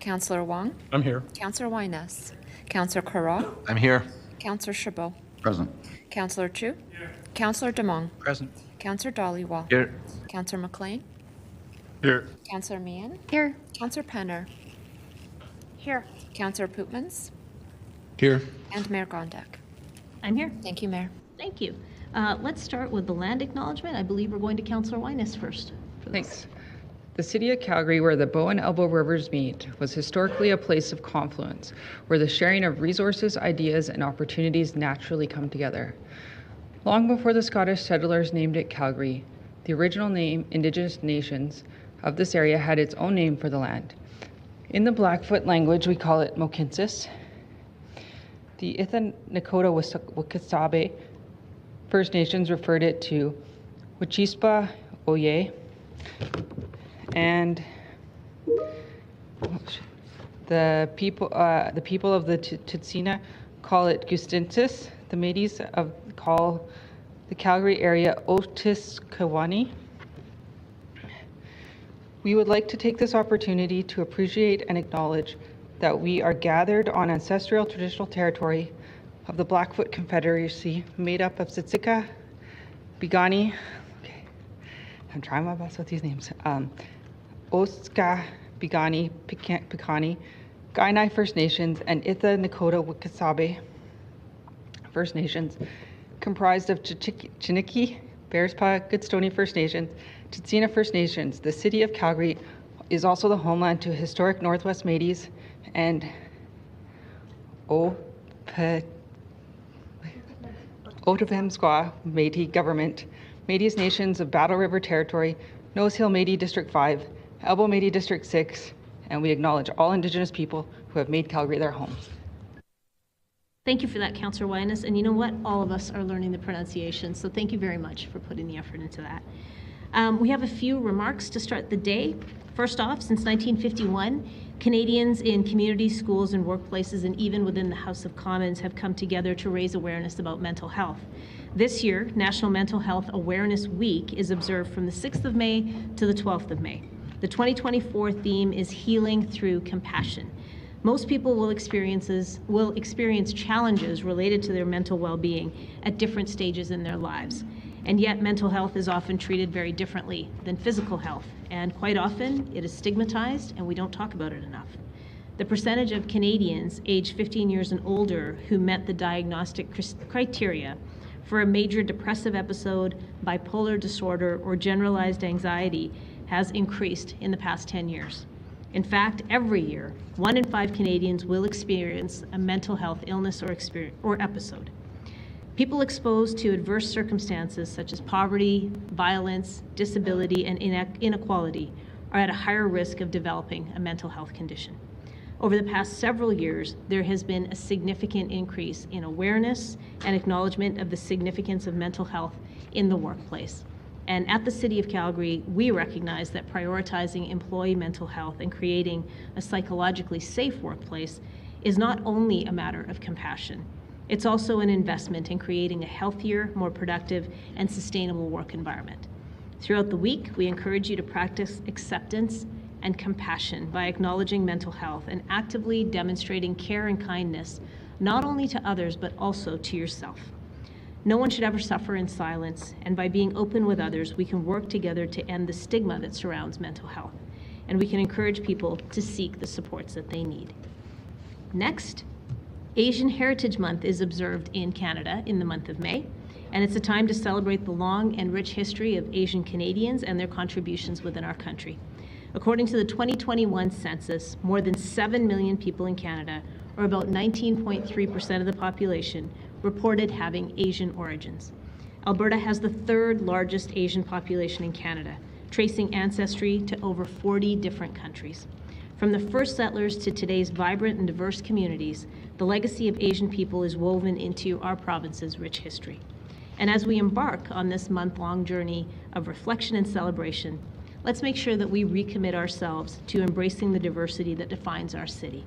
Councillor Wong. I'm here. Councillor Wyness. Councillor Carraw. I'm here. Councillor Chabot. Present. Councillor Chu. Councillor Demong. Present. Councillor Dollywall. Here. Councillor McLean. Here. Councillor Meehan. Here. Councillor Penner. Here. Councillor Pootmans. Here. And Mayor Gondek. I'm here. Thank you, Mayor. Thank you. Let's start with the land acknowledgement. I believe we're going to Councillor Wyness first. Thanks. The city of Calgary, where the Bow and Elbow rivers meet, was historically a place of confluence, where the sharing of resources, ideas, and opportunities naturally come together. Long before the Scottish settlers named it Calgary, the original name, Indigenous nations of this area had its own name for the land. In the Blackfoot language, we call it Mokinsis. The Ithaq Nakota Wikasabe First Nations referred it to Wichispa Oye, and the people of the Tsuut'ina call it Gustinsis. The Métis call the Calgary area Otiskawani. We would like to take this opportunity to appreciate and acknowledge that we are gathered on ancestral traditional territory of the Blackfoot Confederacy, made up of Siksika, Piikani, okay, I'm trying my best with these names, Oska, Piikani, Piikani, Kainai First Nations, and Ithaq Nakota Wikasabe First Nations, comprised of Chiniki, Bearspaw, Goodstoney First Nations, Tsuut'ina First Nations. The city of Calgary is also the homeland to historic Northwest Métis and Ottawatomsquaw Métis government, Métis Nations of Battle River Territory, Nose Hill Métis District 5, Elbow Métis District 6, and we acknowledge all Indigenous people who have made Calgary their home. Thank you for that, Councillor Wyness. And you know what? All of us are learning the pronunciation, so thank you very much for putting the effort into that. We have a few remarks to start the day. First off, since 1951, Canadians in communities, schools, and workplaces, and even within the House of Commons, have come together to raise awareness about mental health. This year, National Mental Health Awareness Week is observed from the 6th of May to the 12th of May. The 2024 theme is Healing Through Compassion. Most people will experience challenges related to their mental well-being at different stages in their lives. And yet mental health is often treated very differently than physical health. And quite often it is stigmatized and we don't talk about it enough. The percentage of Canadians aged 15 years and older who met the diagnostic criteria for a major depressive episode, bipolar disorder, or generalized anxiety has increased in the past 10 years. In fact, every year, 1 in 5 Canadians will experience a mental health illness or episode. People exposed to adverse circumstances such as poverty, violence, disability, and inequality are at a higher risk of developing a mental health condition. Over the past several years, there has been a significant increase in awareness and acknowledgement of the significance of mental health in the workplace. And at the City of Calgary, we recognize that prioritizing employee mental health and creating a psychologically safe workplace is not only a matter of compassion, it's also an investment in creating a healthier, more productive, and sustainable work environment. Throughout the week, we encourage you to practice acceptance and compassion by acknowledging mental health and actively demonstrating care and kindness, not only to others, but also to yourself. No one should ever suffer in silence, and by being open with others, we can work together to end the stigma that surrounds mental health, and we can encourage people to seek the supports that they need. Next, Asian Heritage Month is observed in Canada in the month of May, and it's a time to celebrate the long and rich history of Asian Canadians and their contributions within our country. According to the 2021 census, more than 7 million people in Canada, or about 19.3% of the population, reported having Asian origins. Alberta has the 3rd largest Asian population in Canada, tracing ancestry to over 40 different countries. From the first settlers to today's vibrant and diverse communities, the legacy of Asian people is woven into our province's rich history. And as we embark on this month-long journey of reflection and celebration, let's make sure that we recommit ourselves to embracing the diversity that defines our city.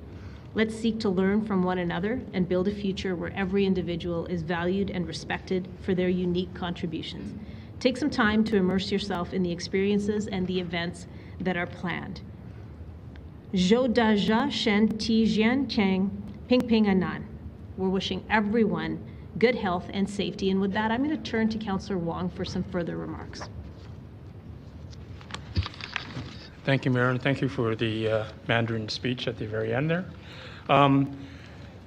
Let's seek to learn from one another and build a future where every individual is valued and respected for their unique contributions. Take some time to immerse yourself in the experiences and the events that are planned. Zhou Shen Ti Jian Cheng Ping Ping Anan. We're wishing everyone good health and safety. And with that, I'm going to turn to Councillor Wong for some further remarks. Thank you, Mayor, and thank you for the Mandarin speech at the very end there.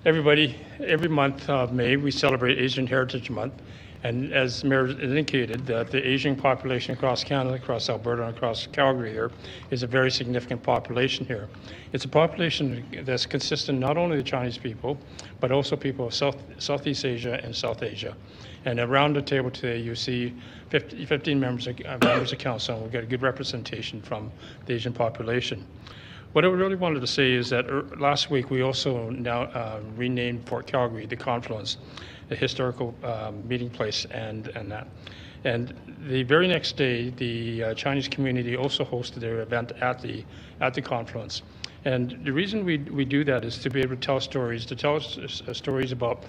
Everybody, every month of May, we celebrate Asian Heritage Month. And as Mayor indicated, that the Asian population across Canada, across Alberta, and across Calgary here is a very significant population here. It's a population that's consistent not only of the Chinese people, but also people of Southeast Asia and South Asia. And around the table today, you see 15 members of council, and we've got a good representation from the Asian population. What I really wanted to say is that last week we also now renamed Fort Calgary the Confluence, the historical meeting place, and that. And the very next day, the Chinese community also hosted their event at the Confluence. And the reason we do that is to be able to tell stories, stories about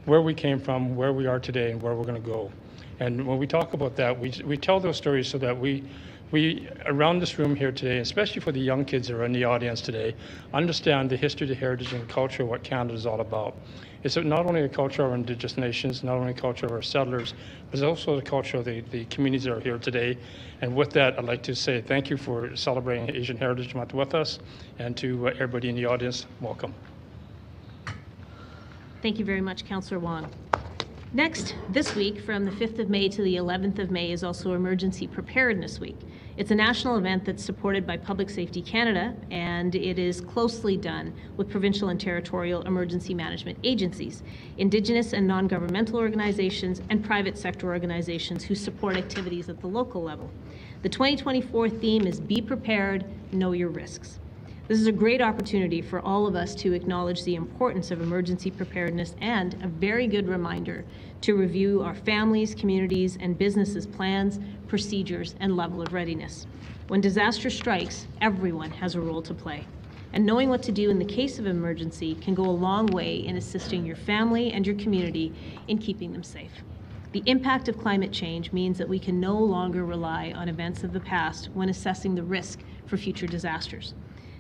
where we came from, where we are today, and where we're going to go. And when we talk about that, we tell those stories so that we around this room here today, especially for the young kids that are in the audience today, understand the history, the heritage, and culture of what Canada is all about. It's not only a culture of our Indigenous nations, not only a culture of our settlers, but it's also the culture of the communities that are here today. And with that, I'd like to say thank you for celebrating Asian Heritage Month with us, and to everybody in the audience, welcome. Thank you very much, Councillor Wong. Next, this week, from the 5th of May to the 11th of May, is also Emergency Preparedness Week. It's a national event that's supported by Public Safety Canada, and it is closely done with provincial and territorial emergency management agencies, Indigenous and non-governmental organizations, and private sector organizations who support activities at the local level. The 2024 theme is Be Prepared, Know Your Risks. This is a great opportunity for all of us to acknowledge the importance of emergency preparedness, and a very good reminder to review our families, communities, and businesses' plans, procedures, and level of readiness. When disaster strikes, everyone has a role to play. And knowing what to do in the case of emergency can go a long way in assisting your family and your community in keeping them safe. The impact of climate change means that we can no longer rely on events of the past when assessing the risk for future disasters.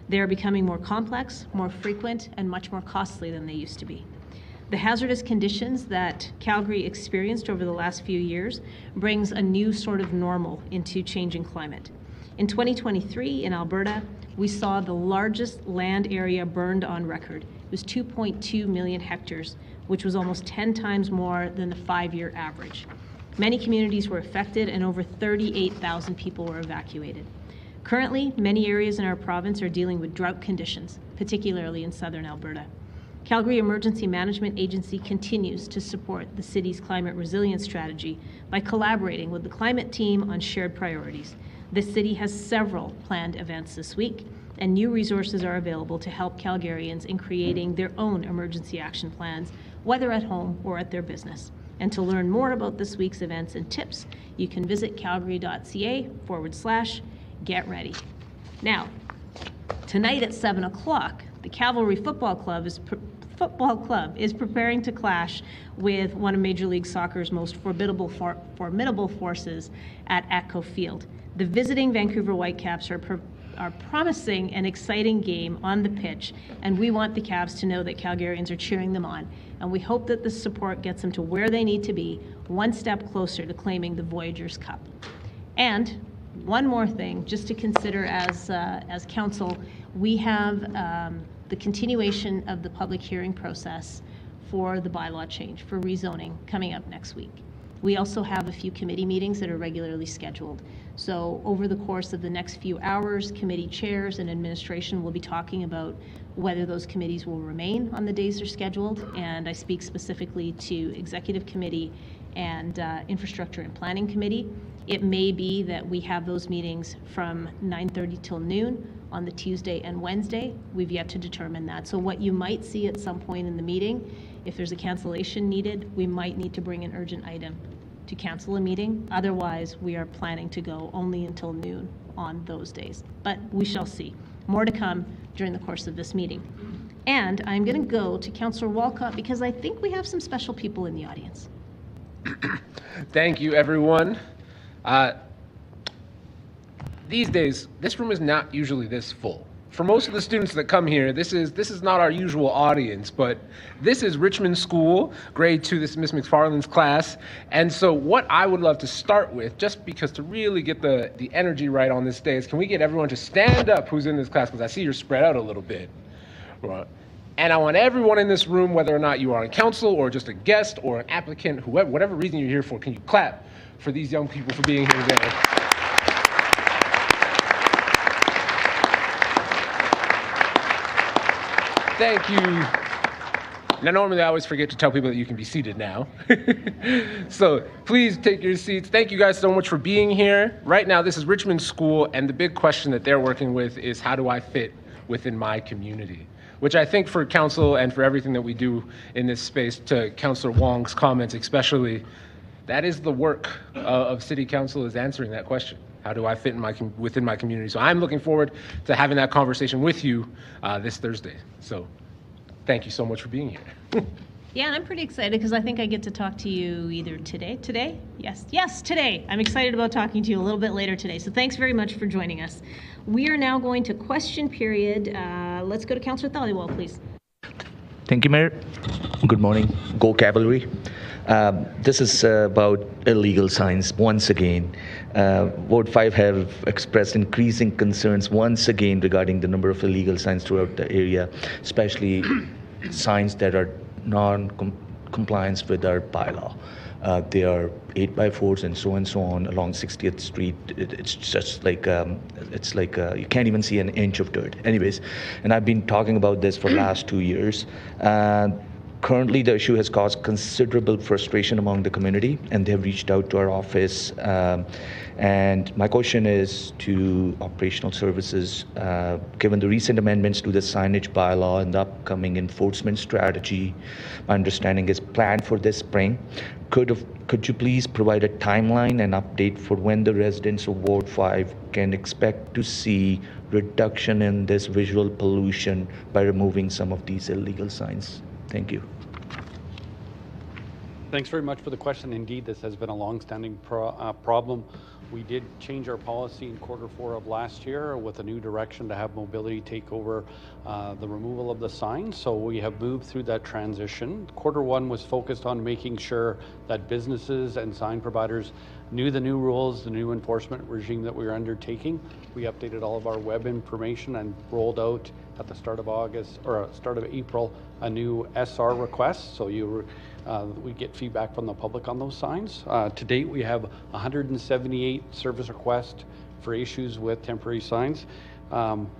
They are becoming more complex, more frequent, and much more costly than they used to be. The hazardous conditions that Calgary experienced over the last few years brings a new sort of normal into changing climate. In 2023 in Alberta, we saw the largest land area burned on record. It was 2.2 million hectares, which was almost 10 times more than the 5-year average. Many communities were affected, and over 38,000 people were evacuated. Currently, many areas in our province are dealing with drought conditions, particularly in southern Alberta. Calgary Emergency Management Agency continues to support the city's climate resilience strategy by collaborating with the climate team on shared priorities. The city has several planned events this week, and new resources are available to help Calgarians in creating their own emergency action plans, whether at home or at their business. And to learn more about this week's events and tips, you can visit calgary.ca/get ready. Now, tonight at 7 o'clock, the Cavalry Football Club is preparing to clash with one of Major League Soccer's most formidable forces at Atco Field. The visiting Vancouver Whitecaps are promising an exciting game on the pitch, and we want the Cavs to know that Calgarians are cheering them on. And we hope that this support gets them to where they need to be, one step closer to claiming the Voyageurs Cup. And one more thing, just to consider as council, we have the continuation of the public hearing process for the bylaw change for rezoning coming up next week. We also have a few committee meetings that are regularly scheduled. So over the course of the next few hours, committee chairs and administration will be talking about whether those committees will remain on the days they're scheduled. And I speak specifically to Executive Committee and Infrastructure and Planning Committee. It may be that we have those meetings from 9:30 till noon on the Tuesday and Wednesday. We've yet to determine that. So what you might see at some point in the meeting, if there's a cancellation needed, we might need to bring an urgent item to cancel a meeting. Otherwise, we are planning to go only until noon on those days. But we shall see. More to come during the course of this meeting. And I'm going to go to Councillor Walcott because I think we have some special people in the audience. Thank you, everyone. These days, this room is not usually this full. for most of the students that come here, this is not our usual audience, but this is Richmond School, grade 2. This is Miss McFarland's class. And so what I would love to start with, just because to really get the energy right on this day, is can we get everyone to stand up who's in this class? Because I see you're spread out a little bit. Right. And I want everyone in this room, whether or not you are on council or just a guest or an applicant, whoever, whatever reason you're here for, can you clap for these young people for being here today? Thank you. Now, normally I always forget to tell people that you can be seated now. So please take your seats. Thank you guys so much for being here. Right now, this is Richmond School, and the big question that they're working with is, how do I fit within my community? Which I think for council and for everything that we do in this space, to Councillor Wong's comments especially, that is the work of City Council, is answering that question. How do I fit within my community? So I'm looking forward to having that conversation with you this Thursday. So thank you so much for being here. Yeah, and I'm pretty excited because I think I get to talk to you either today? Yes, today. I'm excited about talking to you a little bit later today. So thanks very much for joining us. We are now going to question period. Let's go to Councillor Thaliwal, please. Thank you, Mayor. Good morning. Go Cavalry. This is about illegal signs once again. Ward 5 have expressed increasing concerns once again regarding the number of illegal signs throughout the area, especially signs that are non-compliance with our bylaw. They are 8x4s and so on along 60th Street. It's just like you can't even see an inch of dirt. Anyways, and I've been talking about this for the last 2 years. Currently, the issue has caused considerable frustration among the community, and they have reached out to our office. And my question is to operational services, given the recent amendments to the signage bylaw and the upcoming enforcement strategy, my understanding is planned for this spring. Could you please provide a timeline and update for when the residents of Ward 5 can expect to see reduction in this visual pollution by removing some of these illegal signs? Thank you. Thanks very much for the question. Indeed, this has been a long-standing problem. We did change our policy in Q4 of last year with a new direction to have mobility take over the removal of the signs. So we have moved through that transition. Q1 was focused on making sure that businesses and sign providers knew the new rules, the new enforcement regime that we were undertaking. We updated all of our web information and rolled out at the start of August or start of April a new SR request. So we get feedback from the public on those signs. To date, we have 178 service requests for issues with temporary signs.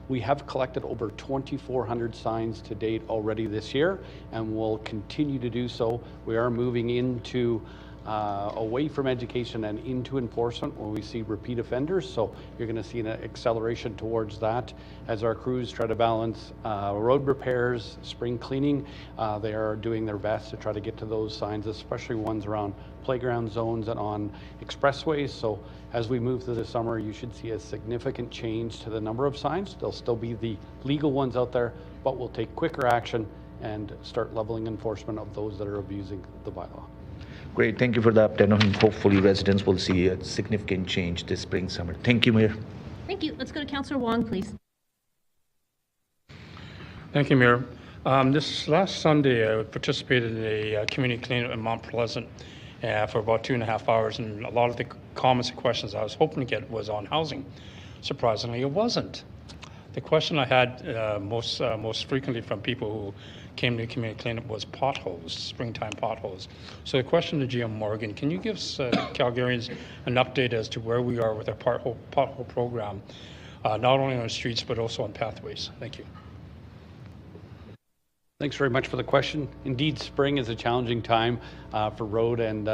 We have collected over 2,400 signs to date already this year, and will continue to do so. We are moving into away from education and into enforcement when we see repeat offenders. So you're going to see an acceleration towards that as our crews try to balance road repairs, spring cleaning. They are doing their best to try to get to those signs, especially ones around playground zones and on expressways. So as we move through the summer, you should see a significant change to the number of signs. There'll still be the legal ones out there, but we'll take quicker action and start leveling enforcement of those that are abusing the bylaw. Great, thank you for the update, and hopefully residents will see a significant change this spring, summer. Thank you, Mayor. Thank you. Let's go to Councillor Wong, please. Thank you, Mayor. This last Sunday, I participated in a community cleanup in Mount Pleasant for about 2.5 hours, and a lot of the comments and questions I was hoping to get was on housing. Surprisingly, it wasn't. The question I had most frequently from people who came to community cleanup was potholes, springtime potholes. So the question to GM Morgan, can you give us Calgarians an update as to where we are with our pothole program, not only on the streets but also on pathways? Thank you. Thanks very much for the question. Indeed, spring is a challenging time for road and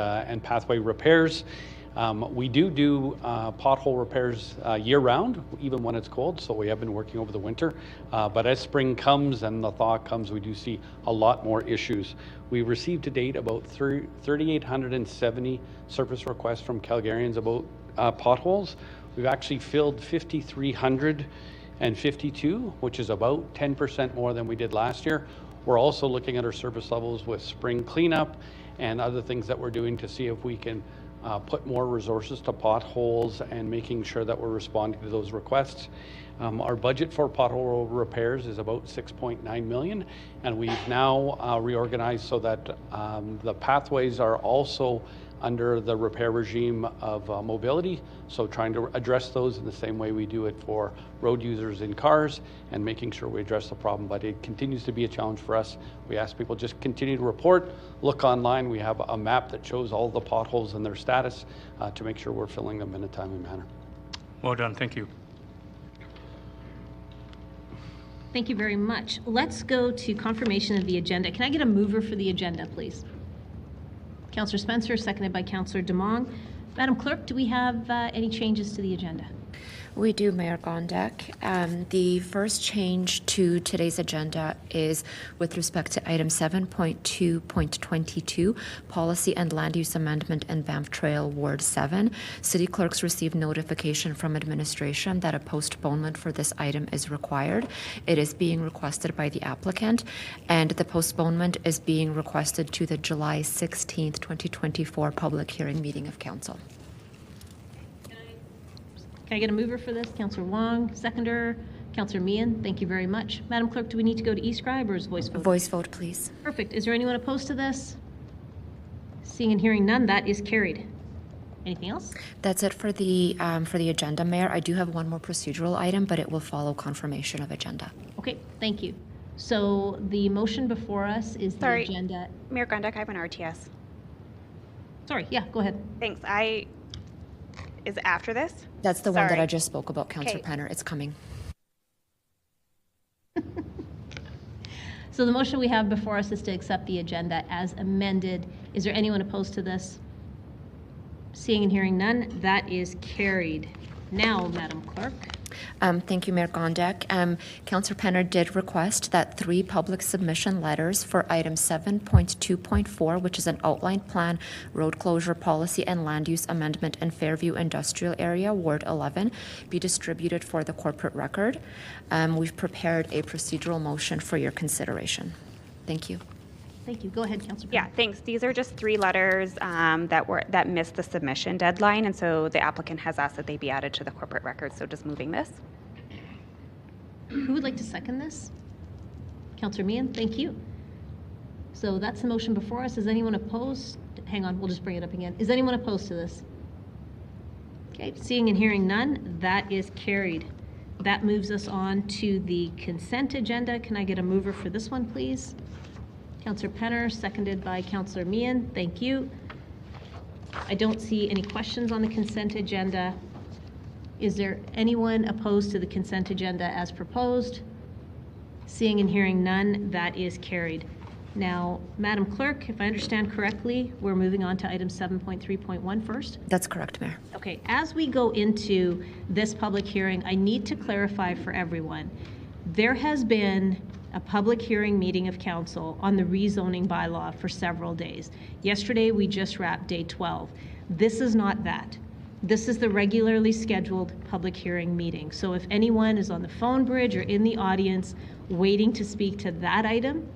pathway repairs. We do pothole repairs year-round, even when it's cold, so we have been working over the winter. But as spring comes and the thaw comes, we do see a lot more issues. We received to date about 3,870 service requests from Calgarians about potholes. We've actually filled 5,352, which is about 10% more than we did last year. We're also looking at our service levels with spring cleanup and other things that we're doing to see if we can put more resources to potholes and making sure that we're responding to those requests. Our budget for pothole repairs is about 6.9 million, and we've now reorganized so that the pathways are also under the repair regime of mobility, so trying to address those in the same way we do it for road users in cars and making sure we address the problem. But it continues to be a challenge for us. We ask people just continue to report, look online. We have a map that shows all the potholes and their status to make sure we're filling them in a timely manner. Well done. Thank you. Thank you very much. Let's go to confirmation of the agenda. Can I get a mover for the agenda, please? Councillor Spencer, seconded by Councillor Demong. Madam Clerk, do we have any changes to the agenda? We do, Mayor Gondek. The first change to today's agenda is with respect to item 7.2.22, Policy and Land Use Amendment in Banff Trail, Ward 7. City clerks received notification from administration that a postponement for this item is required. It is being requested by the applicant, and the postponement is being requested to the July 16th, 2024 public hearing meeting of Council. Can I get a mover for this? Councillor Wong, seconder. Councillor Meehan, thank you very much. Madam Clerk, do we need to go to e-scribe or is voice vote? Voice vote, please. Perfect. Is there anyone opposed to this? Seeing and hearing none, that is carried. Anything else? That's it for the agenda, Mayor. I do have one more procedural item, but it will follow confirmation of agenda. Okay, thank you. So the motion before us is the Sorry. agenda. Mayor Gondek, I have an RTS. Sorry, yeah, go ahead. Thanks. Is it after this? That's the one that Sorry. I just spoke about, Councillor Okay. Penner. It's coming. So the motion we have before us is to accept the agenda as amended. Is there anyone opposed to this? Seeing and hearing none, that is carried. Now, Madam Clerk. Thank you, Mayor Gondek. Councillor Penner did request that 3 public submission letters for item 7.2.4, which is an outline plan, road closure policy and land use amendment in Fairview Industrial Area, Ward 11, be distributed for the corporate record. We've prepared a procedural motion for your consideration. Thank you. Thank you. Go ahead, Councillor. Yeah, thanks. These are just 3 letters that missed the submission deadline, and so the applicant has asked that they be added to the corporate record. So just moving this. Who would like to second this? Councillor Meehan, thank you. So that's the motion before us. Is anyone opposed? Hang on, we'll just bring it up again. Is anyone opposed to this? Okay, seeing and hearing none, that is carried. That moves us on to the consent agenda. Can I get a mover for this one, please? Councillor Penner, seconded by Councillor Meehan. Thank you. I don't see any questions on the consent agenda. Is there anyone opposed to the consent agenda as proposed? Seeing and hearing none, that is carried. Now, Madam Clerk, if I understand correctly, we're moving on to item 7.3.1 first. That's correct, Mayor. Okay, as we go into this public hearing, I need to clarify for everyone. There has been a public hearing meeting of council on the rezoning bylaw for several days. Yesterday, we just wrapped day 12. This is not that. This is the regularly scheduled public hearing meeting. So if anyone is on the phone bridge or in the audience waiting to speak to that item,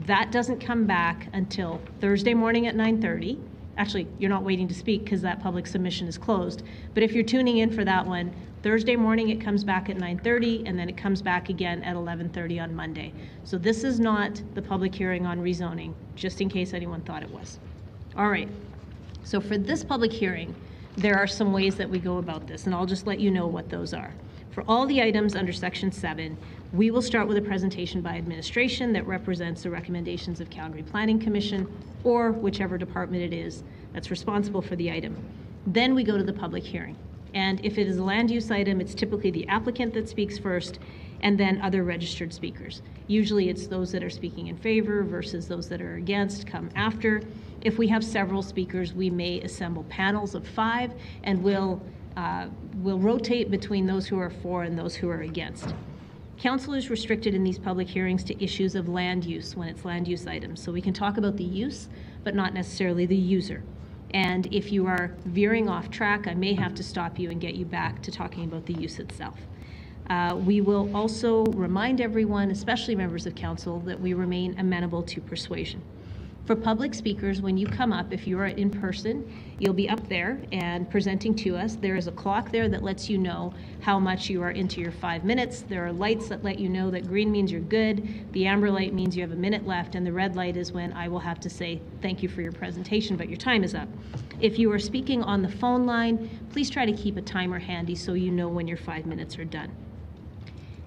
that doesn't come back until Thursday morning at 9:30. Actually, you're not waiting to speak because that public submission is closed. But if you're tuning in for that one, Thursday morning it comes back at 9:30, and then it comes back again at 11:30 on Monday. So this is not the public hearing on rezoning, just in case anyone thought it was. All right. So for this public hearing, there are some ways that we go about this, and I'll just let you know what those are. For all the items under Section 7, we will start with a presentation by administration that represents the recommendations of Calgary Planning Commission or whichever department it is that's responsible for the item. Then we go to the public hearing. And if it is a land use item, it's typically the applicant that speaks first and then other registered speakers. Usually it's those that are speaking in favor versus those that are against come after. If we have several speakers, we may assemble panels of 5 and we'll rotate between those who are for and those who are against. Council is restricted in these public hearings to issues of land use when it's land use items. So we can talk about the use, but not necessarily the user. And if you are veering off track, I may have to stop you and get you back to talking about the use itself. We will also remind everyone, especially members of council, that we remain amenable to persuasion. For public speakers, when you come up, if you are in person, you'll be up there and presenting to us. There is a clock there that lets you know how much you are into your 5 minutes. There are lights that let you know that green means you're good, the amber light means you have a minute left, and the red light is when I will have to say thank you for your presentation, but your time is up. If you are speaking on the phone line, please try to keep a timer handy so you know when your 5 minutes are done.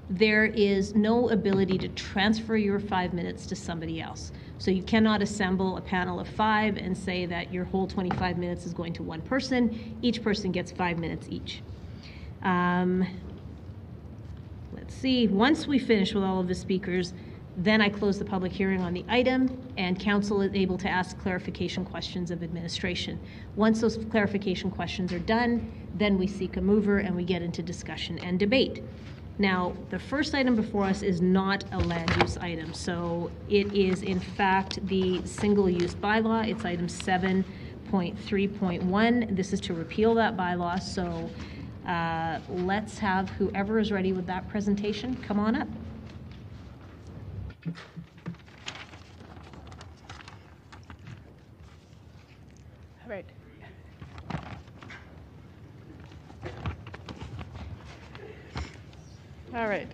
There is no ability to transfer your 5 minutes to somebody else. So you cannot assemble a panel of 5 and say that your whole 25 minutes is going to one person. Each person gets 5 minutes each. Let's see, once we finish with all of the speakers, then I close the public hearing on the item, and council is able to ask clarification questions of administration. Once those clarification questions are done, then we seek a mover and we get into discussion and debate. Now, the first item before us is not a land use item, so it is in fact the single use bylaw. It's item 7.3.1. This is to repeal that bylaw, so let's have whoever is ready with that presentation come on up. All right. All right.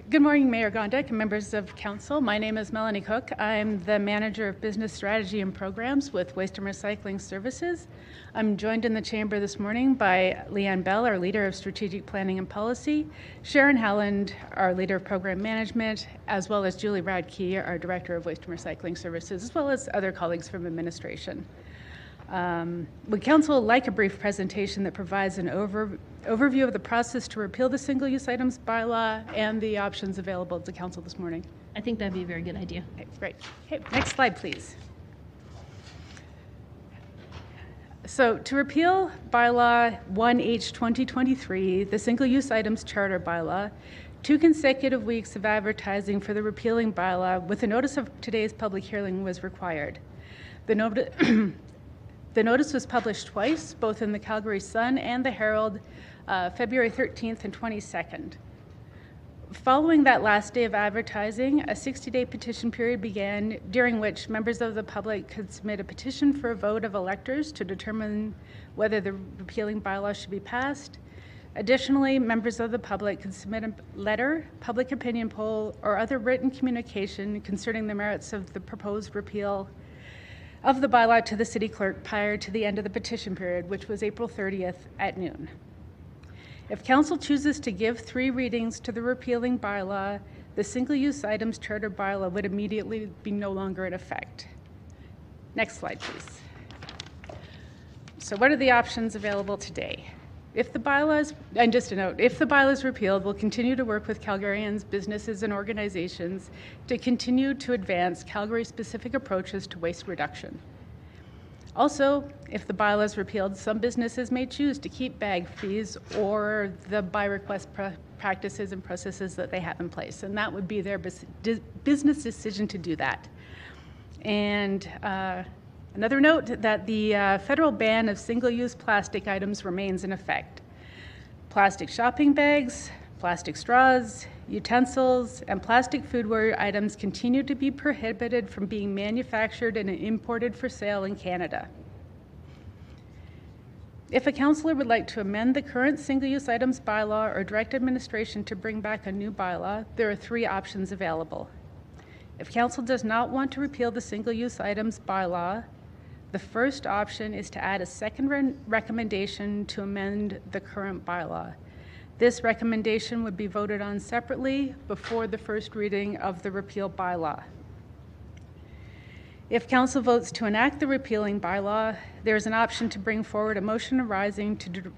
Good morning, Mayor Gondek and members of council. My name is Melanie Cook. I'm the Manager of Business Strategy and Programs with Waste and Recycling Services. I'm joined in the chamber this morning by Leanne Bell, our Leader of Strategic Planning and Policy, Sharon Howland, our Leader of Program Management, as well as Julie Radke, our Director of Waste and Recycling Services, as well as other colleagues from administration. Would council like a brief presentation that provides an overview of the process to repeal the single-use items bylaw and the options available to council this morning? I think that'd be a very good idea. Okay, great. Okay, next slide, please. So to repeal bylaw 1H 2023, the single-use items charter bylaw, 2 consecutive weeks of advertising for the repealing bylaw with a notice of today's public hearing was required. The notice was published twice, both in the Calgary Sun and the Herald, February 13th and 22nd. Following that last day of advertising, a 60-day petition period began, during which members of the public could submit a petition for a vote of electors to determine whether the repealing bylaw should be passed. Additionally, members of the public could submit a letter, public opinion poll, or other written communication concerning the merits of the proposed repeal of the bylaw to the city clerk prior to the end of the petition period, which was April 30th at noon. If council chooses to give 3 readings to the repealing bylaw, the single-use items charter bylaw would immediately be no longer in effect. Next slide, please. So what are the options available today? If the bylaws, and just a note, if the bylaw is repealed, we'll continue to work with Calgarians, businesses, and organizations to continue to advance Calgary-specific approaches to waste reduction. Also, if the bylaw is repealed, some businesses may choose to keep bag fees or the by-request practices and processes that they have in place, and that would be their business decision to do that. And another note that the federal ban of single-use plastic items remains in effect. Plastic shopping bags, plastic straws, utensils, and plastic foodware items continue to be prohibited from being manufactured and imported for sale in Canada. If a councillor would like to amend the current single-use items bylaw or direct administration to bring back a new bylaw, there are 3 options available. If council does not want to repeal the single-use items bylaw, the first option is to add a second recommendation to amend the current bylaw. This recommendation would be voted on separately before the first reading of the repeal bylaw. If council votes to enact the repealing bylaw, there is an option to bring forward a motion arising to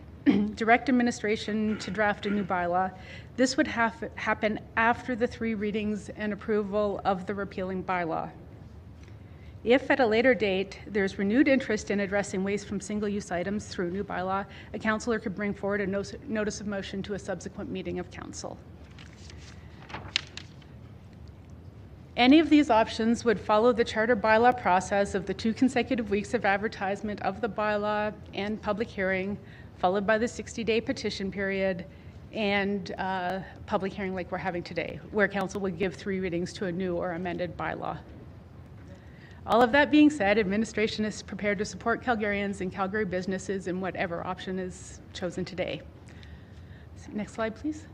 direct administration to draft a new bylaw. This would happen after the 3 readings and approval of the repealing bylaw. If at a later date there's renewed interest in addressing waste from single-use items through a new bylaw, a councillor could bring forward a notice of motion to a subsequent meeting of council. Any of these options would follow the charter bylaw process of the 2 consecutive weeks of advertisement of the bylaw and public hearing, followed by the 60-day petition period and public hearing like we're having today, where council would give 3 readings to a new or amended bylaw. All of that being said, administration is prepared to support Calgarians and Calgary businesses in whatever option is chosen today. Next slide, please.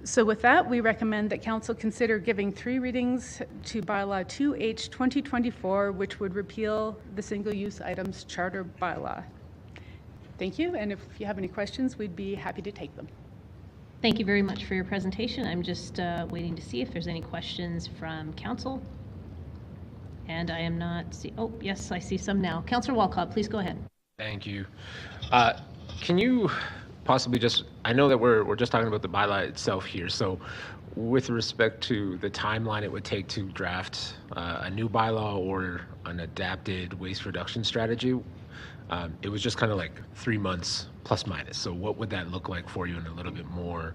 So with that, we recommend that Council consider giving 3 readings to Bylaw 2H 2024, which would repeal the single-use items charter bylaw. Thank you, and if you have any questions, we'd be happy to take them. Thank you very much for your presentation. I'm just waiting to see if there's any questions from Council. And I am not oh, yes, I see some now. Councillor Walcott, please go ahead. Thank you. Can you possibly just, I know that we're just talking about the bylaw itself here, so with respect to the timeline it would take to draft a new bylaw or an adapted waste reduction strategy, it was just kind of like 3 months plus minus. So what would that look like for you in a little bit more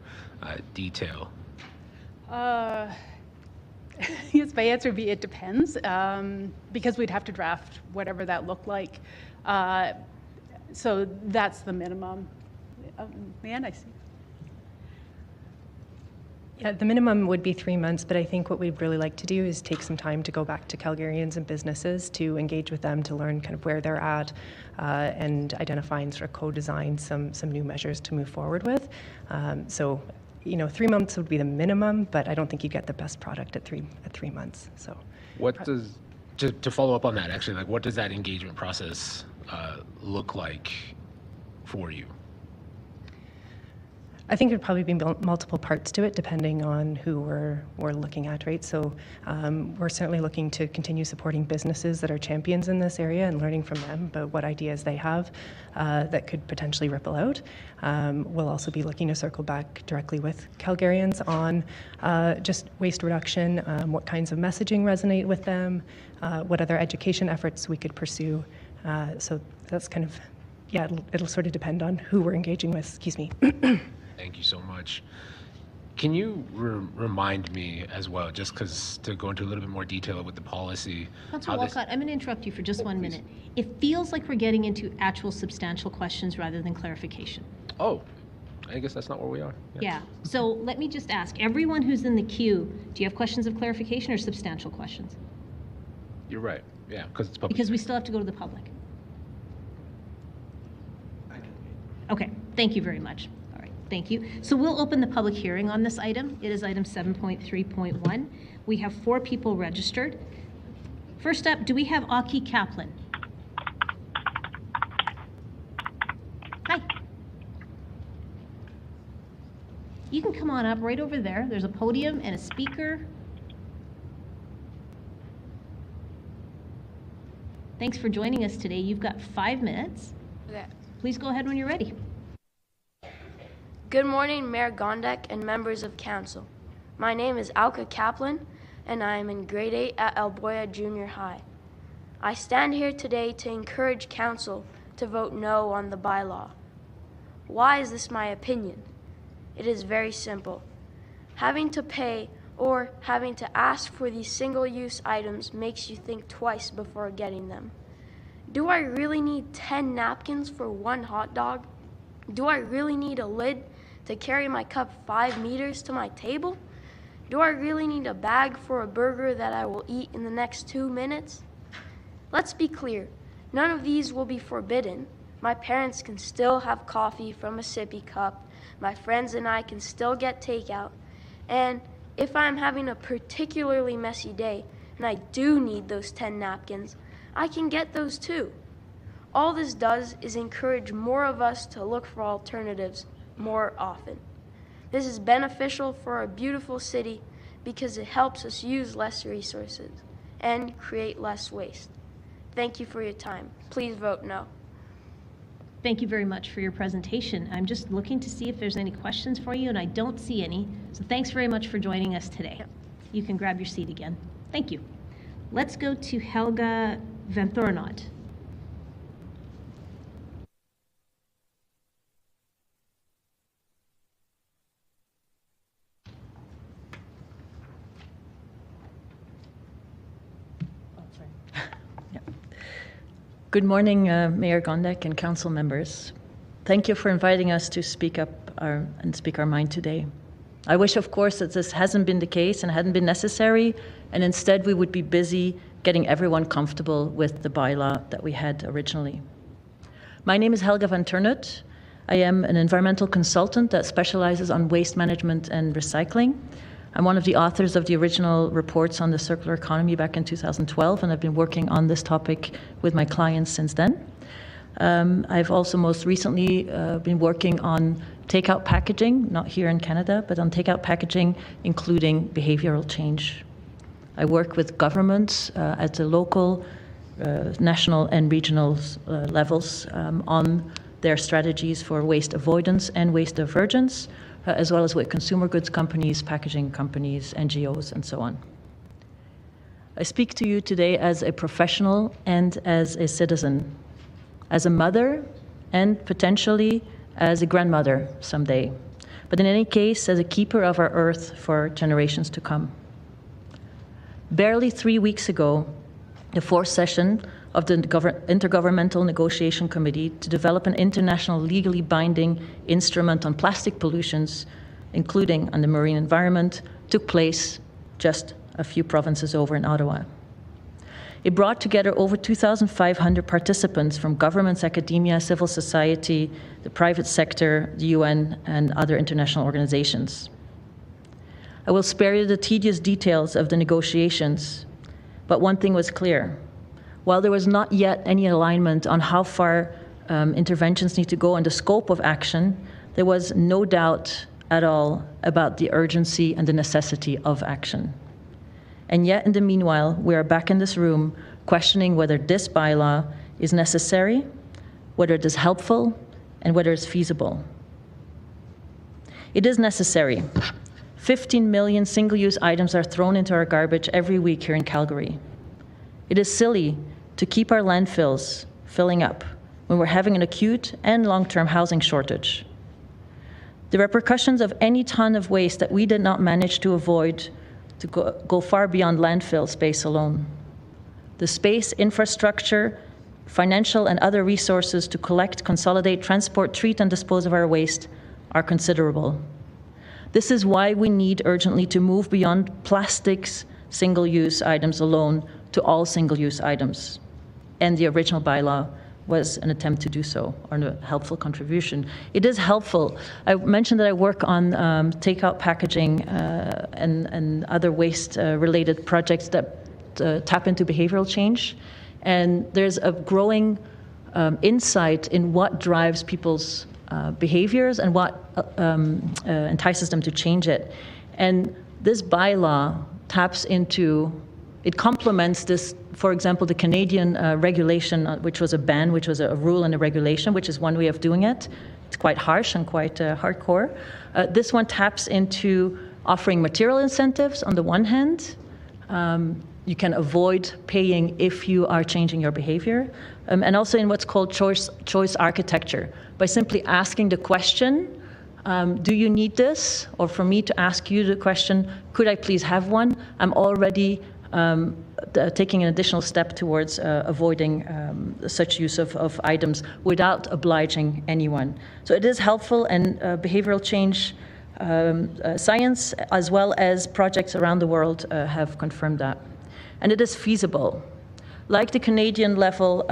detail? Yes, my answer would be it depends, because we'd have to draft whatever that looked like. So that's the minimum. Leanne, I see. Yeah, the minimum would be 3 months, but I think what we'd really like to do is take some time to go back to Calgarians and businesses to engage with them to learn kind of where they're at and identify and sort of co-design some new measures to move forward with. So, you know, 3 months would be the minimum, but I don't think you get the best product at 3 months. So, what does, to follow up on that, actually, like what does that engagement process look like for you? I think there'd probably be multiple parts to it depending on who we're looking at, right? So we're certainly looking to continue supporting businesses that are champions in this area and learning from them about what ideas they have that could potentially ripple out. We'll also be looking to circle back directly with Calgarians on just waste reduction, what kinds of messaging resonate with them, what other education efforts we could pursue. So that's kind of, yeah, it'll sort of depend on who we're engaging with. Excuse me. Thank you so much. Can you remind me as well, just because to go into a little bit more detail with the policy? Councillor Walcott, I'm going to interrupt you for just 1 minute. It feels like we're getting into actual substantial questions rather than clarification. Oh, I guess that's not where we are. Yeah. So let me just ask, everyone who's in the queue, do you have questions of clarification or substantial questions? You're right. Yeah, because it's public. Because we still have to go to the public. Okay, thank you very much. Thank you. So we'll open the public hearing on this item. It is item 7.3.1. We have 4 people registered. First up, do we have Aki Kaplan? Hi. You can come on up right over there. There's a podium and a speaker. Thanks for joining us today. You've got 5 minutes. Okay. Please go ahead when you're ready. Good morning, Mayor Gondek and members of council. My name is Alka Kaplan, and I am in grade 8 at Alboya Junior High. I stand here today to encourage council to vote no on the bylaw. Why is this my opinion? It is very simple. Having to pay or having to ask for these single-use items makes you think twice before getting them. Do I really need 10 napkins for 1 hot dog? Do I really need a lid to carry my cup 5 meters to my table? Do I really need a bag for a burger that I will eat in the next 2 minutes? Let's be clear, none of these will be forbidden. My parents can still have coffee from a sippy cup. My friends and I can still get takeout. And if I'm having a particularly messy day and I do need those 10 napkins, I can get those too. All this does is encourage more of us to look for alternatives more often. This is beneficial for our beautiful city because it helps us use less resources and create less waste. Thank you for your time. Please vote no. Thank you very much for your presentation. I'm just looking to see if there's any questions for you, and I don't see any. So thanks very much for joining us today. Yep. You can grab your seat again. Thank you. Let's go to Helga Venthornot. Good morning, Mayor Gondek and council members. Thank you for inviting us to speak our mind today. I wish, of course, that this hasn't been the case and hadn't been necessary, and instead we would be busy getting everyone comfortable with the bylaw that we had originally. My name is Helga van Turnut. I am an environmental consultant that specializes on waste management and recycling. I'm one of the authors of the original reports on the circular economy back in 2012, and I've been working on this topic with my clients since then. I've also most recently been working on takeout packaging, not here in Canada, but on takeout packaging, including behavioral change. I work with governments at the local, national, and regional levels on their strategies for waste avoidance and waste divergence, as well as with consumer goods companies, packaging companies, NGOs, and so on. I speak to you today as a professional and as a citizen, as a mother, and potentially as a grandmother someday, but in any case, as a keeper of our earth for generations to come. Barely 3 weeks ago, the fourth session of the Intergovernmental Negotiation Committee to develop an international legally binding instrument on plastic pollutions, including on the marine environment, took place just a few provinces over in Ottawa. It brought together over 2,500 participants from governments, academia, civil society, the private sector, the UN, and other international organizations. I will spare you the tedious details of the negotiations, but one thing was clear. While there was not yet any alignment on how far interventions need to go and the scope of action, there was no doubt at all about the urgency and the necessity of action. And yet, in the meanwhile, we are back in this room questioning whether this bylaw is necessary, whether it is helpful, and whether it's feasible. It is necessary. 15 million single-use items are thrown into our garbage every week here in Calgary. It is silly to keep our landfills filling up when we're having an acute and long-term housing shortage. The repercussions of any ton of waste that we did not manage to avoid to go far beyond landfill space alone. The space, infrastructure, financial and other resources to collect, consolidate, transport, treat, and dispose of our waste are considerable. This is why we need urgently to move beyond plastics single-use items alone to all single-use items. And the original bylaw was an attempt to do so, or a helpful contribution. It is helpful. I mentioned that I work on takeout packaging and other waste-related projects that tap into behavioral change. And there's a growing insight in what drives people's behaviors and what entices them to change it. And this bylaw taps into, it complements this, for example, the Canadian regulation, which was a ban, which was a rule and a regulation, which is one way of doing it. It's quite harsh and quite hardcore. This one taps into offering material incentives on the one hand. You can avoid paying if you are changing your behavior. And also in what's called choice architecture. By simply asking the question, do you need this? Or for me to ask you the question, could I please have one? I'm already taking an additional step towards avoiding such use of items without obliging anyone. So it is helpful, and behavioral change science as well as projects around the world have confirmed that. And it is feasible. Like the Canadian level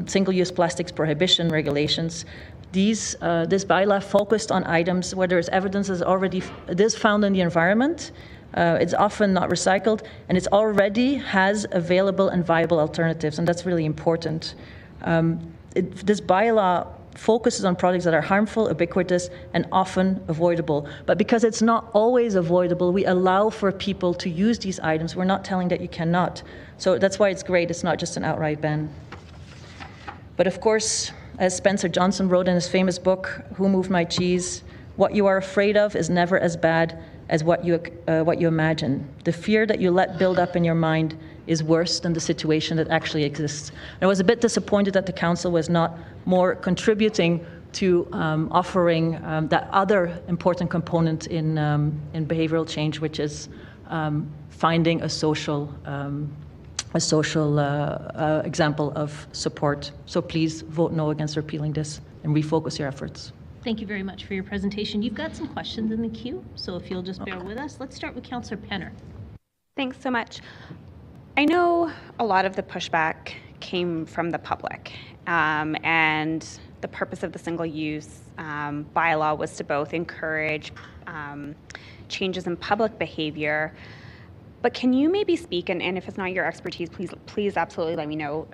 single-use plastics prohibition regulations, this bylaw focused on items where there is evidence it is found in the environment. It's often not recycled, and it already has available and viable alternatives, and that's really important. This bylaw focuses on products that are harmful, ubiquitous, and often avoidable. But because it's not always avoidable, we allow for people to use these items. We're not telling that you cannot. So that's why it's great. It's not just an outright ban. But of course, as Spencer Johnson wrote in his famous book, Who Moved My Cheese? What you are afraid of is never as bad as what you imagine. The fear that you let build up in your mind is worse than the situation that actually exists. And I was a bit disappointed that the Council was not more contributing to offering that other important component in behavioral change, which is finding a social example of support. So please vote no against repealing this and refocus your efforts. Thank you very much for your presentation. You've got some questions in the queue, so if you'll just bear with us. Let's start with Councillor Penner. Thanks so much. I know a lot of the pushback came from the public, and the purpose of the single-use bylaw was to both encourage changes in public behavior. But can you maybe speak, and if it's not your expertise, please absolutely let me know,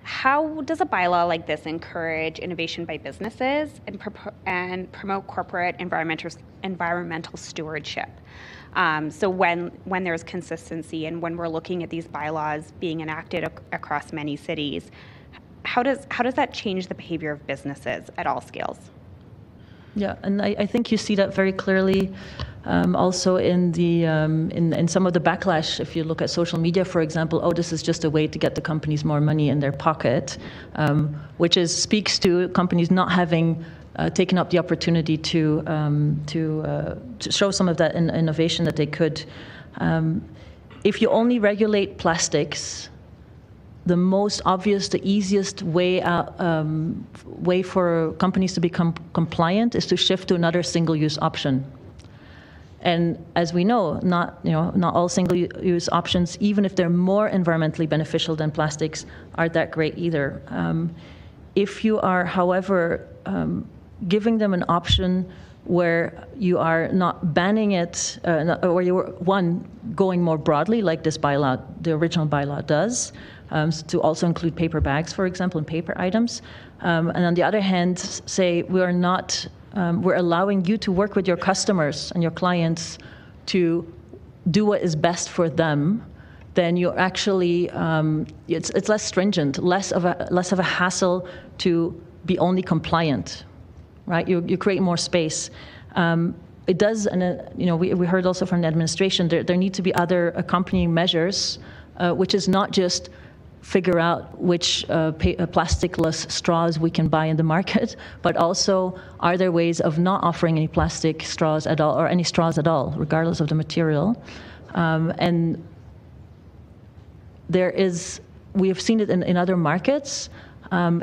how does a bylaw like this encourage innovation by businesses and promote corporate environmental stewardship? So when there's consistency and when we're looking at these bylaws being enacted across many cities, how does that change the behavior of businesses at all scales? Yeah, and I think you see that very clearly also in the in some of the backlash. If you look at social media, for example, oh, this is just a way to get the companies more money in their pocket, which speaks to companies not having taken up the opportunity to show some of that innovation that they could. If you only regulate plastics, the most obvious, the easiest way for companies to become compliant is to shift to another single-use option. And as we know, not all single-use options, even if they're more environmentally beneficial than plastics, aren't that great either. If you are, however, giving them an option where you are not banning it, or you're going more broadly, like this bylaw, the original bylaw does, to also include paper bags, for example, and paper items. And on the other hand, say we're allowing you to work with your customers and your clients to do what is best for them, then you're actually, it's less stringent, less of a hassle to be only compliant, right? You create more space. It does, and we heard also from the administration, there need to be other accompanying measures, which is not just figure out which plasticless straws we can buy in the market, but also are there ways of not offering any plastic straws at all, or any straws at all, regardless of the material. And we have seen it in other markets.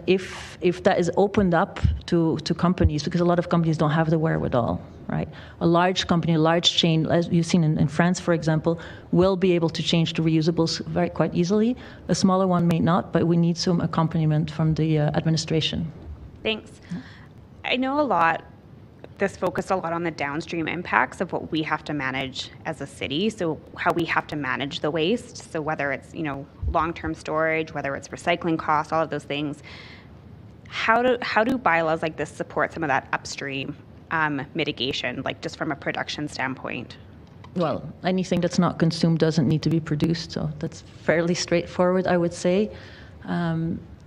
If that is opened up to companies, because a lot of companies don't have the wherewithal, right? A large company, a large chain, as you've seen in France, for example, will be able to change to reusables quite easily. A smaller one may not, but we need some accompaniment from the administration. Thanks. I know this focused a lot on the downstream impacts of what we have to manage as a city, so how we have to manage the waste, so whether it's long-term storage, whether it's recycling costs, all of those things. How do bylaws like this support some of that upstream mitigation, like just from a production standpoint? Well, anything that's not consumed doesn't need to be produced, so that's fairly straightforward, I would say.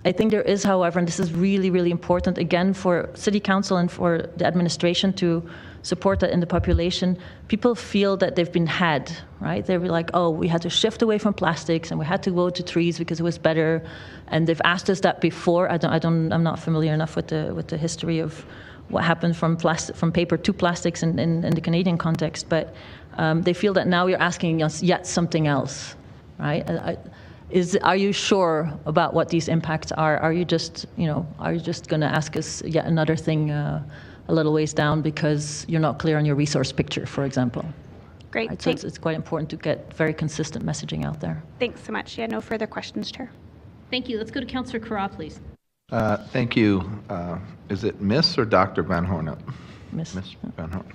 I think there is, however, and this is really, really important, again, for City Council and for the administration to support that in the population. People feel that they've been had, right? They were like, oh, we had to shift away from plastics and we had to go to trees because it was better. And they've asked us that before. I'm not familiar enough with the history of what happened from paper to plastics in the Canadian context, but they feel that now you're asking us yet something else, right? Are you sure about what these impacts are? Are you just going to ask us yet another thing a little ways down because you're not clear on your resource picture, for example? Great. Right? So it's quite important to get very consistent messaging out there. Thanks so much. Yeah, no further questions, Chair. Thank you. Let's go to Councillor Carra, please. Thank you. Is it Miss or Dr. Van Horn? Miss Van Horn.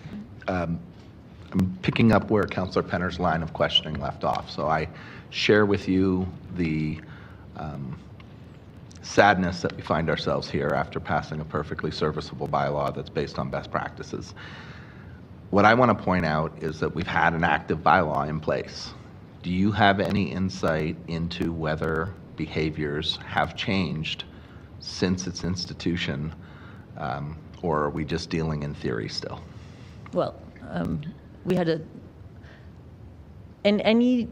I'm picking up where Councillor Penner's line of questioning left off. So I share with you the sadness that we find ourselves here after passing a perfectly serviceable bylaw that's based on best practices. What I want to point out is that we've had an active bylaw in place. Do you have any insight into whether behaviors have changed since its institution, or are we just dealing in theory still? Well, we had any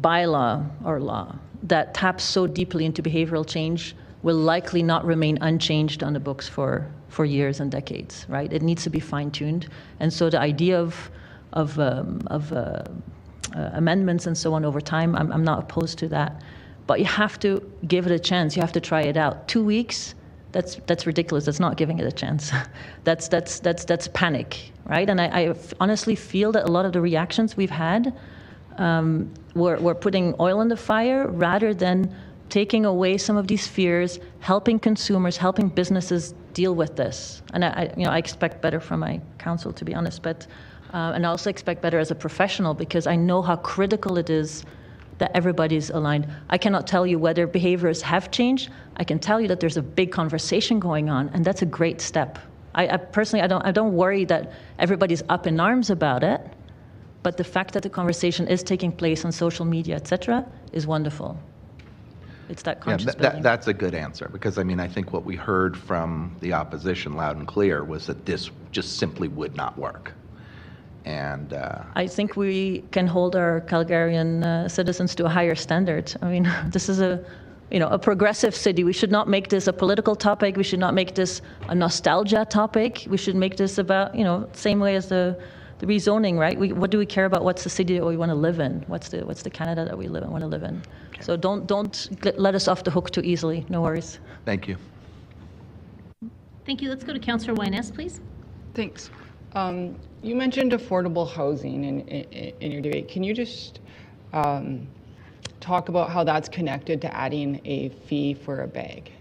bylaw or law that taps so deeply into behavioral change will likely not remain unchanged on the books for years and decades, right? It needs to be fine-tuned, and so the idea of amendments and so on over time, I'm not opposed to that, but you have to give it a chance. You have to try it out. 2 weeks that's ridiculous. That's not giving it a chance. That's panic, right? And I honestly feel that a lot of the reactions we've had we're putting oil in the fire rather than taking away some of these fears, helping consumers, helping businesses deal with this. And I expect better from my council, to be honest, but and I also expect better as a professional because I know how critical it is that everybody's aligned. I cannot tell you whether behaviors have changed. I can tell you that there's a big conversation going on, and that's a great step. I personally, I don't worry that everybody's up in arms about it, but the fact that the conversation is taking place on social media, etc., is wonderful. It's that conscious building. That's a good answer, because I think what we heard from the opposition loud and clear was that this just simply would not work. And I think we can hold our Calgarian citizens to a higher standard. I mean, this is a progressive city. We should not make this a political topic. We should not make this a nostalgia topic. We should make this about, same way as the rezoning, right? What do we care about? What's the city that we want to live in? What's the Canada that we want to live in? Okay. So don't let us off the hook too easily. No worries. Thank you. Thank you. Let's go to Councillor Wyness, please. Thanks. You mentioned affordable housing in your debate. Can you just talk about how that's connected to adding a fee for a bag?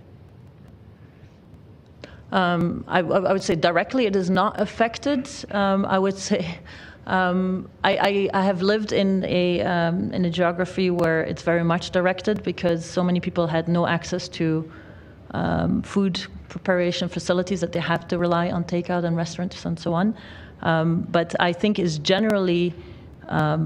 I would say directly it is not affected. I would say I have lived in a geography where it's very much directed because so many people had no access to food preparation facilities that they have to rely on takeout and restaurants and so on. But I think is generally I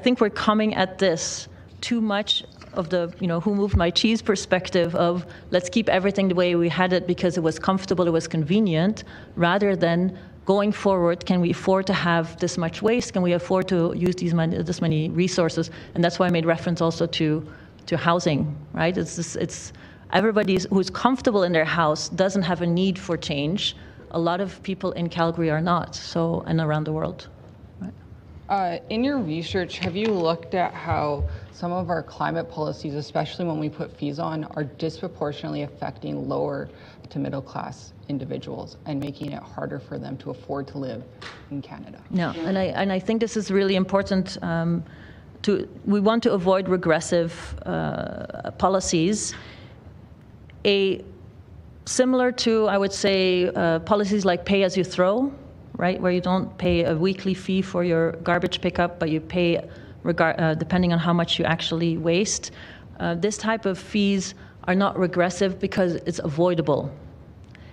think we're coming at this too much of the who moved my cheese perspective of let's keep everything the way we had it because it was comfortable, it was convenient, rather than going forward, can we afford to have this much waste? Can we afford to use this many resources? And that's why I made reference also to housing, right? It's everybody who's comfortable in their house doesn't have a need for change. A lot of people in Calgary are not, and around the world. Right? In your research, have you looked at how some of our climate policies, especially when we put fees on, are disproportionately affecting lower to middle class individuals and making it harder for them to afford to live in Canada? No, and I think this is really important. We want to avoid regressive policies. Similar to, I would say, policies like pay as you throw, right, where you don't pay a weekly fee for your garbage pickup, but you pay depending on how much you actually waste. This type of fees are not regressive because it's avoidable.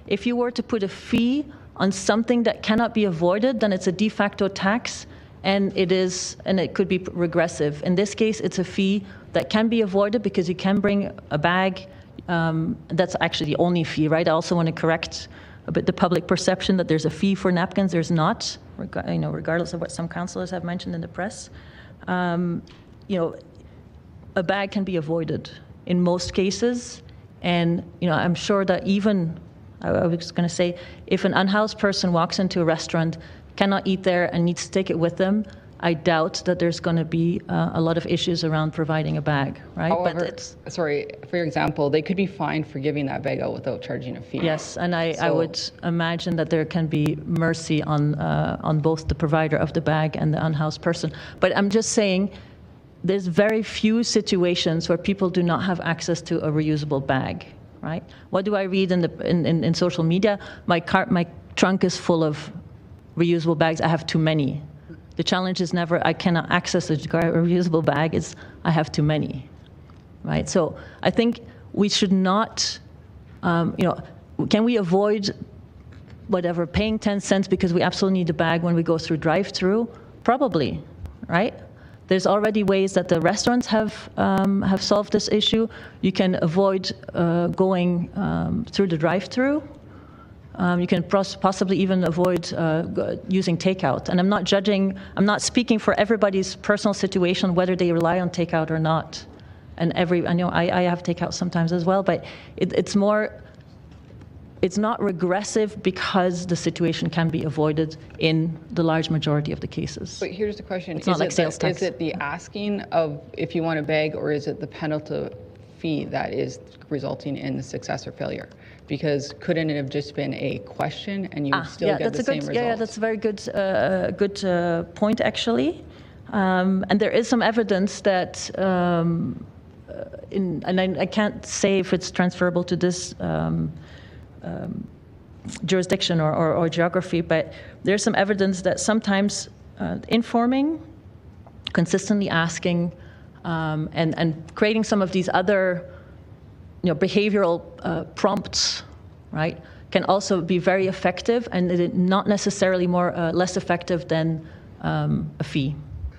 If you were to put a fee on something that cannot be avoided, then it's a de facto tax, and it could be regressive. In this case, it's a fee that can be avoided because you can bring a bag. That's actually the only fee, right? I also want to correct a bit the public perception that there's a fee for napkins. There's not, regardless of what some councillors have mentioned in the press. A bag can be avoided in most cases, and I'm sure that even I was going to say, if an unhoused person walks into a restaurant, cannot eat there, and needs to take it with them, I doubt that there's going to be a lot of issues around providing a bag, right? However, sorry, for your example, they could be fined for giving that bag out without charging a fee. Yes, and I would imagine that there can be mercy on both the provider of the bag and the unhoused person. But I'm just saying, there's very few situations where people do not have access to a reusable bag, right? What do I read in social media? My trunk is full of reusable bags. I have too many. The challenge is never I cannot access a reusable bag, it's I have too many, right? So I think we should not, can we avoid paying 10 cents because we absolutely need a bag when we go through drive-through? Probably, right? There's already ways that the restaurants have solved this issue. You can avoid going through the drive-through. You can possibly even avoid using takeout. And I'm not speaking for everybody's personal situation, whether they rely on takeout or not. And I have takeout sometimes as well, but it's not regressive because the situation can be avoided in the large majority of the cases. But here's the question. It's not like sales tax. Is it the asking of if you want a bag, or is it the penalty fee that is resulting in the success or failure? Because couldn't it have just been a question and you would still get the same results? Yeah, that's a very good point, actually. And there is some evidence that, I can't say if it's transferable to this jurisdiction or geography, but there's some evidence that sometimes informing, consistently asking, and creating some of these other behavioral prompts, right, can also be very effective, and it is not necessarily less effective than a fee.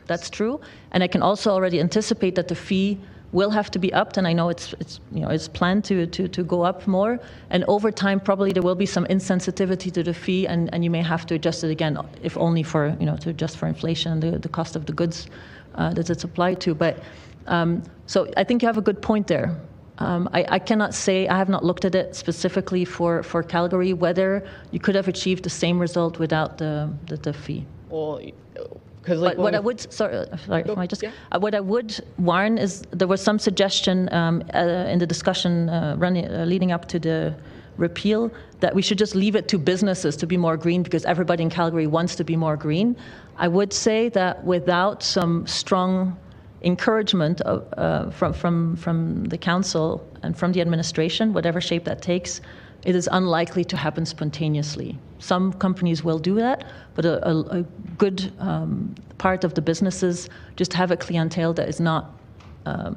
That's true, and I can also already anticipate that the fee will have to be upped, and I know it's planned to go up more, and over time probably there will be some insensitivity to the fee, and you may have to adjust it again, if only for to adjust for inflation and the cost of the goods that it's applied to. But so I think you have a good point there. I cannot say, I have not looked at it specifically for Calgary, whether you could have achieved the same result without the fee. Well, because like what I would warn is there was some suggestion in the discussion leading up to the repeal that we should just leave it to businesses to be more green because everybody in Calgary wants to be more green. I would say that without some strong encouragement from the council and from the administration, whatever shape that takes, it is unlikely to happen spontaneously. Some companies will do that, but a good part of the businesses just have a clientele that is not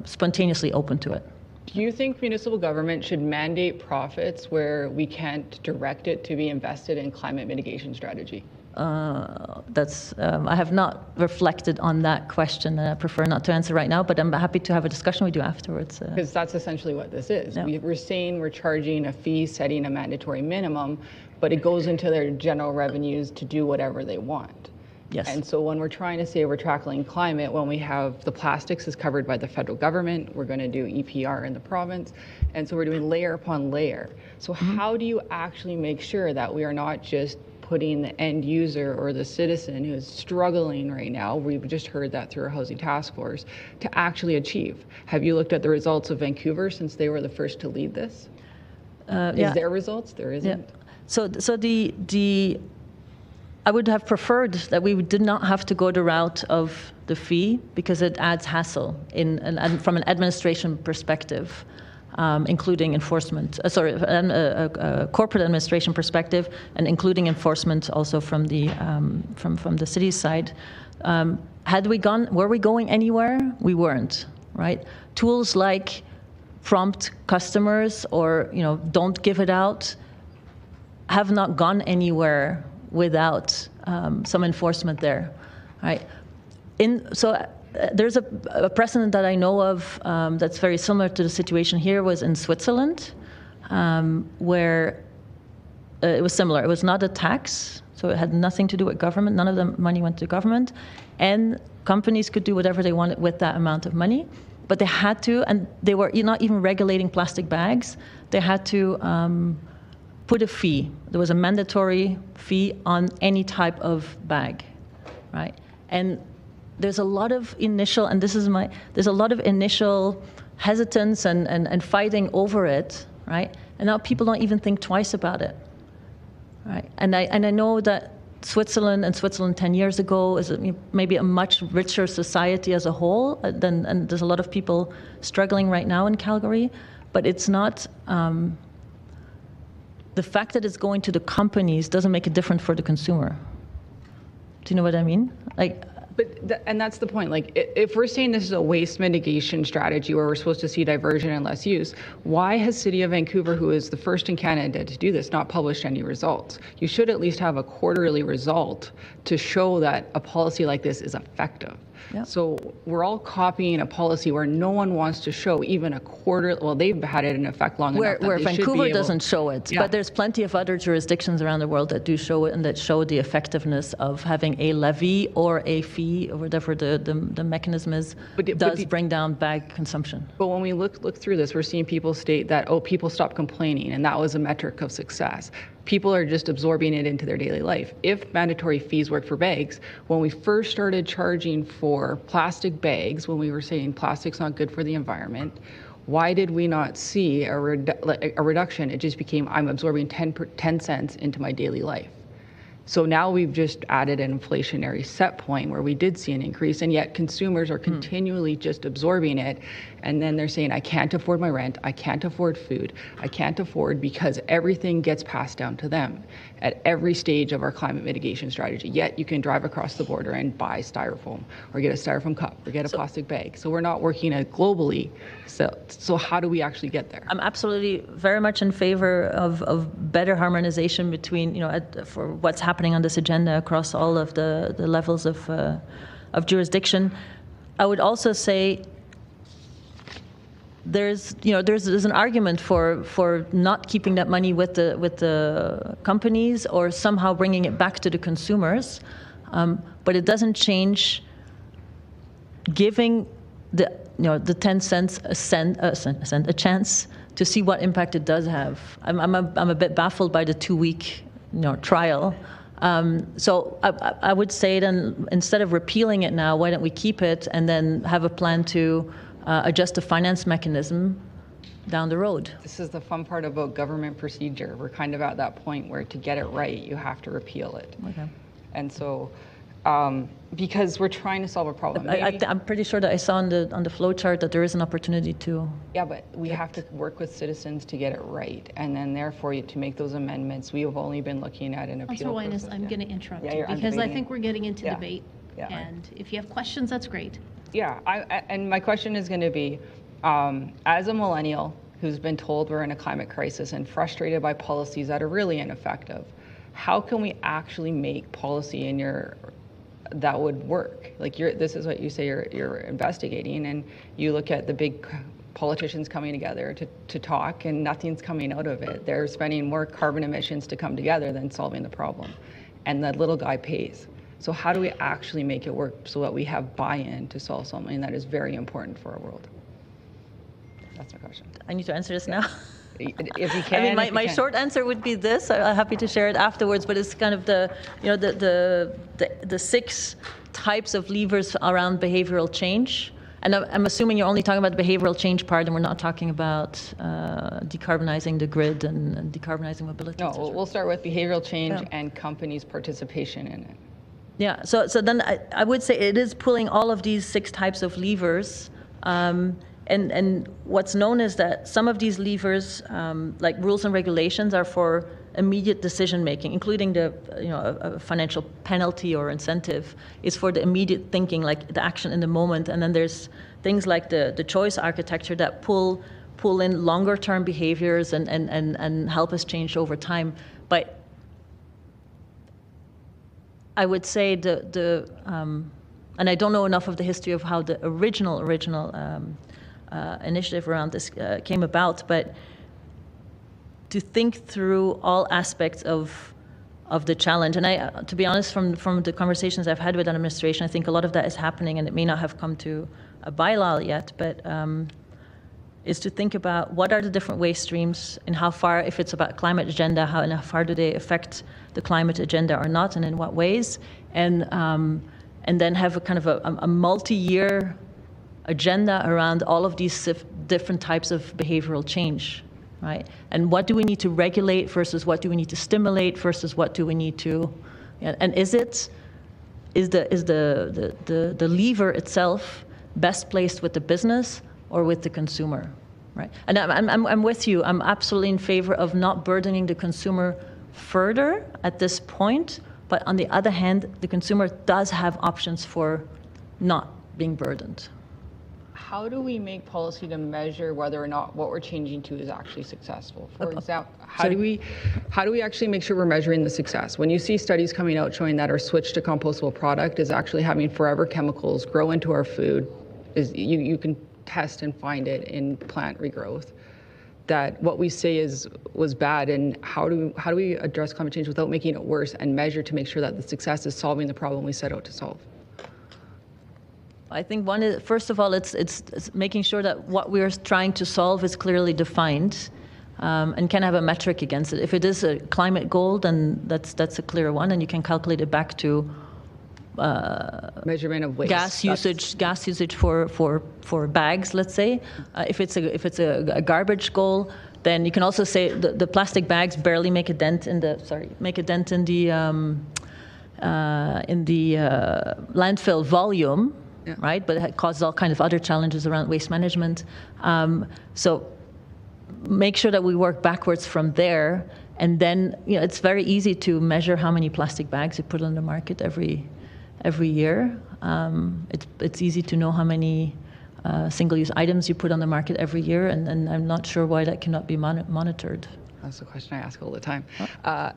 spontaneously open to it. Do you think municipal government should mandate profits where we can't direct it to be invested in climate mitigation strategy? I have not reflected on that question, and I prefer not to answer right now, but I'm happy to have a discussion with you afterwards. Because that's essentially what this is. Yeah. We're saying we're charging a fee, setting a mandatory minimum, but it goes into their general revenues to do whatever they want. Yes. And so when we're trying to say we're tackling climate, when we have the plastics is covered by the federal government, we're going to do EPR in the province, and so we're doing layer upon layer. So how do you actually make sure that we are not just putting the end user or the citizen who is struggling right now, we've just heard that through our housing task force, to actually achieve? Have you looked at the results of Vancouver since they were the first to lead this? Is there results? There isn't. Yeah. So I would have preferred that we did not have to go the route of the fee because it adds hassle from an administration perspective. Including enforcement, corporate administration perspective, and including enforcement also from the city's side. Were we going anywhere? We weren't, right? Tools like prompt customers or don't give it out have not gone anywhere without some enforcement there, right? There's a precedent that I know of that's very similar to the situation here was in Switzerland, where it was similar. It was not a tax, so it had nothing to do with government. None of the money went to government, and companies could do whatever they wanted with that amount of money. But they had to, and they were not even regulating plastic bags. They had to put a fee. There was a mandatory fee on any type of bag, right? And there's a lot of initial, there's a lot of initial hesitance and fighting over it, right? And now people don't even think twice about it, right? And I know that Switzerland 10 years ago is maybe a much richer society as a whole, and there's a lot of people struggling right now in Calgary, but it's not, the fact that it's going to the companies doesn't make it different for the consumer. Do you know what I mean? And that's the point. Like, if we're saying this is a waste mitigation strategy where we're supposed to see diversion and less use, why has City of Vancouver, who is the first in Canada to do this, not published any results? You should at least have a quarterly result to show that a policy like this is effective. Yeah. So we're all copying a policy where no one wants to show even a quarter. Well, they've had it in effect long enough. Where Vancouver doesn't show it, but there's plenty of other jurisdictions around the world that do show it and that show the effectiveness of having a levy or a fee or whatever the mechanism is does bring down bag consumption. But when we look through this, we're seeing people state that, people stopped complaining, and that was a metric of success. People are just absorbing it into their daily life. If mandatory fees work for bags, when we first started charging for plastic bags, when we were saying plastic's not good for the environment, Why did we not see a reduction? It just became, I'm absorbing 10 cents into my daily life. So now we've just added an inflationary set point where we did see an increase, and yet consumers are continually just absorbing it. And then they're saying, I can't afford my rent, I can't afford food, I can't afford, because everything gets passed down to them at every stage of our climate mitigation strategy. Yet you can drive across the border and buy styrofoam or get a styrofoam cup or get a plastic bag. So we're not working globally. So how do we actually get there? I'm absolutely very much in favor of better harmonization between, for what's happening on this agenda across all of the levels of jurisdiction. I would also say there's an argument for not keeping that money with the companies or somehow bringing it back to the consumers, but it doesn't change giving the 10 cents a chance to see what impact it does have. I'm a bit baffled by the 2-week trial. So I would say then, instead of repealing it now, why don't we keep it and then have a plan to adjust the finance mechanism down the road? This is the fun part about government procedure. We're kind of at that point where to get it right, you have to repeal it. Okay. And so, because we're trying to solve a problem. I'm pretty sure that I saw on the flow chart that there is an opportunity to. Yeah, but we have to work with citizens to get it right, and then therefore to make those amendments. We have only been looking at an appeal. Councilor Wyness, I'm going to interrupt you I'm because I debating. think we're getting into Yeah. debate. Yeah. And if you have questions, that's great. Yeah, and my question is going to be, as a millennial who's been told we're in a climate crisis and frustrated by policies that are really ineffective, how can we actually make policy that would work? Like this is what you say you're investigating, and you look at the big politicians coming together to talk, and nothing's coming out of it. They're spending more carbon emissions to come together than solving the problem, and the little guy pays. So how do we actually make it work so that we have buy-in to solve something that is very important for our world? That's my question. I need to answer this now. If you can. I mean, my short answer would be this. I'm happy to share it afterwards, but it's kind of the 6 types of levers around behavioral change. And I'm assuming you're only talking about the behavioral change part, and we're not talking about decarbonizing the grid and decarbonizing mobility. No, we'll start with behavioral change and companies' participation in it. Yeah, so then I would say it is pulling all of these 6 types of levers. And what's known is that some of these levers, like rules and regulations, are for immediate decision making, including a financial penalty or incentive is for the immediate thinking, like the action in the moment. And then there's things like the choice architecture that pull in longer term behaviors and help us change over time. But I would say and I don't know enough of the history of how the original initiative around this came about, but to think through all aspects of the challenge. And to be honest, from the conversations I've had with administration, I think a lot of that is happening, and it may not have come to a bylaw yet, but is to think about what are the different waste streams and how far, if it's about climate agenda, how far do they affect the climate agenda or not, and in what ways, and then have a kind of a multi-year agenda around all of these different types of behavioral change, right? And what do we need to regulate versus what do we need to stimulate versus what do we need to, and is the lever itself best placed with the business or with the consumer, right? And I'm with you. I'm absolutely in favor of not burdening the consumer further at this point, but on the other hand, the consumer does have options for not being burdened. How do we make policy to measure whether or not what we're changing to is actually successful? For example, how do we actually make sure we're measuring the success? When you see studies coming out showing that our switch to compostable product is actually having forever chemicals grow into our food, you can test and find it in plant regrowth, that what we say was bad, and how do we address climate change without making it worse and measure to make sure that the success is solving the problem we set out to solve? I think one is, first of all, it's making sure that what we're trying to solve is clearly defined and can have a metric against it. If it is a climate goal, then that's a clear one, and you can calculate it back to measurement of waste. gas usage for bags, let's say. If it's a garbage goal, then you can also say the plastic bags barely make a dent in the landfill volume, Yeah. right? But it causes all kinds of other challenges around waste management. So make sure that we work backwards from there, and then it's very easy to measure how many plastic bags you put on the market every year. It's easy to know how many single-use items you put on the market every year, and I'm not sure why that cannot be monitored. That's the question I ask all the time.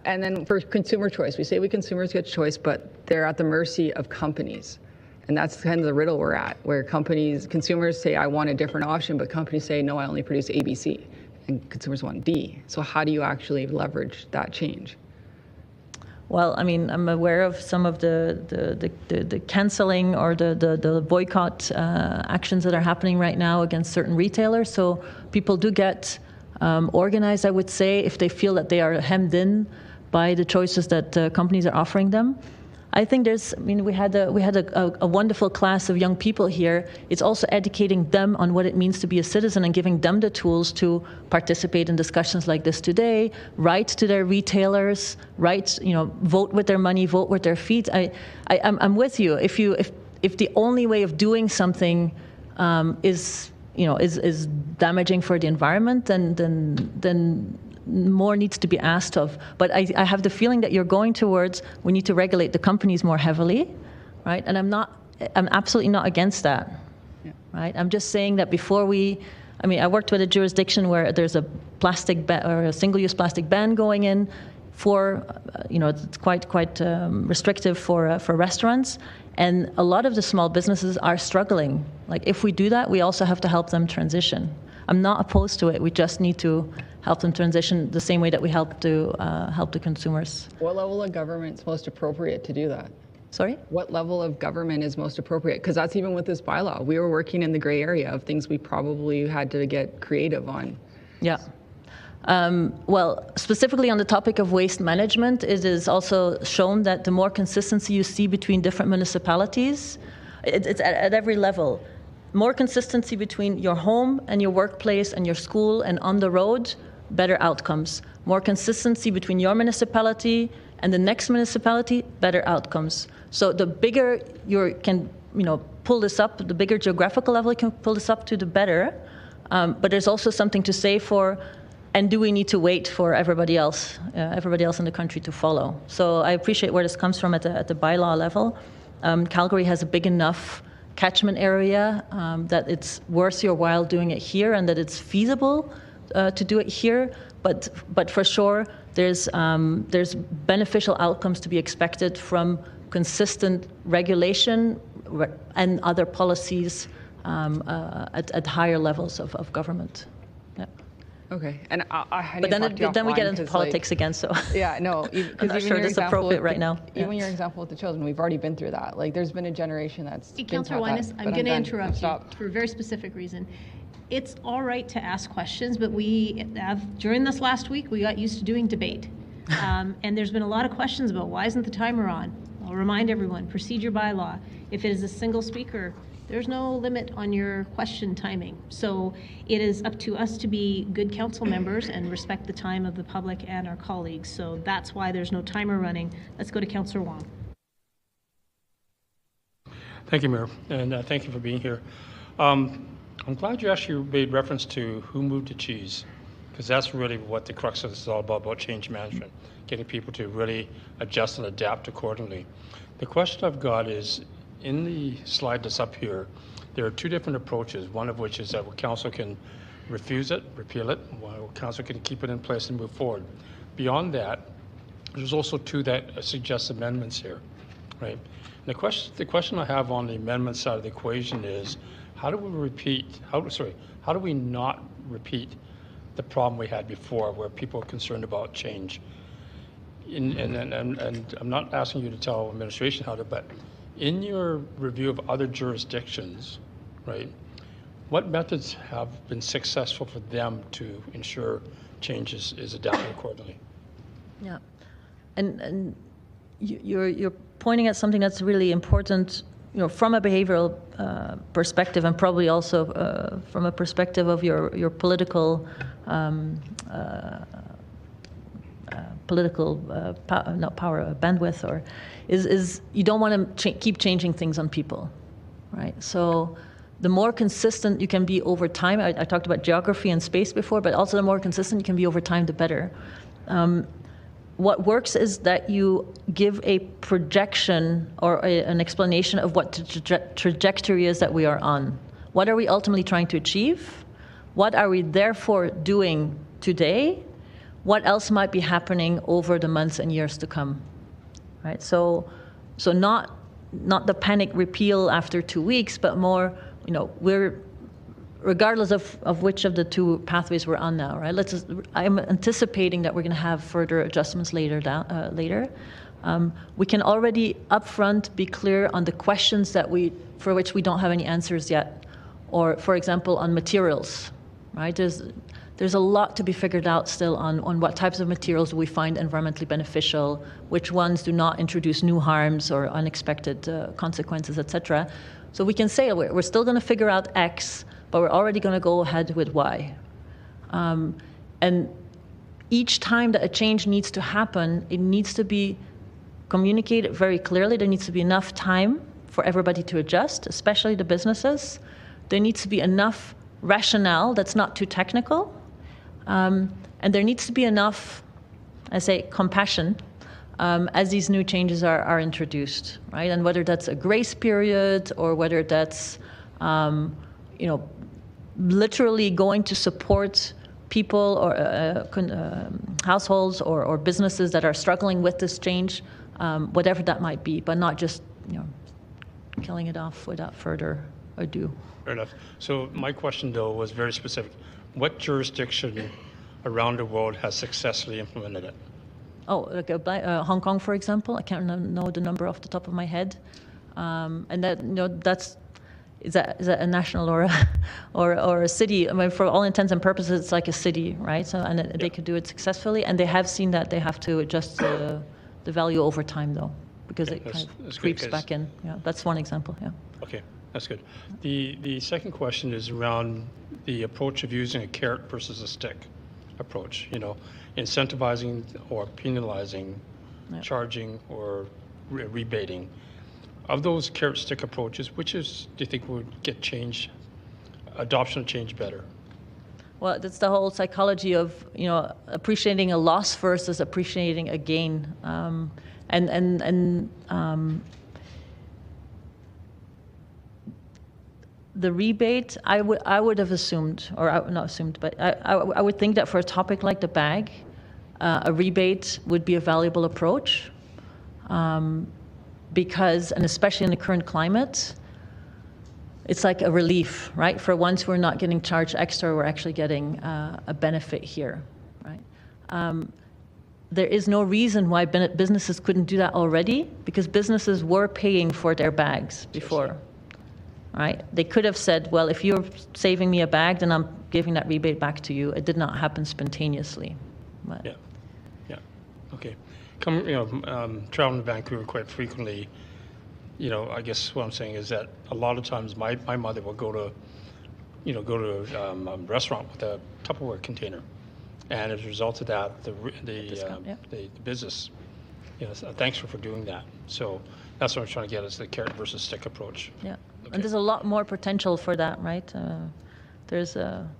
And then for consumer choice, we say consumers get choice, but they're at the mercy of companies. And that's kind of the riddle we're at, where consumers say, I want a different option, but companies say, no, I only produce ABC, and consumers want D. So how do you actually leverage that change? Well, I mean, I'm aware of some of the canceling or the boycott actions that are happening right now against certain retailers. So people do get organized, I would say, if they feel that they are hemmed in by the choices that companies are offering them. I think we had a wonderful class of young people here. It's also educating them on what it means to be a citizen and giving them the tools to participate in discussions like this today, write to their retailers, vote with their money, vote with their feet. I'm with you. If the only way of doing something is damaging for the environment, then more needs to be asked of. But I have the feeling that you're going towards, we need to regulate the companies more heavily, right? And I'm absolutely not against that, right? I'm just saying that I worked with a jurisdiction where there's a plastic or a single-use plastic ban going in for, it's quite restrictive for restaurants. And a lot of the small businesses are struggling. Like, if we do that, we also have to help them transition. I'm not opposed to it. We just need to help them transition the same way that we help the consumers. What level of government is most appropriate to do that? Sorry? What level of government is most appropriate? Because that's even with this bylaw. We were working in the gray area of things we probably had to get creative on. Yeah. Well, specifically on the topic of waste management, it is also shown that the more consistency you see between different municipalities, it's at every level. More consistency between your home and your workplace and your school and on the road, better outcomes. More consistency between your municipality and the next municipality, better outcomes. So the bigger you can, pull this up, the bigger geographical level you can pull this up to, the better. But there's also something to say for, and do we need to wait for everybody else in the country to follow? So I appreciate where this comes from at the bylaw level. Calgary has a big enough catchment area that it's worth your while doing it here, and that it's feasible to do it here. But for sure, there's beneficial outcomes to be expected from consistent regulation and other policies at higher levels of government. Yeah. Okay, and but then we get into politics again. So yeah, no, I'm not sure that's appropriate right now. Even your example with the children, we've already been through that. Like, there's been a generation that's. Councillor Weines, I'm going to interrupt you for a very specific reason. It's all right to ask questions, but during this last week, we got used to doing debate. And there's been a lot of questions about why isn't the timer on? I'll remind everyone, procedure bylaw. If it is a single speaker, there's no limit on your question timing. So it is up to us to be good council members and respect the time of the public and our colleagues. So that's why there's no timer running. Let's go to Councillor Wong. Thank you, Mayor, and thank you for being here. I'm glad you actually made reference to who moved the cheese, because that's really what the crux of this is all about change management, getting people to really adjust and adapt accordingly. The question I've got is, in the slide that's up here, there are two different approaches, one of which is that council can refuse it, repeal it, while council can keep it in place and move forward. Beyond that, there's also two that suggest amendments here, right? And the question I have on the amendment side of the equation is, how do we not repeat the problem we had before, where people are concerned about change? And I'm not asking you to tell administration how to, but in your review of other jurisdictions, right, what methods have been successful for them to ensure change is adapted accordingly? Yeah, and you're pointing at something that's really important, from a behavioral perspective, and probably also from a perspective of your political not power, bandwidth, or is you don't want to keep changing things on people, right? So the more consistent you can be over time, I talked about geography and space before, but also the more consistent you can be over time, the better. What works is that you give a projection or an explanation of what the trajectory is that we are on. What are we ultimately trying to achieve? What are we therefore doing today? What else might be happening over the months and years to come, right? So not the panic repeal after 2 weeks, but more, we're, regardless of which of the two pathways we're on now, right? I'm anticipating that we're going to have further adjustments later. We can already upfront be clear on the questions for which we don't have any answers yet, or, for example, on materials, right? There's a lot to be figured out still on what types of materials we find environmentally beneficial, which ones do not introduce new harms or unexpected consequences, etc. So we can say we're still going to figure out X, but we're already going to go ahead with Y. And each time that a change needs to happen, it needs to be communicated very clearly. There needs to be enough time for everybody to adjust, especially the businesses. There needs to be enough rationale that's not too technical. And there needs to be enough, I say, compassion as these new changes are introduced, right? And whether that's a grace period or whether that's, literally going to support people or households or businesses that are struggling with this change, whatever that might be, but not just, killing it off without further ado. Fair enough. So my question, though, was very specific. What jurisdiction around the world has successfully implemented it? Oh, like Hong Kong, for example. I can't know the number off the top of my head. And that, is that a national or a city? I mean, for all intents and purposes, it's like a city, right? So, and they could do it successfully, and they have seen that they have to adjust the value over time, though, because it kind of creeps back in. Yeah, that's one example. Yeah. Okay. That's good. The second question is around the approach of using a carrot versus a stick approach, incentivizing or penalizing, charging or rebating. Of those carrot stick approaches, do you think would get adoption of change better? Well, that's the whole psychology of, appreciating a loss versus appreciating a gain. The rebate, I would have assumed, or not assumed, but I would think that for a topic like the bag, a rebate would be a valuable approach, because, and especially in the current climate, it's like a relief, right? For once we're not getting charged extra, we're actually getting a benefit here, right? There is no reason why businesses couldn't do that already, because businesses were paying for their bags before. Right? They could have said, well, if you're saving me a bag, then I'm giving that rebate back to you. It did not happen spontaneously. But. Yeah. Okay. Traveling to Vancouver quite frequently, I guess what I'm saying is that a lot of times my mother will go to a restaurant with a Tupperware container, and as a result of that, the business, thanks for doing that. So that's what I'm trying to get is the carrot versus stick approach. Yeah. Okay. And there's a lot more potential for that, right? There's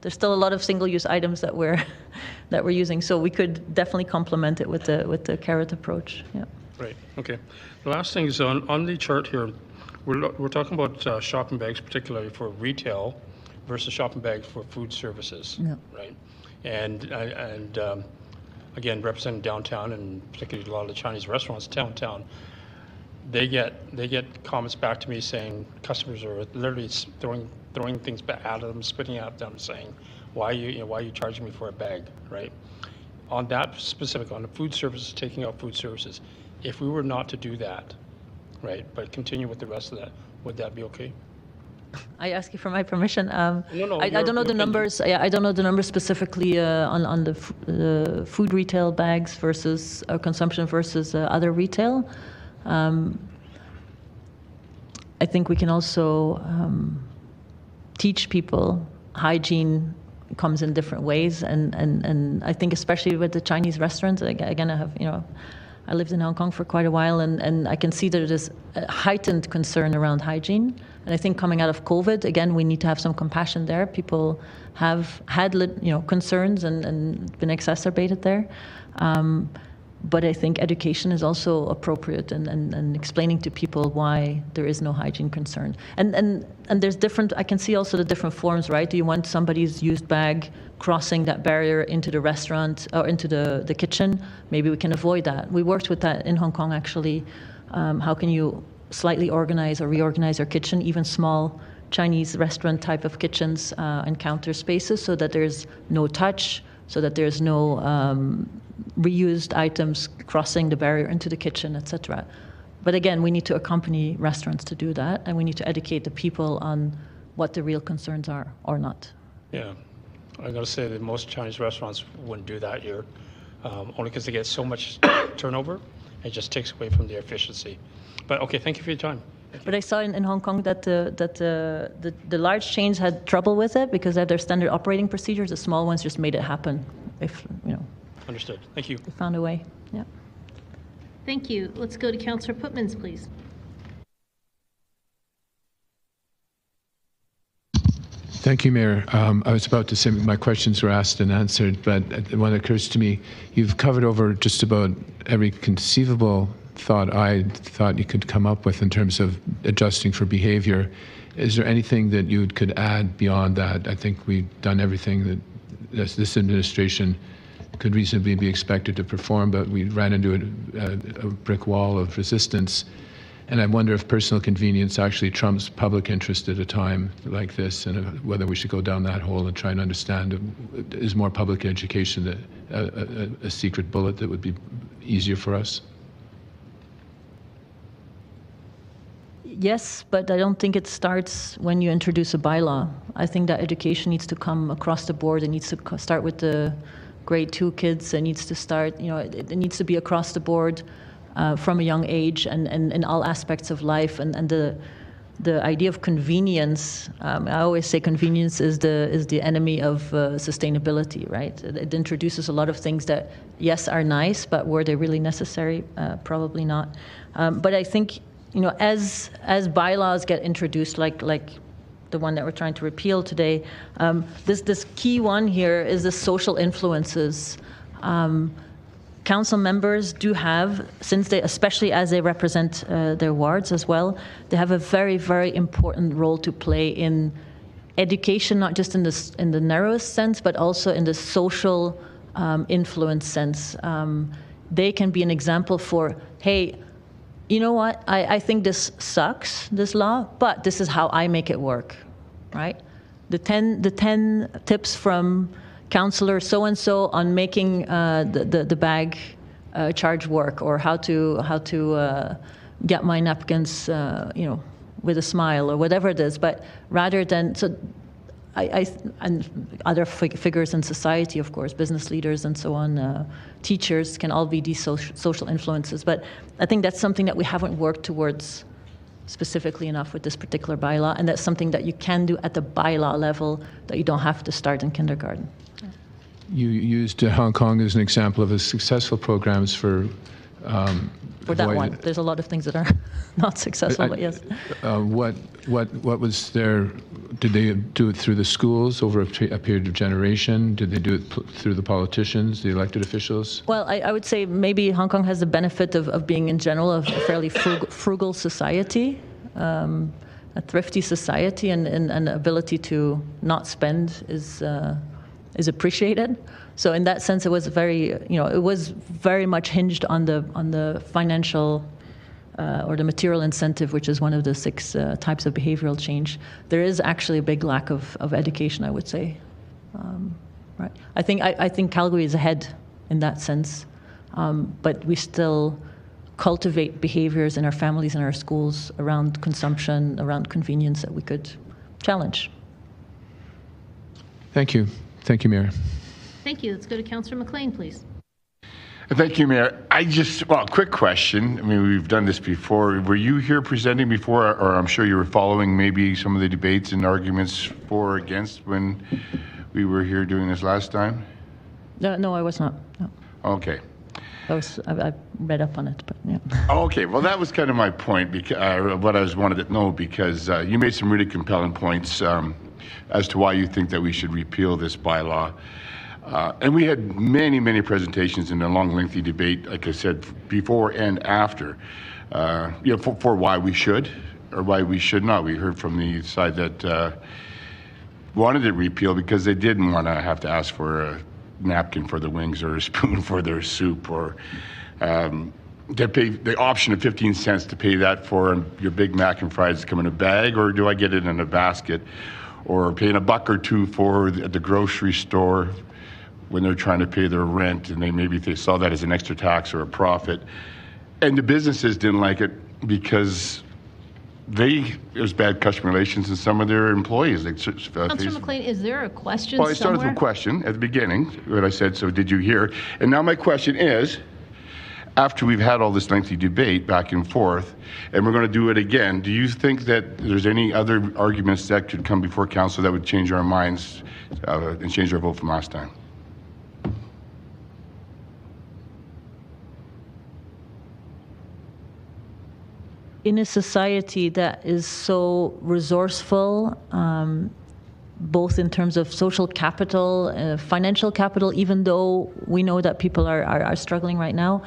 still a lot of single-use items that we're using, so we could definitely complement it with the carrot approach. Yeah. Right. Okay. The last thing is on the chart here, we're talking about shopping bags, particularly for retail, versus shopping bags for food services. Yeah. Right. And again, representing downtown and particularly a lot of the Chinese restaurants downtown. They get comments back to me saying customers are literally throwing things back at them, spitting at them, saying, why are you charging me for a bag, right? On that specific, on the food services, taking out food services, if we were not to do that, right, but continue with the rest of that, would that be okay? I ask you for my permission. No, I don't know the opinion. numbers. I don't know the numbers specifically on the food retail bags versus consumption versus other retail. I think we can also teach people hygiene comes in different ways, and I think especially with the Chinese restaurants. Again, I lived in Hong Kong for quite a while, and I can see that there's a heightened concern around hygiene. And I think coming out of COVID, again, we need to have some compassion there. People have had concerns and been exacerbated there. But I think education is also appropriate and explaining to people why there is no hygiene concern. And there's different, I can see also the different forms, right? Do you want somebody's used bag crossing that barrier into the restaurant or into the kitchen? Maybe we can avoid that. We worked with that in Hong Kong, actually. How can you slightly organize or reorganize your kitchen, even small Chinese restaurant type of kitchens and counter spaces, so that there's no touch, so that there's no reused items crossing the barrier into the kitchen, etc. But again, we need to accompany restaurants to do that, and we need to educate the people on what the real concerns are or not. Yeah, I gotta say that most Chinese restaurants wouldn't do that here, only because they get so much turnover, it just takes away from their efficiency. But okay, thank you for your time. But I saw in Hong Kong that the large chains had trouble with it because they had their standard operating procedures. The small ones just made it happen. If Understood. Thank you. they found a way. Yeah. Thank you. Let's go to Councillor Putmans, please. Thank you, Mayor. I was about to say my questions were asked and answered, but one occurs to me. You've covered over just about every conceivable thought I thought you could come up with in terms of adjusting for behavior. Is there anything that you could add beyond that? I think we've done everything that this administration could reasonably be expected to perform, but we ran into a brick wall of resistance. And I wonder if personal convenience actually trumps public interest at a time like this, and whether we should go down that hole and try and understand, is more public education a secret bullet that would be easier for us? Yes, but I don't think it starts when you introduce a bylaw. I think that education needs to come across the board. It needs to start with the grade 2 kids. It needs to start, it needs to be across the board from a young age and in all aspects of life. And the idea of convenience, I always say convenience is the enemy of sustainability, right? It introduces a lot of things that, yes, are nice, but were they really necessary? Probably not. But I think, as bylaws get introduced, like the one that we're trying to repeal today, this key one here is the social influences. Council members do have, especially as they represent their wards as well, they have a very, very important role to play in education, not just in the narrowest sense, but also in the social influence sense. They can be an example for, hey, you know what, I think this sucks, this law, but this is how I make it work, right? The 10 tips from Councillor so-and-so on making the bag charge work, or how to get my napkins, with a smile, or whatever it is. But rather than, and other figures in society, of course, business leaders and so on, teachers can all be these social influences. But I think that's something that we haven't worked towards specifically enough with this particular bylaw, and that's something that you can do at the bylaw level, that you don't have to start in kindergarten. You used Hong Kong as an example of a successful programs for that one. There's a lot of things that are not successful, but yes. What was their? Did they do it through the schools over a period of generation? Did they do it through the politicians, the elected officials? Well, I would say maybe Hong Kong has the benefit of being in general a fairly frugal society, a thrifty society, and an ability to not spend is appreciated. So in that sense, it was very much hinged on the financial or the material incentive, which is one of the 6 types of behavioral change. There is actually a big lack of education, I would say. Right. I think Calgary is ahead in that sense, but we still cultivate behaviors in our families and our schools around consumption, around convenience that we could challenge. Thank you. Thank you, Mayor. Thank you. Let's go to Councillor McLean, please. Thank you, Mayor. Quick question. I mean, we've done this before. Were you here presenting before, or I'm sure you were following maybe some of the debates and arguments for or against when we were here doing this last time? No, I was not. No. Okay. I read up on it, but yeah. Okay, well, that was kind of my point, because what I wanted to know, because you made some really compelling points as to why you think that we should repeal this bylaw. And we had many, many presentations in a long, lengthy debate, like I said, before and after, for why we should or why we should not. We heard from the side that wanted it repealed because they didn't want to have to ask for a napkin for the wings or a spoon for their soup, or they pay the option of 15 cents to pay that for your Big Mac and fries to come in a bag, or do I get it in a basket, or paying $1 or $2 for the grocery store when they're trying to pay their rent, and maybe they saw that as an extra tax or a profit. And the businesses didn't like it because there's bad customer relations in some of their employees. Councillor McLean, is there a question Well, I started with a question at the beginning, what I said, so did you hear? And now my question is, after we've had all this lengthy debate back and forth, and we're going to do it again, do you think that there's any other arguments that could come before council that would change our minds and change our vote from last time? In a society that is so resourceful, both in terms of social capital, financial capital, even though we know that people are struggling right now,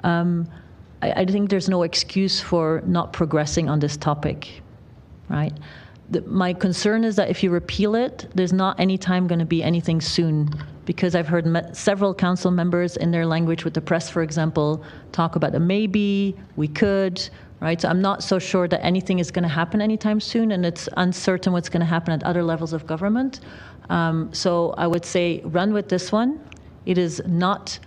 I think there's no excuse for not progressing on this topic, right? My concern is that if you repeal it, there's not any time going to be anything soon, because I've heard several council members in their language with the press, for example, talk about a maybe, we could, right? So I'm not so sure that anything is going to happen anytime soon, and it's uncertain what's going to happen at other levels of government. So I would say run with this one. It is not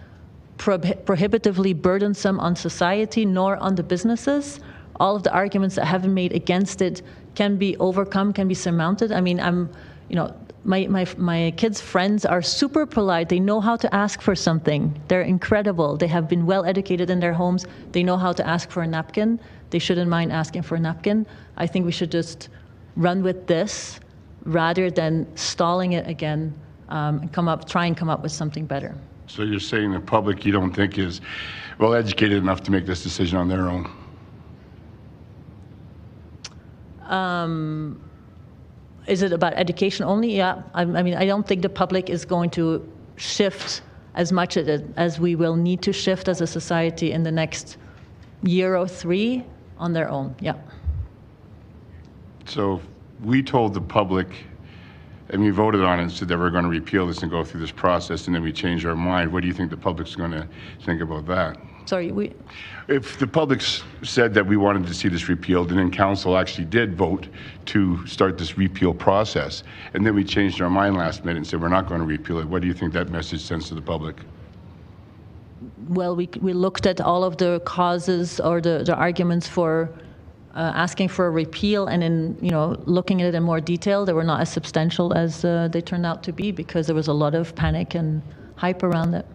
prohibitively burdensome on society nor on the businesses. All of the arguments that have been made against it can be overcome, can be surmounted. I mean, my kids' friends are super polite. They know how to ask for something. They're incredible. They have been well educated in their homes. They know how to ask for a napkin. They shouldn't mind asking for a napkin. I think we should just run with this rather than stalling it again and try and come up with something better. So you're saying the public you don't think is well educated enough to make this decision on their own? Is it about education only? Yeah. I mean, I don't think the public is going to shift as much as we will need to shift as a society in the next year or 3 on their own. Yeah. So we told the public, and we voted on it and said that we're going to repeal this and go through this process, and then we changed our mind. What do you think the public's going to think about that? Sorry, If the public said that we wanted to see this repealed, and then council actually did vote to start this repeal process, and then we changed our mind last minute and said we're not going to repeal it, what do you think that message sends to the public? Well, we looked at all of the causes or the arguments for asking for a repeal, and in looking at it in more detail, they were not as substantial as they turned out to be, because there was a lot of panic and hype around it.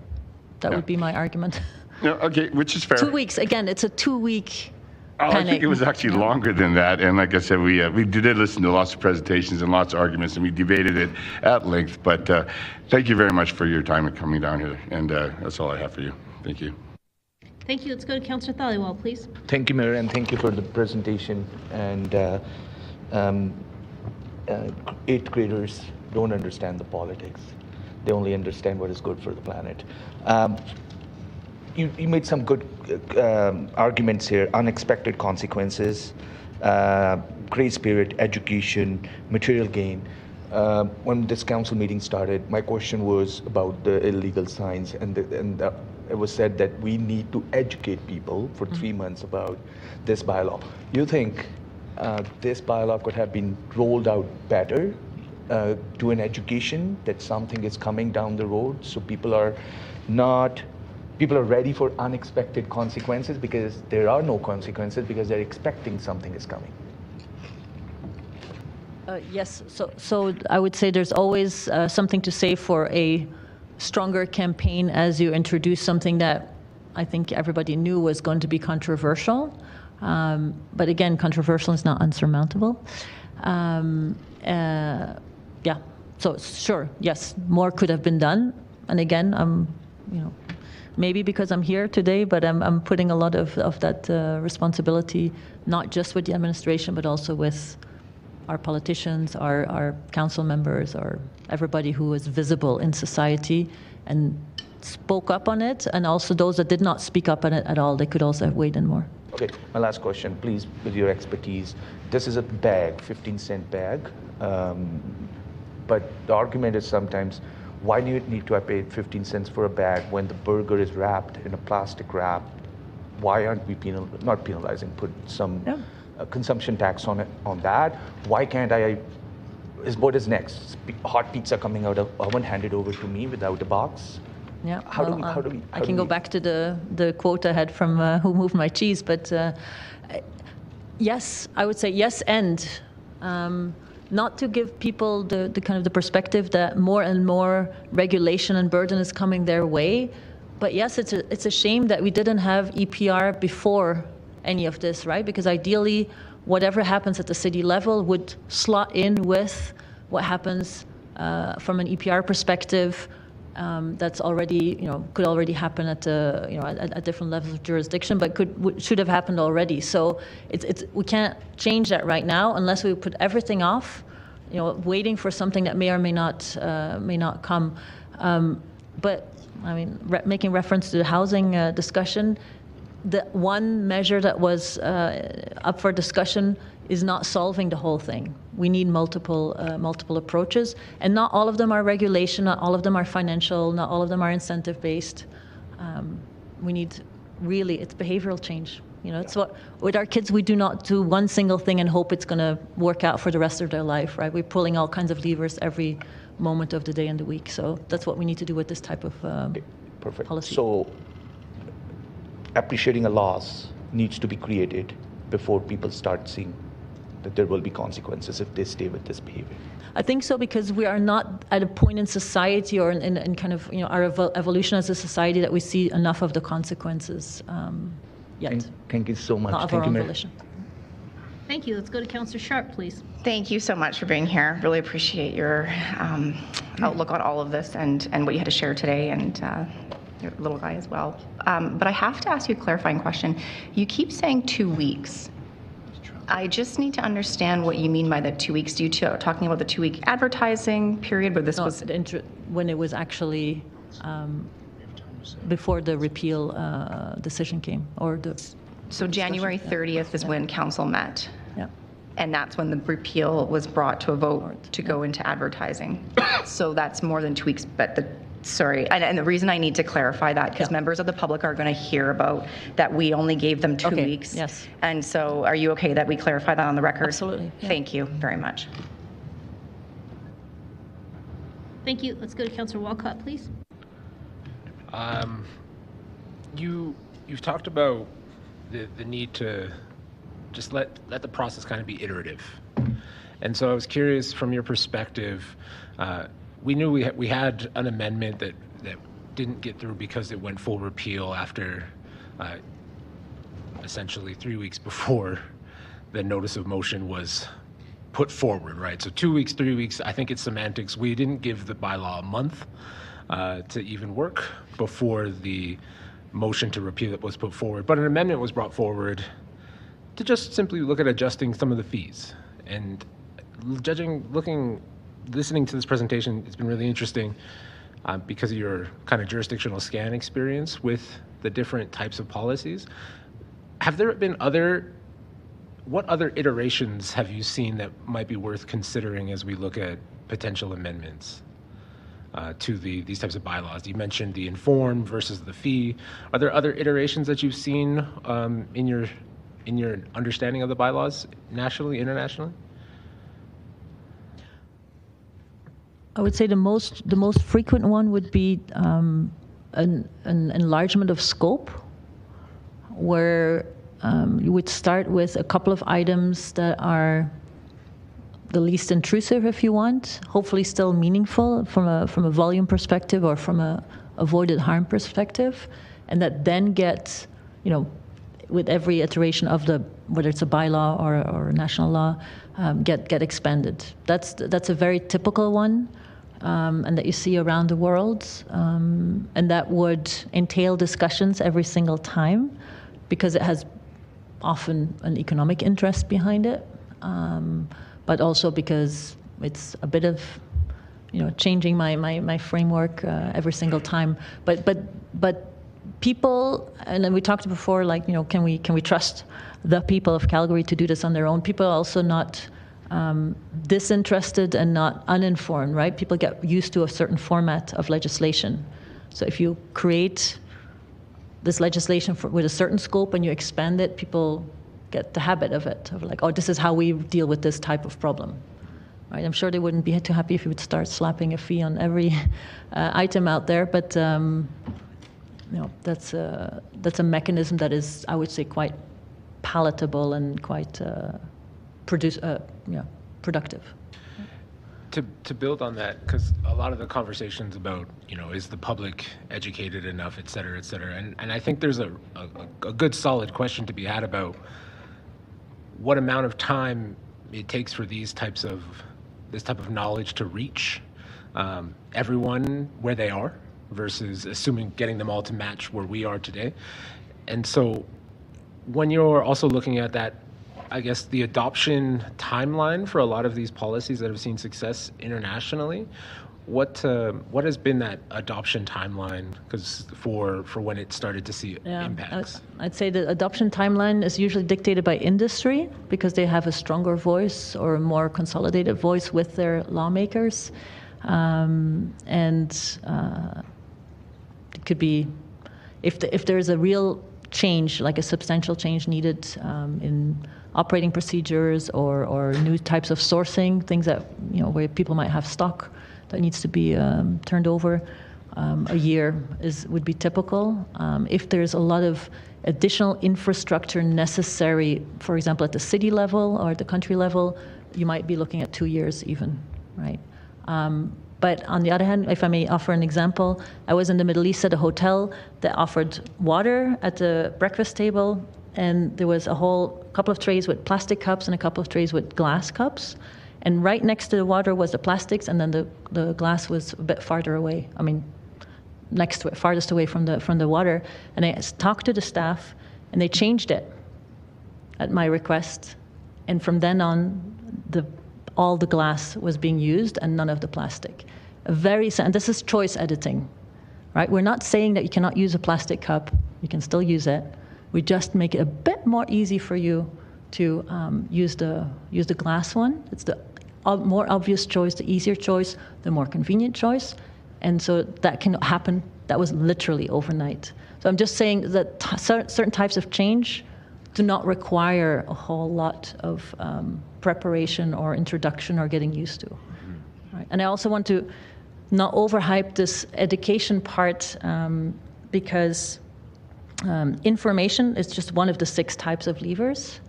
That would be my argument. No, okay, which is fair. 2 weeks. Again, it's a 2-week panic. I think it was actually longer than that. And like I said, we did listen to lots of presentations and lots of arguments, and we debated it at length. But thank you very much for your time and coming down here. And that's all I have for you. Thank you. Thank you. Let's go to Councillor Thaliwal, please. Thank you, Mayor, and thank you for the presentation. And 8th graders don't understand the politics. They only understand what is good for the planet. You made some good arguments here: unexpected consequences, grace period, education, material gain. When this council meeting started, my question was about the illegal signs, and it was said that we need to educate people for 3 months about this bylaw. You think this bylaw could have been rolled out better to an education that something is coming down the road, so people are ready for unexpected consequences, because there are no consequences because they're expecting something is coming? Yes, so I would say there's always something to say for a stronger campaign as you introduce something that I think everybody knew was going to be controversial. But again, controversial is not unsurmountable. Yeah, so sure, yes, more could have been done. And again, maybe because I'm here today, but I'm putting a lot of that responsibility, not just with the administration, but also with our politicians, our council members, or everybody who is visible in society and spoke up on it, and also those that did not speak up on it at all, they could also have weighed in more. Okay, my last question, please, with your expertise. This is a bag, 15-cent bag, but the argument is sometimes, why do you need to have paid 15 cents for a bag when the burger is wrapped in a plastic wrap? Why aren't we not penalizing, put some consumption tax on it, on that? Why can't what is next? Hot pizza coming out of oven handed over to me without a box? Yeah, I can go back to the quote I had from Who Moved My Cheese, but yes, I would say yes, and not to give people the kind of the perspective that more and more regulation and burden is coming their way, but yes, it's a shame that we didn't have EPR before any of this, right? Because ideally, whatever happens at the city level would slot in with what happens from an EPR perspective. That's already, could already happen at at different levels of jurisdiction, but should have happened already. So we can't change that right now unless we put everything off, waiting for something that may or may not come. But I mean, making reference to the housing discussion, the one measure that was up for discussion is not solving the whole thing. We need multiple approaches, and not all of them are regulation, not all of them are financial, not all of them are incentive-based. We need it's behavioral change. It's what, with our kids, we do not do one single thing and hope it's going to work out for the rest of their life, right? We're pulling all kinds of levers every moment of the day and the week. So that's what we need to do with this type of policy. So appreciating a loss needs to be created before people start seeing that there will be consequences if they stay with this behavior. I think so, because we are not at a point in society or in kind of our evolution as a society that we see enough of the consequences yet. Thank you so much. Not of Thank our you, own Mayor. volition. Thank you. Let's go to Councillor Sharp, please. Thank you so much for being here. Really appreciate your outlook on all of this and what you had to share today, and your little guy as well. But I have to ask you a clarifying question. You keep saying 2 weeks. I just need to understand what you mean by the 2 weeks. Do you talking about the 2-week advertising period where this was when it was actually before the repeal decision came, or the so January 30th is when council met. Yeah. And that's when the repeal was brought to a vote to go into advertising. So that's more than 2 weeks, but sorry, and the reason I need to clarify that, because members of the public are going to hear about that we only gave them 2 weeks. Yes. And so are you okay that we clarify that on the record? Absolutely. Yeah. Thank you very much. Thank you. Let's go to Councillor Walcott, please. You've talked about the need to just let the process kind of be iterative. And so I was curious, from your perspective, we knew we had an amendment that didn't get through because it went full repeal after essentially 3 weeks before the notice of motion was put forward, right? So 2 weeks, 3 weeks, I think it's semantics. We didn't give the bylaw a month to even work before the motion to repeal it was put forward. But an amendment was brought forward to just simply look at adjusting some of the fees. And listening to this presentation, it's been really interesting because of your kind of jurisdictional scan experience with the different types of policies. Have there been what other iterations have you seen that might be worth considering as we look at potential amendments to these types of bylaws? You mentioned the inform versus the fee. Are there other iterations that you've seen in your understanding of the bylaws nationally, internationally? I would say the most frequent one would be an enlargement of scope, where you would start with a couple of items that are the least intrusive, if you want, hopefully still meaningful from a volume perspective or from a avoided harm perspective, and that then gets, with every iteration of whether it's a bylaw or a national law, get expanded. That's a very typical one, and that you see around the world, and that would entail discussions every single time, because it has often an economic interest behind it, but also because it's a bit of changing my framework every single time. But people, and then we talked before, can we trust the people of Calgary to do this on their own? People are also not disinterested and not uninformed, right? People get used to a certain format of legislation. So if you create this legislation with a certain scope and you expand it, people get the habit of it, of like, oh, this is how we deal with this type of problem. Right? I'm sure they wouldn't be too happy if you would start slapping a fee on every item out there, but that's a mechanism that is, I would say, quite palatable and quite productive. To build on that, because a lot of the conversations about, is the public educated enough, et cetera, and I think there's a good solid question to be had about what amount of time it takes for this type of knowledge to reach everyone where they are, versus assuming getting them all to match where we are today. And so when you're also looking at that, I guess, the adoption timeline for a lot of these policies that have seen success internationally, what has been that adoption timeline? Because for when it started to see impacts. I'd say the adoption timeline is usually dictated by industry, because they have a stronger voice or a more consolidated voice with their lawmakers, and it could be if there's a real change, like a substantial change needed in operating procedures or new types of sourcing, things that where people might have stock that needs to be turned over, a year would be typical. If there's a lot of additional infrastructure necessary, for example, at the city level or at the country level, you might be looking at 2 years even, right? But on the other hand, if I may offer an example, I was in the Middle East at a hotel that offered water at the breakfast table, and there was a couple of trays with plastic cups and a couple of trays with glass cups. And right next to the water was the plastics, and then the glass was a bit farther away. I mean, next to it, farthest away from the water. And I talked to the staff, and they changed it at my request. And from then on, all the glass was being used and none of the plastic. And this is choice editing, right? We're not saying that you cannot use a plastic cup. You can still use it. We just make it a bit more easy for you to use the glass one. It's the more obvious choice, the easier choice, the more convenient choice. And so that can happen. That was literally overnight. So I'm just saying that certain types of change do not require a whole lot of preparation or introduction or getting used to. Right? And I also want to not overhype this education part, because information is just one of the 6 types of levers.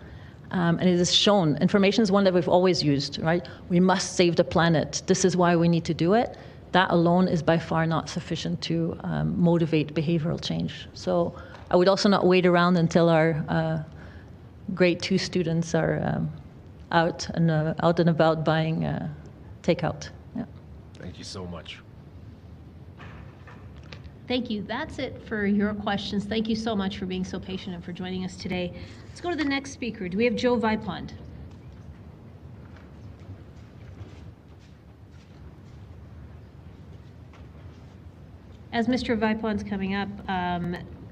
And it is shown. Information is one that we've always used, right? We must save the planet. This is why we need to do it. That alone is by far not sufficient to motivate behavioral change. So I would also not wait around until our grade 2 students are out and about buying takeout. Yeah. Thank you so much. Thank you. That's it for your questions. Thank you so much for being so patient and for joining us today. Let's go to the next speaker. Do we have Joe Vipond? As Mr. Vipond's coming up,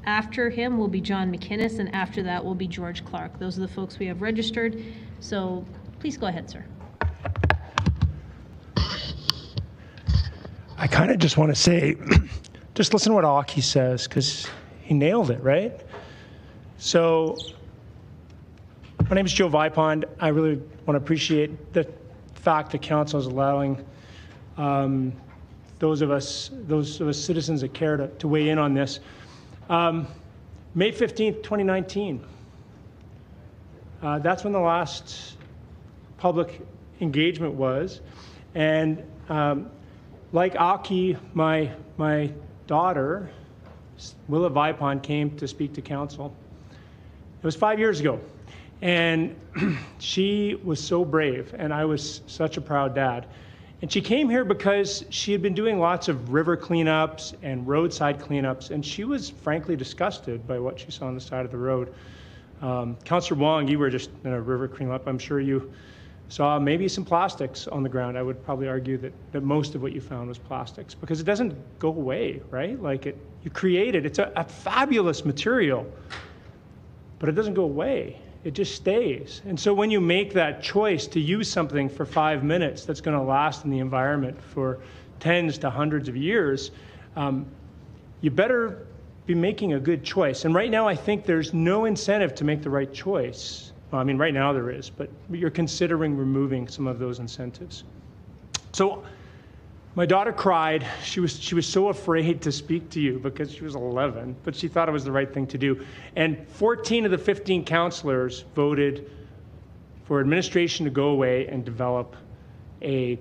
after him will be John McInnes, and after that will be George Clark. Those are the folks we have registered. So please go ahead, sir. I kind of just want to say, just listen to what Aki says, because he nailed it, right? So my name is Joe Vipond. I really want to appreciate the fact that council is allowing those of us citizens that care to weigh in on this. May 15th, 2019. That's when the last public engagement was. And like Aki, my daughter, Willa Vipon, came to speak to council. It was 5 years ago. And she was so brave, and I was such a proud dad. And she came here because she had been doing lots of river cleanups and roadside cleanups, and she was frankly disgusted by what she saw on the side of the road. Councillor Wong, you were just in a river cleanup. I'm sure you saw maybe some plastics on the ground. I would probably argue that most of what you found was plastics, because it doesn't go away, right? Like you create it. It's a fabulous material, but it doesn't go away. It just stays. And so when you make that choice to use something for 5 minutes that's going to last in the environment for tens to hundreds of years, you better be making a good choice. And right now, I think there's no incentive to make the right choice. Well, I mean, right now there is, but you're considering removing some of those incentives. So my daughter cried. She was so afraid to speak to you because she was 11, but she thought it was the right thing to do. And 14 of the 15 councillors voted for administration to go away and develop a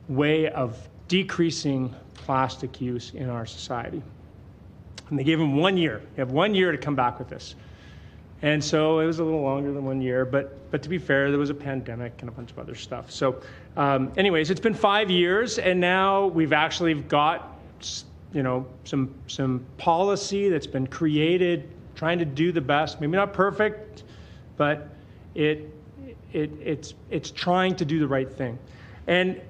way of decreasing plastic use in our society. And they gave them 1 year. You have 1 year to come back with this. And so it was a little longer than 1 year, but to be fair, there was a pandemic and a bunch of other stuff. So anyways, it's been 5 years, and now we've actually got, you know, some policy that's been created, trying to do the best. Maybe not perfect, but it's trying to do the right thing. And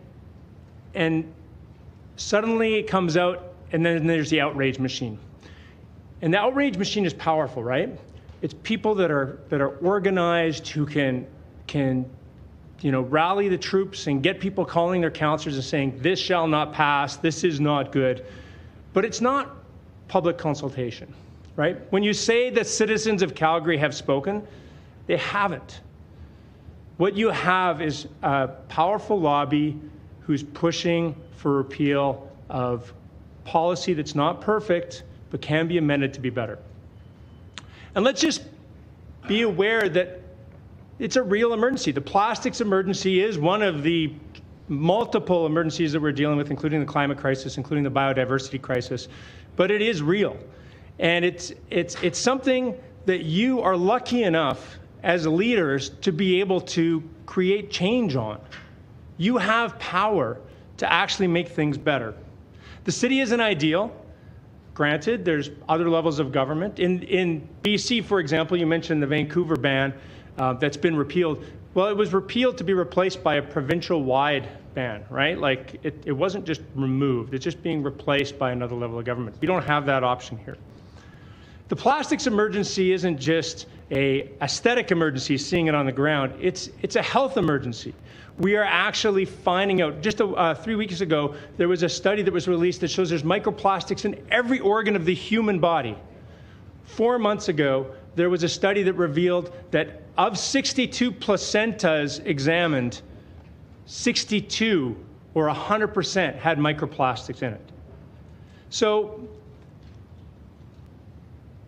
suddenly it comes out, and then there's the outrage machine. And the outrage machine is powerful, right? It's people that are organized, who can rally the troops and get people calling their councillors and saying, this shall not pass, this is not good. But it's not public consultation, right? When you say that citizens of Calgary have spoken, they haven't. What you have is a powerful lobby who's pushing for repeal of policy that's not perfect, but can be amended to be better. And let's just be aware that it's a real emergency. The plastics emergency is one of the multiple emergencies that we're dealing with, including the climate crisis, including the biodiversity crisis. But it is real. And it's something that you are lucky enough as leaders to be able to create change on. You have power to actually make things better. The city isn't ideal. Granted, there's other levels of government. In BC, for example, you mentioned the Vancouver ban that's been repealed. Well, it was repealed to be replaced by a provincial-wide ban, right? Like, it wasn't just removed. It's just being replaced by another level of government. We don't have that option here. The plastics emergency isn't just a aesthetic emergency, seeing it on the ground. It's a health emergency. We are actually finding out, just 3 weeks ago, there was a study that was released that shows there's microplastics in every organ of the human body. 4 months ago, there was a study that revealed that of 62 placentas examined, 62 or 100% had microplastics in it. So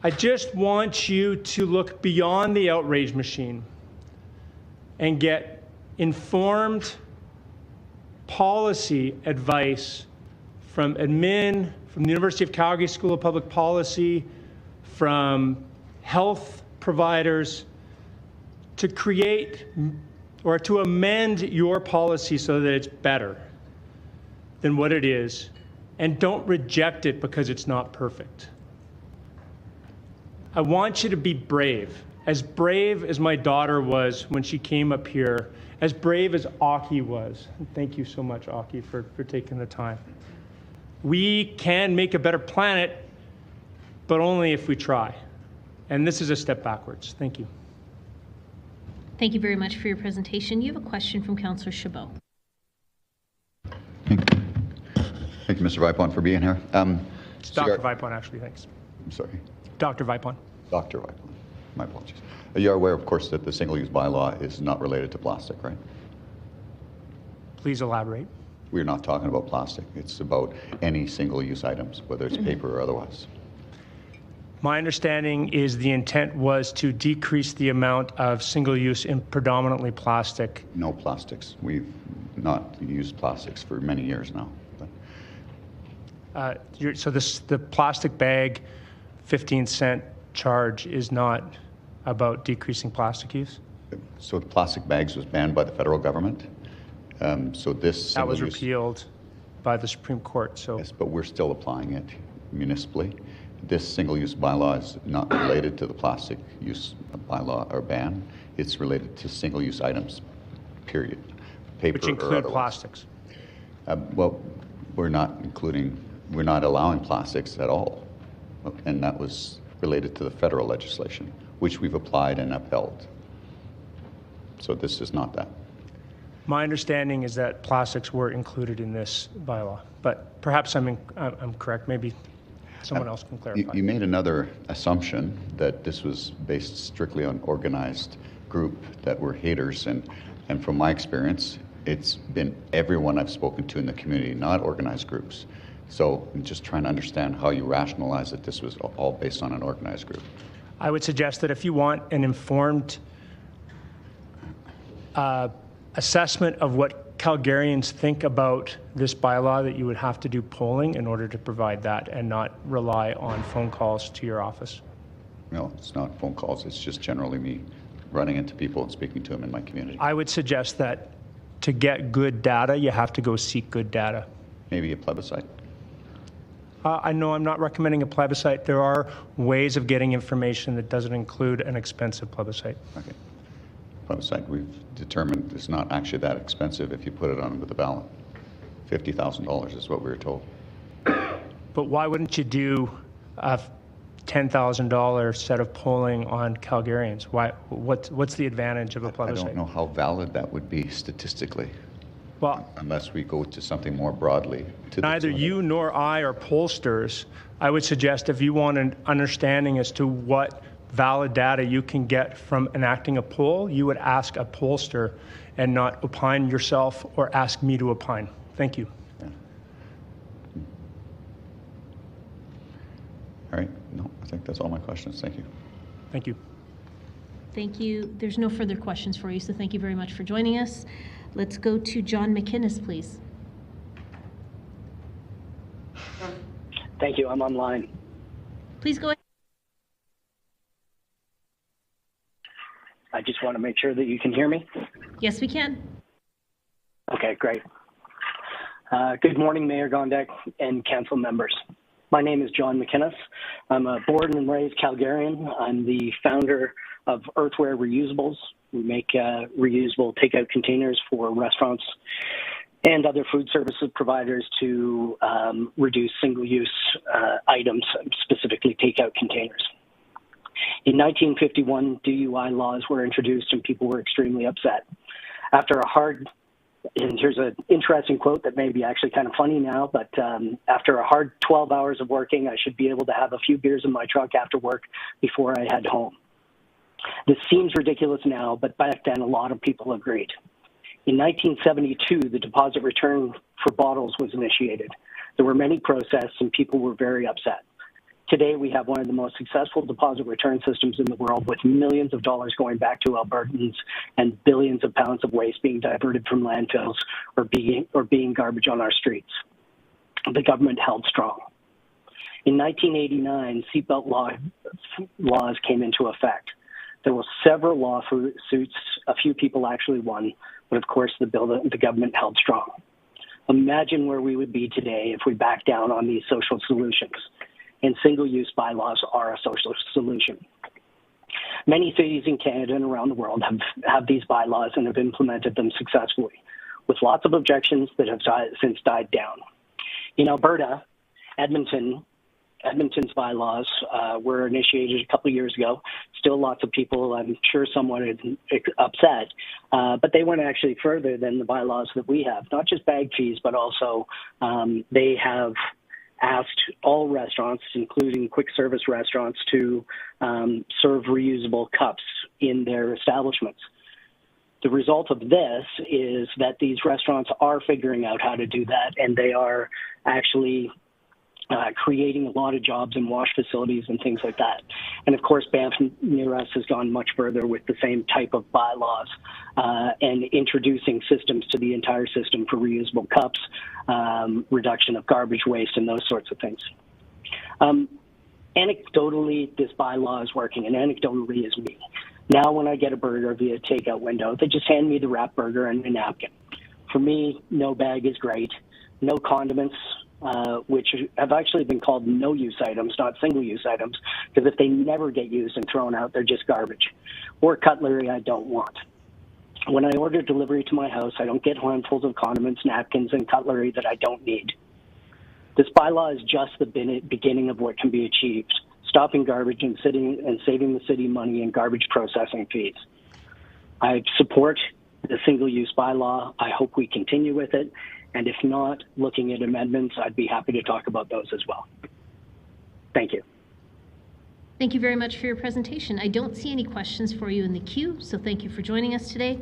I just want you to look beyond the outrage machine and get informed policy advice from admin, from the University of Calgary School of Public Policy, from health providers, to create or to amend your policy so that it's better than what it is, and don't reject it because it's not perfect. I want you to be brave as my daughter was when she came up here, as brave as Aki was. And thank you so much, Aki, for taking the time. We can make a better planet, but only if we try. And this is a step backwards. Thank you. Thank you very much for your presentation. You have a question from Councillor Chabot. Thank you, Mr. Vipon, for being here. It's Dr. Vipon, actually. Thanks. I'm sorry. Dr. Vipon. Dr. Vipon. My apologies. You are aware, of course, that the single-use bylaw is not related to plastic, right? Please elaborate. We're not talking about plastic. It's about any single-use items, whether it's paper or otherwise. My understanding is the intent was to decrease the amount of single-use in predominantly plastic. No plastics. We've not used plastics for many years now. So the plastic bag 15-cent charge is not about decreasing plastic use? So the plastic bags was banned by the federal government. So this that was repealed by the Supreme Court. So yes, but we're still applying it municipally. This single-use bylaw is not related to the plastic use bylaw or ban. It's related to single-use items, period. Paper which include plastics. Well, we're not allowing plastics at all. And that was related to the federal legislation, which we've applied and upheld. So this is not that. My understanding is that plastics were included in this bylaw, but perhaps I'm correct. Maybe someone else can clarify. You made another assumption that this was based strictly on organized group that were haters, and from my experience, it's been everyone I've spoken to in the community, not organized groups. So I'm just trying to understand how you rationalize that this was all based on an organized group. I would suggest that if you want an informed assessment of what Calgarians think about this bylaw, that you would have to do polling in order to provide that and not rely on phone calls to your office. No, it's not phone calls. It's just generally me running into people and speaking to them in my community. I would suggest that to get good data, you have to go seek good data. Maybe a plebiscite. I know I'm not recommending a plebiscite. There are ways of getting information that doesn't include an expensive plebiscite. Okay. Plebiscite, we've determined it's not actually that expensive if you put it on with the ballot. $50,000 is what we were told. But why wouldn't you do a $10,000 set of polling on Calgarians? What's the advantage of a plebiscite? I don't know how valid that would be statistically. Well, unless we go to something more broadly. Neither you nor I are pollsters. I would suggest if you want an understanding as to what valid data you can get from enacting a poll, you would ask a pollster and not opine yourself or ask me to opine. Thank you. Yeah. All right. No, I think that's all my questions. Thank you. Thank you. Thank you. There's no further questions for you, so thank you very much for joining us. Let's go to John McInnes, please. Thank you. I'm online. Please go ahead. I just want to make sure that you can hear me. Yes, we can. Okay, great. Good morning, Mayor Gondek and council members. My name is John McInnes. I'm a born and raised Calgarian. I'm the founder of Earthware Reusables. We make reusable takeout containers for restaurants and other food services providers to reduce single-use items, specifically takeout containers. In 1951, DUI laws were introduced and people were extremely upset. After a hard, and here's an interesting quote that may be actually kind of funny now, but after a hard 12 hours of working, I should be able to have a few beers in my truck after work before I head home. This seems ridiculous now, but back then a lot of people agreed. In 1972, the deposit return for bottles was initiated. There were many protests and people were very upset. Today, we have one of the most successful deposit return systems in the world, with millions of dollars going back to Albertans and billions of pounds of waste being diverted from landfills or being garbage on our streets. The government held strong. In 1989, seatbelt laws came into effect. There were several lawsuits. A few people actually won, but of course the government held strong. Imagine where we would be today if we backed down on these social solutions. And single-use bylaws are a social solution. Many cities in Canada and around the world have these bylaws and have implemented them successfully, with lots of objections that have since died down. In Alberta, Edmonton's bylaws were initiated a couple of years ago. Still lots of people, I'm sure, somewhat upset, but they went actually further than the bylaws that we have. Not just bag fees, but also they have asked all restaurants, including quick service restaurants, to serve reusable cups in their establishments. The result of this is that these restaurants are figuring out how to do that, and they are actually creating a lot of jobs in wash facilities and things like that. And of course, Banff near us has gone much further with the same type of bylaws and introducing systems to the entire system for reusable cups, reduction of garbage waste, and those sorts of things. Anecdotally, this bylaw is working, and anecdotally is me. Now when I get a burger via takeout window, they just hand me the wrap burger and a napkin. For me, no bag is great. No condiments, which have actually been called no-use items, not single-use items, because if they never get used and thrown out, they're just garbage. Or cutlery I don't want. When I order delivery to my house, I don't get handfuls of condiments, napkins, and cutlery that I don't need. This bylaw is just the beginning of what can be achieved, stopping garbage and saving the city money in garbage processing fees. I support the single-use bylaw. I hope we continue with it. And if not, looking at amendments, I'd be happy to talk about those as well. Thank you. Thank you very much for your presentation. I don't see any questions for you in the queue, so thank you for joining us today.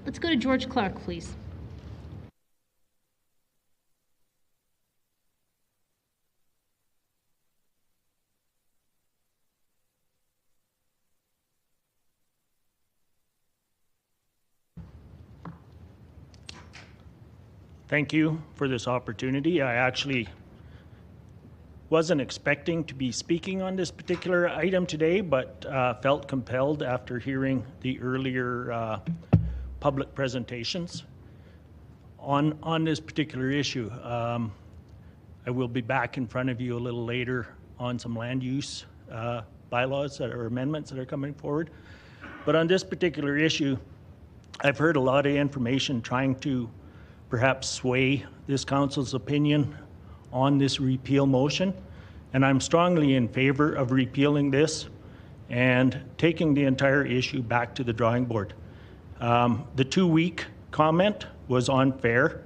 Let's go to George Clark, please. Thank you for this opportunity. I actually wasn't expecting to be speaking on this particular item today, but felt compelled after hearing the earlier public presentations on this particular issue. I will be back in front of you a little later on some land use bylaws that are amendments that are coming forward. But on this particular issue, I've heard a lot of information trying to perhaps sway this council's opinion on this repeal motion, and I'm strongly in favor of repealing this and taking the entire issue back to the drawing board. The 2-week comment was unfair.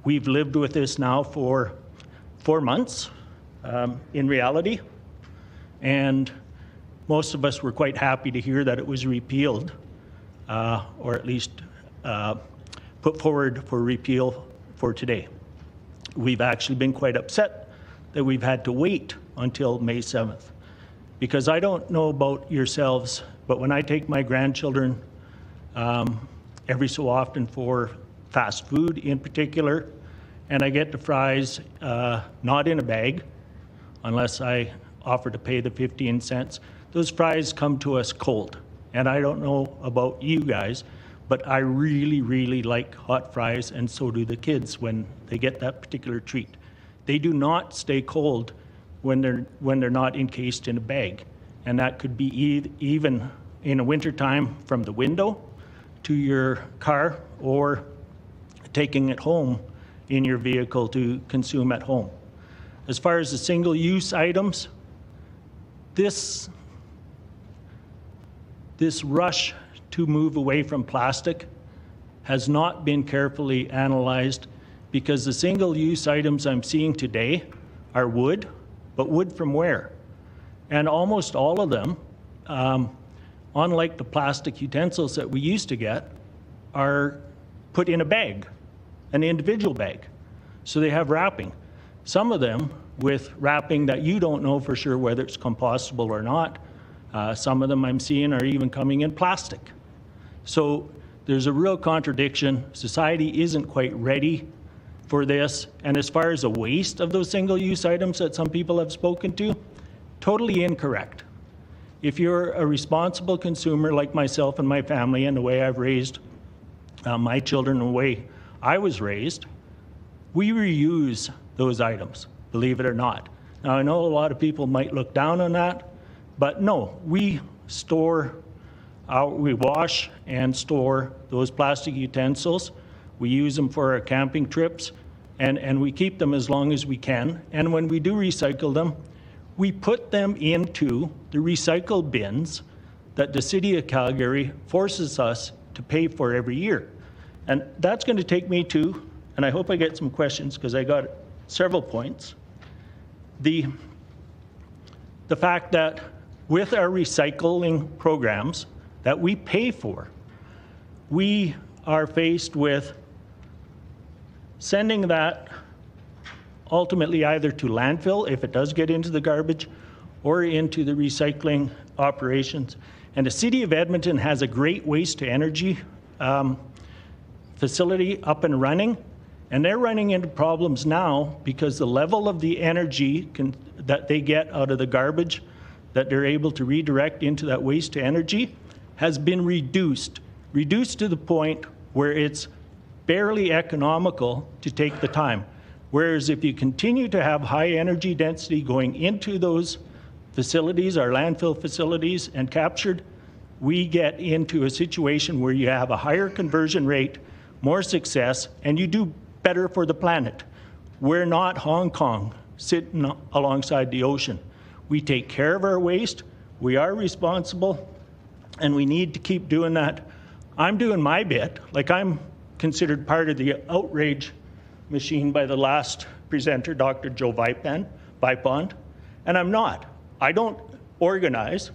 We've lived with this now for 4 months in reality, and most of us were quite happy to hear that it was repealed, or at least put forward for repeal for today. We've actually been quite upset that we've had to wait until May 7th. Because I don't know about yourselves, but when I take my grandchildren every so often for fast food in particular, and I get the fries not in a bag, unless I offer to pay the 15 cents, those fries come to us cold. And I don't know about you guys, but I really, really like hot fries, and so do the kids when they get that particular treat. They do not stay cold when they're not encased in a bag, and that could be even in a wintertime from the window to your car, or taking it home in your vehicle to consume at home. As far as the single-use items, this rush to move away from plastic has not been carefully analyzed, because the single-use items I'm seeing today are wood, but wood from where? And almost all of them, unlike the plastic utensils that we used to get, are put in a bag, an individual bag. So they have wrapping. Some of them with wrapping that you don't know for sure whether it's compostable or not. Some of them I'm seeing are even coming in plastic. So there's a real contradiction. Society isn't quite ready for this. And as far as the waste of those single-use items that some people have spoken to, totally incorrect. If you're a responsible consumer like myself and my family, and the way I've raised my children, the way I was raised, we reuse those items, believe it or not. Now, I know a lot of people might look down on that, but no, we wash and store those plastic utensils. We use them for our camping trips, and we keep them as long as we can. And when we do recycle them, we put them into the recycle bins that the City of Calgary forces us to pay for every year. And that's going to take me to, and I hope I get some questions because I got several points, the fact that with our recycling programs that we pay for, we are faced with sending that ultimately either to landfill if it does get into the garbage or into the recycling operations. And the City of Edmonton has a great waste to energy facility up and running, and they're running into problems now because the level of the energy that they get out of the garbage that they're able to redirect into that waste to energy has been reduced to the point where it's barely economical to take the time. Whereas if you continue to have high energy density going into those facilities, our landfill facilities, and captured, we get into a situation where you have a higher conversion rate, more success, and you do better for the planet. We're not Hong Kong sitting alongside the ocean. We take care of our waste, we are responsible, and we need to keep doing that. I'm doing my bit, like I'm considered part of the outrage machine by the last presenter, Dr. Joe Vipond, and I'm not. I don't organize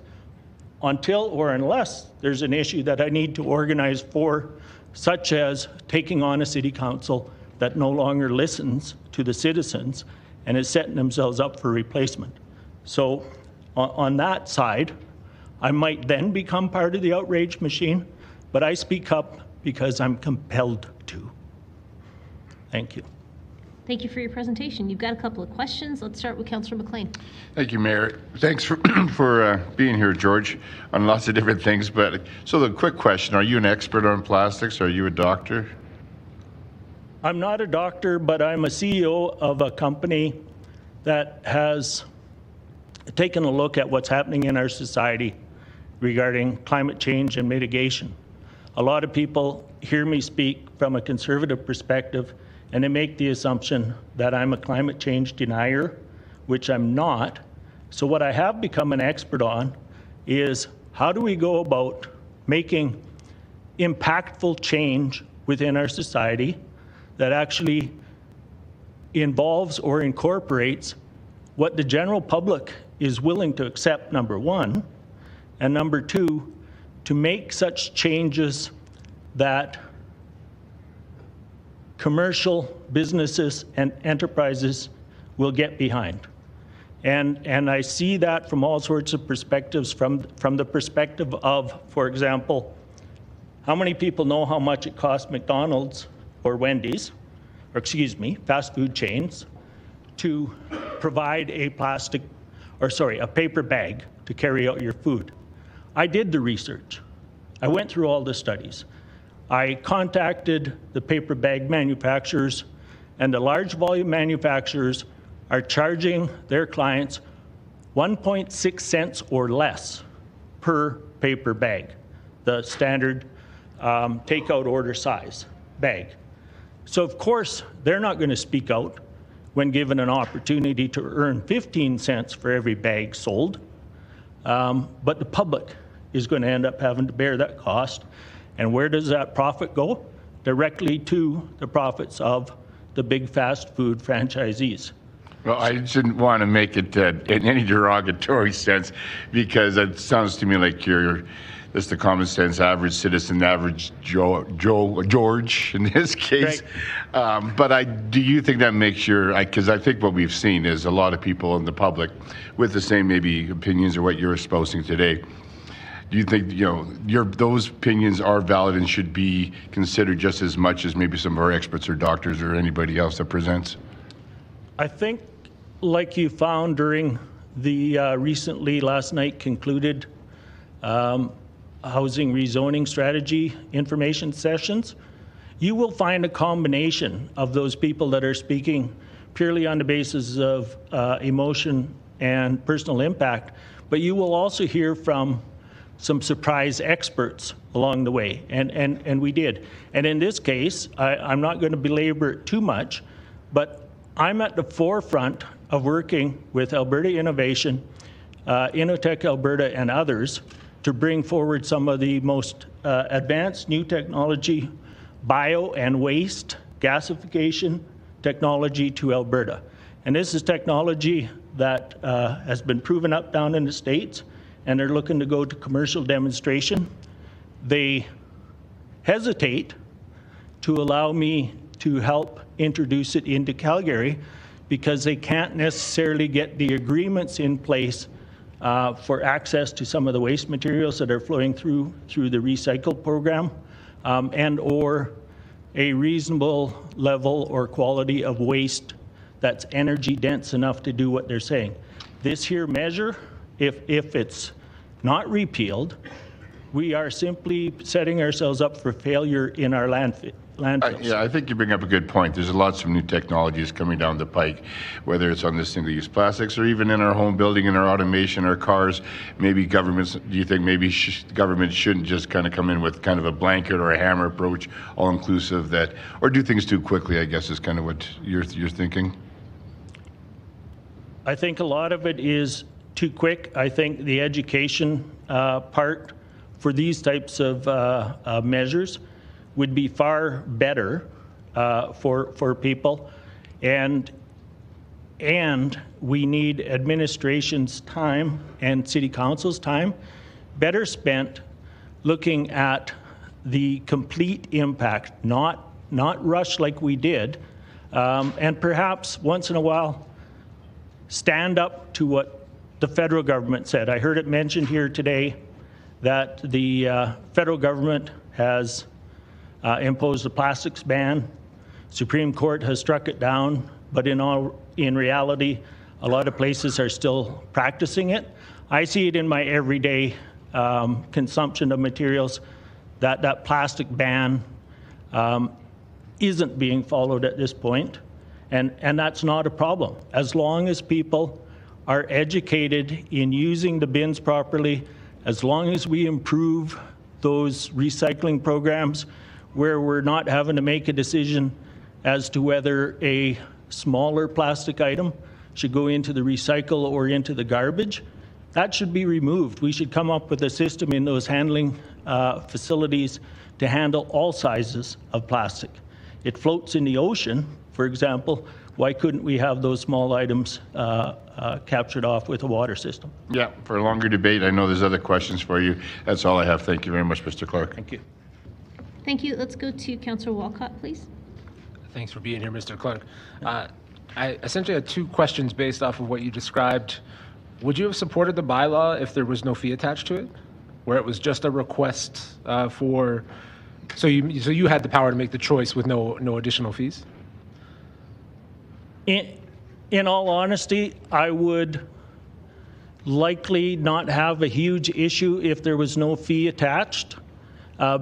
until or unless there's an issue that I need to organize for, such as taking on a city council that no longer listens to the citizens and is setting themselves up for replacement. So on that side, I might then become part of the outrage machine, but I speak up because I'm compelled to. Thank you. Thank you for your presentation. You've got a couple of questions. Let's start with Councillor McLean. Thank you, Mayor. Thanks for being here, George, on lots of different things. But so the quick question, are you an expert on plastics? Are you a doctor? I'm not a doctor, but I'm a CEO of a company that has taken a look at what's happening in our society regarding climate change and mitigation. A lot of people hear me speak from a conservative perspective, and they make the assumption that I'm a climate change denier, which I'm not. So what I have become an expert on is how do we go about making impactful change within our society that actually involves or incorporates what the general public is willing to accept, number one, and number two, to make such changes that commercial businesses and enterprises will get behind. And I see that from all sorts of perspectives, from the perspective of, for example, how many people know how much it costs McDonald's or Wendy's, or excuse me, fast food chains, to provide a paper bag to carry out your food? I did the research. I went through all the studies. I contacted the paper bag manufacturers, and the large volume manufacturers are charging their clients 1.6 cents or less per paper bag, the standard takeout order size bag. So of course, they're not going to speak out when given an opportunity to earn 15 cents for every bag sold, but the public is going to end up having to bear that cost. And where does that profit go? Directly to the profits of the big fast food franchisees. Well, I didn't want to make it in any derogatory sense, because it sounds to me like you're just the common sense average citizen, average George in this case. Right. But do you think that makes because I think what we've seen is a lot of people in the public with the same maybe opinions or what you're espousing today. Do you think those opinions are valid and should be considered just as much as maybe some of our experts or doctors or anybody else that presents? I think, like you found during the recently last night concluded housing rezoning strategy information sessions, you will find a combination of those people that are speaking purely on the basis of emotion and personal impact, but you will also hear from some surprise experts along the way, and we did. And in this case, I'm not going to belabor it too much, but I'm at the forefront of working with Alberta Innovation, Innotech Alberta, and others to bring forward some of the most advanced new technology, bio and waste gasification technology to Alberta. And this is technology that has been proven up down in the States, and they're looking to go to commercial demonstration. They hesitate to allow me to help introduce it into Calgary because they can't necessarily get the agreements in place for access to some of the waste materials that are flowing through the recycle program, and or a reasonable level or quality of waste that's energy dense enough to do what they're saying. This here measure, if it's not repealed, we are simply setting ourselves up for failure in our landfills. Yeah, I think you bring up a good point. There's lots of new technologies coming down the pike, whether it's on the single-use plastics or even in our home building, in our automation, our cars. Maybe governments, do you think maybe government shouldn't just kind of come in with kind of a blanket or a hammer approach, all-inclusive, that, or do things too quickly, I guess is kind of what you're thinking? I think a lot of it is too quick. I think the education part for these types of measures would be far better for people, and we need administration's time and city council's time better spent looking at the complete impact, not rush like we did, and perhaps once in a while stand up to what the federal government said. I heard it mentioned here today that the federal government has imposed a plastics ban. Supreme Court has struck it down, but in reality, a lot of places are still practicing it. I see it in my everyday consumption of materials that plastic ban isn't being followed at this point, and that's not a problem. As long as people are educated in using the bins properly, as long as we improve those recycling programs where we're not having to make a decision as to whether a smaller plastic item should go into the recycle or into the garbage, that should be removed. We should come up with a system in those handling facilities to handle all sizes of plastic. It floats in the ocean, for example. Why couldn't we have those small items captured off with a water system? Yeah, for a longer debate. I know there's other questions for you. That's all I have. Thank you very much, Mr. Clark. Thank you. Thank you. Let's go to Councillor Walcott, please. Thanks for being here, Mr. Clark. I essentially had two questions based off of what you described. Would you have supported the bylaw if there was no fee attached to it, where it was just a request for? So you had the power to make the choice with no additional fees? In all honesty, I would likely not have a huge issue if there was no fee attached,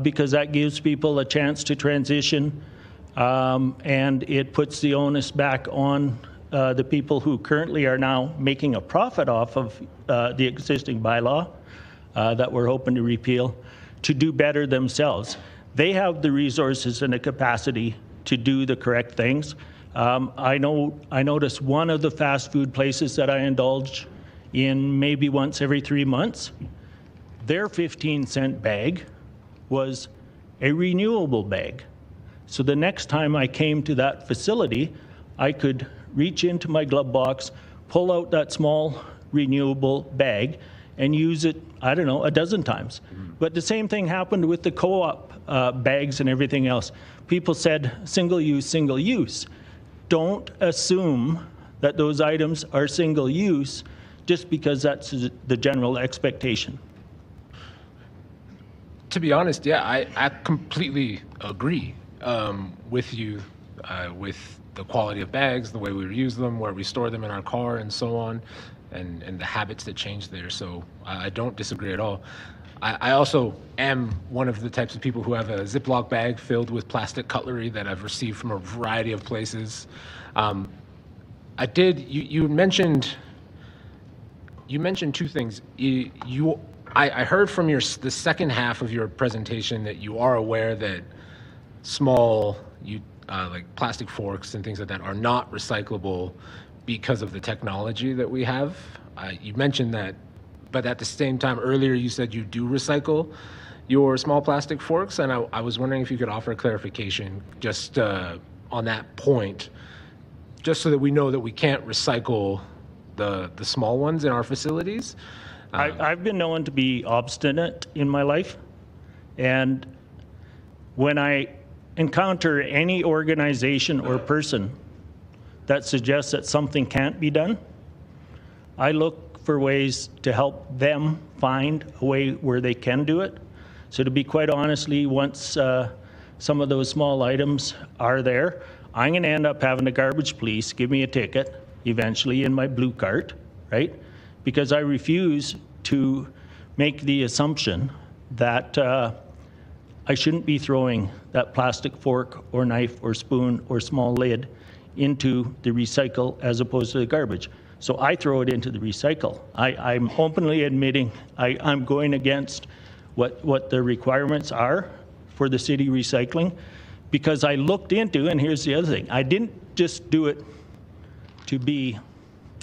because that gives people a chance to transition, and it puts the onus back on the people who currently are now making a profit off of the existing bylaw that we're hoping to repeal, to do better themselves. They have the resources and the capacity to do the correct things. I notice one of the fast food places that I indulge in maybe once every 3 months, their 15-cent bag was a renewable bag. So the next time I came to that facility, I could reach into my glove box, pull out that small renewable bag, and use it, I don't know, a dozen times. But the same thing happened with the co-op bags and everything else. People said single use, single use. Don't assume that those items are single use just because that's the general expectation. To be honest, yeah, I completely agree with you with the quality of bags, the way we reuse them, where we store them in our car, and so on, and the habits that change there. So I don't disagree at all. I also am one of the types of people who have a Ziploc bag filled with plastic cutlery that I've received from a variety of places. You mentioned two things. I heard from the second half of your presentation that you are aware that small, like plastic forks and things like that, are not recyclable because of the technology that we have. You mentioned that, but at the same time, earlier you said you do recycle your small plastic forks, and I was wondering if you could offer a clarification just on that point, just so that we know that we can't recycle the small ones in our facilities. I've been known to be obstinate in my life, and when I encounter any organization or person that suggests that something can't be done. I look for ways to help them find a way where they can do it. So to be quite honestly, once some of those small items are there, I'm going to end up having the garbage police give me a ticket eventually in my blue cart, right? Because I refuse to make the assumption that I shouldn't be throwing that plastic fork or knife or spoon or small lid into the recycle as opposed to the garbage. So I throw it into the recycle. I'm openly admitting I'm going against what the requirements are for the city recycling, because I looked into, and here's the other thing, I didn't just do it to be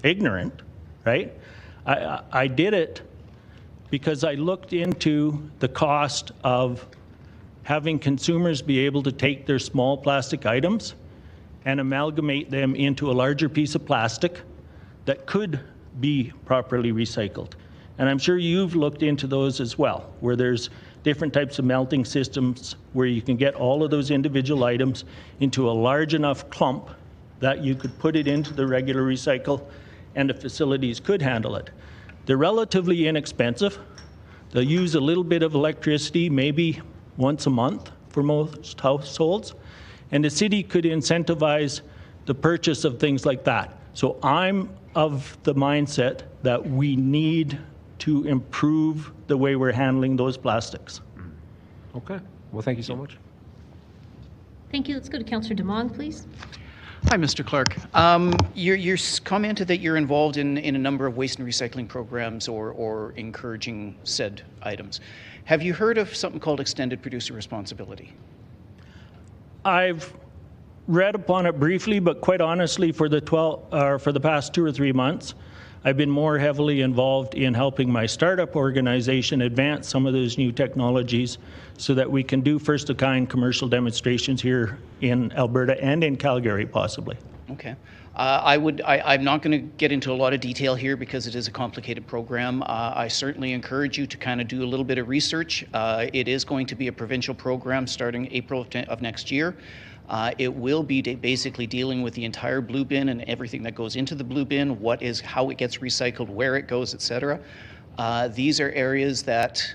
ignorant, right? I did it because I looked into the cost of having consumers be able to take their small plastic items and amalgamate them into a larger piece of plastic that could be properly recycled. And I'm sure you've looked into those as well, where there's different types of melting systems where you can get all of those individual items into a large enough clump that you could put it into the regular recycle and the facilities could handle it. They're relatively inexpensive. They'll use a little bit of electricity, maybe once a month for most households, and the city could incentivize the purchase of things like that. So I'm of the mindset that we need to improve the way we're handling those plastics. Okay. Well, thank you so much. Thank you. Let's go to Councillor Demong, please. Hi, Mr. Clark. You're commented that you're involved in a number of waste and recycling programs or encouraging said items. Have you heard of something called extended producer responsibility? I've read upon it briefly, but quite honestly, for the past 2 or 3 months, I've been more heavily involved in helping my startup organization advance some of those new technologies so that we can do first-of-kind commercial demonstrations here in Alberta and in Calgary, possibly. Okay. I'm not going to get into a lot of detail here because it is a complicated program. I certainly encourage you to kind of do a little bit of research. It is going to be a provincial program starting April of next year. It will be basically dealing with the entire blue bin and everything that goes into the blue bin, how it gets recycled, where it goes, etc. These are areas that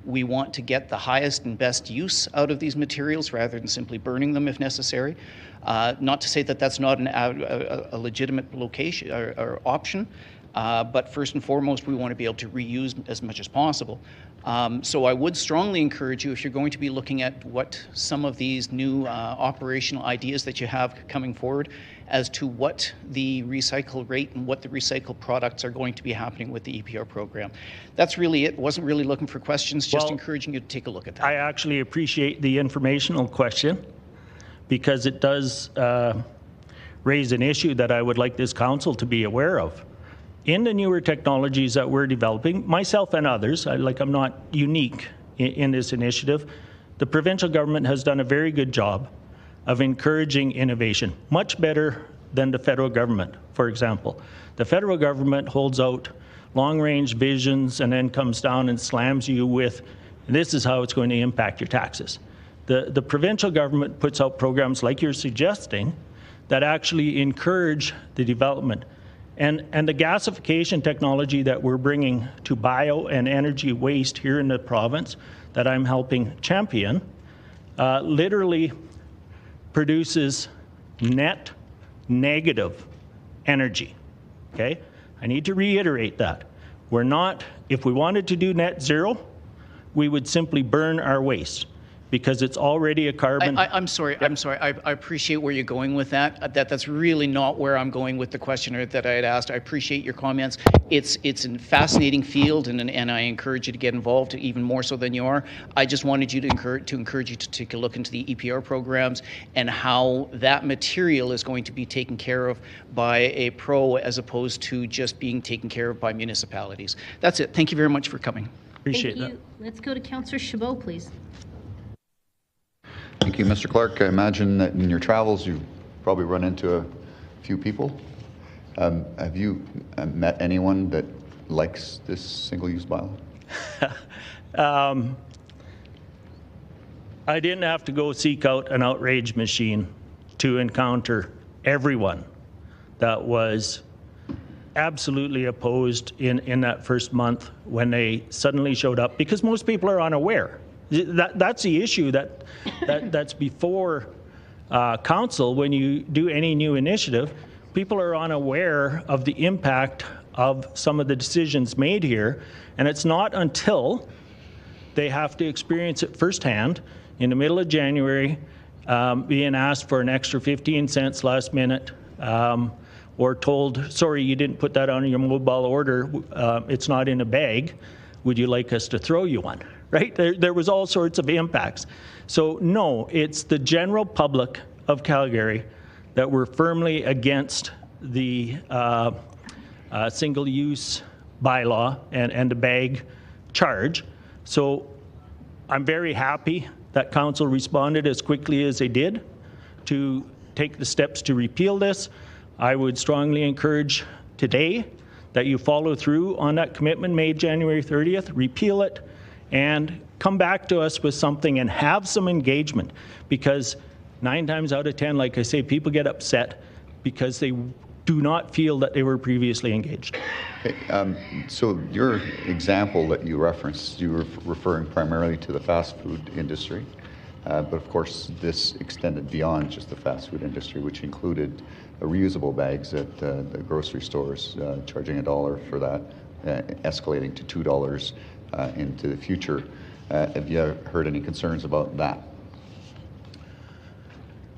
we want to get the highest and best use out of these materials rather than simply burning them if necessary. Not to say that that's not a legitimate location or option, but first and foremost, we want to be able to reuse as much as possible. So I would strongly encourage you, if you're going to be looking at what some of these new operational ideas that you have coming forward, as to what the recycle rate and what the recycled products are going to be happening with the EPR program. That's really it. Wasn't really looking for questions, just encouraging you to take a look at that. I actually appreciate the informational question because it does raise an issue that I would like this council to be aware of. In the newer technologies that we're developing, myself and others, I'm not unique in this initiative, the provincial government has done a very good job of encouraging innovation, much better than the federal government, for example. The federal government holds out long-range visions and then comes down and slams you with, this is how it's going to impact your taxes. The provincial government puts out programs like you're suggesting that actually encourage the development. And the gasification technology that we're bringing to bio and energy waste here in the province that I'm helping champion literally produces net negative energy, okay? I need to reiterate that. We're not, if we wanted to do net zero, we would simply burn our waste because it's already a carbon. I'm sorry. I appreciate where you're going with that. That's really not where I'm going with the question that I had asked. I appreciate your comments. It's a fascinating field, and I encourage you to get involved even more so than you are. I just wanted you to encourage you to take a look into the EPR programs and how that material is going to be taken care of by a pro as opposed to just being taken care of by municipalities. That's it. Thank you very much for coming. Appreciate that. Thank you. Let's go to Councillor Chabot, please. Thank you, Mr. Clark. I imagine that in your travels you've probably run into a few people. Have you met anyone that likes this single-use bylaw? I didn't have to go seek out an outrage machine to encounter everyone that was absolutely opposed in that first month when they suddenly showed up, because most people are unaware. That's the issue that's before council when you do any new initiative. People are unaware of the impact of some of the decisions made here, and it's not until they have to experience it firsthand in the middle of January, being asked for an extra 15 cents last minute, or told, sorry, you didn't put that on your mobile order, it's not in a bag, would you like us to throw you one, right? There was all sorts of impacts. So no, it's the general public of Calgary that were firmly against the single-use bylaw and the bag charge. So I'm very happy that council responded as quickly as they did to take the steps to repeal this. I would strongly encourage today that you follow through on that commitment made January 30th, repeal it, and come back to us with something and have some engagement, because 9 times out of 10, like I say, people get upset because they do not feel that they were previously engaged. Okay, so your example that you referenced, you were referring primarily to the fast food industry, but of course this extended beyond just the fast food industry, which included reusable bags at the grocery stores, charging $1 for that, escalating to $2 into the future. Have you heard any concerns about that?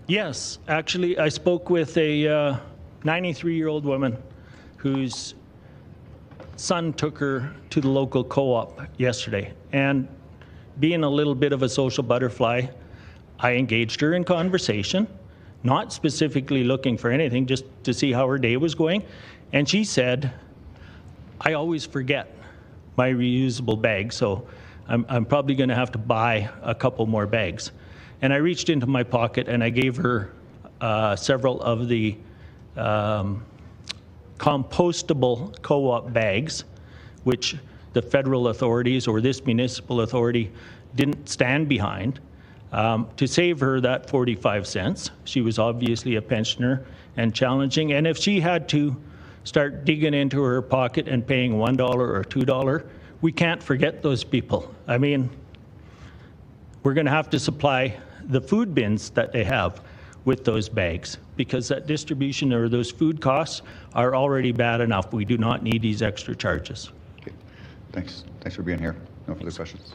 Yes, actually, I spoke with a 93-year-old woman whose son took her to the local co-op yesterday. And being a little bit of a social butterfly, I engaged her in conversation, not specifically looking for anything, just to see how her day was going. And she said, I always forget my reusable bag, so I'm probably going to have to buy a couple more bags. And I reached into my pocket and I gave her several of the compostable co-op bags, which the federal authorities or this municipal authority didn't stand behind, to save her that 45 cents. She was obviously a pensioner and challenging, and if she had to start digging into her pocket and paying $1 or $2, we can't forget those people. I mean, we're going to have to supply the food bins that they have with those bags, because that distribution or those food costs are already bad enough. We do not need these extra charges. Okay. Thanks for being here. No further questions.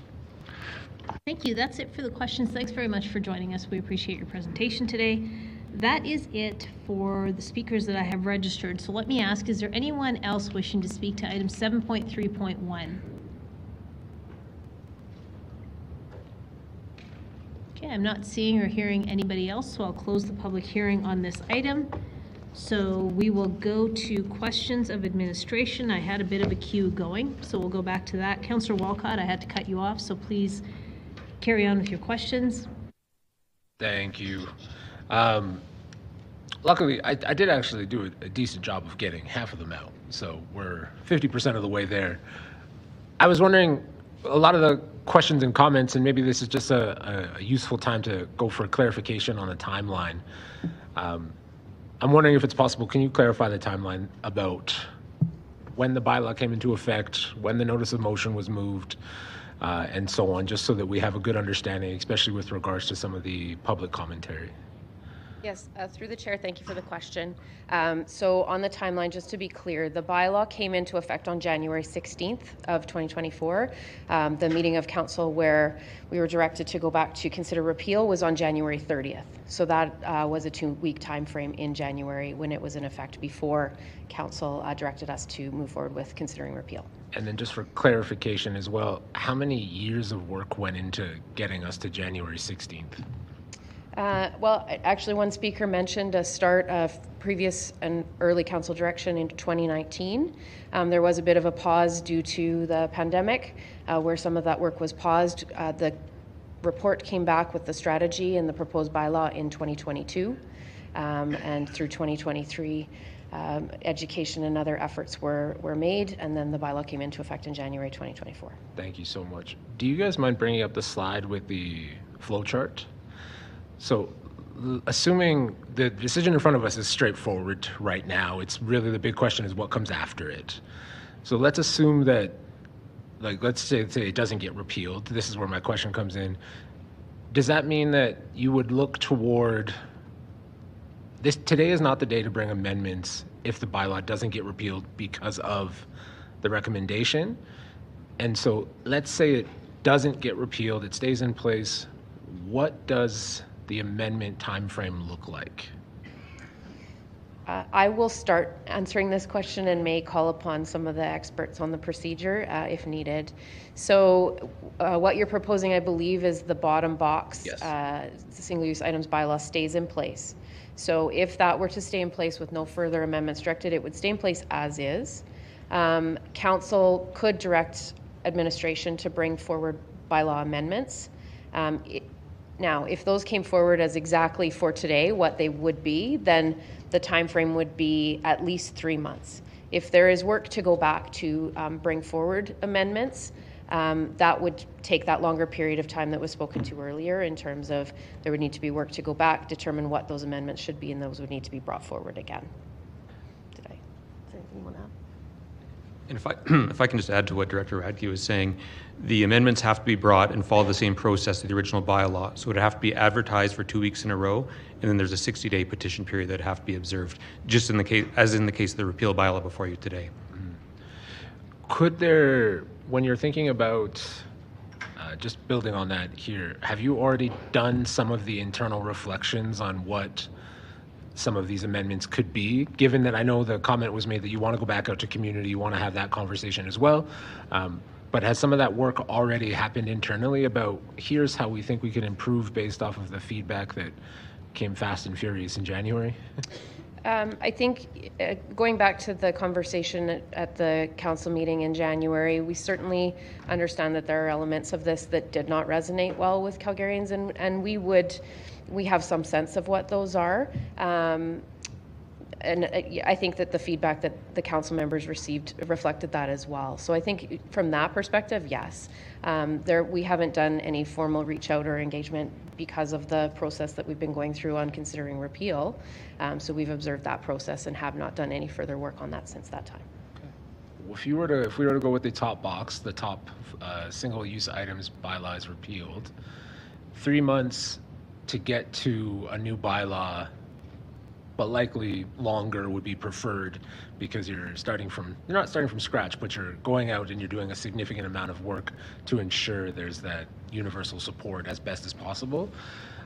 Thank you. That's it for the questions. Thanks very much for joining us. We appreciate your presentation today. That is it for the speakers that I have registered. So let me ask, is there anyone else wishing to speak to item 7.3.1? Okay, I'm not seeing or hearing anybody else, so I'll close the public hearing on this item. So we will go to questions of administration. I had a bit of a queue going, so we'll go back to that. Councillor Walcott, I had to cut you off, so please carry on with your questions. Thank you. Luckily, I did actually do a decent job of getting half of them out, so we're 50% of the way there. I was wondering, a lot of the questions and comments, and maybe this is just a useful time to go for clarification on the timeline. I'm wondering if it's possible, can you clarify the timeline about when the bylaw came into effect, when the notice of motion was moved, and so on, just so that we have a good understanding, especially with regards to some of the public commentary? Yes, through the chair, thank you for the question. So on the timeline, just to be clear, the bylaw came into effect on January 16th of 2024. The meeting of council where we were directed to go back to consider repeal was on January 30th. So that was a 2-week time frame in January when it was in effect before council directed us to move forward with considering repeal. And then just for clarification as well, how many years of work went into getting us to January 16th? Well, actually, one speaker mentioned a start of previous and early council direction in 2019. There was a bit of a pause due to the pandemic, where some of that work was paused. The report came back with the strategy and the proposed bylaw in 2022, and through 2023, education and other efforts were made, and then the bylaw came into effect in January 2024. Thank you so much. Do you guys mind bringing up the slide with the flow chart? So assuming the decision in front of us is straightforward right now, it's really the big question is what comes after it. So let's assume that, like, let's say it doesn't get repealed. This is where my question comes in. Does that mean that you would look toward this? Today is not the day to bring amendments if the bylaw doesn't get repealed because of the recommendation. And so let's say it doesn't get repealed, it stays in place. What does the amendment timeframe look like? I will start answering this question and may call upon some of the experts on the procedure if needed. So what you're proposing, I believe, is the bottom box. Yes. The single-use items bylaw stays in place. So if that were to stay in place with no further amendments directed, it would stay in place as is. Council could direct administration to bring forward bylaw amendments. Now, if those came forward as exactly for today, what they would be, then the time frame would be at least 3 months. If there is work to go back to bring forward amendments, that would take that longer period of time that was spoken to earlier in terms of there would need to be work to go back, determine what those amendments should be, and those would need to be brought forward again. Is there anything you want to add? And if I can just add to what Director Radke was saying, the amendments have to be brought and follow the same process as the original bylaw. So it would have to be advertised for 2 weeks in a row, and then there's a 60-day petition period that have to be observed, just in the case, as in the case of the repeal bylaw before you today. Could there, when you're thinking about just building on that here, have you already done some of the internal reflections on what some of these amendments could be, given that I know the comment was made that you want to go back out to community, you want to have that conversation as well. But has some of that work already happened internally about here's how we think we can improve based off of the feedback that came fast and furious in January? I think going back to the conversation at the council meeting in January, we certainly understand that there are elements of this that did not resonate well with Calgarians, and we have some sense of what those are. And I think that the feedback that the council members received reflected that as well. So I think from that perspective, yes. We haven't done any formal reach out or engagement because of the process that we've been going through on considering repeal. So we've observed that process and have not done any further work on that since that time. Well, if we were to go with the top box, the top single-use items bylaw is repealed, 3 months to get to a new bylaw, but likely longer would be preferred because you're not starting from scratch, but you're going out and you're doing a significant amount of work to ensure there's that universal support as best as possible.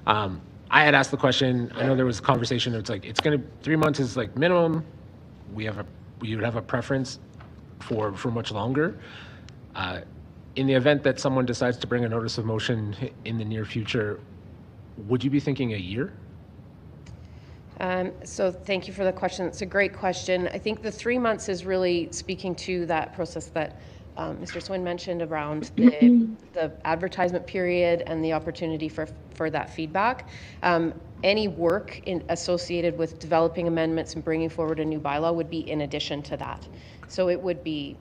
I had asked the question, I know there was a conversation, it's like, 3 months is like minimum. You would have a preference for much longer. In the event that someone decides to bring a notice of motion in the near future, would you be thinking a year? So thank you for the question. It's a great question. I think the 3 months is really speaking to that process that Mr. Swin mentioned around the advertisement period and the opportunity for that feedback. Any work associated with developing amendments and bringing forward a new bylaw would be in addition to that. So it would be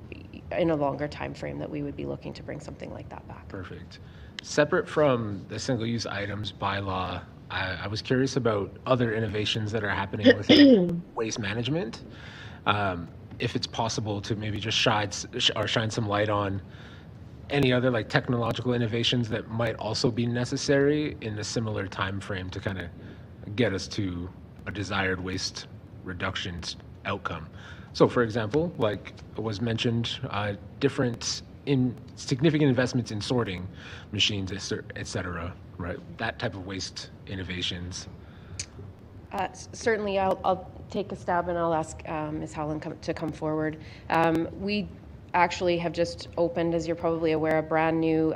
in a longer time frame that we would be looking to bring something like that back. Perfect. Separate from the single-use items bylaw, I was curious about other innovations that are happening with waste management. If it's possible to maybe just shine some light on any other like technological innovations that might also be necessary in a similar time frame to kind of get us to a desired waste reduction outcome. So, for example, like was mentioned, significant investments in sorting machines, et cetera, right? That type of waste innovations. Certainly, I'll take a stab and I'll ask Ms. Howland to come forward. We actually have just opened, as you're probably aware, a brand new,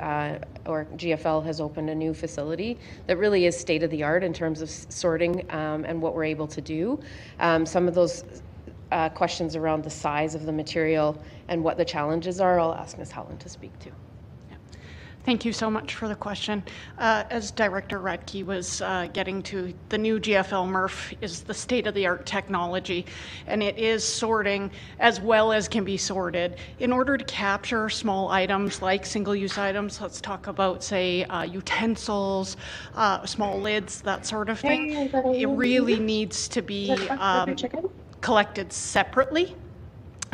or GFL has opened a new facility that really is state of the art in terms of sorting and what we're able to do. Some of those questions around the size of the material and what the challenges are, I'll ask Ms. Howland to speak to. Thank you so much for the question. As Director Radke was getting to, the new GFL MRF is the state-of-the-art technology, and it is sorting as well as can be sorted. In order to capture small items like single-use items, let's talk about, say, utensils, small lids, that sort of thing, it really needs to be collected separately.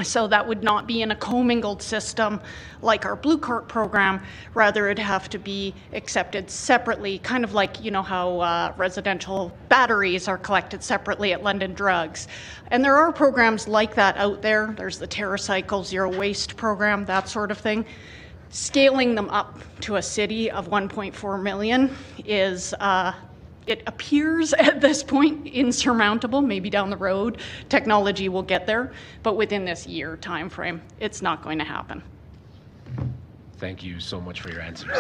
So that would not be in a commingled system like our Blue Cart program. Rather, it'd have to be accepted separately, kind of like, you know, how residential batteries are collected separately at London Drugs. And there are programs like that out there. There's the TerraCycle Zero Waste program, that sort of thing. Scaling them up to a city of 1.4 million is it appears at this point insurmountable. Maybe down the road technology will get there, but within this year time frame, it's not going to happen. Thank you so much for your answers.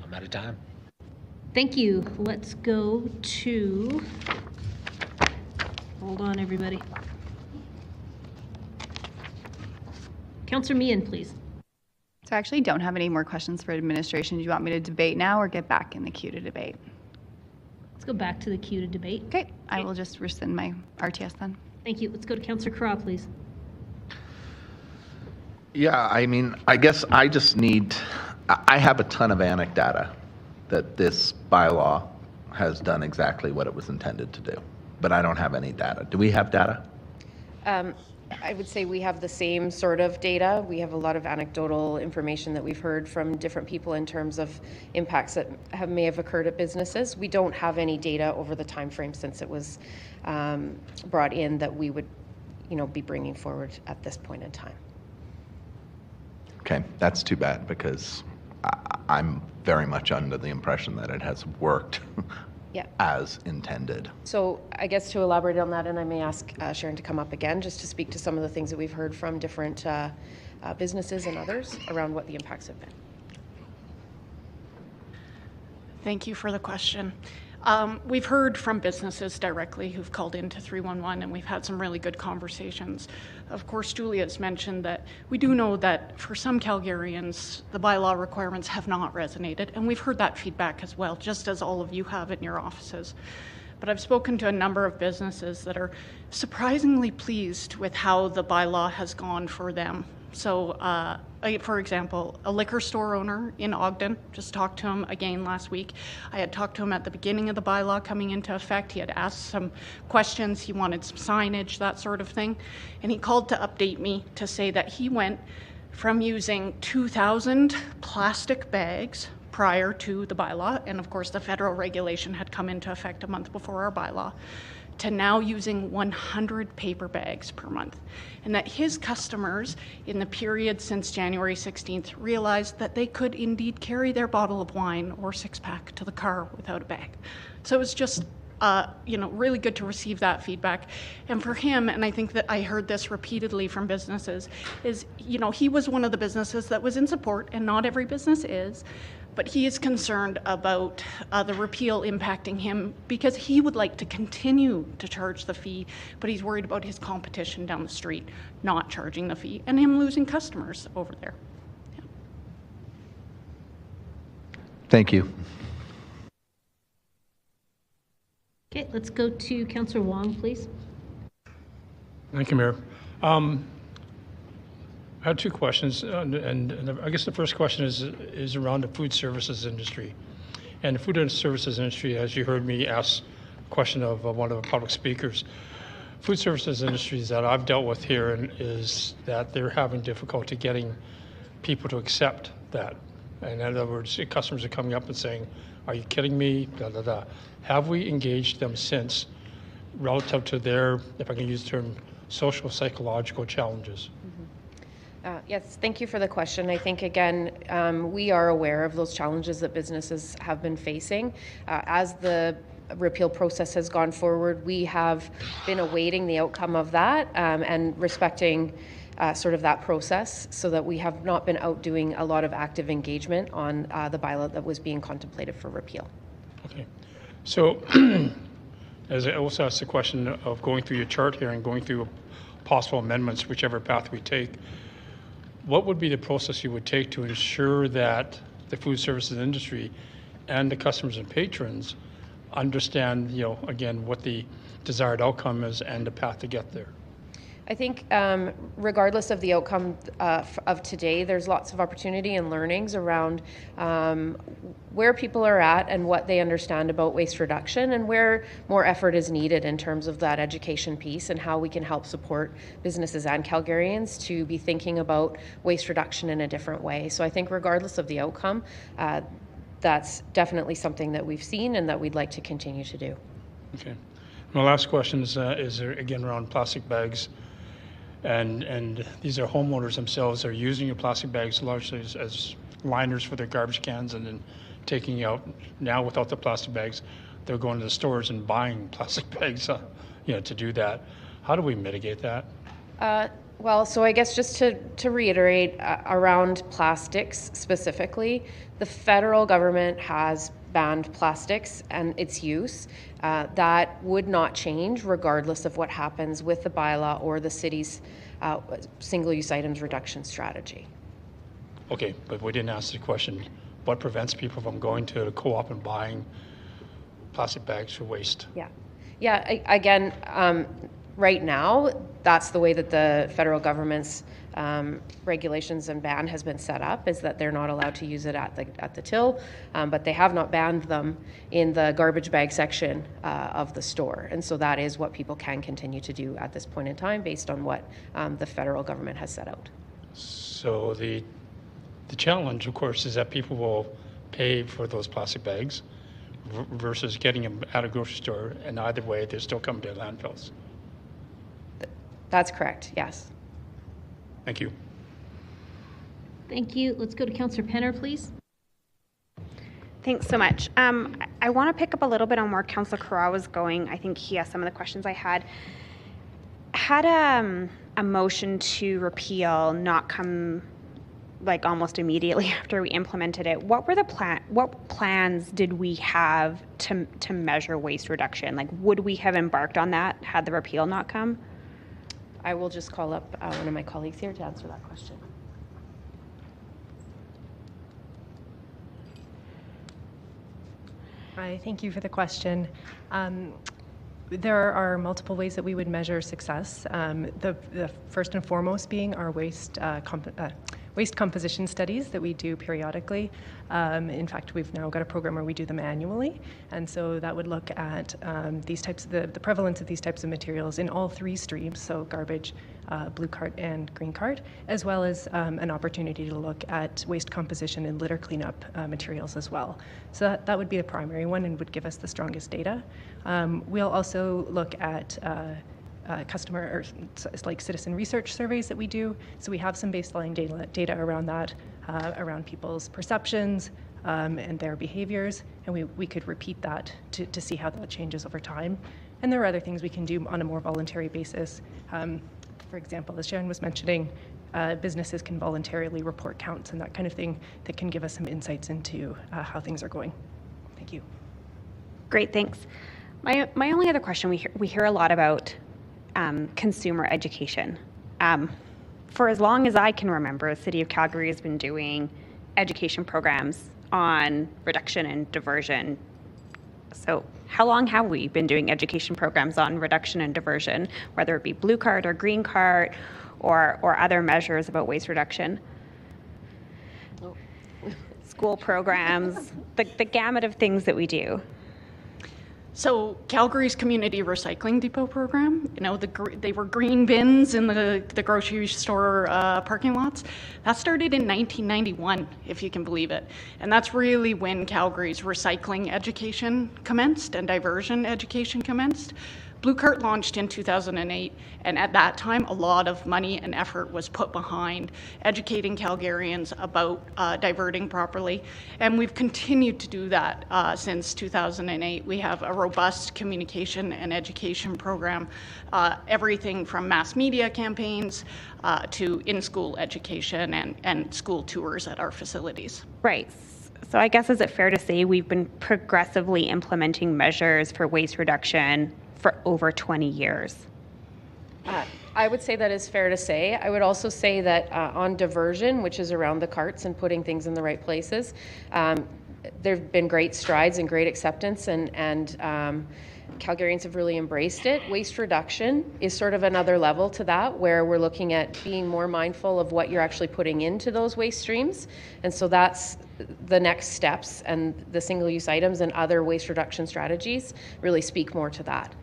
I'm out of time. Thank you. Let's go to, hold on everybody. Councillor Meehan, please. So I actually don't have any more questions for administration. Do you want me to debate now or get back in the queue to debate? Let's go back to the queue to debate. Okay, I will just rescind my RTS then. Thank you. Let's go to Councillor Craw, please. Yeah, I mean, I guess I just need, I have a ton of anecdata that this bylaw has done exactly what it was intended to do, but I don't have any data. Do we have data? I would say we have the same sort of data. We have a lot of anecdotal information that we've heard from different people in terms of impacts that may have occurred at businesses. We don't have any data over the time frame since it was brought in that we would, be bringing forward at this point in time. Okay, that's too bad because I'm very much under the impression that it has worked as intended. So I guess to elaborate on that, and I may ask Sharon to come up again just to speak to some of the things that we've heard from different businesses and others around what the impacts have been. Thank you for the question. We've heard from businesses directly who've called into 311, and we've had some really good conversations. Of course, Julia's mentioned that we do know that for some Calgarians, the bylaw requirements have not resonated, and we've heard that feedback as well, just as all of you have in your offices. But I've spoken to a number of businesses that are surprisingly pleased with how the bylaw has gone for them. So, for example, a liquor store owner in Ogden, just talked to him again last week. I had talked to him at the beginning of the bylaw coming into effect. He had asked some questions. He wanted some signage, that sort of thing. And he called to update me to say that he went from using 2,000 plastic bags prior to the bylaw, and of course the federal regulation had come into effect a month before our bylaw, to now using 100 paper bags per month. And that his customers in the period since January 16th realized that they could indeed carry their bottle of wine or six-pack to the car without a bag. So it was just really good to receive that feedback. And for him, and I think that I heard this repeatedly from businesses, is, he was one of the businesses that was in support, and not every business is, but he is concerned about the repeal impacting him because he would like to continue to charge the fee, but he's worried about his competition down the street not charging the fee and him losing customers over there. Yeah. Thank you. Okay, let's go to Councillor Wong, please. Thank you, Mayor. I have two questions, and I guess the first question is around the food services industry. And the food and services industry, as you heard me ask a question of one of the public speakers, food services industries that I've dealt with here is that they're having difficulty getting people to accept that. In other words, customers are coming up and saying, "Are you kidding me?" Da, da, da. Have we engaged them since relative to their, if I can use the term, social psychological challenges? Yes, thank you for the question. I think, again, we are aware of those challenges that businesses have been facing. As the repeal process has gone forward, we have been awaiting the outcome of that and respecting sort of that process so that we have not been out doing a lot of active engagement on the bylaw that was being contemplated for repeal. Okay. So, as I also asked the question of going through your chart here and going through possible amendments, whichever path we take, what would be the process you would take to ensure that the food services industry and the customers and patrons understand, again, what the desired outcome is and the path to get there. I think regardless of the outcome of today, there's lots of opportunity and learnings around where people are at and what they understand about waste reduction, and where more effort is needed in terms of that education piece, and how we can help support businesses and Calgarians to be thinking about waste reduction in a different way. So I think regardless of the outcome, that's definitely something that we've seen and that we'd like to continue to do. Okay. My last question is again around plastic bags. And these are homeowners themselves are using your plastic bags largely as liners for their garbage cans, and then taking out, now without the plastic bags, they're going to the stores and buying plastic bags to do that. How do we mitigate that? Well, so I guess just to reiterate around plastics specifically, the federal government has banned plastics and its use. That would not change regardless of what happens with the bylaw or the city's single-use items reduction strategy. Okay, but we didn't ask the question, what prevents people from going to the co-op and buying plastic bags for waste? Yeah, again, right now, that's the way that the federal government's regulations and ban has been set up, is that they're not allowed to use it at the till, but they have not banned them in the garbage bag section of the store. And so that is what people can continue to do at this point in time based on what the federal government has set out. So the challenge, of course, is that people will pay for those plastic bags versus getting them at a grocery store, and either way, they still come to landfills. That's correct, yes. Thank you. Thank you. Let's go to Councillor Penner, please. Thanks so much. I want to pick up a little bit on where Councillor Carra was going. I think he asked some of the questions I had. Had a motion to repeal not come like almost immediately after we implemented it, what were the what plans did we have to measure waste reduction? Like, would we have embarked on that had the repeal not come? I will just call up one of my colleagues here to answer that question. Hi, thank you for the question. There are multiple ways that we would measure success. The first and foremost being our waste composition studies that we do periodically. In fact, we've now got a program where we do them annually, and so that would look at these types of the prevalence of these types of materials in all three streams, so garbage, blue cart, and green cart, as well as an opportunity to look at waste composition and litter cleanup materials as well. So that would be the primary one and would give us the strongest data. We'll also look at customer or like citizen research surveys that we do. So we have some baseline data around that, around people's perceptions and their behaviors, and we could repeat that to see how that changes over time. And there are other things we can do on a more voluntary basis. For example, as Sharon was mentioning, businesses can voluntarily report counts and that kind of thing that can give us some insights into how things are going. Thank you. Great, thanks. My only other question, we hear a lot about consumer education. For as long as I can remember, the City of Calgary has been doing education programs on reduction and diversion. So how long have we been doing education programs on reduction and diversion, whether it be blue cart or green cart or other measures about waste reduction? School programs, the gamut of things that we do. So Calgary's community recycling depot program, they were green bins in the grocery store parking lots. That started in 1991, if you can believe it. And that's really when Calgary's recycling education commenced and diversion education commenced. Blue Cart launched in 2008, and at that time, a lot of money and effort was put behind educating Calgarians about diverting properly, and we've continued to do that since 2008. We have a robust communication and education program, everything from mass media campaigns to in-school education and school tours at our facilities. Right. So I guess, is it fair to say we've been progressively implementing measures for waste reduction for over 20 years? I would say that is fair to say. I would also say that on diversion, which is around the carts and putting things in the right places, there have been great strides and great acceptance, and Calgarians have really embraced it. Waste reduction is sort of another level to that, where we're looking at being more mindful of what you're actually putting into those waste streams. And so that's the next steps, and the single-use items and other waste reduction strategies really speak more to that.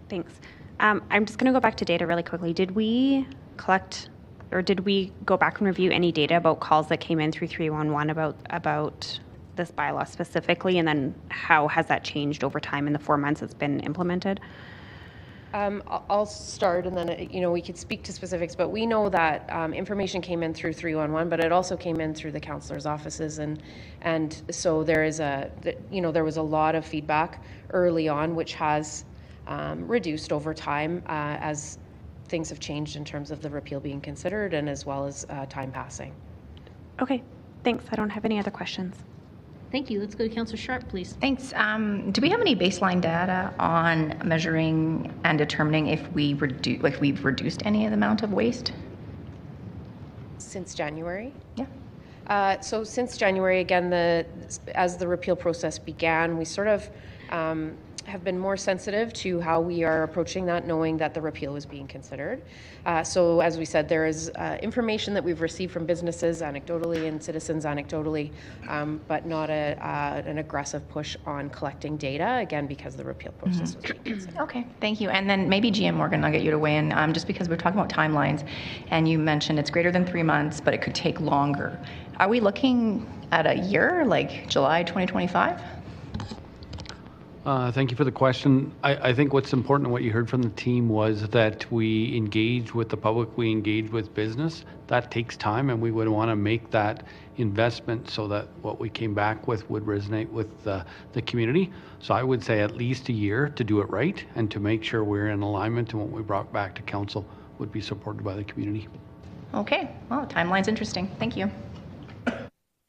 Thanks. I'm just going to go back to data really quickly. Did we collect, or did we go back and review any data about calls that came in through 311 about this bylaw specifically, and then how has that changed over time in the 4 months it's been implemented? I'll start, and then we could speak to specifics, but we know that information came in through 311, but it also came in through the councillors' offices, and so there was a lot of feedback early on, which has reduced over time as things have changed in terms of the repeal being considered, and as well as time passing. Okay, thanks. I don't have any other questions. Thank you. Let's go to Councillor Sharp, please. Thanks. Do we have any baseline data on measuring and determining if we've reduced any of the amount of waste? Since January? Yeah. So since January, again, as the repeal process began, we sort of have been more sensitive to how we are approaching that, knowing that the repeal was being considered. So as we said, there is information that we've received from businesses anecdotally and citizens anecdotally, but not an aggressive push on collecting data, again, because the repeal process was being considered. Okay, thank you. And then maybe GM Morgan, I'll get you to weigh in, just because we're talking about timelines, and you mentioned it's greater than 3 months, but it could take longer. Are we looking at a year, like July 2025? Thank you for the question. I think what's important and what you heard from the team was that we engage with the public, we engage with business. That takes time, and we would want to make that investment so that what we came back with would resonate with the community. So I would say at least a year to do it right and to make sure we're in alignment, and what we brought back to council would be supported by the community. Okay, well, timeline's interesting. Thank you.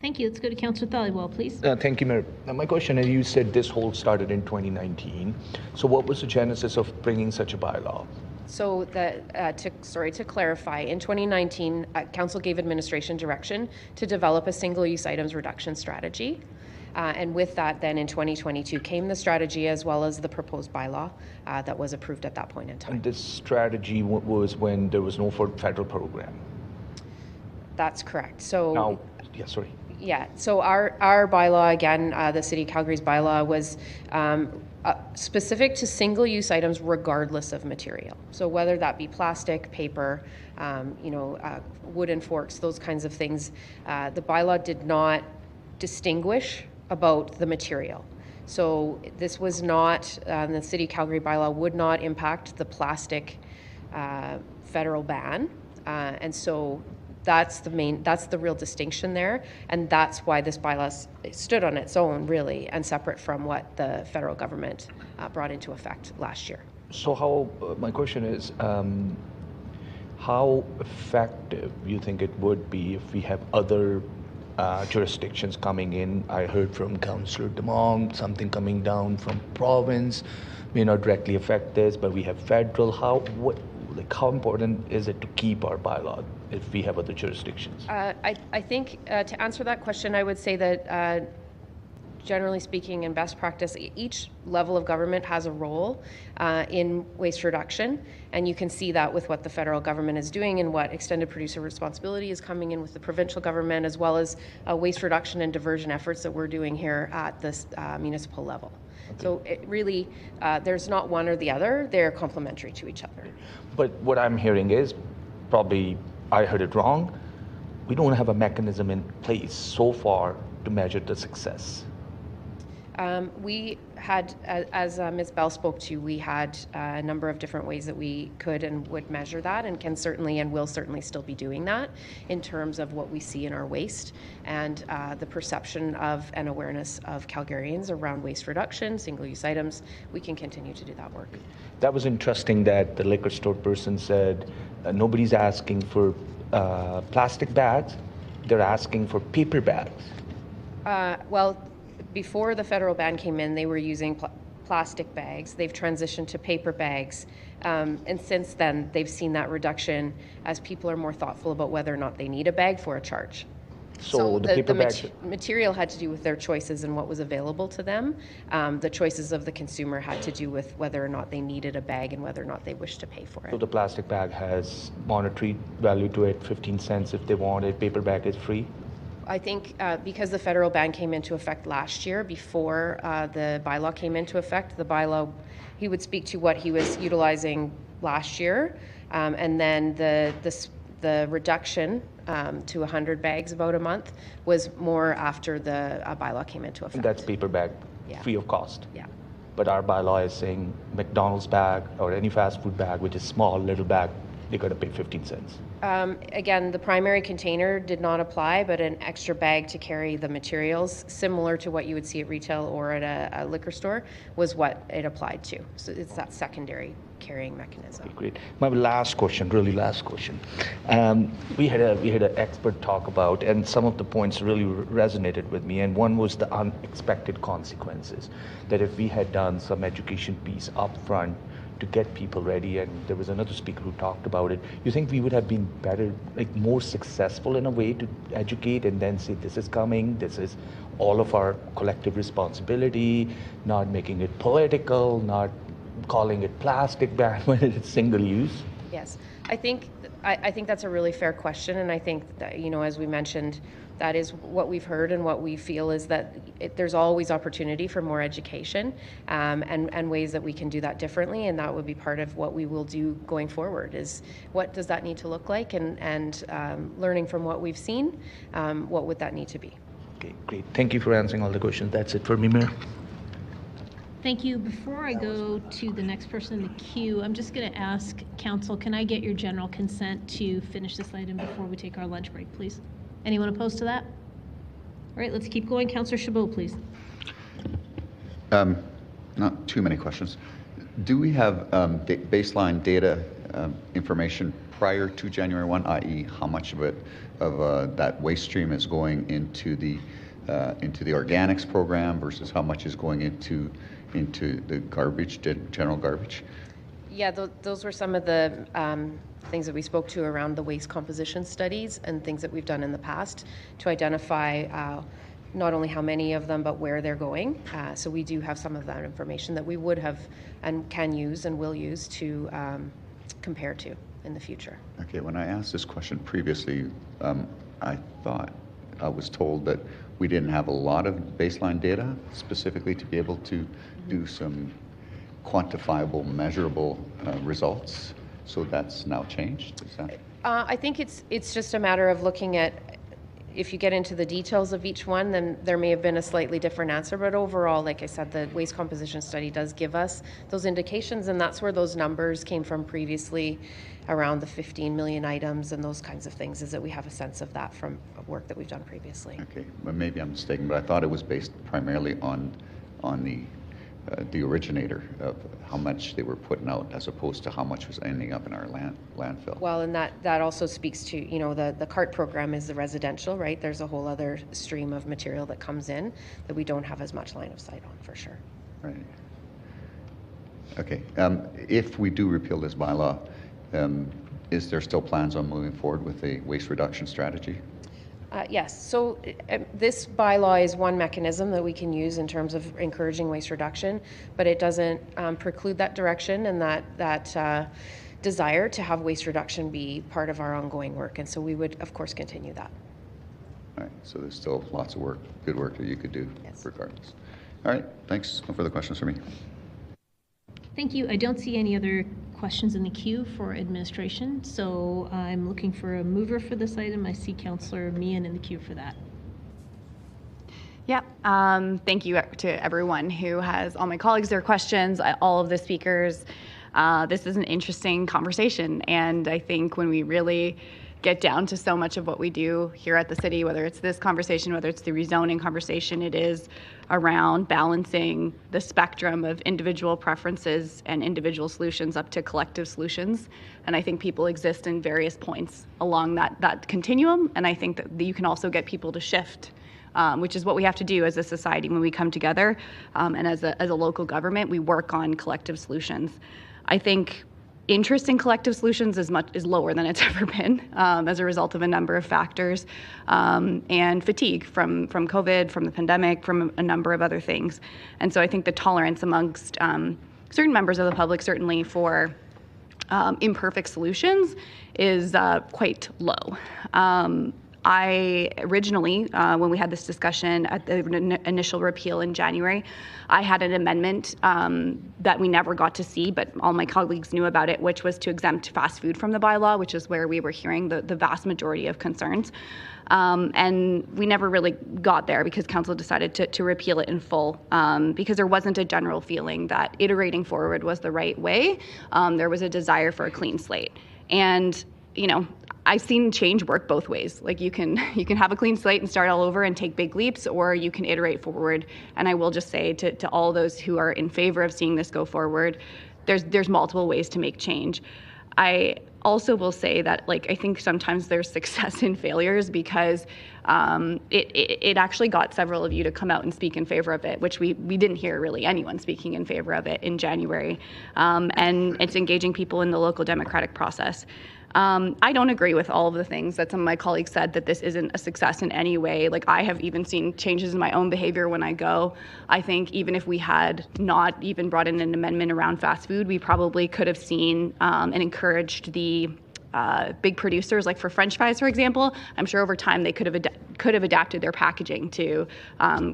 Thank you. Let's go to Councillor Thaliwal, please. Thank you, Mayor. My question is, you said this whole started in 2019. So what was the genesis of bringing such a bylaw? So to clarify, in 2019, Council gave administration direction to develop a single-use items reduction strategy. And with that, then in 2022 came the strategy as well as the proposed bylaw that was approved at that point in time. And this strategy was when there was no federal program? That's correct. So now, yeah, sorry. Yeah, so our bylaw, again, the City of Calgary's bylaw was specific to single-use items regardless of material. So whether that be plastic, paper, wooden forks, those kinds of things, the bylaw did not distinguish about the material. So this was not, the City of Calgary bylaw would not impact the federal ban, and so that's the real distinction there, and that's why this bylaw stood on its own, really, and separate from what the federal government brought into effect last year. So my question is, how effective you think it would be if we have other jurisdictions coming in? I heard from Councillor Demong, something coming down from province may not directly affect this, but we have federal. How important is it to keep our bylaw if we have other jurisdictions? I think to answer that question, I would say that generally speaking, in best practice, each level of government has a role in waste reduction, and you can see that with what the federal government is doing and what extended producer responsibility is coming in with the provincial government, as well as waste reduction and diversion efforts that we're doing here at this municipal level. Okay. So it really, there's not one or the other, they're complementary to each other. But what I'm hearing is, probably I heard it wrong, we don't have a mechanism in place so far to measure the success. We had, as Ms. Bell spoke to, we had a number of different ways that we could and would measure that, and can certainly and will certainly still be doing that in terms of what we see in our waste and the perception of and awareness of Calgarians around waste reduction, single-use items. We can continue to do that work. That was interesting that the liquor store person said nobody's asking for plastic bags, they're asking for paper bags. Well, before the federal ban came in, they were using plastic bags. They've transitioned to paper bags. And since then, they've seen that reduction as people are more thoughtful about whether or not they need a bag for a charge. So the paper bags. Material had to do with their choices and what was available to them. The choices of the consumer had to do with whether or not they needed a bag and whether or not they wished to pay for it. So the plastic bag has monetary value to it, 15 cents if they want it. Paper bag is free. I think because the federal ban came into effect last year, before the bylaw came into effect, the bylaw, he would speak to what he was utilizing last year, and then the reduction to 100 bags about a month was more after the bylaw came into effect. And that's paper bag, Yeah. free of cost. Yeah. But our bylaw is saying McDonald's bag or any fast food bag, which is small, little bag, they got to pay 15 cents. Again, the primary container did not apply, but an extra bag to carry the materials, similar to what you would see at retail or at a liquor store, was what it applied to. So it's that secondary carrying mechanism. Okay, great. My last question, really last question. We had an expert talk about, and some of the points really resonated with me. And one was the unexpected consequences. That if we had done some education piece up front to get people ready, and there was another speaker who talked about it, you think we would have been better, like more successful in a way to educate and then say this is coming, this is all of our collective responsibility, not making it political, not calling it plastic ban when it's single use? Yes, I think that's a really fair question, and I think that, as we mentioned, that is what we've heard, and what we feel is that there's always opportunity for more education, and ways that we can do that differently, and that would be part of what we will do going forward. Is what does that need to look like, and learning from what we've seen, what would that need to be? Okay, great. Thank you for answering all the questions. That's it for me, Mayor. Thank you. Before I go to the next person in the queue, I'm just going to ask Council, can I get your general consent to finish this item before we take our lunch break, please? Anyone opposed to that? All right, let's keep going. Councillor Chabot, please. Not too many questions. Do we have baseline data information prior to January 1, i.e. how much of it, that waste stream is going into the organics program versus how much is going into the garbage, general garbage? Yeah, those were some of the things that we spoke to around the waste composition studies and things that we've done in the past to identify not only how many of them, but where they're going. So we do have some of that information that we would have and can use and will use to compare to in the future. Okay, when I asked this question previously, I thought I was told that we didn't have a lot of baseline data specifically to be able to do some quantifiable, measurable results. So that's now changed? Is that? I think it's just a matter of looking at, if you get into the details of each one, then there may have been a slightly different answer. But overall, like I said, the waste composition study does give us those indications, and that's where those numbers came from previously, around the 15 million items and those kinds of things, is that we have a sense of that from work that we've done previously. Okay, well, maybe I'm mistaken, but I thought it was based primarily on the originator of how much they were putting out as opposed to how much was ending up in our landfill. Well, and that also speaks to, the CART program is the residential, right? There's a whole other stream of material that comes in that we don't have as much line of sight on, for sure. Right. Okay, if we do repeal this bylaw, is there still plans on moving forward with a waste reduction strategy? Yes, so this bylaw is one mechanism that we can use in terms of encouraging waste reduction, but it doesn't preclude that direction and that desire to have waste reduction be part of our ongoing work, and so we would, of course, continue that. All right, so there's still lots of work, good work that you could do regardless. All right, thanks. No further questions for me. Thank you. I don't see any other questions in the queue for administration, so I'm looking for a mover for this item. I see Councillor Meehan in the queue for that. Yeah, thank you to everyone who has, all my colleagues, their questions, all of the speakers. This is an interesting conversation, and I think when we really get down to so much of what we do here at the city, whether it's this conversation, whether it's the rezoning conversation, it is around balancing the spectrum of individual preferences and individual solutions up to collective solutions. And I think people exist in various points along that continuum, and I think that you can also get people to shift which is what we have to do as a society when we come together, and as a local government, we work on collective solutions. I think interest in collective solutions is lower than it's ever been as a result of a number of factors, and fatigue from COVID, from the pandemic, from a number of other things. And so I think the tolerance amongst certain members of the public, certainly for imperfect solutions, is quite low. I originally, when we had this discussion at the initial repeal in January, I had an amendment that we never got to see, but all my colleagues knew about it, which was to exempt fast food from the bylaw, which is where we were hearing the vast majority of concerns. And we never really got there because council decided to repeal it in full, because there wasn't a general feeling that iterating forward was the right way. There was a desire for a clean slate. And, you know, I've seen change work both ways. Like you can have a clean slate and start all over and take big leaps, or you can iterate forward. And I will just say to all those who are in favor of seeing this go forward, there's multiple ways to make change. I also will say that, like, I think sometimes there's success in failures, because it actually got several of you to come out and speak in favor of it, which we didn't hear really anyone speaking in favor of it in January. And it's engaging people in the local democratic process. I don't agree with all of the things that some of my colleagues said, that this isn't a success in any way. Like, I have even seen changes in my own behavior when I go. I think even if we had not even brought in an amendment around fast food, we probably could have seen and encouraged the big producers, like for French fries, for example. I'm sure over time they could have adapted their packaging to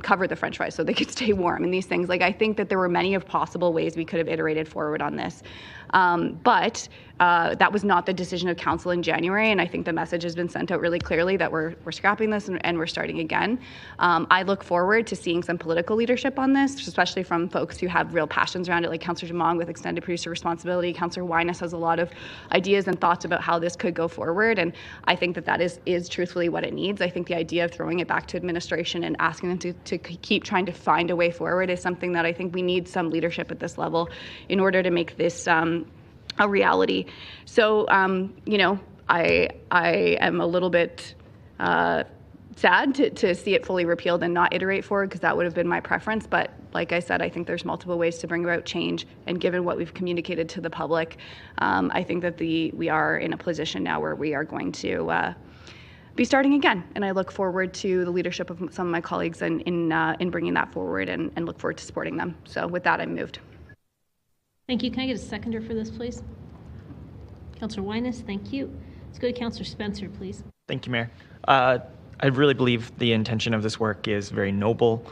cover the French fries so they could stay warm and these things. Like, I think that there were many of possible ways we could have iterated forward on this. But that was not the decision of council in January, and I think the message has been sent out really clearly that we're scrapping this and we're starting again. I look forward to seeing some political leadership on this, especially from folks who have real passions around it, like Councillor Jamong with extended producer responsibility. Councillor Wyness has a lot of ideas and thoughts about how this could go forward, and I think that is truthfully what it needs. I think the idea of throwing it back to administration and asking them to keep trying to find a way forward is something that I think we need some leadership at this level in order to make this a reality. So, you know, I am a little bit sad to see it fully repealed and not iterate forward, because that would have been my preference. But like I said, I think there's multiple ways to bring about change. And given what we've communicated to the public, I think that we are in a position now where we are going to be starting again. And I look forward to the leadership of some of my colleagues in bringing that forward, and look forward to supporting them. So with that, I'm moved. Thank you. Can I get a seconder for this, please? Councillor Wyness, thank you. Let's go to Councillor Spencer, please. Thank you, Mayor. I really believe the intention of this work is very noble.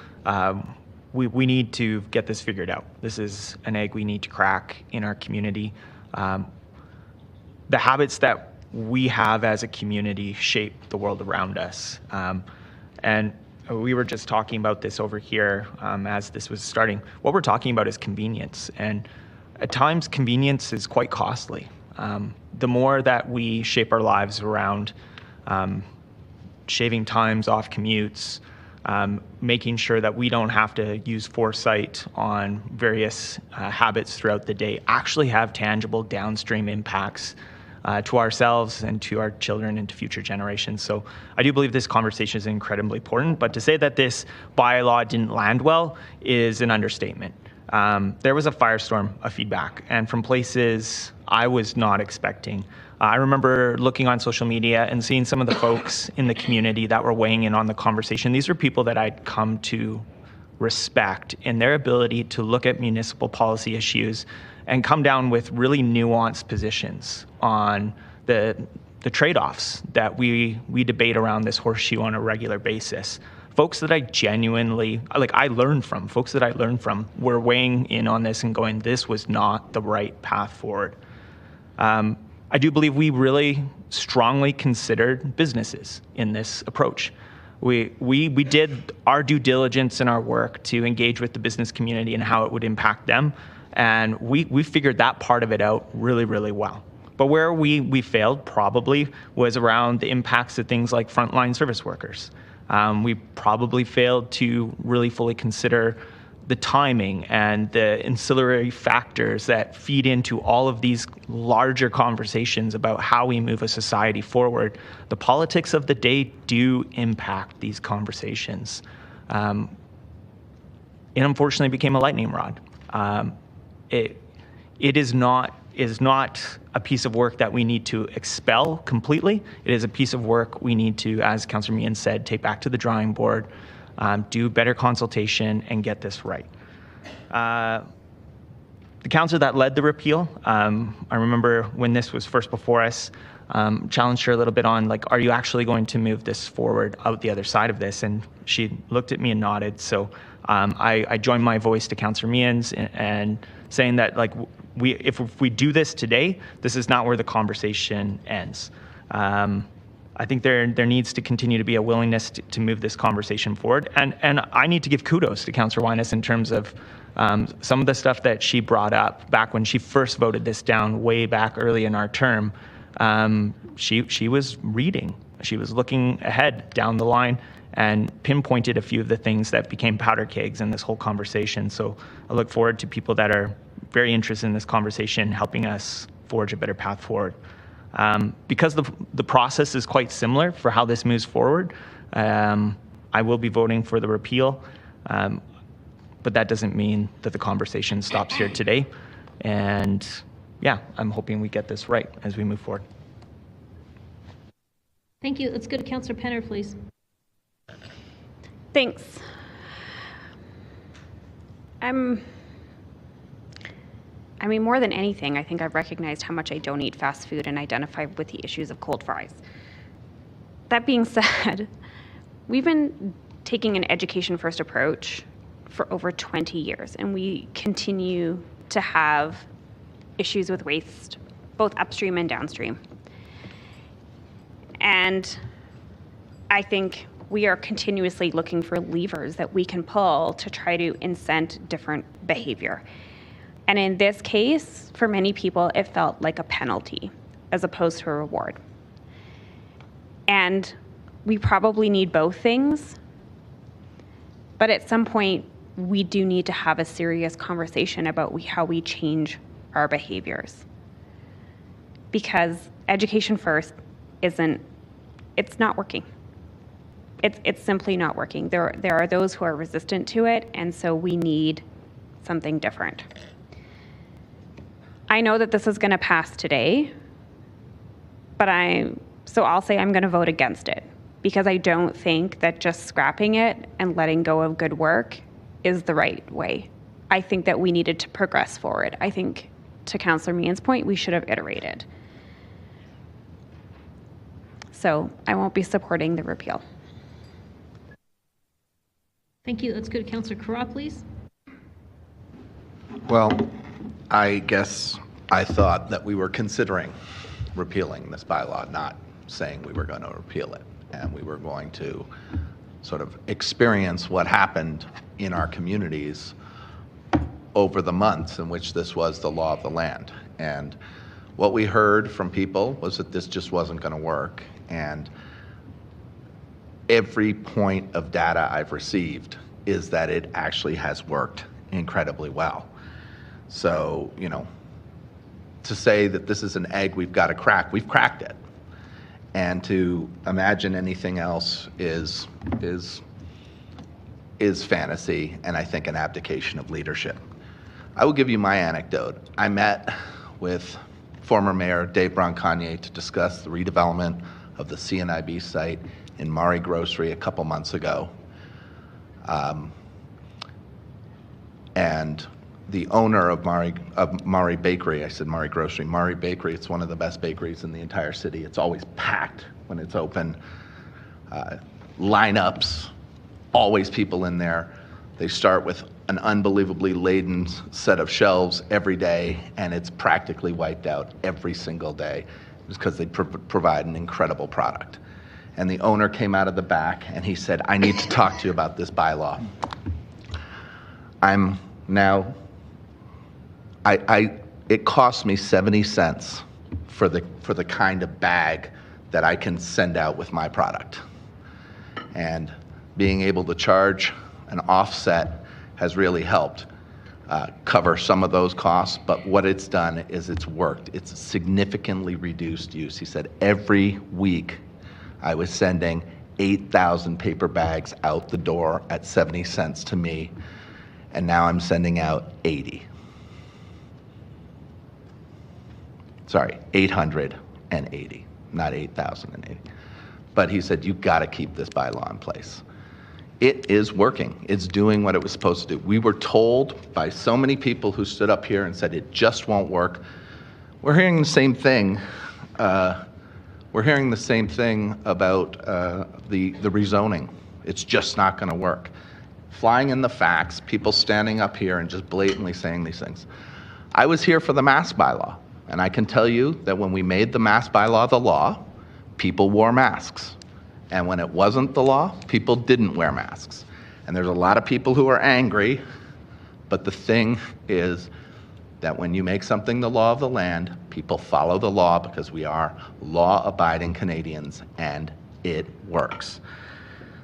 We need to get this figured out. This is an egg we need to crack in our community. The habits that we have as a community shape the world around us. And we were just talking about this over here as this was starting. What we're talking about is convenience. And at times, convenience is quite costly. The more that we shape our lives around shaving times off commutes, making sure that we don't have to use foresight on various habits throughout the day, actually have tangible downstream impacts to ourselves and to our children and to future generations. So I do believe this conversation is incredibly important, but to say that this bylaw didn't land well is an understatement. There was a firestorm of feedback, and from places I was not expecting. I remember looking on social media and seeing some of the folks in the community that were weighing in on the conversation. These are people that I'd come to respect in their ability to look at municipal policy issues and come down with really nuanced positions on the trade-offs that we debate around this horseshoe on a regular basis. Folks that I genuinely, I learned from, folks that I learned from were weighing in on this and going, this was not the right path forward. I do believe we really strongly considered businesses in this approach. We did our due diligence in our work to engage with the business community and how it would impact them, and we figured that part of it out really, really well. But where we failed probably was around the impacts of things like frontline service workers. We probably failed to really fully consider the timing and the ancillary factors that feed into all of these larger conversations about how we move a society forward, the politics of the day do impact these conversations. It unfortunately became a lightning rod. It is not a piece of work that we need to expel completely. It is a piece of work we need to, as Councillor Meehan said, take back to the drawing board, do better consultation, and get this right. The councillor that led the repeal, I remember when this was first before us, challenged her a little bit on, like, are you actually going to move this forward out the other side of this? And she looked at me and nodded. So I joined my voice to Councillor Meehan's and saying that, like, if we do this today, this is not where the conversation ends. I think there needs to continue to be a willingness to move this conversation forward. And I need to give kudos to Councillor Weines in terms of some of the stuff that she brought up back when she first voted this down way back early in our term. She was reading. She was looking ahead down the line and pinpointed a few of the things that became powder kegs in this whole conversation. So I look forward to people that are very interested in this conversation helping us forge a better path forward. Because the process is quite similar for how this moves forward, I will be voting for the repeal, but that doesn't mean that the conversation stops here today. And yeah, I'm hoping we get this right as we move forward. Thank you. Let's go to Councillor Penner, please. Thanks. I mean, more than anything, I think I've recognized how much I don't eat fast food and identify with the issues of cold fries. That being said, we've been taking an education-first approach for over 20 years, and we continue to have issues with waste, both upstream and downstream. And I think we are continuously looking for levers that we can pull to try to incent different behavior. And in this case, for many people, it felt like a penalty as opposed to a reward. And we probably need both things, but at some point, we do need to have a serious conversation about how we change our behaviors. Because education first it's not working. It's simply not working. There are those who are resistant to it, and so we need something different. I know that this is going to pass today, but I'll say I'm going to vote against it because I don't think that just scrapping it and letting go of good work is the right way. I think that we needed to progress forward. I think, to Councillor Meehan's point, we should have iterated. So I won't be supporting the repeal. Thank you. Let's go to Councillor Carra, please. Well, I guess I thought that we were considering repealing this bylaw, not saying we were going to repeal it. And we were going to sort of experience what happened in our communities over the months in which this was the law of the land. And what we heard from people was that this just wasn't going to work. And every point of data I've received is that it actually has worked incredibly well. So, you know, to say that this is an egg we've got to crack, we've cracked it. And to imagine anything else is fantasy, and I think an abdication of leadership. I will give you my anecdote. I met with former Mayor Dave Bronconnier to discuss the redevelopment of the CNIB site in Maury Grocery a couple months ago. And the owner of Maury Bakery, I said Maury Grocery, Maury Bakery, it's one of the best bakeries in the entire city. It's always packed when it's open. Lineups, always people in there. They start with an unbelievably laden set of shelves every day, and it's practically wiped out every single day because they provide an incredible product. And the owner came out of the back and he said, I need to talk to you about this bylaw. I'm now, it costs me 70 cents for the kind of bag that I can send out with my product. And being able to charge an offset has really helped cover some of those costs, but what it's done is it's worked. It's significantly reduced use. He said every week I was sending 8,000 paper bags out the door at 70 cents to me, and now I'm sending out 80. Sorry, 880, not 8,080. But he said, you've got to keep this bylaw in place. It is working. It's doing what it was supposed to do. We were told by so many people who stood up here and said it just won't work. We're hearing the same thing. We're hearing the same thing about the rezoning. It's just not going to work. Flying in the facts, people standing up here and just blatantly saying these things. I was here for the mask bylaw, and I can tell you that when we made the mask bylaw the law, people wore masks. And when it wasn't the law, people didn't wear masks. And there's a lot of people who are angry, but the thing is that when you make something the law of the land, people follow the law because we are law-abiding Canadians, and it works.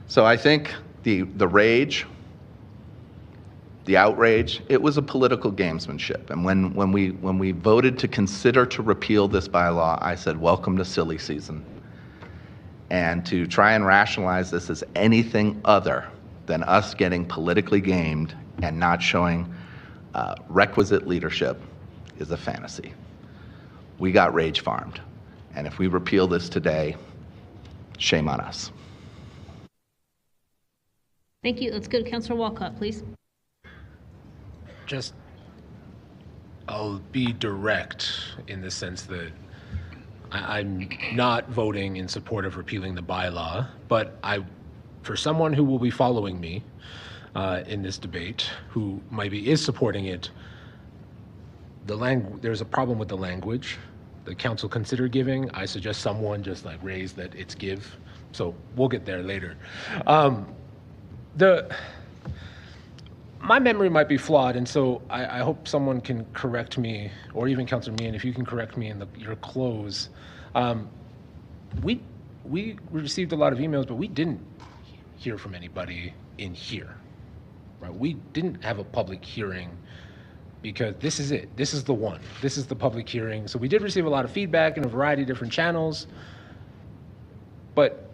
So I think the rage, the outrage, it was a political gamesmanship. And when we voted to consider to repeal this bylaw, I said, welcome to silly season. And to try and rationalize this as anything other than us getting politically gamed and not showing requisite leadership is a fantasy. We got rage farmed. And if we repeal this today, shame on us. Thank you. Let's go to Councillor Walcott, please. I'll be direct in the sense that I'm not voting in support of repealing the bylaw, but for someone who will be following me in this debate, who maybe is supporting it, there's a problem with the language. The council consider giving. I suggest someone just raise that it's give. So we'll get there later. My memory might be flawed, and so I hope someone can correct me, or even Councillor Meehan, if you can correct me in your close. We received a lot of emails, but we didn't hear from anybody in here. Right? We didn't have a public hearing because this is it. This is the one. This is the public hearing. So we did receive a lot of feedback in a variety of different channels, but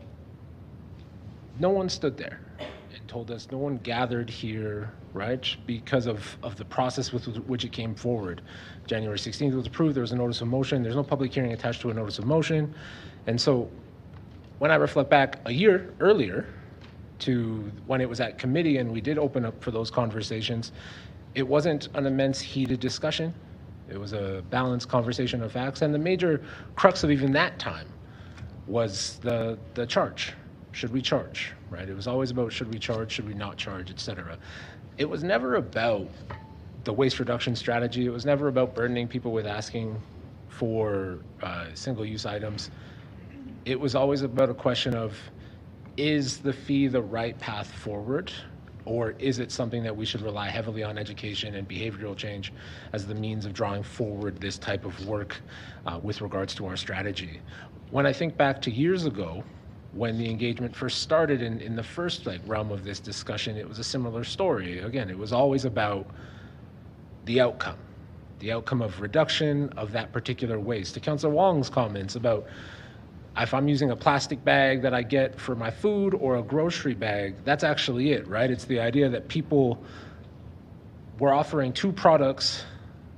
no one stood there and told us, no one gathered here, right, because of the process with which it came forward. January 16th was approved, there was a notice of motion, there's no public hearing attached to a notice of motion. And so when I reflect back a year earlier to when it was at committee and we did open up for those conversations, it wasn't an immense heated discussion. It was a balanced conversation of facts, and the major crux of even that time was the charge. Should we charge, right? It was always about should we charge, should we not charge, et cetera. It was never about the waste reduction strategy. It was never about burdening people with asking for single-use items. It was always about a question of, is the fee the right path forward, or is it something that we should rely heavily on education and behavioral change as the means of drawing forward this type of work with regards to our strategy? When I think back to years ago, when the engagement first started in the first realm of this discussion, it was a similar story. Again, it was always about the outcome of reduction of that particular waste. To Councillor Wong's comments about if I'm using a plastic bag that I get for my food or a grocery bag, that's actually it, right? It's the idea that people were offering two products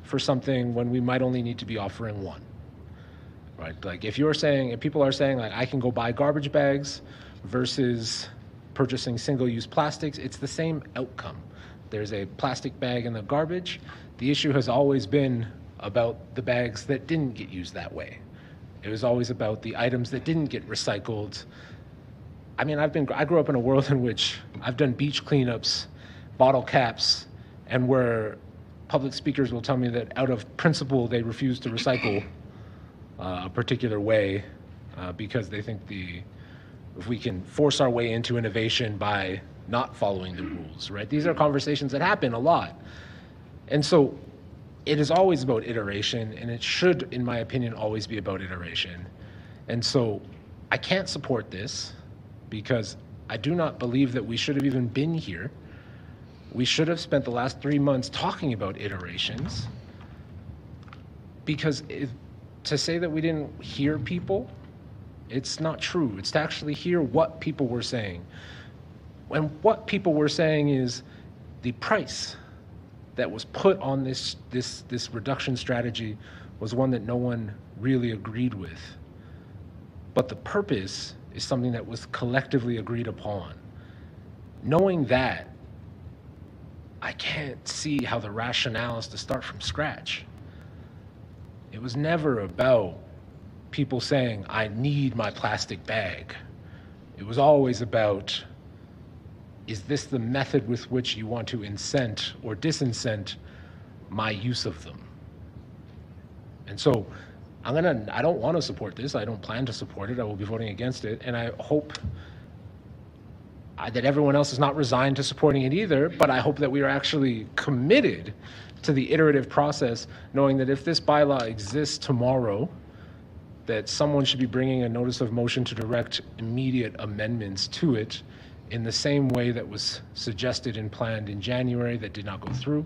for something when we might only need to be offering one. Right, if people are saying I can go buy garbage bags versus purchasing single-use plastics, it's the same outcome. There's a plastic bag in the garbage. The issue has always been about the bags that didn't get used that way. It was always about the items that didn't get recycled. I mean, I grew up in a world in which I've done beach cleanups, bottle caps, and where public speakers will tell me that out of principle they refuse to recycle a particular way because they think if we can force our way into innovation by not following the rules, right? These are conversations that happen a lot. And so it is always about iteration, and it should, in my opinion, always be about iteration. And so I can't support this because I do not believe that we should have even been here We should have spent the last 3 months talking about iterations, because to say that we didn't hear people, it's not true. It's to actually hear what people were saying. And what people were saying is the price that was put on this reduction strategy was one that no one really agreed with. But the purpose is something that was collectively agreed upon. Knowing that, I can't see how the rationale is to start from scratch. It was never about people saying, I need my plastic bag. It was always about, is this the method with which you want to incent or disincent my use of them? And so I don't want to support this. I don't plan to support it. I will be voting against it. And I hope that everyone else is not resigned to supporting it either, but I hope that we are actually committed to the iterative process, knowing that if this bylaw exists tomorrow, that someone should be bringing a notice of motion to direct immediate amendments to it in the same way that was suggested and planned in January that did not go through,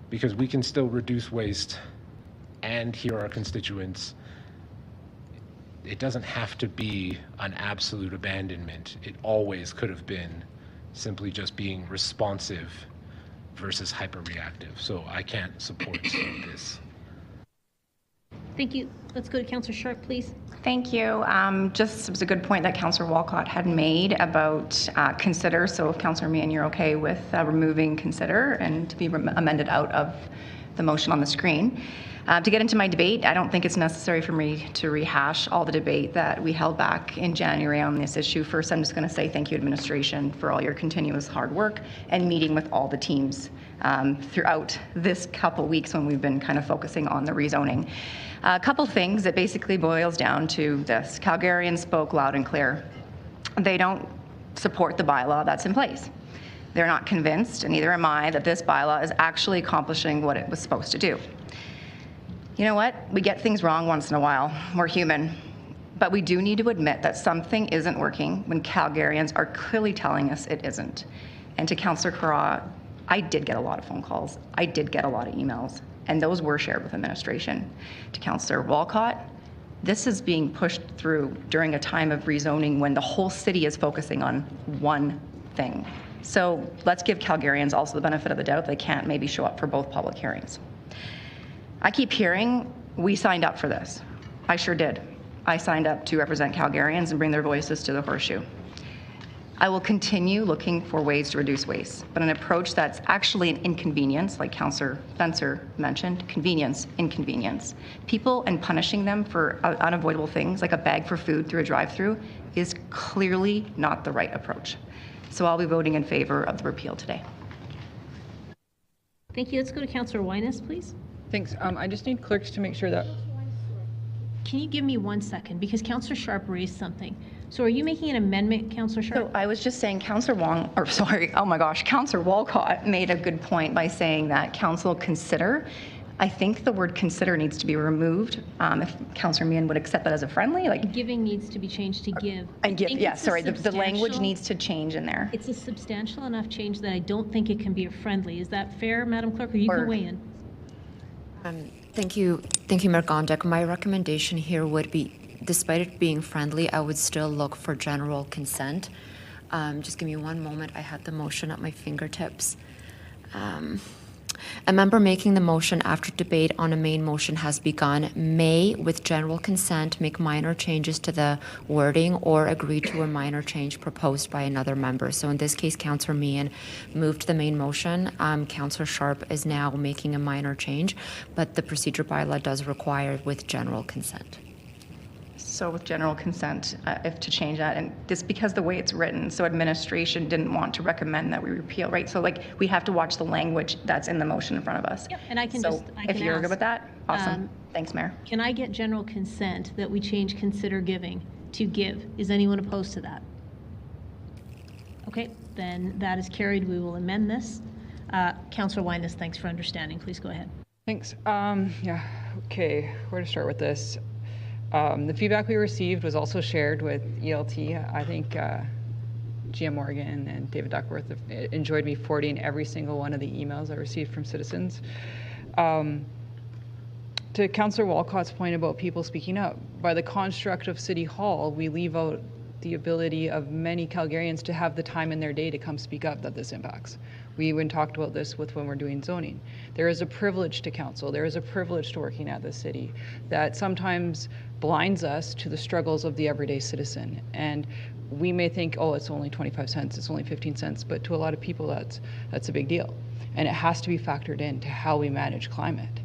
because we can still reduce waste and hear our constituents. It doesn't have to be an absolute abandonment. It always could have been simply just being responsive versus hyper-reactive. So I can't support this. Thank you. Let's go to Councillor Sharp, please. Thank you. Just, it was a good point that Councillor Walcott had made about consider. So if Councillor Meehan, you're okay with removing consider and to be amended out of the motion on the screen. To get into my debate, I don't think it's necessary for me to rehash all the debate that we held back in January on this issue. First, I'm just going to say thank you, administration, for all your continuous hard work and meeting with all the teams throughout this couple weeks when we've been kind of focusing on the rezoning. A couple things that basically boils down to this. Calgarians spoke loud and clear. They don't support the bylaw that's in place. They're not convinced, and neither am I, that this bylaw is actually accomplishing what it was supposed to do. You know what? We get things wrong once in a while. We're human. But we do need to admit that something isn't working when Calgarians are clearly telling us it isn't. And to Councillor Carra, I did get a lot of phone calls. I did get a lot of emails, and those were shared with administration. To Councillor Walcott, this is being pushed through during a time of rezoning when the whole city is focusing on one thing. So let's give Calgarians also the benefit of the doubt they can't maybe show up for both public hearings. I keep hearing, we signed up for this. I sure did. I signed up to represent Calgarians and bring their voices to the horseshoe. I will continue looking for ways to reduce waste, but an approach that's actually an inconvenience, like Councillor Spencer mentioned, convenience, inconvenience. People and punishing them for unavoidable things, like a bag for food through a drive-through, is clearly not the right approach. So I'll be voting in favor of the repeal today. Thank you. Let's go to Councillor Winus, please. Thanks. I just need clerks to make sure that... Can you give me 1 second? Because Councillor Sharp raised something. So are you making an amendment, Councillor Sharp? So I was just saying Councillor Councillor Walcott made a good point by saying that council consider. I think the word consider needs to be removed. If Councillor Meehan would accept that as a friendly, like giving needs to be changed to give. And give, yeah, sorry, the language needs to change in there. It's a substantial enough change that I don't think it can be a friendly. Is that fair, Madam Clerk, or you can weigh in? Thank you, Mayor Gondek. My recommendation here would be, despite it being friendly, I would still look for general consent. Just give me one moment. I had the motion at my fingertips. A member making the motion after debate on a main motion has begun may, with general consent, make minor changes to the wording or agree to a minor change proposed by another member. So in this case, Councillor Meehan moved the main motion. Councillor Sharp is now making a minor change, but the procedure bylaw does require with general consent. So with general consent, if to change that, and this because the way it's written, so administration didn't want to recommend that we repeal, right? So like we have to watch the language that's in the motion in front of us. Yep, and I can if you're good with that, awesome. Thanks, Mayor. Can I get general consent that we change consider giving to give? Is anyone opposed to that? Okay, then that is carried. We will amend this. Councillor Winus, thanks for understanding. Please go ahead. Thanks. Yeah, okay, where to start with this? The feedback we received was also shared with ELT. I think GM Morgan and David Duckworth have enjoyed me forwarding every single one of the emails I received from citizens. To Councillor Walcott's point about people speaking up, by the construct of City Hall, we leave out the ability of many Calgarians to have the time in their day to come speak up that this impacts. We even talked about this with when we're doing zoning. There is a privilege to council, there is a privilege to working at the city that sometimes blinds us to the struggles of the everyday citizen. And we may think, oh, it's only 25 cents, it's only 15 cents, but to a lot of people that's a big deal. And it has to be factored into how we manage climate.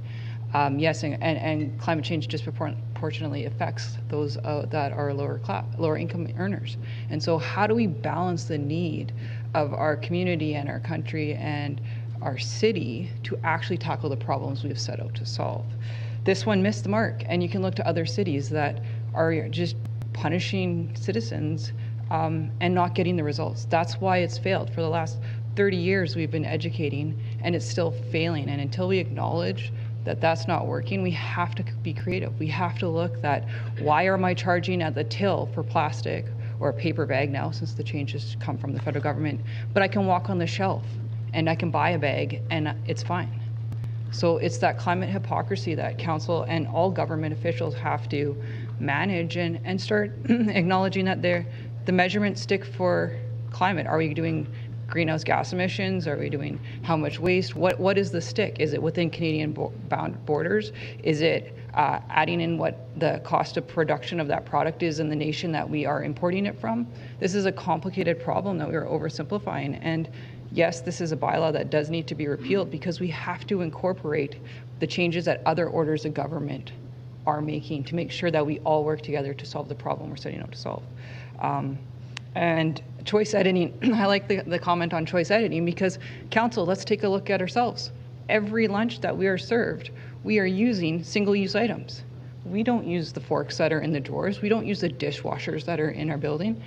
Yes, and climate change disproportionately affects those that are lower income earners. And so how do we balance the need of our community and our country and our city to actually tackle the problems we've set out to solve? This one missed the mark, and you can look to other cities that are just punishing citizens and not getting the results. That's why it's failed. For the last 30 years, we've been educating, and it's still failing. And until we acknowledge that that's not working, we have to be creative. We have to look at why am I charging at the till for plastic or a paper bag now, since the changes come from the federal government, but I can walk on the shelf and I can buy a bag and it's fine. So it's that climate hypocrisy that council and all government officials have to manage and start acknowledging that the measurements stick for climate. Are we doing greenhouse gas emissions? Are we doing how much waste? What is the stick? Is it within Canadian bound borders? Is it adding in what the cost of production of that product is in the nation that we are importing it from? This is a complicated problem that we are oversimplifying. And yes, this is a bylaw that does need to be repealed because we have to incorporate the changes that other orders of government are making to make sure that we all work together to solve the problem we're setting out to solve. And choice editing, I like the comment on choice editing because council, let's take a look at ourselves. Every lunch that we are served, we are using single-use items. We don't use the forks that are in the drawers. We don't use the dishwashers that are in our building.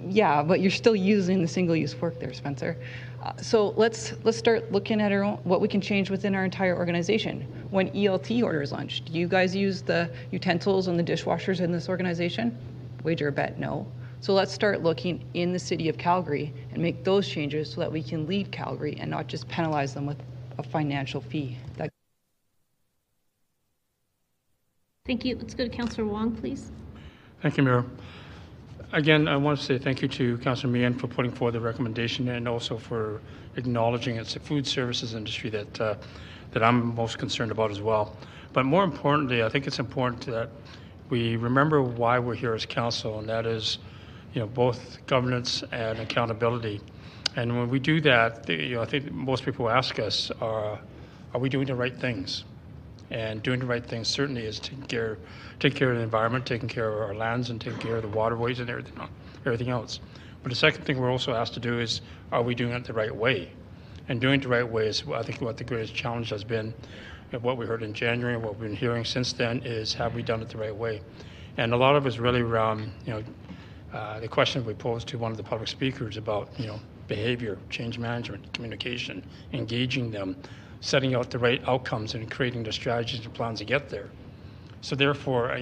Yeah, but you're still using the single-use fork there, Spencer. So let's start looking at our own, what we can change within our entire organization. When ELT orders lunch, do you guys use the utensils and the dishwashers in this organization? Wager a bet, no. So let's start looking in the city of Calgary and make those changes so that we can lead Calgary and not just penalize them with a financial fee. Thank you. Let's go to Councillor Wong, please. Thank you, Mayor. Again, I want to say thank you to Councillor Meehan for putting forward the recommendation and also for acknowledging it's the food services industry that I'm most concerned about as well. But more importantly, I think it's important that we remember why we're here as council, and that is, both governance and accountability. And when we do that, I think most people ask us, are we doing the right things? And doing the right things certainly is taking care of the environment, taking care of our lands, and taking care of the waterways and everything else. But the second thing we're also asked to do is, are we doing it the right way? And doing it the right way is, I think, what the greatest challenge has been. What we heard in January and what we've been hearing since then is, have we done it the right way? And a lot of it is really around, the question we posed to one of the public speakers about, behavior, change management, communication, engaging them, setting out the right outcomes and creating the strategies and plans to get there. So therefore,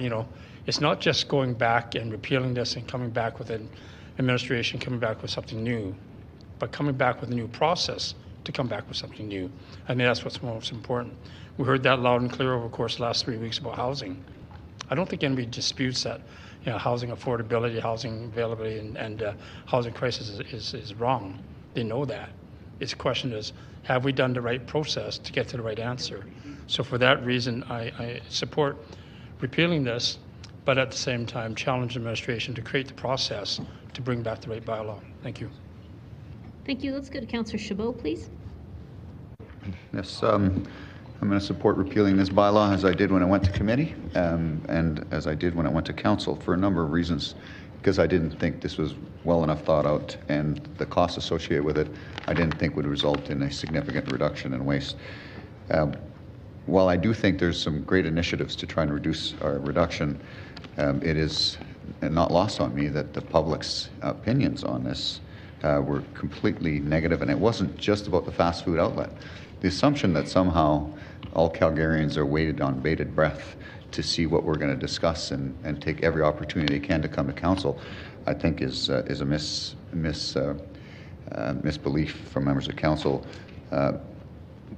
it's not just going back and repealing this and coming back with an administration, coming back with something new, but coming back with a new process to come back with something new. I think that's what's most important. We heard that loud and clear over the course of the last 3 weeks about housing. I don't think anybody disputes that housing affordability, housing availability, and housing crisis is wrong. They know that. Its question is, have we done the right process to get to the right answer? So for that reason, I support repealing this, but at the same time challenge the administration to create the process to bring back the right bylaw. Thank you. Thank you. Let's go to Councillor Chabot, please. Yes, I'm going to support repealing this bylaw as I did when I went to committee and as I did when I went to council for a number of reasons, because I didn't think this was well enough thought out, and the costs associated with it I didn't think would result in a significant reduction in waste. While I do think there's some great initiatives to try and reduce our reduction, it is not lost on me that the public's opinions on this were completely negative, and it wasn't just about the fast food outlet. The assumption that somehow all Calgarians are waited on bated breath to see what we're going to discuss and take every opportunity they can to come to council, I think is a misbelief from members of council.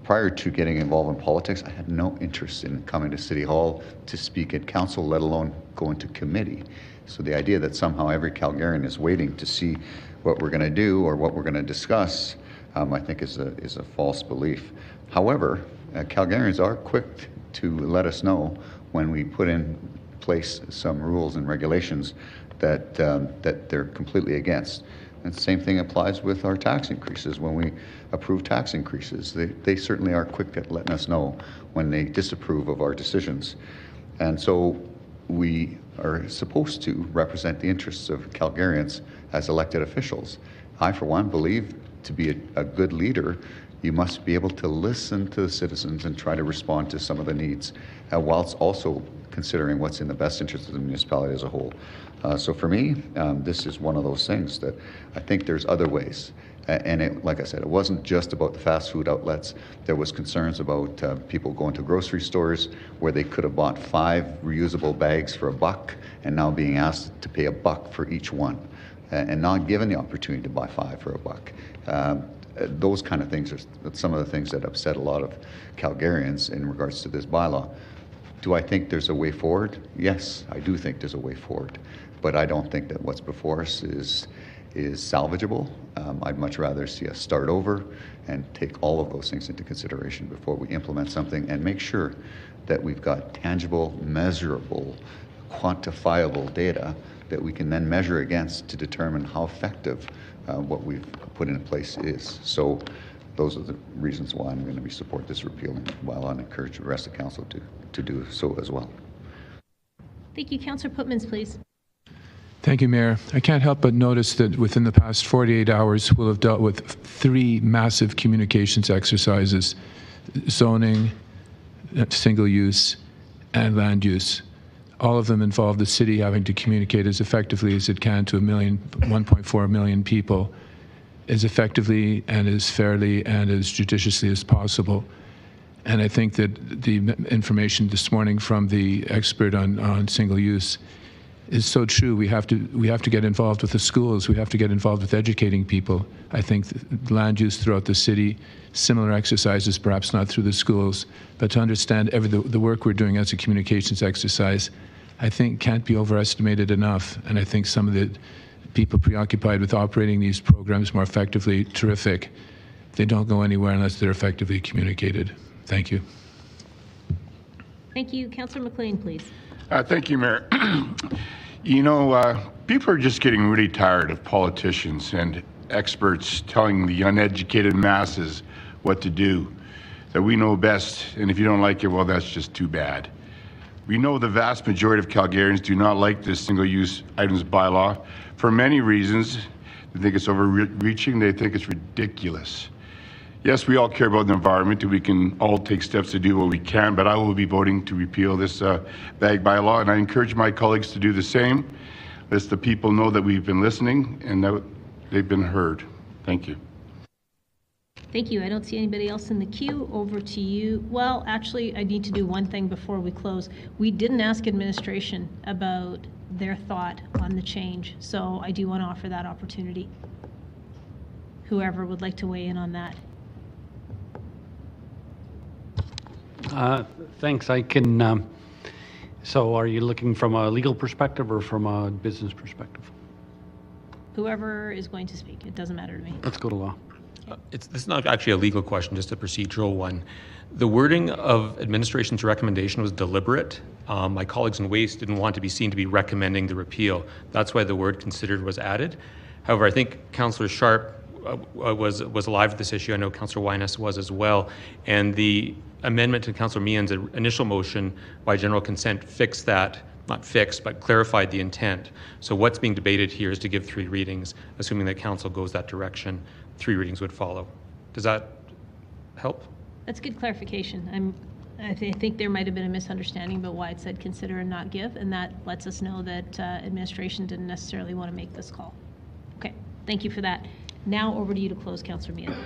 Prior to getting involved in politics, I had no interest in coming to City Hall to speak at council, let alone go into committee. So the idea that somehow every Calgarian is waiting to see what we're going to do or what we're going to discuss, I think is a false belief. However, Calgarians are quick to let us know when we put in place some rules and regulations that they're completely against. And the same thing applies with our tax increases. When we approve tax increases, they certainly are quick at letting us know when they disapprove of our decisions. And so we are supposed to represent the interests of Calgarians as elected officials. I, for one, believe to be a good leader, you must be able to listen to the citizens and try to respond to some of the needs, whilst also considering what's in the best interest of the municipality as a whole. So for me, this is one of those things that I think there's other ways. And like I said, it wasn't just about the fast food outlets. There was concerns about people going to grocery stores where they could have bought 5 reusable bags for $1 and now being asked to pay $1 for each one and not given the opportunity to buy 5 for $1. Those kind of things are some of the things that upset a lot of Calgarians in regards to this bylaw. Do I think there's a way forward? Yes, I do think there's a way forward. But I don't think that what's before us is salvageable. I'd much rather see us start over and take all of those things into consideration before we implement something and make sure that we've got tangible, measurable, quantifiable data that we can then measure against to determine how effective what we've put in place is. So those are the reasons why I'm going to support this repeal, while I encourage the rest of the council to do so as well. Thank you. Councillor Putmans, please. Thank you, Mayor. I can't help but notice that within the past 48 hours, we'll have dealt with 3 massive communications exercises: zoning, single use, and land use. All of them involve the city having to communicate as effectively as it can to 1.4 million people, as effectively and as fairly and as judiciously as possible. And I think that the information this morning from the expert on single use is so true. We have to get involved with the schools. We have to get involved with educating people. I think land use throughout the city, similar exercises, perhaps not through the schools, but to understand the work we're doing as a communications exercise, I think can't be overestimated enough. And I think some of the people preoccupied with operating these programs more effectively, terrific. They don't go anywhere unless they're effectively communicated. Thank you. Thank you. Councillor McLean, please. Thank you, Mayor. People are just getting really tired of politicians and experts telling the uneducated masses what to do, that we know best, and if you don't like it, well, that's just too bad. We know the vast majority of Calgarians do not like this single-use items bylaw for many reasons. They think it's overreaching. They think it's ridiculous. Yes, we all care about the environment, and we can all take steps to do what we can, but I will be voting to repeal this bag bylaw, and I encourage my colleagues to do the same. Let the people know that we've been listening and that they've been heard. Thank you. Thank you. I don't see anybody else in the queue. Over to you. Well, actually, I need to do one thing before we close. We didn't ask administration about their thought on the change, so I do want to offer that opportunity. Whoever would like to weigh in on that. Thanks. I can. So are you looking from a legal perspective or from a business perspective? Whoever is going to speak. It doesn't matter to me. Let's go to law. This is not actually a legal question, just a procedural one. The wording of administration's recommendation was deliberate. My colleagues in Waste didn't want to be seen to be recommending the repeal. That's why the word considered was added. However, I think Councillor Sharp was alive with this issue. I know Councillor Wyness was as well. And the amendment to Councillor Meehan's initial motion by general consent fixed that, not fixed, but clarified the intent. So what's being debated here is to give 3 readings, assuming that Council goes that direction. 3 readings would follow. Does that help? That's good clarification. I think there might have been a misunderstanding about why it said consider and not give, and that lets us know that administration didn't necessarily want to make this call. Okay, thank you for that. Now over to you to close, Councillor Meehan.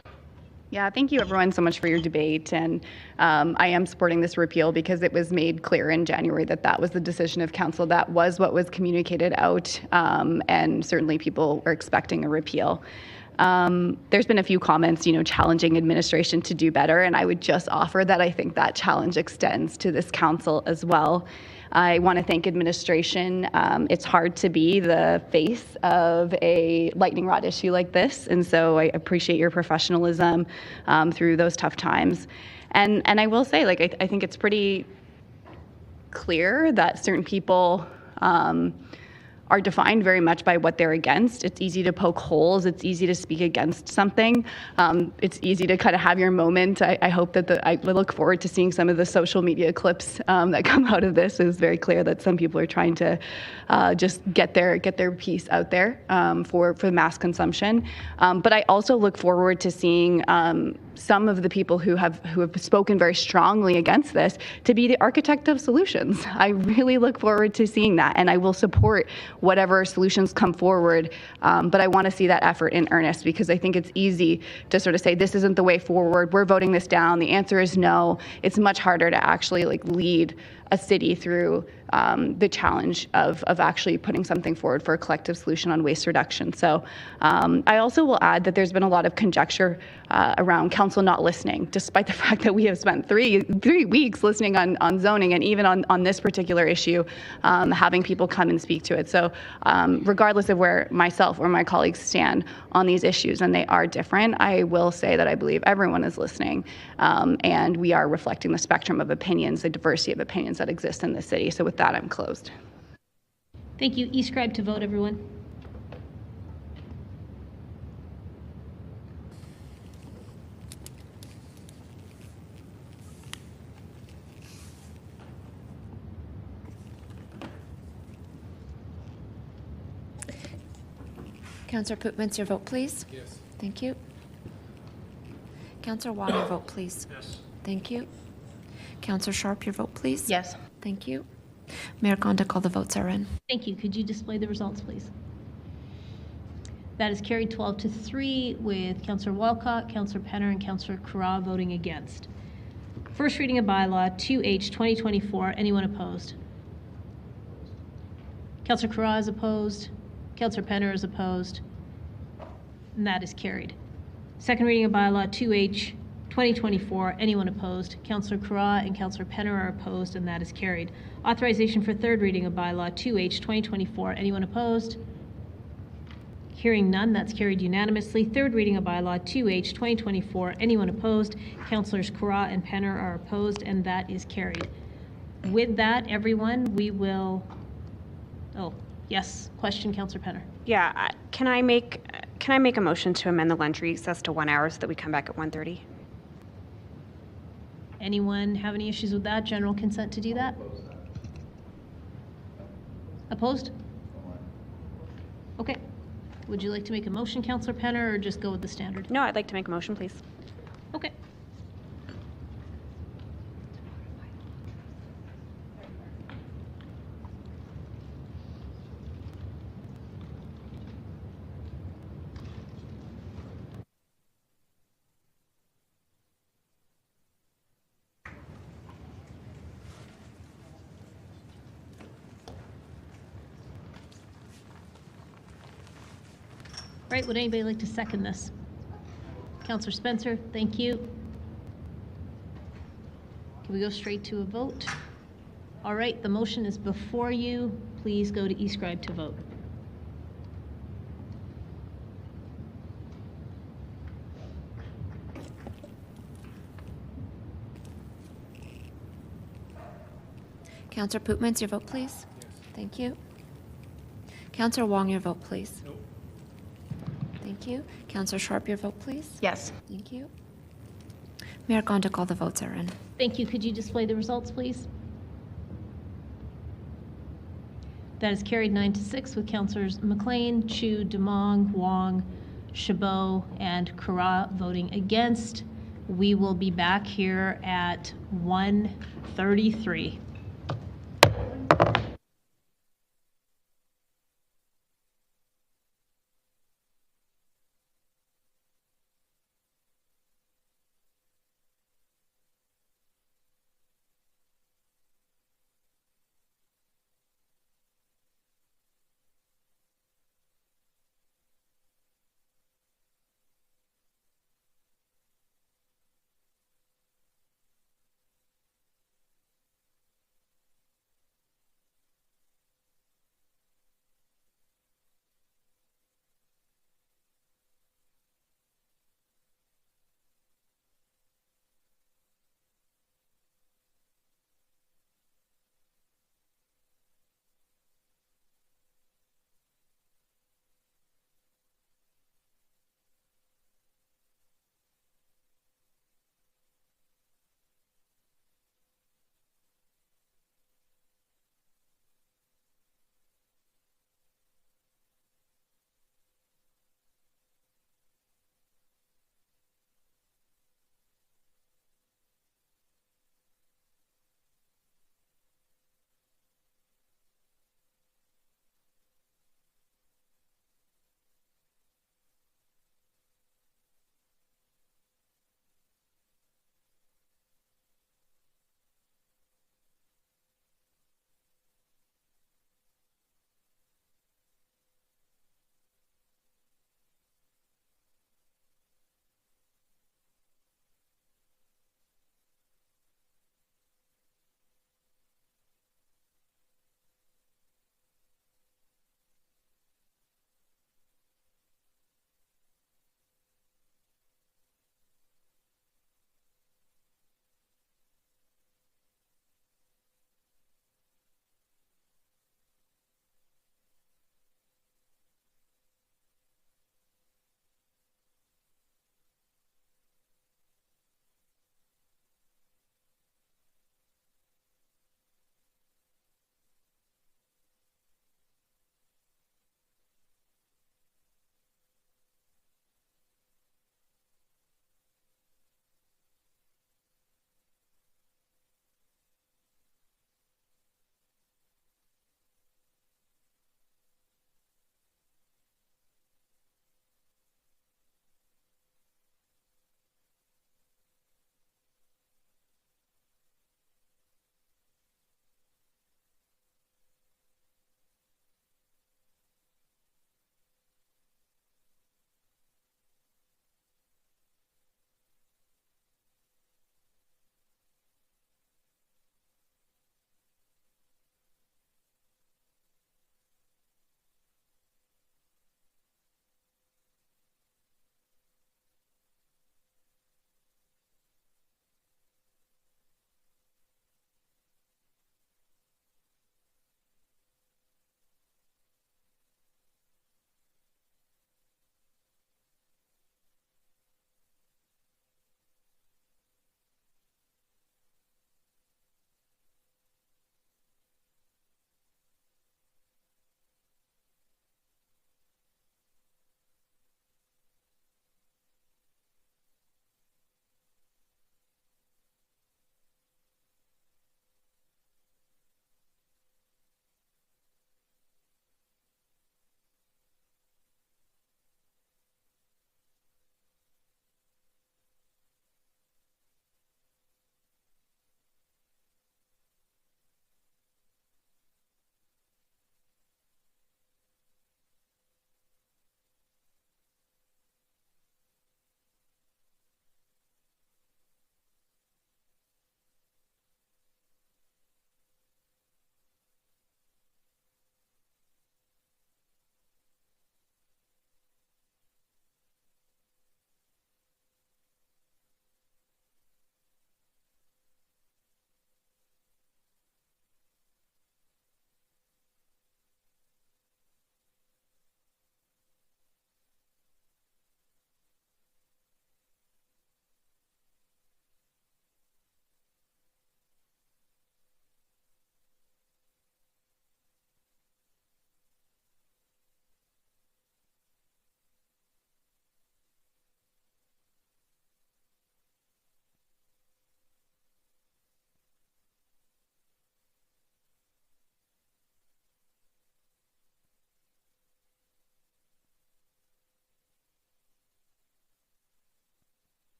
Yeah, thank you everyone so much for your debate. And I am supporting this repeal because it was made clear in January that that was the decision of council. That was what was communicated out. And certainly people are expecting a repeal. There's been a few comments, challenging administration to do better. And I would just offer that I think that challenge extends to this council as well. I want to thank administration. It's hard to be the face of a lightning rod issue like this, and so I appreciate your professionalism through those tough times. And I will say, I think it's pretty clear that certain people are defined very much by what they're against. It's easy to poke holes. It's easy to speak against something. It's easy to kind of have your moment. I hope that I look forward to seeing some of the social media clips that come out of this. It's very clear that some people are trying to just get their piece out there for mass consumption. But I also look forward to seeing some of the people who have spoken very strongly against this to be the architect of solutions. I really look forward to seeing that, and I will support whatever solutions come forward. But I want to see that effort in earnest, because I think it's easy to sort of say this isn't the way forward. We're voting this down. The answer is no. It's much harder to actually lead a city through the challenge of actually putting something forward for a collective solution on waste reduction. So I also will add that there's been a lot of conjecture around council not listening, despite the fact that we have spent three weeks listening on zoning, and even on this particular issue, having people come and speak to it. So regardless of where myself or my colleagues stand on these issues, and they are different, I will say that I believe everyone is listening, and we are reflecting the spectrum of opinions, the diversity of opinions that exist in this city. So with that, I'm closed. Thank you. E-scribe to vote, everyone. Councillor Pootmans, your vote, please. Yes. Thank you. Councillor Wong, your vote, please. Yes. Thank you. Councillor Sharp, your vote, please. Yes. Thank you. Mayor Gondik, all the votes are in. Thank you. Could you display the results, please? That is carried 12-3 with Councillor Walcott, Councillor Penner, and Councillor Carra voting against. First reading of bylaw 2H 2024. Anyone opposed? Councillor Carra is opposed. Councillor Penner is opposed. And that is carried. Second reading of bylaw 2H 2024. Anyone opposed? Councillor Carra and Councillor Penner are opposed, and that is carried. Authorization for third reading of bylaw 2H 2024. Anyone opposed? Hearing none, that's carried unanimously. Third reading of bylaw 2H 2024. Anyone opposed? Councillors Carra and Penner are opposed, and that is carried. With that, everyone, we will. Oh, yes. Question, Councillor Penner. Yeah, can I make a motion to amend the lunch recess to 1 hour so that we come back at 1:30? Anyone have any issues with that? General consent to do that? Opposed? Okay. Would you like to make a motion, Councillor Penner, or just go with the standard? No, I'd like to make a motion, please. Okay. Right, would anybody like to second this? Councillor Spencer, thank you. Can we go straight to a vote? All right, the motion is before you. Please go to e-scribe to vote. Councillor Pootmans, your vote, please. Yes. Thank you. Councillor Wong, your vote, please. No. Thank you. Councillor Sharp, your vote, please. Yes. Thank you. Mayor Gondik, all the votes are in. Thank you. Could you display the results, please? That is carried 9-6 with Councillors McLean, Chu, Demong, Wong, Chabot, and Carra voting against. We will be back here at 1:33.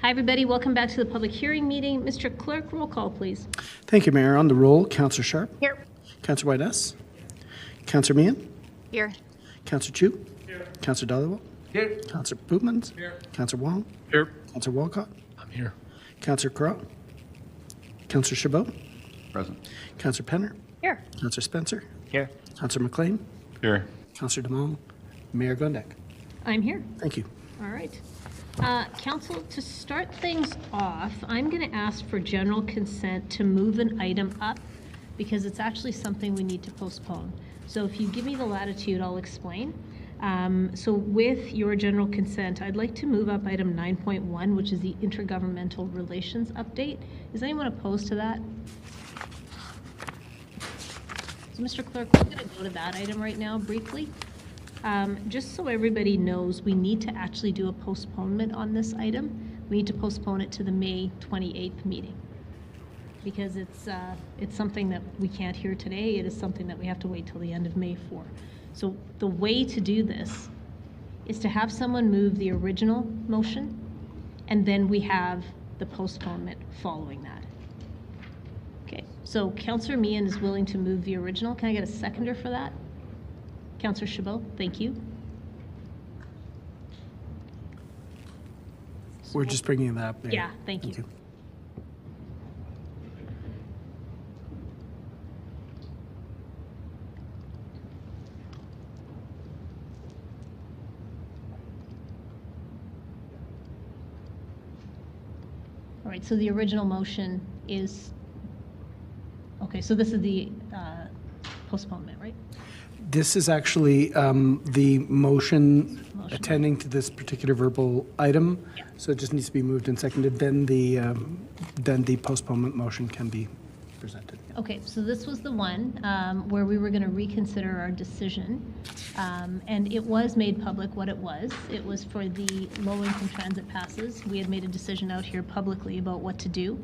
Hi, everybody. Welcome back to the public hearing meeting. Mr. Clerk, roll call, please. Thank you, Mayor. On the roll, Councillor Sharp. Here. Councillor White-S. Councillor Meehan. Here. Councillor Chu. Here. Councillor Dhaliwal. Here. Councillor Pootmans. Here. Councillor Wong. Here. Councillor Walcott. I'm here. Councillor Carra. Councillor Chabot. Present. Councillor Penner. Here. Councillor Spencer. Here. Councillor McLean. Here. Councillor Demong. Mayor Gondek. I'm here. Thank you. All right. Council, to start things off, I'm going to ask for general consent to move an item up because it's actually something we need to postpone. So if you give me the latitude, I'll explain. So with your general consent, I'd like to move up item 9.1, which is the intergovernmental relations update. Is anyone opposed to that? So Mr. Clerk, we're going to go to that item right now briefly. Just so everybody knows, we need to actually do a postponement on this item. We need to postpone it to the May 28th meeting because it's something that we can't hear today. It is something that we have to wait till the end of May for. So the way to do this is to have someone move the original motion, and then we have the postponement following that. Okay, so Councillor Meehan is willing to move the original. Can I get a seconder for that? Councillor Chabot, thank you. We're just bringing that up, Mayor. Yeah, thank you. All right, so the original motion is, okay, so this is the postponement, right? This is actually the motion attending to this particular verbal item. Yeah. So it just needs to be moved and seconded. Then the postponement motion can be presented. Okay, so this was the one where we were going to reconsider our decision. And it was made public what it was. It was for the low-income transit passes. We had made a decision out here publicly about what to do.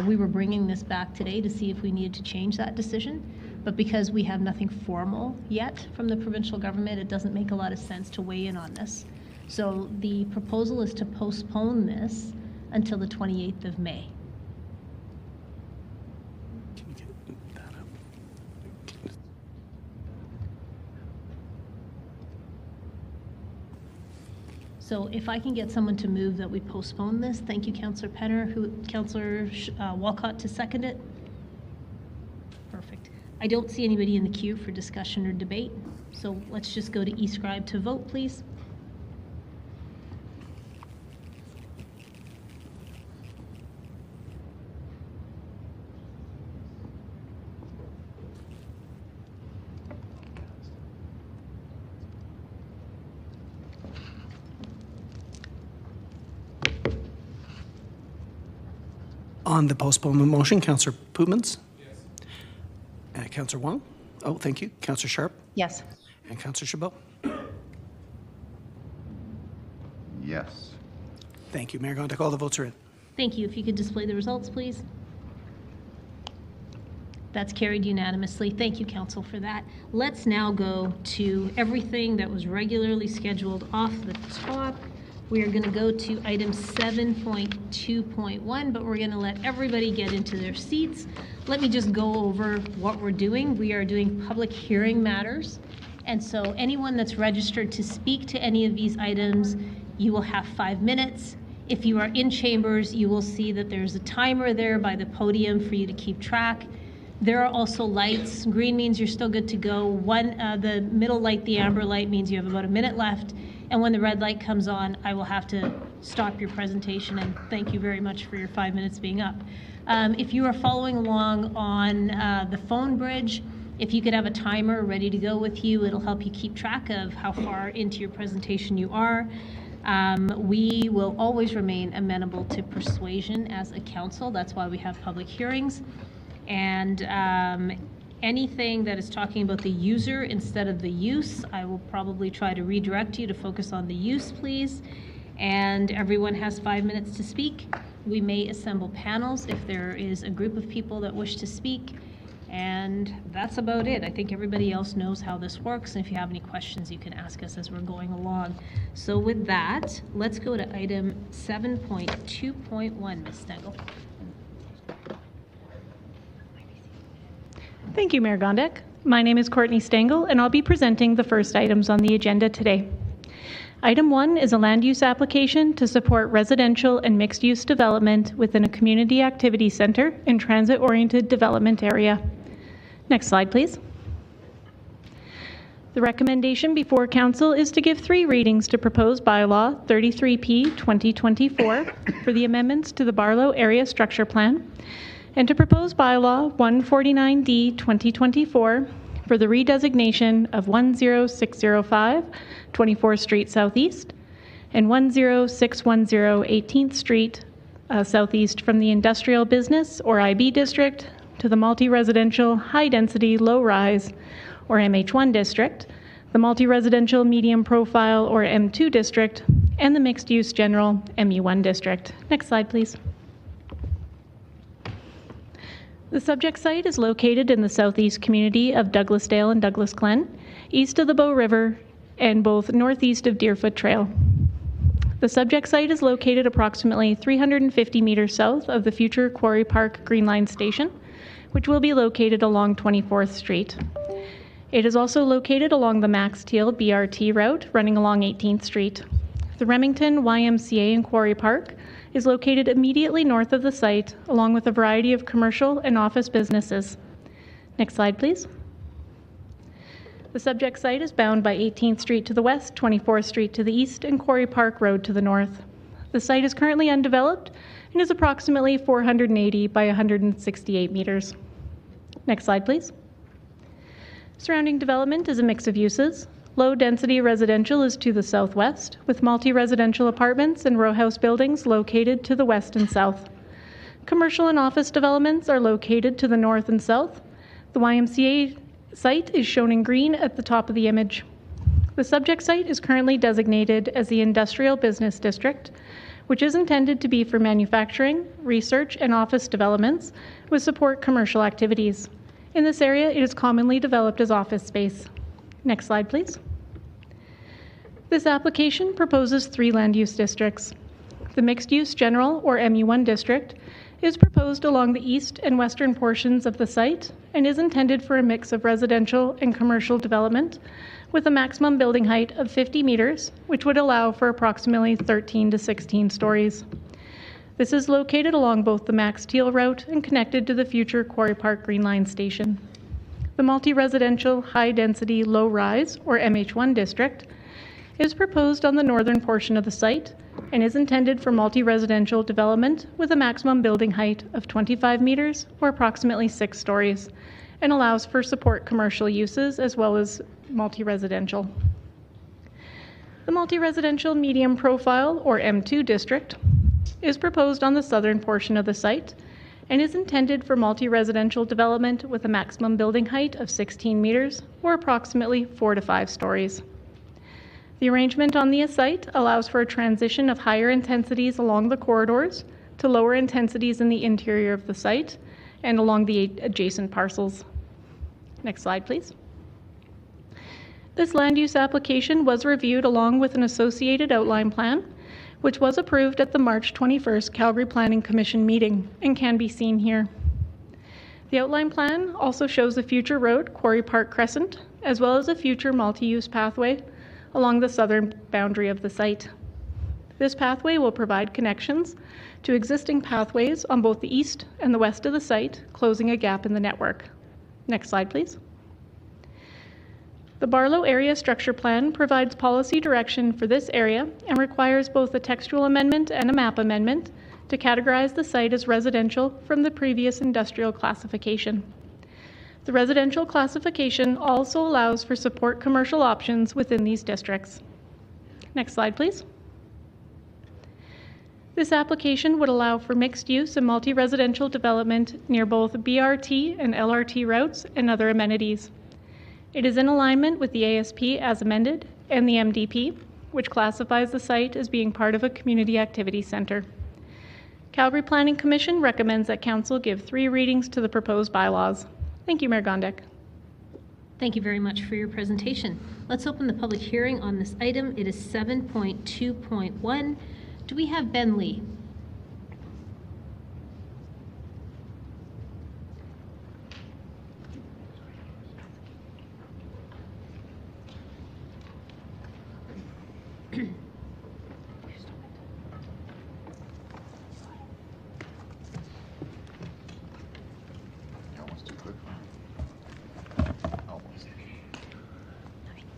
We were bringing this back today to see if we needed to change that decision. But because we have nothing formal yet from the provincial government, it doesn't make a lot of sense to weigh in on this. So the proposal is to postpone this until the 28th of May. So if I can get someone to move that we postpone this, thank you, Councillor Penner. Councillor Walcott to second it. Perfect. I don't see anybody in the queue for discussion or debate, so let's just go to eScribe to vote, please. On the postponement motion, Councillor Pootmans? Yes. Councillor Wong? Oh, thank you. Councillor Sharp? Yes. And Councillor Chabot? Yes. Thank you. Mayor Gondek, all the votes are in. Thank you. If you could display the results, please. That's carried unanimously. Thank you, Council, for that. Let's now go to everything that was regularly scheduled off the top. We are going to go to item 7.2.1, but we're going to let everybody get into their seats. Let me just go over what we're doing. We are doing public hearing matters. And so anyone that's registered to speak to any of these items, you will have 5 minutes. If you are in chambers, you will see that there's a timer there by the podium for you to keep track. There are also lights. Green means you're still good to go. The middle light, the amber light, means you have about a minute left. And when the red light comes on, I will have to stop your presentation, and thank you very much for your 5 minutes being up. If you are following along on the phone bridge, if you could have a timer ready to go with you, it'll help you keep track of how far into your presentation you are. We will always remain amenable to persuasion as a council. That's why we have public hearings. And anything that is talking about the user instead of the use, I will probably try to redirect you to focus on the use, please. And everyone has 5 minutes to speak. We may assemble panels if there is a group of people that wish to speak. And that's about it. I think everybody else knows how this works, and if you have any questions, you can ask us as we're going along. So with that, let's go to item 7.2.1, Ms. Stengel. Thank you, Mayor Gondek. My name is Courtney Stengel, and I'll be presenting the first items on the agenda today. Item 1 is a land use application to support residential and mixed-use development within a community activity center and transit-oriented development area. Next slide, please. The recommendation before Council is to give 3 readings to proposed bylaw 33P 2024 for the amendments to the Barlow Area Structure Plan, and to propose bylaw 149D 2024 for the redesignation of 10605 24th Street Southeast and 10610 18th Street Southeast from the Industrial Business or IB District to the Multi-Residential High Density Low Rise or MH1 District, the Multi-Residential Medium Profile or M2 District, and the Mixed Use General MU1 District. Next slide, please. The subject site is located in the southeast community of Douglasdale and Douglas Glen, east of the Bow River, and both northeast of Deerfoot Trail. The subject site is located approximately 350 meters south of the future Quarry Park Green Line Station, which will be located along 24th Street. It is also located along the Max Teal BRT route running along 18th Street. The Remington YMCA in Quarry Park is located immediately north of the site, along with a variety of commercial and office businesses. Next slide, please. The subject site is bound by 18th Street to the west, 24th Street to the east, and Quarry Park Road to the north. The site is currently undeveloped and is approximately 480 by 168 meters. Next slide, please. Surrounding development is a mix of uses. Low-density residential is to the southwest, with multi-residential apartments and row house buildings located to the west and south. Commercial and office developments are located to the north and south. The YMCA site is shown in green at the top of the image. The subject site is currently designated as the Industrial Business District, which is intended to be for manufacturing, research, and office developments with support commercial activities. In this area, it is commonly developed as office space. Next slide, please. This application proposes 3 land use districts. The Mixed Use General, or MU1 District, is proposed along the east and western portions of the site and is intended for a mix of residential and commercial development with a maximum building height of 50 meters, which would allow for approximately 13 to 16 stories. This is located along both the Max Teal route and connected to the future Quarry Park Green Line Station. The multi-residential high-density low-rise, or MH1 district, is proposed on the northern portion of the site and is intended for multi-residential development with a maximum building height of 25 meters, or approximately 6 stories, and allows for support commercial uses as well as multi-residential. The multi-residential medium profile, or M2 district, is proposed on the southern portion of the site and is intended for multi-residential development with a maximum building height of 16 meters, or approximately 4 to 5 stories. The arrangement on the site allows for a transition of higher intensities along the corridors to lower intensities in the interior of the site and along the adjacent parcels. Next slide, please. This land use application was reviewed along with an associated outline plan, which was approved at the March 21st Calgary Planning Commission meeting and can be seen here. The outline plan also shows a future road, Quarry Park Crescent, as well as a future multi-use pathway along the southern boundary of the site. This pathway will provide connections to existing pathways on both the east and the west of the site, closing a gap in the network. Next slide, please. The Barlow Area Structure Plan provides policy direction for this area and requires both a textual amendment and a map amendment to categorize the site as residential from the previous industrial classification. The residential classification also allows for support commercial options within these districts. Next slide, please. This application would allow for mixed use and multi-residential development near both BRT and LRT routes and other amenities. It is in alignment with the ASP as amended and the MDP, which classifies the site as being part of a community activity center. Calgary Planning Commission recommends that Council give 3 readings to the proposed bylaws. Thank you, Mayor Gondek. Thank you very much for your presentation. Let's open the public hearing on this item. It is 7.2.1. Do we have Ben Lee?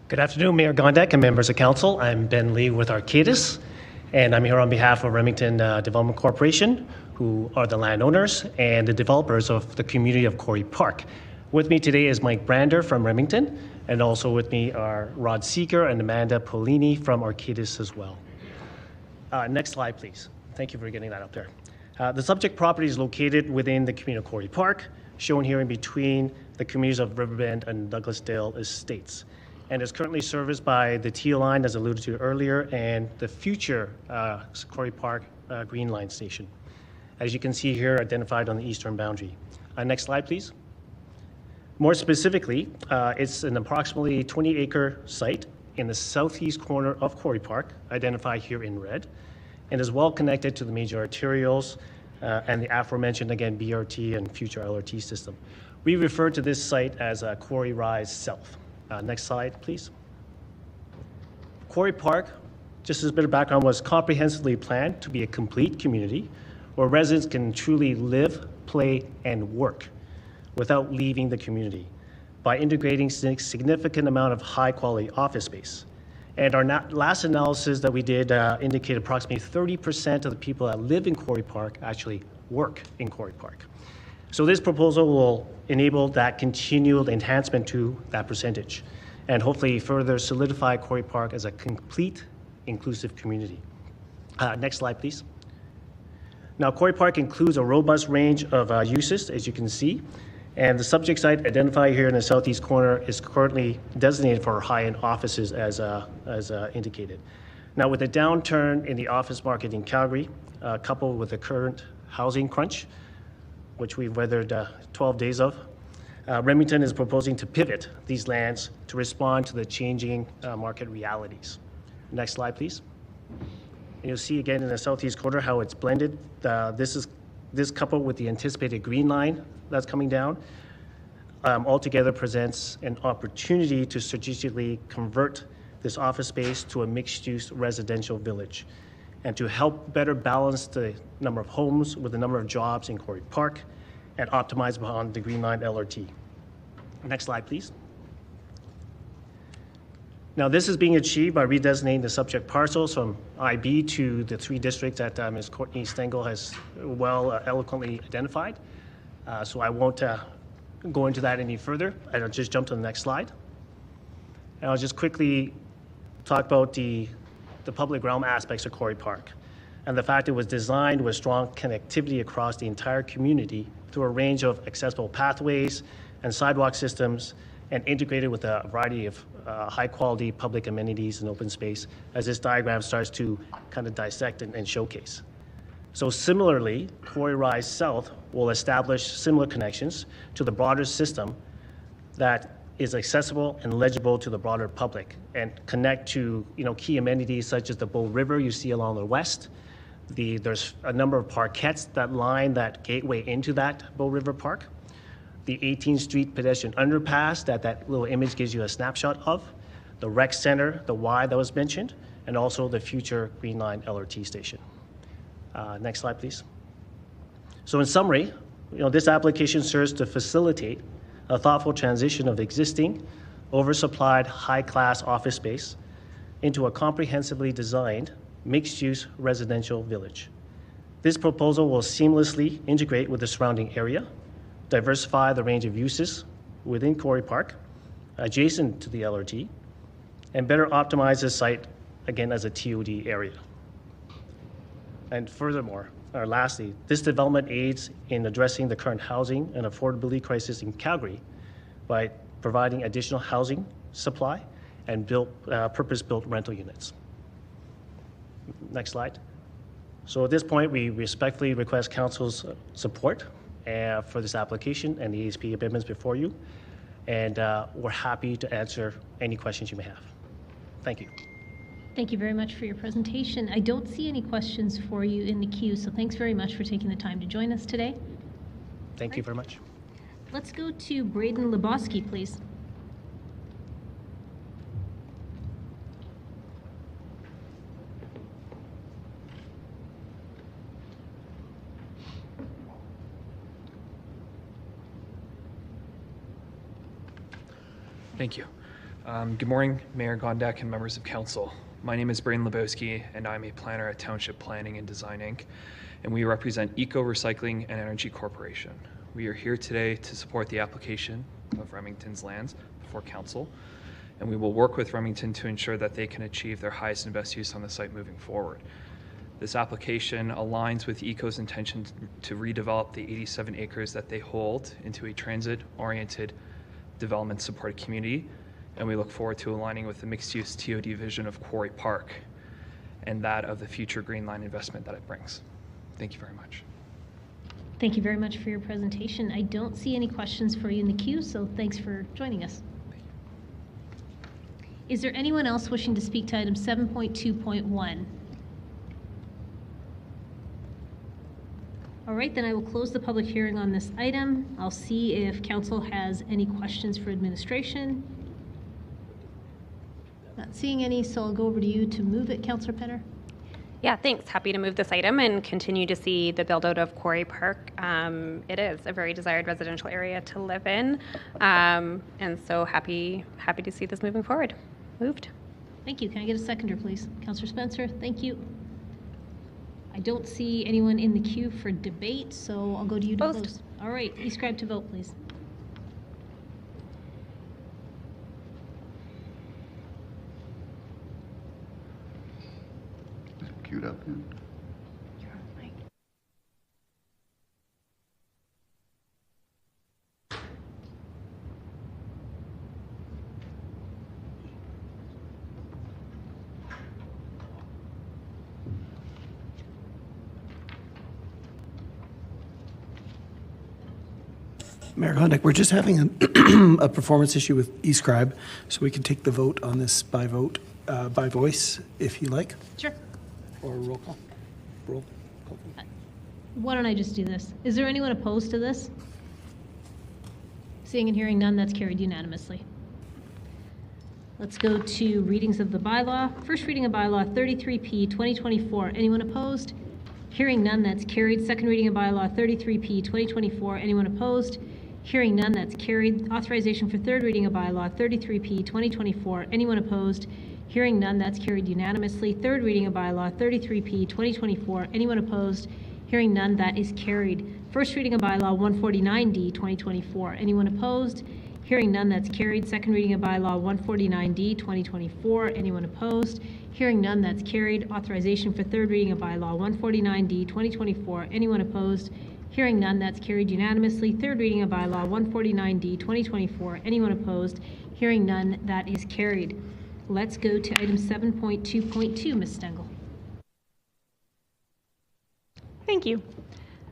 Good afternoon, Mayor Gondek and members of council. I'm Ben Lee with Arcadis, and I'm here on behalf of Remington Development Corporation, who are the landowners and the developers of the community of Quarry Park. With me today is Mike Brander from Remington, and also with me are Rod Seeker and Amanda Polini from Arcadis as well. Next slide, please. Thank you for getting that up there. The subject property is located within the community of Quarry Park, shown here in between the communities of Riverbend and Douglasdale Estates, and is currently serviced by the T line, as alluded to earlier, and the future Quarry Park Green Line station, as you can see here, identified on the eastern boundary. Next slide, please. More specifically, it's an approximately 20-acre site in the southeast corner of Quarry Park, identified here in red, and is well connected to the major arterials and the aforementioned, again, BRT and future LRT system. We refer to this site as Quarry Rise South. Next slide, please. Quarry Park, just as a bit of background, was comprehensively planned to be a complete community where residents can truly live, play, and work without leaving the community by integrating significant amount of high-quality office space. And our last analysis that we did indicated approximately 30% of the people that live in Quarry Park actually work in Quarry Park. So this proposal will enable that continual enhancement to that percentage and hopefully further solidify Quarry Park as a complete, inclusive community. Next slide, please. Now, Quarry Park includes a robust range of uses, as you can see, and the subject site identified here in the southeast corner is currently designated for high-end offices as indicated. Now, with the downturn in the office market in Calgary, coupled with the current housing crunch, which we've weathered 12 days of, Remington is proposing to pivot these lands to respond to the changing market realities. Next slide, please. And you'll see again in the southeast corner how it's blended. This coupled with the anticipated green line that's coming down, altogether presents an opportunity to strategically convert this office space to a mixed-use residential village, and to help better balance the number of homes with the number of jobs in Quarry Park and optimize upon the Green Line LRT. Next slide, please. Now, this is being achieved by redesignating the subject parcels from IB to the 3 districts that Ms. Courtney Stengel has well eloquently identified. So I won't go into that any further. I'll just jump to the next slide. And I'll just quickly talk about the public realm aspects of Quarry Park and the fact it was designed with strong connectivity across the entire community through a range of accessible pathways and sidewalk systems, and integrated with a variety of high-quality public amenities and open space, as this diagram starts to kind of dissect and showcase. So similarly, Quarry Rise South will establish similar connections to the broader system that is accessible and legible to the broader public, and connect to key amenities such as the Bow River you see along the west. There's a number of parkettes that line that gateway into that Bow River Park. The 18th Street pedestrian underpass that little image gives you a snapshot of. The rec center, the Y that was mentioned, and also the future Green Line LRT station. Next slide, please. So in summary, this application serves to facilitate a thoughtful transition of existing, oversupplied, high-class office space into a comprehensively designed, mixed-use residential village. This proposal will seamlessly integrate with the surrounding area, diversify the range of uses within Quarry Park, adjacent to the LRT, and better optimize the site, again, as a TOD area. And furthermore, or lastly, this development aids in addressing the current housing and affordability crisis in Calgary by providing additional housing supply and purpose-built rental units. Next slide. So at this point, we respectfully request Council's support for this application and the ASP amendments before you. And we're happy to answer any questions you may have. Thank you. Thank you very much for your presentation. I don't see any questions for you in the queue, so thanks very much for taking the time to join us today. Thank you very much. Let's go to Braden Lebowski, please. Thank you. Good morning, Mayor Gondek and members of council. My name is Braden Lebowski, and I'm a planner at Township Planning and Design, Inc., and we represent Eco Recycling and Energy Corporation. We are here today to support the application of Remington's lands before council, and we will work with Remington to ensure that they can achieve their highest and best use on the site moving forward. This application aligns with Eco's intention to redevelop the 87 acres that they hold into a transit-oriented development supported community, and we look forward to aligning with the mixed-use TOD vision of Quarry Park and that of the future Green Line investment that it brings. Thank you very much. Thank you very much for your presentation. I don't see any questions for you in the queue, so thanks for joining us. Is there anyone else wishing to speak to item 7.2.1? All right, then I will close the public hearing on this item. I'll see if council has any questions for administration. Not seeing any, so I'll go over to you to move it, Councillor Penner. Yeah, thanks. Happy to move this item and continue to see the build out of Quarry Park. It is a very desired residential area to live in, and so happy to see this moving forward. Moved. Thank you. Can I get a seconder, please? Councillor Spencer, thank you. I don't see anyone in the queue for debate, so I'll go to you to close. All right, e-scribe to vote, please. Queued up. Mayor Gondek, we're just having a performance issue with eScribe, so we can take the vote on this by voice, if you like. Sure. Or roll call. Roll. Why don't I just do this? Is there anyone opposed to this? Seeing and hearing none, that's carried unanimously. Let's go to readings of the bylaw. First reading of bylaw 33P 2024. Anyone opposed? Hearing none, that's carried. Second reading of bylaw 33P 2024. Anyone opposed? Hearing none, that's carried. Authorization for third reading of bylaw 33P 2024. Anyone opposed? Hearing none, that's carried unanimously. Third reading of bylaw 33P 2024. Anyone opposed? Hearing none, that is carried. First reading of bylaw 149D 2024. Anyone opposed? Hearing none, that's carried. Second reading of bylaw 149D 2024. Anyone opposed? Hearing none, that's carried. Authorization for third reading of bylaw 149D 2024. Anyone opposed? Hearing none, that's carried unanimously. Third reading of bylaw 149D 2024. Anyone opposed? Hearing none, that is carried. Let's go to item 7.2.2, Ms. Stengel. Thank you.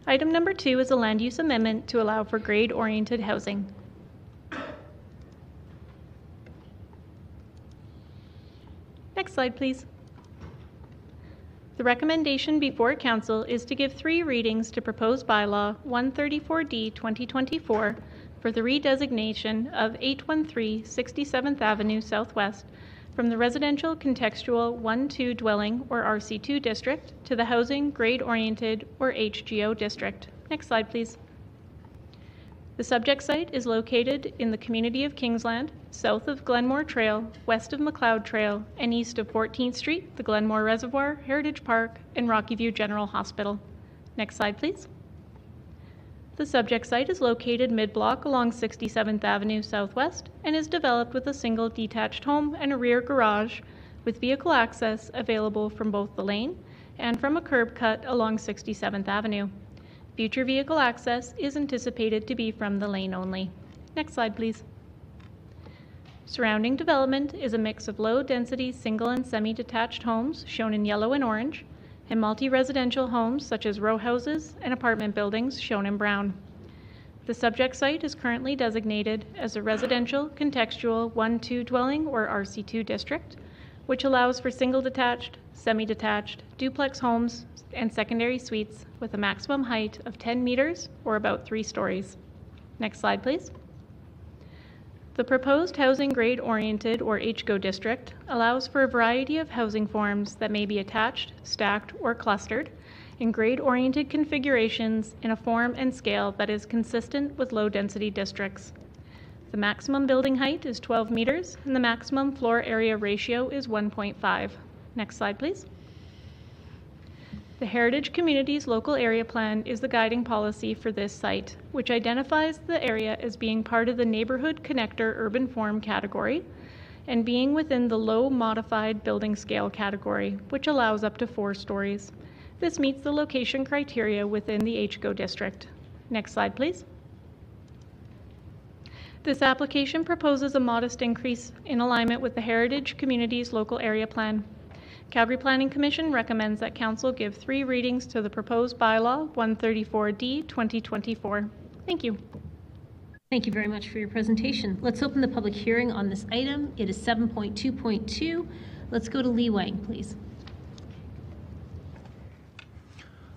Item number 2 is a land use amendment to allow for grade-oriented housing. Next slide, please. The recommendation before Council is to give 3 readings to proposed bylaw 134D 2024 for the redesignation of 813 67th Avenue Southwest from the residential contextual 1-2 dwelling or RC2 district to the housing grade-oriented or HGO district. Next slide, please. The subject site is located in the community of Kingsland, south of Glenmore Trail, west of McLeod Trail, and east of 14th Street, the Glenmore Reservoir, Heritage Park, and Rocky View General Hospital. Next slide, please. The subject site is located mid-block along 67th Avenue Southwest and is developed with a single detached home and a rear garage with vehicle access available from both the lane and from a curb cut along 67th Avenue. Future vehicle access is anticipated to be from the lane only. Next slide, please. Surrounding development is a mix of low-density single and semi-detached homes, shown in yellow and orange, and multi-residential homes such as row houses and apartment buildings, shown in brown. The subject site is currently designated as a residential contextual 1-2 dwelling or RC2 district, which allows for single detached, semi-detached, duplex homes and secondary suites with a maximum height of 10 meters or about 3 stories. Next slide, please. The proposed housing grade oriented or HGO district allows for a variety of housing forms that may be attached, stacked, or clustered in grade-oriented configurations in a form and scale that is consistent with low-density districts. The maximum building height is 12 meters, and the maximum floor area ratio is 1.5. Next slide, please. The Heritage Communities Local Area Plan is the guiding policy for this site, which identifies the area as being part of the Neighborhood Connector Urban Form category and being within the low modified building scale category, which allows up to 4 stories. This meets the location criteria within the HGO district. Next slide, please. This application proposes a modest increase in alignment with the Heritage Communities Local Area Plan. Calgary Planning Commission recommends that Council give 3 readings to the proposed bylaw 134D 2024. Thank you. Thank you very much for your presentation. Let's open the public hearing on this item. It is 7.2.2. Let's go to Lee Wang, please.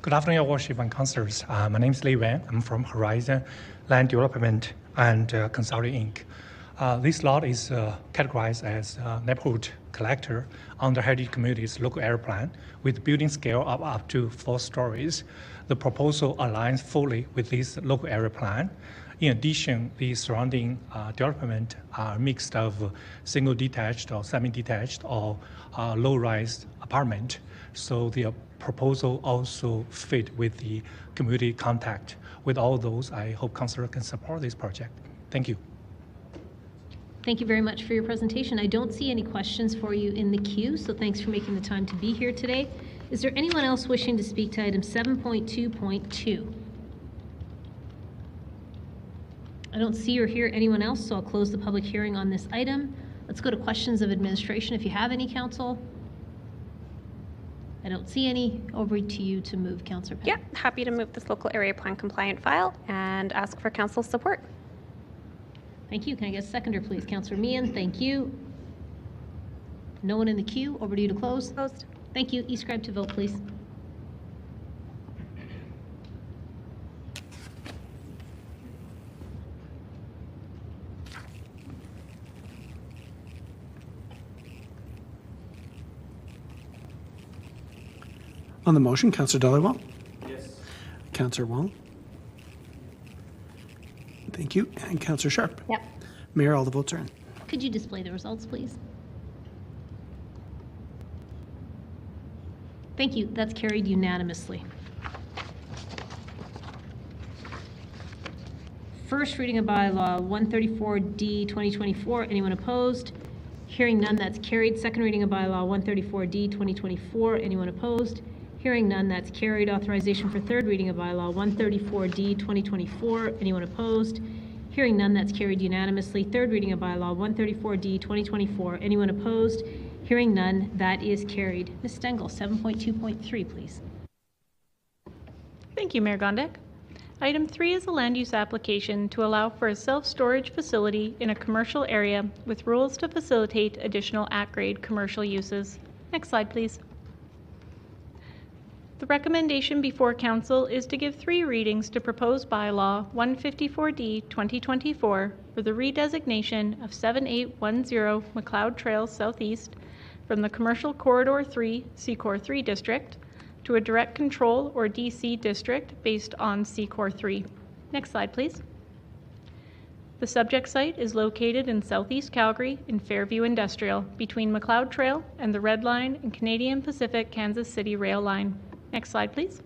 Good afternoon, Your Worship and Councillors. My name is Lee Wang. I'm from Horizon Land Development and Consulting Inc. This lot is categorized as neighborhood collector under Heritage Communities Local Area Plan with building scale of up to 4 stories. The proposal aligns fully with this local area plan. In addition, the surrounding development are mixed of single detached or semi-detached or low-rise apartment. So the proposal also fit with the community contact. With all those, I hope Councillor can support this project. Thank you. Thank you very much for your presentation. I don't see any questions for you in the queue, so thanks for making the time to be here today. Is there anyone else wishing to speak to item 7.2.2? I don't see or hear anyone else, so I'll close the public hearing on this item. Let's go to questions of administration if you have any, Council. I don't see any. Over to you to move, Councillor Penn. Yeah, happy to move this local area plan compliant file and ask for council support. Thank you. Can I get a seconder, please? Councillor Meehan, thank you. No one in the queue. Over to you to close. Closed. Thank you. E-scribe to vote, please. On the motion, Councillor Dhaliwal? Yes. Councillor Wong? Thank you. And Councillor Sharp? Yep. Mayor, all the votes are in. Could you display the results, please? Thank you. That's carried unanimously. First reading of bylaw 134D 2024. Anyone opposed? Hearing none, that's carried. Second reading of bylaw 134D 2024. Anyone opposed? Hearing none, that's carried. Authorization for third reading of bylaw 134D 2024. Anyone opposed? Hearing none, that's carried unanimously. Third reading of bylaw 134D 2024. Anyone opposed? Hearing none, that is carried. Ms. Stengel, 7.2.3, please. Thank you, Mayor Gondek. Item 3 is a land use application to allow for a self-storage facility in a commercial area with rules to facilitate additional at-grade commercial uses. Next slide, please. The recommendation before Council is to give 3 readings to proposed bylaw 154D 2024 for the redesignation of 7810 McLeod Trail Southeast from the Commercial Corridor 3 Secor 3 District to a Direct Control or DC District based on Secor 3. Next slide, please. The subject site is located in southeast Calgary in Fairview Industrial between McLeod Trail and the Red Line and Canadian Pacific Kansas City Rail Line. Next slide, please.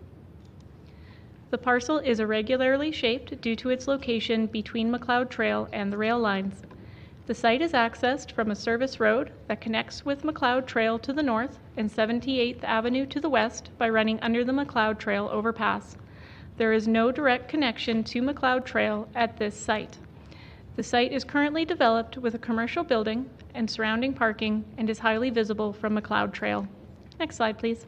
The parcel is irregularly shaped due to its location between McLeod Trail and the rail lines. The site is accessed from a service road that connects with McLeod Trail to the north and 78th Avenue to the west by running under the McLeod Trail overpass. There is no direct connection to McLeod Trail at this site. The site is currently developed with a commercial building and surrounding parking and is highly visible from McLeod Trail. Next slide, please.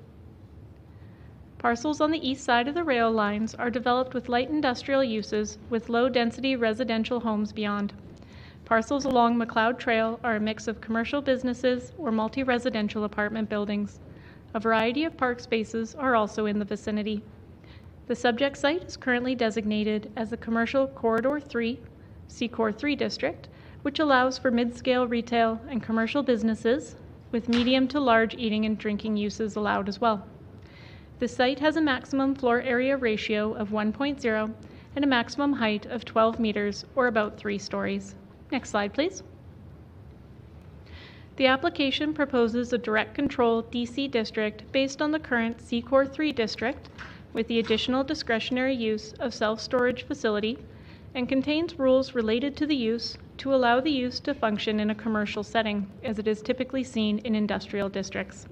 Parcels on the east side of the rail lines are developed with light industrial uses with low-density residential homes beyond. Parcels along McLeod Trail are a mix of commercial businesses or multi-residential apartment buildings. A variety of park spaces are also in the vicinity. The subject site is currently designated as the Commercial Corridor 3, C-Core 3 district, which allows for mid-scale retail and commercial businesses, with medium to large eating and drinking uses allowed as well. The site has a maximum floor area ratio of 1.0 and a maximum height of 12 meters, or about 3 stories. Next slide, please. The application proposes a direct control DC district based on the current C-Core 3 district, with the additional discretionary use of self-storage facility, and contains rules related to the use to allow the use to function in a commercial setting, as it is typically seen in industrial districts.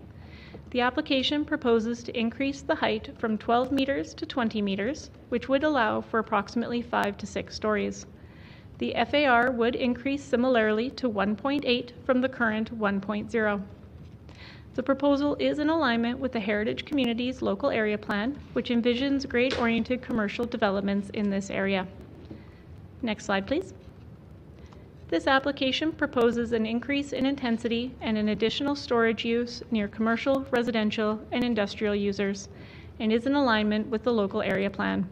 The application proposes to increase the height from 12 meters to 20 meters, which would allow for approximately 5 to 6 stories. The FAR would increase similarly to 1.8 from the current 1.0. The proposal is in alignment with the Heritage Communities Local Area Plan, which envisions grade-oriented commercial developments in this area. Next slide, please. This application proposes an increase in intensity and an additional storage use near commercial, residential, and industrial users, and is in alignment with the local area plan.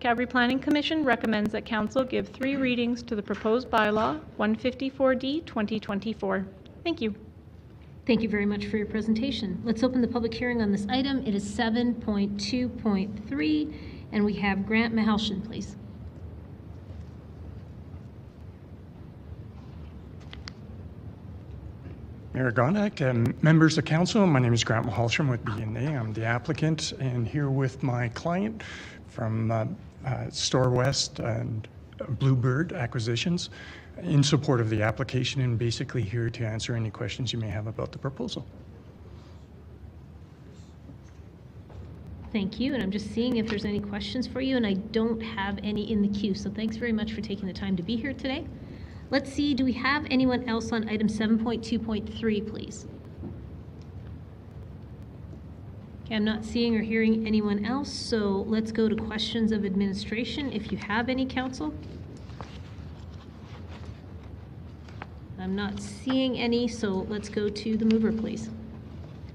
Calgary Planning Commission recommends that Council give 3 readings to the proposed bylaw 154D 2024. Thank you. Thank you very much for your presentation. Let's open the public hearing on this item. It is 7.2.3, and we have Grant Mahalshin, please. Mayor Gondak and members of council, my name is Grant Mahalshin with BNA. I'm the applicant and here with my client from Store West and Bluebird Acquisitions in support of the application and basically here to answer any questions you may have about the proposal. Thank you, and I'm just seeing if there's any questions for you, and I don't have any in the queue, so thanks very much for taking the time to be here today. Let's see, do we have anyone else on item 7.2.3, please? Okay, I'm not seeing or hearing anyone else, so let's go to questions of administration, if you have any, council. I'm not seeing any, so let's go to the mover, please.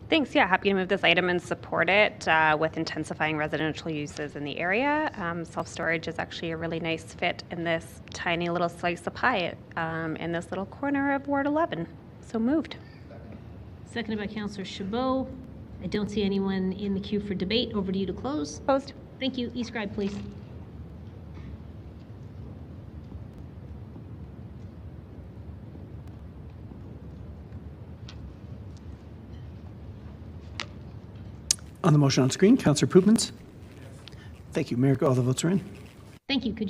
Thanks. Yeah, happy to move this item and support it with intensifying residential uses in the area. Self-storage is actually a really nice fit in this tiny little slice of pie in this little corner of Ward 11. So moved. Seconded by Councillor Chabot. I don't see anyone in the queue for debate. Over to you to close. Opposed. Thank you. E-scribe, please. On the motion on screen, Councillor Poopmans. Thank you, Mayor. All the votes are in. Thank you. Could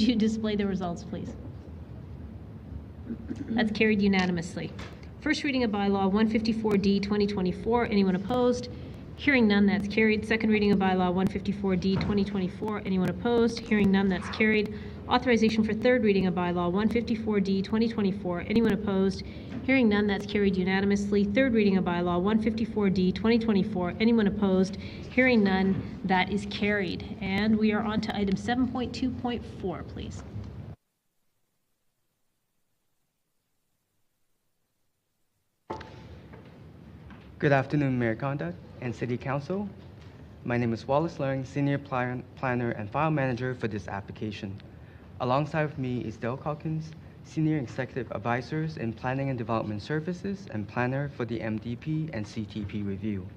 you display the results, please? That's carried unanimously. First reading of bylaw 154D 2024. Anyone opposed? Hearing none, that's carried. Second reading of bylaw 154D 2024. Anyone opposed? Hearing none, that's carried. Authorization for third reading of bylaw 154D 2024. Anyone opposed? Hearing none, that's carried unanimously. Third reading of bylaw 154D 2024. Anyone opposed? Hearing none, that is carried. And we are on to item 7.2.4, please. Good afternoon, Mayor Gondak and City Council. My name is Wallace Leung, Senior Planner and File Manager for this application. Alongside of me is Dale Calkins, Senior Executive Advisors in Planning and Development Services and Planner for the MDP and CTP review.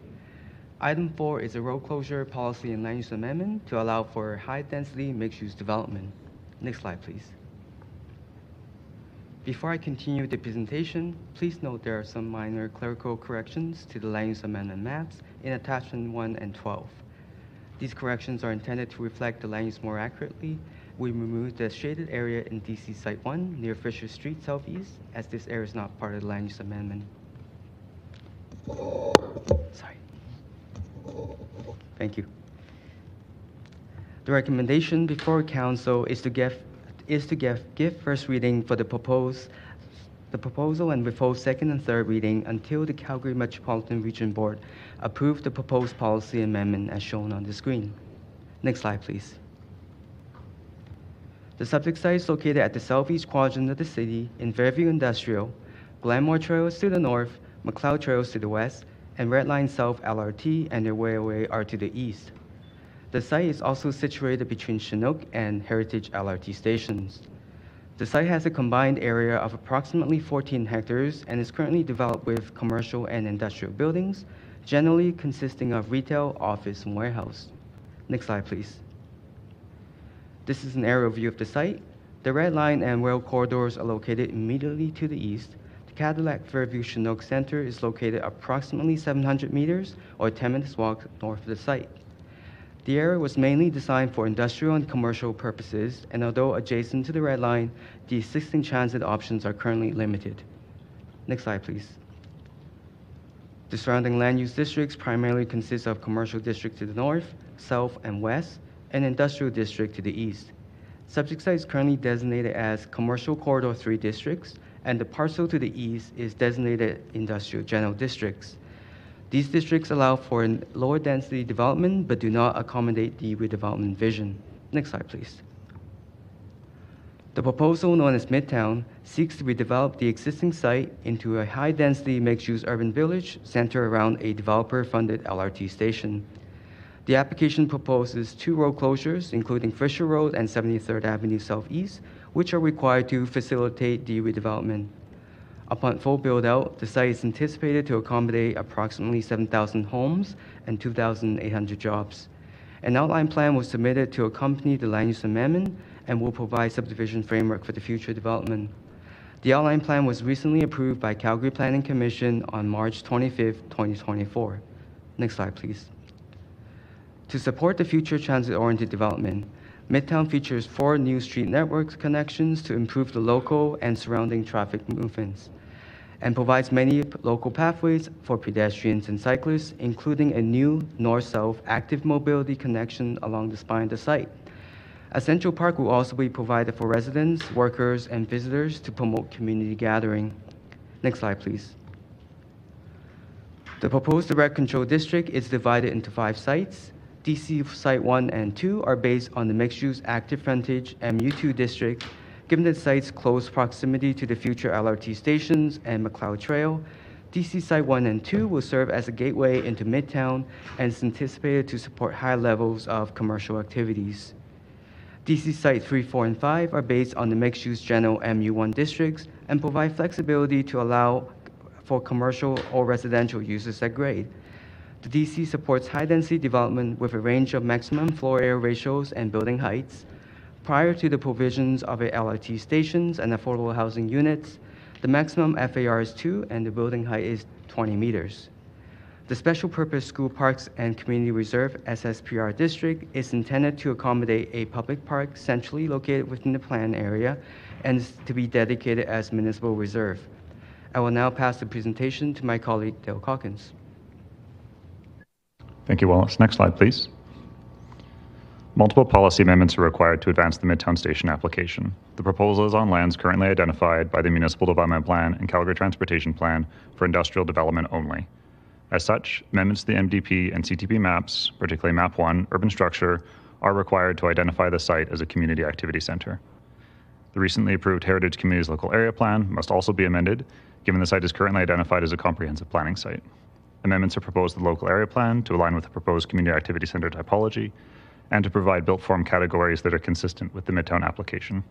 Item 4 is a road closure policy and land use amendment to allow for high-density mixed-use development. Next slide, please. Before I continue the presentation, please note there are some minor clerical corrections to the land use amendment maps in attachment 1 and 12. These corrections are intended to reflect the land use more accurately. We removed the shaded area in DC Site 1 near Fisher Street Southeast, as this area is not part of the land use amendment. Sorry. Thank you. The recommendation before Council is to give first reading for the proposed the proposal and withhold second and third reading until the Calgary Metropolitan Region Board approve the proposed policy amendment as shown on the screen. Next slide, please. The subject site is located at the southeast quadrant of the city in Fairview Industrial, Glenmore Trails to the north, McLeod Trails to the west, and Red Line South LRT and the railway are to the east. The site is also situated between Chinook and Heritage LRT stations. The site has a combined area of approximately 14 hectares and is currently developed with commercial and industrial buildings, generally consisting of retail, office, and warehouse. Next slide, please. This is an aerial view of the site. The red line and rail corridors are located immediately to the east. The Cadillac Fairview Chinook Center is located approximately 700 meters or 10 minutes walk north of the site. The area was mainly designed for industrial and commercial purposes, and although adjacent to the red line, the existing transit options are currently limited. Next slide, please. The surrounding land use districts primarily consist of commercial district to the north, south, and west, and industrial district to the east. Subject site is currently designated as Commercial Corridor 3 districts, and the parcel to the east is designated Industrial General Districts. These districts allow for lower density development but do not accommodate the redevelopment vision. Next slide, please. The proposal, known as Midtown, seeks to redevelop the existing site into a high-density mixed-use urban village centered around a developer-funded LRT station. The application proposes 2 road closures, including Fisher Road and 73rd Avenue Southeast, which are required to facilitate the redevelopment. Upon full build-out, the site is anticipated to accommodate approximately 7,000 homes and 2,800 jobs. An outline plan was submitted to accompany the land use amendment and will provide subdivision framework for the future development. The outline plan was recently approved by Calgary Planning Commission on March 25, 2024. Next slide, please. To support the future transit-oriented development, Midtown features 4 new street network connections to improve the local and surrounding traffic movements, and provides many local pathways for pedestrians and cyclists, including a new north-south active mobility connection along the spine of the site. A central park will also be provided for residents, workers, and visitors to promote community gathering. Next slide, please. The proposed direct control district is divided into 5 sites. DC Site 1 and 2 are based on the mixed-use active frontage MU2 district. Given the site's close proximity to the future LRT stations and McLeod Trail, DC Site 1 and 2 will serve as a gateway into Midtown and is anticipated to support high levels of commercial activities. DC Site 3, 4, and 5 are based on the mixed-use general MU1 districts and provide flexibility to allow for commercial or residential uses at grade. The DC supports high-density development with a range of maximum floor area ratios and building heights. Prior to the provisions of LRT stations and affordable housing units, the maximum FAR is 2 and the building height is 20 meters. The Special Purpose School Parks and Community Reserve SSPR district is intended to accommodate a public park centrally located within the planned area and is to be dedicated as municipal reserve. I will now pass the presentation to my colleague, Dale Calkins. Thank you, Wallace. Next slide, please. Multiple policy amendments are required to advance the Midtown Station application. The proposal is on lands currently identified by the Municipal Development Plan and Calgary Transportation Plan for industrial development only. As such, amendments to the MDP and CTP maps, particularly Map 1, Urban Structure, are required to identify the site as a community activity center. The recently approved Heritage Communities Local Area Plan must also be amended, given the site is currently identified as a comprehensive planning site. Amendments are proposed to the local area plan to align with the proposed community activity center typology and to provide built form categories that are consistent with the Midtown application.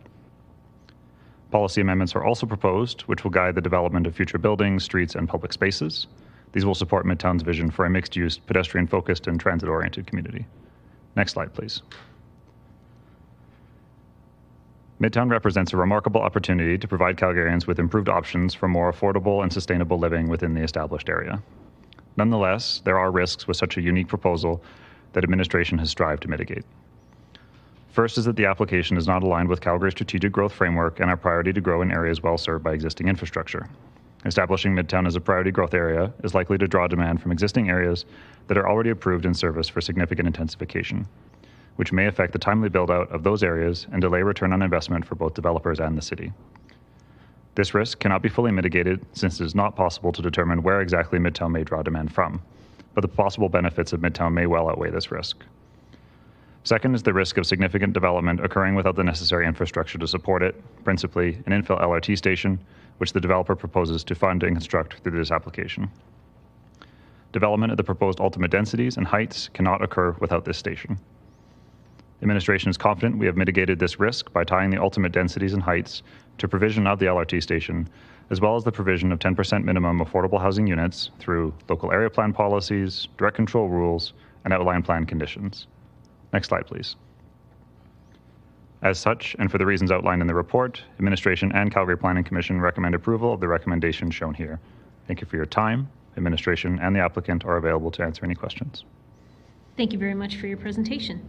Policy amendments are also proposed, which will guide the development of future buildings, streets, and public spaces. These will support Midtown's vision for a mixed-use, pedestrian-focused, and transit-oriented community. Next slide, please. Midtown represents a remarkable opportunity to provide Calgarians with improved options for more affordable and sustainable living within the established area. Nonetheless, there are risks with such a unique proposal that administration has strived to mitigate. First is that the application is not aligned with Calgary's strategic growth framework and our priority to grow in areas well served by existing infrastructure. Establishing Midtown as a priority growth area is likely to draw demand from existing areas that are already approved in service for significant intensification, which may affect the timely build-out of those areas and delay return on investment for both developers and the city. This risk cannot be fully mitigated since it is not possible to determine where exactly Midtown may draw demand from, but the possible benefits of Midtown may well outweigh this risk. Second is the risk of significant development occurring without the necessary infrastructure to support it, principally an infill LRT station, which the developer proposes to fund and construct through this application. Development of the proposed ultimate densities and heights cannot occur without this station. Administration is confident we have mitigated this risk by tying the ultimate densities and heights to provision of the LRT station, as well as the provision of 10% minimum affordable housing units through local area plan policies, direct control rules, and outline plan conditions. Next slide, please. As such, and for the reasons outlined in the report, Administration and Calgary Planning Commission recommend approval of the recommendation shown here. Thank you for your time. Administration and the applicant are available to answer any questions. Thank you very much for your presentation.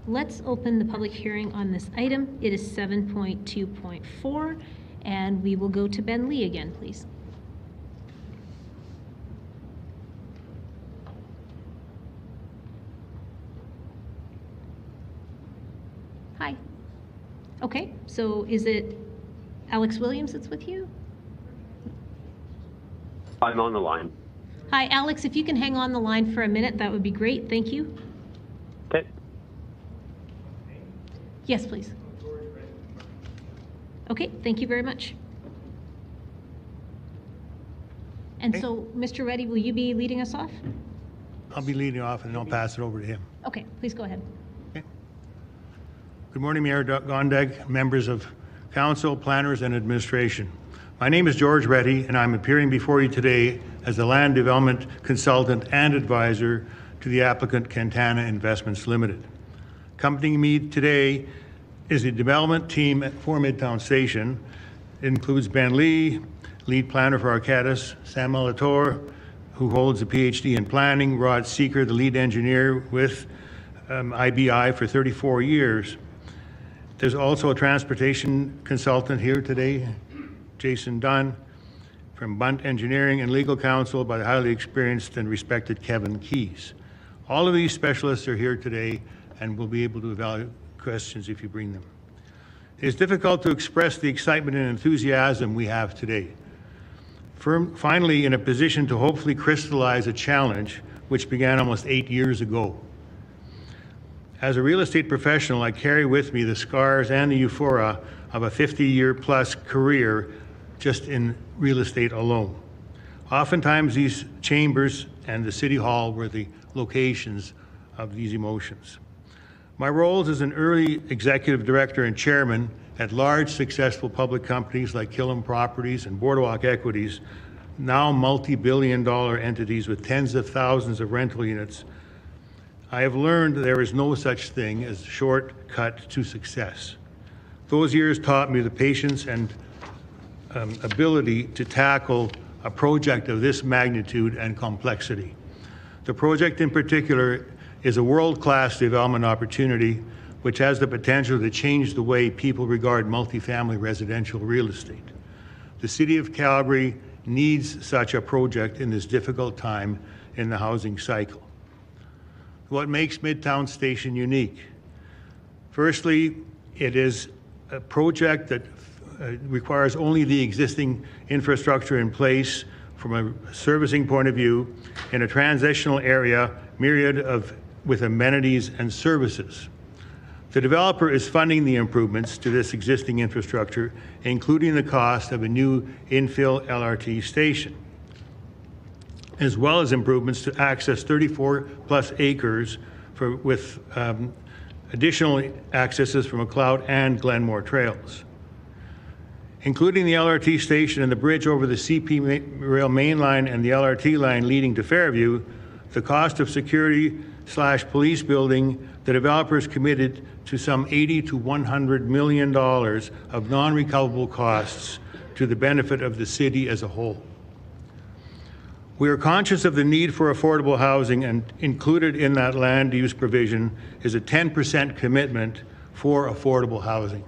Let's open the public hearing on this item. It is 7.2.4, and we will go to Ben Lee again, please. Hi. Okay, so is it Alex Williams that's with you? I'm on the line. Hi, Alex, if you can hang on the line for a minute, that would be great. Thank you. Okay. Yes, please. Okay, thank you very much. And so, Mr. Reddy, will you be leading us off? I'll be leading off and then I'll pass it over to him. Okay, please go ahead. Good morning, Mayor Gondek, members of council, planners, and administration. My name is George Reddy, and I'm appearing before you today as the land development consultant and advisor to the applicant Cantana Investments Limited. Accompanying me today is the development team for Midtown Station. It includes Ben Lee, lead planner for Arcadis, Sam Alator, who holds a PhD in planning, Rod Seeker, the lead engineer with IBI for 34 years. There's also a transportation consultant here today, Jason Dunn, from Bunt Engineering, and legal counsel by the highly experienced and respected Kevin Keys. All of these specialists are here today and will be able to evaluate questions if you bring them. It is difficult to express the excitement and enthusiasm we have today. Finally, in a position to hopefully crystallize a challenge which began almost 8 years ago. As a real estate professional, I carry with me the scars and the euphoria of a 50-year-plus career just in real estate alone. Oftentimes, these chambers and the City Hall were the locations of these emotions. My roles as an early executive director and chairman at large successful public companies like Killam Properties and Boardwalk Equities, now multi-billion-dollar entities with tens of thousands of rental units, I have learned there is no such thing as a shortcut to success. Those years taught me the patience and ability to tackle a project of this magnitude and complexity. The project in particular is a world-class development opportunity which has the potential to change the way people regard multifamily residential real estate. The City of Calgary needs such a project in this difficult time in the housing cycle. What makes Midtown Station unique? Firstly, it is a project that requires only the existing infrastructure in place from a servicing point of view in a transitional area with amenities and services. The developer is funding the improvements to this existing infrastructure, including the cost of a new infill LRT station, as well as improvements to access 34+ acres with additional accesses from McLeod and Glenmore trails. Including the LRT station and the bridge over the CP rail main line and the LRT line leading to Fairview, the cost of security/police building, the developers committed to some $80 to $100 million of non-recoverable costs to the benefit of the city as a whole. We are conscious of the need for affordable housing, and included in that land use provision is a 10% commitment for affordable housing.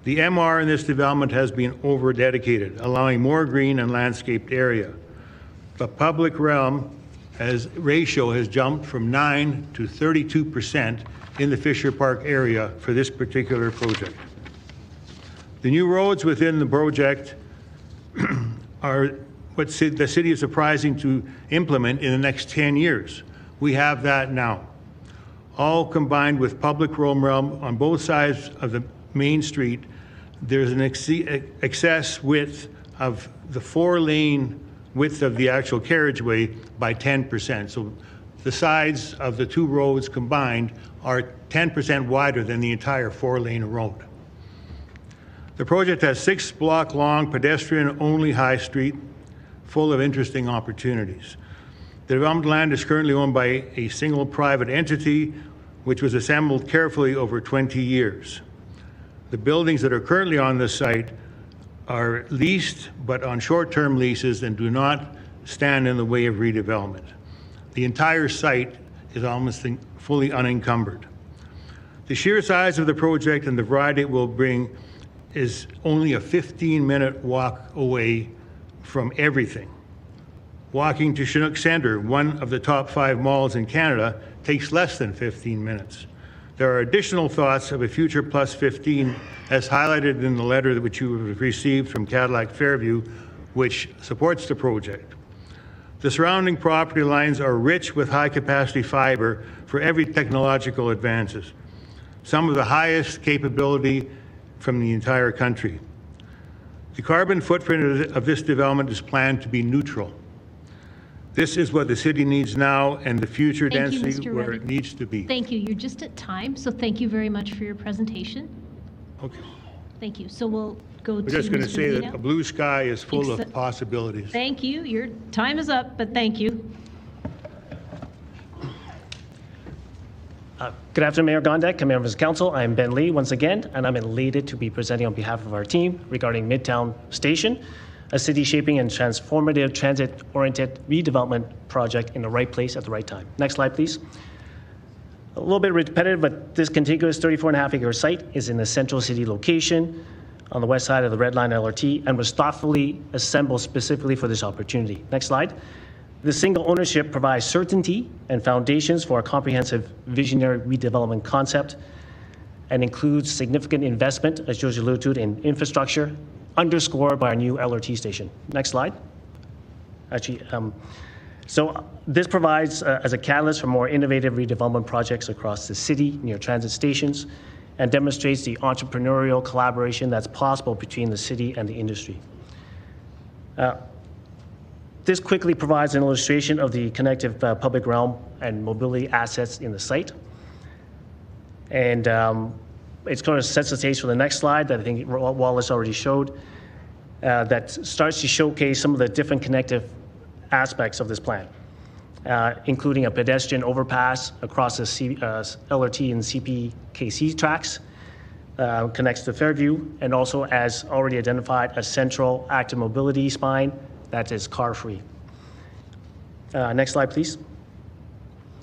The MR in this development has been over-dedicated, allowing more green and landscaped area. The public realm ratio has jumped from 9 to 32% in the Fisher Park area for this particular project. The new roads within the project are what the city is surprising to implement in the next 10 years. We have that now. All combined with public roam realm on both sides of the main street, there's an excess width of the 4-lane width of the actual carriageway by 10%. So the sides of the two roads combined are 10% wider than the entire 4-lane road. The project has 6-block-long pedestrian-only high street full of interesting opportunities. The development land is currently owned by a single private entity, which was assembled carefully over 20 years. The buildings that are currently on this site are leased, but on short-term leases and do not stand in the way of redevelopment. The entire site is almost fully unencumbered. The sheer size of the project and the variety it will bring is only a 15-minute walk away from everything. Walking to Chinook Centre, one of the top 5 malls in Canada, takes less than 15 minutes. There are additional thoughts of a future plus 15 as highlighted in the letter which you have received from Cadillac Fairview, which supports the project. The surrounding property lines are rich with high-capacity fiber for every technological advances, some of the highest capability from the entire country. The carbon footprint of this development is planned to be neutral. This is what the city needs now and the future density where it needs to be. Thank you. You're just at time, so thank you very much for your presentation. Okay. Thank you. So we'll go to We're just going to Mr. say Vito. that a blue sky is full of possibilities. Thank you. Your time is up, but thank you. Good afternoon, Mayor Gondek and members of council. I'm Ben Lee once again, and I'm elated to be presenting on behalf of our team regarding Midtown Station, a city-shaping and transformative transit-oriented redevelopment project in the right place at the right time. Next slide, please. A little bit repetitive, but this contiguous 34.5-acre site is in a central city location on the west side of the Red Line LRT and was thoughtfully assembled specifically for this opportunity. Next slide. The single ownership provides certainty and foundations for a comprehensive visionary redevelopment concept and includes significant investment, as George alluded to, in infrastructure, underscored by our new LRT station. Next slide. So this provides as a catalyst for more innovative redevelopment projects across the city near transit stations and demonstrates the entrepreneurial collaboration that's possible between the city and the industry. This quickly provides an illustration of the connective public realm and mobility assets in the site. And it's going to set the stage for the next slide that I think Wallace already showed, that starts to showcase some of the different connective aspects of this plan, including a pedestrian overpass across the LRT and CPKC tracks, connects to Fairview, and also, as already identified, a central active mobility spine that is car-free. Next slide, please.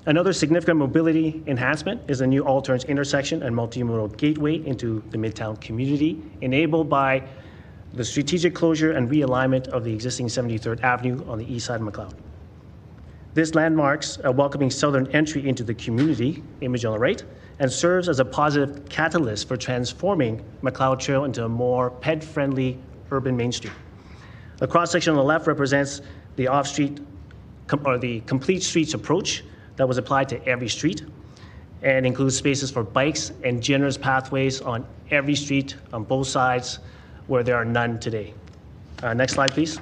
Another significant mobility enhancement is a new all-turns intersection and multimodal gateway into the Midtown community, enabled by the strategic closure and realignment of the existing 73rd Avenue on the east side of McLeod. This landmarks a welcoming southern entry into the community, image on the right, and serves as a positive catalyst for transforming McLeod Trail into a more ped-friendly urban main street. The cross-section on the left represents the off-street, or the complete streets approach that was applied to every street and includes spaces for bikes and generous pathways on every street on both sides where there are none today. Next slide, please.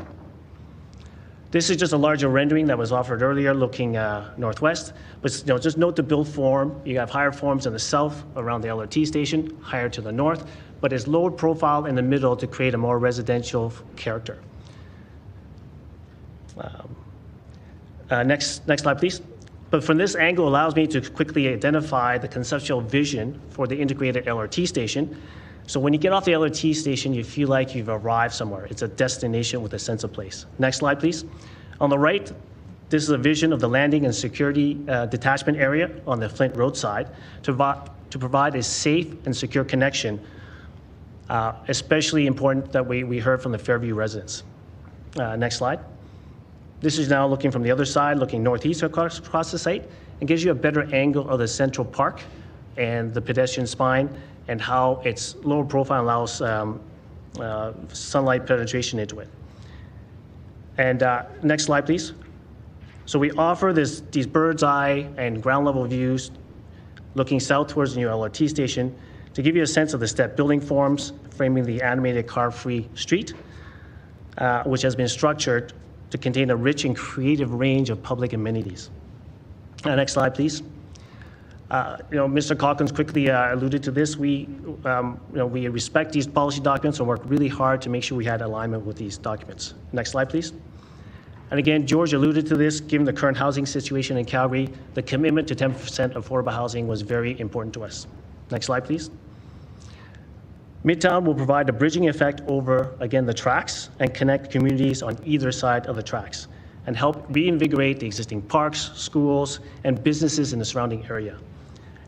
This is just a larger rendering that was offered earlier looking northwest, but just note the build form. You have higher forms in the south around the LRT station, higher to the north, but it's lowered profile in the middle to create a more residential character. Next slide, please. But from this angle allows me to quickly identify the conceptual vision for the integrated LRT station. So when you get off the LRT station, you feel like you've arrived somewhere. It's a destination with a sense of place. Next slide, please. On the right, this is a vision of the landing and security detachment area on the Flint Road side to provide a safe and secure connection, especially important that we heard from the Fairview residents. Next slide. This is now looking from the other side, looking northeast across the site, and gives you a better angle of the central park and the pedestrian spine and how its lower profile allows sunlight penetration into it. And next slide, please. So we offer these bird's eye and ground level views looking south towards the new LRT station to give you a sense of the step building forms framing the animated car-free street, which has been structured to contain a rich and creative range of public amenities. Next slide, please. Mr. Calkins quickly alluded to this. We respect these policy documents and work really hard to make sure we had alignment with these documents. Next slide, please. And again, George alluded to this. Given the current housing situation in Calgary, the commitment to 10% affordable housing was very important to us. Next slide, please. Midtown will provide a bridging effect over, again, the tracks and connect communities on either side of the tracks and help reinvigorate the existing parks, schools, and businesses in the surrounding area.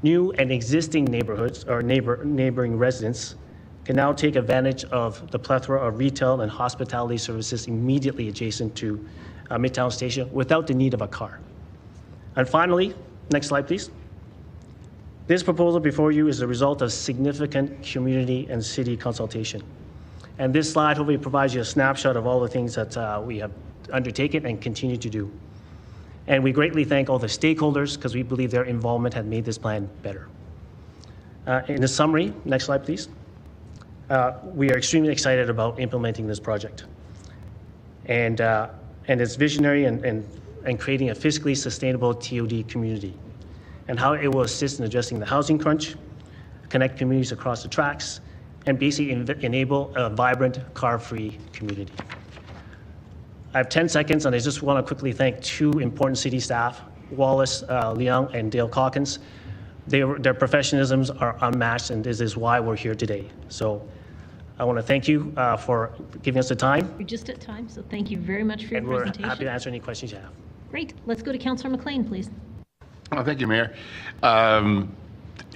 New and existing neighborhoods or neighboring residents can now take advantage of the plethora of retail and hospitality services immediately adjacent to Midtown Station without the need of a car. And finally, next slide, please. This proposal before you is the result of significant community and city consultation. And this slide hopefully provides you a snapshot of all the things that we have undertaken and continue to do. And we greatly thank all the stakeholders because we believe their involvement had made this plan better. In a summary, next slide, please. We are extremely excited about implementing this project. And it's visionary and creating a fiscally sustainable TOD community, and how it will assist in addressing the housing crunch, connect communities across the tracks, and basically enable a vibrant car-free community. I have 10 seconds, and I just want to quickly thank two important city staff, Wallace Leung and Dale Calkins. Their professionalisms are unmatched, and this is why we're here today. So I want to thank you for giving us the time. We're just at time, so thank you very much for your presentation. We're happy to answer any questions you have. Great. Let's go to Councillor McLean, please. Oh, thank you, Mayor.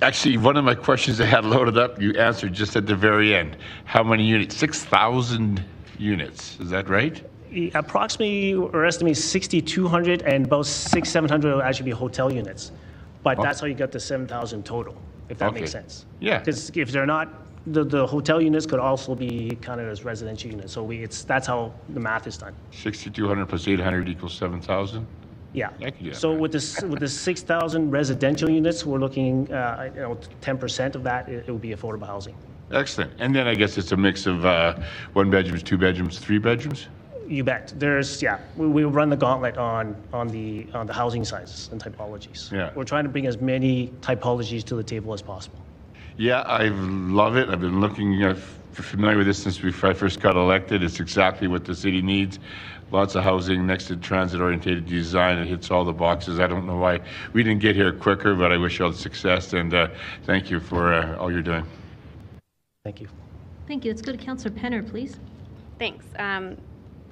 Actually, one of my questions I had loaded up, you answered just at the very end. How many units? 6,000 units. Is that right? Approximately, we're estimating 6,200, and about 700 will actually be hotel units. But that's how you got the 7,000 total, if that makes sense. Yeah. Because if they're not, the hotel units could also be counted as residential units. So that's how the math is done. 6,200 plus 800 equals 7,000? Yeah. I could do that. So with the 6,000 residential units, we're looking, 10% of that, it would be affordable housing. Excellent. And then I guess it's a mix of 1 bedrooms, 2 bedrooms, 3 bedrooms? You bet. We run the gauntlet on the housing sizes and typologies. Yeah. We're trying to bring as many typologies to the table as possible. Yeah, I love it. I've been looking, familiar with this since I first got elected. It's exactly what the city needs. Lots of housing next to transit-oriented design. It hits all the boxes. I don't know why we didn't get here quicker, but I wish you all the success, and thank you for all you're doing. Thank you. Thank you. Let's go to Councillor Penner, please. Thanks.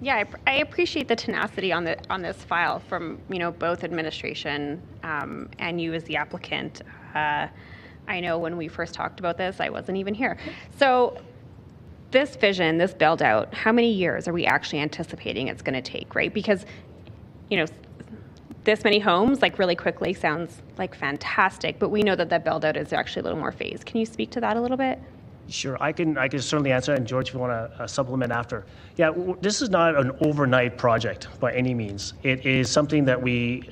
Yeah, I appreciate the tenacity on this file from both administration and you as the applicant. I know when we first talked about this, I wasn't even here. So this vision, this build out, how many years are we actually anticipating it's going to take, right? Because this many homes, like really quickly, sounds like fantastic, but we know that that build out is actually a little more phased. Can you speak to that a little bit? Sure, I can certainly answer, and George, if you want to supplement after. Yeah, this is not an overnight project by any means. It is something that we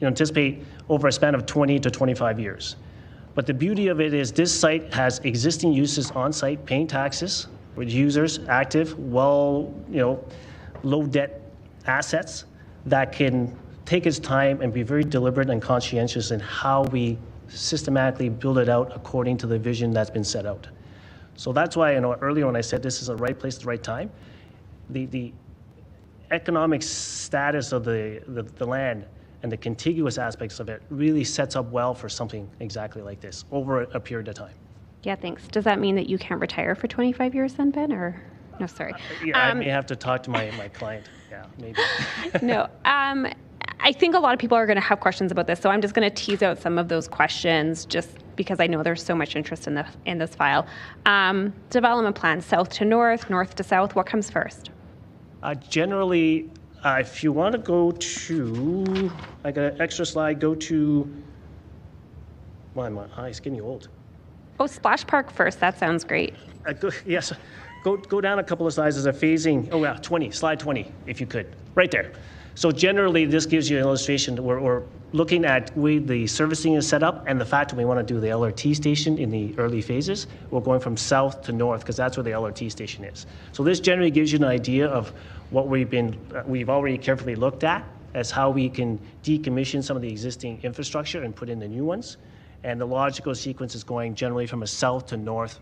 anticipate over a span of 20 to 25 years. But the beauty of it is this site has existing uses on site, paying taxes, with users active, low debt assets that can take its time and be very deliberate and conscientious in how we systematically build it out according to the vision that's been set out. So that's why earlier when I said this is the right place at the right time, the economic status of the land and the contiguous aspects of it really sets up well for something exactly like this over a period of time. Yeah, thanks. Does that mean that you can't retire for 25 years then, Ben, or? No, sorry. I may have to talk to my client. Yeah, maybe. No. I think a lot of people are going to have questions about this, so I'm just going to tease out some of those questions just because I know there's so much interest in this file. Development plan, south to north, north to south, what comes first? Generally, if you want to go to, I got an extra slide, go to, why my eyes getting old. Oh, Splash Park first, that sounds great. Yes, go down a couple of slides as a phasing. Oh, yeah, 20, slide 20, if you could, right there. So generally, this gives you an illustration. We're looking at where the servicing is set up and the fact that we want to do the LRT station in the early phases. We're going from south to north because that's where the LRT station is. So this generally gives you an idea of what we've already carefully looked at as how we can decommission some of the existing infrastructure and put in the new ones. And the logical sequence is going generally from a south to north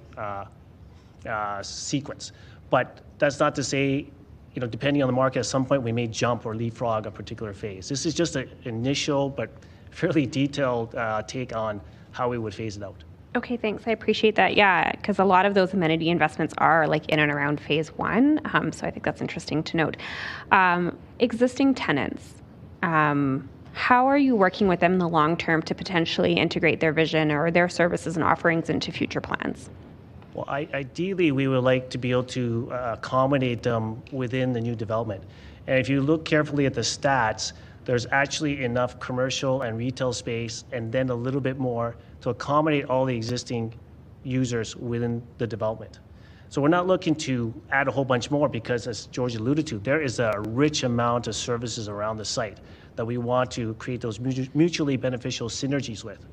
sequence. But that's not to say, depending on the market, at some point we may jump or leapfrog a particular phase. This is just an initial but fairly detailed take on how we would phase it out. Okay, thanks. I appreciate that. Yeah, because a lot of those amenity investments are like in and around phase one. So I think that's interesting to note. Existing tenants, how are you working with them in the long term to potentially integrate their vision or their services and offerings into future plans? Well, ideally, we would like to be able to accommodate them within the new development. And if you look carefully at the stats, there's actually enough commercial and retail space and then a little bit more to accommodate all the existing users within the development. So we're not looking to add a whole bunch more because, as George alluded to, there is a rich amount of services around the site that we want to create those mutually beneficial synergies with.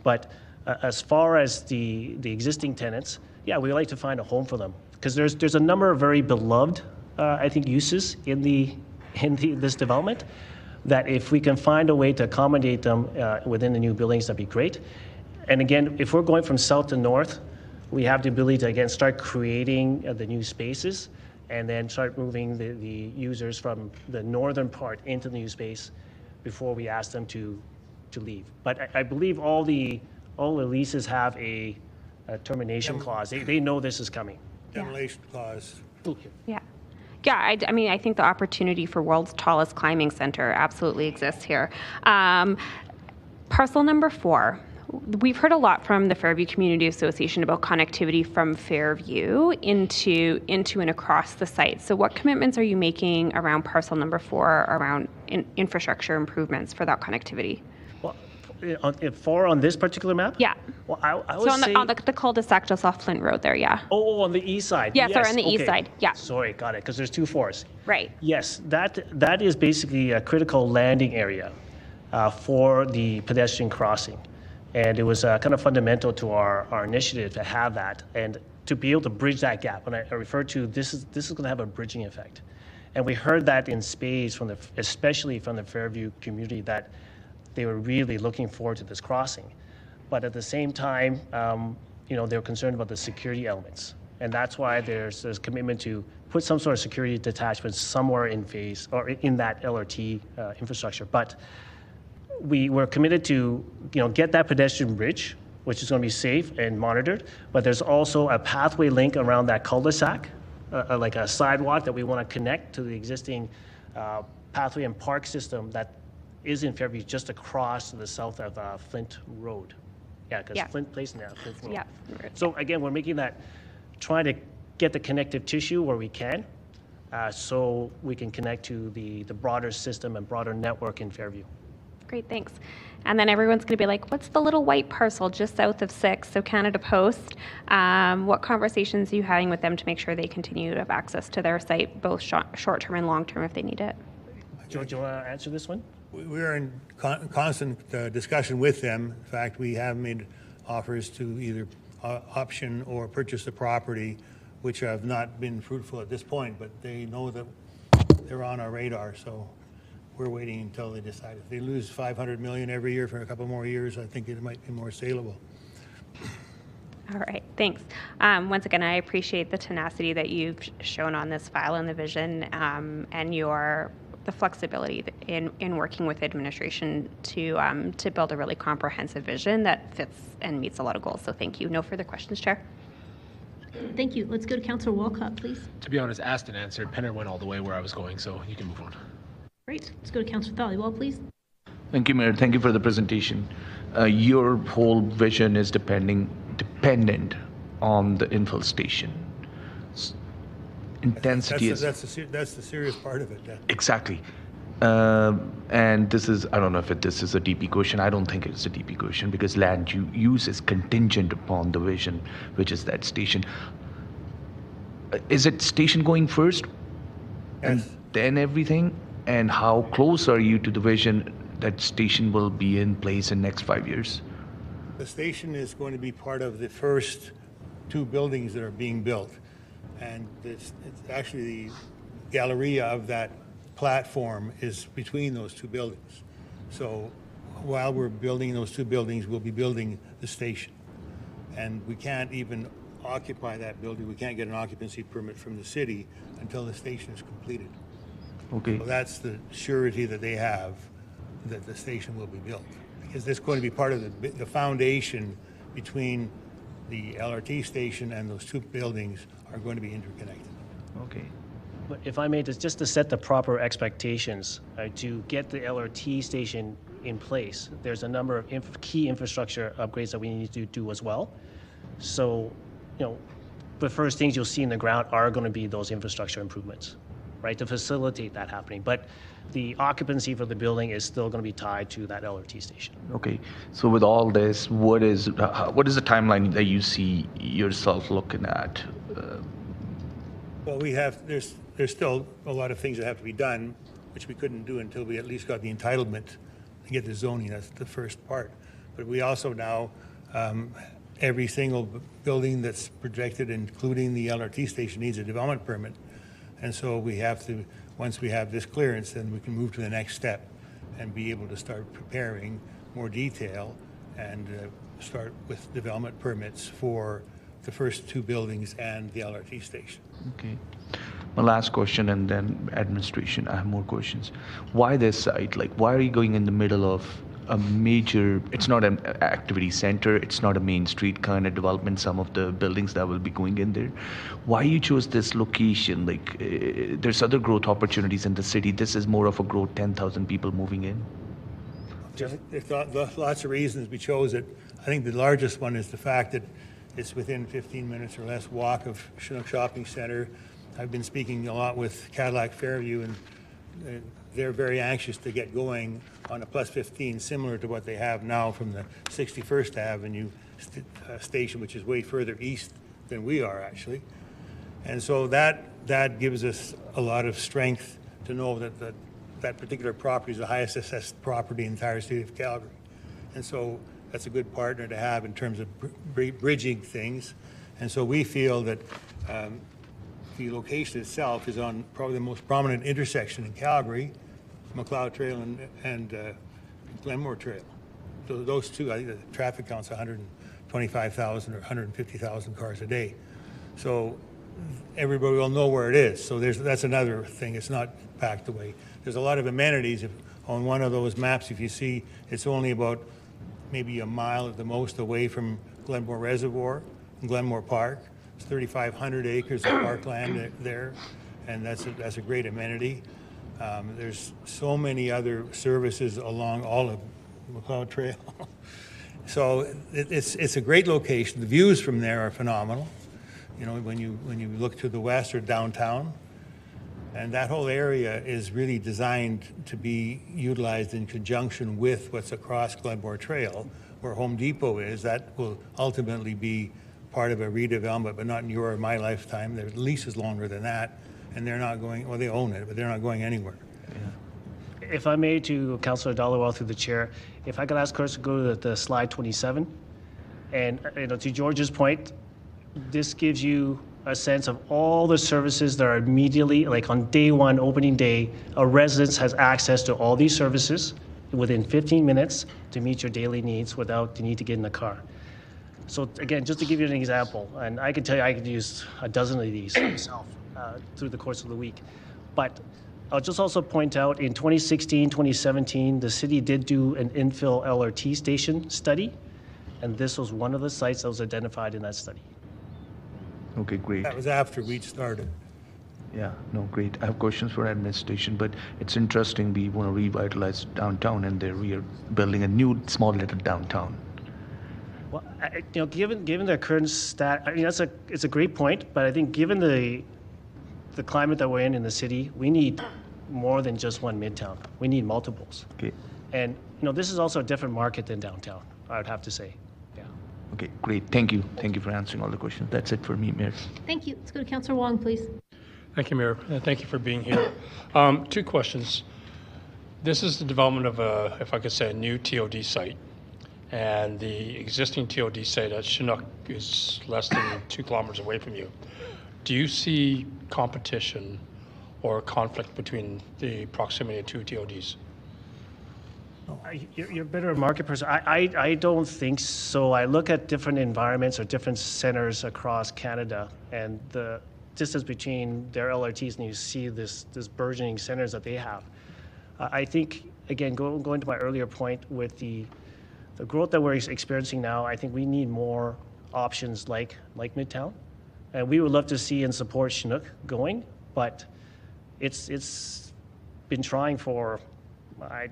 But as far as the existing tenants, yeah, we like to find a home for them because there's a number of very beloved, I think, uses in this development that if we can find a way to accommodate them within the new buildings, that'd be great. And again, if we're going from south to north, we have the ability to, again, start creating the new spaces and then start moving the users from the northern part into the new space before we ask them to leave. But I believe all the leases have a termination clause. They know this is coming. Demolition clause. Yeah. Yeah, I mean, I think the opportunity for world's tallest climbing center absolutely exists here. Parcel number 4. We've heard a lot from the Fairview Community Association about connectivity from Fairview into and across the site. So what commitments are you making around parcel number 4 around infrastructure improvements for that connectivity? On this particular map? Yeah. Well, I would so on the cul-de-sac just off Flint Road there, yeah. Oh, on the east side. Yeah, sorry, on the east side, yeah. Sorry, got it, because there's 2 4s. Right. Yes, that is basically a critical landing area for the pedestrian crossing. And it was kind of fundamental to our initiative to have that and to be able to bridge that gap. And I refer to this is going to have a bridging effect. And we heard that in spades especially from the Fairview community, that they were really looking forward to this crossing. But at the same time, they're concerned about the security elements. And that's why there's commitment to put some sort of security detachment somewhere in phase or in that LRT infrastructure. But we're committed to get that pedestrian bridge, which is going to be safe and monitored. But there's also a pathway link around that cul-de-sac, like a sidewalk that we want to connect to the existing pathway and park system that is in Fairview, just across to the south of Flint Road. Yeah, because Flint Place now, Flint Road. Yeah. So again, we're making that, trying to get the connective tissue where we can, so we can connect to the broader system and broader network in Fairview. Great, thanks. And then everyone's going to be like, what's the little white parcel just south of 6, so Canada Post? What conversations are you having with them to make sure they continue to have access to their site, both short-term and long-term if they need it? George, do you want to answer this one? We're in constant discussion with them. In fact, we have made offers to either option or purchase the property, which have not been fruitful at this point, but they know that they're on our radar, so we're waiting until they decide. If they lose $500 million every year for a couple more years, I think it might be more saleable. All right, thanks. Once again, I appreciate the tenacity that you've shown on this file and the vision and the flexibility in working with administration to build a really comprehensive vision that fits and meets a lot of goals. So thank you. No further questions, Chair. Thank you. Let's go to Councillor Walcott, please. To be honest, asked and answered. Penner went all the way where I was going, so you can move on. Great. Let's go to Councillor Thaliwal, please. Thank you, Mayor. Thank you for the presentation. Your whole vision is dependent on the infill station. Intensity that's the serious part of it. Yeah. Exactly. And this is, I don't know if this is a DP question. I don't think it's a DP question because land use is contingent upon the vision, which is that station. is it station going first? And then everything? And how close are you to the vision that station will be in place in next 5 years? The station is going to be part of the first 2 buildings that are being built. And it's actually the galleria of that platform is between those 2 buildings. So while we're building those 2 buildings, we'll be building the station. And we can't even occupy that building. We can't get an occupancy permit from the city until the station is completed. Okay. So that's the surety that they have that the station will be built. Because it's going to be part of the foundation between the LRT station and those 2 buildings are going to be interconnected. Okay. But if I may, just to set the proper expectations, to get the LRT station in place, there's a number of key infrastructure upgrades that we need to do as well. So, the first things you'll see in the ground are going to be those infrastructure improvements, right, to facilitate that happening. But the occupancy for the building is still going to be tied to that LRT station. Okay. So with all this, what is the timeline that you see yourself looking at? Well, there's still a lot of things that have to be done, which we couldn't do until we at least got the entitlement to get the zoning. That's the first part. But we also now, every single building that's projected, including the LRT station, needs a development permit. And so we have to, once we have this clearance, then we can move to the next step and be able to start preparing more detail and start with development permits for the first 2 buildings and the LRT station. Okay. My last question, and then administration. I have more questions. Why this site? Like, why are you going in the middle of a major? It's not an activity center. It's not a main street kind of development. Some of the buildings that will be going in there. Why you chose this location? Like, there's other growth opportunities in the city. This is more of a growth. 10,000 people moving in. There's lots of reasons we chose it. I think the largest one is the fact that it's within 15 minutes or less walk of Chinook Shopping Center. I've been speaking a lot with Cadillac Fairview, and they're very anxious to get going on a plus 15, similar to what they have now from the 61st Avenue station, which is way further east than we are, actually. And so that gives us a lot of strength to know that that particular property is the highest assessed property in the entire city of Calgary. And so that's a good partner to have in terms of bridging things. And so we feel that the location itself is on probably the most prominent intersection in Calgary, McLeod Trail and Glenmore Trail. So those 2, I think the traffic count's 125,000 or 150,000 cars a day. So everybody will know where it is. So that's another thing. It's not packed away. There's a lot of amenities. On one of those maps, if you see, it's only about maybe a mile at the most away from Glenmore Reservoir and Glenmore Park. It's 3,500 acres of parkland there, and that's a great amenity. There's so many other services along all of McLeod Trail. So it's a great location. The views from there are phenomenal. When you look to the west or downtown, and that whole area is really designed to be utilized in conjunction with what's across Glenmore Trail, where Home Depot is. That will ultimately be part of a redevelopment, but not in your or my lifetime. Their lease is longer than that, and they're not going, well, they own it, but they're not going anywhere. Yeah. If I may, to Councillor Dollywell through the chair, if I could ask Chris to go to the slide 27, and to George's point, this gives you a sense of all the services that are immediately, like on day one, opening day, a resident has access to all these services within 15 minutes to meet your daily needs without the need to get in the car. So again, just to give you an example, and I can tell you I could use a dozen of these myself through the course of the week. But I'll just also point out in 2016, 2017, the city did do an infill LRT station study, and this was one of the sites that was identified in that study. Okay, great. That was after we'd started. Yeah, no, great. I have questions for administration, but it's interesting we want to revitalize downtown, and we are building a new small little downtown. Well, given the current stat, I mean, it's a great point, but I think given the climate that we're in the city, we need more than just one midtown. We need multiples. Okay. And this is also a different market than downtown, I would have to say. Yeah. Okay, great. Thank you. Thank you for answering all the questions. That's it for me, Mayor. Thank you. Let's go to Councillor Wong, please. Thank you, Mayor. Thank you for being here. Two questions. This is the development of a, if I could say, a new TOD site. And the existing TOD site at Chinook is less than 2 kilometers away from you. Do you see competition or conflict between the proximity of two TODs? You're a better market person. I don't think so. I look at different environments or different centers across Canada, and the distance between their LRTs, and you see this burgeoning centers that they have. I think, again, going to my earlier point with the growth that we're experiencing now, I think we need more options like Midtown. And we would love to see and support Chinook going, but it's been trying for, I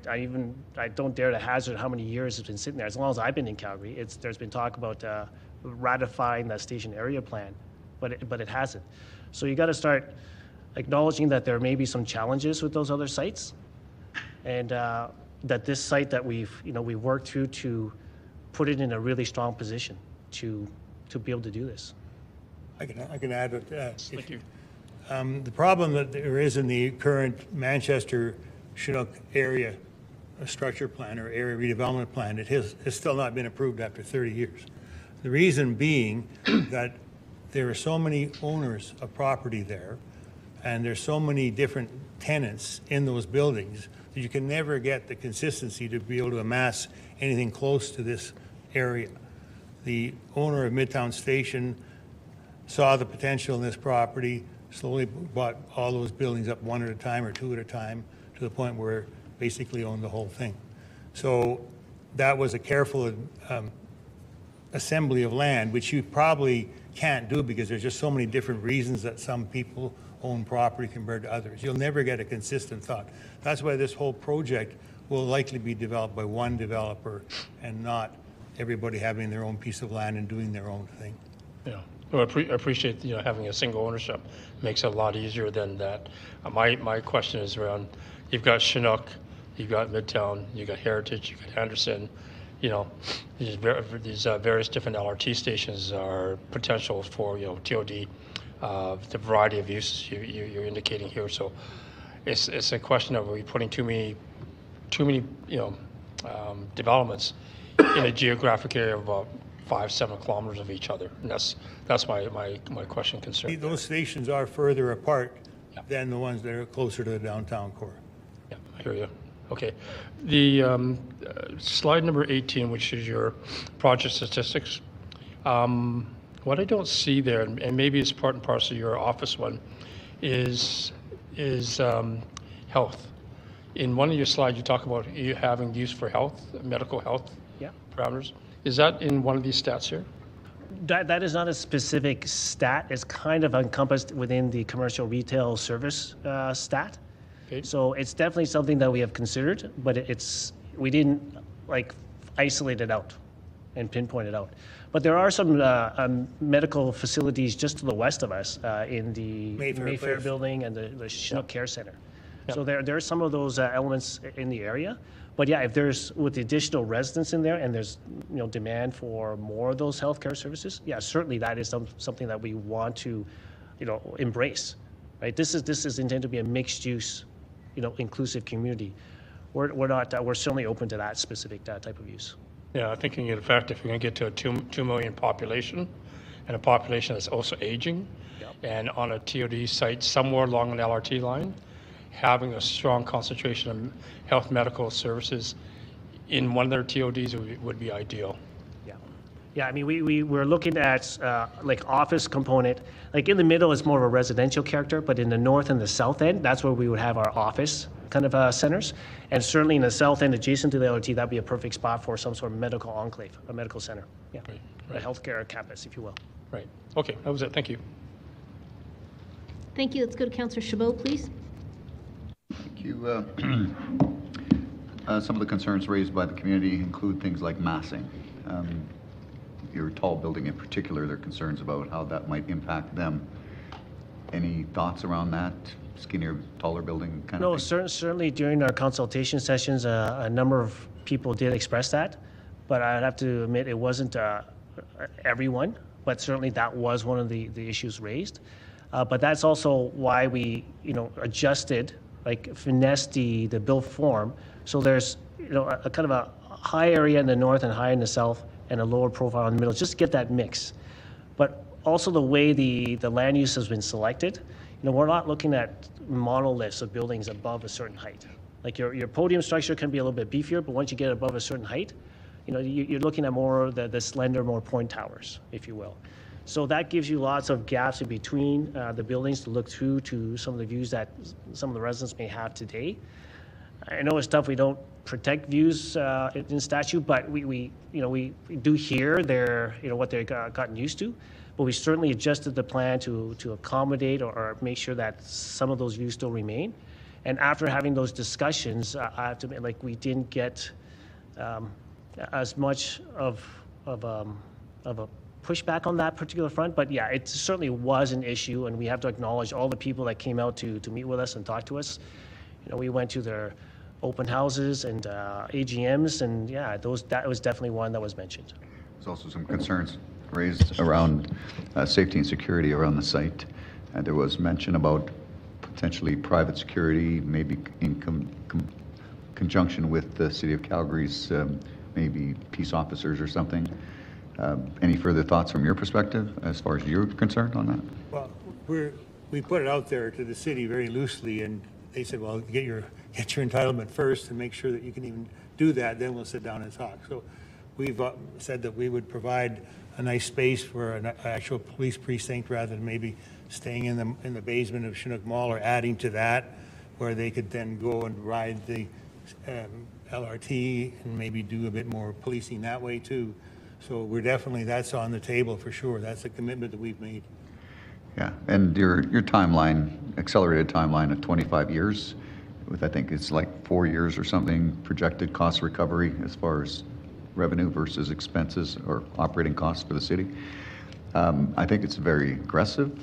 don't dare to hazard how many years it's been sitting there. As long as I've been in Calgary, there's been talk about ratifying that station area plan, but it hasn't. So you got to start acknowledging that there may be some challenges with those other sites, and that this site that we worked through to put it in a really strong position to be able to do this. I can add to that. Thank you. The problem that there is in the current Manchester Chinook area structure plan or area redevelopment plan, it has still not been approved after 30 years. The reason being that there are so many owners of property there, and there's so many different tenants in those buildings that you can never get the consistency to be able to amass anything close to this area. The owner of Midtown Station saw the potential in this property, slowly bought all those buildings up one at a time or two at a time to the point where basically owned the whole thing. So that was a careful assembly of land, which you probably can't do because there's just so many different reasons that some people own property compared to others. You'll never get a consistent thought. That's why this whole project will likely be developed by one developer and not everybody having their own piece of land and doing their own thing. Yeah. Well, I appreciate having a single ownership makes it a lot easier than that. My question is around, you've got Chinook, you've got Midtown, you've got Heritage, you've got Henderson. These various different LRT stations are potential for TOD, the variety of uses you're indicating here. So it's a question of, are we putting too many developments in a geographic area of about 5-7 kilometers of each other? And that's my question concern. Those stations are further apart than the ones that are closer to the downtown core. Yeah, I hear you. Okay. The slide number 18, which is your project statistics, what I don't see there, and maybe it's part and parcel of your office one, is health. In one of your slides, you talk about you having use for health, medical health parameters. Is that in one of these stats here? That is not a specific stat. It's kind of encompassed within the commercial retail service stat. Okay. So it's definitely something that we have considered, but we didn't isolate it out and pinpoint it out. But there are some medical facilities just to the west of us in the Mayfair building and the Chinook Care Center. Yep. So there are some of those elements in the area. But yeah, if there's, with the additional residents in there and there's demand for more of those healthcare services, yeah, certainly that is something that we want to embrace, right? This is intended to be a mixed use, inclusive community. We're certainly open to that specific type of use. Yeah, thinking in fact, if we're going to get to a 2 million population, and a population that's also aging, and on a TOD site somewhere along an LRT line, having a strong concentration of health medical services in one of their TODs would be ideal. Yeah, I mean, we're looking at office component. Like in the middle is more of a residential character, but in the north and the south end, that's where we would have our office kind of centers. And certainly in the south end, adjacent to the LRT, that'd be a perfect spot for some sort of medical enclave, a medical center. Yeah, right. A healthcare campus, if you will. Right. Okay, that was it. Thank you. Thank you. Let's go to Councillor Chabot, please. Thank you. Some of the concerns raised by the community include things like massing. Your tall building in particular, there are concerns about how that might impact them. Any thoughts around that? Skinnier, taller building kind of thing? No, certainly during our consultation sessions, a number of people did express that, but I'd have to admit it wasn't everyone, but certainly that was one of the issues raised. But that's also why we, adjusted, like finessed the bill form. So there's, a kind of a high area in the north and high in the south and a lower profile in the middle, just to get that mix. But also the way the land use has been selected, we're not looking at monoliths of buildings above a certain height. Like your podium structure can be a little bit beefier, but once you get above a certain height, you're looking at more the slender, more point towers, if you will. So that gives you lots of gaps in between the buildings to look through to some of the views that some of the residents may have today. I know it's tough. We don't protect views in statute, but we do hear what they've gotten used to. But we certainly adjusted the plan to accommodate or make sure that some of those views still remain. And after having those discussions, I have to admit, we didn't get as much of a pushback on that particular front. But yeah, it certainly was an issue, and we have to acknowledge all the people that came out to meet with us and talk to us. We went to their open houses and AGMs, and yeah, that was definitely one that was mentioned. There's also some concerns raised around safety and security around the site. There was mention about potentially private security, maybe in conjunction with the City of Calgary's maybe peace officers or something. Any further thoughts from your perspective as far as you're concerned on that? Well, we put it out there to the city very loosely, and they said, well, get your entitlement first and make sure that you can even do that, then we'll sit down and talk. So we've said that we would provide a nice space for an actual police precinct rather than maybe staying in the basement of Chinook Mall or adding to that, where they could then go and ride the LRT and maybe do a bit more policing that way too. So that's on the table for sure. That's a commitment that we've made. Yeah, and your timeline, accelerated timeline of 25 years, with I think it's like 4 years or something, projected cost recovery as far as revenue versus expenses or operating costs for the city. I think it's a very aggressive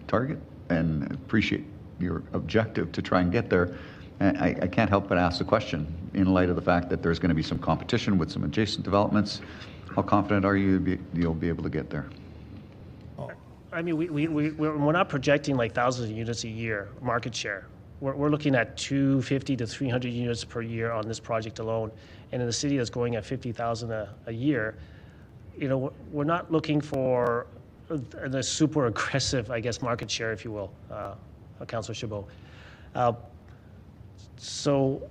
target, and appreciate your objective to try and get there. And I can't help but ask the question, in light of the fact that there's going to be some competition with some adjacent developments, how confident are you you'll be able to get there? I mean, we're not projecting like thousands of units a year market share. We're looking at 250 to 300 units per year on this project alone. And in the city that's going at 50,000 a year, we're not looking for the super aggressive, I guess, market share, if you will, Councillor Chabot. So,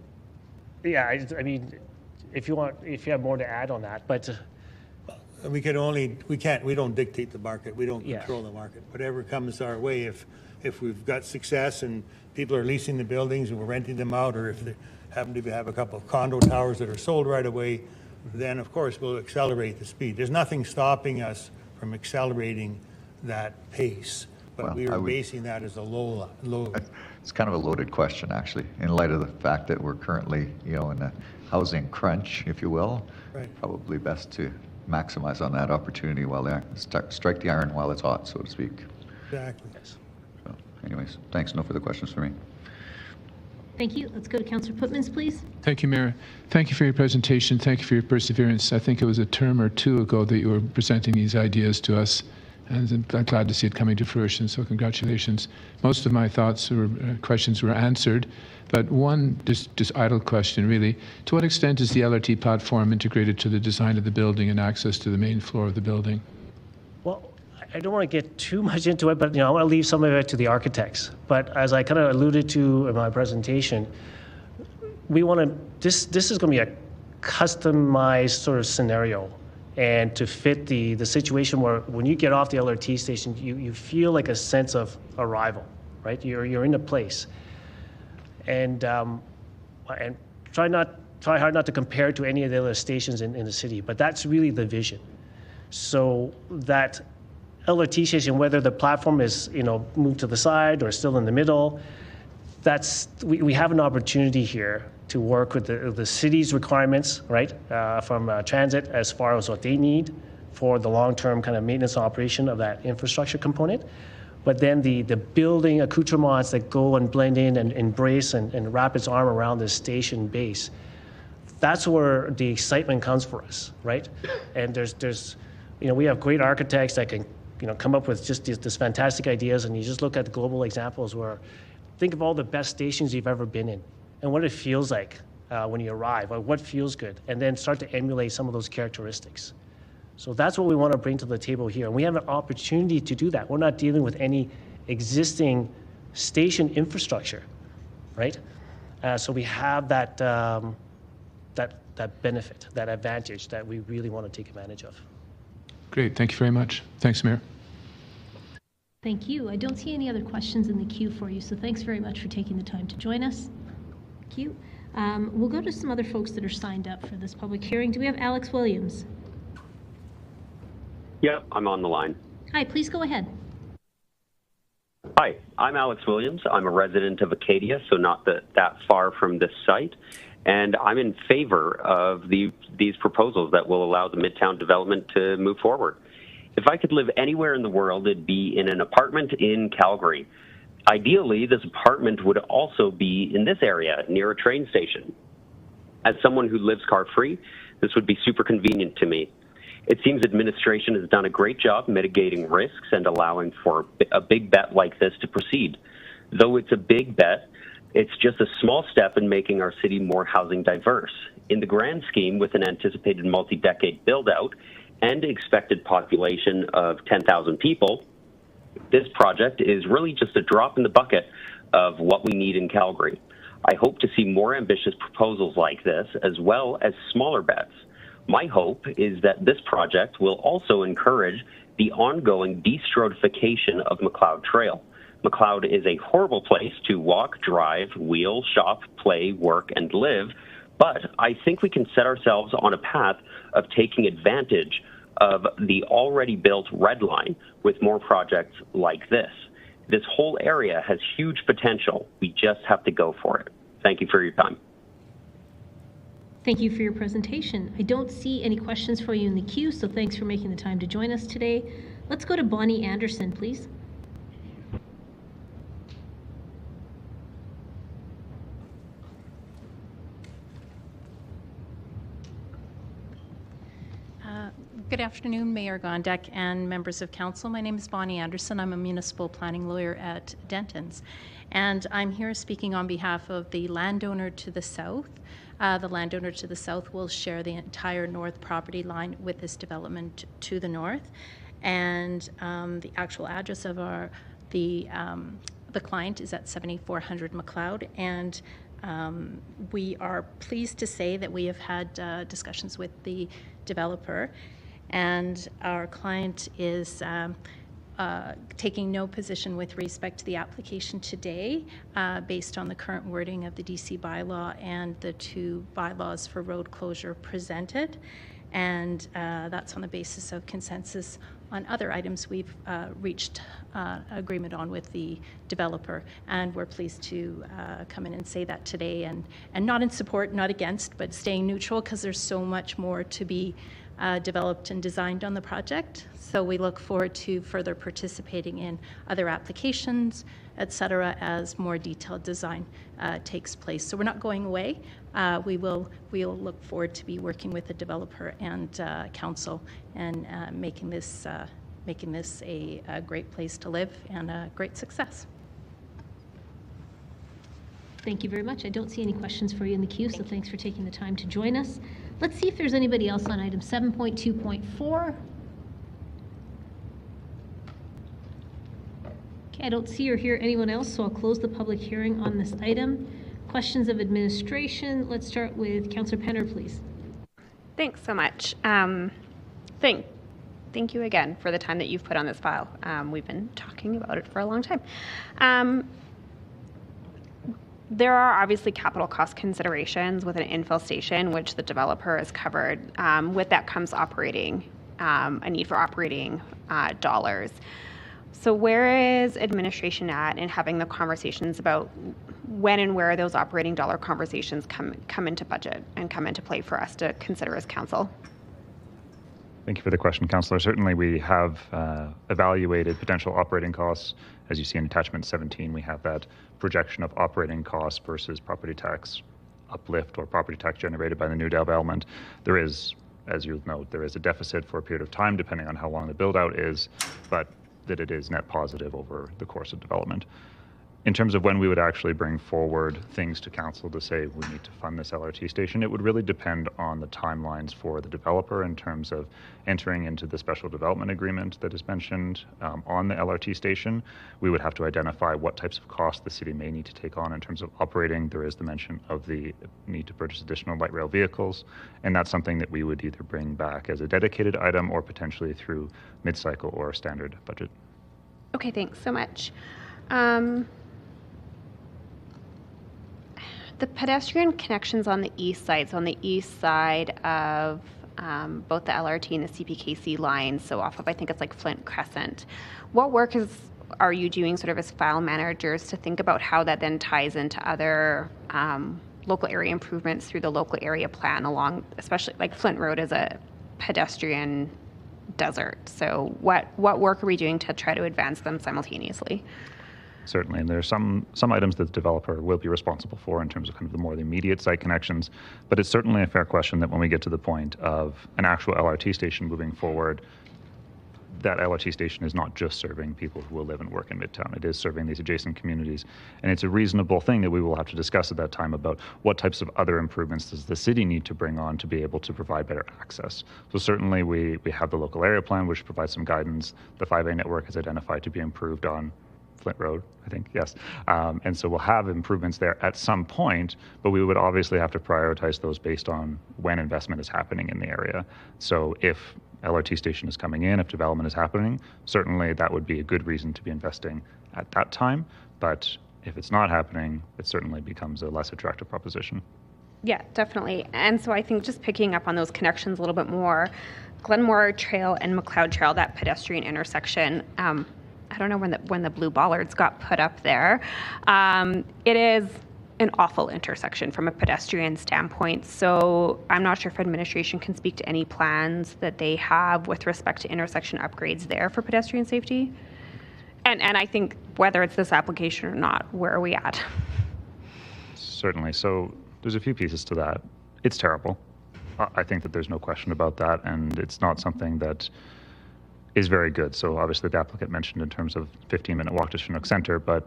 yeah, I mean, if you have more to add on that, but. We don't dictate the market. We don't control the market. Whatever comes our way, if we've got success and people are leasing the buildings and we're renting them out, or if they happen to have a couple of condo towers that are sold right away, then of course we'll accelerate the speed. There's nothing stopping us from accelerating that pace, but we are basing that as a low. It's kind of a loaded question, actually, in light of the fact that we're currently, in a housing crunch, if you will. Right. Probably best to maximize on that opportunity while they strike the iron while it's hot, so to speak. Exactly. So, anyways, thanks. No further questions for me. Thank you. Let's go to Councillor Putmans, please. Thank you, Mayor. Thank you for your presentation. Thank you for your perseverance. I think it was a term or two ago that you were presenting these ideas to us, and I'm glad to see it coming to fruition, so congratulations. Most of my thoughts or questions were answered, but one just idle question, really. To what extent is the LRT platform integrated to the design of the building and access to the main floor of the building? Well, I don't want to get too much into it, but I want to leave some of it to the architects. But as I kind of alluded to in my presentation, we want to, this is going to be a customized sort of scenario, and to fit the situation where when you get off the LRT station, you feel like a sense of arrival, right? You're in a place. And try hard not to compare to any of the other stations in the city, but that's really the vision. So that LRT station, whether the platform is moved to the side or still in the middle, we have an opportunity here to work with the city's requirements, right, from transit as far as what they need for the long-term kind of maintenance and operation of that infrastructure component. But then the building accoutrements that go and blend in and embrace and wrap its arm around the station base, that's where the excitement comes for us, right? And there's we have great architects that can, come up with just this fantastic ideas, and you just look at the global examples where, think of all the best stations you've ever been in and what it feels like when you arrive, or what feels good, and then start to emulate some of those characteristics. So that's what we want to bring to the table here. And we have an opportunity to do that. We're not dealing with any existing station infrastructure, right? So we have that, that benefit, that advantage that we really want to take advantage of. Great. Thank you very much. Thanks, Mayor. Thank you. I don't see any other questions in the queue for you, so thanks very much for taking the time to join us. Thank you. We'll go to some other folks that are signed up for this public hearing. Do we have Alex Williams? Yep, I'm on the line. Hi, please go ahead. Hi, I'm Alex Williams. I'm a resident of Acadia, so not that far from this site. And I'm in favor of these proposals that will allow the Midtown development to move forward. If I could live anywhere in the world, it'd be in an apartment in Calgary. Ideally, this apartment would also be in this area, near a train station. As someone who lives car-free, this would be super convenient to me. It seems administration has done a great job mitigating risks and allowing for a big bet like this to proceed. Though it's a big bet, it's just a small step in making our city more housing diverse. In the grand scheme, with an anticipated multi-decade build-out and expected population of 10,000 people, this project is really just a drop in the bucket of what we need in Calgary. I hope to see more ambitious proposals like this, as well as smaller bets. My hope is that this project will also encourage the ongoing de-stratification of McLeod Trail. McLeod is a horrible place to walk, drive, wheel, shop, play, work, and live, but I think we can set ourselves on a path of taking advantage of the already built Red Line with more projects like this. This whole area has huge potential. We just have to go for it. Thank you for your time. Thank you for your presentation. I don't see any questions for you in the queue, so thanks for making the time to join us today. Let's go to Bonnie Anderson, please. Good afternoon, Mayor Gondek and members of council. My name is Bonnie Anderson. I'm a municipal planning lawyer at Denton's, and I'm here speaking on behalf of the landowner to the south. The landowner to the south will share the entire north property line with this development to the north, and the actual address of the client is at 7400 McLeod, and we are pleased to say that we have had discussions with the developer, and our client is taking no position with respect to the application today based on the current wording of the DC bylaw and the two bylaws for road closure presented, and that's on the basis of consensus on other items we've reached agreement on with the developer, and we're pleased to come in and say that today, and not in support, not against, but staying neutral, because there's so much more to be developed and designed on the project. So we look forward to further participating in other applications, et cetera, as more detailed design takes place. So we're not going away. We'll look forward to be working with the developer and council and making this a great place to live and a great success. Thank you very much. I don't see any questions for you in the queue, so thanks for taking the time to join us. Let's see if there's anybody else on item 7.2.4. Okay, I don't see or hear anyone else, so I'll close the public hearing on this item. Questions of administration. Let's start with Councillor Penner, please. Thanks so much. Thank you again for the time that you've put on this file. We've been talking about it for a long time. There are obviously capital cost considerations with an infill station, which the developer has covered. With that comes a need for operating dollars. So where is administration at in having the conversations about when and where those operating dollar conversations come into budget and come into play for us to consider as council? Thank you for the question, Councillor. Certainly we have evaluated potential operating costs. As you see in attachment 17, we have that projection of operating costs versus property tax uplift or property tax generated by the new development. There is as you note, there is a deficit for a period of time, depending on how long the build out is, but that it is net positive over the course of development. In terms of when we would actually bring forward things to council to say we need to fund this LRT station, it would really depend on the timelines for the developer in terms of entering into the special development agreement that is mentioned on the LRT station. We would have to identify what types of costs the city may need to take on in terms of operating. There is the mention of the need to purchase additional light rail vehicles, and that's something that we would either bring back as a dedicated item or potentially through mid-cycle or standard budget. Okay, thanks so much. The pedestrian connections on the east side, so on the east side of both the LRT and the CPKC lines, so off of, I think it's like Flint Crescent. What work are you doing sort of as file managers to think about how that then ties into other local area improvements through the local area plan along, especially like Flint Road is a pedestrian desert. So what work are we doing to try to advance them simultaneously? Certainly, and there are some items that the developer will be responsible for in terms of kind of the more immediate site connections, but it's certainly a fair question that when we get to the point of an actual LRT station moving forward, that LRT station is not just serving people who will live and work in Midtown. It is serving these adjacent communities, and it's a reasonable thing that we will have to discuss at that time about what types of other improvements does the city need to bring on to be able to provide better access. So certainly we have the local area plan, which provides some guidance. The 5A network is identified to be improved on Flint Road, I think, yes. And so we'll have improvements there at some point, but we would obviously have to prioritize those based on when investment is happening in the area. So if LRT station is coming in, if development is happening, certainly that would be a good reason to be investing at that time. But if it's not happening, it certainly becomes a less attractive proposition. Yeah, definitely. And so I think just picking up on those connections a little bit more, Glenmore Trail and McLeod Trail, that pedestrian intersection, I don't know when the blue bollards got put up there. It is an awful intersection from a pedestrian standpoint. So I'm not sure if administration can speak to any plans that they have with respect to intersection upgrades there for pedestrian safety. And I think whether it's this application or not, where are we at? Certainly. So there's a few pieces to that. It's terrible. I think that there's no question about that, and it's not something that is very good. So obviously the applicant mentioned in terms of 15-minute walk to Chinook Center, but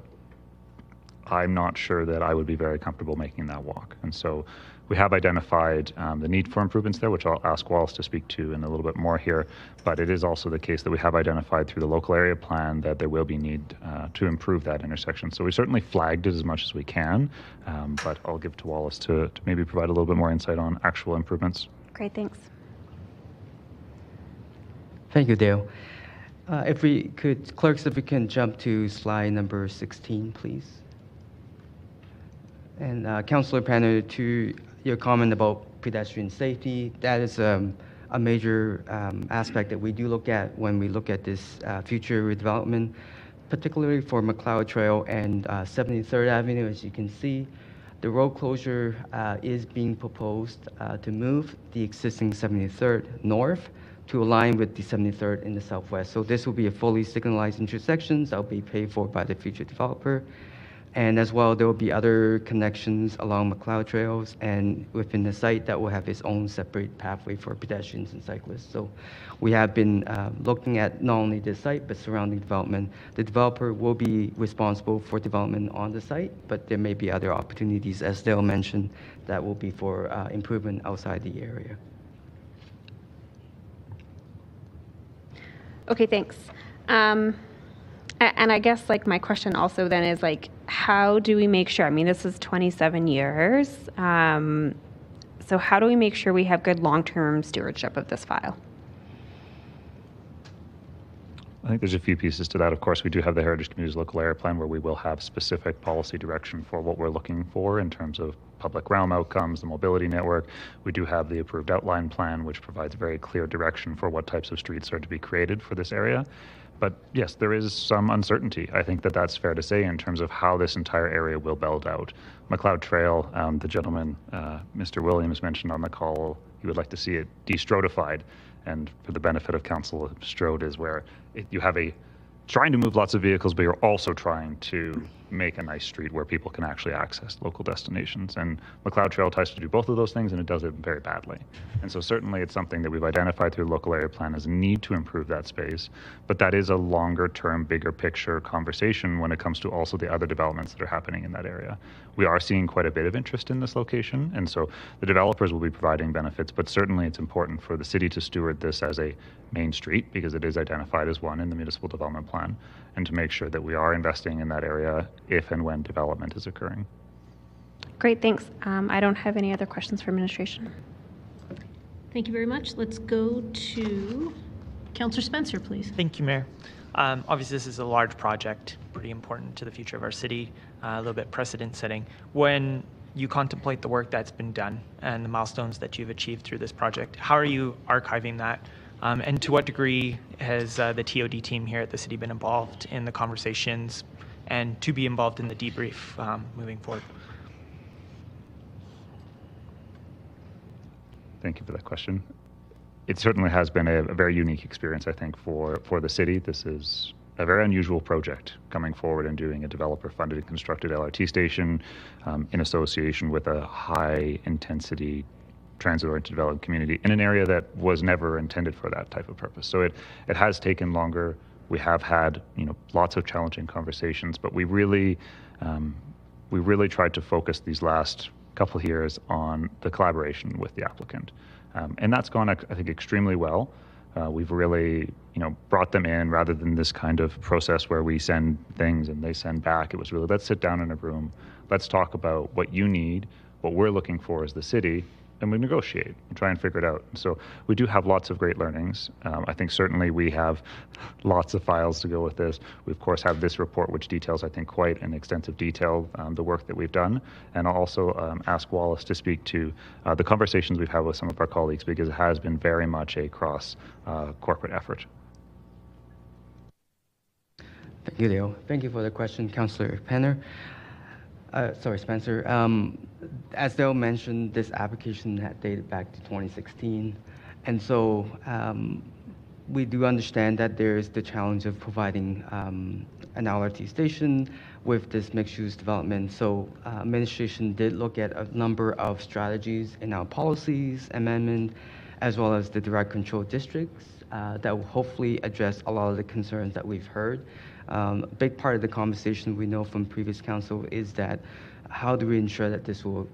I'm not sure that I would be very comfortable making that walk. And so we have identified the need for improvements there, which I'll ask Wallace to speak to in a little bit more here. But it is also the case that we have identified through the local area plan that there will be need to improve that intersection. So we certainly flagged it as much as we can, but I'll give to Wallace to maybe provide a little bit more insight on actual improvements. Great, thanks. Thank you, Dale. If we could, clerks, if we can jump to slide number 16, please. And Councillor Panner, to your comment about pedestrian safety, that is a major aspect that we do look at when we look at this future redevelopment, particularly for McLeod Trail and 73rd Avenue. As you can see, the road closure is being proposed to move the existing 73rd north to align with the 73rd in the southwest. So this will be a fully signalized intersections that will be paid for by the future developer. And as well, there will be other connections along McLeod Trails and within the site that will have its own separate pathway for pedestrians and cyclists. So we have been looking at not only this site, but surrounding development. The developer will be responsible for development on the site, but there may be other opportunities, as Dale mentioned, that will be for improvement outside the area. Okay, thanks. And I guess like my question also then is like, how do we make sure, I mean, this is 27 years. So how do we make sure we have good long-term stewardship of this file? I think there's a few pieces to that. Of course, we do have the Heritage Communities Local Area Plan where we will have specific policy direction for what we're looking for in terms of public realm outcomes, the mobility network. We do have the approved outline plan, which provides very clear direction for what types of streets are to be created for this area. But yes, there is some uncertainty. I think that that's fair to say in terms of how this entire area will build out. McLeod Trail, the gentleman, Mr. Williams, mentioned on the call, he would like to see it de-strodified. And for the benefit of council, strode is where you have trying to move lots of vehicles, but you're also trying to make a nice street where people can actually access local destinations. And McLeod Trail tries to do both of those things, and it does it very badly. And so certainly it's something that we've identified through the local area plan as a need to improve that space. But that is a longer term, bigger picture conversation when it comes to also the other developments that are happening in that area. We are seeing quite a bit of interest in this location, and so the developers will be providing benefits, but certainly it's important for the city to steward this as a main street, because it is identified as one in the municipal development plan, and to make sure that we are investing in that area if and when development is occurring. Great, thanks. I don't have any other questions for administration. Thank you very much. Let's go to Councillor Spencer, please. Thank you, Mayor. Obviously, this is a large project, pretty important to the future of our city, a little bit precedent setting. When you contemplate the work that's been done and the milestones that you've achieved through this project, how are you archiving that? And to what degree has the TOD team here at the city been involved in the conversations and to be involved in the debrief moving forward? Thank you for that question. It certainly has been a very unique experience, I think, for the city. This is a very unusual project, coming forward and doing a developer-funded and constructed LRT station in association with a high-intensity transit-oriented development community in an area that was never intended for that type of purpose. So it has taken longer. We have had lots of challenging conversations, but we really tried to focus these last couple of years on the collaboration with the applicant. And that's gone, I think, extremely well. We've really, brought them in rather than this kind of process where we send things and they send back. It was really, let's sit down in a room, let's talk about what you need, what we're looking for as the city, and we negotiate and try and figure it out. So we do have lots of great learnings. I think certainly we have lots of files to go with this. We, of course, have this report, which details, I think, quite in extensive detail the work that we've done. And I'll also ask Wallace to speak to the conversations we've had with some of our colleagues, because it has been very much a cross-corporate effort. Thank you, Leo. Thank you for the question, Councillor Penner. Sorry, Spencer. As Dale mentioned, this application had dated back to 2016. And so we do understand that there is the challenge of providing an LRT station with this mixed-use development. So administration did look at a number of strategies in our policies amendment, as well as the direct control districts that will hopefully address a lot of the concerns that we've heard. A big part of the conversation we know from previous council is that how do we ensure that this will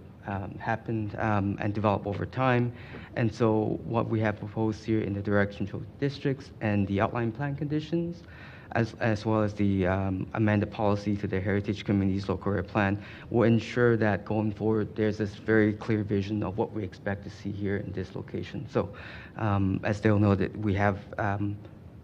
happen and develop over time. And so what we have proposed here in the direct control districts and the outline plan conditions, as well as the amended policy to the Heritage Communities Local Area Plan, will ensure that going forward there's this very clear vision of what we expect to see here in this location. So as Dale noted, we have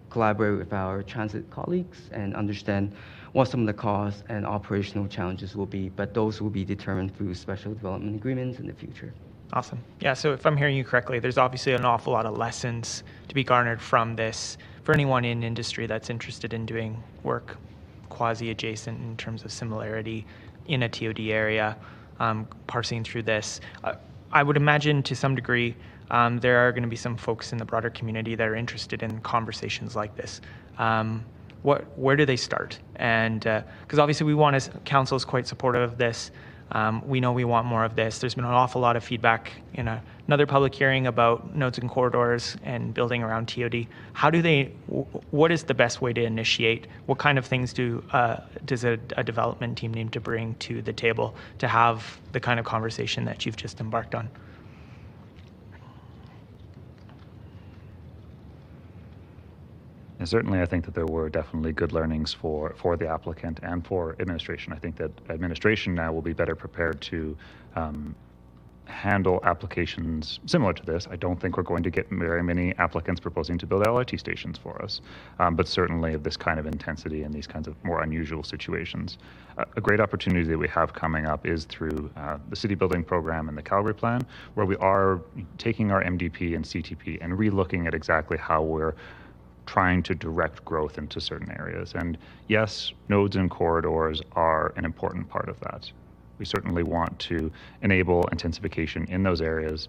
collaborate with our transit colleagues and understand what some of the costs and operational challenges will be, but those will be determined through special development agreements in the future. Awesome. Yeah, so if I'm hearing you correctly, there's obviously an awful lot of lessons to be garnered from this for anyone in industry that's interested in doing work quasi-adjacent in terms of similarity in a TOD area, parsing through this. I would imagine to some degree there are going to be some folks in the broader community that are interested in conversations like this. Where do they start? And because obviously we want, as council is quite supportive of this. We know we want more of this. There's been an awful lot of feedback in another public hearing about nodes and corridors and building around TOD. What is the best way to initiate? What kind of things does a development team need to bring to the table to have the kind of conversation that you've just embarked on? And certainly, I think that there were definitely good learnings for the applicant and for administration. I think that administration now will be better prepared to handle applications similar to this. I don't think we're going to get very many applicants proposing to build LRT stations for us, but certainly of this kind of intensity and these kinds of more unusual situations. A great opportunity that we have coming up is through the city building program and the Calgary plan, where we are taking our MDP and CTP and re-looking at exactly how we're trying to direct growth into certain areas. And yes, nodes and corridors are an important part of that. We certainly want to enable intensification in those areas,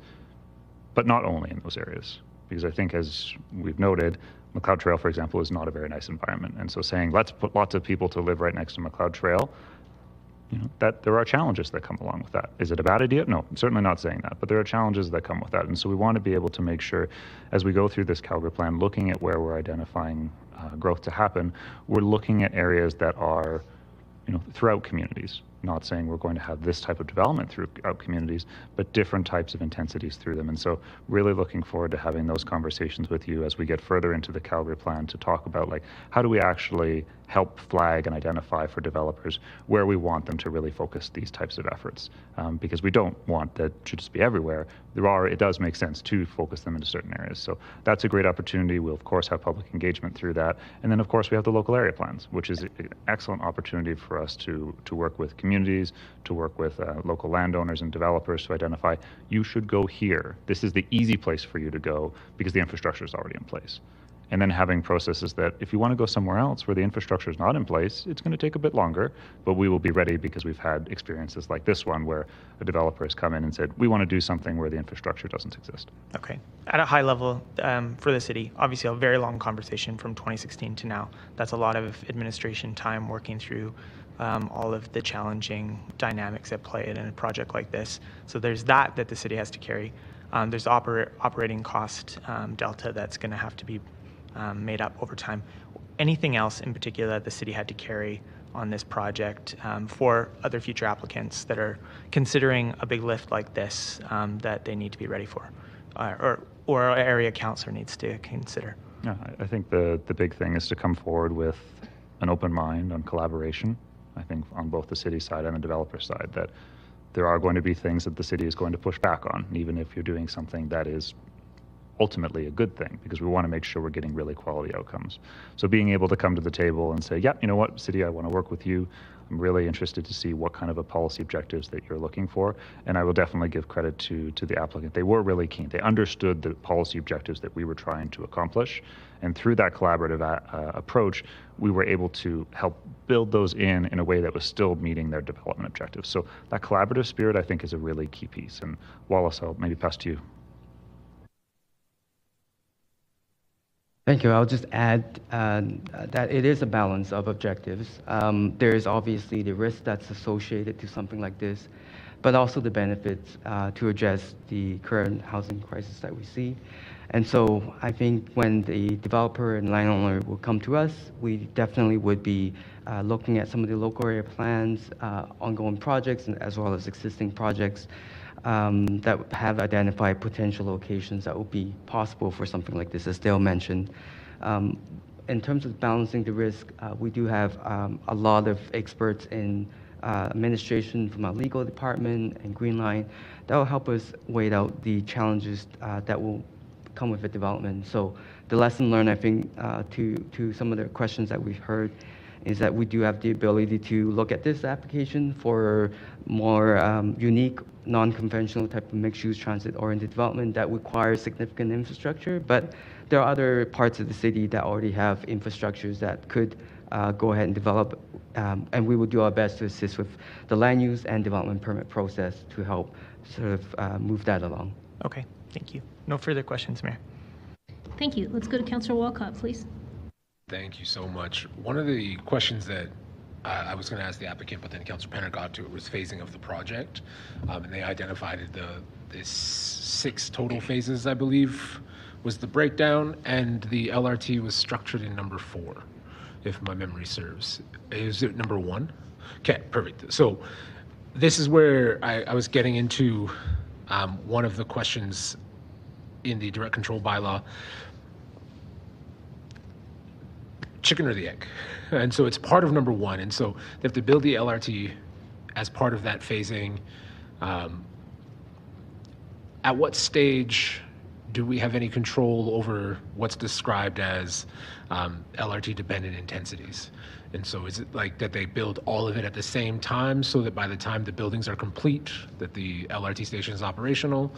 but not only in those areas. Because I think, as we've noted, McLeod Trail, for example, is not a very nice environment. And so saying, let's put lots of people to live right next to McLeod Trail, that there are challenges that come along with that. Is it a bad idea? No, I'm certainly not saying that, but there are challenges that come with that. And so we want to be able to make sure, as we go through this Calgary plan, looking at where we're identifying growth to happen, we're looking at areas that are throughout communities. Not saying we're going to have this type of development throughout communities, but different types of intensities through them. And so really looking forward to having those conversations with you as we get further into the Calgary plan to talk about how do we actually help flag and identify for developers where we want them to really focus these types of efforts. Because we don't want that to just be everywhere. It does make sense to focus them into certain areas. So that's a great opportunity. We'll of course have public engagement through that. And then of course we have the local area plans, which is an excellent opportunity for us to work with communities, to work with local landowners and developers to identify, you should go here. This is the easy place for you to go because the infrastructure is already in place. And then having processes that if you want to go somewhere else where the infrastructure is not in place, it's going to take a bit longer, but we will be ready because we've had experiences like this one where a developer has come in and said, we want to do something where the infrastructure doesn't exist. Okay. At a high level, for the city, obviously a very long conversation from 2016 to now. That's a lot of administration time working through all of the challenging dynamics at play in a project like this. So there's that the city has to carry. There's operating cost delta that's going to have to be made up over time. Anything else in particular that the city had to carry on this project for other future applicants that are considering a big lift like this that they need to be ready for, or area councilor needs to consider? Yeah, I think the big thing is to come forward with an open mind on collaboration. I think on both the city side and the developer side that there are going to be things that the city is going to push back on, even if you're doing something that is ultimately a good thing, because we want to make sure we're getting really quality outcomes. So being able to come to the table and say, yeah, you know what, city, I want to work with you. I'm really interested to see what kind of a policy objectives that you're looking for. And I will definitely give credit to the applicant. They were really keen. They understood the policy objectives that we were trying to accomplish. And through that collaborative approach, we were able to help build those in a way that was still meeting their development objectives. So that collaborative spirit, I think, is a really key piece. And Wallace, I'll maybe pass to you. Thank you. I'll just add that it is a balance of objectives. There is obviously the risk that's associated to something like this, but also the benefits to address the current housing crisis that we see. And so I think when the developer and landowner will come to us, we definitely would be looking at some of the local area plans, ongoing projects, and as well as existing projects that have identified potential locations that would be possible for something like this, as Dale mentioned. In terms of balancing the risk, we do have a lot of experts in administration from our legal department and Green Line that will help us weigh out the challenges that will come with the development. So the lesson learned, I think, to some of the questions that we've heard is that we do have the ability to look at this application for more unique, non-conventional type of mixed-use transit-oriented development that requires significant infrastructure. But there are other parts of the city that already have infrastructures that could go ahead and develop, and we will do our best to assist with the land use and development permit process to help sort of move that along. Okay, thank you. No further questions, Mayor. Thank you. Let's go to Councillor Walcott, please. Thank you so much. One of the questions that I was going to ask the applicant, but then Councillor Penner got to it, was phasing of the project. And they identified the 6 total phases, I believe, was the breakdown, and the LRT was structured in number 4, if my memory serves. Is it number 1? Okay, perfect. So this is where I was getting into one of the questions in the direct control bylaw. Chicken or the egg. And so it's part of number 1. And so they have to build the LRT as part of that phasing. At what stage do we have any control over what's described as LRT dependent intensities? And so is it like that they build all of it at the same time so that by the time the buildings are complete, that the LRT station is operational?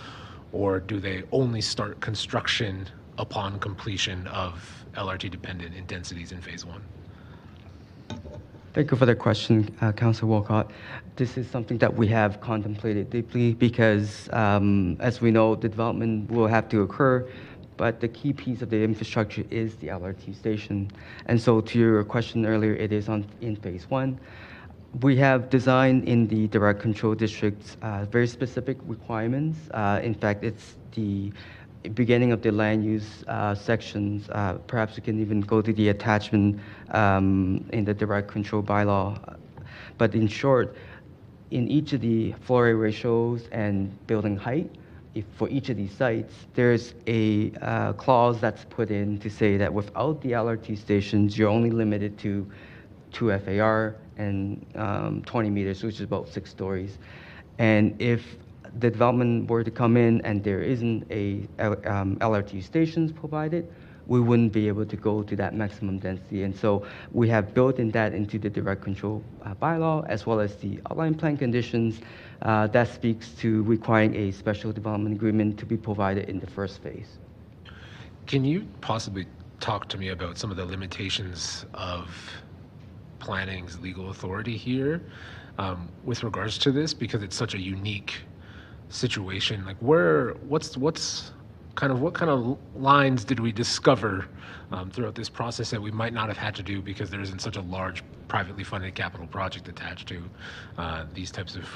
Or do they only start construction upon completion of LRT dependent intensities in phase 1? Thank you for the question, Councillor Walcott. This is something that we have contemplated deeply because, as we know, the development will have to occur, but the key piece of the infrastructure is the LRT station. And so to your question earlier, it is in phase 1. We have designed in the direct control districts very specific requirements. In fact, it's the beginning of the land use sections. Perhaps we can even go to the attachment in the direct control bylaw. But in short, in each of the floor area ratios and building height, for each of these sites, there's a clause that's put in to say that without the LRT stations, you're only limited to 2 FAR and 20 meters, which is about 6 stories. And if the development were to come in and there isn't a LRT stations provided, we wouldn't be able to go to that maximum density. And so we have built in that into the direct control bylaw, as well as the outline plan conditions that speaks to requiring a special development agreement to be provided in the first phase. Can you possibly talk to me about some of the limitations of planning's legal authority here with regards to this, because it's such a unique situation? Like, what kind of lines did we discover throughout this process that we might not have had to do because there isn't such a large privately funded capital project attached to these types of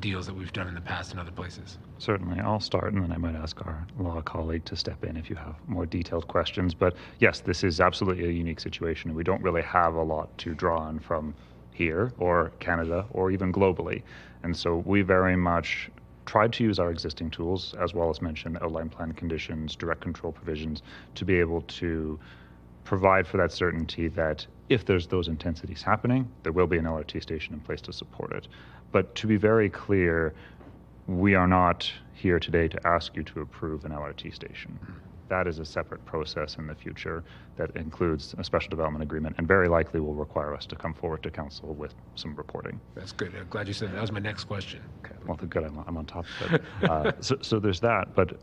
deals that we've done in the past in other places? Certainly. I'll start, and then I might ask our law colleague to step in if you have more detailed questions. But yes, this is absolutely a unique situation. We don't really have a lot to draw on from here or Canada or even globally. And so we very much tried to use our existing tools, as well as mention outline plan conditions, direct control provisions, to be able to provide for that certainty that if there's those intensities happening, there will be an LRT station in place to support it. But to be very clear, we are not here today to ask you to approve an LRT station. That is a separate process in the future that includes a special development agreement and very likely will require us to come forward to council with some reporting. That's good. I'm glad you said that. That was my next question. Okay. Well, good. I'm on top of it. So there's that. But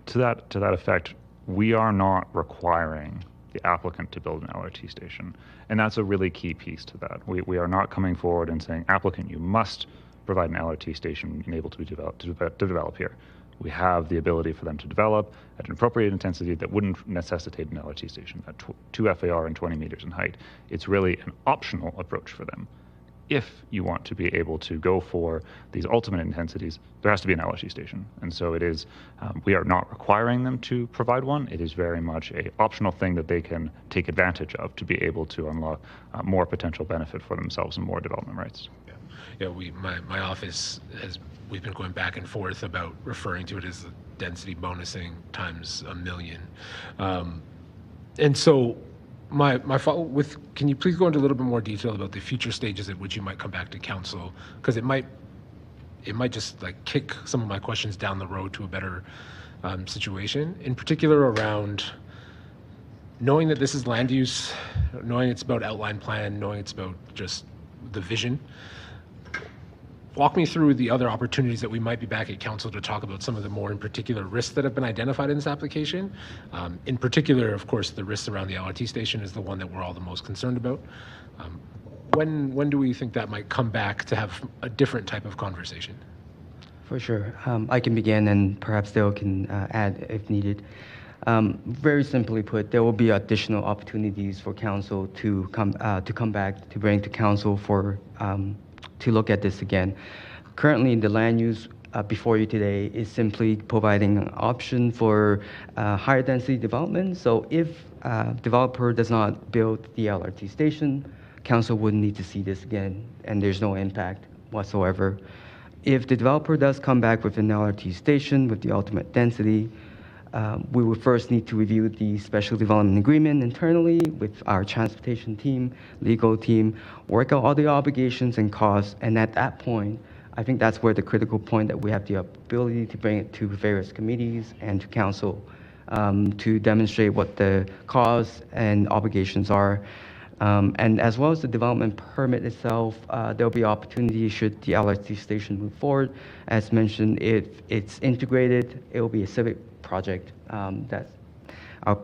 to that effect, we are not requiring the applicant to build an LRT station. And that's a really key piece to that. We are not coming forward and saying, applicant, you must provide an LRT station and able to be developed to develop here. We have the ability for them to develop at an appropriate intensity that wouldn't necessitate an LRT station at 2 FAR and 20 meters in height. It's really an optional approach for them. If you want to be able to go for these ultimate intensities, there has to be an LRT station. And so it is, we are not requiring them to provide one. It is very much an optional thing that they can take advantage of to be able to unlock more potential benefit for themselves and more development rights. Yeah, my office we've been going back and forth about referring to it as the density bonusing times a million. And so my follow with, can you please go into a little bit more detail about the future stages at which you might come back to council? Because it might just like kick some of my questions down the road to a better situation, in particular around knowing that this is land use, knowing it's about outline plan, knowing it's about just the vision. Walk me through the other opportunities that we might be back at council to talk about some of the more in particular risks that have been identified in this application. In particular, of course, the risks around the LRT station is the one that we're all the most concerned about. When do we think that might come back to have a different type of conversation? For sure. I can begin and perhaps Dale can add if needed. Very simply put, there will be additional opportunities for council to come back to bring to council for to look at this again. Currently, the land use before you today is simply providing an option for higher density development. So if developer does not build the LRT station, council wouldn't need to see this again, and there's no impact whatsoever. If the developer does come back with an LRT station with the ultimate density, we would first need to review the special development agreement internally with our transportation team, legal team, work out all the obligations and costs, and at that point, I think that's where the critical point that we have the ability to bring it to various committees and to council to demonstrate what the costs and obligations are. And as well as the development permit itself, there'll be opportunity should the LRT station move forward. As mentioned, if it's integrated, it will be a civic project that our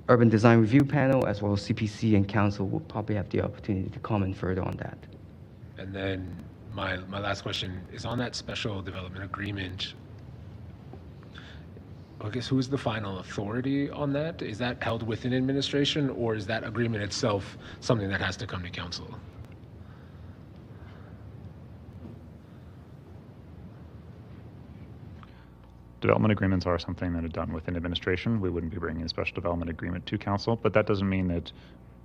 urban design review panel as well as CPC and council will probably have the opportunity to comment further on that. And then my last question is on that special development agreement. I guess who's the final authority on that? Is that held within administration, or is that agreement itself something that has to come to council? development agreements are something that are done within administration. We wouldn't be bringing a special development agreement to council, but that doesn't mean that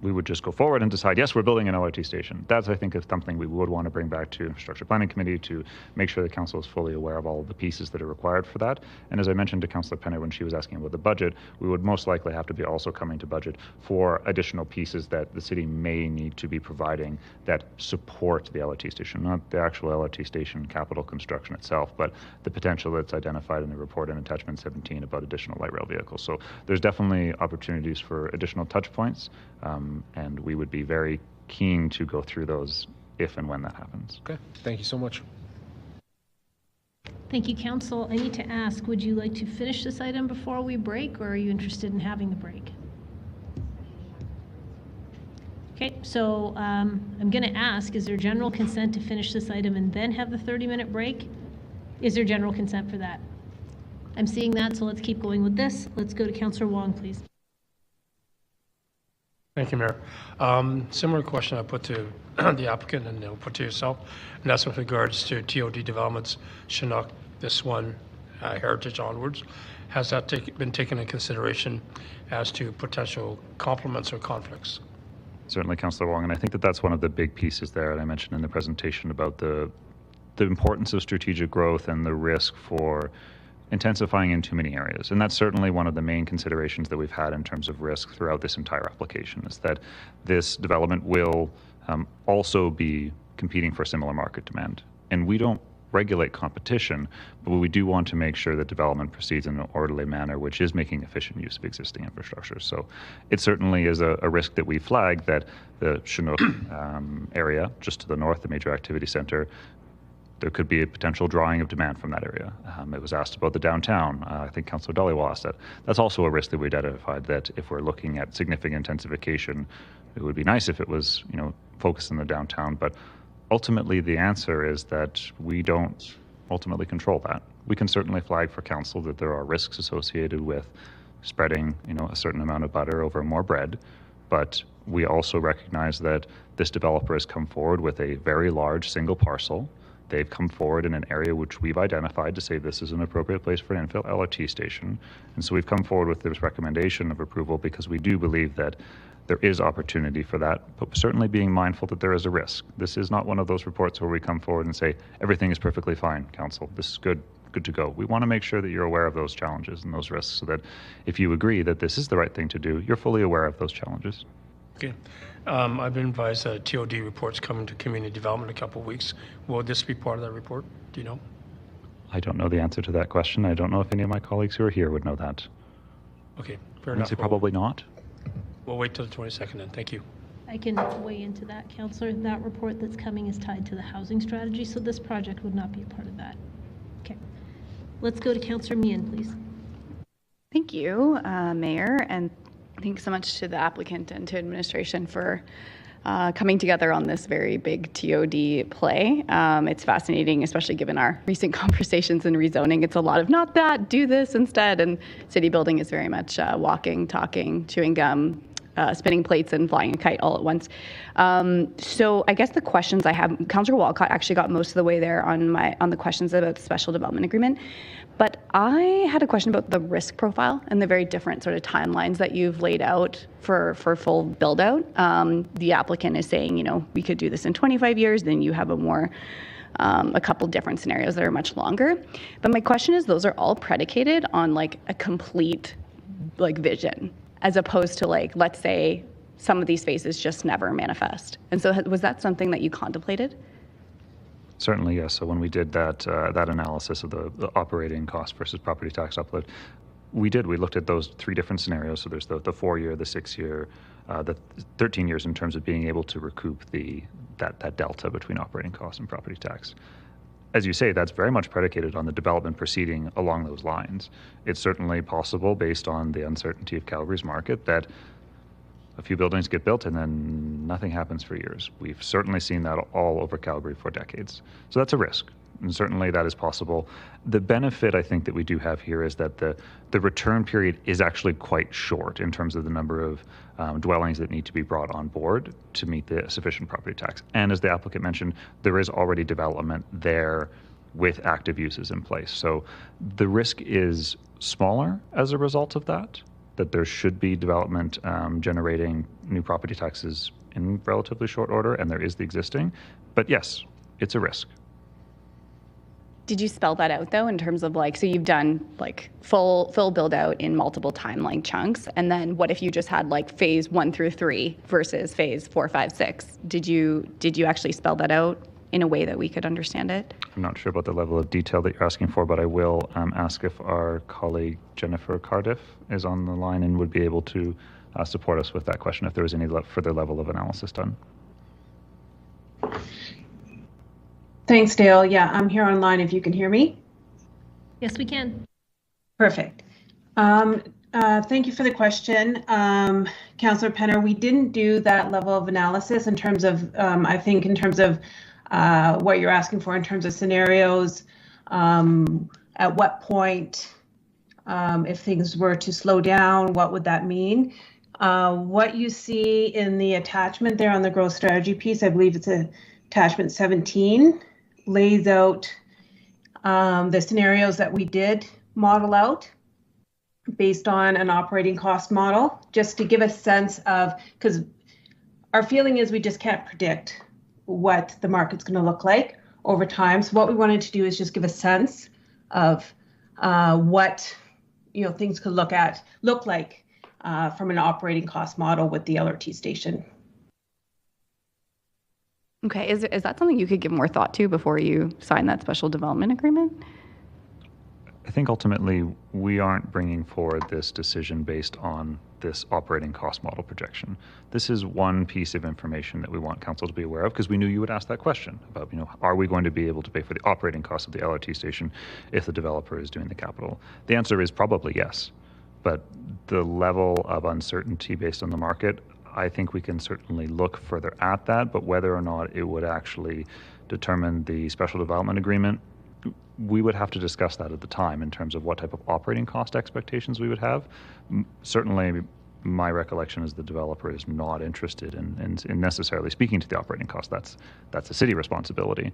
we would just go forward and decide, yes, we're building an LRT station. That's, I think, is something we would want to bring back to Infrastructure Planning Committee to make sure the council is fully aware of all of the pieces that are required for that. And as I mentioned to Councillor Penner when she was asking about the budget, we would most likely have to be also coming to budget for additional pieces that the city may need to be providing that support the LRT station, not the actual LRT station capital construction itself, but the potential that's identified in the report in attachment 17 about additional light rail vehicles. So there's definitely opportunities for additional touch points. And we would be very keen to go through those if and when that happens. Okay, thank you so much. Thank you, Council. I need to ask, would you like to finish this item before we break, or are you interested in having the break? Okay, so I'm going to ask, is there general consent to finish this item and then have the 30-minute break? Is there general consent for that? I'm seeing that, so let's keep going with this. Let's go to Councillor Wong, please. Thank you, Mayor. Similar question I put to the applicant and I'll put to yourself, and that's with regards to TOD developments, Chinook, this one, Heritage onwards. Has that been taken into consideration as to potential complements or conflicts? Certainly, Councillor Wong, and I think that that's one of the big pieces there that I mentioned in the presentation about the importance of strategic growth and the risk for intensifying in too many areas. And that's certainly one of the main considerations that we've had in terms of risk throughout this entire application, is that this development will also be competing for similar market demand. And we don't regulate competition, but we do want to make sure that development proceeds in an orderly manner, which is making efficient use of existing infrastructure. So it certainly is a risk that we flag that the Chinook area, just to the north, the major activity center, there could be a potential drawing of demand from that area. It was asked about the downtown. I think Councillor Dhaliwal asked that. That's also a risk that we identified, that if we're looking at significant intensification, it would be nice if it was, focused in the downtown. But ultimately, the answer is that we don't ultimately control that. We can certainly flag for council that there are risks associated with spreading, a certain amount of butter over more bread. But we also recognize that this developer has come forward with a very large single parcel. They've come forward in an area which we've identified to say this is an appropriate place for an infill LRT station. And so we've come forward with this recommendation of approval because we do believe that there is opportunity for that, but certainly being mindful that there is a risk. This is not one of those reports where we come forward and say, everything is perfectly fine, council. This is good to go. We want to make sure that you're aware of those challenges and those risks so that if you agree that this is the right thing to do, you're fully aware of those challenges. Okay. I've been advised that TOD report's coming to community development in a couple of weeks. Will this be part of that report? Do you know? I don't know the answer to that question. I don't know if any of my colleagues who are here would know that. Okay, fair I'd enough. say probably not. We'll wait till the 22nd then. Thank you. I can weigh into that, Councillor. That report that's coming is tied to the housing strategy, so this project would not be a part of that. Okay. Let's go to Councillor Meehan, please. Thank you, Mayor, and thanks so much to the applicant and to administration for coming together on this very big TOD play. It's fascinating, especially given our recent conversations in rezoning. It's a lot of not that, do this instead, and city building is very much walking, talking, chewing gum, spinning plates and flying a kite all at once. So I guess the questions I have, Councillor Walcott actually got most of the way there on the questions about the special development agreement. But I had a question about the risk profile and the very different sort of timelines that you've laid out for full build out. The applicant is saying, we could do this in 25 years, then you have a couple different scenarios that are much longer. But my question is, those are all predicated on like a complete vision, as opposed to let's say some of these phases just never manifest. And so was that something that you contemplated? Certainly, yes. So when we did that analysis of the operating cost versus property tax uplift, we looked at those three different scenarios. So there's the 4-year, the 6-year, the 13 years in terms of being able to recoup that delta between operating costs and property tax. As you say, that's very much predicated on the development proceeding along those lines. It's certainly possible, based on the uncertainty of Calgary's market, that a few buildings get built and then nothing happens for years. We've certainly seen that all over Calgary for decades. So that's a risk, and certainly that is possible. The benefit I think that we do have here is that the return period is actually quite short in terms of the number of dwellings that need to be brought on board to meet the sufficient property tax. And as the applicant mentioned, there is already development there with active uses in place. So the risk is smaller as a result of that there should be development generating new property taxes in relatively short order, and there is the existing. But yes, it's a risk. Did you spell that out though in terms of like, so you've done like full build out in multiple timeline chunks, and then what if you just had like phase 1 through 3 versus phase 4, 5, 6? Did you actually spell that out in a way that we could understand it? I'm not sure about the level of detail that you're asking for, but I will ask if our colleague Jennifer Cardiff is on the line and would be able to support us with that question if there was any further level of analysis done. Thanks, Dale. Yeah, I'm here online if you can hear me. Yes, we can. Perfect. Thank you for the question. Councillor Penner, we didn't do that level of analysis in terms of, I think in terms of what you're asking for in terms of scenarios, at what point, if things were to slow down, what would that mean? What you see in the attachment there on the growth strategy piece, I believe it's attachment 17, lays out the scenarios that we did model out based on an operating cost model, just to give a sense of, because our feeling is we just can't predict what the market's going to look like over time. So what we wanted to do is just give a sense of what things could look like from an operating cost model with the LRT station. Okay, is that something you could give more thought to before you sign that special development agreement? I think ultimately we aren't bringing forward this decision based on this operating cost model projection. This is one piece of information that we want council to be aware of, because we knew you would ask that question about, are we going to be able to pay for the operating cost of the LRT station if the developer is doing the capital? The answer is probably yes, but the level of uncertainty based on the market, I think we can certainly look further at that, but whether or not it would actually determine the special development agreement, we would have to discuss that at the time in terms of what type of operating cost expectations we would have. Certainly, my recollection is the developer is not interested in necessarily speaking to the operating cost. That's a city responsibility.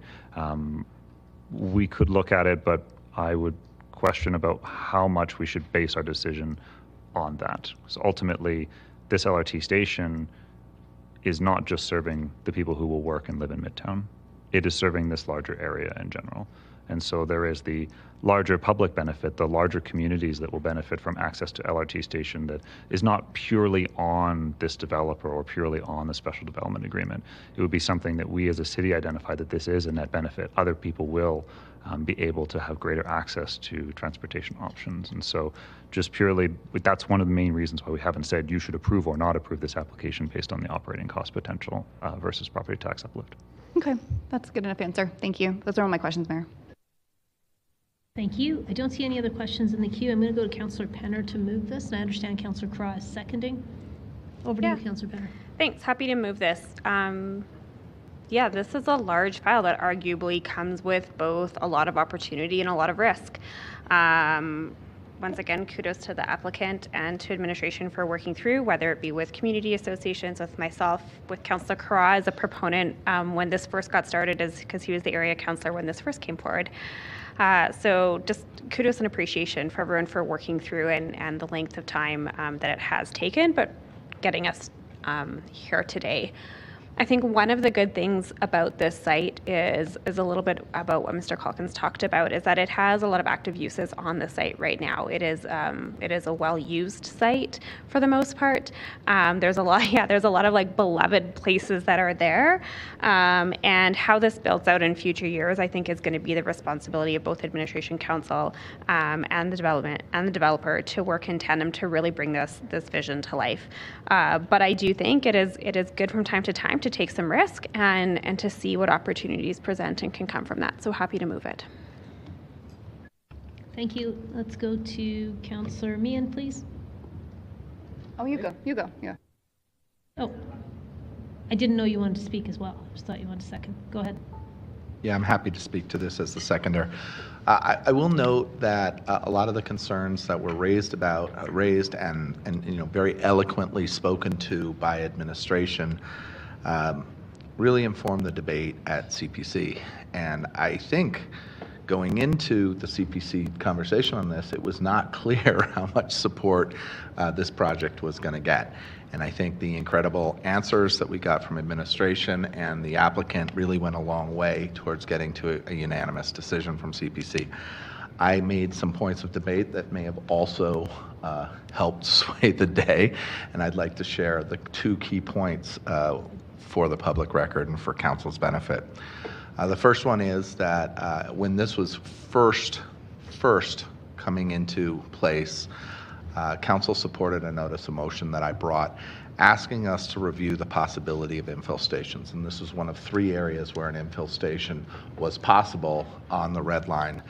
We could look at it, but I would question about how much we should base our decision on that. So ultimately, this LRT station is not just serving the people who will work and live in Midtown. It is serving this larger area in general. And so there is the larger public benefit, the larger communities that will benefit from access to LRT station that is not purely on this developer or purely on the special development agreement. It would be something that we as a city identify that this is a net benefit. Other people will be able to have greater access to transportation options. And so just purely, that's one of the main reasons why we haven't said you should approve or not approve this application based on the operating cost potential versus property tax uplift. Okay, that's a good enough answer. Thank you. Those are all my questions, Mayor. Thank you. I don't see any other questions in the queue. I'm going to go to Councillor Penner to move this, and I understand Councillor Craw is seconding. Over to you, Councillor Penner. Thanks. Happy to move this. Yeah, this is a large file that arguably comes with both a lot of opportunity and a lot of risk. Once again, kudos to the applicant and to administration for working through, whether it be with community associations, with myself, with Councillor Craw as a proponent when this first got started, is because he was the area councillor when this first came forward. So just kudos and appreciation for everyone for working through and the length of time that it has taken, but getting us here today. I think one of the good things about this site is a little bit about what Mr. Calkins talked about, is that it has a lot of active uses on the site right now. It is a well-used site for the most part. There's a lot of like beloved places that are there, and how this builds out in future years, I think, is going to be the responsibility of both administration, council, and the development and the developer to work in tandem to really bring this vision to life. But I do think it is good from time to time to take some risk and to see what opportunities present and can come from that. So happy to move it. Thank you. Let's go to Councillor Meehan, please. Oh, you go. Yeah. Oh, I didn't know you wanted to speak as well. I just thought you wanted a second. Go ahead. Yeah, I'm happy to speak to this as the seconder. I will note that a lot of the concerns that were raised and very eloquently spoken to by administration really informed the debate at CPC. And I think going into the CPC conversation on this, it was not clear how much support this project was going to get. And I think the incredible answers that we got from administration and the applicant really went a long way towards getting to a unanimous decision from CPC. I made some points of debate that may have also helped sway the day, and I'd like to share the two key points for the public record and for council's benefit. The first one is that when this was first coming into place, council supported a notice of motion that I brought asking us to review the possibility of infill stations. And this was one of 3 areas where an infill station was possible on the red line.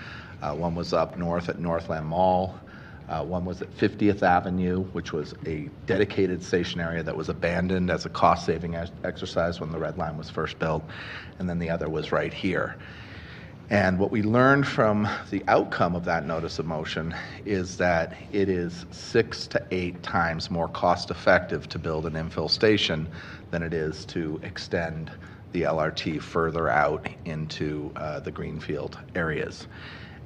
One was up north at Northland Mall. One was at 50th Avenue, which was a dedicated station area that was abandoned as a cost-saving exercise when the red line was first built. And then the other was right here. And what we learned from the outcome of that notice of motion is that it is 6 to 8 times more cost-effective to build an infill station than it is to extend the LRT further out into the greenfield areas.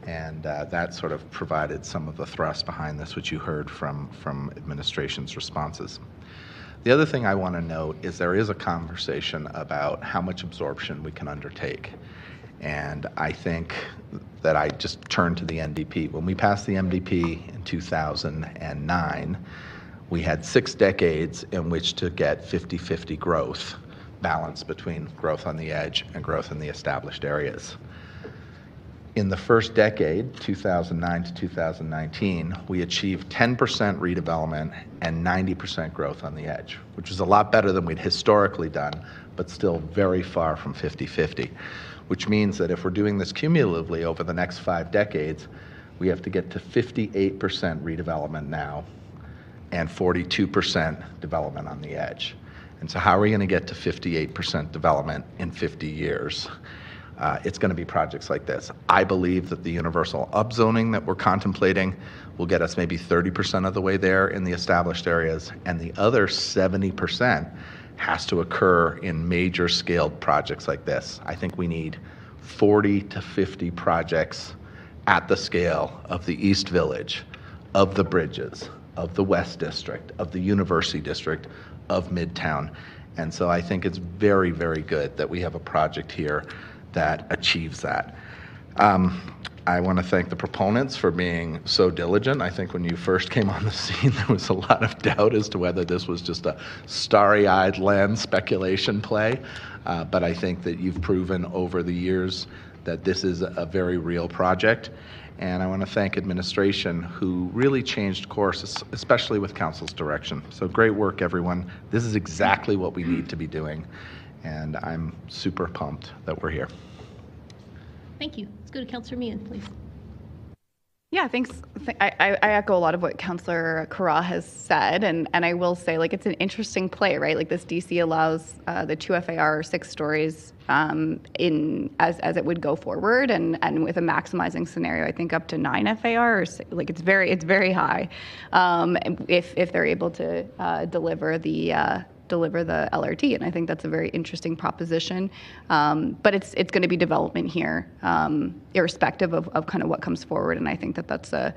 And that sort of provided some of the thrust behind this, which you heard from administration's responses. The other thing I want to note is there is a conversation about how much absorption we can undertake. And I think that I just turned to the NDP. When we passed the MDP in 2009, we had 6 decades in which to get 50-50 growth, balance between growth on the edge and growth in the established areas. In the first decade, 2009 to 2019, we achieved 10% redevelopment and 90% growth on the edge, which is a lot better than we'd historically done, but still very far from 50-50. Which means that if we're doing this cumulatively over the next 5 decades, we have to get to 58% redevelopment now and 42% development on the edge. And so how are we going to get to 58% development in 50 years? It's going to be projects like this. I believe that the universal upzoning that we're contemplating will get us maybe 30% of the way there in the established areas, and the other 70% has to occur in major scaled projects like this. I think we need 40 to 50 projects at the scale of the East Village, of the Bridges, of the West District, of the University District, of Midtown. And so I think it's very, very good that we have a project here that achieves that. I want to thank the proponents for being so diligent. I think when you first came on the scene, there was a lot of doubt as to whether this was just a starry-eyed land speculation play. But I think that you've proven over the years that this is a very real project. And I want to thank administration who really changed course, especially with council's direction. So great work, everyone. This is exactly what we need to be doing. And I'm super pumped that we're here. Thank you. Let's go to Councillor Meehan, please. Yeah, thanks. I echo a lot of what Councillor Carra has said, and I will say, like, it's an interesting play, right? Like, this DC allows the 2 FAR 6 stories in as it would go forward, and with a maximizing scenario, I think up to 9 FAR, or, like, it's very high if they're able to deliver the LRT, and I think that's a very interesting proposition. But it's going to be development here, irrespective of kind of what comes forward, and I think that that's a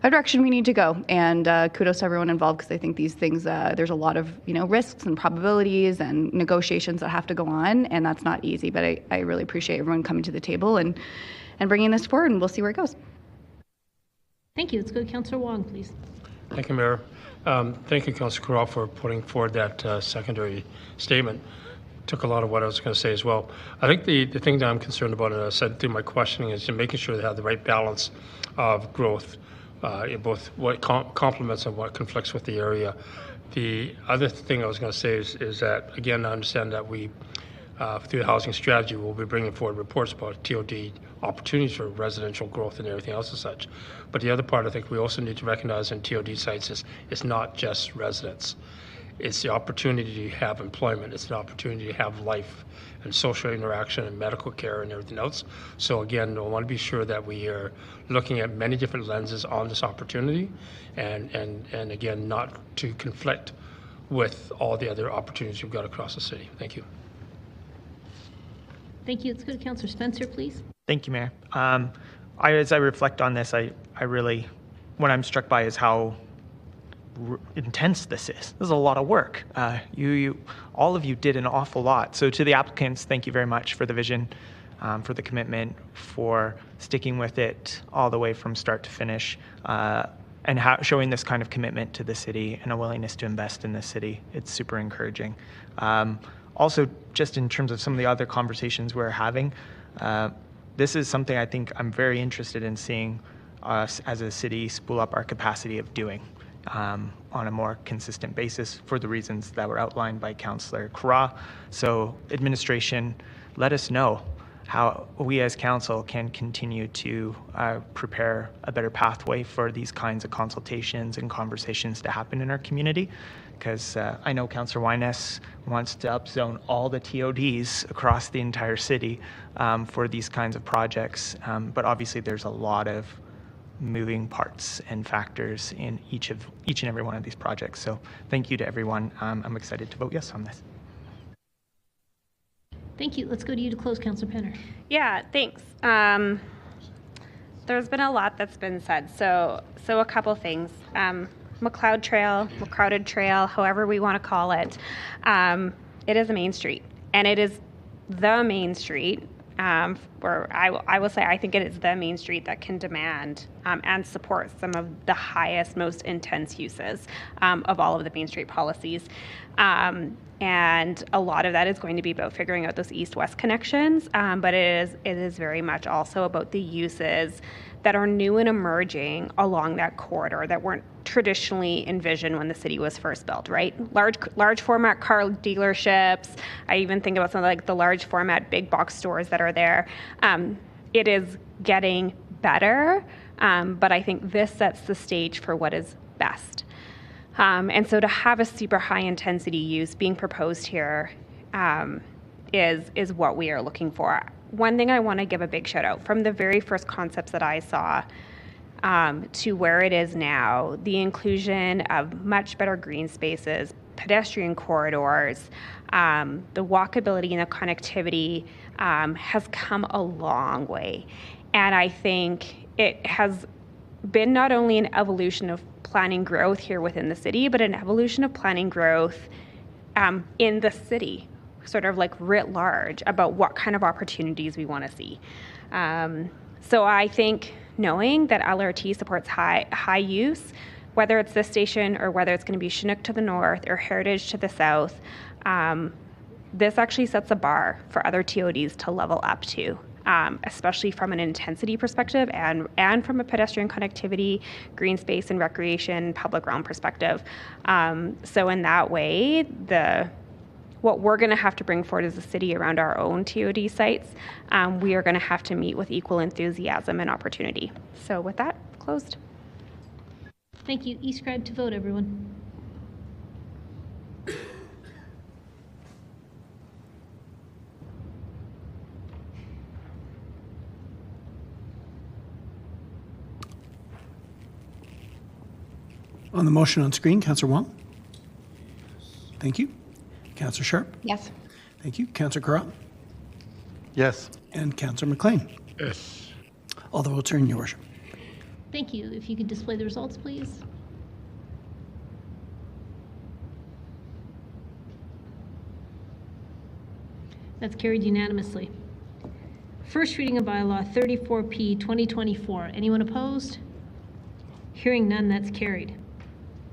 direction we need to go. And kudos to everyone involved, because I think these things, there's a lot of risks and probabilities and negotiations that have to go on, and that's not easy. But I really appreciate everyone coming to the table and bringing this forward, and we'll see where it goes. Thank you. Let's go to Councillor Wong, please. Thank you, Mayor. Thank you, Councillor Carra, for putting forward that secondary statement. Took a lot of what I was going to say as well. I think the thing that I'm concerned about, and I said through my questioning, is making sure they have the right balance of growth in both what complements and what conflicts with the area. The other thing I was going to say is that, again, I understand that we, through the housing strategy, we'll be bringing forward reports about TOD opportunities for residential growth and everything else as such. But the other part I think we also need to recognize in TOD sites is it's not just residents. It's the opportunity to have employment. It's the opportunity to have life and social interaction and medical care and everything else. So again, I want to be sure that we are looking at many different lenses on this opportunity and again, not to conflict with all the other opportunities we've got across the city. Thank you. Thank you. Let's go to Councillor Spencer, please. Thank you, Mayor. As I reflect on this, I really, what I'm struck by is how intense this is. This is a lot of work. All of you did an awful lot. So to the applicants, thank you very much for the vision, for the commitment, for sticking with it all the way from start to finish, and showing this kind of commitment to the city and a willingness to invest in the city. It's super encouraging. Also, just in terms of some of the other conversations we're having, this is something I think I'm very interested in seeing us as a city spool up our capacity of doing on a more consistent basis for the reasons that were outlined by Councillor Kara. So administration, let us know how we as council can continue to prepare a better pathway for these kinds of consultations and conversations to happen in our community. Because I know Councillor Wyness wants to upzone all the TODs across the entire city for these kinds of projects. But obviously there's a lot of moving parts and factors in each and every one of these projects. So thank you to everyone. I'm excited to vote yes on this. Thank you. Let's go to you to close, Councillor Penner. Yeah, thanks. There's been a lot that's been said. So a couple things. McLeod Trail, McCrowded Trail, however we want to call it, it is a main street, and it is the main street. Where I will say I think it is the main street that can demand and support some of the highest, most intense uses of all of the Main Street policies. And a lot of that is going to be about figuring out those east-west connections, but it is very much also about the uses that are new and emerging along that corridor that weren't traditionally envisioned when the city was first built, right? Large format car dealerships. I even think about something like the large format big box stores that are there. It is getting better, but I think this sets the stage for what is best. And so to have a super high intensity use being proposed here is what we are looking for. One thing I want to give a big shout out from the very first concepts that I saw to where it is now, the inclusion of much better green spaces, pedestrian corridors, the walkability and the connectivity has come a long way. And I think it has been not only an evolution of planning growth here within the city, but an evolution of planning growth in the city, sort of like writ large, about what kind of opportunities we want to see. So I think knowing that LRT supports high use, whether it's this station or whether it's going to be Chinook to the north or Heritage to the south, this actually sets a bar for other TODs to level up to. Especially from an intensity perspective and from a pedestrian connectivity, green space and recreation, public realm perspective. So in that way, what we're going to have to bring forward as a city around our own TOD sites, we are going to have to meet with equal enthusiasm and opportunity. So with that, closed. Thank you. E-scribe to vote, everyone. On the motion on screen, Councillor Wong. Thank you. Councillor Sharp. Yes. Thank you. Councillor Kara. Yes. And Councillor McLean. Yes. All the votes are in your worship. Thank you. If you could display the results, please. That's carried unanimously. First reading of bylaw 34P 2024. Anyone opposed? Hearing none, that's carried.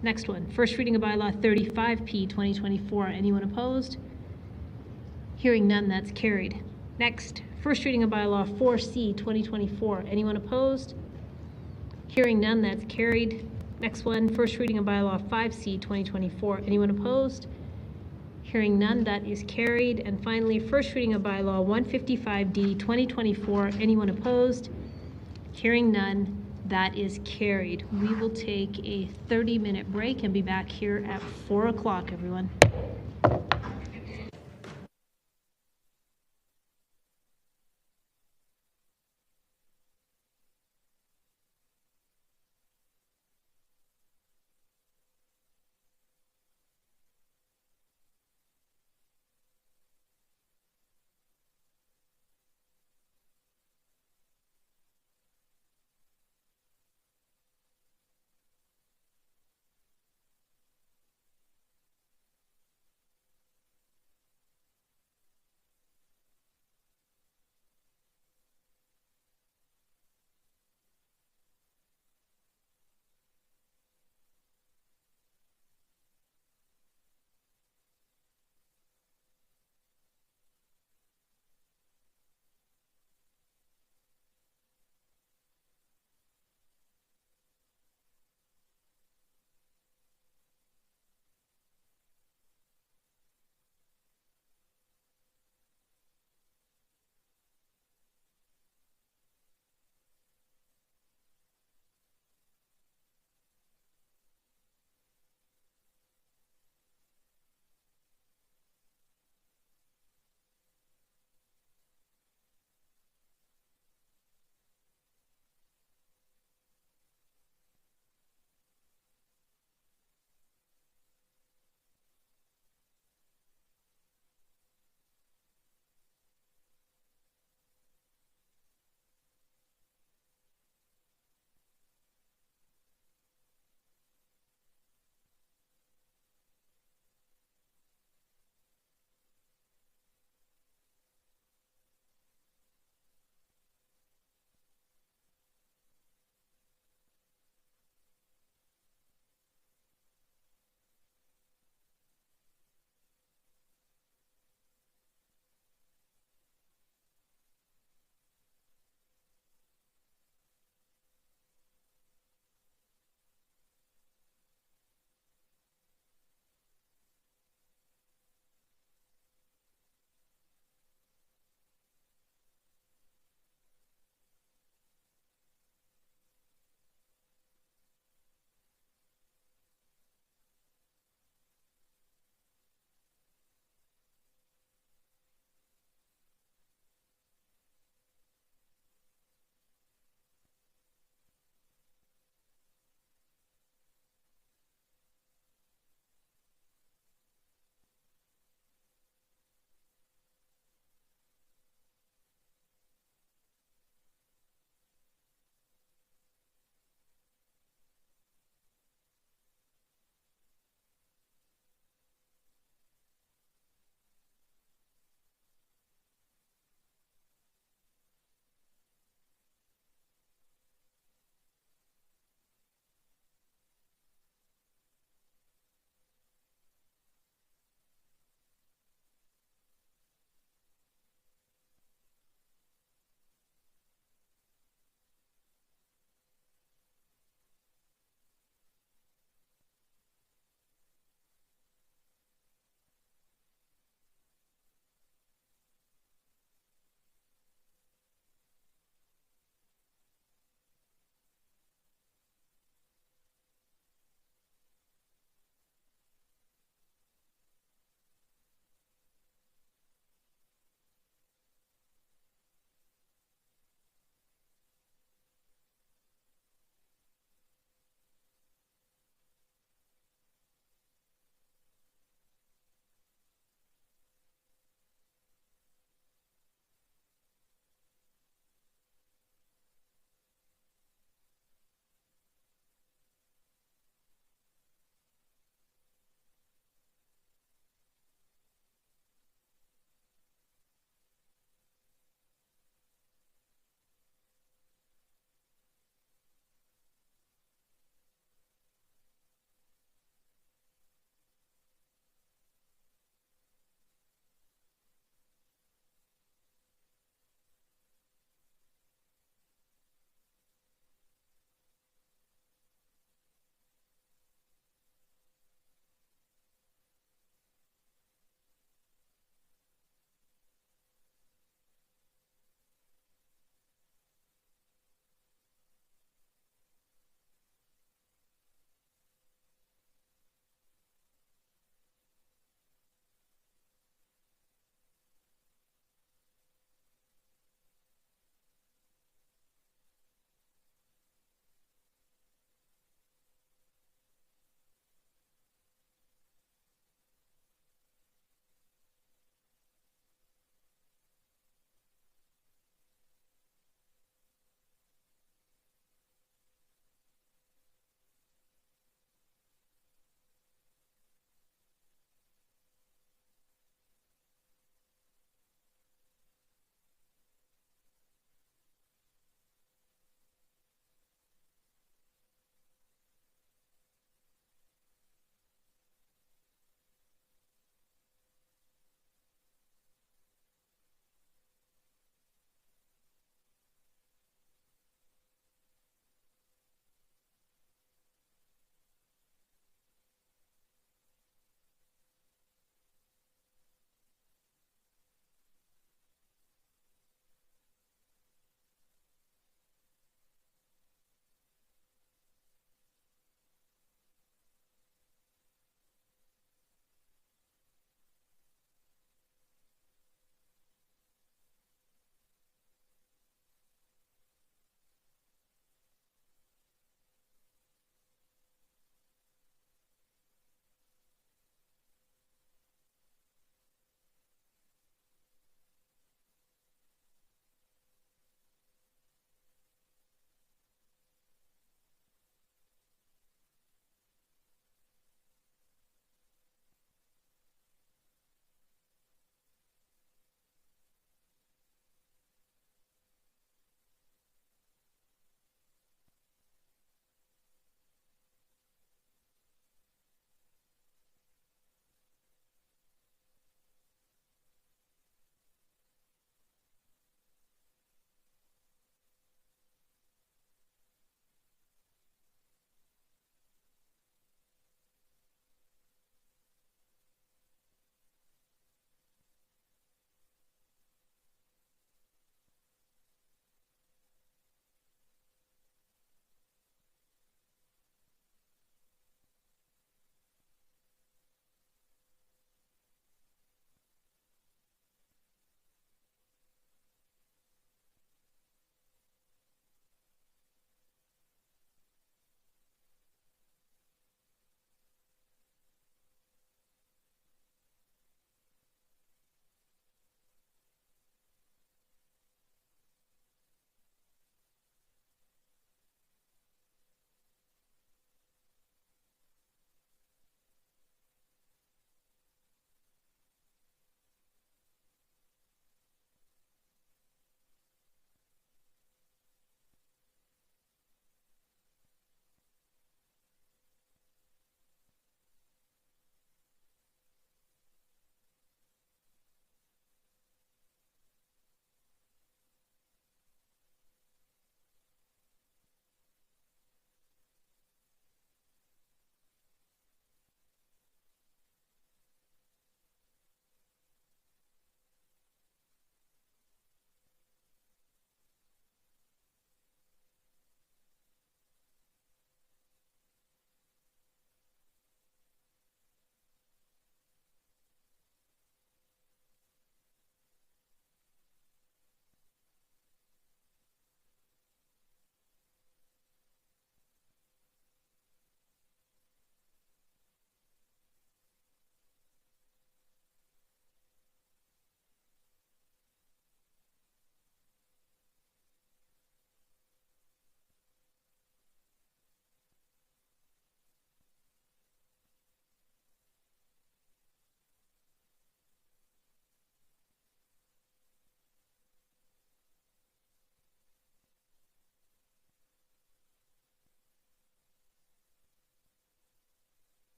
Next one, first reading of bylaw 35P 2024. Anyone opposed? Hearing none, that's carried. Next, first reading of bylaw 4C 2024. Anyone opposed? Hearing none, that's carried. Next one, first reading of bylaw 5C 2024. Anyone opposed? Hearing none, that is carried. And finally, first reading of bylaw 155D 2024. Anyone opposed? Hearing none, that is carried. We will take a 30-minute break and be back here at 4 o'clock, everyone.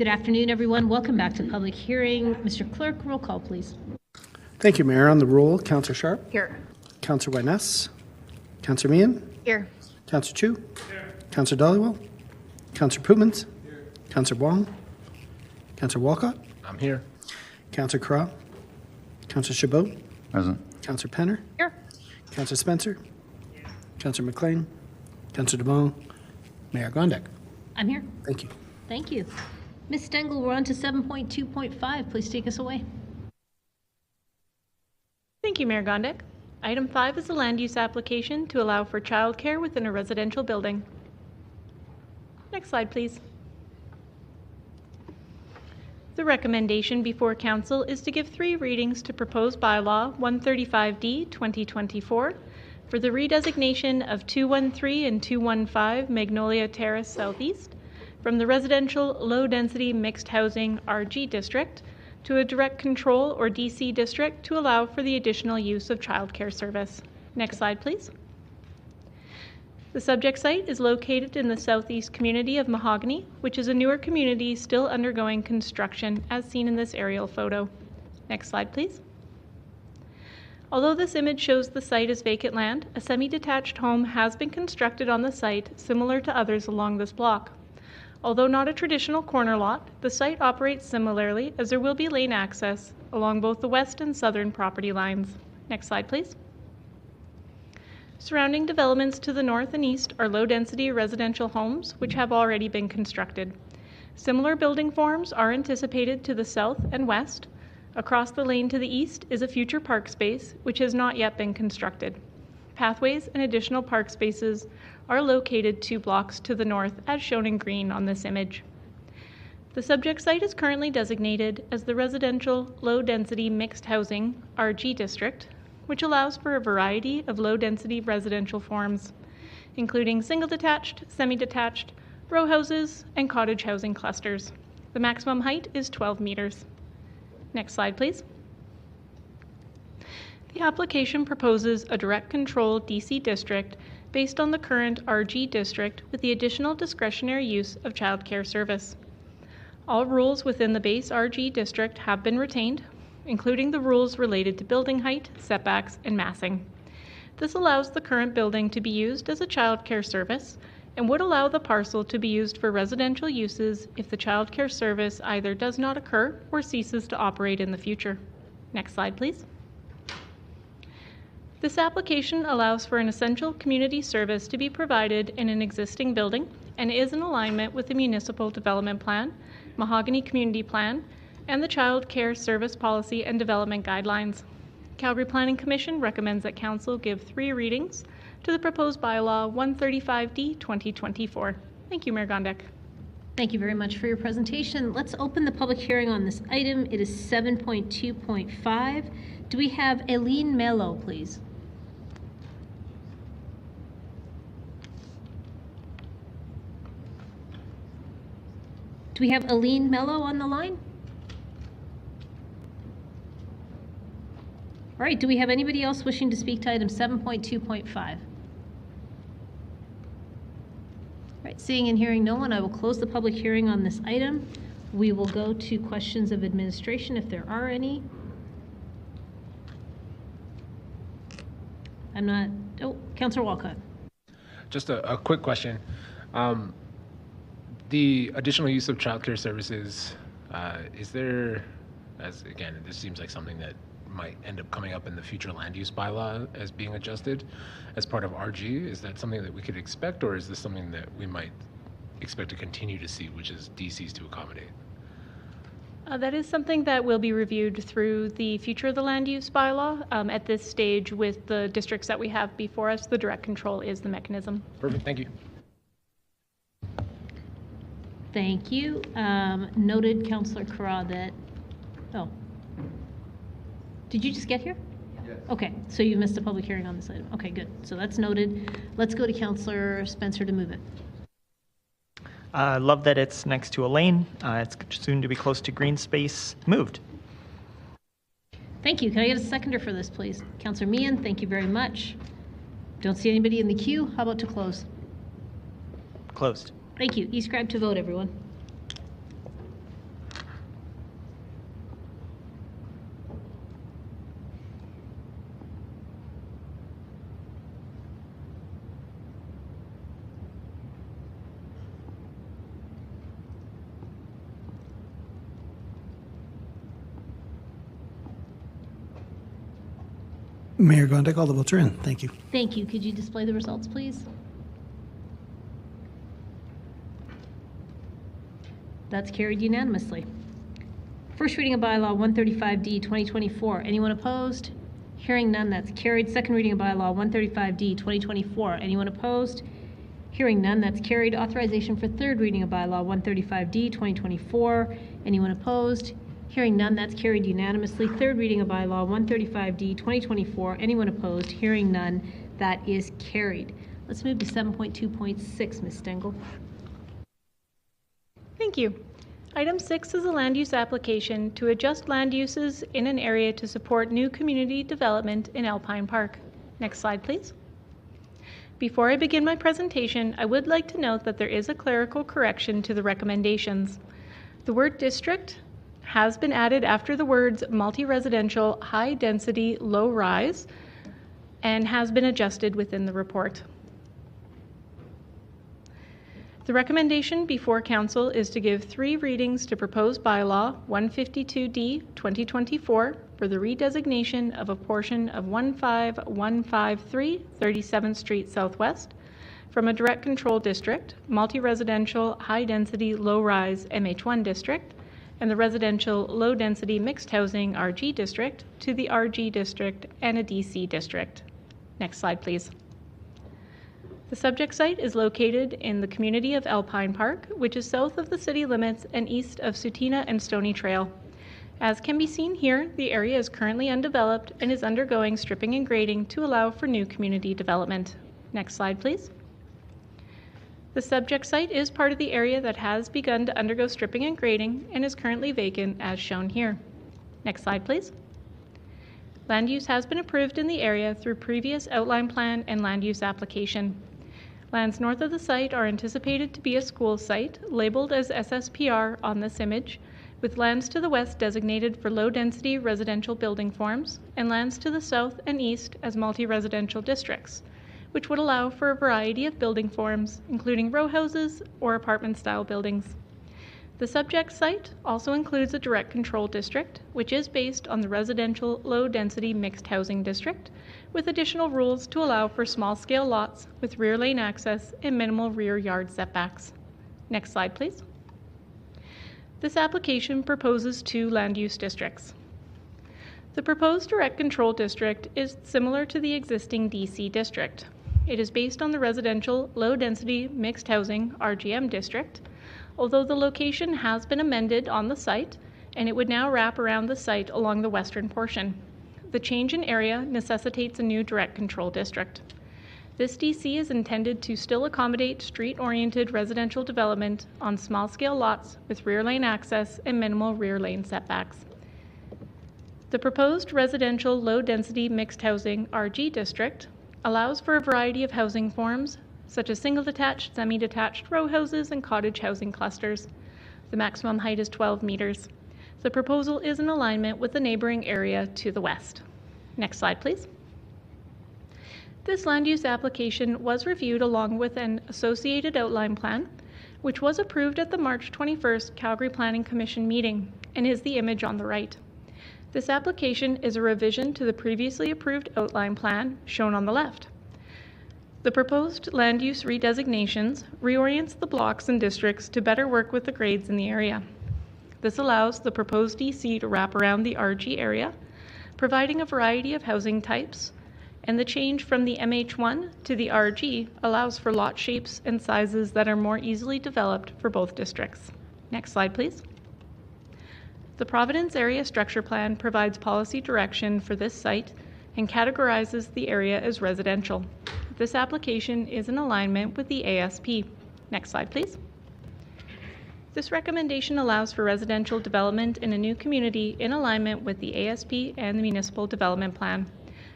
Good afternoon, everyone. Welcome back to public hearing. Mr. Clerk, roll call, please. Thank you, Mayor. On the roll, Councillor Sharp. Here. Councillor Wyness. Councillor Meehan. Here. Councillor Chu. Here. Councillor Dollywell. Councillor Pootmans. Here. Councillor Wong. Councillor Walcott. I'm here. Councillor Carra. Councillor Chabot. Present. Councillor Penner. Here. Councillor Spencer. Councillor McLean. Councillor DeBon. Mayor Gondek. I'm here. Thank you. Thank you. Ms. Stengel, we're on to 7.2.5. Please take us away. Thank you, Mayor Gondek. Item 5 is a land use application to allow for childcare within a residential building. Next slide, please. The recommendation before Council is to give 3 readings to proposed bylaw 135D 2024 for the redesignation of 213 and 215 Magnolia Terrace Southeast from the residential low-density mixed housing RG district to a direct control or DC district to allow for the additional use of childcare service. Next slide, please. The subject site is located in the southeast community of Mahogany, which is a newer community still undergoing construction as seen in this aerial photo. Next slide, please. Although this image shows the site as vacant land, a semi-detached home has been constructed on the site similar to others along this block. Although not a traditional corner lot, the site operates similarly as there will be lane access along both the west and southern property lines. Next slide, please. Surrounding developments to the north and east are low-density residential homes, which have already been constructed. Similar building forms are anticipated to the south and west. Across the lane to the east is a future park space, which has not yet been constructed. Pathways and additional park spaces are located 2 blocks to the north, as shown in green on this image. The subject site is currently designated as the Residential Low-Density Mixed Housing RG District, which allows for a variety of low-density residential forms, including single-detached, semi-detached, row houses, and cottage housing clusters. The maximum height is 12 meters. Next slide, please. The application proposes a direct control DC district based on the current RG district with the additional discretionary use of childcare service. All rules within the base RG district have been retained, including the rules related to building height, setbacks, and massing. This allows the current building to be used as a childcare service and would allow the parcel to be used for residential uses if the childcare service either does not occur or ceases to operate in the future. Next slide, please. This application allows for an essential community service to be provided in an existing building and is in alignment with the Municipal Development Plan, Mahogany Community Plan, and the Child Care Service Policy and Development Guidelines. Calgary Planning Commission recommends that Council give 3 readings to the proposed bylaw 135D 2024. Thank you, Mayor Gondek. Thank you very much for your presentation. Let's open the public hearing on this item. It is 7.2.5. Do we have Eileen Mello, please? Do we have Eileen Mello on the line? All right, do we have anybody else wishing to speak to item 7.2.5? All right, seeing and hearing no one, I will close the public hearing on this item. We will go to questions of administration if there are any. Councillor Walcott. Just a quick question. The additional use of childcare services, is there, as again, this seems like something that might end up coming up in the future land use bylaw as being adjusted as part of RG. Is that something that we could expect, or is this something that we might expect to continue to see, which is DCs to accommodate? That is something that will be reviewed through the future of the land use bylaw. At this stage, with the districts that we have before us, the direct control is the mechanism. Perfect, thank you. Thank you. Noted, Councillor Carra, that, did you just get here? Yes. Okay, so you missed a public hearing on this item. Okay, good. So that's noted. Let's go to Councillor Spencer to move it. I love that it's next to a lane. It's soon to be close to green space. Moved. Thank you. Can I get a seconder for this, please? Councillor Meehan, thank you very much. Don't see anybody in the queue. How about to close? Closed. Thank you. E-scribe to vote, everyone. Mayor Gondek, all the votes are in. Thank you. Thank you. Could you display the results, please? That's carried unanimously. First reading of bylaw 135D 2024. Anyone opposed? Hearing none, that's carried. Second reading of bylaw 135D 2024. Anyone opposed? Hearing none, that's carried. Authorization for third reading of bylaw 135D 2024. Anyone opposed? Hearing none, that's carried unanimously. Third reading of bylaw 135D 2024. Anyone opposed? Hearing none, that is carried. Let's move to 7.2.6, Ms. Stengel. Thank you. Item 6 is a land use application to adjust land uses in an area to support new community development in Alpine Park. Next slide, please. Before I begin my presentation, I would like to note that there is a clerical correction to the recommendations. The word district has been added after the words multi-residential, high-density, low-rise, and has been adjusted within the report. The recommendation before Council is to give 3 readings to proposed bylaw 152D 2024 for the redesignation of a portion of 15153 37th Street Southwest from a direct control district, multi-residential, high-density, low-rise MH1 district, and the residential low-density mixed housing RG district to the RG district and a DC district. Next slide, please. The subject site is located in the community of Alpine Park, which is south of the city limits and east of Sutina and Stony Trail. As can be seen here, the area is currently undeveloped and is undergoing stripping and grading to allow for new community development. Next slide, please. The subject site is part of the area that has begun to undergo stripping and grading and is currently vacant as shown here. Next slide, please. Land use has been approved in the area through previous outline plan and land use application. Lands north of the site are anticipated to be a school site, labeled as SSPR on this image, with lands to the west designated for low-density residential building forms, and lands to the south and east as multi-residential districts, which would allow for a variety of building forms, including row houses or apartment-style buildings. The subject site also includes a direct control district, which is based on the residential low-density mixed housing district, with additional rules to allow for small-scale lots with rear lane access and minimal rear yard setbacks. Next slide, please. This application proposes 2 land use districts. The proposed direct control district is similar to the existing DC district. It is based on the residential low-density mixed housing RGM district, although the location has been amended on the site, and it would now wrap around the site along the western portion. The change in area necessitates a new direct control district. This DC is intended to still accommodate street-oriented residential development on small-scale lots with rear lane access and minimal rear lane setbacks. The proposed residential low-density mixed housing RG district allows for a variety of housing forms, such as single-detached, semi-detached row houses and cottage housing clusters. The maximum height is 12 meters. The proposal is in alignment with the neighboring area to the west. Next slide, please. This land use application was reviewed along with an associated outline plan, which was approved at the March 21st Calgary Planning Commission meeting and is the image on the right. This application is a revision to the previously approved outline plan shown on the left. The proposed land use redesignations reorients the blocks and districts to better work with the grades in the area. This allows the proposed DC to wrap around the RG area, providing a variety of housing types, and the change from the MH1 to the RG allows for lot shapes and sizes that are more easily developed for both districts. Next slide, please. The Providence Area Structure Plan provides policy direction for this site and categorizes the area as residential. This application is in alignment with the ASP. Next slide, please. This recommendation allows for residential development in a new community in alignment with the ASP and the Municipal Development Plan.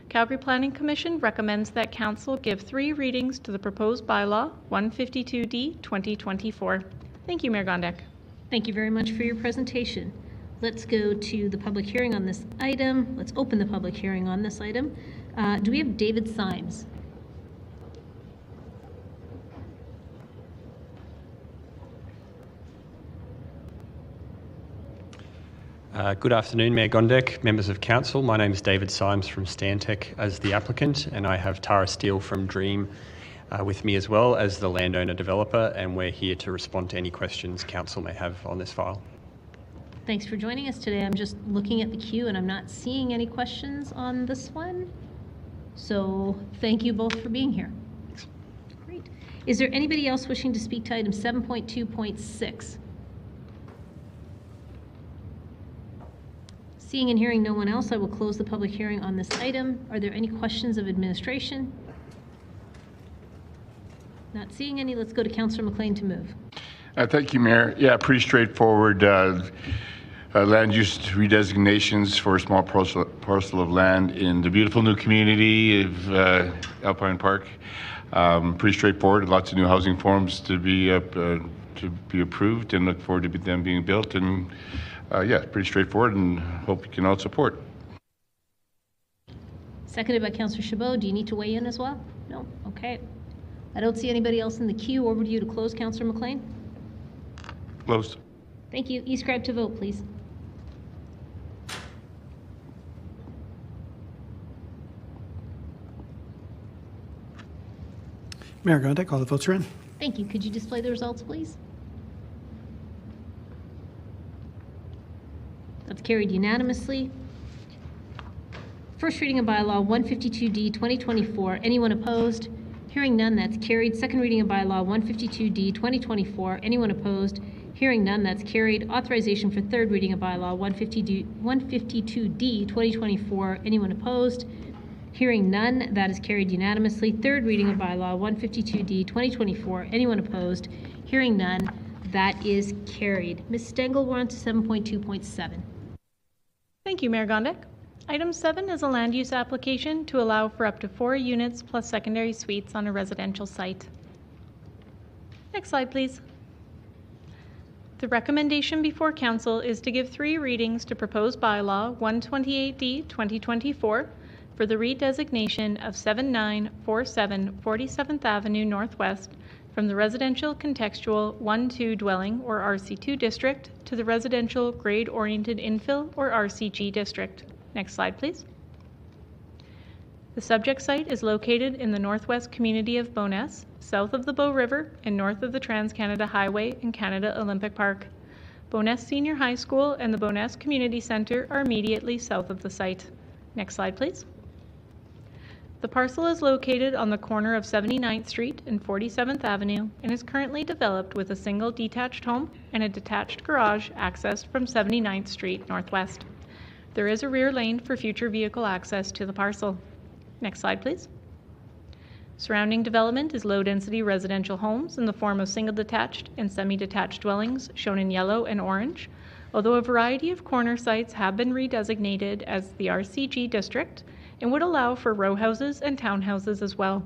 Calgary Planning Commission recommends that Council give 3 readings to the proposed bylaw 152D 2024. Thank you, Mayor Gondek. Thank you very much for your presentation. Let's go to the public hearing on this item. Let's open the public hearing on this item. Do we have David Symes? Good afternoon, Mayor Gondek, members of council. My name is David Symes from Stantec as the applicant, and I have Tara Steele from Dream with me as well as the landowner developer, and we're here to respond to any questions council may have on this file. Thanks for joining us today. I'm just looking at the queue and I'm not seeing any questions on this one. So thank you both for being here. Great. Is there anybody else wishing to speak to item 7.2.6? Seeing and hearing no one else, I will close the public hearing on this item. Are there any questions of administration? Not seeing any. Let's go to Councillor McLean to move. Thank you, Mayor. Yeah, pretty straightforward. Land use redesignations for a small parcel of land in the beautiful new community of Alpine Park. Pretty straightforward. Lots of new housing forms to be approved, and look forward to them being built. And yeah, pretty straightforward, and hope you can all support. Seconded by Councillor Chabot. Do you need to weigh in as well? No? Okay. I don't see anybody else in the queue. Over to you to close, Councillor McLean. Closed. Thank you. E-scribe to vote, please. Mayor Gondek, all the votes are in. Thank you. Could you display the results, please? That's carried unanimously. First reading of bylaw 152D 2024. Anyone opposed? Hearing none, that's carried. Second reading of bylaw 152D 2024. Anyone opposed? Hearing none, that's carried. Authorization for third reading of bylaw 152D 2024. Anyone opposed? Hearing none, that is carried unanimously. Third reading of bylaw 152D 2024. Anyone opposed? Hearing none, that is carried. Ms. Stengel, we're on to 7.2.7. Thank you, Mayor Gondek. Item 7 is a land use application to allow for up to 4 units plus secondary suites on a residential site. Next slide, please. The recommendation before council is to give 3 readings to proposed bylaw 128D 2024 for the redesignation of 7947 47th Avenue Northwest from the residential contextual 1-2 dwelling or RC2 district to the residential grade-oriented infill or RCG district. Next slide, please. The subject site is located in the northwest community of Bowness, south of the Bow River and north of the Trans-Canada Highway and Canada Olympic Park. Bowness Senior High School and the Bowness Community Centre are immediately south of the site. Next slide, please. The parcel is located on the corner of 79th Street and 47th Avenue and is currently developed with a single detached home and a detached garage accessed from 79th Street Northwest. There is a rear lane for future vehicle access to the parcel. Next slide, please. Surrounding development is low-density residential homes in the form of single-detached and semi-detached dwellings shown in yellow and orange, although a variety of corner sites have been redesignated as the RCG district and would allow for row houses and townhouses as well.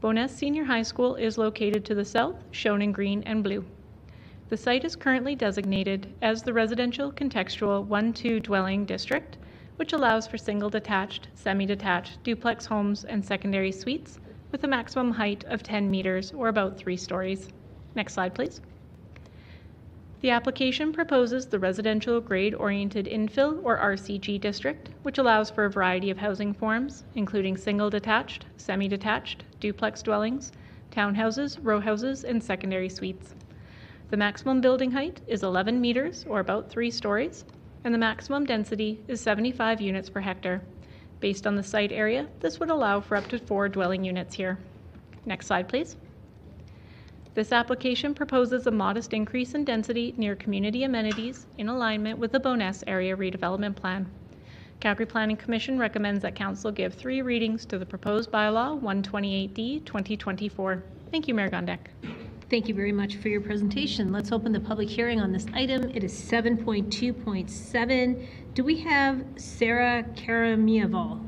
Bowness Senior High School is located to the south, shown in green and blue. The site is currently designated as the residential contextual 1-2 dwelling district, which allows for single-detached, semi-detached duplex homes and secondary suites with a maximum height of 10 meters or about 3 stories. Next slide, please. The application proposes the residential grade-oriented infill or RCG district, which allows for a variety of housing forms, including single-detached, semi-detached, duplex dwellings, townhouses, row houses, and secondary suites. The maximum building height is 11 meters or about 3 stories, and the maximum density is 75 units per hectare. Based on the site area, this would allow for up to 4 dwelling units here. Next slide, please. This application proposes a modest increase in density near community amenities in alignment with the Bowness Area Redevelopment Plan. Calgary Planning Commission recommends that Council give 3 readings to the proposed bylaw 128D 2024. Thank you, Mayor Gondek. Thank you very much for your presentation. Let's open the public hearing on this item. It is 7.2.7. Do we have Sarah Karamiaval?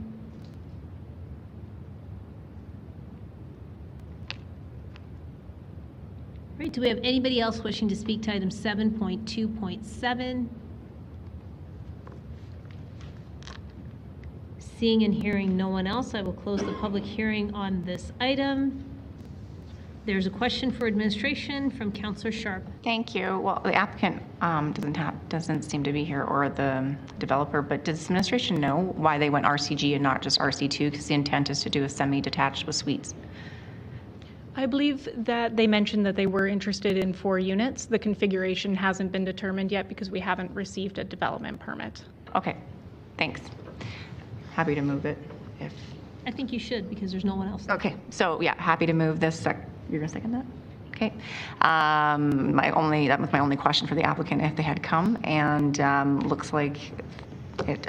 Right, do we have anybody else wishing to speak to item 7.2.7? Seeing and hearing no one else, I will close the public hearing on this item. There's a question for administration from Councillor Sharp. Thank you. Well, the applicant doesn't seem to be here, or the developer, but does administration know why they went RCG and not just RC2? Because the intent is to do a semi-detached with suites. I believe that they mentioned that they were interested in 4 units. The configuration hasn't been determined yet because we haven't received a development permit. Okay, thanks. Happy to move it if... I think you should, because there's no one else. Okay, so yeah, happy to move this. You're gonna second that? Okay. That was my only question for the applicant if they had come, and looks like it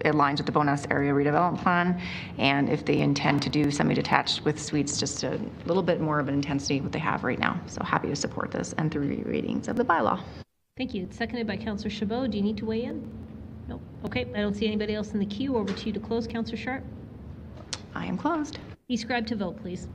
aligns with the Bowness area redevelopment plan, and if they intend to do semi-detached with suites, just a little bit more of an intensity what they have right now. So happy to support this and 3 readings of the bylaw. Thank you. It's seconded by Councillor Chabot. Do you need to weigh in? No. Okay, I don't see anybody else in the queue. Over to you to close, Councillor Sharp. I am closed. Be scribed to vote, please.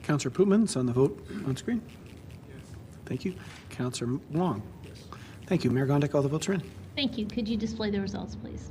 Councillor Pootmans on the vote on screen. Yes. Thank you. Councillor Wong. Yes. Thank you. Mayor Gondek, all the votes are in. Thank you. Could you display the results, please?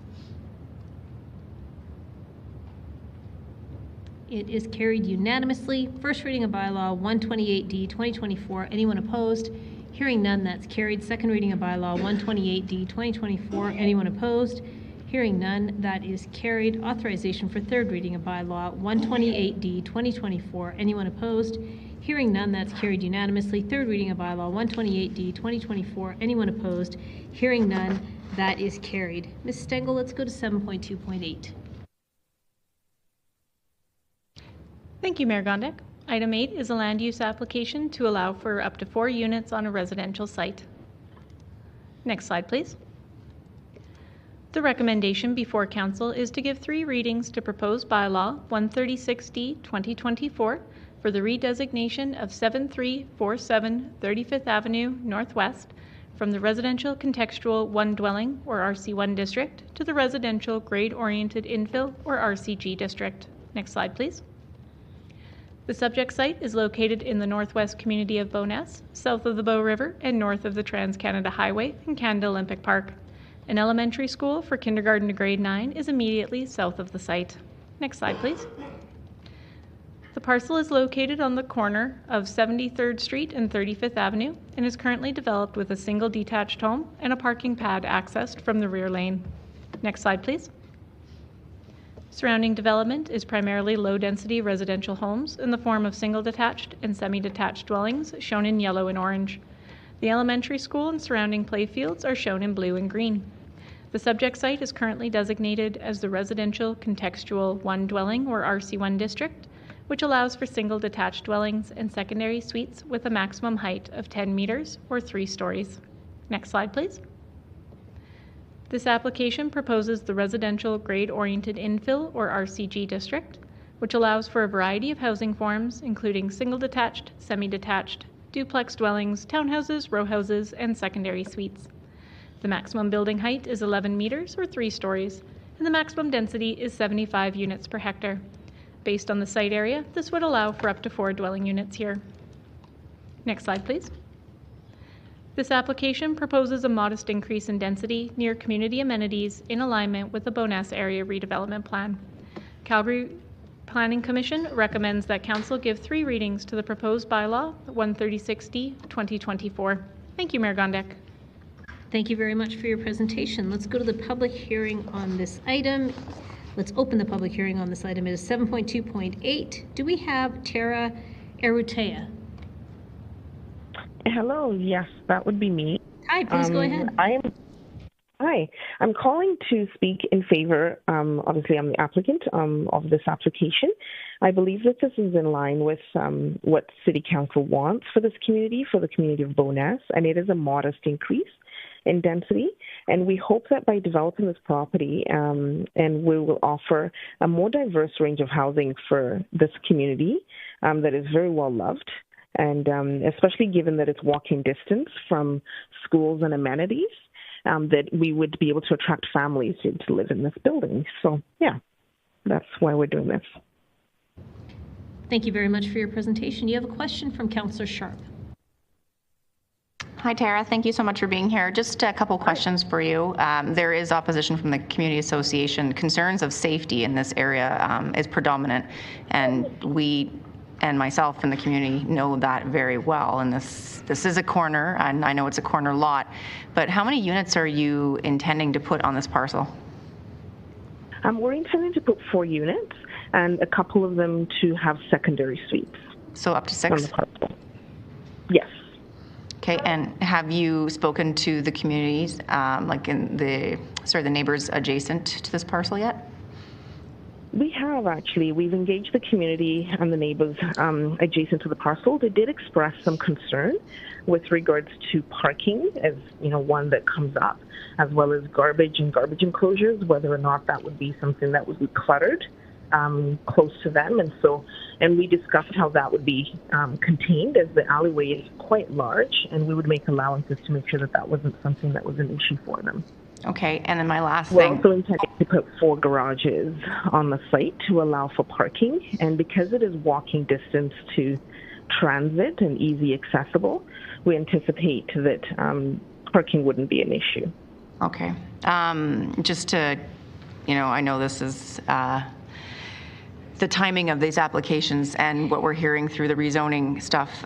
It is carried unanimously. First reading of bylaw 128D 2024. Anyone opposed? Hearing none, that's carried. Second reading of bylaw 128D 2024. Anyone opposed? Hearing none, that is carried. Authorization for third reading of bylaw 128D 2024. Anyone opposed? Hearing none, that's carried unanimously. Third reading of bylaw 128D 2024. Anyone opposed? Hearing none, that is carried. Ms. Stengel, let's go to 7.2.8. Thank you, Mayor Gondek. Item 8 is a land use application to allow for up to 4 units on a residential site. Next slide, please. The recommendation before Council is to give 3 readings to proposed bylaw 136D 2024 for the redesignation of 7347 35th Avenue Northwest from the residential contextual 1 dwelling or RC1 district to the residential grade-oriented infill or RCG district. Next slide, please. The subject site is located in the northwest community of Bowness, south of the Bow River and north of the Trans-Canada Highway and Canada Olympic Park. An elementary school for kindergarten to grade 9 is immediately south of the site. Next slide, please. The parcel is located on the corner of 73rd Street and 35th Avenue and is currently developed with a single detached home and a parking pad accessed from the rear lane. Next slide, please. Surrounding development is primarily low-density residential homes in the form of single-detached and semi-detached dwellings shown in yellow and orange. The elementary school and surrounding playfields are shown in blue and green. The subject site is currently designated as the residential contextual 1 dwelling or RC1 district, which allows for single detached dwellings and secondary suites with a maximum height of 10 meters or 3 stories. Next slide, please. This application proposes the residential grade-oriented infill or RCG district, which allows for a variety of housing forms, including single-detached, semi-detached, duplex dwellings, townhouses, row houses, and secondary suites. The maximum building height is 11 meters or 3 stories, and the maximum density is 75 units per hectare. Based on the site area, this would allow for up to 4 dwelling units here. Next slide, please. This application proposes a modest increase in density near community amenities in alignment with the Bowness Area Redevelopment Plan. Calgary Planning Commission recommends that Council give 3 readings to the proposed bylaw 136D 2024. Thank you, Mayor Gondek. Thank you very much for your presentation. Let's go to the public hearing on this item. Let's open the public hearing on this item. It is 7.2.8. Do we have Tara Erutea? Hello, yes, that would be me. Hi, please go ahead. Hi, I'm calling to speak in favor, obviously I'm the applicant of this application. I believe that this is in line with what City Council wants for this community, for the community of Bowness, and it is a modest increase in density. And we hope that by developing this property, and we will offer a more diverse range of housing for this community that is very well loved. And especially given that it's walking distance from schools and amenities, that we would be able to attract families to live in this building. So, yeah, that's why we're doing this. Thank you very much for your presentation. You have a question from Councillor Sharp. Hi, Tara. Thank you so much for being here. Just a couple questions for you. There is opposition from the Community Association. Concerns of safety in this area is predominant, and we and myself and the community know that very well. And this is a corner, and I know it's a corner lot, but how many units are you intending to put on this parcel? We're intending to put 4 units, and a couple of them to have secondary suites. So up to 6? On the parcel. Yes. Okay, and have you spoken to the communities, like in the neighbors adjacent to this parcel yet? We have actually. We've engaged the community and the neighbors adjacent to the parcel. They did express some concern with regards to parking as, one that comes up, as well as garbage and garbage enclosures, whether or not that would be something that would be cluttered close to them. And we discussed how that would be contained, as the alleyway is quite large, and we would make allowances to make sure that that wasn't something that was an issue for them. Okay, and then my last We're thing. also intending to put 4 garages on the site to allow for parking, and because it is walking distance to transit and easy accessible, we anticipate that parking wouldn't be an issue. Okay, just to, I know this is the timing of these applications and what we're hearing through the rezoning stuff.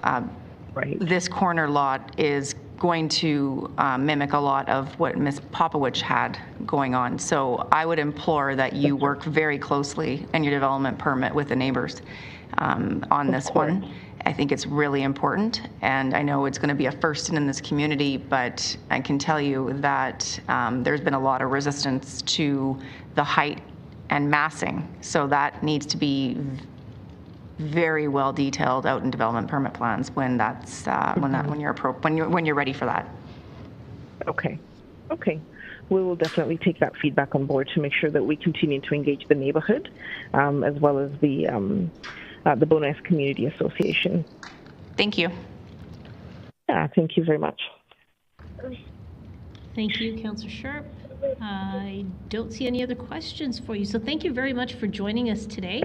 Right. This corner lot is going to mimic a lot of what Ms. Popowich had going on. So I would implore that you work very closely in your development permit with the neighbors on this one. I think it's really important, and I know it's going to be a first in this community, but I can tell you that there's been a lot of resistance to the height and massing, so that needs to be very well detailed out in development permit plans when that's when you're ready for that. Okay. We will definitely take that feedback on board to make sure that we continue to engage the neighborhood, as well as the Bowness Community Association. Thank you. Yeah, thank you very much. Thank you, Councillor Sharp. I don't see any other questions for you, so thank you very much for joining us today.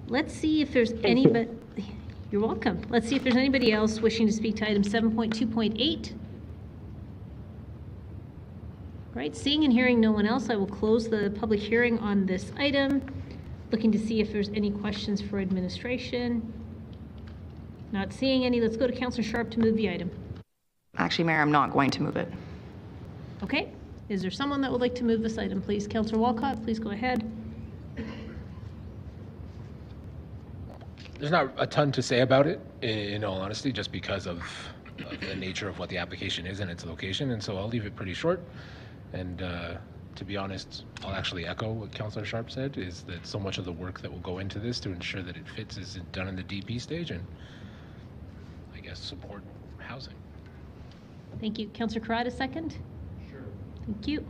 Let's see if there's anybody. You're welcome. Let's see if there's anybody else wishing to speak to item 7.2.8. Right, seeing and hearing no one else, I will close the public hearing on this item. Looking to see if there's any questions for administration. Not seeing any. Let's go to Councillor Sharp to move the item. Actually, Mayor, I'm not going to move it. Okay. Is there someone that would like to move this item, please? Councillor Walcott, please go ahead. There's not a ton to say about it, in all honesty, just because of the nature of what the application is and its location, and so I'll leave it pretty short. And to be honest, I'll actually echo what Councillor Sharp said, is that so much of the work that will go into this to ensure that it fits is done in the DP stage, and I guess support housing. Thank you. Councillor Carrada, second? Sure. Thank you.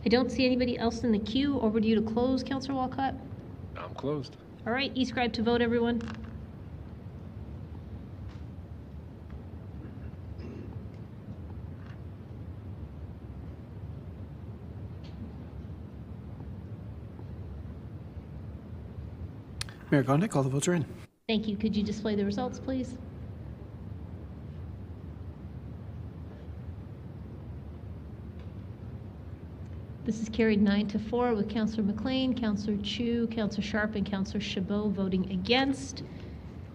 I don't see anybody else in the queue. Over to you to close, Councillor Walcott. I'm closed. All right, e-scribe to vote, everyone. Mayor Gondik, all the votes are in. Thank you. Could you display the results, please? This is carried 9-4 with Councillor McLean, Councillor Chu, Councillor Sharp, and Councillor Chabot voting against.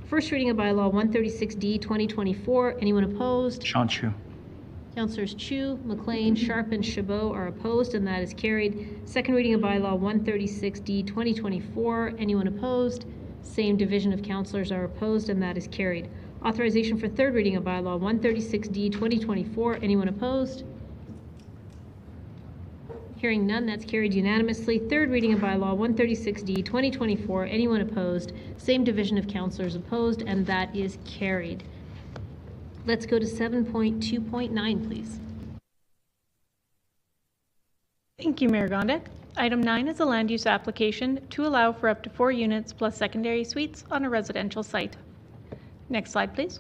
First reading of bylaw 136D 2024. Anyone opposed? Sean Chu. Councillors Chu, McLean, Sharp, and Chabot are opposed, and that is carried. Second reading of bylaw 136D 2024. Anyone opposed? Same division of councillors are opposed, and that is carried. Authorization for third reading of bylaw 136D 2024. Anyone opposed? Hearing none, that's carried unanimously. Third reading of bylaw 136D 2024. Anyone opposed? Same division of councillors opposed, and that is carried. Let's go to 7.2.9, please. Thank you, Mayor Gondik. Item 9 is a land use application to allow for up to 4 units plus secondary suites on a residential site. Next slide, please.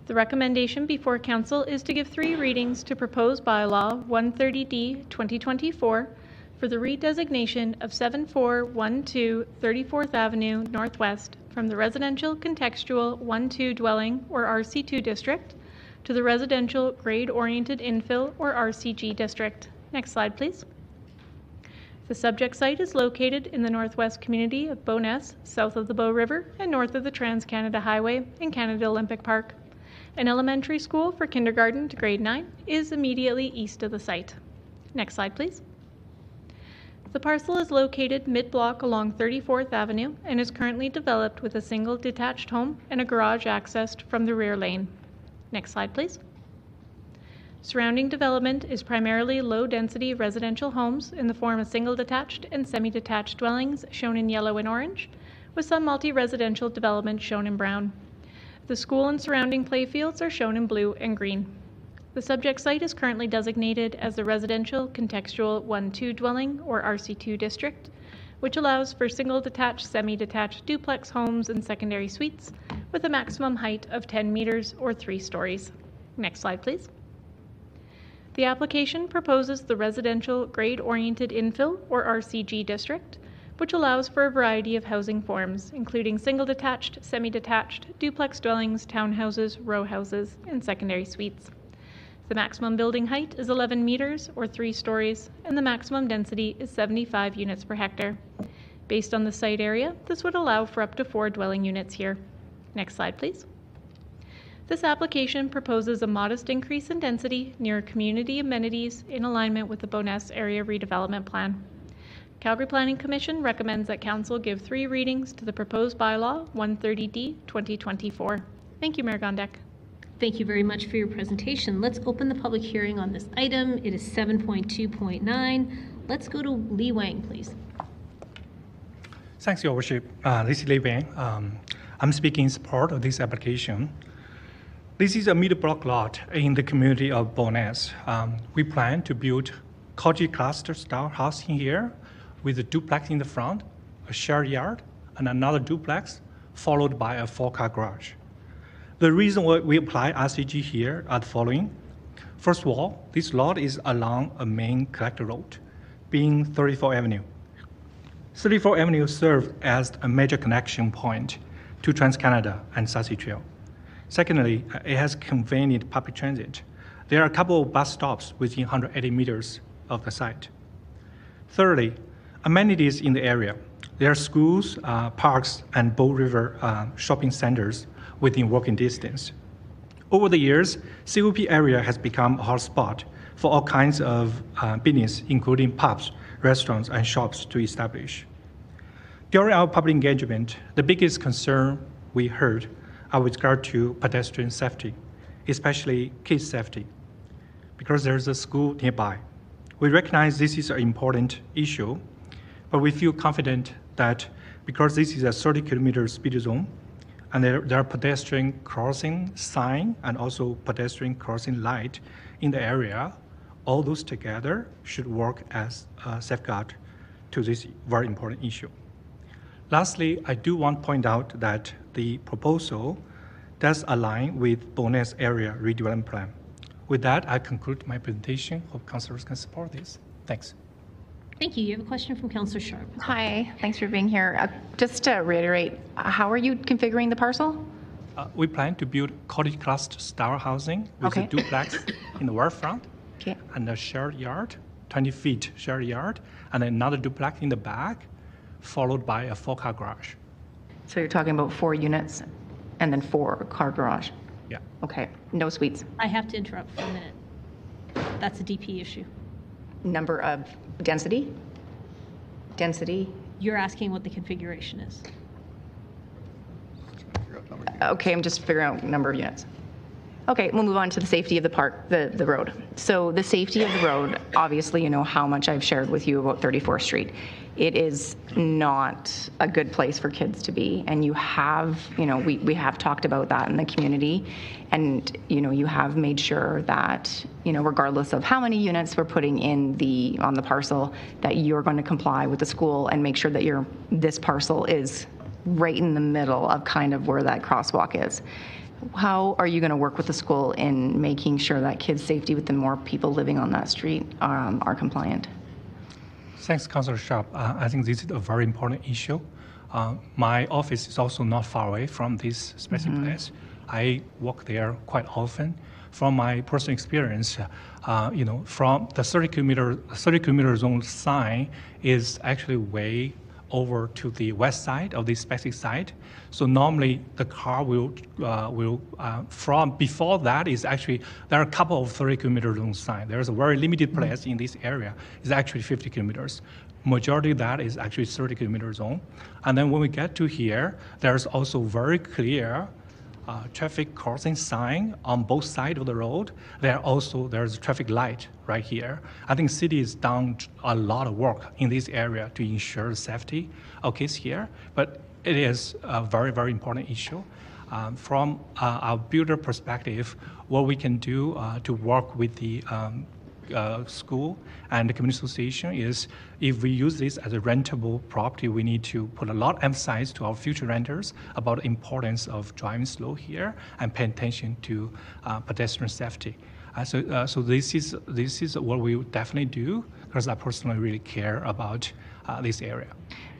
The recommendation before Council is to give 3 readings to proposed bylaw 130D 2024 for the redesignation of 7412 34th Avenue Northwest from the residential contextual 1-2 dwelling or RC2 district to the residential grade-oriented infill or RCG district. Next slide, please. The subject site is located in the northwest community of Bowness, south of the Bow River and north of the Trans-Canada Highway in Canada Olympic Park. An elementary school for kindergarten to grade 9 is immediately east of the site. Next slide, please. The parcel is located mid-block along 34th Avenue and is currently developed with a single detached home and a garage accessed from the rear lane. Next slide, please. Surrounding development is primarily low-density residential homes in the form of single detached and semi-detached dwellings shown in yellow and orange, with some multi-residential development shown in brown. The school and surrounding playfields are shown in blue and green. The subject site is currently designated as the residential contextual 1-2 dwelling or RC2 district, which allows for single detached, semi-detached duplex homes and secondary suites with a maximum height of 10 meters or 3 stories. Next slide, please. The application proposes the residential grade-oriented infill or RCG district, which allows for a variety of housing forms, including single-detached, semi-detached, duplex dwellings, townhouses, row houses, and secondary suites. The maximum building height is 11 meters or 3 stories, and the maximum density is 75 units per hectare. Based on the site area, this would allow for up to 4 dwelling units here. Next slide, please. This application proposes a modest increase in density near community amenities in alignment with the Bowness Area Redevelopment Plan. Calgary Planning Commission recommends that Council give 3 readings to the proposed bylaw 130D 2024. Thank you, Mayor Gondek. Thank you very much for your presentation. Let's open the public hearing on this item. It is 7.2.9. Let's go to Lee Wang, please. Thanks, Your Worship. This is Lee Wang. I'm speaking in support of this application. This is a mid-block lot in the community of Bowness. We plan to build cottage cluster style housing here with a duplex in the front, a shared yard, and another duplex, followed by a 4-car garage. The reason why we apply RCG here are the following. First of all, this lot is along a main collector road, being 34th Avenue. 34th Avenue serves as a major connection point to Trans-Canada and Sassy Trail. Secondly, it has convenient public transit. There are a couple of bus stops within 180 meters of the site. Thirdly, amenities in the area. There are schools, parks, and Bow River shopping centers within walking distance. Over the years, COP area has become a hotspot for all kinds of business, including pubs, restaurants, and shops to establish. During our public engagement, the biggest concern we heard are with regard to pedestrian safety, especially kids' safety, because there's a school nearby. We recognize this is an important issue, but we feel confident that because this is a 30-kilometer speed zone, and there are pedestrian crossing sign and also pedestrian crossing light in the area, all those together should work as a safeguard to this very important issue. Lastly, I do want to point out that the proposal does align with Bowness Area Redevelopment Plan. With that, I conclude my presentation. Hope councillors can support this. Thanks. Thank you. You have a question from Councillor Sharp. Hi, thanks for being here. Just to reiterate, how are you configuring the parcel? We plan to build cottage cluster style housing with a duplex in the very front, and a shared yard, 20 feet shared yard, and another duplex in the back, followed by a 4-car garage. So you're talking about 4 units and then 4-car garage? Yeah. Okay, no suites. I have to interrupt for a minute. That's a DP issue. Number of density? Density? You're asking what the configuration is. Okay, I'm just figuring out number of units. Okay, we'll move on to the safety of the park, the road. So the safety of the road, obviously you know how much I've shared with you about 34th Street. It is not a good place for kids to be, and you have, we have talked about that in the community, and you have made sure that, regardless of how many units we're putting in on the parcel, that you're going to comply with the school and make sure that this parcel is right in the middle of kind of where that crosswalk is. How are you going to work with the school in making sure that kids' safety with the more people living on that street are compliant? Thanks, Councillor Sharp. I think this is a very important issue. My office is also not far away from this specific place. I walk there quite often. From my personal experience, from the 30 kilometer zone sign is actually way over to the west side of this specific site. So normally the car will from before that is actually, there are a couple of 30 kilometer zone sign. There's a very limited place in this area. It's actually 50 kilometers. Majority of that is actually 30 kilometer zone. And then when we get to here, there's also very clear traffic crossing sign on both sides of the road. There's a traffic light right here. I think city has done a lot of work in this area to ensure the safety of kids here, but it is a very, very important issue. From our builder perspective, what we can do to work with the school and the community association is, if we use this as a rentable property, we need to put a lot of emphasis to our future renters about the importance of driving slow here and paying attention to pedestrian safety. So this is what we would definitely do, because I personally really care about this area.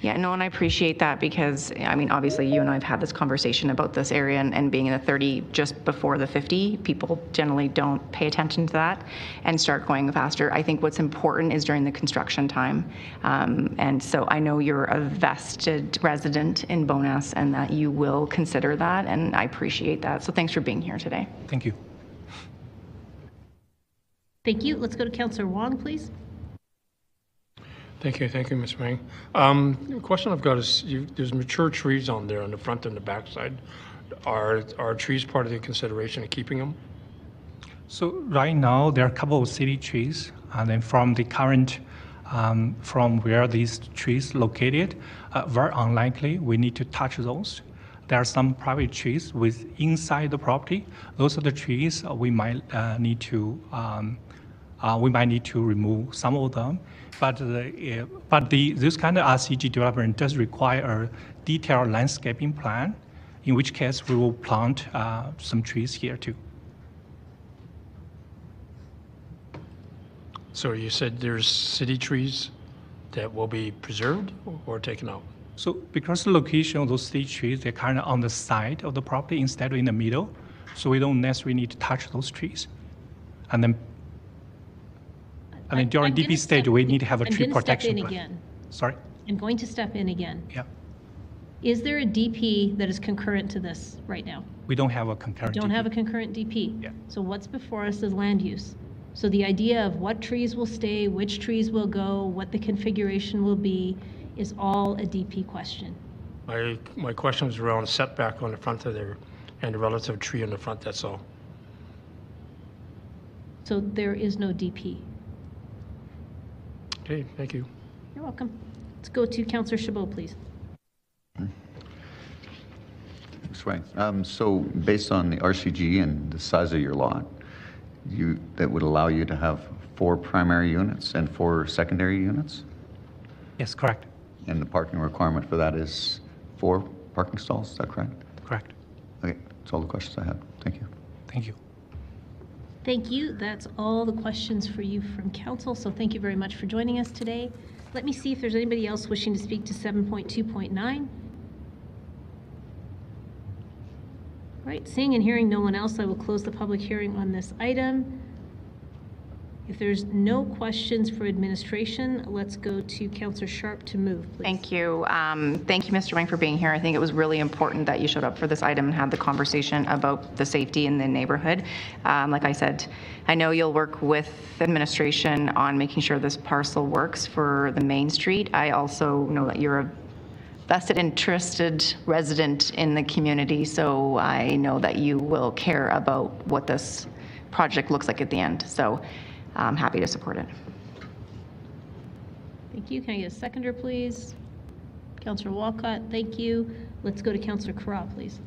Yeah, no, and I appreciate that, because, I mean, obviously you and I have had this conversation about this area, and being in the 30 just before the 50, people generally don't pay attention to that and start going faster. I think what's important is during the construction time. And so I know you're a vested resident in Bonas and that you will consider that, and I appreciate that. So thanks for being here today. Thank you. Thank you. Let's go to Councillor Wong, please. Thank you, Ms. Wang. The question I've got is, there's mature trees on there on the front and the back side. Are trees part of the consideration of keeping them? So right now, there are a couple of city trees, and then from the current, from where these trees located, very unlikely we need to touch those. There are some private trees inside the property. Those are the trees we might need to remove some of them. But this kind of RCG development does require a detailed landscaping plan, in which case we will plant some trees here too. So you said there's city trees that will be preserved or taken out? So because the location of those city trees, they're kind of on the side of the property instead of in the middle, so we don't necessarily need to touch those trees. And then during DP stage, we need to have a tree protection plan. Again. Sorry? I'm going to step in again. Yeah. Is there a DP that is concurrent to this right now? We don't have a concurrent We don't DP. have a concurrent DP. Yeah. So what's before us is land use. So the idea of what trees will stay, which trees will go, what the configuration will be, is all a DP question. My question was around setback on the front of there and the relative tree in the front, that's all. So there is no DP. Okay, thank you. You're welcome. Let's go to Councillor Chabot, please. Sway. So based on the RCG and the size of your lot, that would allow you to have 4 primary units and 4 secondary units? Yes, correct. And the parking requirement for that is 4 parking stalls, is that correct? Correct. Okay, that's all the questions I had. Thank you. Thank you. Thank you. That's all the questions for you from council. So thank you very much for joining us today. Let me see if there's anybody else wishing to speak to 7.2.9. Right, seeing and hearing no one else, I will close the public hearing on this item. If there's no questions for administration, let's go to Councillor Sharp to move, please. Thank you. Thank you, Mr. Wang, for being here. I think it was really important that you showed up for this item and had the conversation about the safety in the neighborhood. Like I said, I know you'll work with administration on making sure this parcel works for the Main Street. I also know that you're a vested interested resident in the community, so I know that you will care about what this project looks like at the end. So I'm happy to support it. Thank you. Can I get a seconder, please? Councillor Walcott, thank you. Let's go to Councillor Carra, please.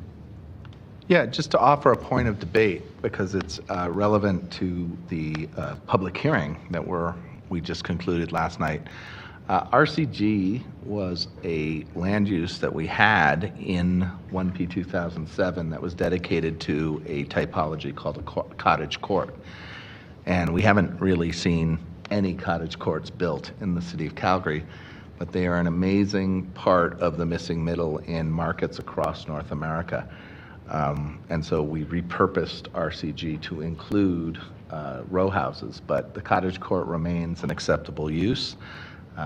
Yeah, just to offer a point of debate, because it's relevant to the public hearing that we just concluded last night. RCG was a land use that we had in 1P 2007 that was dedicated to a typology called a cottage court. And we haven't really seen any cottage courts built in the city of Calgary, but they are an amazing part of the missing middle in markets across North America. And so we repurposed RCG to include row houses, but the cottage court remains an acceptable use.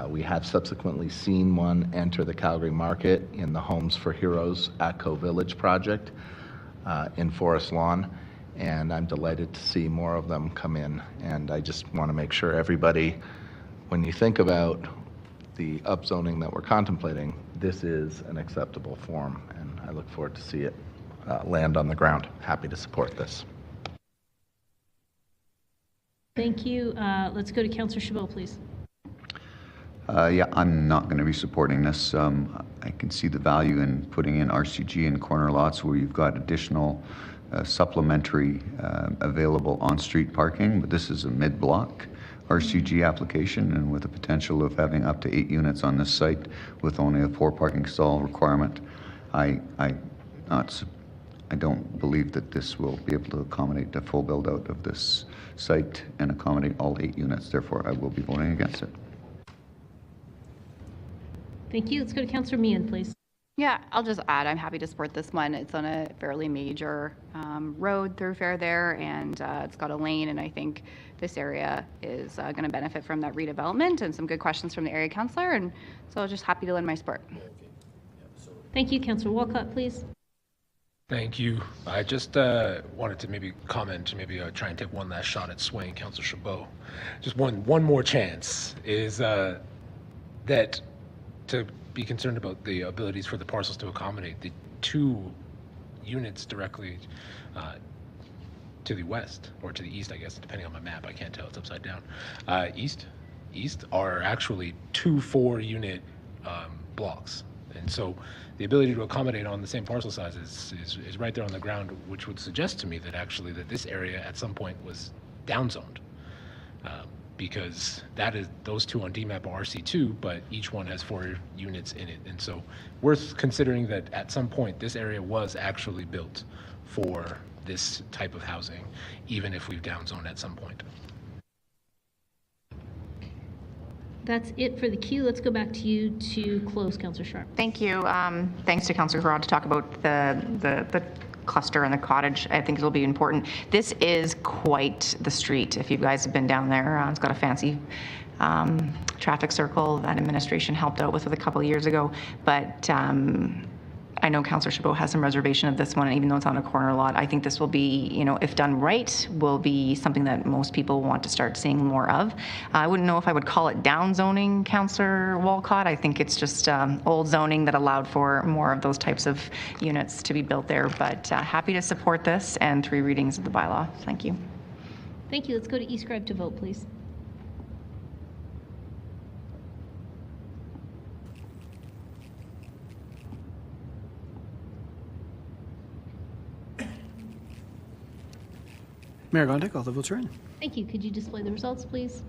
We have subsequently seen one enter the Calgary market in the Homes for Heroes ATCO Village project in Forest Lawn, and I'm delighted to see more of them come in. And I just want to make sure everybody, when you think about the upzoning that we're contemplating, this is an acceptable form, and I look forward to see it land on the ground. Happy to support this. Thank you. Let's go to Councillor Chabot, please. Yeah, I'm not going to be supporting this. I can see the value in putting in RCG in corner lots where you've got additional supplementary available on-street parking, but this is a mid-block RCG application, and with the potential of having up to 8 units on this site with only a 4 parking stall requirement, I don't believe that this will be able to accommodate the full build-out of this site and accommodate all 8 units. Therefore, I will be voting against it. Thank you. Let's go to Councillor Meehan, please. Yeah, I'll just add, I'm happy to support this one. It's on a fairly major road thoroughfare there, and it's got a lane, and I think this area is going to benefit from that redevelopment, and some good questions from the area councillor, and so I'm just happy to lend my support. Thank you. Councillor Walcott, please. Thank you. I just wanted to maybe comment, maybe try and take one last shot at swaying Councillor Chabot. Just one more chance is that to be concerned about the abilities for the parcels to accommodate the 2 units directly to the west, or to the east, I guess, depending on my map. I can't tell, it's upside down. East are actually 2 4-unit blocks. And so the ability to accommodate on the same parcel size is right there on the ground, which would suggest to me that actually that this area at some point was downzoned. Because those 2 on DMAP are RC2, but each one has 4 units in it. And so worth considering that at some point this area was actually built for this type of housing, even if we've downzoned at some point. That's it for the queue. Let's go back to you to close, Councillor Sharp. Thank you. Thanks to Councillor Harrod to talk about the cluster and the cottage. I think it'll be important. This is quite the street. If you guys have been down there, it's got a fancy traffic circle that administration helped out with a couple of years ago. But I know Councillor Chabot has some reservation of this one, and even though it's on a corner lot, I think this will be, if done right, will be something that most people want to start seeing more of. I wouldn't know if I would call it down zoning, Councillor Walcott. I think it's just old zoning that allowed for more of those types of units to be built there. But happy to support this and 3 readings of the bylaw. Thank you. Thank you. Let's go to eScribe to vote, please. Mayor Gondek, all the votes are in. Thank you. Could you display the results, please?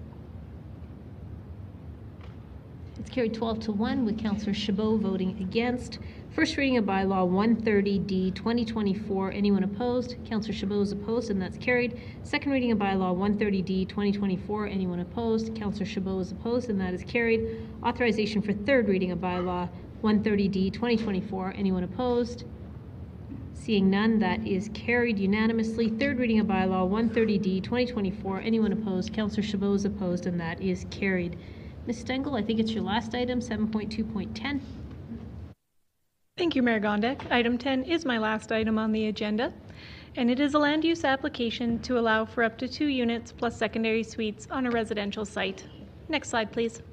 It's carried 12-1 with Councillor Chabot voting against. First reading of bylaw 130D 2024. Anyone opposed? Councillor Chabot is opposed, and that's carried. Second reading of bylaw 130D 2024. Anyone opposed? Councillor Chabot is opposed, and that is carried. Authorization for third reading of bylaw 130D 2024. Anyone opposed? Seeing none, that is carried unanimously. Third reading of bylaw 130D 2024. Anyone opposed? Councillor Chabot is opposed, and that is carried. Ms. Stengel, I think it's your last item, 7.2.10. Thank you, Mayor Gondek. Item 10 is my last item on the agenda, and it is a land use application to allow for up to 2 units plus secondary suites on a residential site. Next slide, please.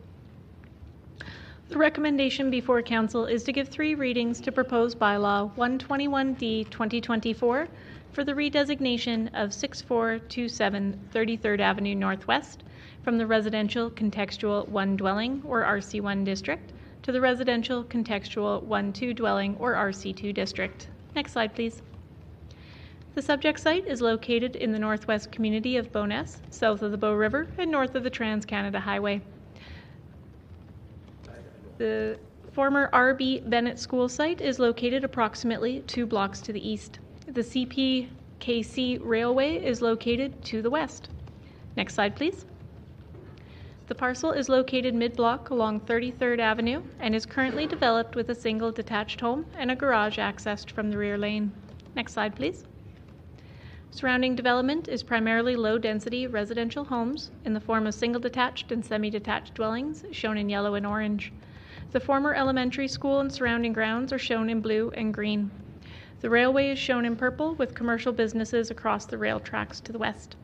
The recommendation before Council is to give 3 readings to proposed bylaw 121D 2024 for the redesignation of 6427 33rd Avenue Northwest from the Residential Contextual 1 Dwelling or RC1 District to the Residential Contextual 1-2 Dwelling or RC2 District. Next slide, please. The subject site is located in the northwest community of Bowness, south of the Bow River and north of the Trans-Canada Highway. The former R.B. Bennett School site is located approximately 2 blocks to the east. The CPKC Railway is located to the west. Next slide, please. The parcel is located mid-block along 33rd Avenue and is currently developed with a single detached home and a garage accessed from the rear lane. Next slide, please. Surrounding development is primarily low-density residential homes in the form of single detached and semi-detached dwellings, shown in yellow and orange. The former elementary school and surrounding grounds are shown in blue and green. The railway is shown in purple, with commercial businesses across the rail tracks to the west.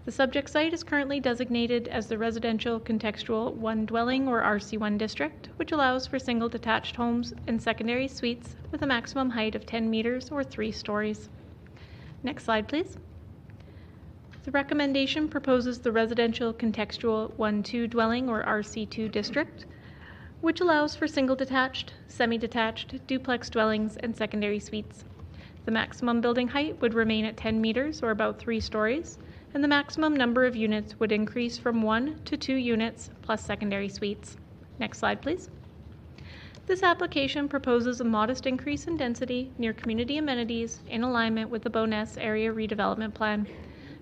The subject site is currently designated as the Residential Contextual One Dwelling or RC1 district, which allows for single detached homes and secondary suites with a maximum height of 10 meters or 3 stories. Next slide, please. The recommendation proposes the Residential Contextual 1-2 Dwelling or RC2 district, which allows for single detached, semi-detached, duplex dwellings and secondary suites. The maximum building height would remain at 10 meters or about 3 stories, and the maximum number of units would increase from 1 to 2 units plus secondary suites. Next slide, please. This application proposes a modest increase in density near community amenities in alignment with the Bowness Area Redevelopment Plan.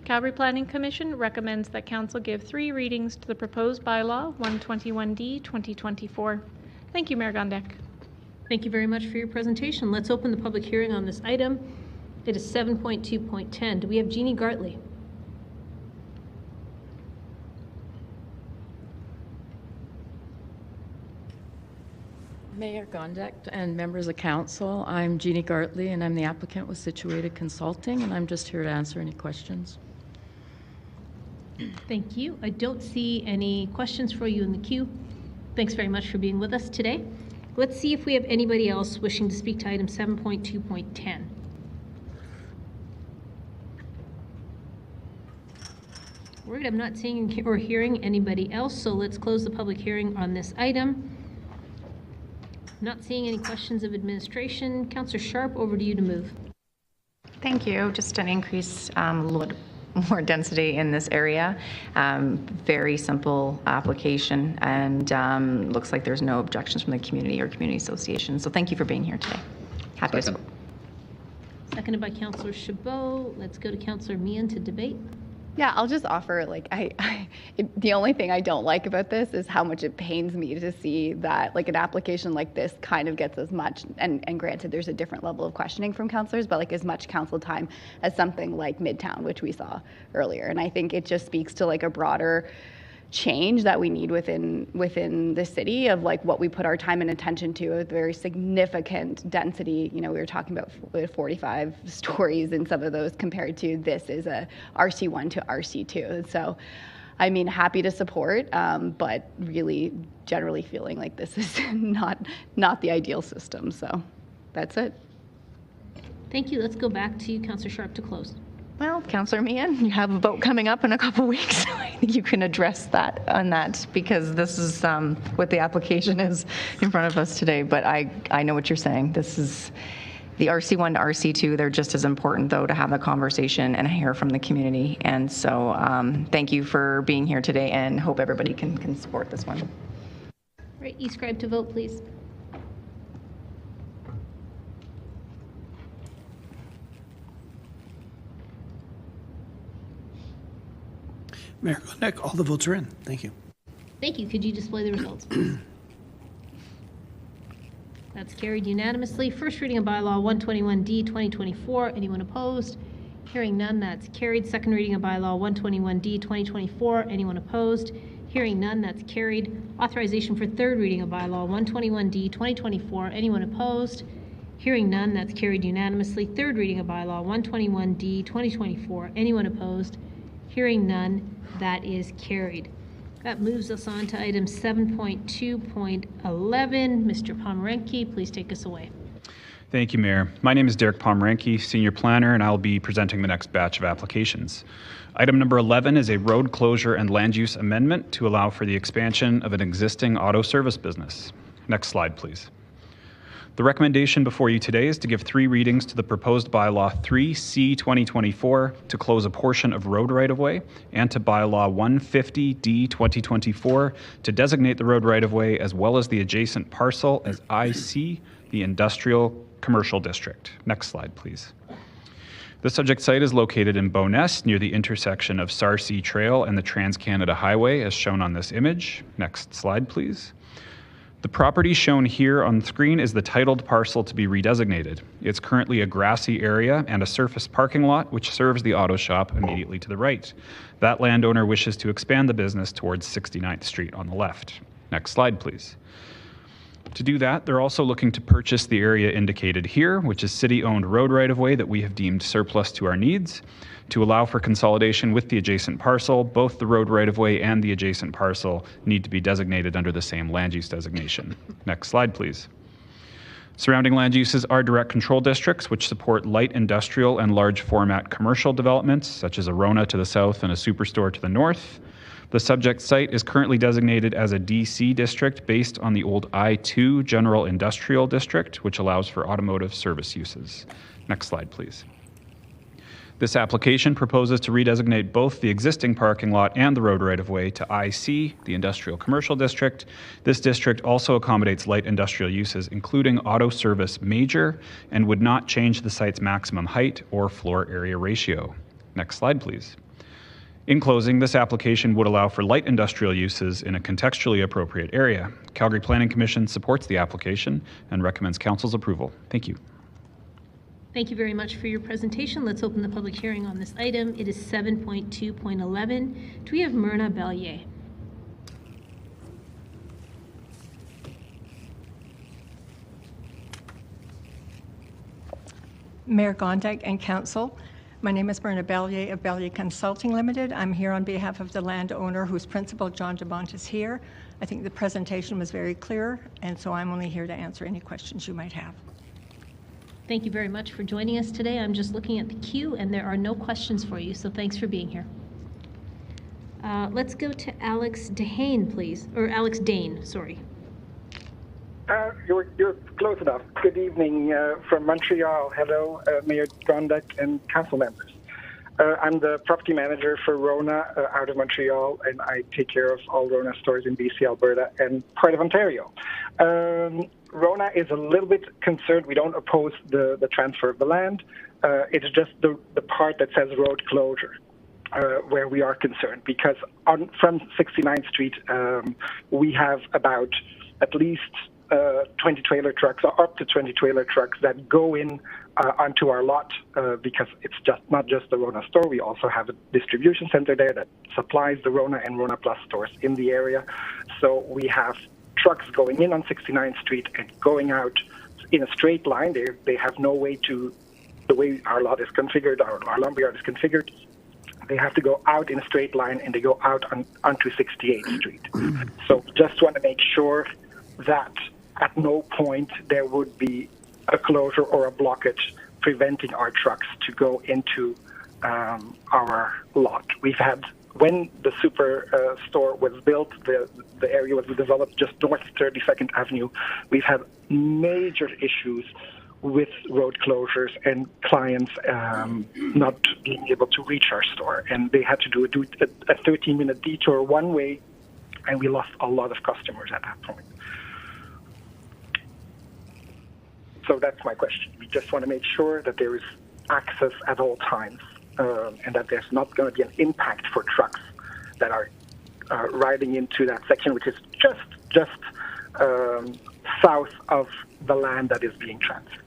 Calgary Planning Commission recommends that Council give 3 readings to the proposed bylaw 121D 2024. Thank you, Mayor Gondek. Thank you very much for your presentation. Let's open the public hearing on this item. It is 7.2.10. Do we have Jeannie Gartley? Mayor Gondek and members of council, I'm Jeannie Gartley and I'm the applicant with Situated Consulting, and I'm just here to answer any questions. Thank you. I don't see any questions for you in the queue. Thanks very much for being with us today. Let's see if we have anybody else wishing to speak to item 7.2.10. Right, I'm not seeing or hearing anybody else, so let's close the public hearing on this item. Not seeing any questions of administration. Councillor Sharp, over to you to move. Thank you. Just an increase, more density in this area. Very simple application, and looks like there's no objections from the community or community association. So thank you for being here today. Happy to support. Seconded by Councillor Chabot. Let's go to Councillor Meehan to debate. Yeah, I'll just offer, like, the only thing I don't like about this is how much it pains me to see that, like, an application like this kind of gets as much, and granted, there's a different level of questioning from councillors, but, like, as much council time as something like Midtown, which we saw earlier. And I think it just speaks to, like, a broader change that we need within the city of, like, what we put our time and attention to, a very significant density. You know, we were talking about 45 stories in some of those compared to this is a RC1 to RC2. So, I mean, happy to support, but really generally feeling like this is not the ideal system. So that's it. Thank you. Let's go back to Councillor Sharp to close. Well, Councillor Meehan, you have a vote coming up in a couple weeks. So I think you can address that on that, because this is what the application is in front of us today. But I know what you're saying. This is the RC1 to RC2. They're just as important, though, to have a conversation and hear from the community. And so thank you for being here today, and hope everybody can support this one. All right, e-scribe to vote, please. Mayor Gondek, all the votes are in. Thank you. Thank you. Could you display the results? That's carried unanimously. First reading of bylaw 121D 2024. Anyone opposed? Hearing none, that's carried. Second reading of bylaw 121D 2024. Anyone opposed? Hearing none, that's carried. Authorization for third reading of bylaw 121D 2024. Anyone opposed? Hearing none, that's carried unanimously. Third reading of bylaw 121D 2024. Anyone opposed? Hearing none, that is carried. That moves us on to item 7.2.11. Mr. Pomerenke, please take us away. Thank you, Mayor. My name is Derek Pomerenke, Senior Planner, and I'll be presenting the next batch of applications. Item number 11 is a road closure and land use amendment to allow for the expansion of an existing auto service business. Next slide, please. The recommendation before you today is to give 3 readings to the proposed bylaw 3C 2024 to close a portion of road right-of-way, and to bylaw 150D 2024 to designate the road right-of-way as well as the adjacent parcel as IC, the Industrial Commercial District. Next slide, please. The subject site is located in Bowness near the intersection of Sarcee Trail and the Trans-Canada Highway as shown on this image. Next slide, please. The property shown here on the screen is the titled parcel to be redesignated. It's currently a grassy area and a surface parking lot which serves the auto shop immediately to the right. That landowner wishes to expand the business towards 69th Street on the left. Next slide, please. To do that, they're also looking to purchase the area indicated here, which is city-owned road right-of-way that we have deemed surplus to our needs. To allow for consolidation with the adjacent parcel, both the road right-of-way and the adjacent parcel need to be designated under the same land use designation. Next slide, please. Surrounding land uses are direct control districts, which support light industrial and large format commercial developments, such as a Rona to the south and a superstore to the north. The subject site is currently designated as a DC district based on the old I-2 General Industrial District, which allows for automotive service uses. Next slide, please. This application proposes to redesignate both the existing parking lot and the road right-of-way to IC, the Industrial Commercial District. This district also accommodates light industrial uses, including auto service major, and would not change the site's maximum height or floor area ratio. Next slide, please. In closing, this application would allow for light industrial uses in a contextually appropriate area. Calgary Planning Commission supports the application and recommends Council's approval. Thank you. Thank you very much for your presentation. Let's open the public hearing on this item. It is 7.2.11. Do we have Myrna Bellier? Mayor Gondek and Council. My name is Myrna Bellier of Bellier Consulting Limited. I'm here on behalf of the landowner whose principal, John DeMont, is here. I think the presentation was very clear, and so I'm only here to answer any questions you might have. Thank you very much for joining us today. I'm just looking at the queue, and there are no questions for you, so thanks for being here. Let's go to Alex Dehane, please, or Alex Dane, sorry. You're close enough. Good evening from Montreal. Hello, Mayor Gondek and council members. I'm the property manager for Rona out of Montreal, and I take care of all Rona stores in BC, Alberta, and part of Ontario. Rona is a little bit concerned. We don't oppose the transfer of the land. It's just the part that says road closure where we are concerned, because from 69th Street, we have about at least 20 trailer trucks, or up to 20 trailer trucks that go in onto our lot because it's just not just the Rona store. We also have a distribution center there that supplies the Rona and Rona Plus stores in the area. So we have trucks going in on 69th Street and going out in a straight line. They have no way to, the way our lot is configured, our lumberyard is configured, they have to go out in a straight line, and they go out onto 68th Street. So just want to make sure that at no point there would be a closure or a blockage preventing our trucks to go into our lot. We've had, when the super store was built, the area was developed just north of 32nd Avenue, we've had major issues with road closures and clients not being able to reach our store. And they had to do a 13-minute detour one way, and we lost a lot of customers at that point. So that's my question. We just want to make sure that there is access at all times and that there's not going to be an impact for trucks that are riding into that section, which is just south of the land that is being transferred.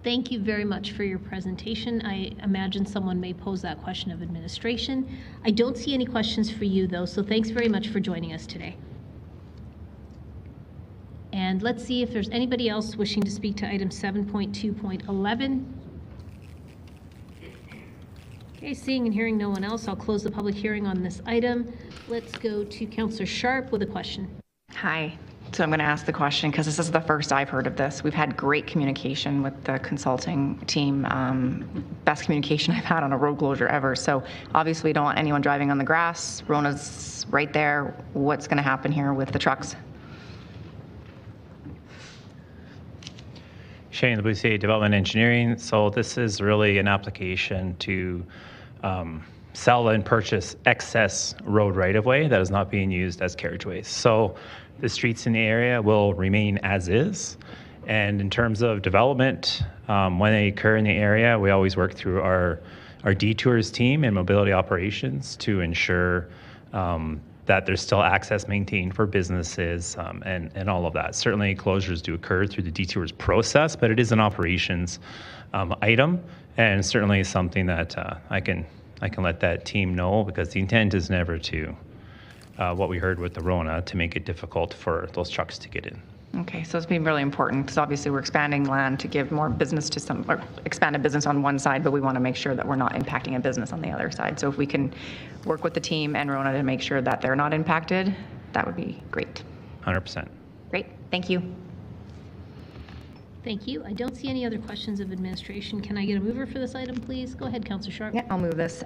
Thank you very much for your presentation. I imagine someone may pose that question of administration. I don't see any questions for you, though, so thanks very much for joining us today. And let's see if there's anybody else wishing to speak to item 7.2.11. Okay, seeing and hearing no one else, I'll close the public hearing on this item. Let's go to Councillor Sharp with a question. Hi. So I'm going to ask the question because this is the first I've heard of this. We've had great communication with the consulting team, best communication I've had on a road closure ever. So obviously we don't want anyone driving on the grass. Rona's right there. What's going to happen here with the trucks? Shane LeBoussier, Development Engineering. So this is really an application to sell and purchase excess road right-of-way that is not being used as carriageways. So the streets in the area will remain as is, And in terms of development, when they occur in the area, we always work through our detours team and mobility operations to ensure that there's still access maintained for businesses and all of that. Certainly closures do occur through the detours process, but it is an operations item, and certainly something that I can let that team know, because the intent is never to, what we heard with the Rona, to make it difficult for those trucks to get in. Okay, so it's been really important because obviously we're expanding land to give more business to some, or expand a business on one side, but we want to make sure that we're not impacting a business on the other side. So if we can work with the team and Rona to make sure that they're not impacted, that would be great. 100%. Great, thank you. Thank you. I don't see any other questions of administration. Can I get a mover for this item, please? Go ahead, Councillor Sharp. Yeah, I'll move this.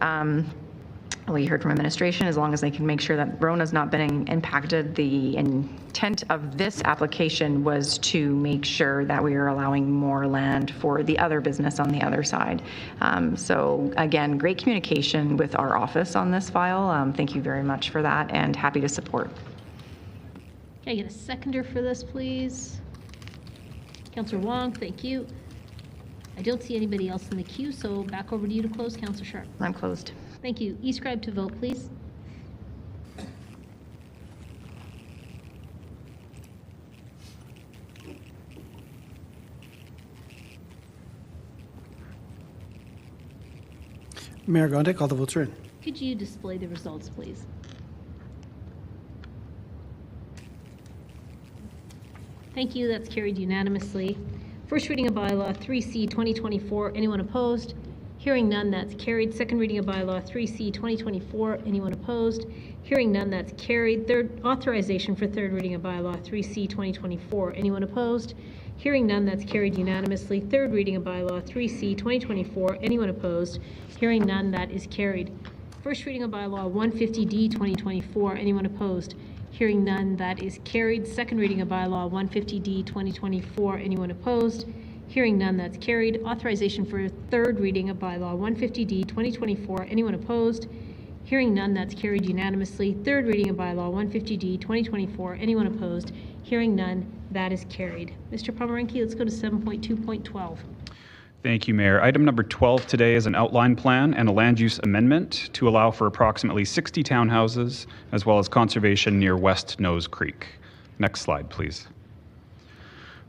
We heard from administration, as long as they can make sure that Rona's not been impacted. The intent of this application was to make sure that we are allowing more land for the other business on the other side. So again, great communication with our office on this file. Thank you very much for that, and happy to support. Can I get a seconder for this, please? Councillor Wong, thank you. I don't see anybody else in the queue, so back over to you to close, Councillor Sharp. I'm closed. Thank you. E-scribe to vote, please. Mayor Gondek, all the votes are in. Could you display the results, please? Thank you. That's carried unanimously. First reading of bylaw 3C 2024. Anyone opposed? Hearing none, that's carried. Second reading of bylaw 3C 2024. Anyone opposed? Hearing none, that's carried. Third authorization for third reading of bylaw 3C 2024. Anyone opposed? Hearing none, that's carried unanimously. Third reading of bylaw 3C 2024. Anyone opposed? Hearing none, that is carried. First reading of bylaw 150D 2024. Anyone opposed? Hearing none, that is carried. Second reading of bylaw 150D 2024. Anyone opposed? Hearing none, that's carried. Authorization for third reading of bylaw 150D 2024. Anyone opposed? Hearing none, that's carried unanimously. Third reading of bylaw 150D 2024. Anyone opposed? Hearing none, that is carried. Mr. Pomeranke, let's go to 7.2.12. Thank you, Mayor. Item number 12 today is an outline plan and a land use amendment to allow for approximately 60 townhouses as well as conservation near West Nose Creek. Next slide, please.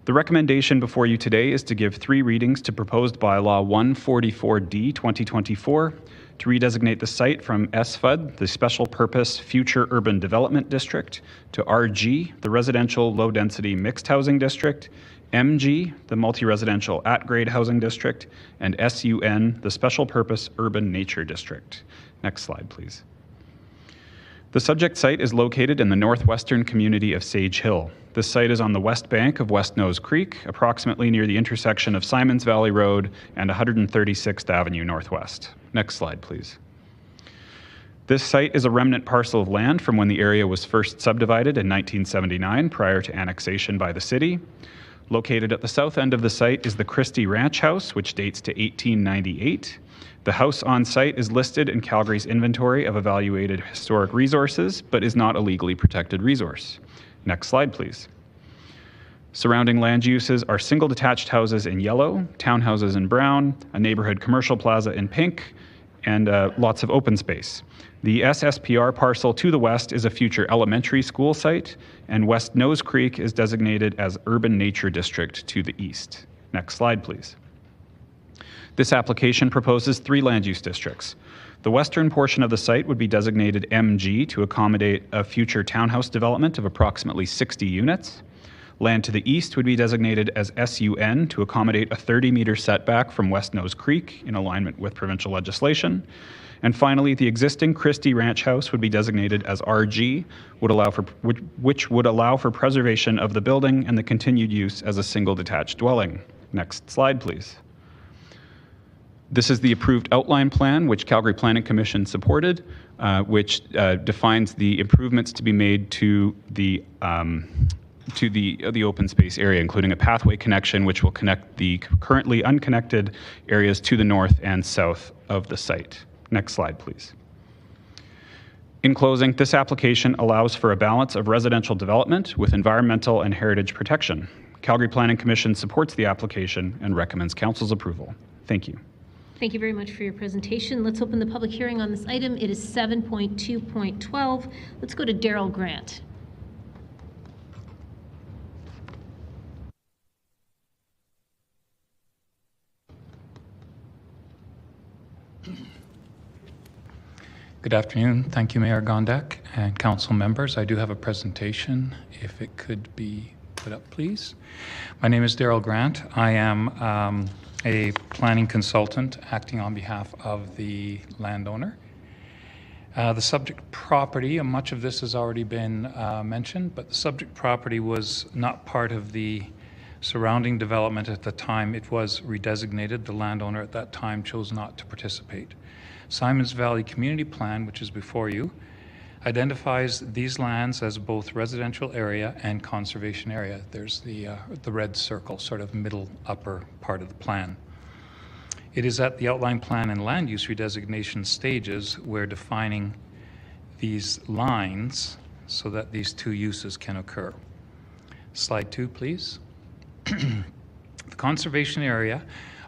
The recommendation before you today is to give 3 readings to proposed bylaw 144D 2024 to redesignate the site from SFUD, the Special Purpose Future Urban Development District, to RG, the Residential Low Density Mixed Housing District, MG, the Multi-Residential At-Grade Housing District, and SUN, the Special Purpose Urban Nature District. Next slide, please. The subject site is located in the northwestern community of Sage Hill. This site is on the west bank of West Nose Creek, approximately near the intersection of Simons Valley Road and 136th Avenue Northwest. Next slide, please. This site is a remnant parcel of land from when the area was first subdivided in 1979 prior to annexation by the city. Located at the south end of the site is the Christie Ranch House, which dates to 1898. The house on site is listed in Calgary's inventory of evaluated historic resources, but is not a legally protected resource. Next slide, please. Surrounding land uses are single detached houses in yellow, townhouses in brown, a neighborhood commercial plaza in pink, and lots of open space. The SSPR parcel to the west is a future elementary school site, and West Nose Creek is designated as Urban Nature District to the east. Next slide, please. This application proposes 3 land use districts. The western portion of the site would be designated MG to accommodate a future townhouse development of approximately 60 units. Land to the east would be designated as SUN to accommodate a 30-meter setback from West Nose Creek in alignment with provincial legislation. And finally, the existing Christie Ranch House would be designated as RG, which would allow for preservation of the building and the continued use as a single detached dwelling. Next slide, please. This is the approved outline plan, which Calgary Planning Commission supported, which defines the improvements to be made to the open space area, including a pathway connection, which will connect the currently unconnected areas to the north and south of the site. Next slide, please. In closing, this application allows for a balance of residential development with environmental and heritage protection. Calgary Planning Commission supports the application and recommends Council's approval. Thank you. Thank you very much for your presentation. Let's open the public hearing on this item. It is 7.2.12. Let's go to Daryl Grant. Good afternoon. Thank you, Mayor Gondek and council members. I do have a presentation, if it could be put up, please. My name is Daryl Grant. I am a planning consultant acting on behalf of the landowner. The subject property, and much of this has already been mentioned, but the subject property was not part of the surrounding development at the time it was redesignated. The landowner at that time chose not to participate. Simons Valley Community Plan, which is before you, identifies these lands as both residential area and conservation area. There's the red circle, sort of middle upper part of the plan. It is at the outline plan and land use redesignation stages where defining these lines so that these two uses can occur. Slide 2, please. The conservation area,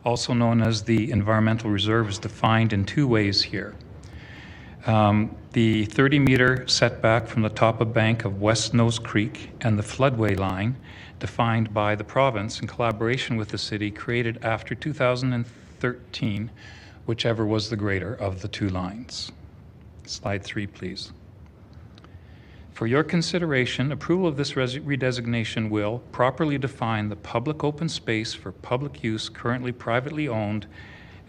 also known as the environmental reserve, is defined in two ways here. The 30-meter setback from the top of bank of West Nose Creek and the floodway line defined by the province in collaboration with the city created after 2013, whichever was the greater of the two lines. Slide 3, please. For your consideration, approval of this redesignation will properly define the public open space for public use currently privately owned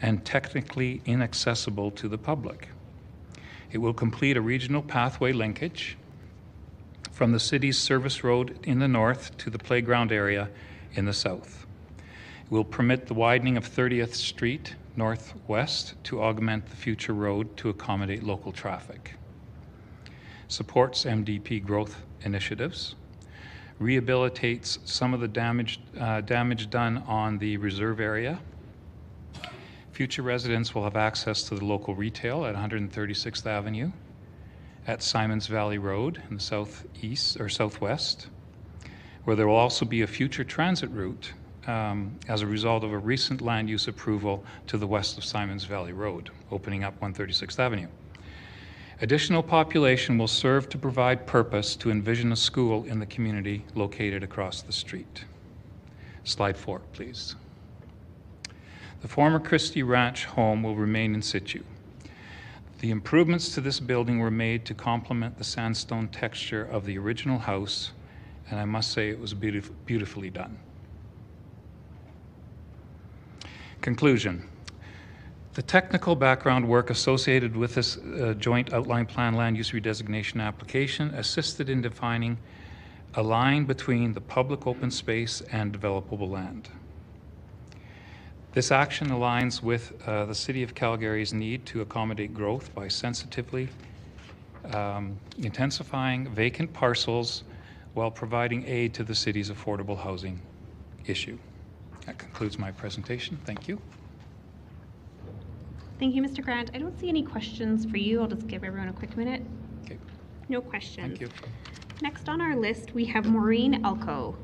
and technically inaccessible to the public. It will complete a regional pathway linkage from the city's service road in the north to the playground area in the south. It will permit the widening of 30th Street northwest to augment the future road to accommodate local traffic. Supports MDP growth initiatives, rehabilitates some of the damage done on the reserve area. Future residents will have access to the local retail at 136th Avenue, at Simons Valley Road in the southeast or southwest, where there will also be a future transit route as a result of a recent land use approval to the west of Simons Valley Road, opening up 136th Avenue. Additional population will serve to provide purpose to envision a school in the community located across the street. Slide 4, please. The former Christie Ranch home will remain in situ. The improvements to this building were made to complement the sandstone texture of the original house, and I must say it was beautifully done. Conclusion. The technical background work associated with this joint outline plan land use redesignation application assisted in defining a line between the public open space and developable land. This action aligns with the City of Calgary's need to accommodate growth by sensitively intensifying vacant parcels while providing aid to the city's affordable housing issue. That concludes my presentation. Thank you. Thank you, Mr. Grant. I don't see any questions for you. I'll just give everyone a quick minute. Okay. No questions. Thank you. Next on our list, we have Maureen Elko.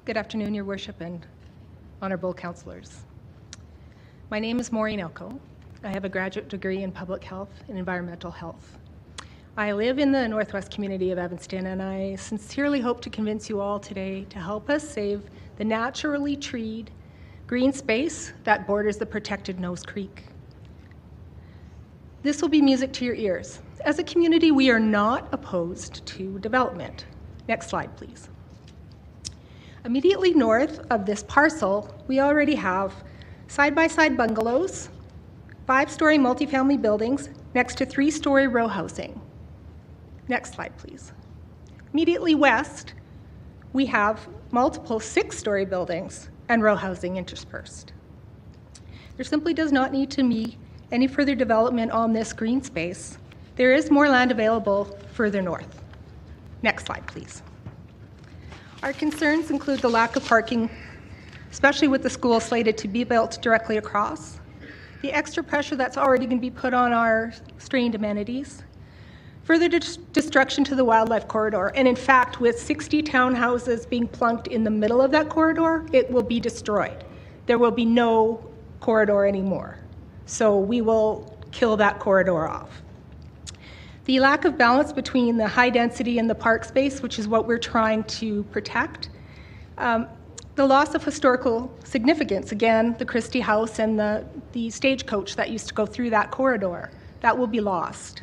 Good afternoon, Your Worship and honorable councillors. My name is Maureen Elko. I have a graduate degree in public health and environmental health. I live in the northwest community of Evanston, and I sincerely hope to convince you all today to help us save the naturally treed green space that borders the protected Nose Creek. This will be music to your ears. As a community, we are not opposed to development. Next slide, please. Immediately north of this parcel, we already have side-by-side bungalows, 5-story multifamily buildings next to 3-story row housing. Next slide, please. Immediately west, we have multiple 6-story buildings and row housing interspersed. There simply does not need to be any further development on this green space. There is more land available further north. Next slide, please. Our concerns include the lack of parking, especially with the school slated to be built directly across, the extra pressure that's already going to be put on our strained amenities, further destruction to the wildlife corridor, and in fact, with 60 townhouses being plunked in the middle of that corridor, it will be destroyed. There will be no corridor anymore. So we will kill that corridor off. The lack of balance between the high density and the park space, which is what we're trying to protect. The loss of historical significance, again, the Christie House and the stagecoach that used to go through that corridor, that will be lost.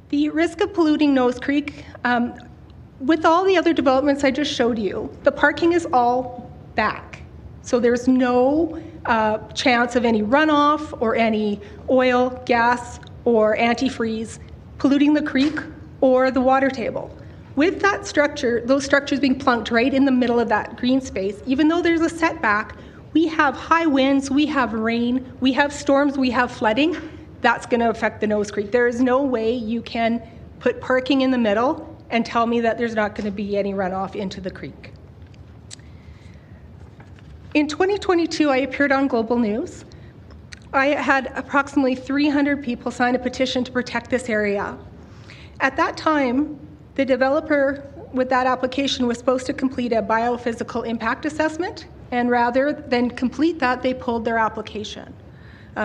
The risk of polluting Nose Creek, with all the other developments I just showed you, the parking is all back. So there's no chance of any runoff or any oil, gas, or antifreeze polluting the creek or the water table. With that structure, those structures being plunked right in the middle of that green space, even though there's a setback, we have high winds, we have rain, we have storms, we have flooding. That's going to affect the Nose Creek. There is no way you can put parking in the middle and tell me that there's not going to be any runoff into the creek. In 2022, I appeared on Global News. I had approximately 300 people sign a petition to protect this area. At that time, the developer with that application was supposed to complete a biophysical impact assessment, and rather than complete that, they pulled their application.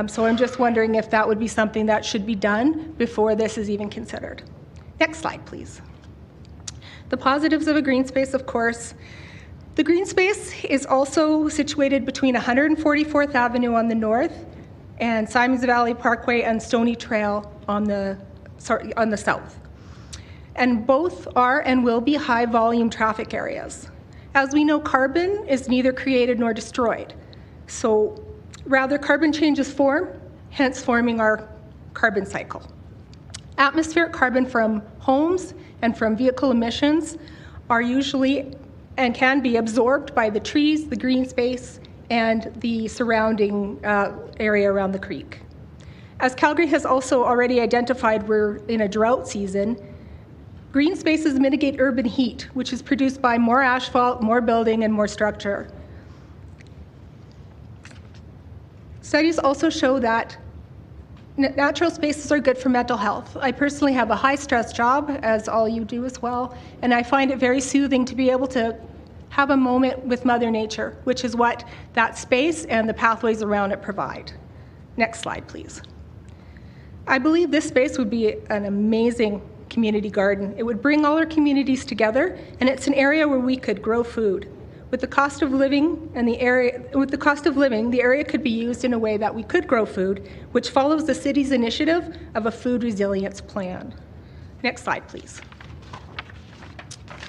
So I'm just wondering if that would be something that should be done before this is even considered. Next slide, please. The positives of a green space, of course. The green space is also situated between 144th Avenue on the north and Simons Valley Parkway and Stony Trail on the south. And both are and will be high volume traffic areas. As we know, carbon is neither created nor destroyed. So rather, carbon changes form, hence forming our carbon cycle. Atmospheric carbon from homes and from vehicle emissions are usually and can be absorbed by the trees, the green space, and the surrounding area around the creek. As Calgary has also already identified, we're in a drought season. Green spaces mitigate urban heat, which is produced by more asphalt, more building, and more structure. Studies also show that natural spaces are good for mental health. I personally have a high-stress job, as all you do as well, and I find it very soothing to be able to have a moment with Mother Nature, which is what that space and the pathways around it provide. Next slide, please. I believe this space would be an amazing community garden. It would bring all our communities together, and it's an area where we could grow food. With the cost of living, the area could be used in a way that we could grow food, which follows the city's initiative of a food resilience plan. Next slide, please.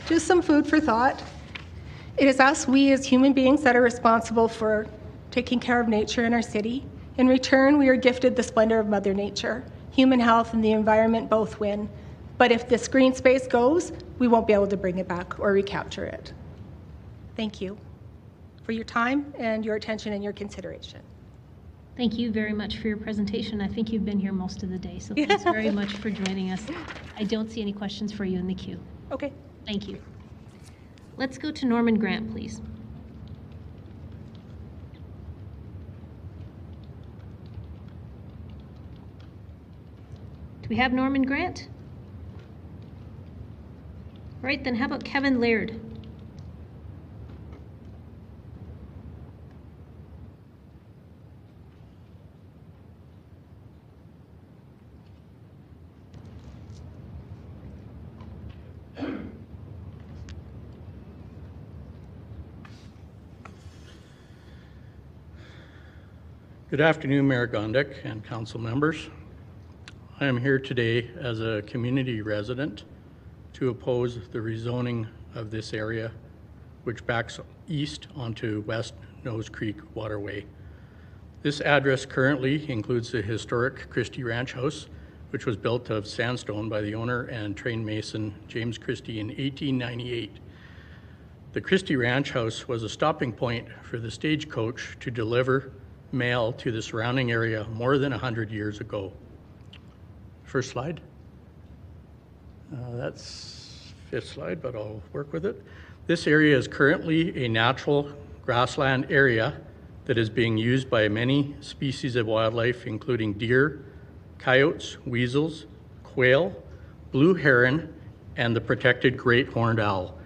Just some food for thought. It is us, we as human beings, that are responsible for taking care of nature in our city. In return, we are gifted the splendor of Mother Nature. Human health and the environment both win. But if this green space goes, we won't be able to bring it back or recapture it. Thank you for your time and your attention and your consideration. Thank you very much for your presentation. I think you've been here most of the day, so thanks very much for joining us. I don't see any questions for you in the queue. Okay. Thank you. Let's go to Norman Grant, please. Do we have Norman Grant? Right, then how about Kevin Laird? Good afternoon, Mayor Gondek and council members. I am here today as a community resident to oppose the rezoning of this area, which backs east onto West Nose Creek Waterway. This address currently includes the historic Christie Ranch House, which was built of sandstone by the owner and trained mason James Christie in 1898. The Christie Ranch House was a stopping point for the stagecoach to deliver mail to the surrounding area more than 100 years ago. First slide. That's fifth slide, but I'll work with it. This area is currently a natural grassland area that is being used by many species of wildlife, including deer, coyotes, weasels, quail, blue heron, and the protected great horned owl,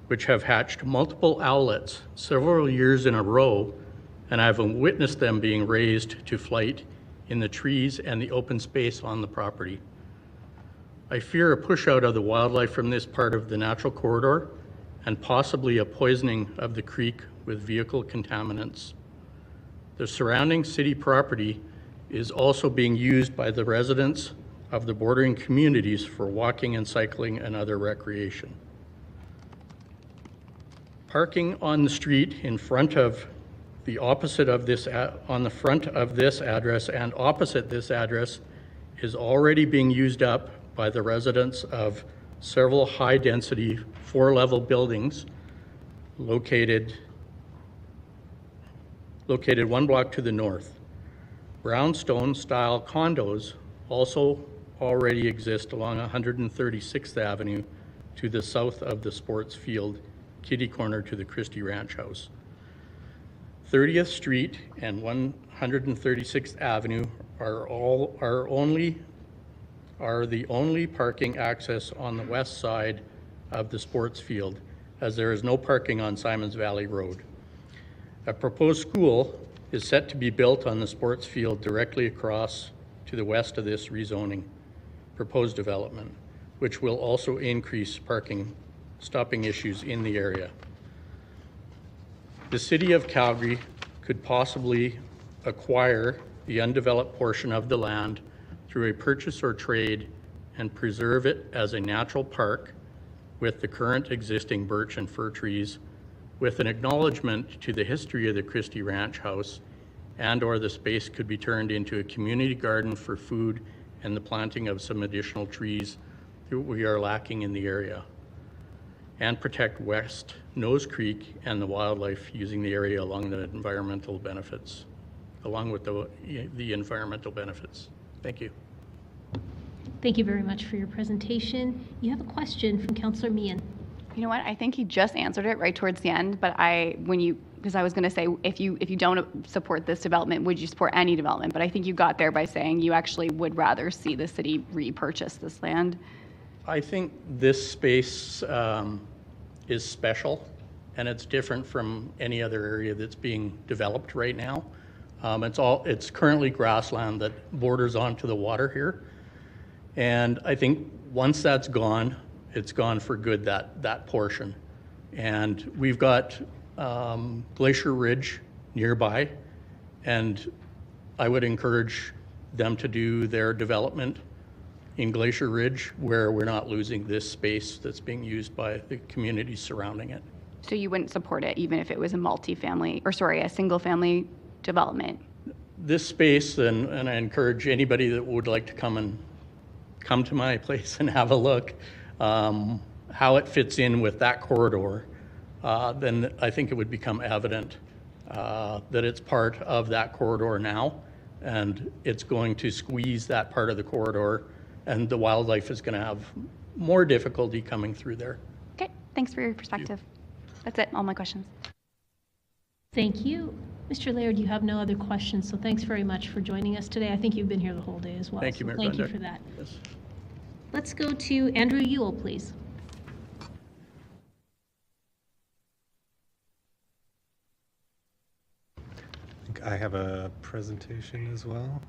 which have hatched multiple owlets several years in a row, and I've witnessed them being raised to flight in the trees and the open space on the property. I fear a push out of the wildlife from this part of the natural corridor and possibly a poisoning of the creek with vehicle contaminants. The surrounding city property is also being used by the residents of the bordering communities for walking and cycling and other recreation. Parking on the street in front of the opposite of this, on the front of this address and opposite this address is already being used up by the residents of several high-density 4-level buildings located 1 block to the north. Brownstone-style condos also already exist along 136th Avenue to the south of the sports field, kitty corner to the Christie Ranch House. 30th Street and 136th Avenue are the only parking access on the west side of the sports field, as there is no parking on Simons Valley Road. A proposed school is set to be built on the sports field directly across to the west of this rezoning proposed development, which will also increase stopping issues in the area. The City of Calgary could possibly acquire the undeveloped portion of the land through a purchase or trade and preserve it as a natural park with the current existing birch and fir trees, with an acknowledgement to the history of the Christie Ranch House, and/or the space could be turned into a community garden for food and the planting of some additional trees that we are lacking in the area, and protect West Nose Creek and the wildlife using the area along the environmental benefits, along with the environmental benefits. Thank you. Thank you very much for your presentation. You have a question from Councillor Meehan. You know what? I think he just answered it right towards the end, but because I was going to say, if you don't support this development, would you support any development? But I think you got there by saying you actually would rather see the city repurchase this land. I think this space is special, and it's different from any other area that's being developed right now. It's currently grassland that borders onto the water here, and I think once that's gone, it's gone for good, that portion. And we've got Glacier Ridge nearby, and I would encourage them to do their development in Glacier Ridge where we're not losing this space that's being used by the communities surrounding it. So you wouldn't support it even if it was a single family development? This space, and I encourage anybody that would like to come to my place and have a look, how it fits in with that corridor, then I think it would become evident that it's part of that corridor now, and it's going to squeeze that part of the corridor, and the wildlife is going to have more difficulty coming through there. Okay, thanks for your perspective. That's it, all my questions. Thank you. Mr. Laird, you have no other questions, so thanks very much for joining us today. I think you've been here the whole day as well. Thank you, so Mayor thank you Gondek. for that. Yes. Let's go to Andrew Ewell, please. I think I have a presentation as well.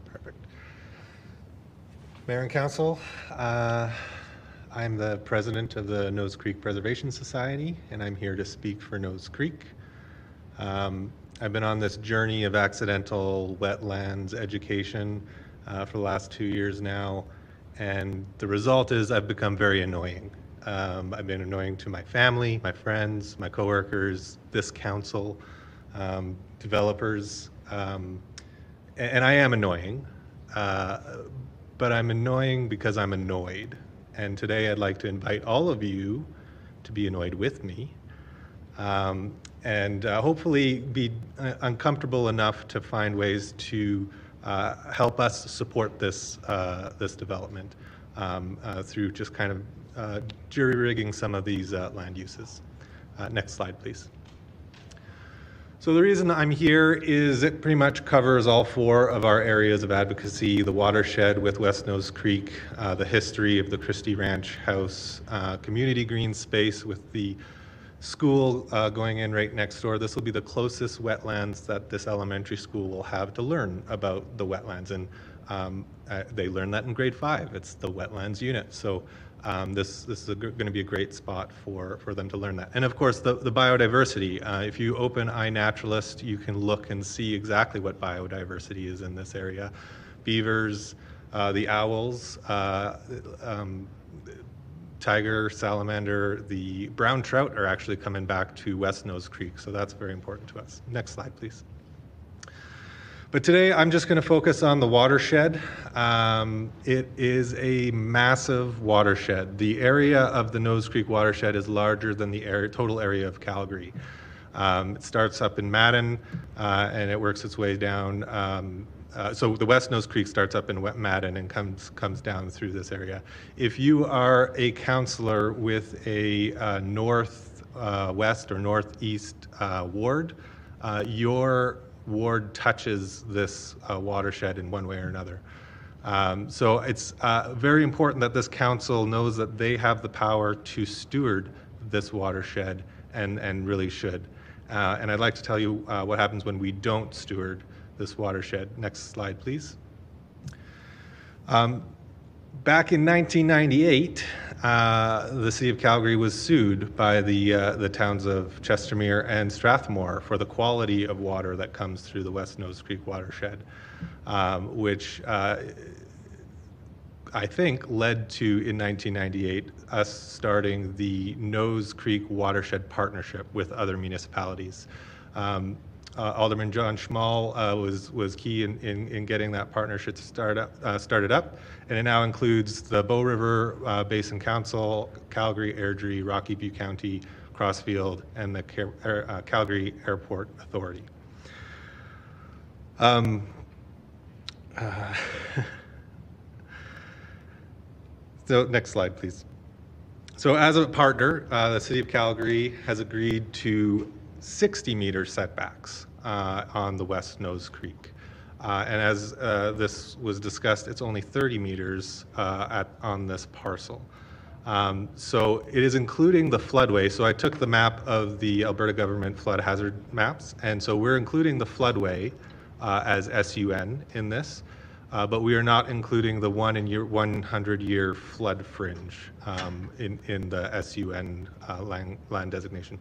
Perfect. Mayor and Council, I'm the president of the Nose Creek Preservation Society, and I'm here to speak for Nose Creek. I've been on this journey of accidental wetlands education for the last 2 years now, and the result is I've become very annoying. I've been annoying to my family, my friends, my coworkers, this council, developers, and I am annoying, but I'm annoying because I'm annoyed. And today I'd like to invite all of you to be annoyed with me, and hopefully be uncomfortable enough to find ways to help us support this development. through just kind of jury-rigging some of these land uses. Next slide, please. So the reason I'm here is it pretty much covers all 4 of our areas of advocacy: the watershed with West Nose Creek, the history of the Christie Ranch House, community green space with the school going in right next door. This will be the closest wetlands that this elementary school will have to learn about the wetlands. And they learn that in grade 5. It's the wetlands unit. So this is going to be a great spot for them to learn that. And of course, the biodiversity. If you open iNaturalist, you can look and see exactly what biodiversity is in this area. Beavers, the owls, tiger, salamander, the brown trout are actually coming back to West Nose Creek, so that's very important to us. Next slide, please. But today I'm just going to focus on the watershed. It is a massive watershed. The area of the Nose Creek watershed is larger than the total area of Calgary. It starts up in Madden and it works its way down. So the West Nose Creek starts up in Madden and comes down through this area. If you are a councillor with a northwest or northeast ward, your ward touches this watershed in one way or another. So it's very important that this council knows that they have the power to steward this watershed and really should. And I'd like to tell you what happens when we don't steward this watershed. Next slide, please. Back in 1998, the City of Calgary was sued by the towns of Chestermere and Strathmore for the quality of water that comes through the West Nose Creek watershed, which I think led to, in 1998, us starting the Nose Creek Watershed Partnership with other municipalities. Alderman John Schmall was key in getting that partnership started up, and it now includes the Bow River Basin Council, Calgary, Airdrie, Rocky View County, Crossfield, and the Calgary Airport Authority. So next slide, please. So as a partner, the City of Calgary has agreed to 60-meter setbacks on the West Nose Creek. And as this was discussed, it's only 30 meters on this parcel. So it is including the floodway. So I took the map of the Alberta government flood hazard maps, and so we're including the floodway as SUN in this, but we are not including the 100-year flood fringe in the SUN land designation.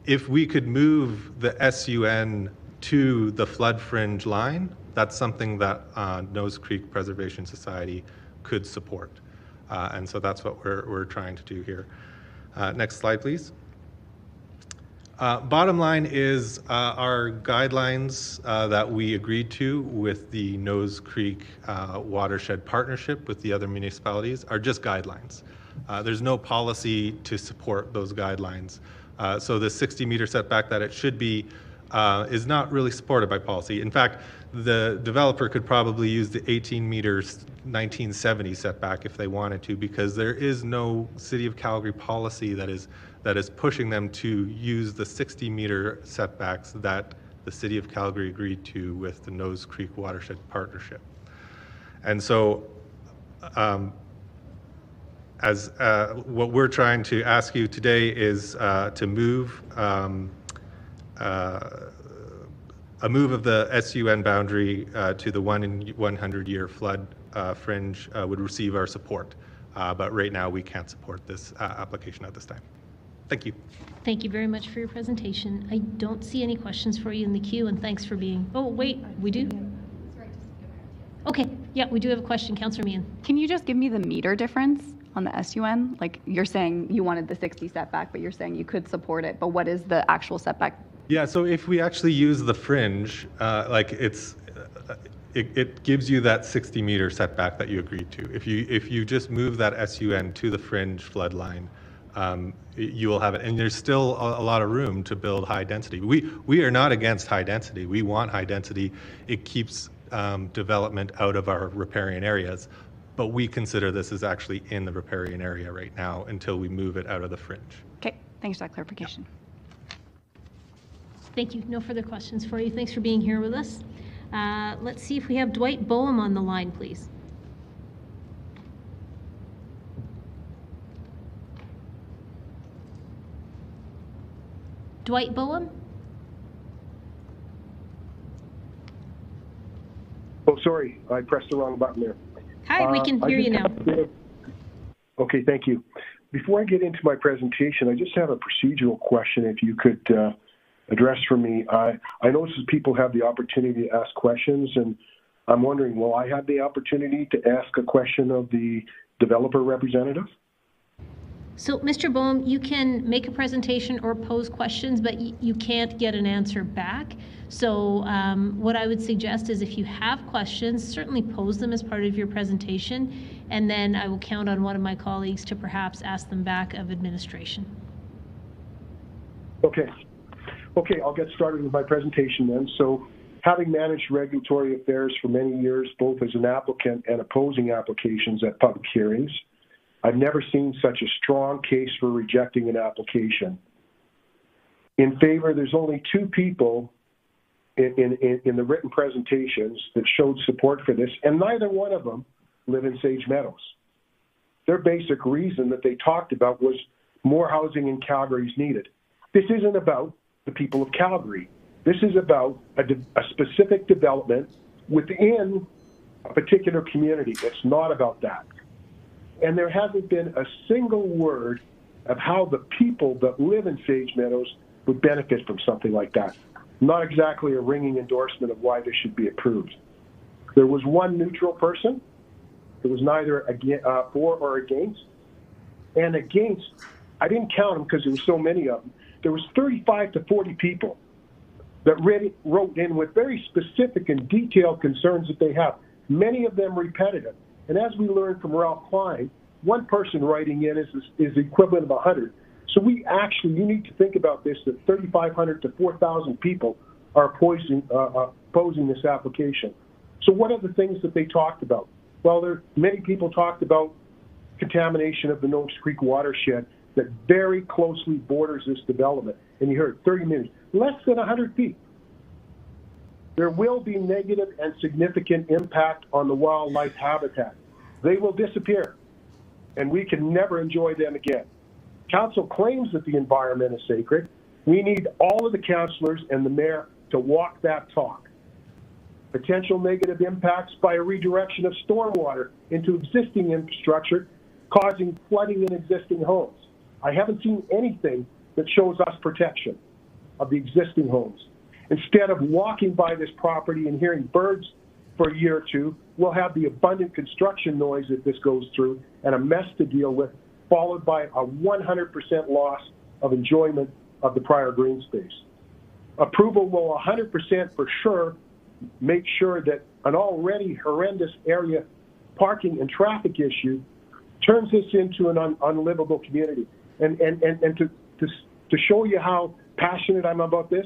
If we could move the SUN to the flood fringe line, that's something that Nose Creek Preservation Society could support. And so that's what we're trying to do here. Next slide, please. Bottom line is our guidelines that we agreed to with the Nose Creek Watershed Partnership with the other municipalities are just guidelines. There's no policy to support those guidelines. So the 60-meter setback that it should be is not really supported by policy. In fact, the developer could probably use the 18 meters 1970 setback if they wanted to, because there is no City of Calgary policy that is pushing them to use the 60-meter setbacks that the City of Calgary agreed to with the Nose Creek Watershed Partnership. And so what we're trying to ask you today is to move a move of the SUN boundary to the 1 in 100-year flood fringe would receive our support. But right now we can't support this application at this time. Thank you. Thank you very much for your presentation. I don't see any questions for you in the queue, and thanks for being, oh, wait, we do? Okay, yeah, we do have a question. Councillor Meehan. Can you just give me the meter difference on the SUN? Like, you're saying you wanted the 60 setback, but you're saying you could support it, but what is the actual setback? Yeah, so if we actually use the fringe, like it gives you that 60-meter setback that you agreed to. If you just move that SUN to the fringe flood line, you will have it. And there's still a lot of room to build high density. We are not against high density. We want high density. It keeps development out of our riparian areas. but we consider this as actually in the riparian area right now until we move it out of the fringe. Okay, thanks for that clarification. Thank you. No further questions for you. Thanks for being here with us. Let's see if we have Dwight Boehm on the line, please. Dwight Boehm? Oh, sorry, I pressed the wrong button there. Hi, we can hear you now. Okay, thank you. Before I get into my presentation, I just have a procedural question if you could address for me. I notice that people have the opportunity to ask questions, and I'm wondering, will I have the opportunity to ask a question of the developer representative? So, Mr. Boehm, you can make a presentation or pose questions, but you can't get an answer back. So what I would suggest is if you have questions, certainly pose them as part of your presentation, and then I will count on one of my colleagues to perhaps ask them back of administration. Okay, I'll get started with my presentation then. So, having managed regulatory affairs for many years, both as an applicant and opposing applications at public hearings, I've never seen such a strong case for rejecting an application. In favor, there's only two people in the written presentations that showed support for this, and neither one of them live in Sage Meadows. Their basic reason that they talked about was more housing in Calgary is needed. This isn't about the people of Calgary. This is about a specific development within a particular community. It's not about that. And there hasn't been a single word of how the people that live in Sage Meadows would benefit from something like that. Not exactly a ringing endorsement of why this should be approved. There was one neutral person. There was neither for or against. And against, I didn't count them because there were so many of them. There was 35 to 40 people that wrote in with very specific and detailed concerns that they have, many of them repetitive. And as we learned from Ralph Klein, one person writing in is the equivalent of 100. So you need to think about this, that 3,500 to 4,000 people are opposing this application. So what are the things that they talked about? Well, many people talked about contamination of the Nose Creek watershed that very closely borders this development. And you heard 30 minutes, less than 100 feet. There will be negative and significant impact on the wildlife habitat. They will disappear, and we can never enjoy them again. Council claims that the environment is sacred. We need all of the councillors and the mayor to walk that talk. Potential negative impacts by a redirection of stormwater into existing infrastructure, causing flooding in existing homes. I haven't seen anything that shows us protection of the existing homes. Instead of walking by this property and hearing birds for a year or two, we'll have the abundant construction noise that this goes through and a mess to deal with, followed by a 100% loss of enjoyment of the prior green space. Approval will 100% for sure make sure that an already horrendous area parking and traffic issue turns this into an unlivable community. And to show you how passionate I'm about this,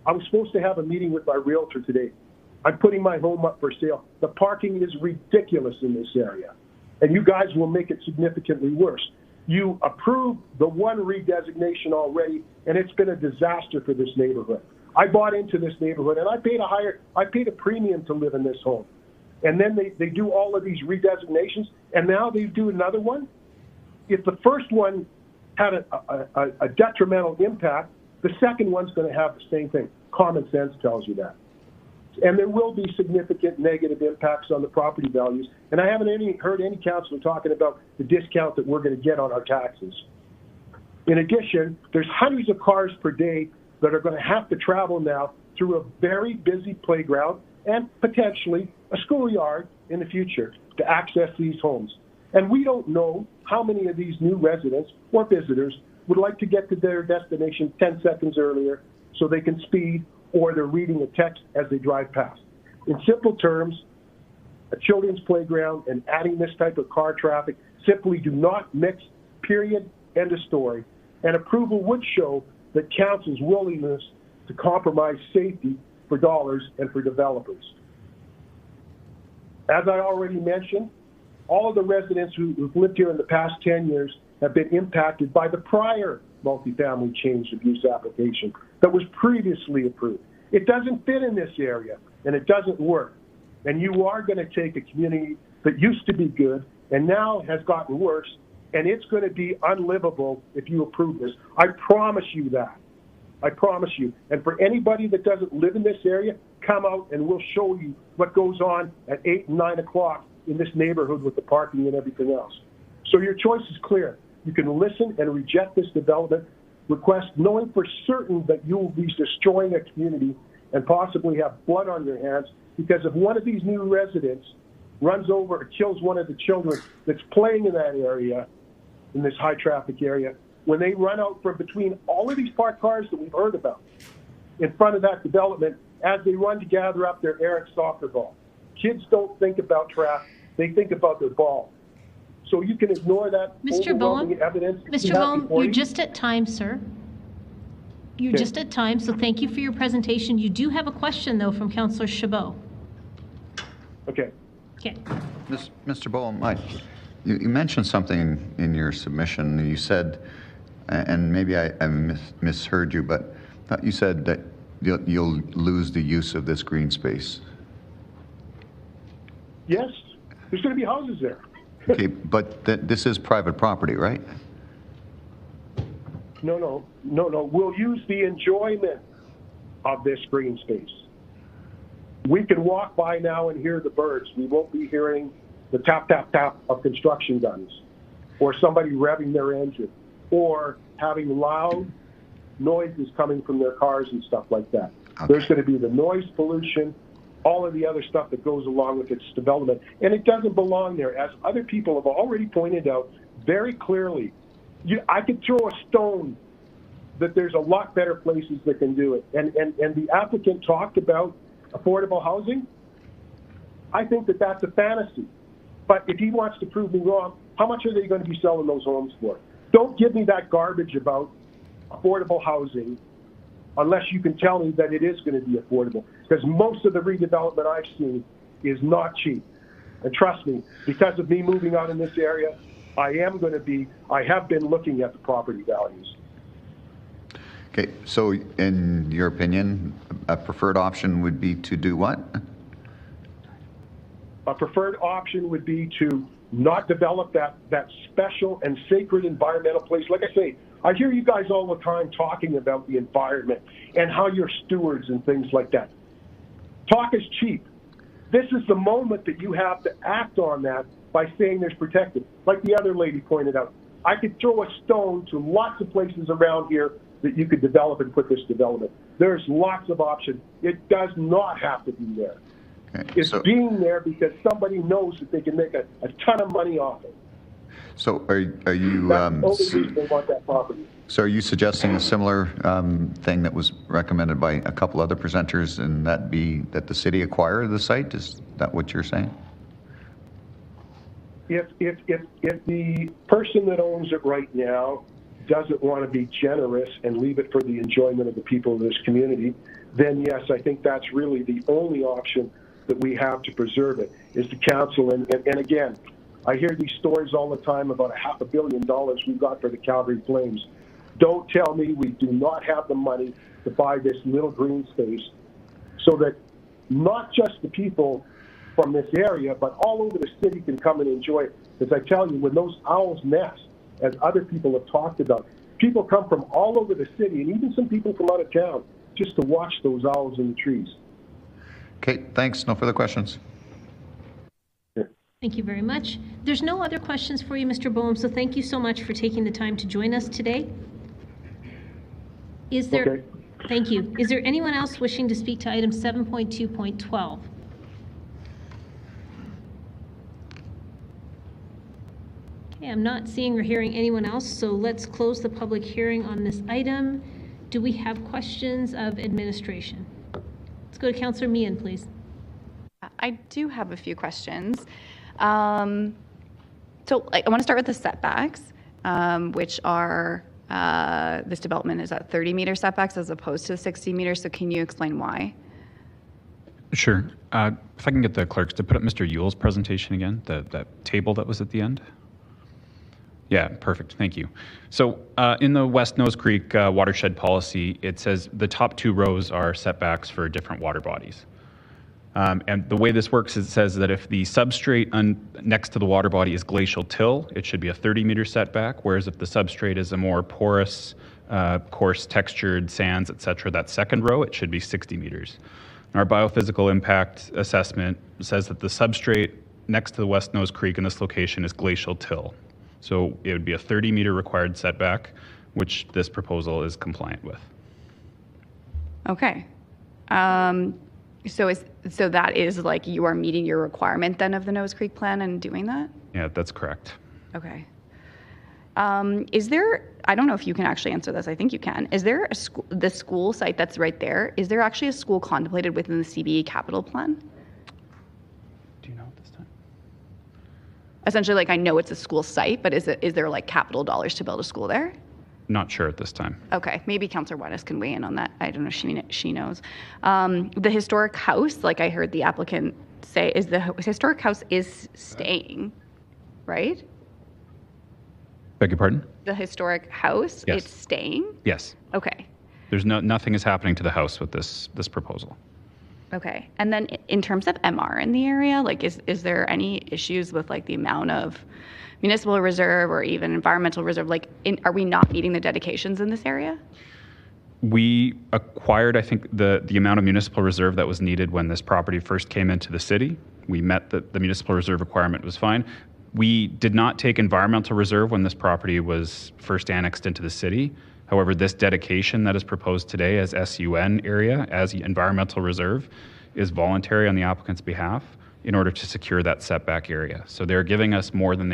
I was supposed to have a meeting with my realtor today. I'm putting my home up for sale. The parking is ridiculous in this area, and you guys will make it significantly worse. You approved the one redesignation already, and it's been a disaster for this neighborhood. I bought into this neighborhood, and I paid a premium to live in this home. And then they do all of these redesignations, and now they do another one. If the first one had a detrimental impact, the second one's going to have the same thing. Common sense tells you that. And there will be significant negative impacts on the property values. And I haven't heard any councillor talking about the discount that we're going to get on our taxes. In addition, there's hundreds of cars per day that are going to have to travel now through a very busy playground and potentially a schoolyard in the future to access these homes. And we don't know how many of these new residents or visitors would like to get to their destination 10 seconds earlier so they can speed, or they're reading a text as they drive past. In simple terms, a children's playground and adding this type of car traffic simply do not mix, period, end of story. And approval would show that council's willingness to compromise safety for dollars and for developers. As I already mentioned, All of the residents who've lived here in the past 10 years have been impacted by the prior multifamily change of use application that was previously approved. It doesn't fit in this area, and it doesn't work. And you are going to take a community that used to be good and now has gotten worse, and it's going to be unlivable if you approve this. I promise you that. I promise you. And for anybody that doesn't live in this area, come out and we'll show you what goes on at 8 and 9 o'clock in this neighborhood with the parking and everything else. So your choice is clear. You can listen and reject this development request, knowing for certain that you will be destroying a community and possibly have blood on your hands, because if one of these new residents runs over or kills one of the children that's playing in that area, in this high traffic area, when they run out from between all of these parked cars that we've heard about in front of that development as they run to gather up their errant soccer ball. Kids don't think about traffic, they think about their ball. So you can ignore that Mr. overwhelming Boehm, evidence. Mr. Boehm, you're just at time, sir. You're just at time, so thank you for your presentation. You do have a question, though, from Councillor Chabot. Okay. Okay. Mr. Boehm, you mentioned something in your submission. You said, and maybe I misheard you, but you said that you'll lose the use of this green space. Yes, there's going to be houses there. Okay, but this is private property, right? No. We'll use the enjoyment of this green space. We can walk by now and hear the birds. We won't be hearing the tap, tap, tap of construction guns or somebody revving their engine or having loud noises coming from their cars and stuff like that. Okay. There's going to be the noise pollution, all of the other stuff that goes along with its development. And it doesn't belong there. As other people have already pointed out very clearly, I could throw a stone that there's a lot better places that can do it. And the applicant talked about affordable housing. I think that that's a fantasy. But if he wants to prove me wrong, how much are they going to be selling those homes for? Don't give me that garbage about affordable housing unless you can tell me that it is going to be affordable. Because most of the redevelopment I've seen is not cheap. And trust me, because of me moving out in this area, I have been looking at the property values. Okay, so in your opinion, a preferred option would be to do what? A preferred option would be to not develop that special and sacred environmental place. Like I say, I hear you guys all the time talking about the environment and how you're stewards and things like that. Talk is cheap. This is the moment that you have to act on that by saying there's protected. Like the other lady pointed out, I could throw a stone to lots of places around here that you could develop and put this development. There's lots of options. It does not have to be there. Okay, it's being there because somebody knows that they can make a ton of money off it. So are you? That's the only reason they want that property. So are you suggesting a similar thing that was recommended by a couple other presenters, and that be that the city acquire the site? Is that what you're saying? If the person that owns it right now doesn't want to be generous and leave it for the enjoyment of the people of this community, then yes, I think that's really the only option that we have to preserve it, is the council. And again, I hear these stories all the time about $500 million we got for the Calgary Flames. Don't tell me we do not have the money to buy this little green space so that not just the people from this area, but all over the city can come and enjoy it. As I tell you, when those owls nest, as other people have talked about, people come from all over the city, and even some people from out of town, just to watch those owls in the trees. Okay, thanks. No further questions. Thank you very much. There's no other questions for you, Mr. Boehm, so thank you so much for taking the time to join us today. Is there? Okay. Thank you. Is there anyone else wishing to speak to item 7.2.12? Okay, I'm not seeing or hearing anyone else, so let's close the public hearing on this item. Do we have questions of administration? Let's go to Councillor Meehan, please. I do have a few questions. So I want to start with the setbacks, which are, this development is at 30-meter setbacks as opposed to 60 meters. So can you explain why? Sure. If I can get the clerks to put up Mr. Yule's presentation again, that table that was at the end. Yeah, perfect. Thank you. So in the West Nose Creek watershed policy, it says the top 2 rows are setbacks for different water bodies. And the way this works is it says that if the substrate next to the water body is glacial till, it should be a 30-meter setback, whereas if the substrate is a more porous, coarse textured sands, et cetera, that second row, it should be 60 meters. Our biophysical impact assessment says that the substrate next to the West Nose Creek in this location is glacial till. So it would be a 30-meter required setback, which this proposal is compliant with. Okay. So that is like you are meeting your requirement then of the Nose Creek plan and doing that? Yeah, that's correct. Okay. Is there, I don't know if you can actually answer this, I think you can. Is there a school, the school site that's right there, is there actually a school contemplated within the CBE capital plan? Do you know at this time? Essentially, like I know it's a school site, but is there like capital dollars to build a school there? Not sure at this time. Okay, maybe Councillor Wattis can weigh in on that. I don't know if she knows. The historic house, like I heard the applicant say, is the historic house is staying, right? Beg your pardon? The historic house, Yes. it's staying? Yes. Okay, There's nothing is happening to the house with this proposal. okay. And then in terms of MR in the area, like is there any issues with like the amount of municipal reserve or even environmental reserve? Like are we not meeting the dedications in this area? We acquired, I think, the amount of municipal reserve that was needed when this property first came into the city. We met the municipal reserve requirement was fine. We did not take environmental reserve when this property was first annexed into the city. However, this dedication that is proposed today as SUN area, as environmental reserve, is voluntary on the applicant's behalf in order to secure that setback area. So they're giving us more than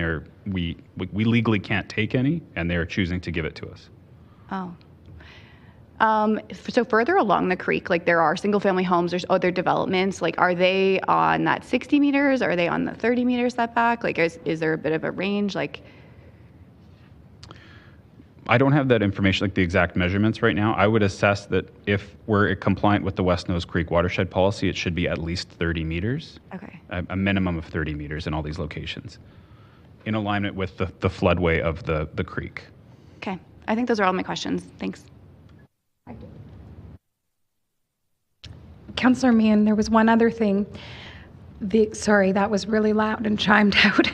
we legally can't take any, and they're choosing to give it to us. Oh. So further along the creek, like there are single family homes, there's other developments, like are they on that 60 meters? Are they on the 30 meter setback? Like is there a bit of a range? Like, I don't have that information, like the exact measurements right now. I would assess that if we're compliant with the West Nose Creek watershed policy, it should be at least 30 meters. Okay. A minimum of 30 meters in all these locations, in alignment with the floodway of the creek. okay. I think those are all my questions. Thanks. Councillor Meehan, there was one other thing. Sorry, that was really loud and chimed out.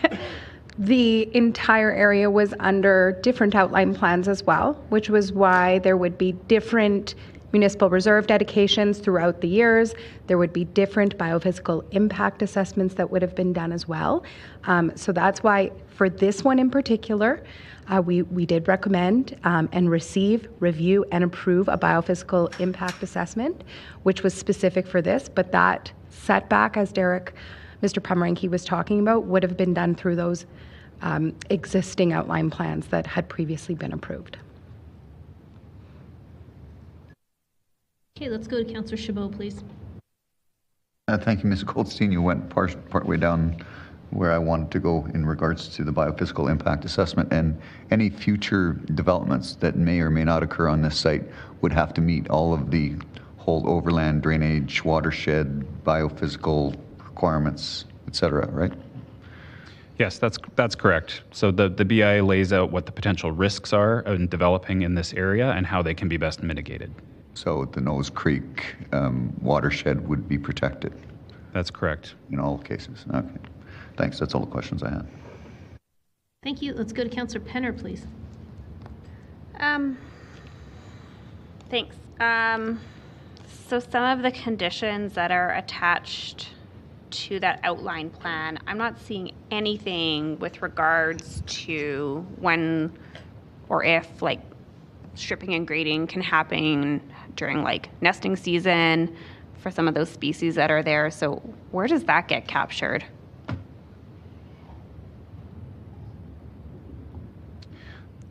The entire area was under different outline plans as well, which was why there would be different municipal reserve dedications throughout the years. There would be different biophysical impact assessments that would have been done as well. So that's why for this one in particular, we did recommend and receive, review, and approve a biophysical impact assessment, which was specific for this, but that setback, as Mr. Pomeranke was talking about, would have been done through those existing outline plans that had previously been approved. Okay, let's go to Councillor Chabot, please. Thank you, Ms. Goldstein. You went partway down where I wanted to go in regards to the biophysical impact assessment, and any future developments that may or may not occur on this site would have to meet all of the whole overland drainage, watershed, biophysical requirements, et cetera, right? Yes, that's correct. So the BIA lays out what the potential risks are in developing in this area and how they can be best mitigated. So the Nose Creek watershed would be protected? That's correct. In all cases, okay. Thanks, that's all the questions I had. Thank you. Let's go to Councillor Penner, please. Thanks. So some of the conditions that are attached to that outline plan, I'm not seeing anything with regards to when or if like stripping and grading can happen during like nesting season for some of those species that are there. So where does that get captured?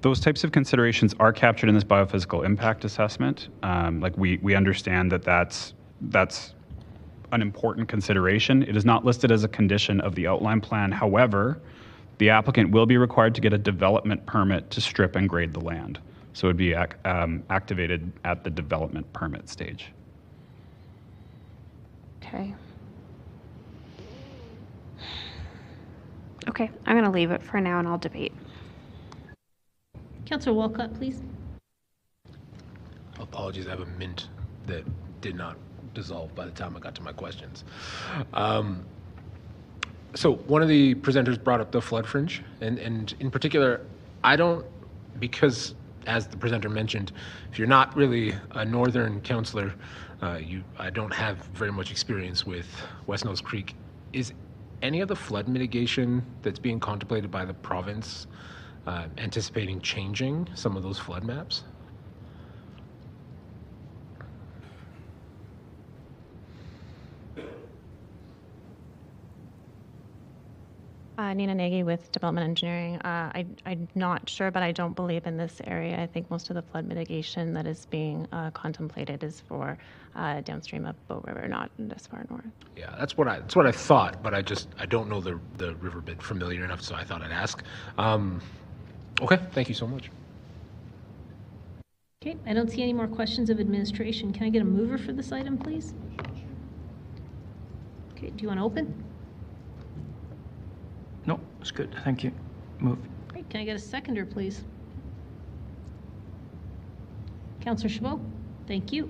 Those types of considerations are captured in this biophysical impact assessment. Like we understand that that's an important consideration. It is not listed as a condition of the outline plan. However, the applicant will be required to get a development permit to strip and grade the land. So it would be activated at the development permit stage. Okay. Okay. Okay, I'm going to leave it for now and I'll debate. Councillor Walcott, please. Apologies, I have a mint that did not dissolve by the time I got to my questions. So one of the presenters brought up the flood fringe, and in particular, I don't, because as the presenter mentioned, if you're not really a northern councillor, I don't have very much experience with West Nose Creek. Is any of the flood mitigation that's being contemplated by the province anticipating changing some of those flood maps? Nina Nagy with Development Engineering. I'm not sure, but I don't believe in this area. I think most of the flood mitigation that is being contemplated is for downstream of Bow River, not this far north. Yeah, that's what I thought, but I don't know the riverbed familiar enough, so I thought I'd ask. Okay, thank you so much. Okay, I don't see any more questions of administration. Can I get a mover for this item, please? Okay, do you want to open? No, it's good. Thank you. Move. Great. Can I get a seconder, please? Councillor Chabot? Thank you.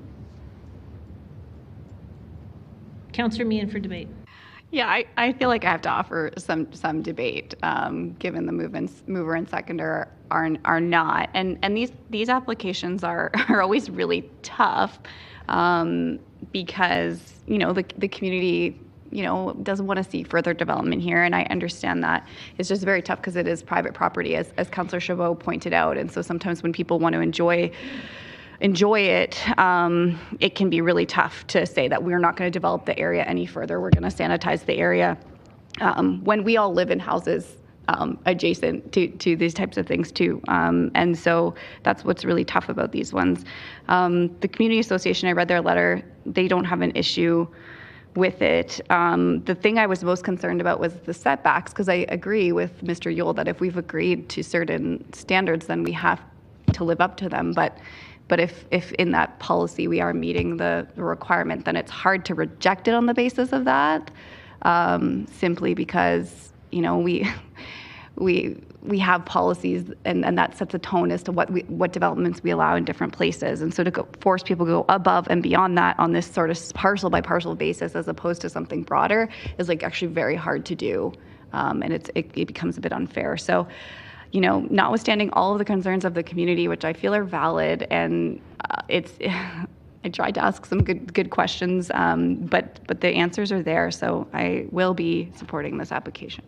Councillor Meehan for debate. Yeah, I feel like I have to offer some debate, given the mover and seconder are not, and these applications are always really tough, because the community doesn't want to see further development here, and I understand that. It's just very tough because it is private property, as Councillor Chabot pointed out, and so sometimes when people want to enjoy it, it can be really tough to say that we're not going to develop the area any further. We're going to sanitize the area when we all live in houses adjacent to these types of things too. And so that's what's really tough about these ones. The Community Association, I read their letter. They don't have an issue with it. The thing I was most concerned about was the setbacks, because I agree with Mr. Yule that if we've agreed to certain standards, then we have to live up to them. But if in that policy we are meeting the requirement, then it's hard to reject it on the basis of that, simply because we have policies, and that sets a tone as to what developments we allow in different places. And so to force people to go above and beyond that on this sort of parcel by parcel basis, as opposed to something broader, is actually very hard to do, and it becomes a bit unfair. So, notwithstanding all of the concerns of the community, which I feel are valid, and I tried to ask some good questions, but the answers are there. So I will be supporting this application.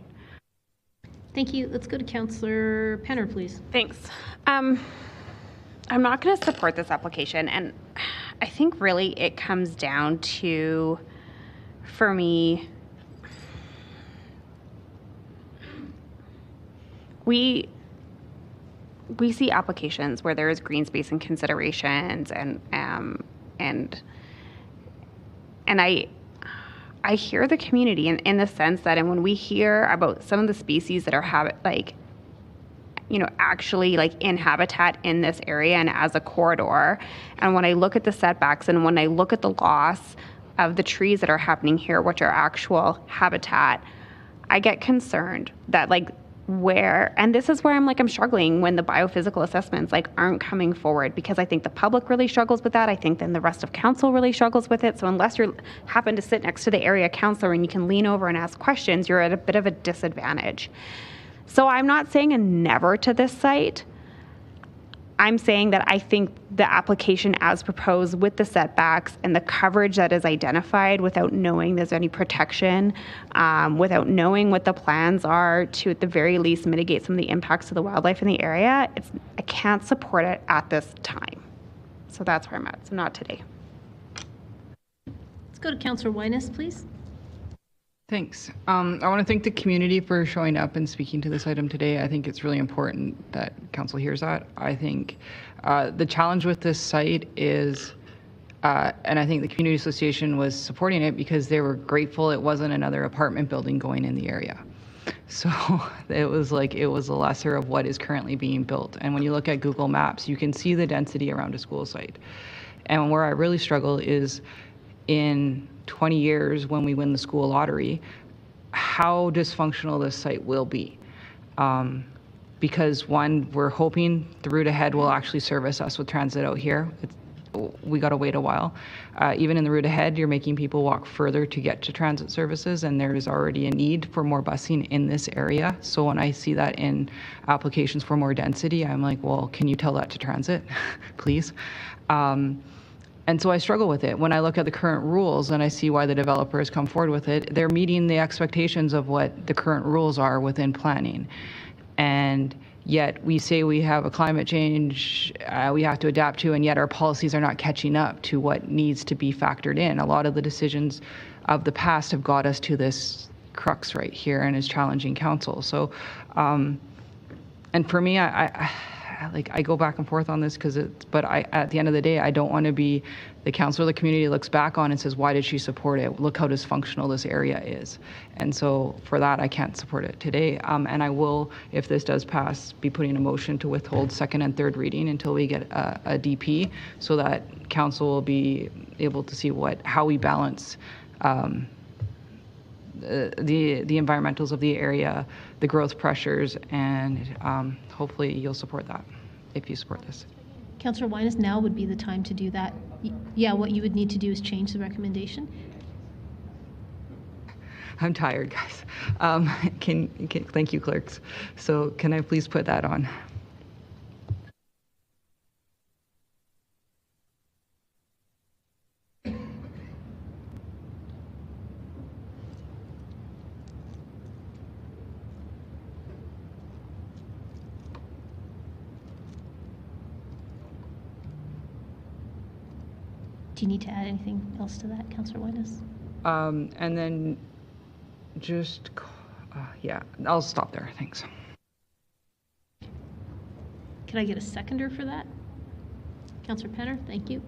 Thank you. Let's go to Councillor Penner, please. Thanks. I'm not going to support this application, and I think really it comes down to, for me, we see applications where there is green space and considerations, and I hear the community in the sense that, and when we hear about some of the species that are actually in habitat in this area and as a corridor, and when I look at the setbacks and when I look at the loss of the trees that are happening here, which are actual habitat, I get concerned that and this is where I'm struggling when the biophysical assessments aren't coming forward, because I think the public really struggles with that. I think then the rest of council really struggles with it. So unless you happen to sit next to the area councilor and you can lean over and ask questions, you're at a bit of a disadvantage. So I'm not saying a never to this site. I'm saying that I think the application as proposed, with the setbacks and the coverage that is identified, without knowing there's any protection, without knowing what the plans are to at the very least mitigate some of the impacts to the wildlife in the area, I can't support it at this time. So that's where I'm at. So not today. Let's go to Councillor Winus, please. Thanks. I want to thank the community for showing up and speaking to this item today. I think it's really important that council hears that. I think the challenge with this site is, and I think the Community Association was supporting it because they were grateful it wasn't another apartment building going in the area. So it was a lesser of what is currently being built. And when you look at Google Maps, you can see the density around a school site. And where I really struggle is in 20 years when we win the school lottery, how dysfunctional this site will be. Because one, we're hoping the route ahead will actually service us with transit out here. We got to wait a while. Even in the route ahead, you're making people walk further to get to transit services, and there is already a need for more busing in this area. So when I see that in applications for more density, I'm like, well, can you tell that to transit, please? And so I struggle with it. When I look at the current rules and I see why the developer has come forward with it, they're meeting the expectations of what the current rules are within planning. And yet we say we have a climate change we have to adapt to, and yet our policies are not catching up to what needs to be factored in. A lot of the decisions of the past have got us to this crux right here and is challenging council. So, and for me, I go back and forth on this but at the end of the day, I don't want to be the councillor the community looks back on and says, why did she support it? Look how dysfunctional this area is. And so for that, I can't support it today. And I will, if this does pass, be putting a motion to withhold second and third reading until we get a DP, so that council will be able to see how we balance the environmentals of the area, the growth pressures, and hopefully you'll support that if you support this. Councillor Winus, now would be the time to do that. Yeah, what you would need to do is change the recommendation. I'm tired, guys. Thank you, clerks. So can I please put that on? Do you need to add anything else to that, Councillor Winus? And then just, yeah, I'll stop there. Thanks. Can I get a seconder for that? Councillor Penner, thank you.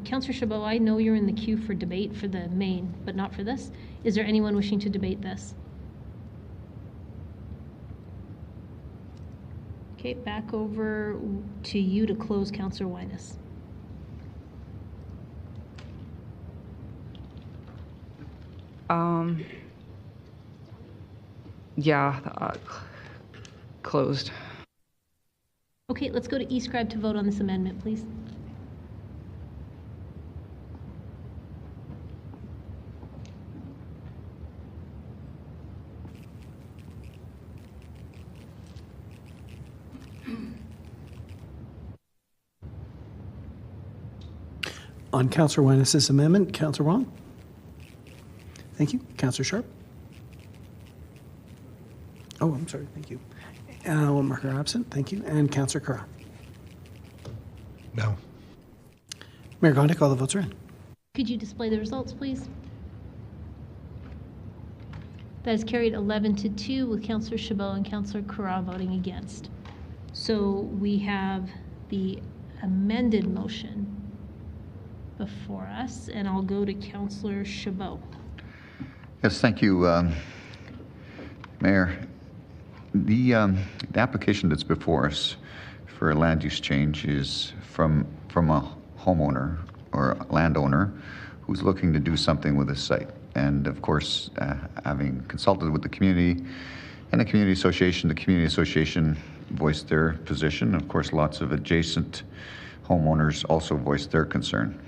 Councillor Chabot, I know you're in the queue for debate for the main, but not for this. Is there anyone wishing to debate this? Okay, back over to you to close, Councillor Winus. Yeah, closed. Okay, let's go to eScribe to vote on this amendment, please. On Councillor Winus's amendment, Councillor Wong. Thank you. Councillor Sharp. Oh, I'm sorry. Thank you. We'll mark her absent. Thank you. And Councillor Carra. No. Mayor Gondik, all the votes are in. Could you display the results, please? That is carried 11-2 with Councillor Chabot and Councillor Carra voting against. So we have the amended motion before us, and I'll go to Councillor Chabot. Yes, thank you, Mayor. The application that's before us for a land use change is from a homeowner or a landowner who's looking to do something with this site. And of course, having consulted with the community and the community association voiced their position. Of course, lots of adjacent homeowners also voiced their concern.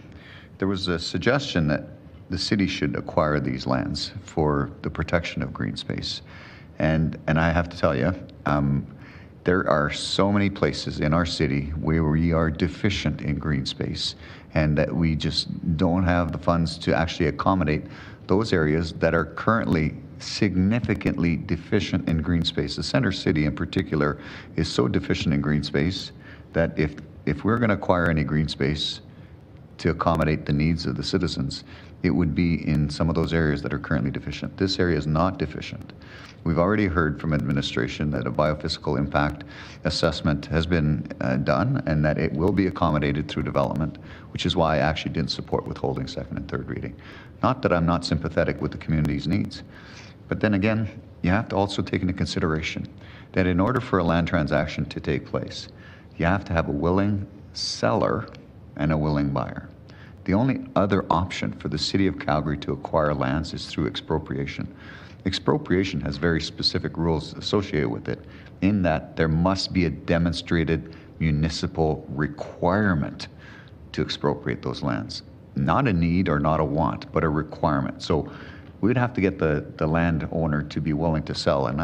There was a suggestion that the city should acquire these lands for the protection of green space. And I have to tell you, there are so many places in our city where we are deficient in green space, and that we just don't have the funds to actually accommodate those areas that are currently significantly deficient in green space. The center city in particular is so deficient in green space that if we're going to acquire any green space to accommodate the needs of the citizens, it would be in some of those areas that are currently deficient. This area is not deficient. We've already heard from administration that a biophysical impact assessment has been done and that it will be accommodated through development, which is why I actually didn't support withholding second and third reading. Not that I'm not sympathetic with the community's needs, but then again, you have to also take into consideration that in order for a land transaction to take place, you have to have a willing seller and a willing buyer. The only other option for the City of Calgary to acquire lands is through expropriation. Expropriation has very specific rules associated with it, in that there must be a demonstrated municipal requirement to expropriate those lands. Not a need or not a want, but a requirement. So we'd have to get the landowner to be willing to sell. And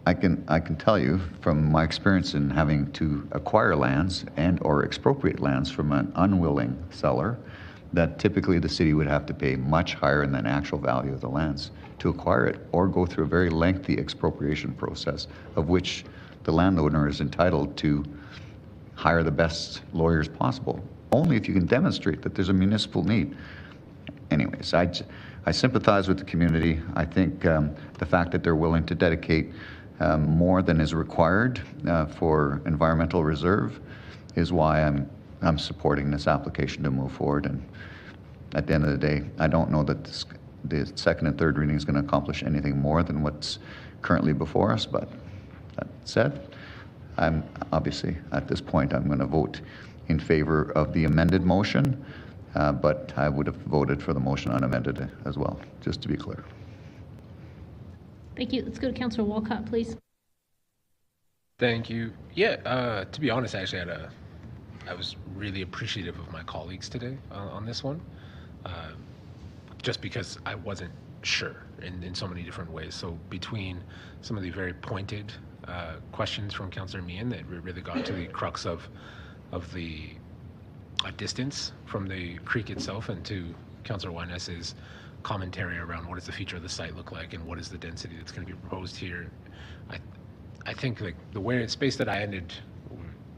I can tell you from my experience in having to acquire lands and or expropriate lands from an unwilling seller, that typically the city would have to pay much higher than the actual value of the lands to acquire it, or go through a very lengthy expropriation process, of which the landowner is entitled to hire the best lawyers possible, only if you can demonstrate that there's a municipal need. Anyways, I sympathize with the community. I think the fact that they're willing to dedicate more than is required for environmental reserve is why I'm supporting this application to move forward. And at the end of the day, I don't know that the second and third reading is going to accomplish anything more than what's currently before us. But that said, I'm obviously at this point I'm going to vote in favor of the amended motion, but I would have voted for the motion unamended as well, just to be clear. Thank you. Let's go to Councillor Walcott, please. Thank you. Yeah, to be honest, actually, I was really appreciative of my colleagues today on this one, just because I wasn't sure in so many different ways. So between some of the very pointed questions from Councillor Meehan that really got to the crux of the distance from the creek itself, and to Councillor Wyness's commentary around what does the future of the site look like and what is the density that's going to be proposed here. I think like the space that I ended,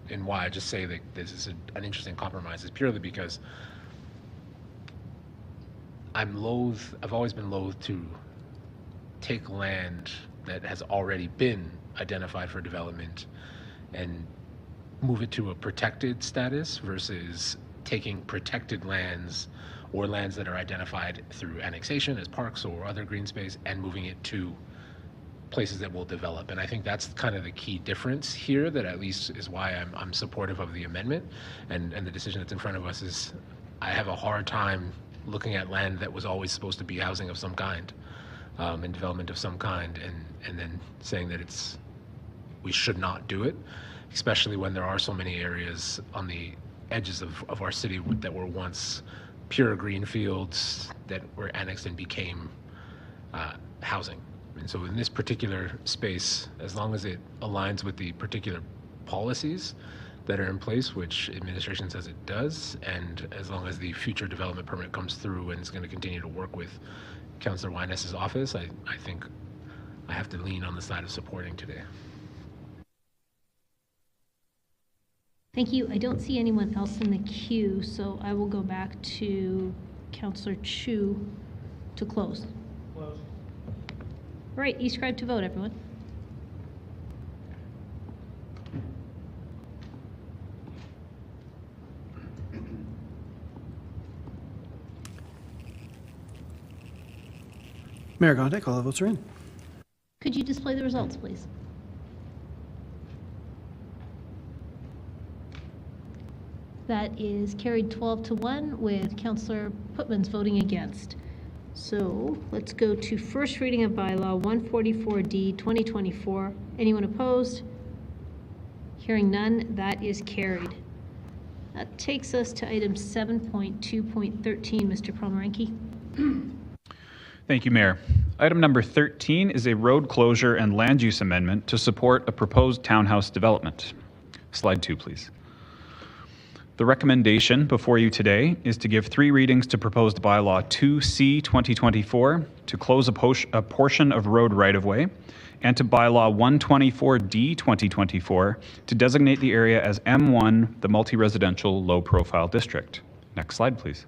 and why I just say that this is an interesting compromise, is purely because I've always been loath to take land that has already been identified for development and move it to a protected status versus taking protected lands or lands that are identified through annexation as parks or other green space and moving it to places that will develop. And I think that's kind of the key difference here, that at least is why I'm supportive of the amendment, and the decision that's in front of us is I have a hard time looking at land that was always supposed to be housing of some kind and development of some kind, and then saying that we should not do it, especially when there are so many areas on the edges of our city that were once pure green fields that were annexed and became housing. And so in this particular space, as long as it aligns with the particular policies that are in place, which administration says it does, and as long as the future development permit comes through and is going to continue to work with Councillor Wyness's office, I think I have to lean on the side of supporting today. Thank you. I don't see anyone else in the queue, so I will go back to Councillor Chu to close. Close. All right, e-scribe to vote, everyone. Mayor Gondek, all the votes are in. Could you display the results, please? That is carried 12-1 with Councillor Putman's voting against. So let's go to first reading of bylaw 144D 2024. Anyone opposed? Hearing none, that is carried. That takes us to item 7.2.13, Mr. Pomeranke. Thank you, Mayor. Item number 13 is a road closure and land use amendment to support a proposed townhouse development. Slide 2, please. The recommendation before you today is to give 3 readings to proposed bylaw 2C 2024 to close a portion of road right-of-way, and to bylaw 124D 2024 to designate the area as M1, the multi-residential low-profile district. Next slide, please.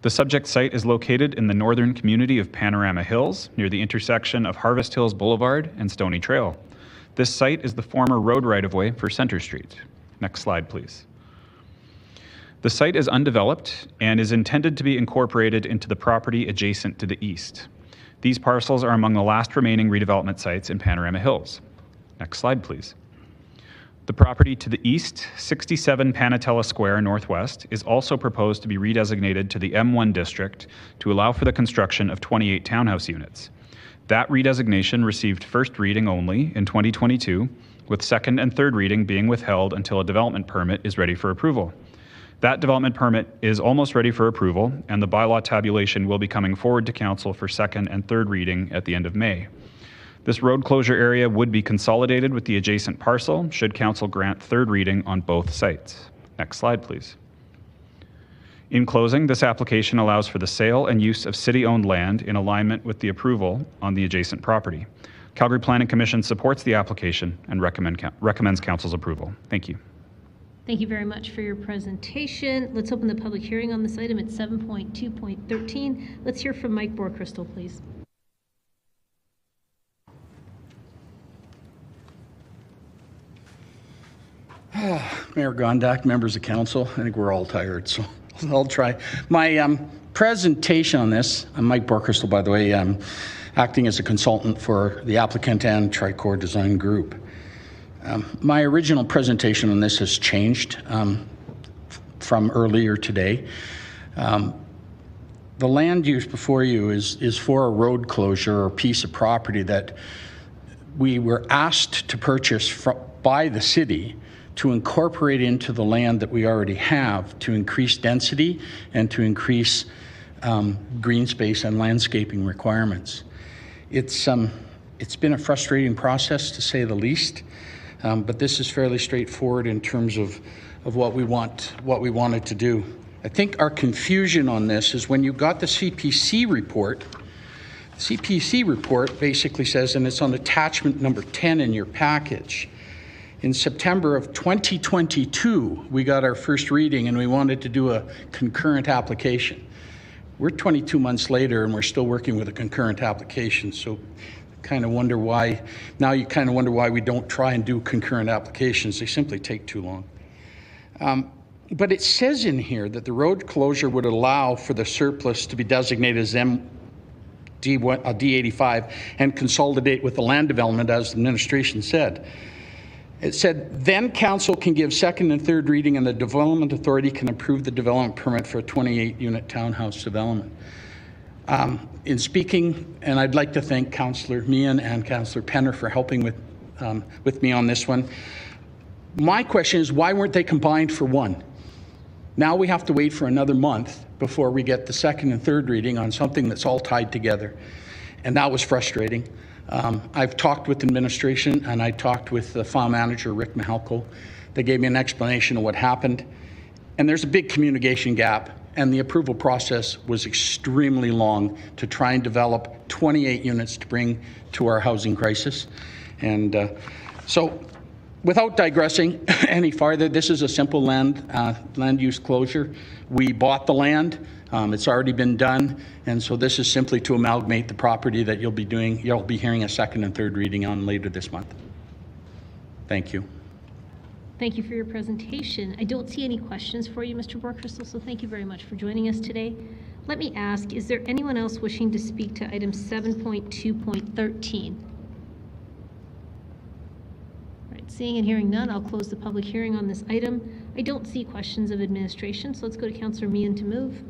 The subject site is located in the northern community of Panorama Hills, near the intersection of Harvest Hills Boulevard and Stony Trail. This site is the former road right-of-way for Center Street. Next slide, please. The site is undeveloped and is intended to be incorporated into the property adjacent to the east. These parcels are among the last remaining redevelopment sites in Panorama Hills. Next slide, please. The property to the east, 67 Panatella Square Northwest, is also proposed to be redesignated to the M1 district to allow for the construction of 28 townhouse units. That redesignation received first reading only in 2022, with second and third reading being withheld until a development permit is ready for approval. That development permit is almost ready for approval, and the bylaw tabulation will be coming forward to Council for second and third reading at the end of May. This road closure area would be consolidated with the adjacent parcel should Council grant third reading on both sites. Next slide, please. In closing, this application allows for the sale and use of city-owned land in alignment with the approval on the adjacent property. Calgary Planning Commission supports the application and recommends Council's approval. Thank you. Thank you very much for your presentation. Let's open the public hearing on this item at 7.2.13. Let's hear from Mike Borkrystal, please. Mayor Gondak, members of council, I think we're all tired, so I'll try. My presentation on this, I'm Mike Borkrystal, by the way, I'm acting as a consultant for the applicant and Tricor Design Group. My original presentation on this has changed from earlier today. The land use before you is for a road closure or piece of property that we were asked to purchase by the city to incorporate into the land that we already have to increase density and to increase green space and landscaping requirements. It's been a frustrating process, to say the least, but this is fairly straightforward in terms of what we wanted to do. I think our confusion on this is when you got the CPC report. The CPC report basically says, and it's on attachment number 10 in your package, in September of 2022, we got our first reading and we wanted to do a concurrent application. We're 22 months later and we're still working with a concurrent application. So kind of wonder why, now you kind of wonder why we don't try and do concurrent applications. They simply take too long. But it says in here that the road closure would allow for the surplus to be designated as D85 and consolidate with the land development, as the administration said. It said, then council can give second and third reading and the development authority can approve the development permit for a 28-unit townhouse development. In speaking, and I'd like to thank Councillor Meehan and Councillor Penner for helping with me on this one. My question is, why weren't they combined for one? Now we have to wait for another month before we get the second and third reading on something that's all tied together. And that was frustrating. I've talked with administration and I talked with the file manager, Rick Mihalko. They gave me an explanation of what happened. And there's a big communication gap, and the approval process was extremely long to try and develop 28 units to bring to our housing crisis. And so without digressing any farther, this is a simple land use closure. We bought the land. It's already been done, and so this is simply to amalgamate the property that you'll be hearing a second and third reading on later this month. Thank you. Thank you for your presentation. I don't see any questions for you, Mr. Borkrystal, so thank you very much for joining us today. Let me ask, is there anyone else wishing to speak to item 7.2.13? Seeing and hearing none, I'll close the public hearing on this item. I don't see questions of administration, so let's go to Councillor Meehan to move.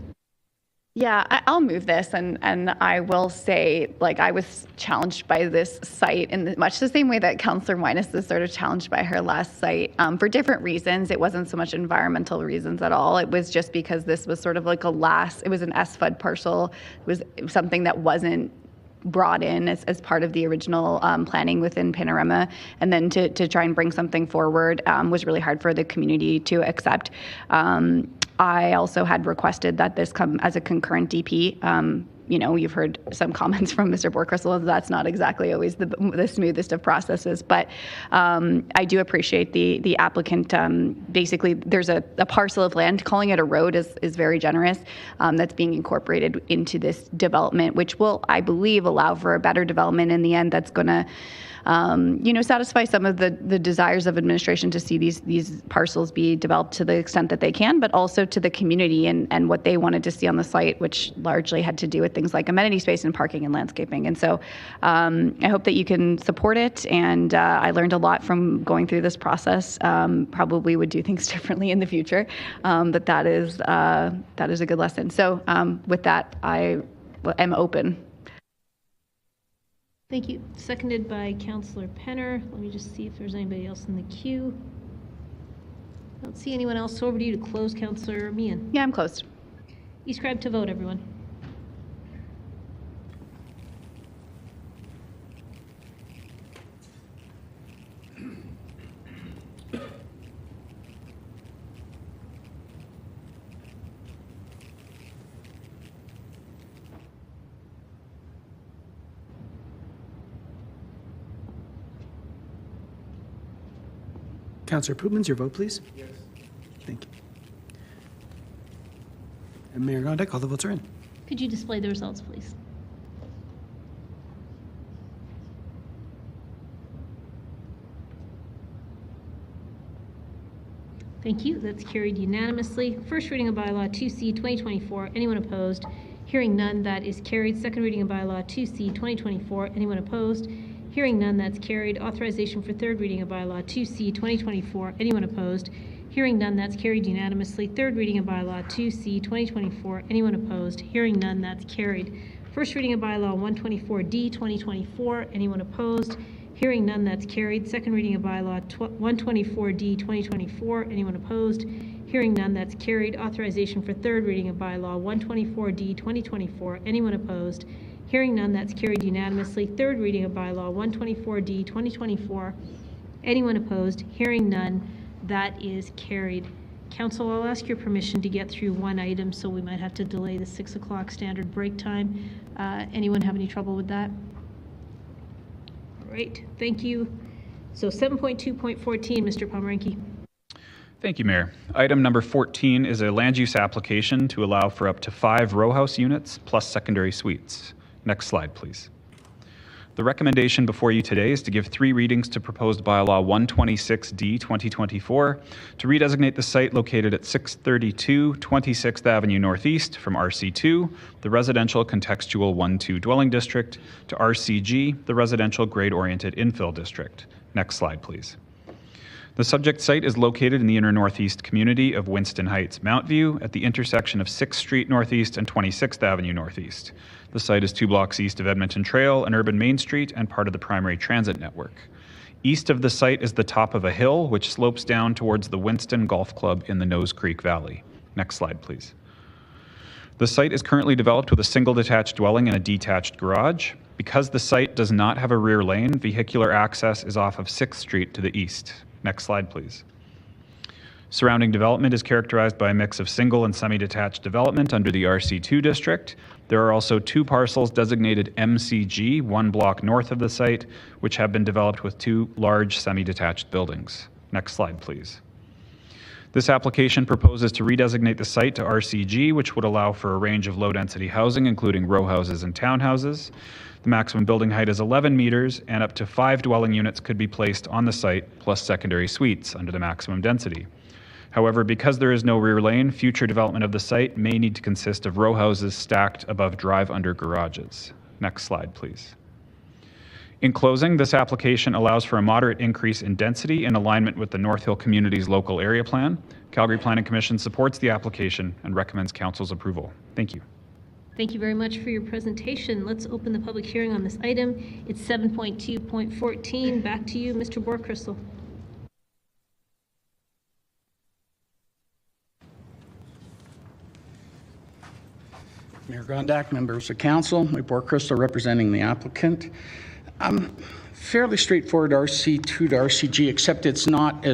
Yeah, I'll move this, and I will say, like, I was challenged by this site in much the same way that Councillor Weines was sort of challenged by her last site, for different reasons. It wasn't so much environmental reasons at all. It was just because this was sort of like it was an SFUD parcel. It was something that wasn't brought in as part of the original planning within Panorama, and then to try and bring something forward was really hard for the community to accept. I also had requested that this come as a concurrent DP. You know, you've heard some comments from Mr. Borkrystal. That's not exactly always the smoothest of processes, but I do appreciate the applicant. Basically, there's a parcel of land. Calling it a road is very generous. That's being incorporated into this development, which will, I believe, allow for a better development in the end. That's going to satisfy some of the desires of administration to see these parcels be developed to the extent that they can, but also to the community and what they wanted to see on the site, which largely had to do with things like amenity space and parking and landscaping. And so I hope that you can support it. And I learned a lot from going through this process. Probably would do things differently in the future, but that is a good lesson. So with that, I am open. Thank you. Seconded by Councillor Penner. Let me just see if there's anybody else in the queue. I don't see anyone else. So over to you to close, Councillor Meehan. Yeah, I'm closed. Describe to vote, everyone. Councillor Pootmans, your vote, please. Yes. Thank you. And Mayor Gondek, all the votes are in. Could you display the results, please? Thank you. That's carried unanimously. First reading of bylaw 2C 2024. Anyone opposed? Hearing none, that is carried. Second reading of bylaw 2C 2024. Anyone opposed? Hearing none, that's carried. Authorization for third reading of bylaw 2C 2024. Anyone opposed? Hearing none, that's carried unanimously. Third reading of bylaw 2C 2024. Anyone opposed? Hearing none, that's carried. First reading of bylaw 124D 2024. Anyone opposed? Hearing none, that's carried. Second reading of bylaw 124D 2024. Anyone opposed? Hearing none, that's carried. Authorization for third reading of bylaw 124D 2024. Anyone opposed? Hearing none, that's carried unanimously. Third reading of bylaw 124D 2024. Anyone opposed? Hearing none, that is carried. Council, I'll ask your permission to get through one item, so we might have to delay the 6 o'clock standard break time. Anyone have any trouble with that? Great, thank you. So 7.2.14, Mr. Pomeranke. Thank you, Mayor. Item number 14 is a land use application to allow for up to 5 row house units plus secondary suites. Next slide, please. The recommendation before you today is to give 3 readings to proposed bylaw 126D 2024 to redesignate the site located at 632 26th Avenue Northeast from RC2, the residential contextual 1-2 dwelling district, to RCG, the residential grade-oriented infill district. Next slide, please. The subject site is located in the inner northeast community of Winston Heights, Mount View, at the intersection of 6th Street Northeast and 26th Avenue Northeast. The site is 2 blocks east of Edmonton Trail and Urban Main Street and part of the primary transit network. East of the site is the top of a hill which slopes down towards the Winston Golf Club in the Nose Creek Valley. Next slide, please. The site is currently developed with a single detached dwelling and a detached garage. Because the site does not have a rear lane, vehicular access is off of 6th Street to the east. Next slide, please. Surrounding development is characterized by a mix of single and semi-detached development under the RC2 district. There are also 2 parcels designated MCG, 1 block north of the site, which have been developed with 2 large semi-detached buildings. Next slide, please. This application proposes to redesignate the site to RCG, which would allow for a range of low-density housing, including row houses and townhouses. The maximum building height is 11 meters, and up to 5 dwelling units could be placed on the site, plus secondary suites under the maximum density. However, because there is no rear lane, future development of the site may need to consist of row houses stacked above drive-under garages. Next slide, please. In closing, this application allows for a moderate increase in density in alignment with the North Hill Community's local area plan. Calgary Planning Commission supports the application and recommends Council's approval. Thank you. Thank you very much for your presentation. Let's open the public hearing on this item. It's 7.2.14. Back to you, Mr. Borkrystal. Mayor Gondak, members of council, my Borkrystal representing the applicant. Fairly straightforward RC2 to RCG, except it's not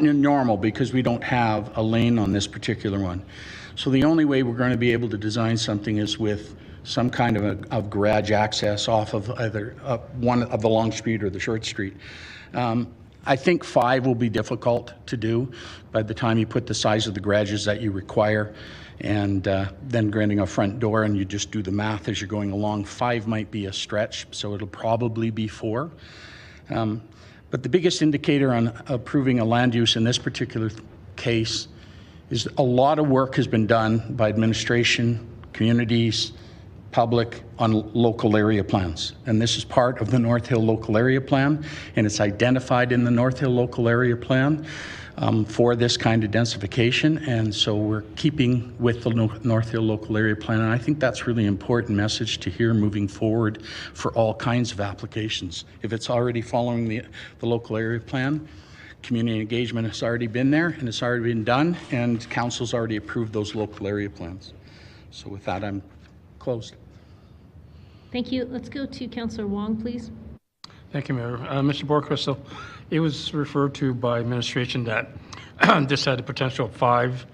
normal because we don't have a lane on this particular one. So the only way we're going to be able to design something is with some kind of garage access off of either one of the long street or the short street. I think 5 will be difficult to do by the time you put the size of the garages that you require, and then granting a front door, and you just do the math as you're going along. 5 might be a stretch, so it'll probably be 4. But the biggest indicator on approving a land use in this particular case is a lot of work has been done by administration, communities, public on local area plans. And this is part of the North Hill Local Area Plan, and it's identified in the North Hill Local Area Plan for this kind of densification. And so we're keeping with the North Hill Local Area Plan. And I think that's really important message to hear moving forward for all kinds of applications. If it's already following the local area plan, community engagement has already been there and it's already been done, and council's already approved those local area plans. So with that, I'm closed. Thank you. Let's go to Councillor Wong, please. Thank you, Mayor. Mr. Borchrystal, it was referred to by administration that this had the potential of 5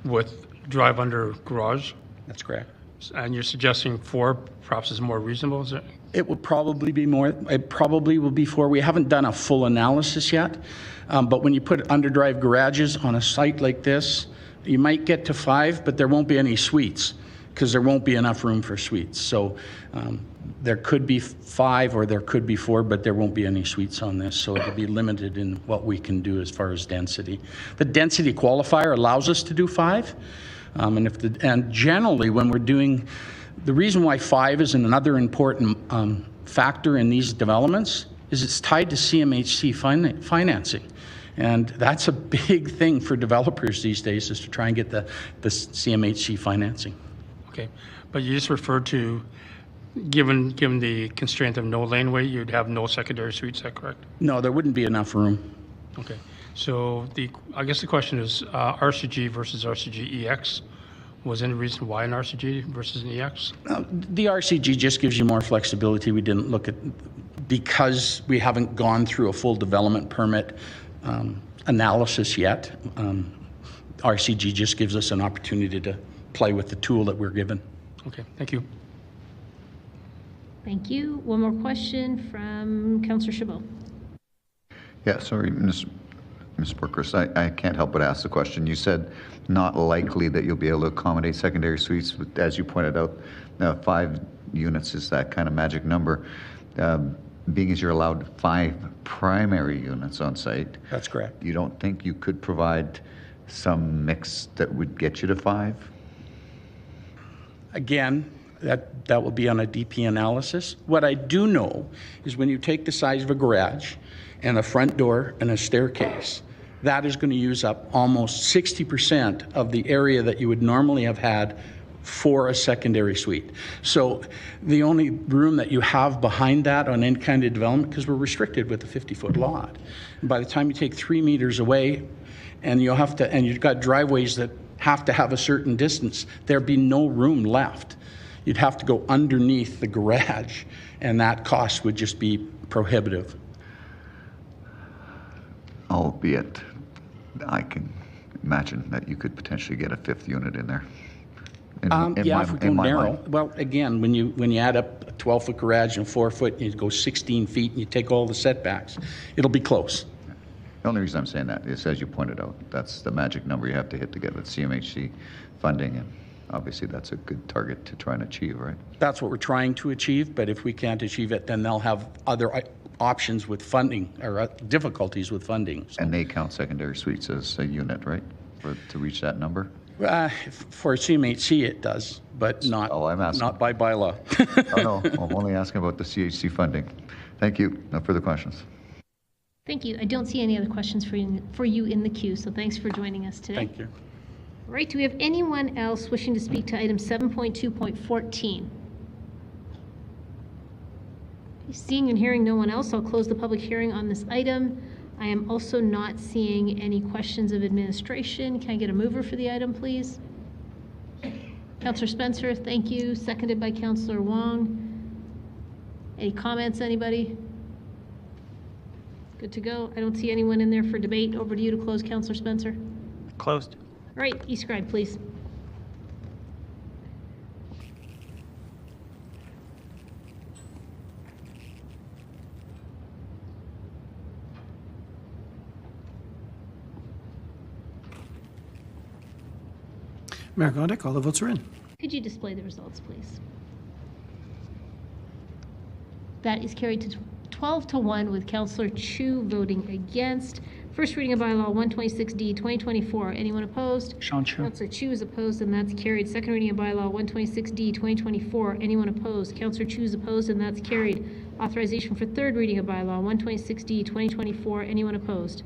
with drive-under garage. That's correct. And you're suggesting 4 perhaps is more reasonable, is it? It would probably be more. It probably will be 4. We haven't done a full analysis yet, but when you put underdrive garages on a site like this, you might get to 5, but there won't be any suites because there won't be enough room for suites. So there could be 5 or there could be 4, but there won't be any suites on this. So it'll be limited in what we can do as far as density. The density qualifier allows us to do 5. And generally when we're doing, the reason why 5 is another important factor in these developments is it's tied to CMHC financing. And that's a big thing for developers these days, is to try and get the CMHC financing. Okay, but you just referred to, given the constraint of no laneway, you'd have no secondary suites, is that correct? No, there wouldn't be enough room. Okay, so I guess the question is RCG versus RCG EX. Was any reason why an RCG versus an EX? The RCG just gives you more flexibility. We didn't look at, because we haven't gone through a full development permit analysis yet. RCG just gives us an opportunity to play with the tool that we're given. Okay, thank you. Thank you. One more question from Councillor Chabot. Yeah, sorry, Ms. Borchers, I can't help but ask the question. You said not likely that you'll be able to accommodate secondary suites, but as you pointed out, 5 units is that kind of magic number. Being as you're allowed 5 primary units on site. That's correct. You don't think you could provide some mix that would get you to 5? Again, that will be on a DP analysis. What I do know is when you take the size of a garage and a front door and a staircase, that is going to use up almost 60% of the area that you would normally have had for a secondary suite. So the only room that you have behind that on any kind of development, because we're restricted with a 50-foot lot, and by the time you take 3 meters away, and you've got driveways that have to have a certain distance, there'd be no room left. You'd have to go underneath the garage, and that cost would just be prohibitive. Albeit, I can imagine that you could potentially get a 5th unit in there. If we go narrow. Well, again, when you add up a 12-foot garage and a 4-foot, and you go 16 feet, and you take all the setbacks, it'll be close. The only reason I'm saying that is, as you pointed out, that's the magic number you have to hit to get with CMHC funding, and obviously that's a good target to try and achieve, right? That's what we're trying to achieve, but if we can't achieve it, then they'll have other options with funding, or difficulties with funding. So. And they count secondary suites as a unit, right, to reach that number? For CMHC it does, but not by bylaw. No, I'm only asking about the CHC funding. Thank you. No further questions. Thank you. I don't see any other questions for you in the queue, so thanks for joining us today. Thank you. All right, do we have anyone else wishing to speak to item 7.2.14? Seeing and hearing no one else, I'll close the public hearing on this item. I am also not seeing any questions of administration. Can I get a mover for the item, please? Councillor Spencer, thank you. Seconded by Councillor Wong. Any comments, anybody? Good to go. I don't see anyone in there for debate. Over to you to close, Councillor Spencer. Closed. All right, e-scribe, please. Mayor Gondek, all the votes are in. Could you display the results, please? That is carried to 12 to 1 with Councillor Chu voting against. First reading of bylaw 126D 2024. Anyone opposed? Sean Chu. Councillor Chu is opposed, and that's carried. Second reading of bylaw 126D 2024. Anyone opposed? Councillor Chu is opposed, and that's carried. Authorization for third reading of bylaw 126D 2024. Anyone opposed?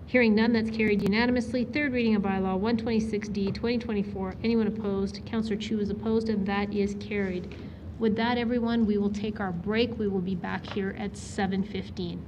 Hearing none, that's carried unanimously. Third reading of bylaw 126D 2024. Anyone opposed? Councillor Chu is opposed, and that is carried. With that, everyone, we will take our break. We will be back here at 7:15.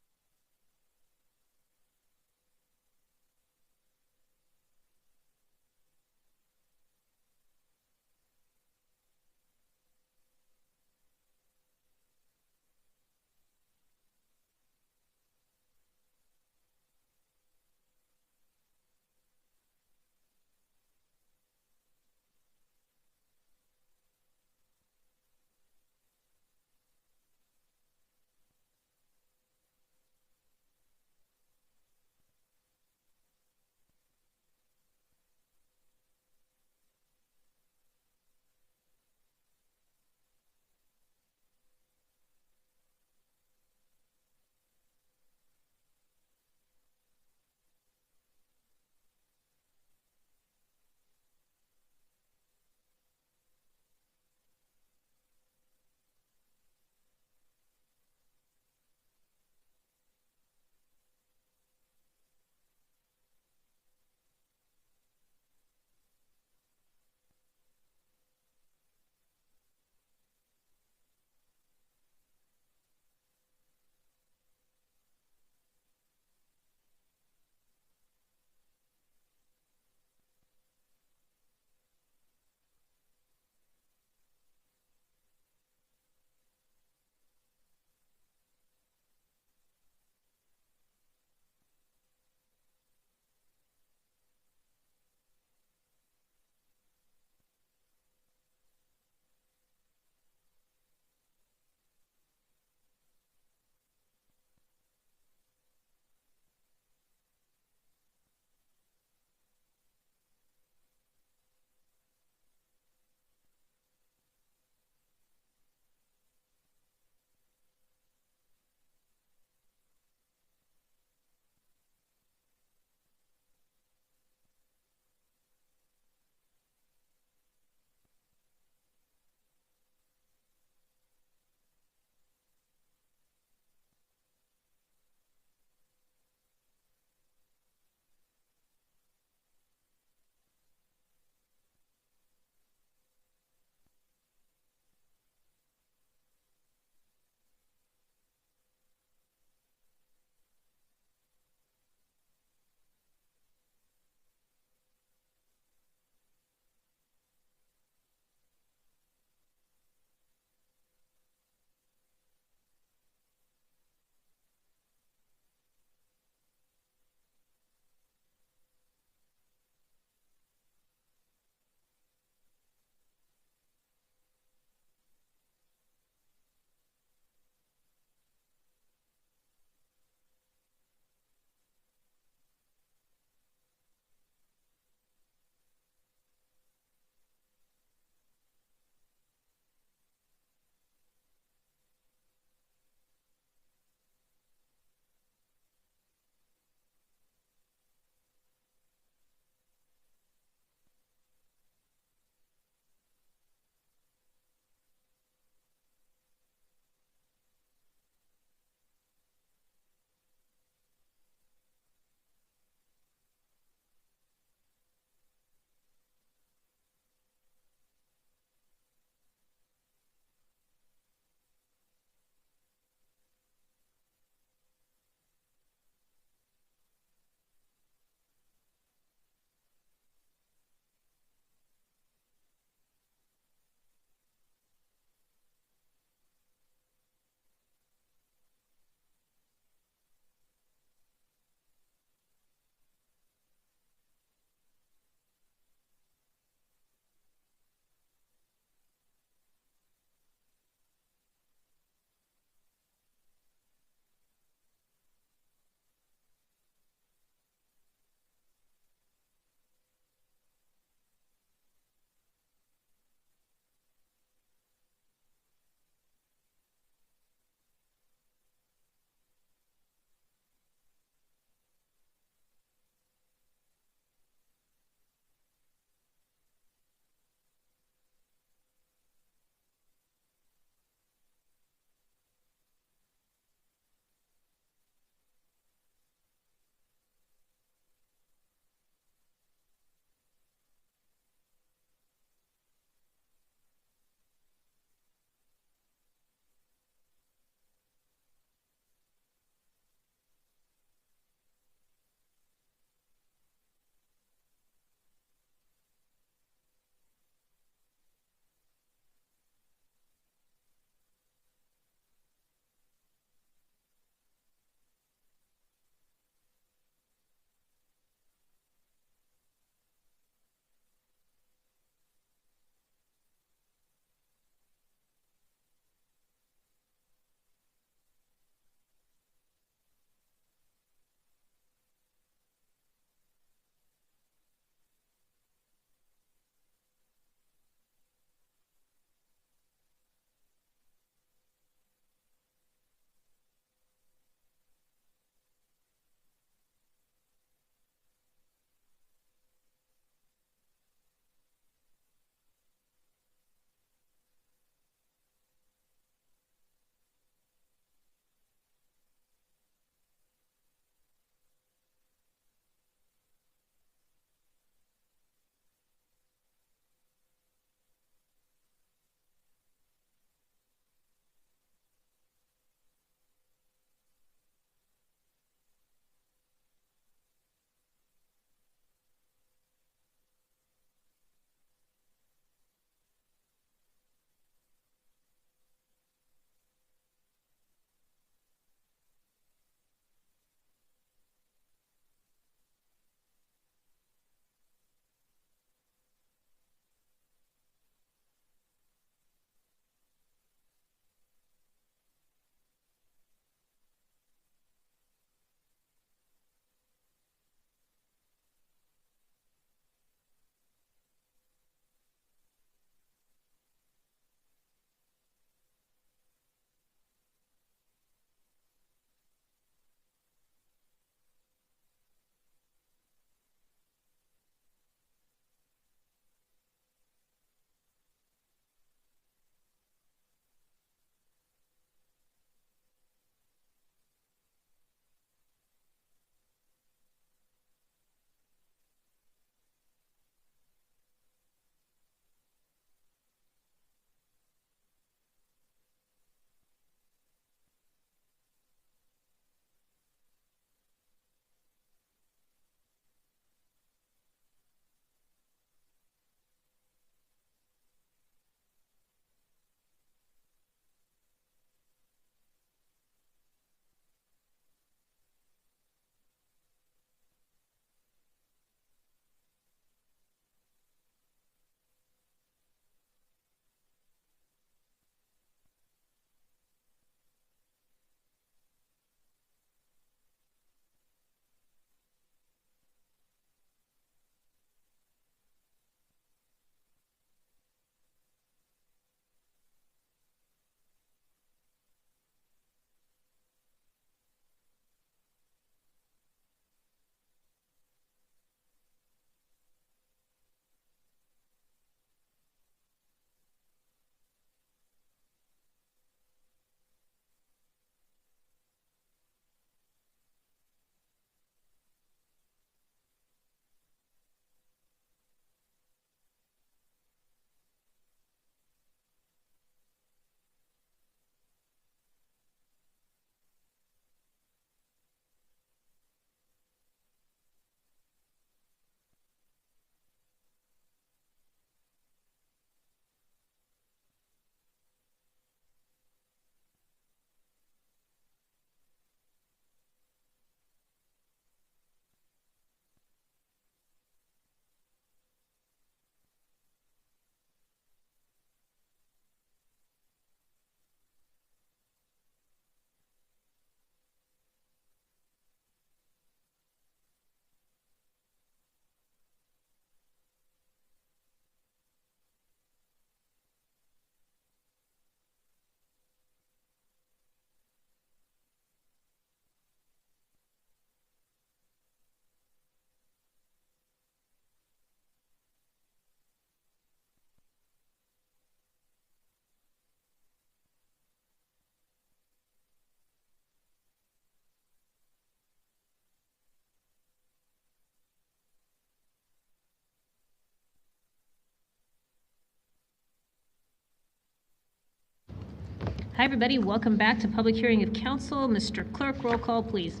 Hi, everybody. Welcome back to public hearing of council. Mr. Clerk, roll call, please.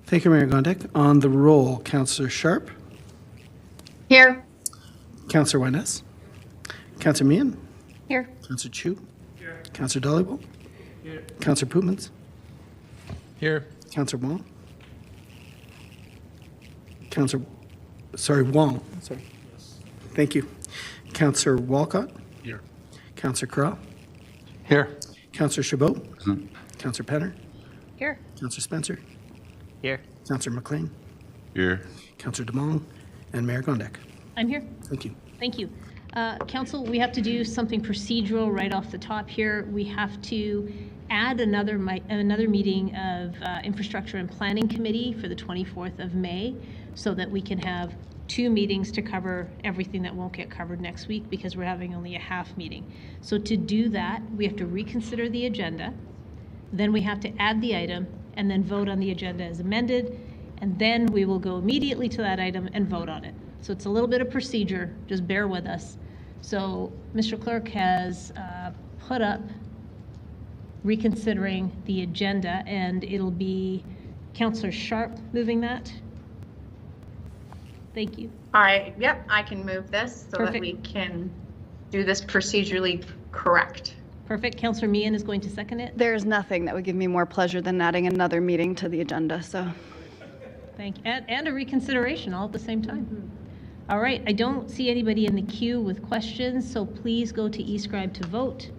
Thank you, Mayor Gondek. On the roll, Councillor Sharp. Here. Councillor Wyness. Councillor Meehan. Here. Councillor Chu. Here. Councillor Dollywell. Here. Councillor Pootmans. Here. Councillor Wong. Wong. Sorry. Thank you. Councillor Walcott. Here. Councillor Corral. Here. Councillor Chabot. Councillor Penner. Here. Councillor Spencer. Here. Councillor McLean. Here. Councillor DeMong. And Mayor Gondek. I'm here. Thank you. Thank you. Council, we have to do something procedural right off the top here. We have to add another meeting of Infrastructure and Planning Committee for the 24th of May so that we can have 2 meetings to cover everything that won't get covered next week because we're having only a half meeting. So to do that, we have to reconsider the agenda, then we have to add the item and then vote on the agenda as amended, and then we will go immediately to that item and vote on it. So it's a little bit of procedure, just bear with us. So Mr. Clerk has put up reconsidering the agenda, and it'll be Councillor Sharp moving that. Thank you. Yep, I can move this so Perfect. that we can do this procedurally correct. Perfect. Councillor Meehan is going to second it. There's nothing that would give me more pleasure than adding another meeting to the agenda, so. Thank you. And a reconsideration all at the same time. All right, I don't see anybody in the queue with questions, so please go to eScribe to vote.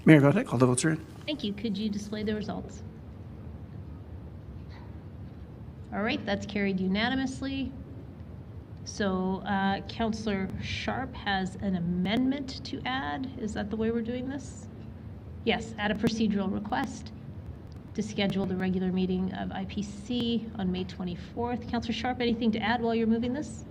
Mayor Gondek, all the votes are in. Thank you. Could you display the results? All right, that's carried unanimously. So Councillor Sharp has an amendment to add. Is that the way we're doing this? Yes, add a procedural request to schedule the regular meeting of IPC on May 24th. Councillor Sharp, anything to add while you're moving this?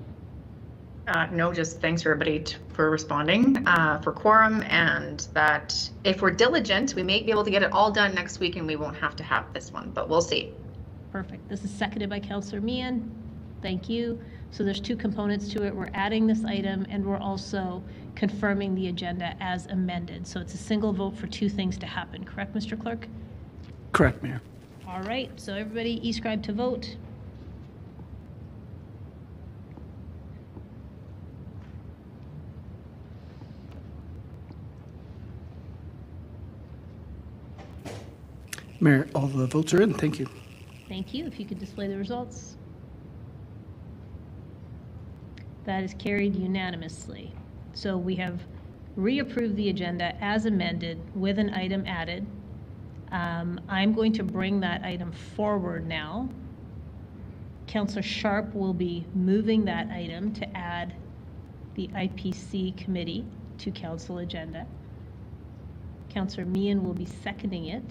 No, just thanks for everybody for responding for quorum, and that if we're diligent, we may be able to get it all done next week and we won't have to have this one, but we'll see. Perfect. This is seconded by Councillor Meehan. Thank you. So there's 2 components to it. We're adding this item and we're also confirming the agenda as amended. So it's a single vote for 2 things to happen. Correct, Mr. Clerk? Correct, Mayor. All right. So everybody eScribe to vote. Mayor, all the votes are in. Thank you. Thank you. If you could display the results. That is carried unanimously. So we have reapproved the agenda as amended with an item added. I'm going to bring that item forward now. Councillor Sharp will be moving that item to add the IPC committee to council agenda. Councillor Meehan will be seconding it.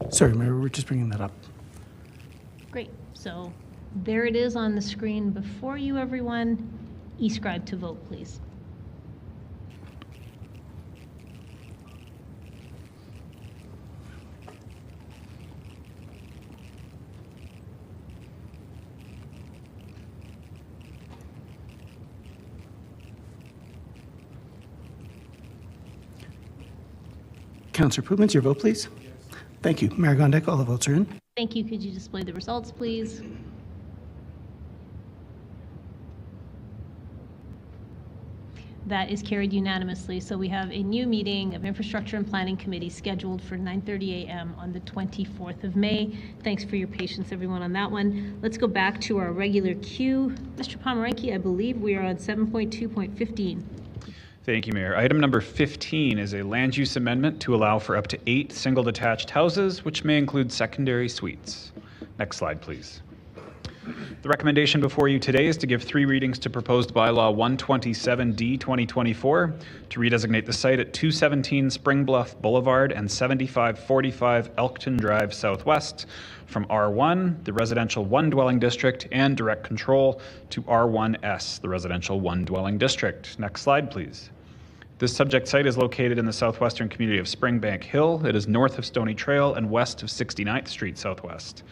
Sorry, Mayor, we're just bringing that up. Great. So there it is on the screen before you, everyone. eScribe to vote, please. Councillor Pootmans, your vote, please. Thank you. Mayor Gondek, all the votes are in. Thank Thank you. Could you display the results, please? That is carried unanimously. So we have a new meeting of Infrastructure and Planning Committee scheduled for 9:30 a.m. on the 24th of May. Thanks for your patience, everyone, on that one. Let's go back to our regular queue. Mr. Pomeranke, I believe we are on 7.2.15. Thank you, Mayor. Item number 15 is a land use amendment to allow for up to 8 single detached houses, which may include secondary suites. Next slide, please. The recommendation before you today is to give 3 readings to proposed bylaw 127D 2024 to redesignate the site at 217 Spring Bluff Boulevard and 7545 Elkton Drive Southwest from R1, the residential 1 dwelling district, and direct control to R1S, the residential 1 dwelling district. Next slide, please. This subject site is located in the southwestern community of Springbank Hill. It is north of Stony Trail and west of 69th Street Southwest.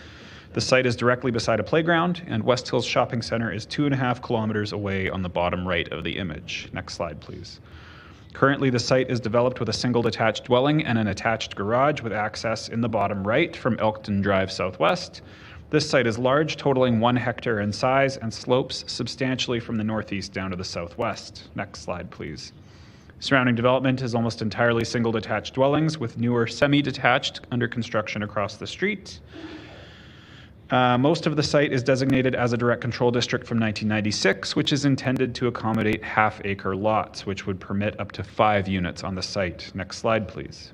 The site is directly beside a playground, and West Hills Shopping Center is 2.5 kilometers away on the bottom right of the image. Next slide, please. Currently, the site is developed with a single detached dwelling and an attached garage with access in the bottom right from Elkton Drive Southwest. This site is large, totaling 1 hectare in size, and slopes substantially from the northeast down to the southwest. Next slide, please. Surrounding development is almost entirely single detached dwellings with newer semi-detached under construction across the street. Most of the site is designated as a direct control district from 1996, which is intended to accommodate half-acre lots, which would permit up to 5 units on the site. Next slide, please.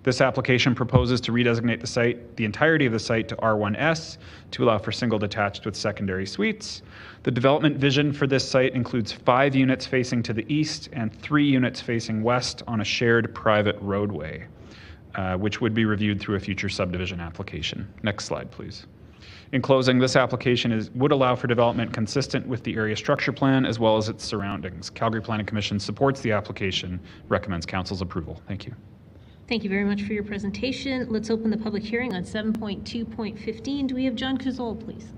This application proposes to redesignate the entirety of the site to R1S to allow for single detached with secondary suites. The development vision for this site includes 5 units facing to the east and 3 units facing west on a shared private roadway, which would be reviewed through a future subdivision application. Next slide, please. In closing, this application would allow for development consistent with the area structure plan as well as its surroundings. Calgary Planning Commission supports the application, recommends council's approval. Thank you. Thank you very much for your presentation. Let's open the public hearing on 7.2.15. Do we have John Cazole, please?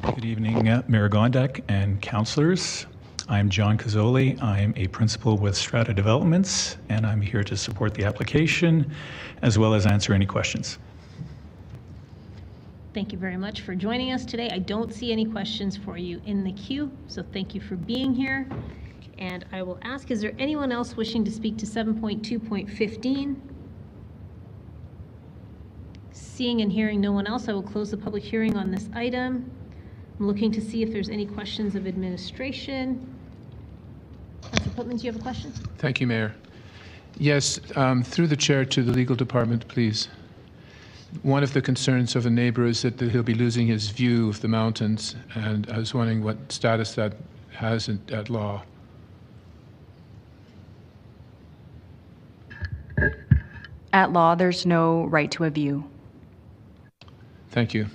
Good evening, Mayor Gondek and councillors. I'm John Cazole. I'm a principal with Strata Developments, and I'm here to support the application as well as answer any questions. Thank you very much for joining us today. I don't see any questions for you in the queue, so thank you for being here. And I will ask, is there anyone else wishing to speak to 7.2.15? Seeing and hearing no one else, I will close the public hearing on this item. I'm looking to see if there's any questions of administration. Councilor Putman, do you have a question? Thank you, Mayor. Yes, through the chair to the legal department, please. One of the concerns of a neighbor is that he'll be losing his view of the mountains, and I was wondering what status that has at law. At law, there's no right to a view. Thank you.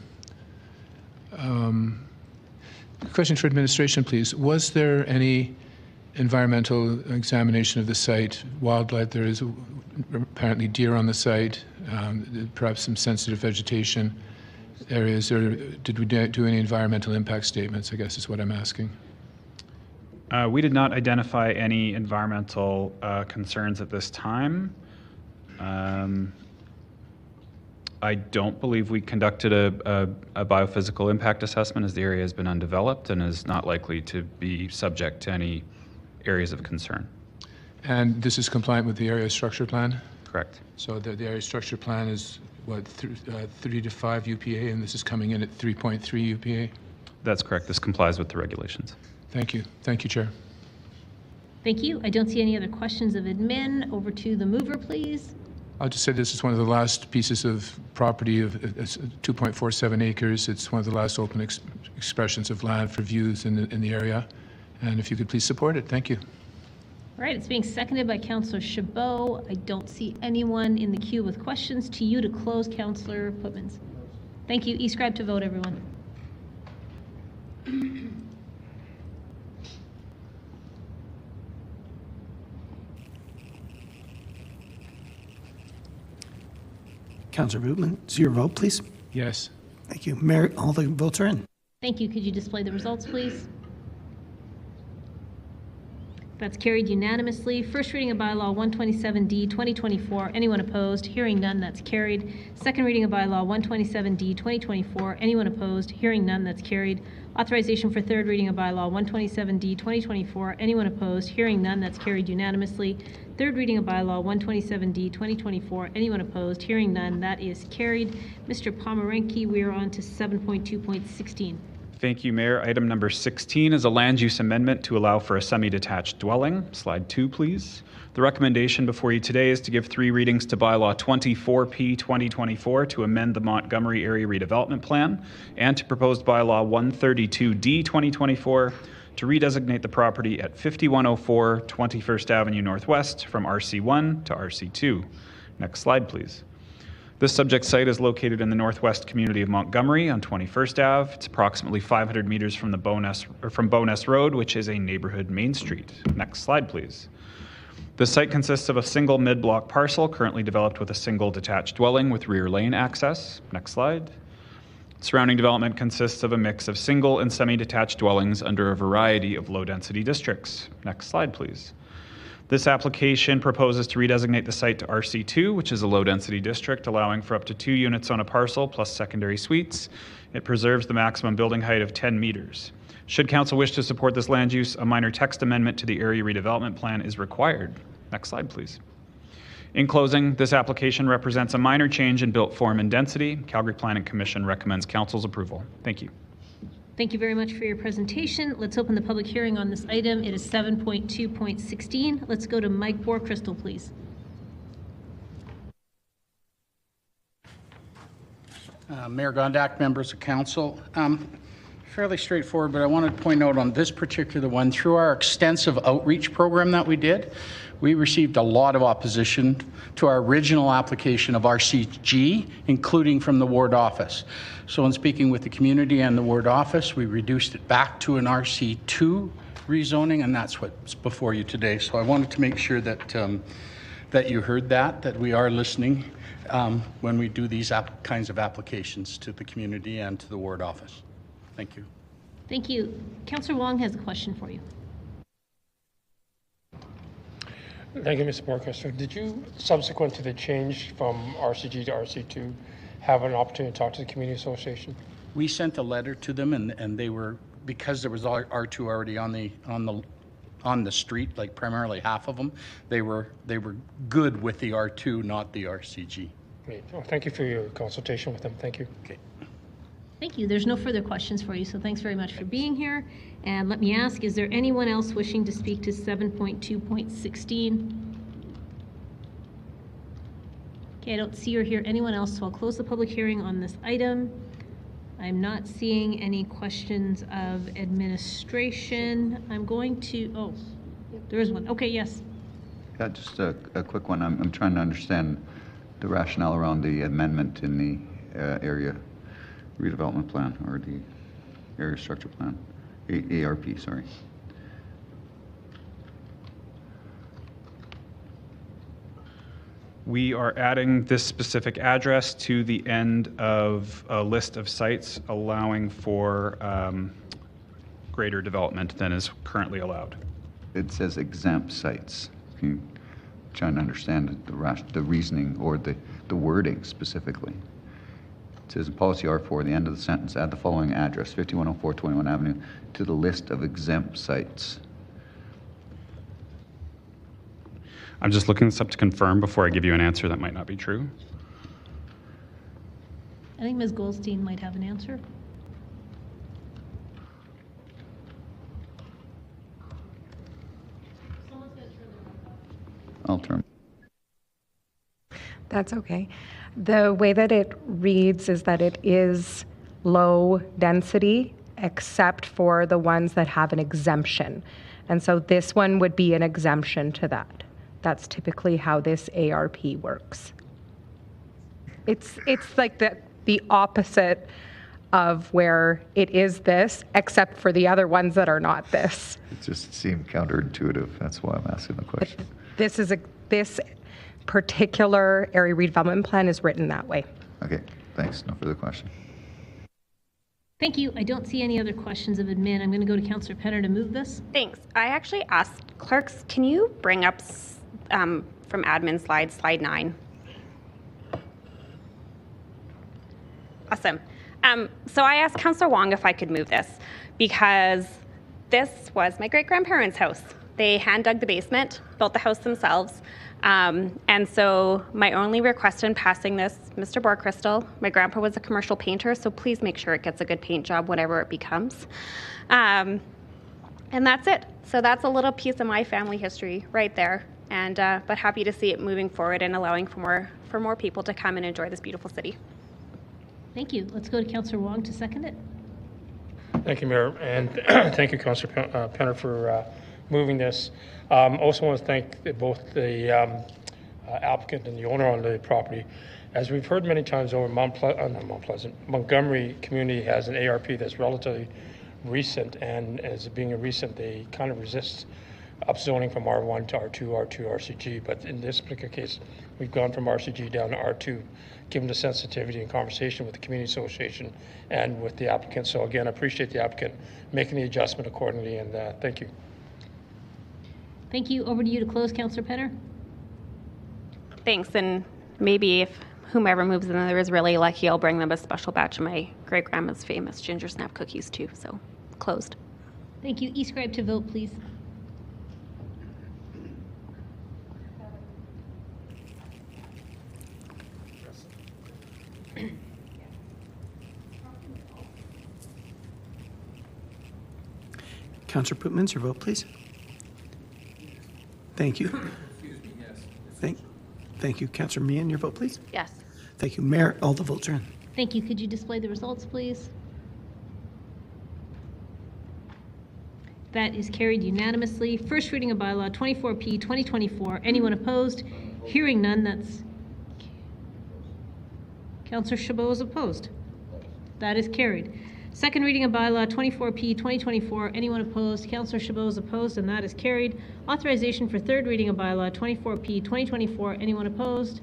Question for administration, please. Was there any environmental examination of the site? Wildlife, there is apparently deer on the site, perhaps some sensitive vegetation areas, or did we do any environmental impact statements, I guess is what I'm asking. We did not identify any environmental concerns at this time. I don't believe we conducted a biophysical impact assessment, as the area has been undeveloped and is not likely to be subject to any areas of concern. And this is compliant with the area structure plan? Correct. So the area structure plan is what, 3 to 5 UPA, and this is coming in at 3.3 UPA? That's correct. This complies with the regulations. Thank you. Thank you, Chair. Thank you. I don't see any other questions of admin. Over to the mover, please. I'll just say this is one of the last pieces of property of 2.47 acres. It's one of the last open expressions of land for views in the area. And if you could please support it, thank you. All right, it's being seconded by Councillor Chabot. I don't see anyone in the queue with questions. To you to close, Councillor Putmans. Thank you. E-scribe to vote, everyone. Councillor Bootman, is your vote, please? Yes. Thank you. Mayor, all the votes are in. Thank you. Could you display the results, please? That's carried unanimously. First reading of bylaw 127D 2024. Anyone opposed? Hearing none, that's carried. Second reading of bylaw 127D 2024. Anyone opposed? Hearing none, that's carried. Authorization for third reading of bylaw 127D 2024. Anyone opposed? Hearing none, that's carried unanimously. Third reading of bylaw 127D 2024. Anyone opposed? Hearing none, that is carried. Mr. Pomeranke, we are on to 7.2.16. Thank you, Mayor. Item number 16 is a land use amendment to allow for a semi-detached dwelling. Slide 2, please. The recommendation before you today is to give 3 readings to bylaw 24P 2024 to amend the Montgomery Area Redevelopment Plan and to proposed bylaw 132D 2024 to redesignate the property at 5104 21st Avenue Northwest from RC1 to RC2. Next slide, please. This subject site is located in the northwest community of Montgomery on 21st Ave. It's approximately 500 meters from the Bowness Road, which is a neighborhood main street. Next slide, please. The site consists of a single mid-block parcel currently developed with a single detached dwelling with rear lane access. Next slide. Surrounding development consists of a mix of single and semi-detached dwellings under a variety of low-density districts. Next slide, please. This application proposes to redesignate the site to RC2, which is a low-density district, allowing for up to 2 units on a parcel plus secondary suites. It preserves the maximum building height of 10 meters. Should council wish to support this land use, a minor text amendment to the area redevelopment plan is required. Next slide, please. In closing, this application represents a minor change in built form and density. Calgary Planning Commission recommends council's approval. Thank you. Thank you very much for your presentation. Let's open the public hearing on this item. It is 7.2.16. Let's go to Mike Borcrystal, please. Mayor Gondak, members of council. Fairly straightforward, but I want to point out on this particular one, through our extensive outreach program that we did, we received a lot of opposition to our original application of RCG, including from the ward office. So in speaking with the community and the ward office, we reduced it back to an RC2 rezoning, and that's what's before you today. So I wanted to make sure that that you heard that we are listening when we do these kinds of applications to the community and to the ward office. Thank you. Thank you. Councillor Wong has a question for you. Thank you, Mr. Borcrystal. Did you, subsequent to the change from RCG to RC2, have an opportunity to talk to the community association? We sent a letter to them, and they were, because there was R2 already on the street, like primarily half of them, they were good with the R2, not the RCG. Great. Well, thank you for your consultation with them. Thank you. Okay. Thank you. There's no further questions for you, so thanks very much for being here. And let me ask, is there anyone else wishing to speak to 7.2.16? Okay, I don't see or hear anyone else, so I'll close the public hearing on this item. I'm not seeing any questions of administration. I'm going to, oh, there is one. Okay, yes. Yeah, just a quick one. I'm trying to understand the rationale around the amendment in the area redevelopment plan, or the area structure plan, ARP, sorry. We are adding this specific address to the end of a list of sites allowing for greater development than is currently allowed. It says exempt sites. Can you try to understand the reasoning or the wording specifically? It says in policy R4, the end of the sentence, add the following address, 5104 21 Avenue, to the list of exempt sites. I'm just looking this up to confirm before I give you an answer that might not be true. I think Ms. Goldstein might have an answer. I'll turn. That's okay. The way that it reads is that it is low density, except for the ones that have an exemption. And so this one would be an exemption to that. That's typically how this ARP works. It's like the opposite of where it is this, except for the other ones that are not this. It just seemed counterintuitive. That's why I'm asking the question. This particular area redevelopment plan is written that way. Okay, thanks. No further question. Thank you. I don't see any other questions of admin. I'm going to go to Councillor Penner to move this. Thanks. I actually asked Clerks, can you bring up from admin slide 9? Awesome. So I asked Councillor Wong if I could move this because this was my great-grandparents' house. They hand dug the basement, built the house themselves. And so my only request in passing this, Mr. Borcrystal, my grandpa was a commercial painter, so please make sure it gets a good paint job, whatever it becomes. And that's it. So that's a little piece of my family history right there. And but happy to see it moving forward and allowing for more people to come and enjoy this beautiful city. Thank you. Let's go to Councillor Wong to second it. Thank you, Mayor, and thank you, Councillor Penner, for moving this. Also want to thank both the applicant and the owner on the property. As we've heard many times over, Montgomery community has an ARP that's relatively recent, and as being a recent, they kind of resist upzoning from R1 to R2, R2, RCG. But in this particular case, we've gone from RCG down to R2, given the sensitivity and conversation with the community association and with the applicant. So again, I appreciate the applicant making the adjustment accordingly, and thank you. Thank you. Over to you to close, Councillor Penner. Thanks, and maybe if whomever moves in there is really lucky, I'll bring them a special batch of my great-grandma's famous ginger snap cookies too, so closed. Thank you. E-scribe to vote, please. Councillor Pootmans, your vote, please. Thank you. Thank you. Councillor Meehan, your vote, please. Yes. Thank you. Mayor, all the votes are in. Thank you. Could you display the results, please? That is carried unanimously. First reading of bylaw 24P 2024. Anyone opposed? Hearing none, that's... Councillor Chabot is opposed. That is carried. Second reading of bylaw 24P 2024. Anyone opposed? Councillor Chabot is opposed, and that is carried. Authorization for third reading of bylaw 24P 2024. Anyone opposed?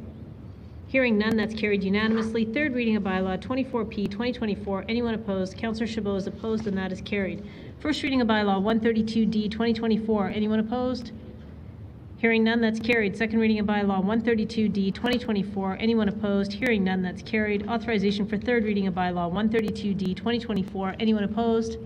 Hearing none, that's carried unanimously. Third reading of bylaw 24P 2024. Anyone opposed? Councillor Chabot is opposed, and that is carried. First reading of bylaw 132D 2024. Anyone opposed? Hearing none, that's carried. Second reading of bylaw 132D 2024. Anyone opposed? Hearing none, that's carried. Authorization for third reading of bylaw 132D 2024. Anyone opposed?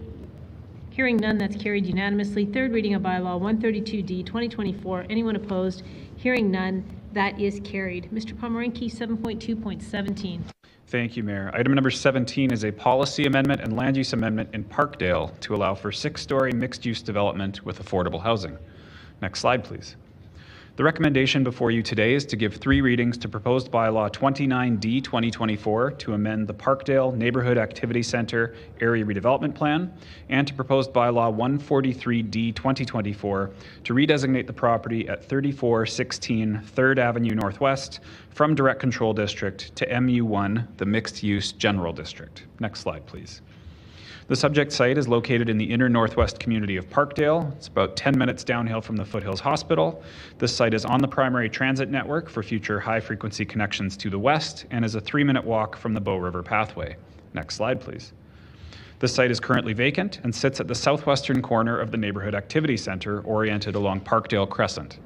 Hearing none, that's carried unanimously. Third reading of bylaw 132D 2024. Anyone opposed? Hearing none, that is carried. Mr. Pomeranke, 7.2.17. Thank you, Mayor. Item number 17 is a policy amendment and land use amendment in Parkdale to allow for 6-story mixed-use development with affordable housing. Next slide, please. The recommendation before you today is to give 3 readings to proposed bylaw 29D 2024 to amend the Parkdale Neighborhood Activity Center Area Redevelopment Plan, and to proposed bylaw 143D 2024 to redesignate the property at 3416 3rd Avenue Northwest from Direct Control District to MU1, the Mixed Use General District. Next slide, please. The subject site is located in the inner northwest community of Parkdale. It's about 10 minutes downhill from the Foothills Hospital. This site is on the primary transit network for future high-frequency connections to the west and is a 3-minute walk from the Bow River Pathway. Next slide, please. The site is currently vacant and sits at the southwestern corner of the Neighborhood Activity Center, oriented along Parkdale Crescent.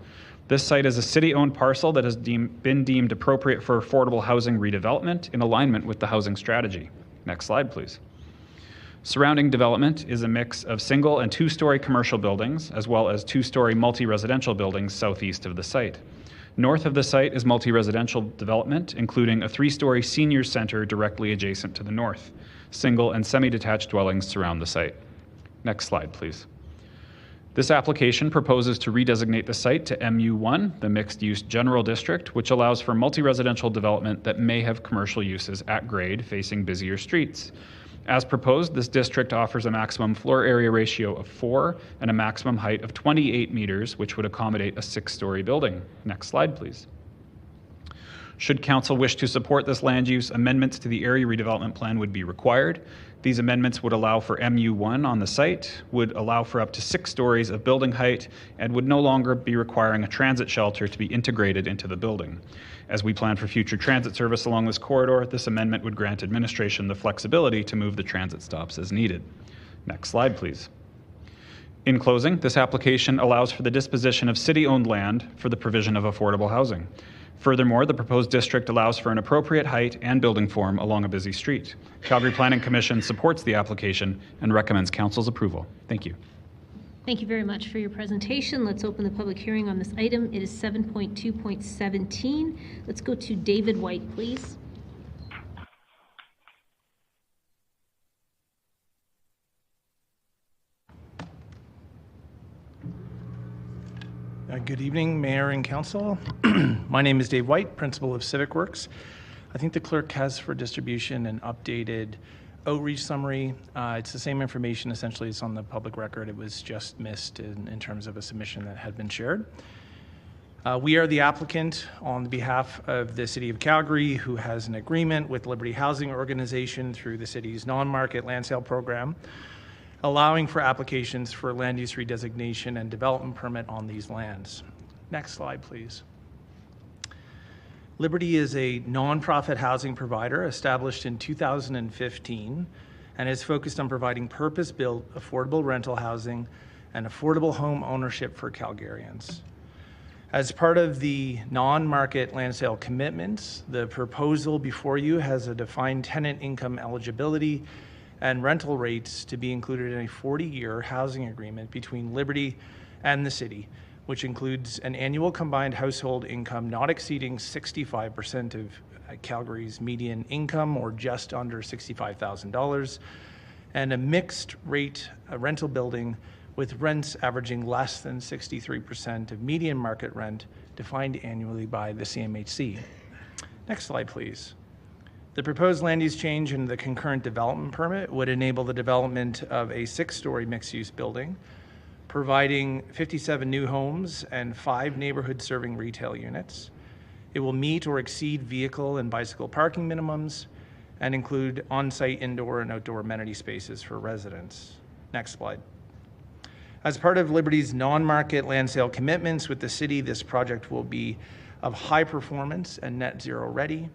This site is a city-owned parcel that has been deemed appropriate for affordable housing redevelopment in alignment with the housing strategy. Next slide, please. Surrounding development is a mix of single and 2-story commercial buildings, as well as 2-story multi-residential buildings southeast of the site. North of the site is multi-residential development, including a 3-story senior center directly adjacent to the north. Single and semi-detached dwellings surround the site. Next slide, please. This application proposes to redesignate the site to MU1, the mixed-use general district, which allows for multi-residential development that may have commercial uses at grade facing busier streets. As proposed, this district offers a maximum floor area ratio of 4 and a maximum height of 28 meters, which would accommodate a 6-story building. Next slide, please. Should council wish to support this land use, amendments to the area redevelopment plan would be required. These amendments would allow for MU1 on the site, would allow for up to 6 stories of building height, and would no longer be requiring a transit shelter to be integrated into the building. As we plan for future transit service along this corridor, this amendment would grant administration the flexibility to move the transit stops as needed. Next slide, please. In closing, this application allows for the disposition of city-owned land for the provision of affordable housing. Furthermore, the proposed district allows for an appropriate height and building form along a busy street. Calgary Planning Commission supports the application and recommends Council's approval. Thank you. Thank you very much for your presentation. Let's open the public hearing on this item. It is 7.2.17. Let's go to David White, please. Good evening, Mayor and Council. My name is Dave White, Principal of Civic Works. I think the clerk has for distribution an updated outreach summary. It's the same information essentially as on the public record. It was just missed in terms of a submission that had been shared. We are the applicant on behalf of the City of Calgary, who has an agreement with Liberty Housing Organization through the city's non-market land sale program, allowing for applications for land use redesignation and development permit on these lands. Next slide, please. Liberty is a nonprofit housing provider established in 2015 and is focused on providing purpose-built, affordable rental housing and affordable home ownership for Calgarians. As part of the non-market land sale commitments, the proposal before you has a defined tenant income eligibility and rental rates to be included in a 40-year housing agreement between Liberty and the city, which includes an annual combined household income not exceeding 65% of Calgary's median income, or just under $65,000, and a mixed rate rental building with rents averaging less than 63% of median market rent, defined annually by the CMHC. Next slide, please. The proposed land use change in the concurrent development permit would enable the development of a 6-story mixed-use building, providing 57 new homes and 5 neighborhood-serving retail units. It will meet or exceed vehicle and bicycle parking minimums and include on-site indoor and outdoor amenity spaces for residents. Next slide. As part of Liberty's non-market land sale commitments with the city, this project will be of high performance and net zero ready.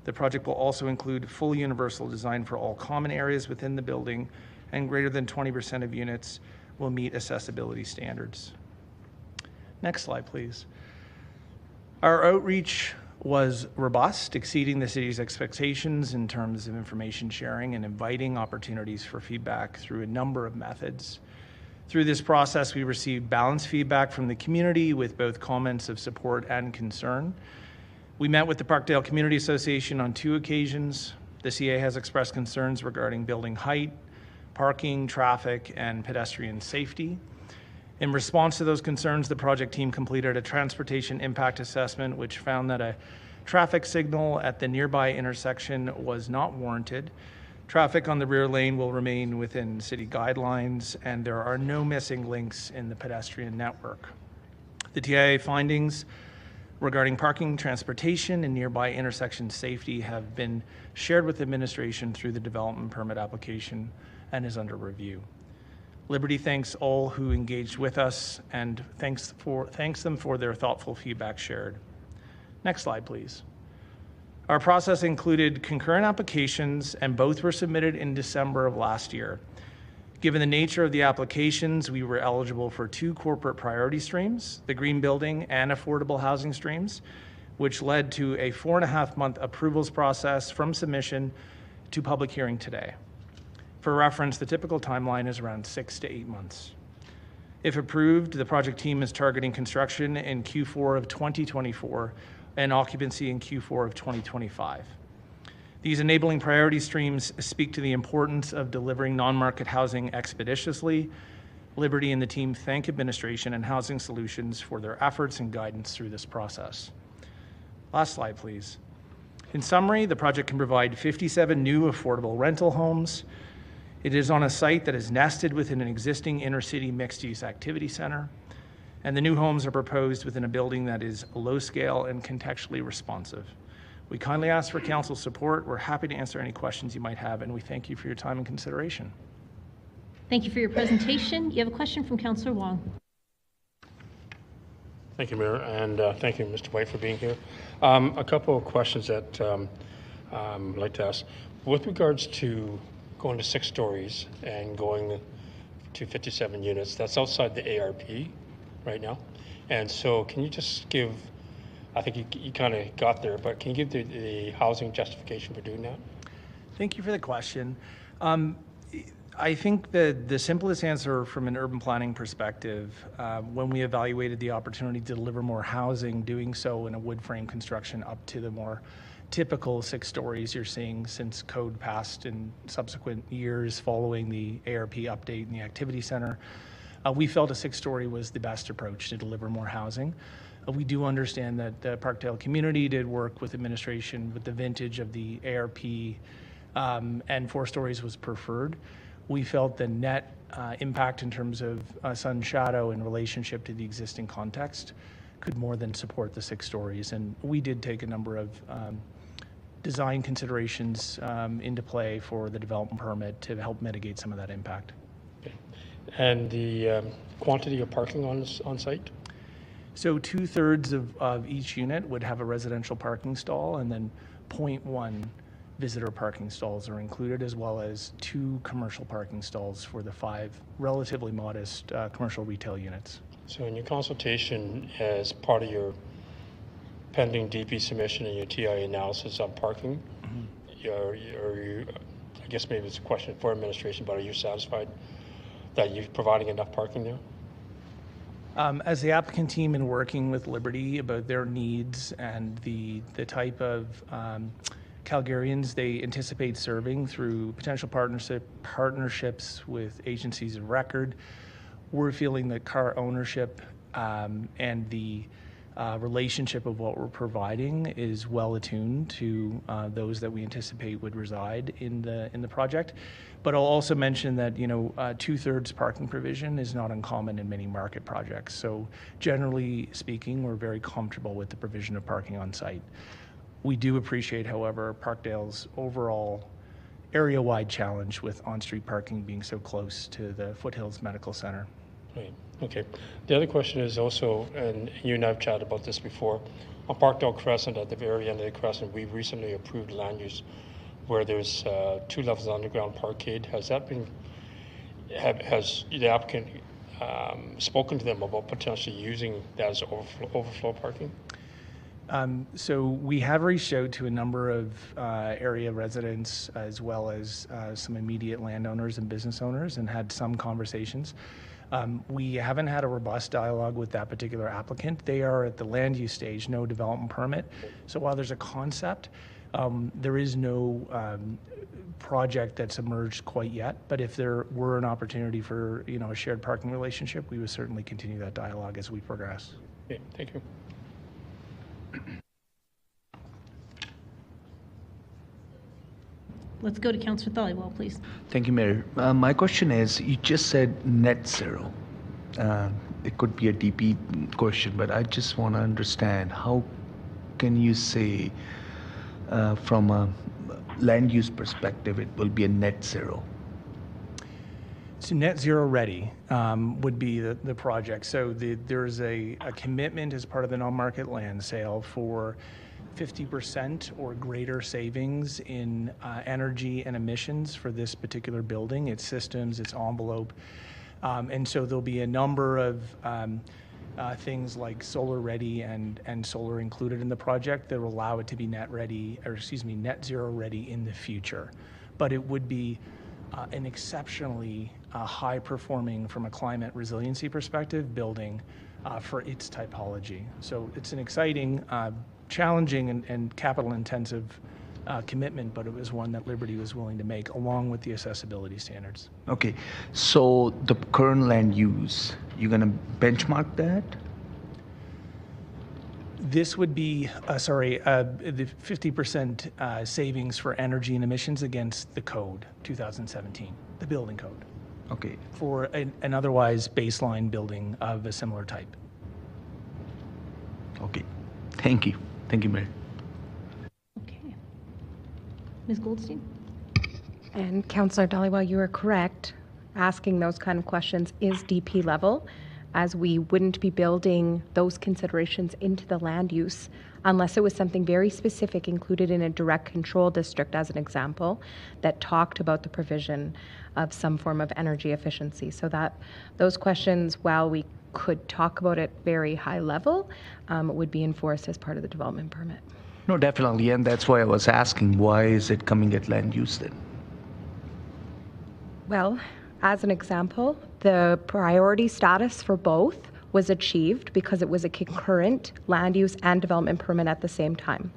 The project will also include full universal design for all common areas within the building, and greater than 20% of units will meet accessibility standards. Next slide, please. Our outreach was robust, exceeding the city's expectations in terms of information sharing and inviting opportunities for feedback through a number of methods. Through this process, we received balanced feedback from the community with both comments of support and concern. We met with the Parkdale Community Association on 2 occasions. The CA has expressed concerns regarding building height, parking, traffic, and pedestrian safety. In response to those concerns, the project team completed a transportation impact assessment, which found that a traffic signal at the nearby intersection was not warranted. Traffic on the rear lane will remain within city guidelines, and there are no missing links in the pedestrian network. The TIA findings regarding parking, transportation, and nearby intersection safety have been shared with administration through the development permit application and is under review. Liberty thanks all who engaged with us and thanks them for their thoughtful feedback shared. Next slide, please. Our process included concurrent applications, and both were submitted in December of last year. Given the nature of the applications, we were eligible for 2 corporate priority streams, the green building and affordable housing streams, which led to a 4.5-month approvals process from submission to public hearing today. For reference, the typical timeline is around 6 to 8 months. If approved, the project team is targeting construction in Q4 of 2024 and occupancy in Q4 of 2025. These enabling priority streams speak to the importance of delivering non-market housing expeditiously. Liberty and the team thank administration and Housing Solutions for their efforts and guidance through this process. Last slide, please. In summary, the project can provide 57 new affordable rental homes. It is on a site that is nested within an existing inner-city mixed-use activity center, and the new homes are proposed within a building that is low-scale and contextually responsive. We kindly ask for council support. We're happy to answer any questions you might have, and we thank you for your time and consideration. Thank you for your presentation. You have a question from Councillor Wong. Thank you, Mayor, and thank you, Mr. White, for being here. A couple of questions that I'd like to ask. With regards to going to 6 stories and going to 57 units. That's outside the ARP right now. And so can you just give, I think you kind of got there, but can you give the housing justification for doing that? Thank you for the question. I think the simplest answer from an urban planning perspective, when we evaluated the opportunity to deliver more housing, doing so in a wood frame construction up to the more typical 6 stories you're seeing since code passed in subsequent years following the ARP update in the activity center, we felt a 6-story was the best approach to deliver more housing. We do understand that the Parkdale community did work with administration with the vintage of the ARP, and 4 stories was preferred. We felt the net impact in terms of sun shadow in relationship to the existing context could more than support the 6 stories. And we did take a number of design considerations into play for the development permit to help mitigate some of that impact. Okay. And the quantity of parking on site? So 2/3 of each unit would have a residential parking stall, and then 0.1 visitor parking stalls are included, as well as 2 commercial parking stalls for the 5 relatively modest commercial retail units. So in your consultation, as part of your pending DP submission and your TI analysis on parking, are you, I guess maybe it's a question for administration, but are you satisfied that you're providing enough parking there? As the applicant team in working with Liberty about their needs and the type of Calgarians they anticipate serving through potential partnerships with agencies of record, we're feeling that car ownership and the relationship of what we're providing is well attuned to those that we anticipate would reside in the project. But I'll also mention that 2/3 parking provision is not uncommon in many market projects. So generally speaking, we're very comfortable with the provision of parking on site. We do appreciate, however, Parkdale's overall area-wide challenge with on-street parking being so close to the Foothills Medical Center. Right. Okay. The other question is also, and you and I have chatted about this before, on Parkdale Crescent, at the very end of the Crescent, we recently approved land use where there's 2 levels of underground parkade. Has that been, has the applicant spoken to them about potentially using that as overflow parking? So we have reached out to a number of area residents as well as some immediate landowners and business owners and had some conversations. We haven't had a robust dialogue with that particular applicant. They are at the land use stage, no development permit. So while there's a concept, there is no project that's emerged quite yet. But if there were an opportunity for a shared parking relationship, we would certainly continue that dialogue as we progress. Okay, thank you. Let's go to Councillor Thaliwal, please. Thank you, Mayor. My question is, you just said net zero. It could be a DP question, but I just want to understand, how can you say from a land use perspective it will be a net zero? So net zero ready would be the project. So there's a commitment as part of the non-market land sale for 50% or greater savings in energy and emissions for this particular building, its systems, its envelope. And so there'll be a number of things like solar ready and solar included in the project that will allow it to be net zero ready in the future. But it would be an exceptionally high performing, from a climate resiliency perspective, building for its typology. So it's an exciting, challenging and capital intensive commitment, but it was one that Liberty was willing to make along with the accessibility standards. Okay, so the current land use, you're going to benchmark that? This would be, the 50% savings for energy and emissions against the code, 2017, the building code. Okay. For an otherwise baseline building of a similar type. Okay, thank you. Thank you, Mayor. Okay. Ms. Goldstein? And Councillor Dhaliwal, you are correct. Asking those kind of questions is DP level. as we wouldn't be building those considerations into the land use unless it was something very specific included in a direct control district, as an example, that talked about the provision of some form of energy efficiency. So that those questions, while we could talk about it very high level, would be enforced as part of the development permit. No, definitely, and that's why I was asking, why is it coming at land use then? Well, as an example, the priority status for both was achieved because it was a concurrent land use and development permit at the same time.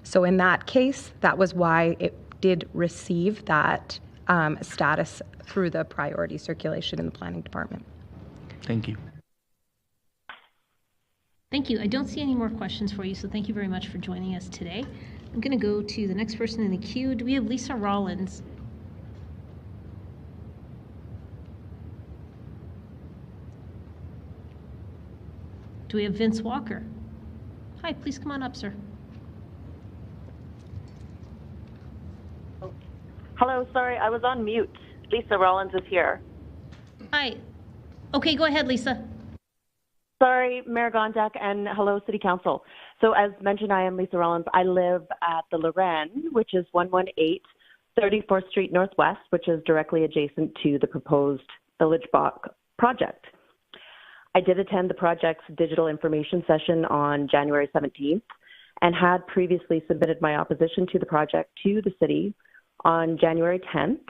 So in that case, that was why it did receive that status through the priority circulation in the planning department. Thank you. Thank you. I don't see any more questions for you, so thank you very much for joining us today. I'm going to go to the next person in the queue. Do we have Lisa Rollins? Do we have Vince Walker? Hi, please come on up, sir. Hello, sorry, I was on mute. Lisa Rollins is here. Hi. Okay, go ahead, Lisa. Sorry, Mayor Gondak, and hello, City Council. So as mentioned, I am Lisa Rollins. I live at the Lorraine, which is 118 34th Street Northwest, which is directly adjacent to the proposed Village Block project. I did attend the project's digital information session on January 17th and had previously submitted my opposition to the project to the city on January 10th.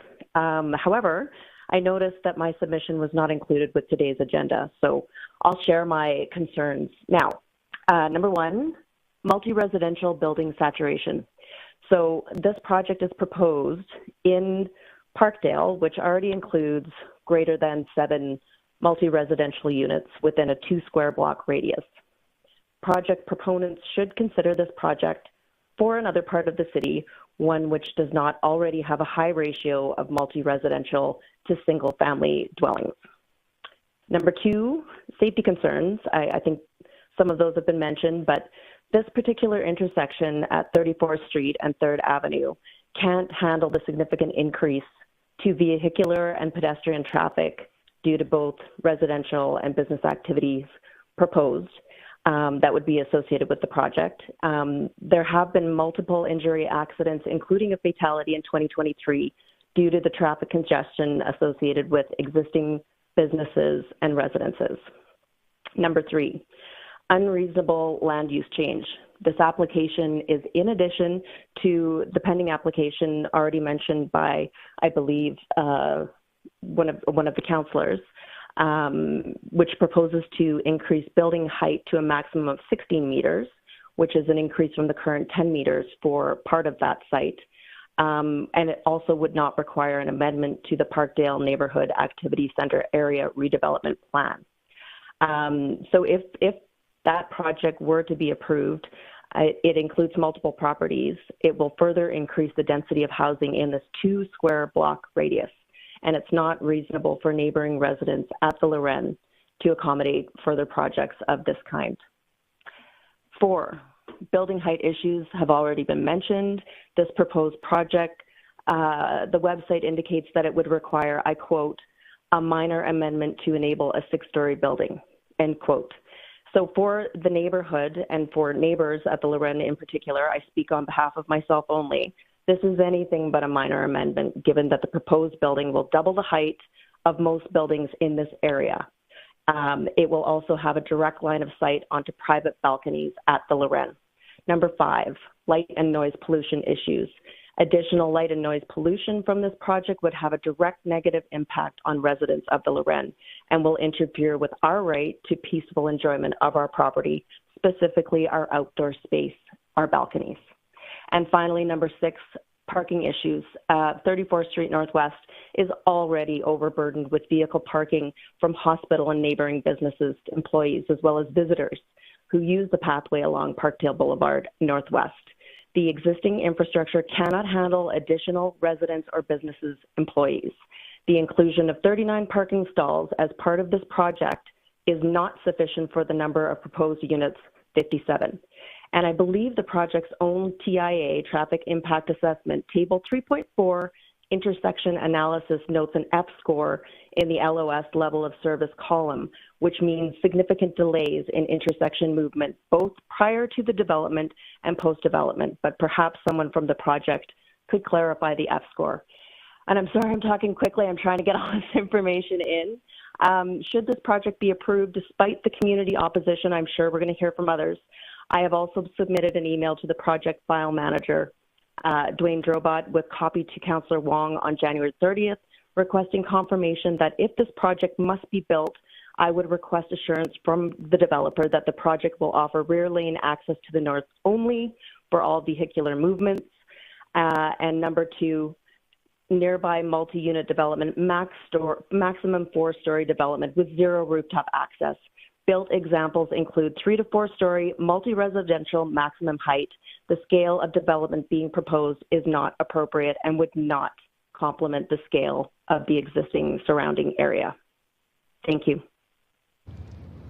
However, I noticed that my submission was not included with today's agenda, so I'll share my concerns now. Number one, multi-residential building saturation. So this project is proposed in Parkdale, which already includes greater than 7 multi-residential units within a 2 square block radius. Project proponents should consider this project for another part of the city, one which does not already have a high ratio of multi-residential to single-family dwellings. Number two, safety concerns. I think some of those have been mentioned, but this particular intersection at 34th Street and 3rd Avenue can't handle the significant increase to vehicular and pedestrian traffic due to both residential and business activities proposed that would be associated with the project. There have been multiple injury accidents, including a fatality in 2023, due to the traffic congestion associated with existing businesses and residences. Number three, unreasonable land use change. This application is in addition to the pending application already mentioned by, I believe, one of the councillors, which proposes to increase building height to a maximum of 16 meters, which is an increase from the current 10 meters for part of that site. And it also would not require an amendment to the Parkdale Neighborhood Activity Center Area Redevelopment Plan. So if that project were to be approved, it includes multiple properties. It will further increase the density of housing in this 2 square block radius. And it's not reasonable for neighboring residents at the Lorraine to accommodate further projects of this kind. 4, building height issues have already been mentioned. This proposed project, the website indicates that it would require, I quote, a minor amendment to enable a 6-story building, end quote. So for the neighborhood and for neighbors at the Lorraine in particular, I speak on behalf of myself only, this is anything but a minor amendment, given that the proposed building will double the height of most buildings in this area. It will also have a direct line of sight onto private balconies at the Lorraine. Number 5, light and noise pollution issues. Additional light and noise pollution from this project would have a direct negative impact on residents of the Lorraine and will interfere with our right to peaceful enjoyment of our property, specifically our outdoor space, our balconies. And finally, number 6, parking issues. 34th Street Northwest is already overburdened with vehicle parking from hospital and neighboring businesses, employees, as well as visitors who use the pathway along Parkdale Boulevard Northwest. The existing infrastructure cannot handle additional residents or businesses' employees. The inclusion of 39 parking stalls as part of this project is not sufficient for the number of proposed units, 57. And I believe the project's own TIA, Traffic Impact Assessment, Table 3.4, intersection analysis notes an F score in the LOS level of service column, which means significant delays in intersection movement, both prior to the development and post-development. But perhaps someone from the project could clarify the F score. And I'm sorry I'm talking quickly. I'm trying to get all this information in. Should this project be approved despite the community opposition, I'm sure we're going to hear from others. I have also submitted an email to the project file manager, Dwayne Drobot, with copy to Councillor Wong on January 30th, requesting confirmation that if this project must be built, I would request assurance from the developer that the project will offer rear lane access to the north only for all vehicular movements. And number 2, nearby multi-unit development, maximum 4-story development with 0 rooftop access. Built examples include 3 to 4-story multi-residential maximum height. The scale of development being proposed is not appropriate and would not complement the scale of the existing surrounding area. Thank you.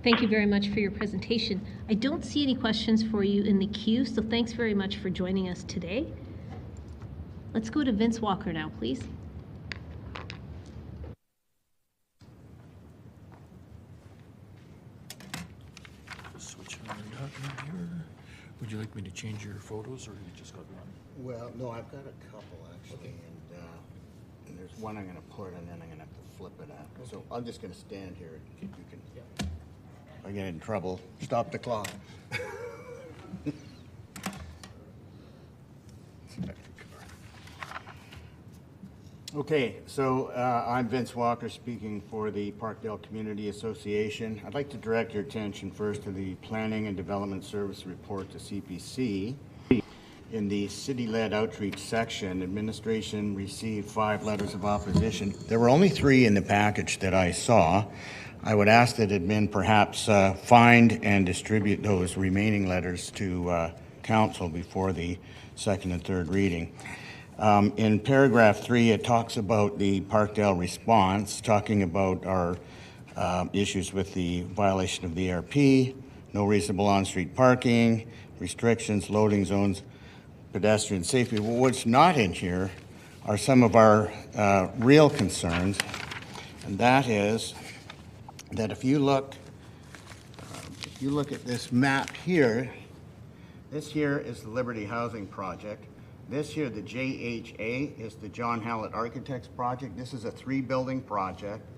Thank you very much for your presentation. I don't see any questions for you in the queue, so thanks very much for joining us today. Let's go to Vince Walker now, please. Switch here. Would you like me to change your photos, or you just got one? Well, no, I've got a couple actually, and there's one I'm going to put, and then I'm going to have to flip it out. Okay. So I'm just going to stand here. You can. If I get in trouble, stop the clock. Okay, so I'm Vince Walker speaking for the Parkdale Community Association. I'd like to direct your attention first to the Planning and Development Service Report to CPC. In the city-led outreach section, administration received 5 letters of opposition. There were only 3 in the package that I saw. I would ask that admin perhaps find and distribute those remaining letters to council before the second and third reading. In paragraph 3, it talks about the Parkdale response, talking about our issues with the violation of the ARP, no reasonable on-street parking, restrictions, loading zones, pedestrian safety. Well, what's not in here are some of our real concerns, and that is that if you look at this map here, this here is the Liberty Housing Project. This here, the JHA, is the John Hallett Architects Project. This is a 3-building project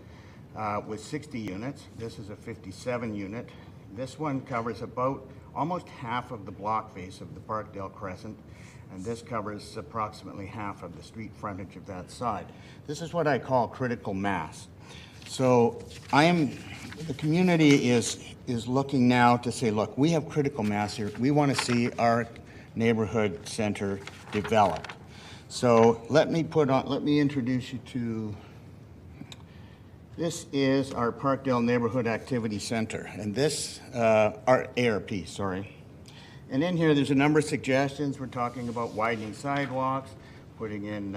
with 60 units. This is a 57 unit. This one covers about almost half of the block face of the Parkdale Crescent, and this covers approximately half of the street frontage of that side. This is what I call critical mass. So the community is looking now to say, look, we have critical mass here. We want to see our neighborhood center developed. So let me introduce you to, this is our Parkdale Neighborhood Activity Center, and this, our ARP, sorry. And in here, there's a number of suggestions. We're talking about widening sidewalks, putting in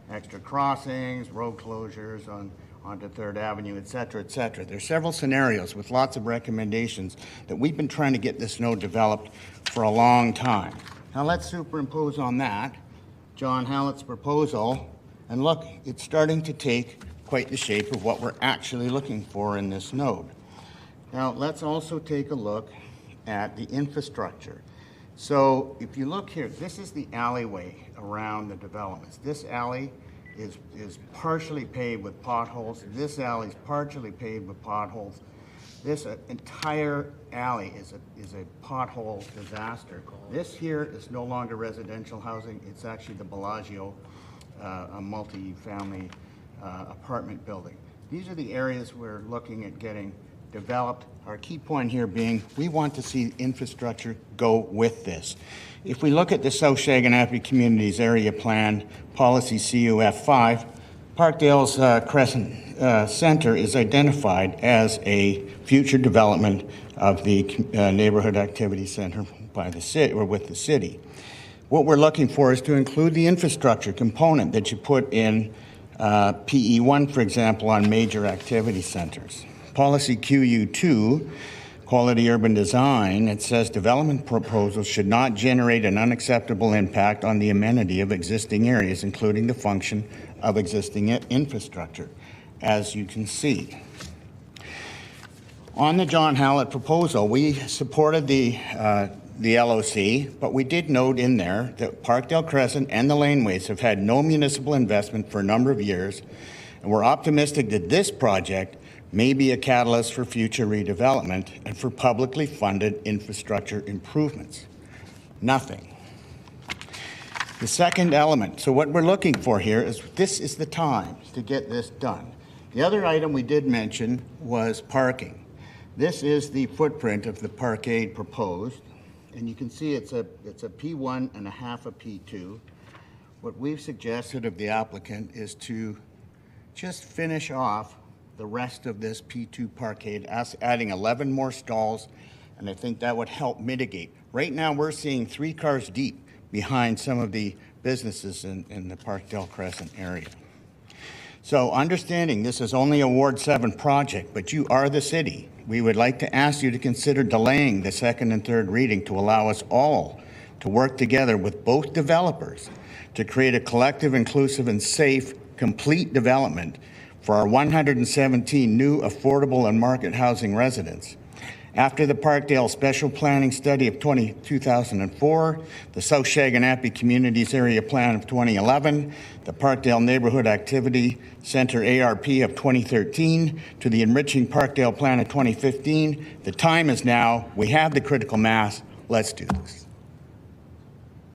extra crossings, road closures onto 3rd Avenue, et cetera, et cetera. There's several scenarios with lots of recommendations that we've been trying to get this node developed for a long time. Now let's superimpose on that John Hallett's proposal, and look, it's starting to take quite the shape of what we're actually looking for in this node. Now let's also take a look at the infrastructure. So if you look here, this is the alleyway around the developments. This alley is partially paved with potholes. This alley is partially paved with potholes. This entire alley is a pothole disaster. This here is no longer residential housing. It's actually the Bellagio, a multi-family apartment building. These are the areas we're looking at getting developed. Our key point here being we want to see infrastructure go with this. If we look at the South Shaganappi Communities Area Plan, Policy CUF5, Parkdale's Crescent Center is identified as a future development of the Neighborhood Activity Center by the city or with the city. What we're looking for is to include the infrastructure component that you put in PE1, for example, on major activity centers. Policy QU2 quality urban design, it says development proposals should not generate an unacceptable impact on the amenity of existing areas, including the function of existing infrastructure, as you can see. On the John Hallett proposal, we supported the LOC, but we did note in there that Parkdale Crescent and the laneways have had no municipal investment for a number of years, and we're optimistic that this project may be a catalyst for future redevelopment and for publicly funded infrastructure improvements. Nothing. The second element, so what we're looking for here is this is the time to get this done. The other item we did mention was parking. This is the footprint of the parkade proposed, and you can see it's a P1 and a half a P2. What we've suggested of the applicant is to just finish off the rest of this P2 parkade, adding 11 more stalls, and I think that would help mitigate. Right now, we're seeing 3 cars deep behind some of the businesses in the Parkdale Crescent area. So understanding this is only a Ward 7 project, but you are the city, we would like to ask you to consider delaying the second and third reading to allow us all to work together with both developers to create a collective, inclusive, and safe, complete development for our 117 new affordable and market housing residents. After the Parkdale Special Planning Study of 2004, the South Shaganappi Communities Area Plan of 2011, the Parkdale Neighborhood Activity Center ARP of 2013, to the Enriching Parkdale Plan of 2015, the time is now. We have the critical mass. Let's do this.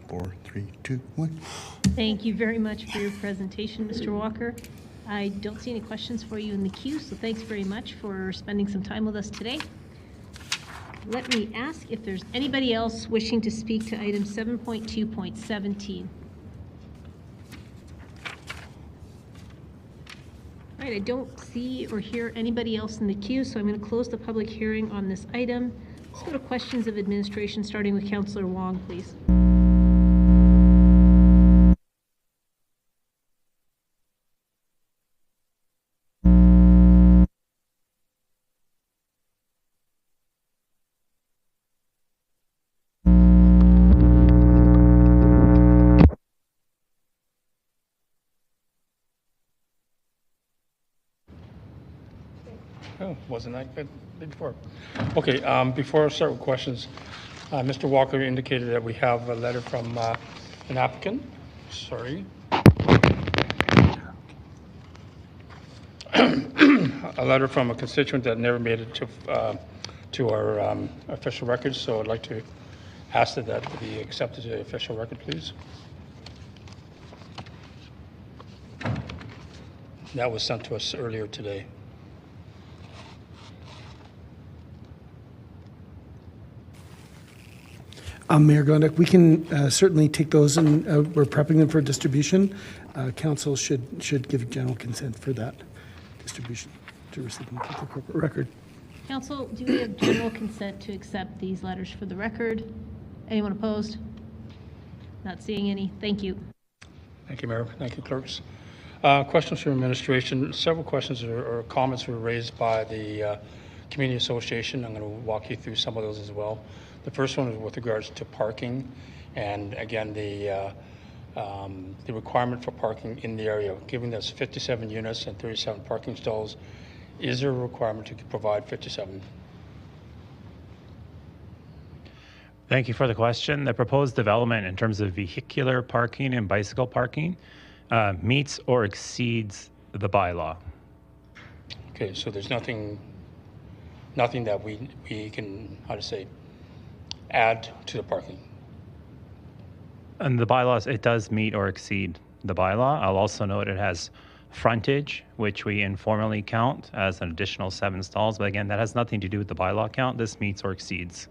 4, 3, 2, 1. Thank you very much for your presentation, Mr. Walker. I don't see any questions for you in the queue, so thanks very much for spending some time with us today. Let me ask if there's anybody else wishing to speak to item 7.2.17. All right, I don't see or hear anybody else in the queue, so I'm going to close the public hearing on this item. Let's go to questions of administration, starting with Councillor Wong, please. Oh, wasn't that good before? Okay, before I start with questions, Mr. Walker indicated that we have a letter from an applicant. Sorry. A letter from a constituent that never made it to our official records, so I'd like to ask that that be accepted to the official record, please. That was sent to us earlier today. Mayor Gondek, we can certainly take those, and we're prepping them for distribution. Council should give general consent for that distribution to receive them for the corporate record. Council, do we have general consent to accept these letters for the record? Anyone opposed? Not seeing any. Thank you. Thank you, Mayor. Thank you, clerks. Questions from administration. Several questions or comments were raised by the Community Association. I'm going to walk you through some of those as well. The first one is with regards to parking, and again, the requirement for parking in the area. Given there's 57 units and 37 parking stalls, is there a requirement to provide 57? Thank you for the question. The proposed development in terms of vehicular parking and bicycle parking meets or exceeds the bylaw. Okay, so there's nothing that we can, how to say, add to the parking. And the bylaws, it does meet or exceed the bylaw. I'll also note it has frontage, which we informally count as an additional 7 stalls. But again, that has nothing to do with the bylaw count. This meets or exceeds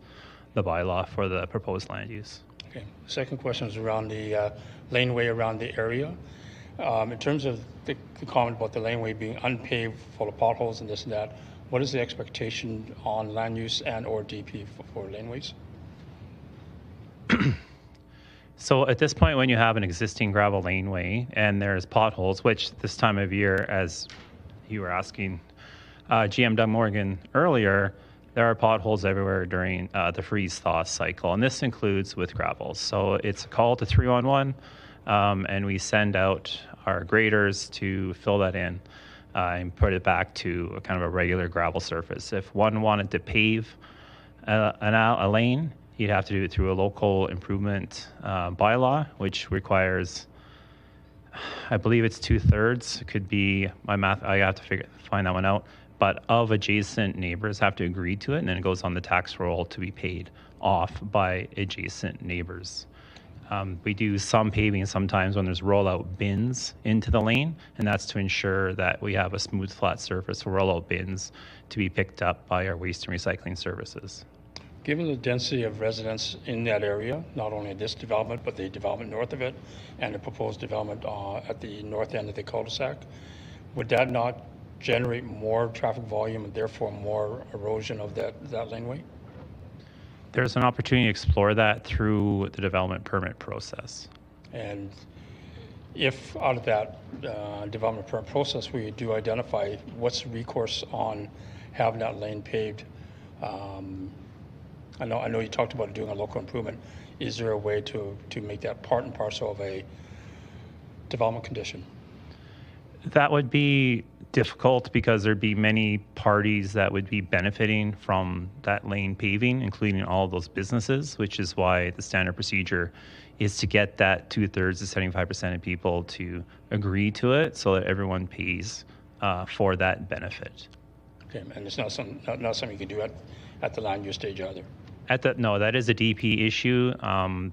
the bylaw for the proposed land use. Okay. Second question is around the laneway around the area. In terms of the comment about the laneway being unpaved, full of potholes and this and that, what is the expectation on land use and or DP for laneways? So at this point, when you have an existing gravel laneway and there's potholes, which this time of year, as you were asking GM Doug Morgan earlier, there are potholes everywhere during the freeze-thaw cycle, and this includes with gravel. So it's a call to 311, and we send out our graders to fill that in and put it back to a kind of a regular gravel surface. If one wanted to pave a lane, you'd have to do it through a local improvement bylaw, which requires, I believe it's 2/3. It could be my math. I have to find that one out. But of adjacent neighbors have to agree to it, and then it goes on the tax roll to be paid off by adjacent neighbors. We do some paving sometimes when there's rollout bins into the lane, and that's to ensure that we have a smooth, flat surface for rollout bins to be picked up by our waste and recycling services. Given the density of residents in that area, not only this development, but the development north of it and the proposed development at the north end of the cul-de-sac, would that not generate more traffic volume and therefore more erosion of that laneway? There's an opportunity to explore that through the development permit process. And if out of that development permit process we do identify what's the recourse on having that lane paved, I know you talked about doing a local improvement. Is there a way to make that part and parcel of a development condition? That would be difficult because there'd be many parties that would be benefiting from that lane paving, including all of those businesses, which is why the standard procedure is to get that 2/3 to 75% of people to agree to it so that everyone pays for that benefit. Okay, and it's not something you can do at the land use stage either. No, that is a DP issue.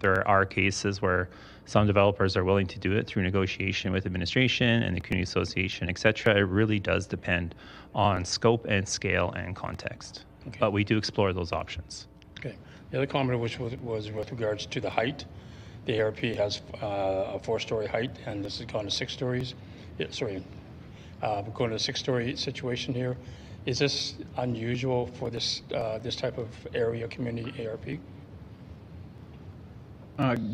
There are cases where some developers are willing to do it through negotiation with administration and the community association, et cetera. It really does depend on scope and scale and context. Okay. But we do explore those options. Okay. The other comment which was with regards to the height. The ARP has a 4-story height, and this has gone to 6 stories. We're going to a 6-story situation here. Is this unusual for this type of area community ARP?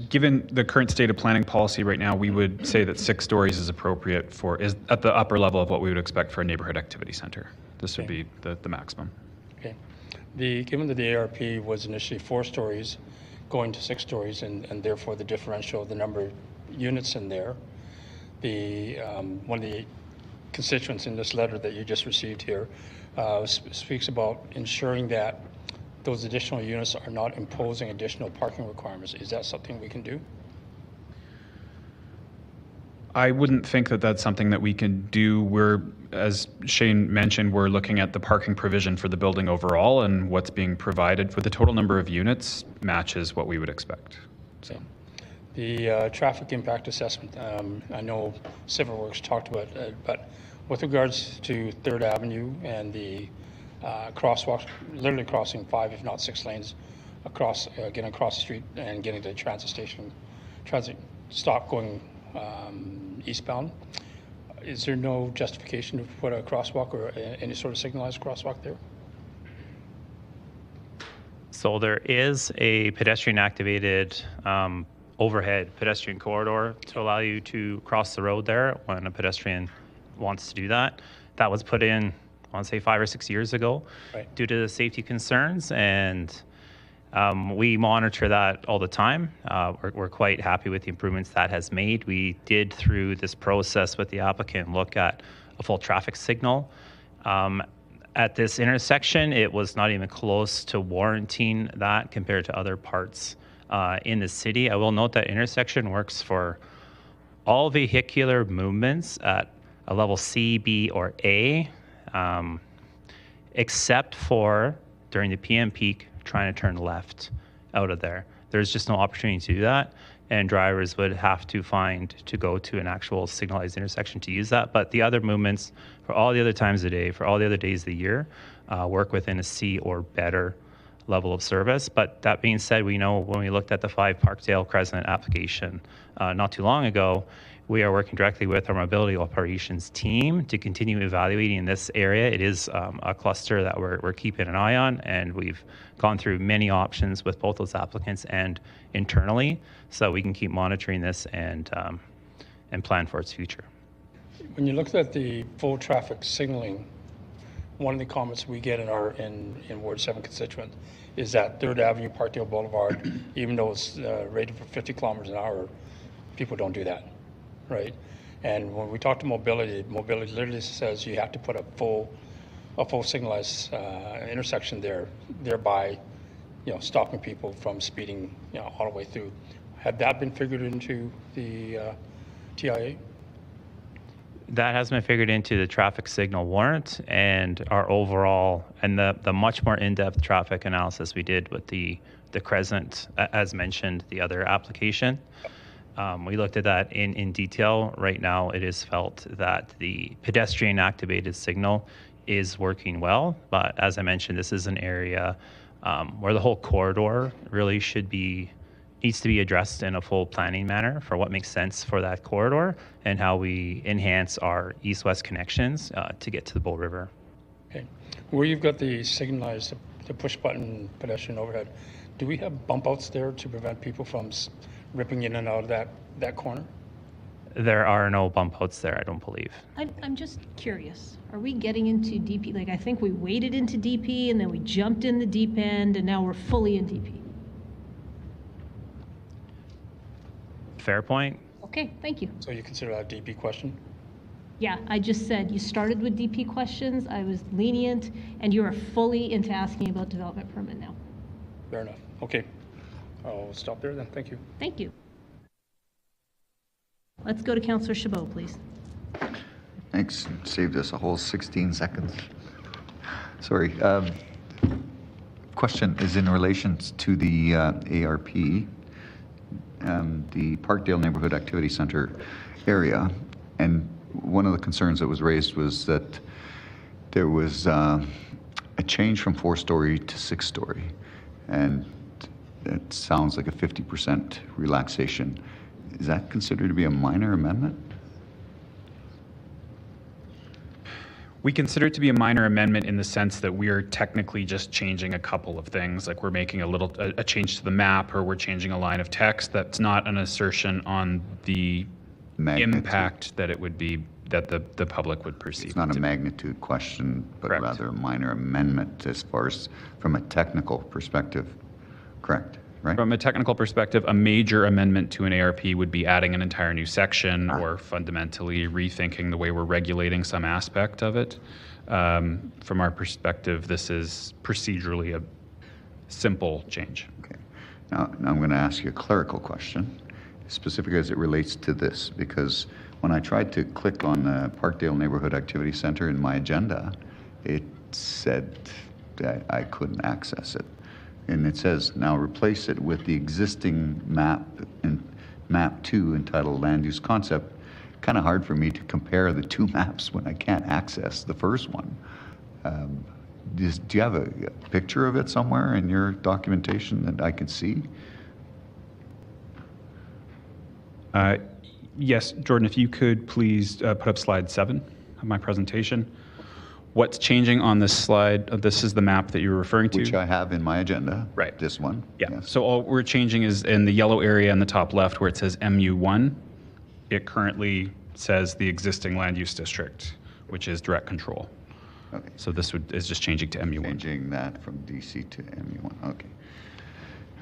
Given the current state of planning policy right now, we would say that 6 stories is appropriate is at the upper level of what we would expect for a neighborhood activity center. This would be the maximum. Okay. Given that the ARP was initially 4 stories, going to 6 stories, and therefore the differential of the number of units in there, one of the constituents in this letter that you just received here speaks about ensuring that those additional units are not imposing additional parking requirements. Is that something we can do? I wouldn't think that that's something that we can do. As Shane mentioned, we're looking at the parking provision for the building overall, and what's being provided for the total number of units matches what we would expect. So, the traffic impact assessment, I know Civil Works talked about it, but with regards to 3rd Avenue and the crosswalks, literally crossing 5, if not 6 lanes getting across the street and getting to the transit stop going eastbound. Is there no justification to put a crosswalk or any sort of signalized crosswalk there? So there is a pedestrian activated overhead pedestrian corridor to allow you to cross the road there when a pedestrian wants to do that. That was put in, I want to say 5 or 6 years ago, due to the safety concerns, and we monitor that all the time. We're quite happy with the improvements that has made. We did, through this process with the applicant, look at a full traffic signal. At this intersection, it was not even close to warranting that compared to other parts in the city. I will note that intersection works for all vehicular movements at a level C, B, or A, except for during the PM peak trying to turn left out of there. There's just no opportunity to do that, and drivers would have to go to an actual signalized intersection to use that. But the other movements, for all the other times of the day, for all the other days of the year, work within a C or better level of service. But that being said, we know when we looked at the 5 Parkdale Crescent application not too long ago, we are working directly with our mobility operations team to continue evaluating this area. It is a cluster that we're keeping an eye on, and we've gone through many options with both those applicants and internally, so we can keep monitoring this and plan for its future. When you looked at the full traffic signaling one of the comments we get in our in Ward 7 constituent is that 3rd Avenue, Parkdale Boulevard, even though it's rated for 50 kilometers an hour, people don't do that, right? And when we talk to mobility literally says you have to put a full signalized intersection there, thereby, stopping people from speeding, all the way through. Had that been figured into the TIA? That has been figured into the traffic signal warrant and our overall, and the much more in-depth traffic analysis we did with the Crescent, as mentioned, the other application. We looked at that in detail. Right now, it is felt that the pedestrian activated signal is working well, but as I mentioned, this is an area where the whole corridor really needs to be addressed in a full planning manner for what makes sense for that corridor and how we enhance our east-west connections to get to the Bow River. Okay. Where you've got the signalized, the push-button pedestrian overhead, do we have bump outs there to prevent people from ripping in and out of that corner? There are no bump outs there, I don't believe. I'm just curious. Are we getting into DP? Like, I think we waded into DP and then we jumped in the deep end and now we're fully in DP. Fair point. Okay, thank you. So you consider that a DP question? Yeah, I just said you started with DP questions. I was lenient, and you are fully into asking about development permit now. Fair enough. Okay. I'll stop there then. Thank you. Thank you. Let's go to Councillor Chabot, please. Thanks. Saved us a whole 16 seconds. Sorry. Question is in relation to the ARP, the Parkdale Neighborhood Activity Center area. And one of the concerns that was raised was that there was a change from 4-story to 6-story. And it sounds like a 50% relaxation. Is that considered to be a minor amendment? We consider it to be a minor amendment in the sense that we are technically just changing a couple of things, like we're making a change to the map, or we're changing a line of text. That's not an assertion on the impact that it would be, that the public would perceive. It's not a magnitude question, but correct, rather a minor amendment as far as from a technical perspective. Correct, right? From a technical perspective, a major amendment to an ARP would be adding an entire new section or fundamentally rethinking the way we're regulating some aspect of it. From our perspective, this is procedurally a simple change. Okay. Now I'm going to ask you a clerical question, specifically as it relates to this, because when I tried to click on the Parkdale Neighborhood Activity Center in my agenda, it said that I couldn't access it. And it says, now replace it with the existing map in map 2 entitled Land Use Concept. Kind of hard for me to compare the two maps when I can't access the first one. Do you have a picture of it somewhere in your documentation that I can see? Yes, Jordan, if you could please put up slide 7 of my presentation. What's changing on this slide, this is the map that you're referring to. Which I have in my agenda. Right. This one. Yeah. Yes. So all we're changing is in the yellow area in the top left where it says MU1, it currently says the existing land use district, which is direct control. Okay. So this is just changing to MU1. Changing that from DC to MU1. Okay.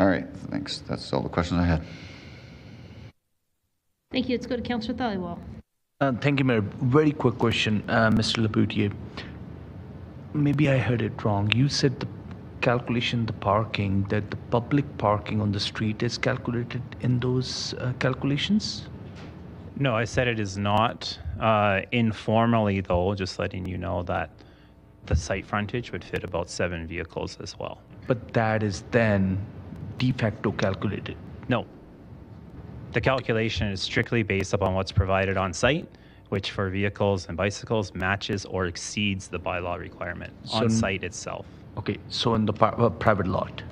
All right. Thanks. That's all the questions I had. Thank you. Let's go to Councillor Thaliwal. Thank you, Mayor. Very quick question, Mr. Laboutier. Maybe I heard it wrong. You said the calculation, the parking, that the public parking on the street is calculated in those calculations? No, I said it is not. Informally, though, just letting you know that the site frontage would fit about 7 vehicles as well. But that is then de facto calculated? No. The calculation is strictly based upon what's provided on site, which for vehicles and bicycles matches or exceeds the bylaw requirement on site itself. Okay, so in the private lot?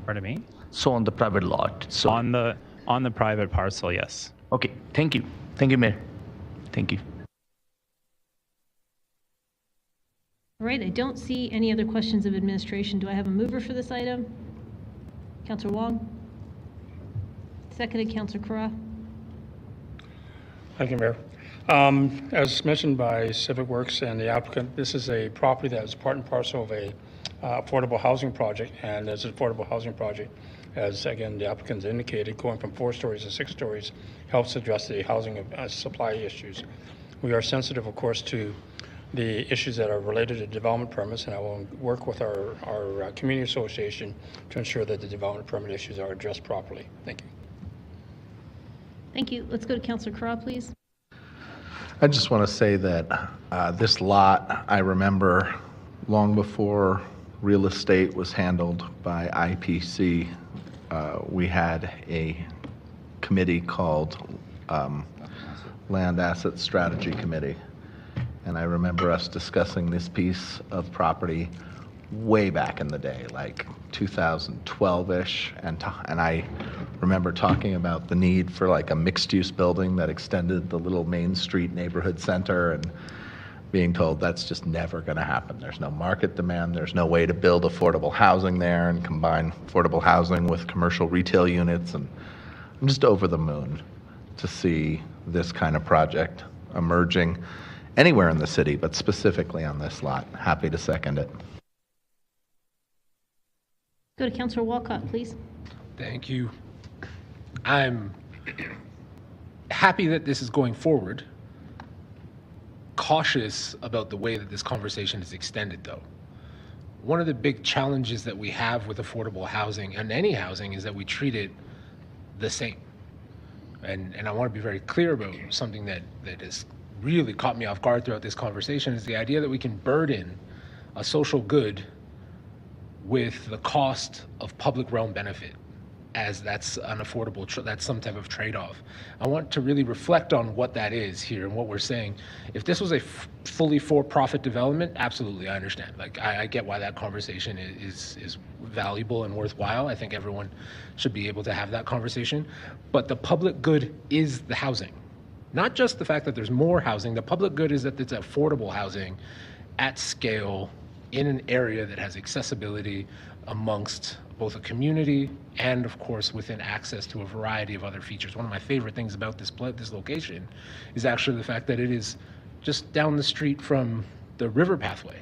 Pardon me? So on the private lot? So on the private parcel, yes. Okay, thank you. Thank you, Mayor. Thank you. All right, I don't see any other questions of administration. Do I have a mover for this item? Councillor Wong? Seconded, Councillor Kura. Thank you, Mayor. As mentioned by Civic Works and the applicant, this is a property that is part and parcel of a affordable housing project, and as an affordable housing project, as again the applicants indicated, going from 4 stories to 6 stories helps address the housing supply issues. We are sensitive, of course, to the issues that are related to development permits, and I will work with our community association to ensure that the development permit issues are addressed properly. Thank you. Thank you. Let's go to Councillor Carra, please. I just want to say that this lot, I remember long before real estate was handled by IPC, we had a committee called Land Asset Strategy Committee. And I remember us discussing this piece of property way back in the day, like 2012-ish, and I remember talking about the need for like a mixed-use building that extended the little Main Street neighborhood center, and being told that's just never going to happen. There's no market demand, there's no way to build affordable housing there and combine affordable housing with commercial retail units, and I'm just over the moon to see this kind of project emerging anywhere in the city, but specifically on this lot. Happy to second it. Go to Councillor Walcott, please. Thank you. I'm happy that this is going forward. Cautious about the way that this conversation is extended, though. One of the big challenges that we have with affordable housing and any housing is that we treat it the same. And I want to be very clear about something that has really caught me off guard throughout this conversation is the idea that we can burden a social good with the cost of public realm benefit, as that's an affordable, that's some type of trade-off. I want to really reflect on what that is here and what we're saying. If this was a fully for-profit development, absolutely, I understand. Like, I get why that conversation is valuable and worthwhile. I think everyone should be able to have that conversation. But the public good is the housing. Not just the fact that there's more housing, the public good is that it's affordable housing at scale in an area that has accessibility amongst both a community and, of course, within access to a variety of other features. One of my favorite things about this location is actually the fact that it is just down the street from the river pathway.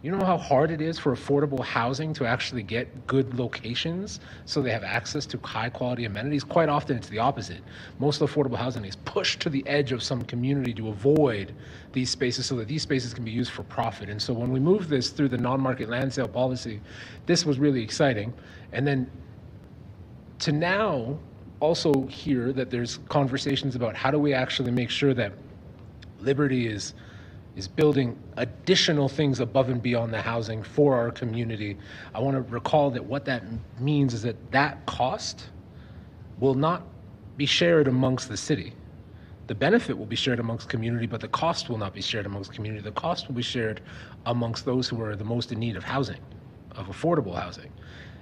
You know how hard it is for affordable housing to actually get good locations so they have access to high quality amenities? Quite often it's the opposite. Most affordable housing is pushed to the edge of some community to avoid these spaces so that these spaces can be used for profit. And so when we moved this through the non-market land sale policy, this was really exciting. And then to now also hear that there's conversations about how do we actually make sure that Liberty is building additional things above and beyond the housing for our community. I want to recall that what that means is that that cost will not be shared amongst the city. The benefit will be shared amongst community, but the cost will not be shared amongst community. The cost will be shared amongst those who are the most in need of housing, of affordable housing.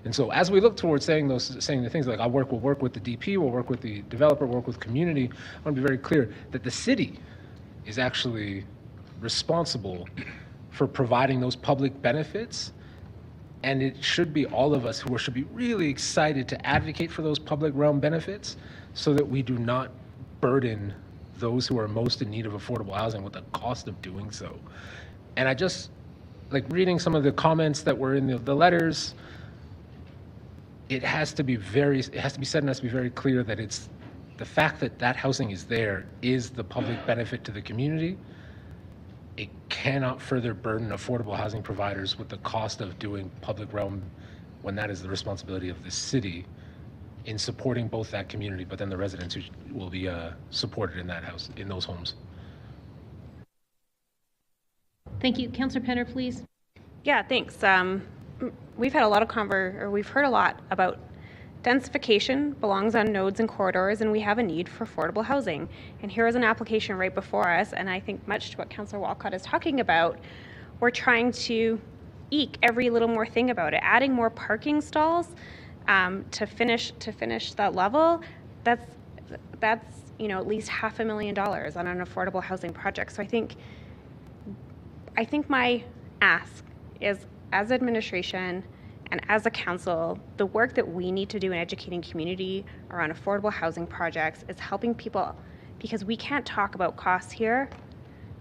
And so as we look towards saying the things like we'll work with the DP, we'll work with the developer, work with community, I want to be very clear that the city is actually responsible for providing those public benefits, and it should be all of us who should be really excited to advocate for those public realm benefits so that we do not burden those who are most in need of affordable housing with the cost of doing so. And I just like reading some of the comments that were in the letters. It has to be said and has to be very clear that it's the fact that that housing is there is the public benefit to the community. It cannot further burden affordable housing providers with the cost of doing public realm when that is the responsibility of the city in supporting both that community, but then the residents who will be supported in that house, in those homes. Thank you. Councillor Penner, please. Yeah, thanks. We've had a lot of we've heard a lot about densification belongs on nodes and corridors, and we have a need for affordable housing. And here is an application right before us, and I think much to what Councillor Walcott is talking about, we're trying to eke every little more thing about it. Adding more parking stalls to finish that level, that's at least $500,000 on an affordable housing project. So I think my ask is, as administration and as a council, the work that we need to do in educating community around affordable housing projects is helping people because we can't talk about costs here,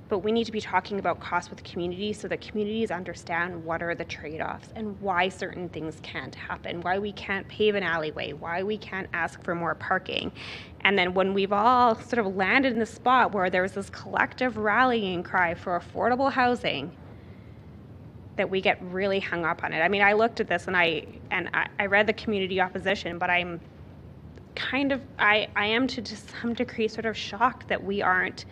but we need to be talking about costs with communities so that communities understand what are the trade-offs and why certain things can't happen, why we can't pave an alleyway, why we can't ask for more parking. And then when we've all sort of landed in the spot where there's this collective rallying cry for affordable housing, that we get really hung up on it. I mean, I looked at this and I read the community opposition, but I'm kind of, I am to some degree sort of shocked that we aren't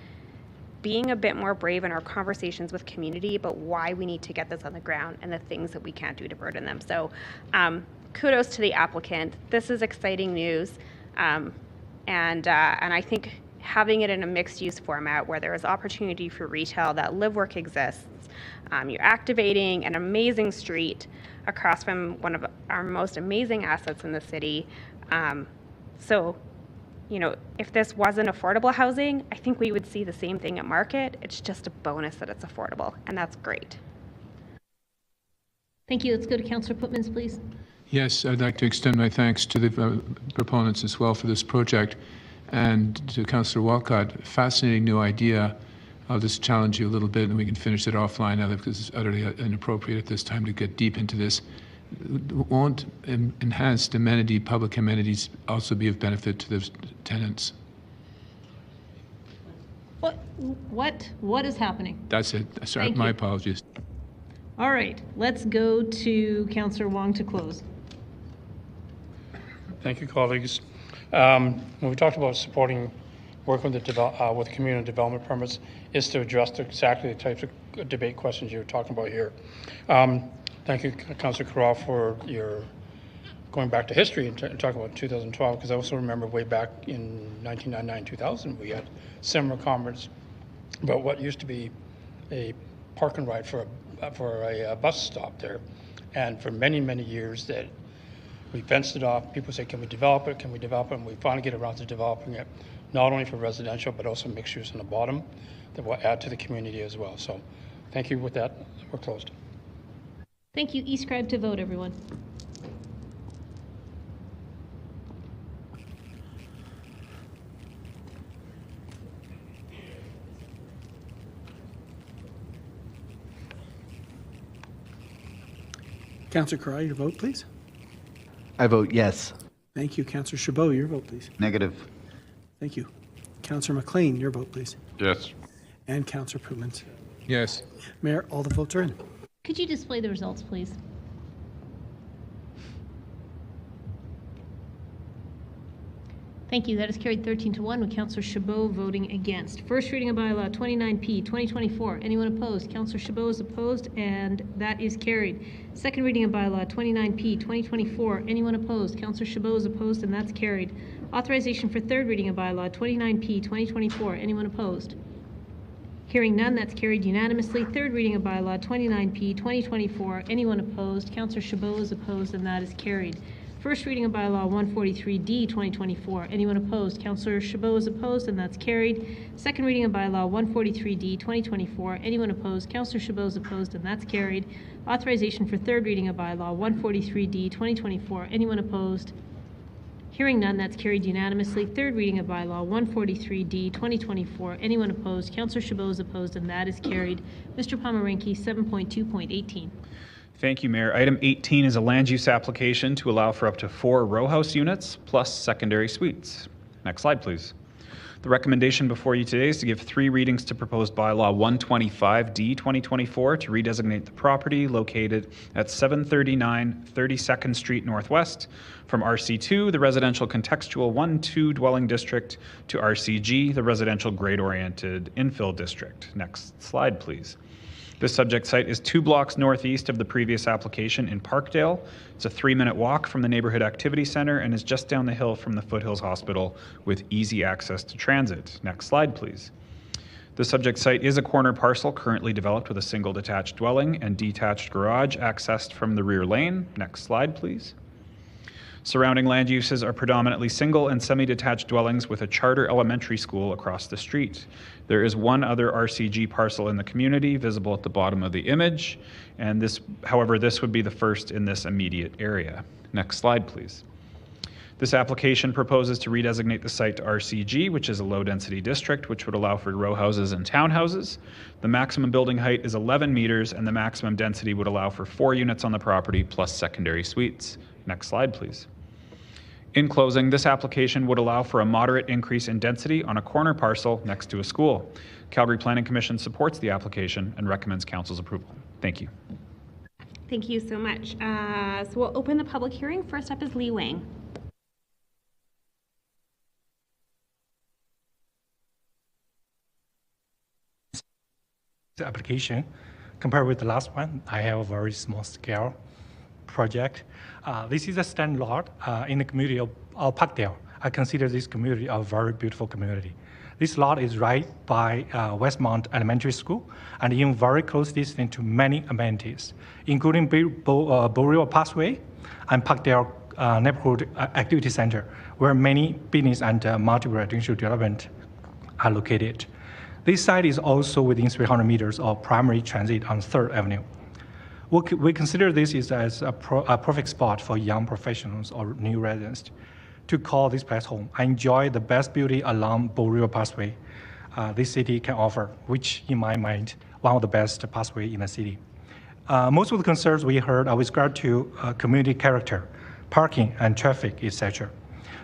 being a bit more brave in our conversations with community about why we need to get this on the ground and the things that we can't do to burden them. So kudos to the applicant. This is exciting news. And I think having it in a mixed use format where there is opportunity for retail, that live work exists. You're activating an amazing street across from one of our most amazing assets in the city. So, you know, if this wasn't affordable housing, I think we would see the same thing at market. It's just a bonus that it's affordable, and that's great. Thank you. Let's go to Councillor Putmans, please. Yes, I'd like to extend my thanks to the proponents as well for this project, and to Councillor Walcott. Fascinating new idea. I'll just challenge you a little bit and we can finish it offline now because it's utterly inappropriate at this time to get deep into this. Won't enhanced public amenities also be of benefit to the tenants? What is happening? That's it. Sorry, my apologies. All right, let's go to Councillor Wong to close. Thank you, colleagues. When we talked about supporting work with with community development permits, is to address exactly the types of debate questions you're talking about here. Thank you, Councillor Carral, for your going back to history and talking about 2012, because I also remember way back in 1999-2000, we had similar comments about what used to be a park and ride for a bus stop there. And for many, many years that we fenced it off. People say, can we develop it? Can we develop it? And we finally get around to developing it, not only for residential, but also mixed use on the bottom that will add to the community as well. So thank you. With that, we're closed. Thank you. E-scribe to vote, everyone. Councillor Carral, your vote, please. I vote yes. Thank you. Councillor Chabot, your vote, please. Negative. Thank you. Councillor McLean, your vote, please. Yes. And Councillor Putmans. Yes. Mayor, all the votes are in. Could you display the results, please? Thank you. That is carried 13-1 with Councillor Chabot voting against. First reading of bylaw 29P 2024. Anyone opposed? Councillor Chabot is opposed, and that is carried. Second reading of bylaw 29P 2024. Anyone opposed? Councillor Chabot is opposed, and that's carried. Authorization for third reading of bylaw 29P 2024. Anyone opposed? Hearing none, that's carried unanimously. Third reading of bylaw 29P 2024. Anyone opposed? Councillor Chabot is opposed, and that is carried. First reading of bylaw 143D 2024. Anyone opposed? Councillor Chabot is opposed, and that's carried. Second reading of bylaw 143D 2024. Anyone opposed? Councillor Chabot is opposed, and that's carried. Authorization for third reading of bylaw 143D 2024. Anyone opposed? Hearing none, that's carried unanimously. Third reading of bylaw 143D 2024. Anyone opposed? Councillor Chabot is opposed, and that is carried. Mr. Pomeranke, 7.2.18. Thank you, Mayor. Item 18 is a land use application to allow for up to 4 row house units plus secondary suites. Next slide, please. The recommendation before you today is to give 3 readings to proposed bylaw 125D 2024 to redesignate the property located at 739 32nd Street Northwest from RC2, the residential contextual 1-2 dwelling district, to RCG, the residential grade-oriented infill district. Next slide, please. This subject site is 2 blocks northeast of the previous application in Parkdale. It's a 3-minute walk from the Neighborhood Activity Center and is just down the hill from the Foothills Hospital with easy access to transit. Next slide, please. The subject site is a corner parcel currently developed with a single detached dwelling and detached garage accessed from the rear lane. Next slide, please. Surrounding land uses are predominantly single and semi-detached dwellings with a charter elementary school across the street. There is one other RCG parcel in the community visible at the bottom of the image, and this would be the first in this immediate area. Next slide, please. This application proposes to redesignate the site to RCG, which is a low-density district, which would allow for row houses and townhouses. The maximum building height is 11 meters, and the maximum density would allow for 4 units on the property plus secondary suites. Next slide, please. In closing, this application would allow for a moderate increase in density on a corner parcel next to a school. Calgary Planning Commission supports the application and recommends Council's approval. Thank you. Thank you so much. So we'll open the public hearing. First up is Lee Wang. The application, compared with the last one, I have a very small scale project. This is a stand lot in the community of Parkdale. I consider this community a very beautiful community. This lot is right by Westmount Elementary School and in very close distance to many amenities, including Boreal Pathway and Parkdale Neighborhood Activity Center, where many business and multi-residential development are located. This site is also within 300 meters of primary transit on 3rd Avenue. We consider this as a perfect spot for young professionals or new residents to call this place home. I enjoy the best beauty along Boreal Pathway this city can offer, which in my mind, one of the best pathway in the city. Most of the concerns we heard are with regard to community character, parking and traffic, etc.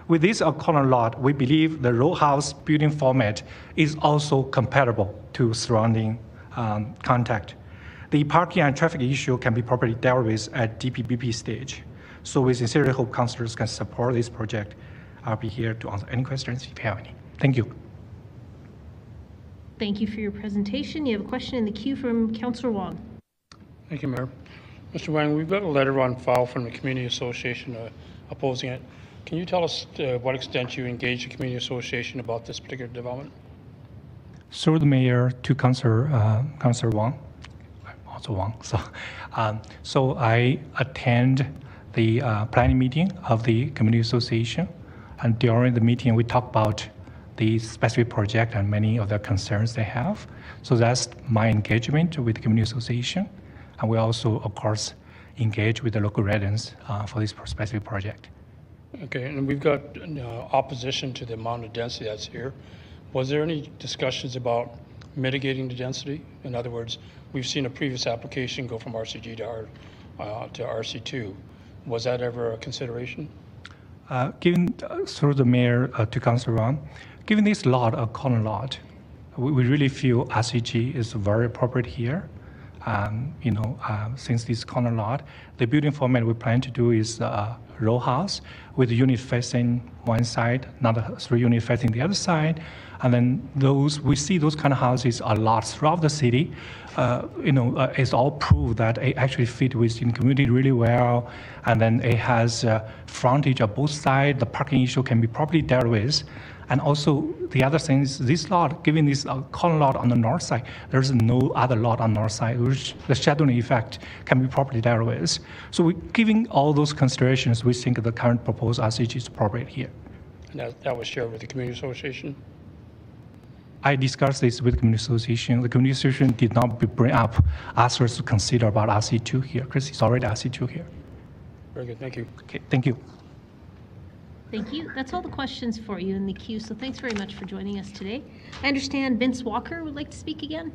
With this corner lot, we believe the row house building format is also compatible to surrounding contact. The parking and traffic issue can be properly dealt with at DPBP stage. So we sincerely hope councillors can support this project. I'll be here to answer any questions if you have any. Thank you. Thank you for your presentation. You have a question in the queue from Councillor Wong. Thank you, Mayor. Mr. Wang, we've got a letter on file from the Community Association opposing it. Can you tell us to what extent you engaged the Community Association about this particular development? Through the mayor to Councillor Wang, I'm also Wang. So I attend the planning meeting of the Community Association, and during the meeting we talk about the specific project and many of the concerns they have. So that's my engagement with the Community Association, and we also, of course, engage with the local residents for this specific project. Okay, and we've got opposition to the amount of density that's here. Was there any discussions about mitigating the density? In other words, we've seen a previous application go from RCG to RC2. Was that ever a consideration? Given through the mayor to Councillor Wang, given this lot, a corner lot, we really feel RCG is very appropriate here. Since this corner lot, the building format we plan to do is a row house with a unit facing one side, another 3 units facing the other side, and then we see those kind of houses a lot throughout the city. It's all proof that it actually fit within the community really well, and then it has frontage on both sides. The parking issue can be properly dealt with. And also, the other thing is this lot, given this corner lot on the north side, there's no other lot on the north side, which the shadowing effect can be properly dealt with. So giving all those considerations, we think the current proposed RCG is appropriate here. And that was shared with the Community Association? I discussed this with the Community Association. The Community Association did not bring up us to consider about RC2 here, because it's already RC2 here. Very good, thank you. Okay, thank you. Thank you. That's all the questions for you in the queue, so thanks very much for joining us today. I understand Vince Walker would like to speak again.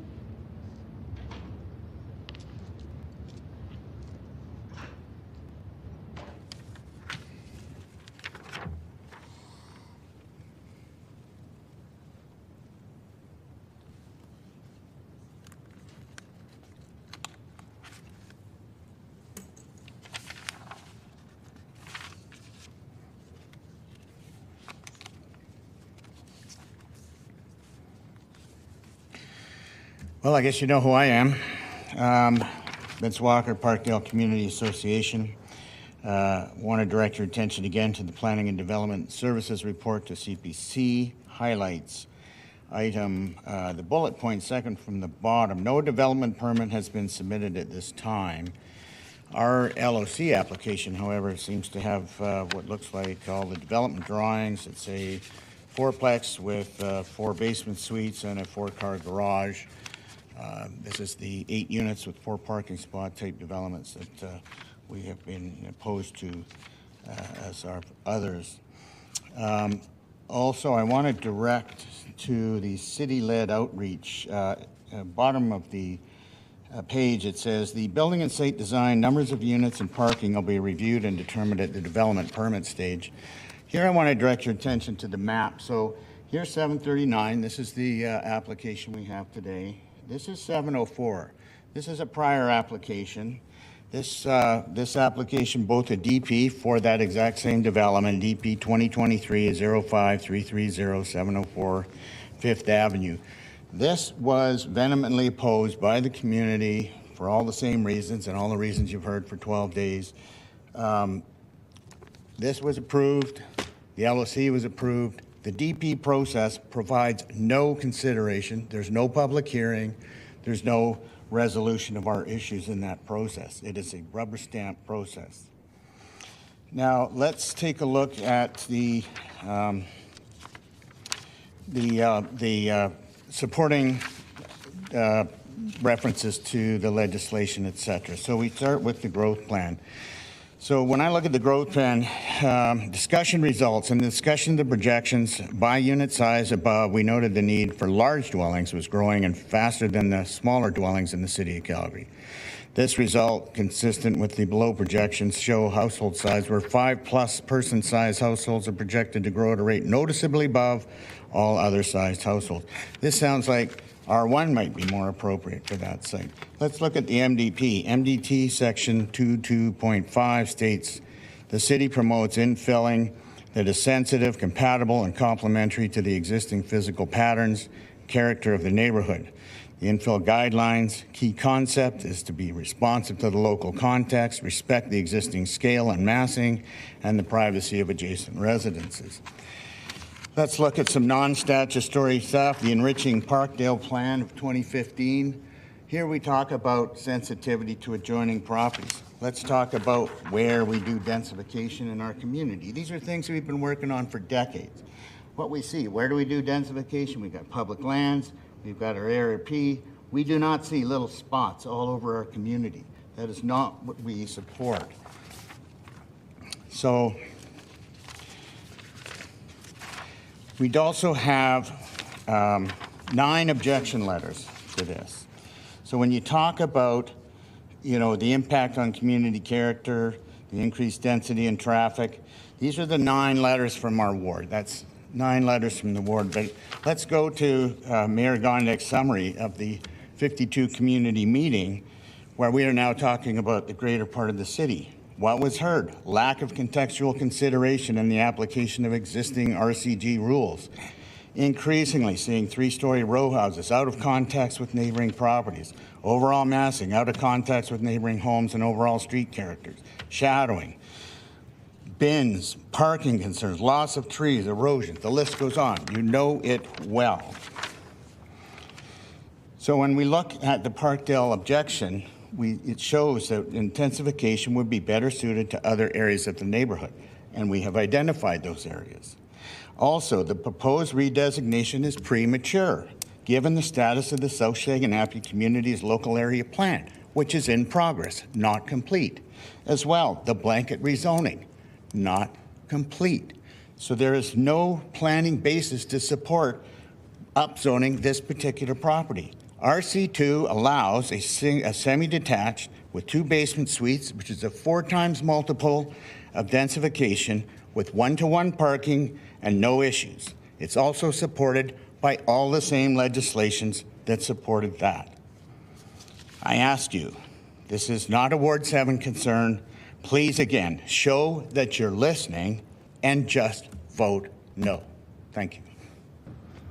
Well, I guess you know who I am. Vince Walker, Parkdale Community Association. Want to direct your attention again to the Planning and Development Services Report to CPC. Highlights. Item, the bullet point second from the bottom. No development permit has been submitted at this time. Our LOC application, however, seems to have what looks like all the development drawings. It's a fourplex with 4 basement suites and a 4-car garage. This is the 8 units with 4 parking spot type developments that we have been opposed to as our others. Also, I want to direct to the city-led outreach. Bottom of the page, it says, the building and site design, numbers of units and parking will be reviewed and determined at the development permit stage. Here I want to direct your attention to the map. So here's 739. This is the application we have today. This is 704. This is a prior application. This application, both a DP for that exact same development, DP 2023 is 05330 Fifth Avenue. This was vehemently opposed by the community for all the same reasons and all the reasons you've heard for 12 days. This was approved. The LOC was approved. The DP process provides no consideration. There's no public hearing. There's no resolution of our issues in that process. It is a rubber stamp process. Now let's take a look at the supporting references to the legislation, etc. So we start with the growth plan. So when I look at the growth plan, discussion results and the discussion of the projections by unit size above, we noted the need for large dwellings was growing and faster than the smaller dwellings in the city of Calgary. This result, consistent with the below projections, show household size where 5+ person size households are projected to grow at a rate noticeably above all other sized households. This sounds like R1 might be more appropriate for that site. Let's look at the MDP. MDT section 22.5 states, the city promotes infilling that is sensitive, compatible, and complementary to the existing physical patterns, character of the neighborhood. The infill guidelines, key concept is to be responsive to the local context, respect the existing scale and massing, and the privacy of adjacent residences. Let's look at some non-statutory stuff. The Enriching Parkdale Plan of 2015. Here we talk about sensitivity to adjoining properties. Let's talk about where we do densification in our community. These are things we've been working on for decades. What we see, where do we do densification? We've got public lands, we've got our Area P. We do not see little spots all over our community. That is not what we support. So, we'd also have 9 objection letters to this. So when you talk about, the impact on community character, the increased density and traffic, these are the 9 letters from our ward. That's 9 letters from the ward. But let's go to Mayor Gondek's summary of the 52 community meeting, where we are now talking about the greater part of the city. What was heard? Lack of contextual consideration in the application of existing RCG rules. Increasingly seeing 3-story row houses out of context with neighboring properties. Overall massing out of context with neighboring homes and overall street characters. Shadowing. Bins, parking concerns, loss of trees, erosion. The list goes on. You know it well. So when we look at the Parkdale objection, it shows that intensification would be better suited to other areas of the neighborhood, and we have identified those areas. Also, the proposed redesignation is premature, given the status of the South Shaganappi Community's local area plan, which is in progress, not complete. As well, the blanket rezoning, not complete. So there is no planning basis to support upzoning this particular property. RC2 allows a semi-detached with 2 basement suites, which is a 4 times multiple of densification with 1-to-1 parking and no issues. It's also supported by all the same legislations that supported that. I ask you, this is not a Ward 7 concern. Please, again, show that you're listening and just vote no. Thank you.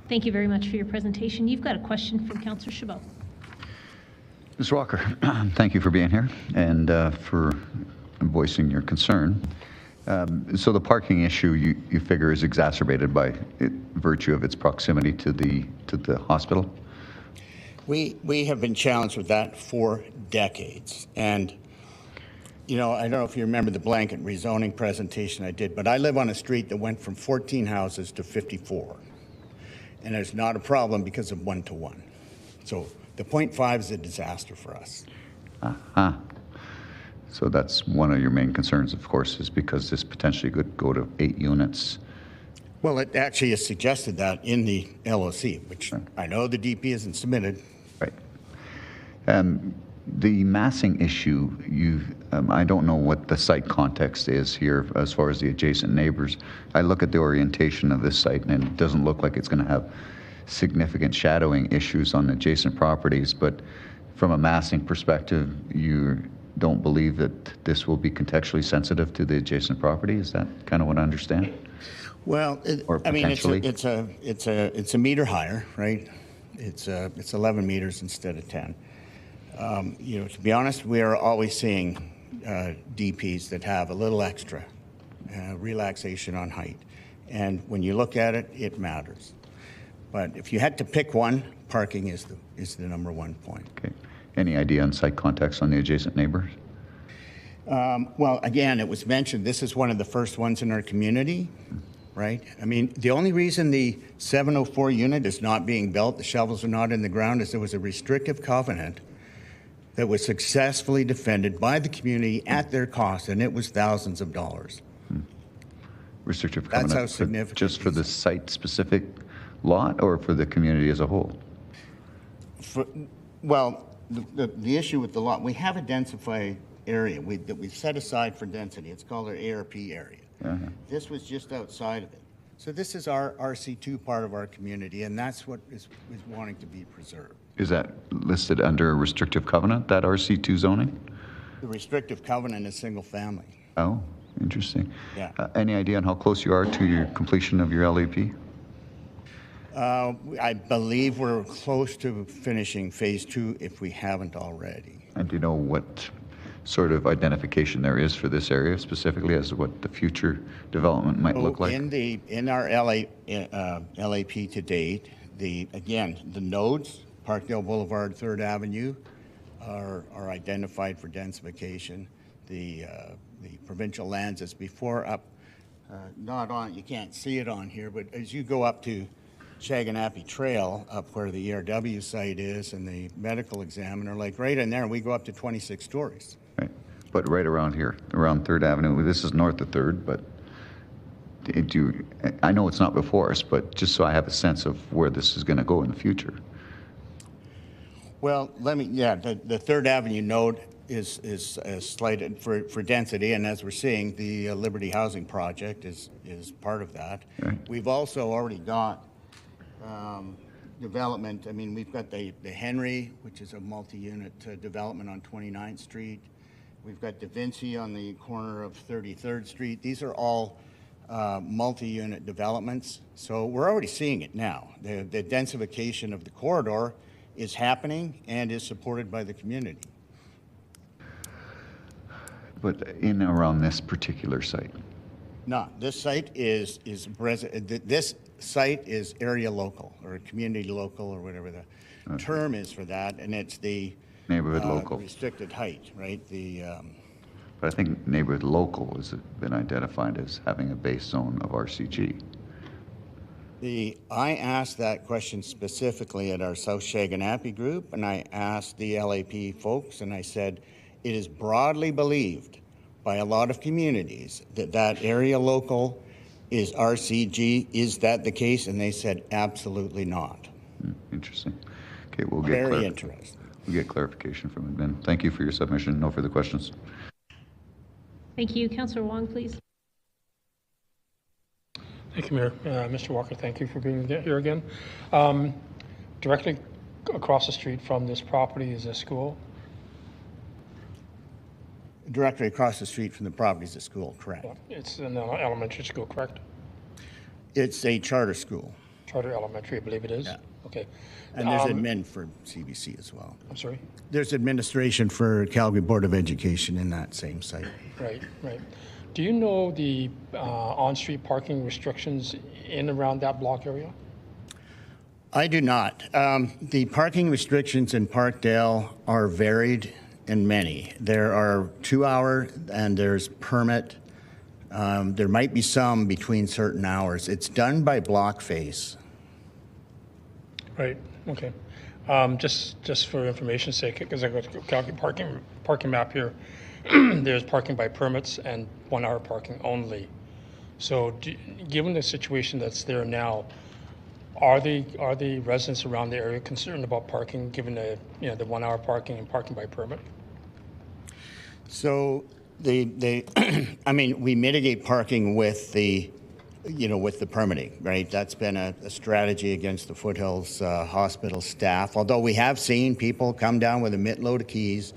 Thank you very much for your presentation. You've got a question from Councillor Chabot. Ms. Walker, thank you for being here and for voicing your concern. So the parking issue you figure is exacerbated by virtue of its proximity to the hospital? We have been challenged with that for decades. And, I don't know if you remember the blanket rezoning presentation I did, but I live on a street that went from 14 houses to 54. And there's not a problem because of 1-to-1. So the 0.5 is a disaster for us. So that's one of your main concerns, of course, is because this potentially could go to 8 units. Well, it actually is suggested that in the LOC, which I know the DP isn't submitted. Right. The massing issue, I don't know what the site context is here as far as the adjacent neighbors. I look at the orientation of this site and it doesn't look like it's going to have significant shadowing issues on adjacent properties, but from a massing perspective, you don't believe that this will be contextually sensitive to the adjacent property? Is that kind of what I understand? Well, I mean, it's a meter higher, right? It's 11 meters instead of 10. You know, to be honest, we are always seeing DPs that have a little extra relaxation on height, and when you look at it, it matters. But if you had to pick one, parking is the number one point. Okay. Any idea on site context on the adjacent neighbors? Well, again, it was mentioned, this is one of the first ones in our community, right? I mean, the only reason the 704 unit is not being built, the shovels are not in the ground, is there was a restrictive covenant that was successfully defended by the community at their cost, and it was thousands of dollars. Restrictive That's covenant how significant. just for the site-specific lot or for the community as a whole? Well, the issue with the lot, we have a densified area that we've set aside for density. It's called our ARP area. This was just outside of it. So this is our RC2 part of our community, and that's what is wanting to be preserved. Is that listed under a restrictive covenant, that RC2 zoning? The restrictive covenant is single family. Oh, interesting. Yeah. Any idea on how close you are to your completion of your LAP? I believe we're close to finishing phase 2 if we haven't already. And do you know what sort of identification there is for this area specifically as to what the future development might look like? In our LAP to date, the nodes, Parkdale Boulevard, 3rd Avenue, are identified for densification. The provincial lands is before up, not on, you can't see it on here, but as you go up to Shaganappy Trail, up where the ERW site is and the medical examiner, like right in there, we go up to 26 stories. Right. But right around here, around 3rd Avenue, this is north of 3rd, but I know it's not before us, but just so I have a sense of where this is going to go in the future. Well, the 3rd Avenue node is slated for density, and as we're seeing, the Liberty Housing Project is part of that. Right. We've also already got development. I mean, we've got the Henry, which is a multi-unit development on 29th Street. We've got Da Vinci on the corner of 33rd Street. These are all multi-unit developments. So we're already seeing it now. The densification of the corridor is happening and is supported by the community. But in and around this particular site? No, this site is this site is area local or community local or whatever the term is for that, and it's the neighborhood local restricted height, right? But I think neighborhood local has been identified as having a base zone of RCG. I asked that question specifically at our South Shaganappy group, and I asked the LAP folks, and I said, it is broadly believed by a lot of communities that area local is RCG. Is that the case? And they said, absolutely not. Interesting. Okay, we'll get very interesting. We'll get clarification from admin. Thank you for your submission. No further questions. Thank you. Councillor Wong, please. Thank you, Mayor. Mr. Walker, thank you for being here again. Directly across the street from this property is a school. Directly across the street from the property is a school, correct? It's an elementary school, correct? It's a charter school. Charter elementary, I believe it is. Yeah. Okay. And there's admin for CBC as well. I'm sorry? There's administration for Calgary Board of Education in that same site. Right, right. Do you know the on-street parking restrictions in and around that block area? I do not. The parking restrictions in Parkdale are varied and many. There are 2-hour and there's permit. There might be some between certain hours. It's done by block face. Right. Okay. Just for information's sake, because I got the Calgary parking map here. There's parking by permits and 1-hour parking only. So given the situation that's there now, are the residents around the area concerned about parking, given the, the 1 hour parking and parking by permit? So I mean, we mitigate parking with the, with the permitting, right? That's been a strategy against the Foothills Hospital staff. Although we have seen people come down with a mittload of keys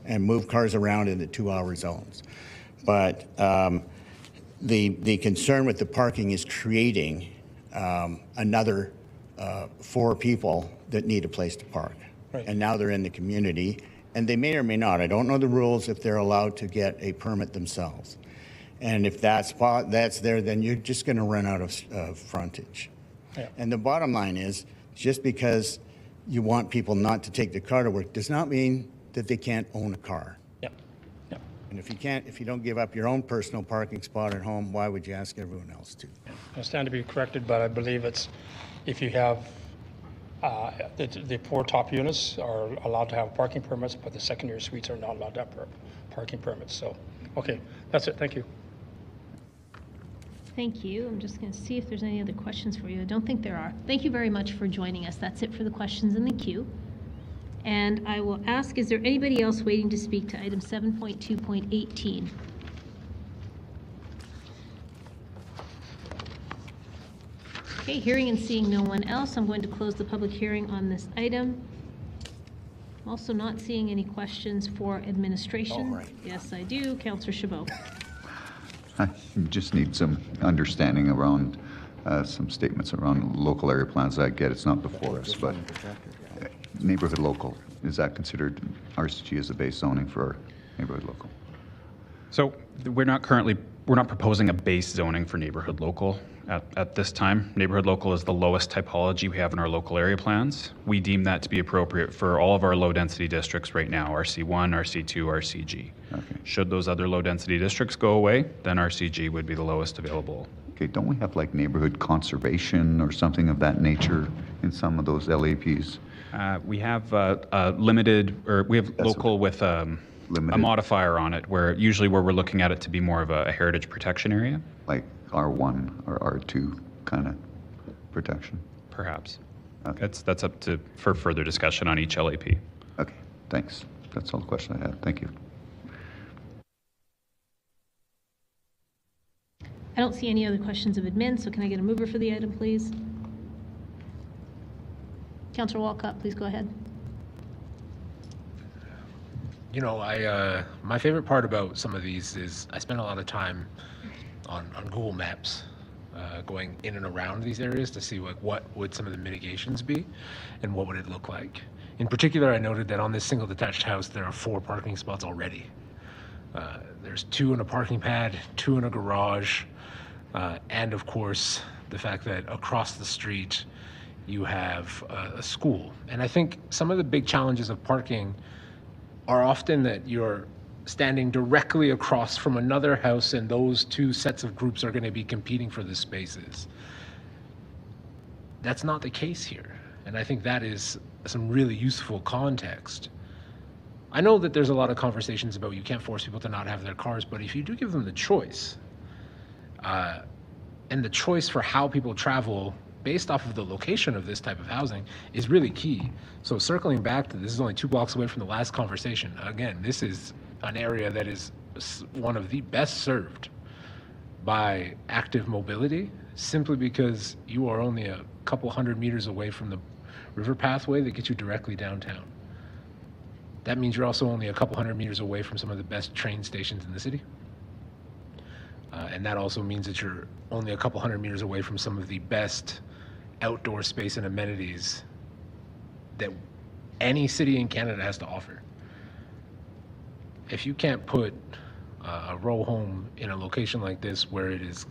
and move cars around in the 2 hour zones. But the concern with the parking is creating another 4 people that need a place to park. Right. And now they're in the community, and they may or may not. I don't know the rules if they're allowed to get a permit themselves. And if that's there, then you're just going to run out of frontage. Yeah. And the bottom line is, just because you want people not to take the car to work does not mean that they can't own a car. Yep. Yep. And if you don't give up your own personal parking spot at home, why would you ask everyone else to? I stand to be corrected, but I believe it's if you have the 4 top units are allowed to have parking permits, but the secondary suites are not allowed to have parking permits. So, okay, that's it. Thank you. Thank you. I'm just going to see if there's any other questions for you. I don't think there are. Thank you very much for joining us. That's it for the questions in the queue. And I will ask, is there anybody else waiting to speak to item 7.2.18? Okay, hearing and seeing no one else, I'm going to close the public hearing on this item. I'm also not seeing any questions for administration. Right. Yes, I do. Councillor Chabot. I just need some understanding around some statements around local area plans. I get it's not before us, but neighborhood local, is that considered RCG as a base zoning for neighborhood local? So we're not proposing a base zoning for neighborhood local at this time. Neighborhood local is the lowest typology we have in our local area plans. We deem that to be appropriate for all of our low density districts right now, RC1, RC2, RCG. Okay. Should those other low density districts go away, then RCG would be the lowest available. Okay, don't we have like neighborhood conservation or something of that nature in some of those LAPs? We have limited, or we have local with a modifier on it, where we're looking at it to be more of a heritage protection area. Like R1 or R2 kind of protection? Perhaps. Okay. That's up for further discussion on each LAP. Okay, thanks. That's all the question I had. Thank you. I don't see any other questions of admin, so can I get a mover for the item, please? Councillor Walcott, please go ahead. You know, my favorite part about some of these is I spend a lot of time on Google Maps going in and around these areas to see like what would some of the mitigations be and what would it look like. In particular, I noted that on this single detached house, there are 4 parking spots already. There's 2 in a parking pad, 2 in a garage, and of course, the fact that across the street, you have a school. And I think some of the big challenges of parking are often that you're standing directly across from another house and those 2 sets of groups are going to be competing for the spaces. That's not the case here. And I think that is some really useful context. I know that there's a lot of conversations about you can't force people to not have their cars, but if you do give them the choice, and the choice for how people travel based off of the location of this type of housing is really key. So circling back to this is only 2 blocks away from the last conversation. Again, this is an area that is one of the best served by active mobility, simply because you are only a couple 100 meters away from the river pathway that gets you directly downtown. That means you're also only a couple 100 meters away from some of the best train stations in the city. And that also means that you're only a couple 100 meters away from some of the best outdoor space and amenities that any city in Canada has to offer. If you can't put a row home in a location like this where it is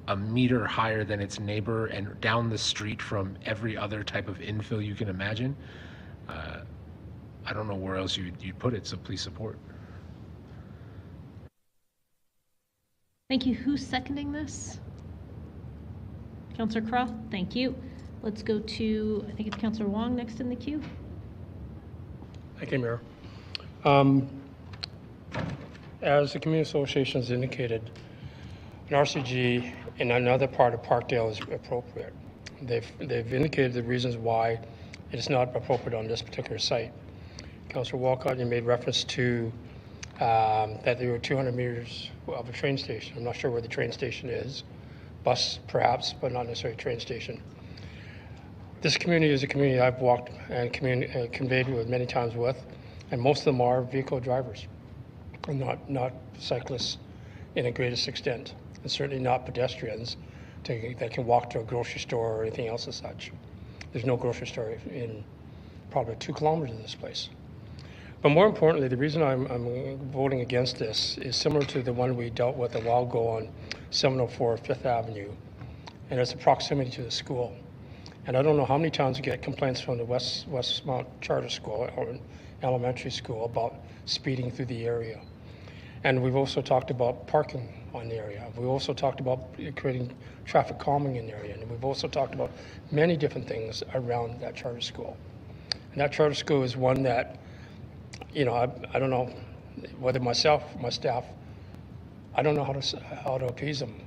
a meter higher than its neighbor and down the street from every other type of infill you can imagine, I don't know where else you'd put it, so please support. Thank you. Who's seconding this? Councillor Croft, thank you. Let's go to, I think it's Councillor Wong next in the queue. Thank you, Mayor. As the community association has indicated, an RCG in another part of Parkdale is appropriate. They've indicated the reasons why it is not appropriate on this particular site. Councillor Walcott, you made reference to that there were 200 meters of a train station. I'm not sure where the train station is. Bus, perhaps, but not necessarily a train station. This community is a community I've walked and conveyed with many times with, and most of them are vehicle drivers, and not cyclists in a greatest extent, and certainly not pedestrians that can walk to a grocery store or anything else as such. There's no grocery store in probably 2 kilometers of this place. But more importantly, the reason I'm voting against this is similar to the one we dealt with a while ago on 704 Fifth Avenue, and it's the proximity to the school. And I don't know how many times we get complaints from the Westmount Charter School or elementary school about speeding through the area. And we've also talked about parking on the area. We've also talked about creating traffic calming in the area. And we've also talked about many different things around that charter school. And that charter school is one that, you know, I don't know whether myself, my staff, I don't know how to appease them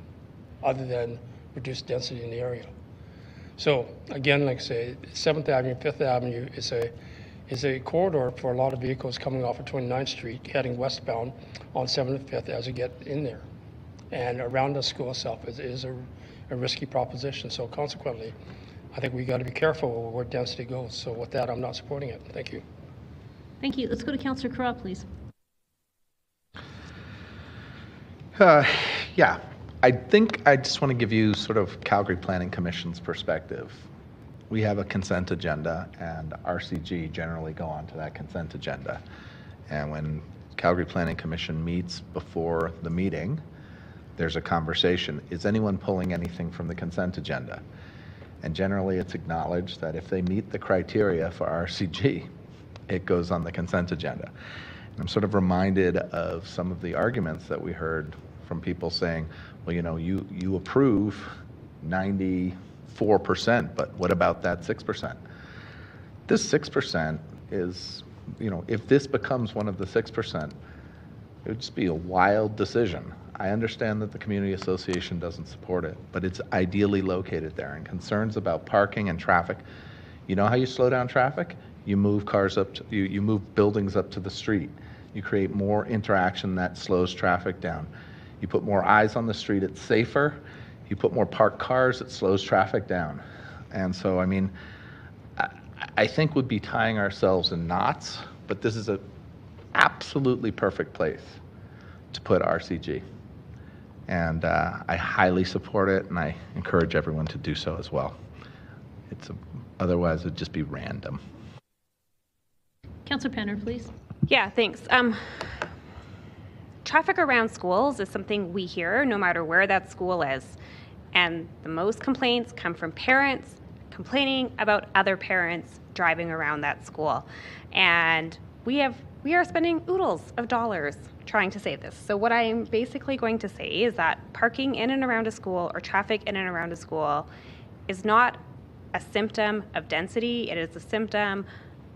other than reduce density in the area. So again, like I say, 7th Avenue, 5th Avenue is a corridor for a lot of vehicles coming off of 29th Street, heading westbound on 7th and 5th as you get in there. And around the school itself is a risky proposition. So consequently, I think we got to be careful where density goes. So with that, I'm not supporting it. Thank you. Thank you. Let's go to Councillor Carra, please. Yeah, I think I just want to give you sort of Calgary Planning Commission's perspective. We have a consent agenda, and RCG generally go on to that consent agenda. And when Calgary Planning Commission meets before the meeting, there's a conversation. Is anyone pulling anything from the consent agenda? And generally, it's acknowledged that if they meet the criteria for RCG, it goes on the consent agenda. And I'm sort of reminded of some of the arguments that we heard from people saying, well, you know, you approve 94%, but what about that 6%? This 6% is, you know, if this becomes one of the 6%, it would just be a wild decision. I understand that the community association doesn't support it, but it's ideally located there, and concerns about parking and traffic. You know how you slow down traffic? You move cars up, you move buildings up to the street. You create more interaction that slows traffic down. You put more eyes on the street, it's safer. You put more parked cars, it slows traffic down. And so, I mean, I think we'd be tying ourselves in knots, but this is an absolutely perfect place to put RCG. And I highly support it, and I encourage everyone to do so as well. Otherwise, it'd just be random. Councillor Penner, please. Yeah, thanks. Traffic around schools is something we hear no matter where that school is. And the most complaints come from parents complaining about other parents driving around that school. And we are spending oodles of dollars trying to save this. So what I'm basically going to say is that parking in and around a school or traffic in and around a school is not a symptom of density. It is a symptom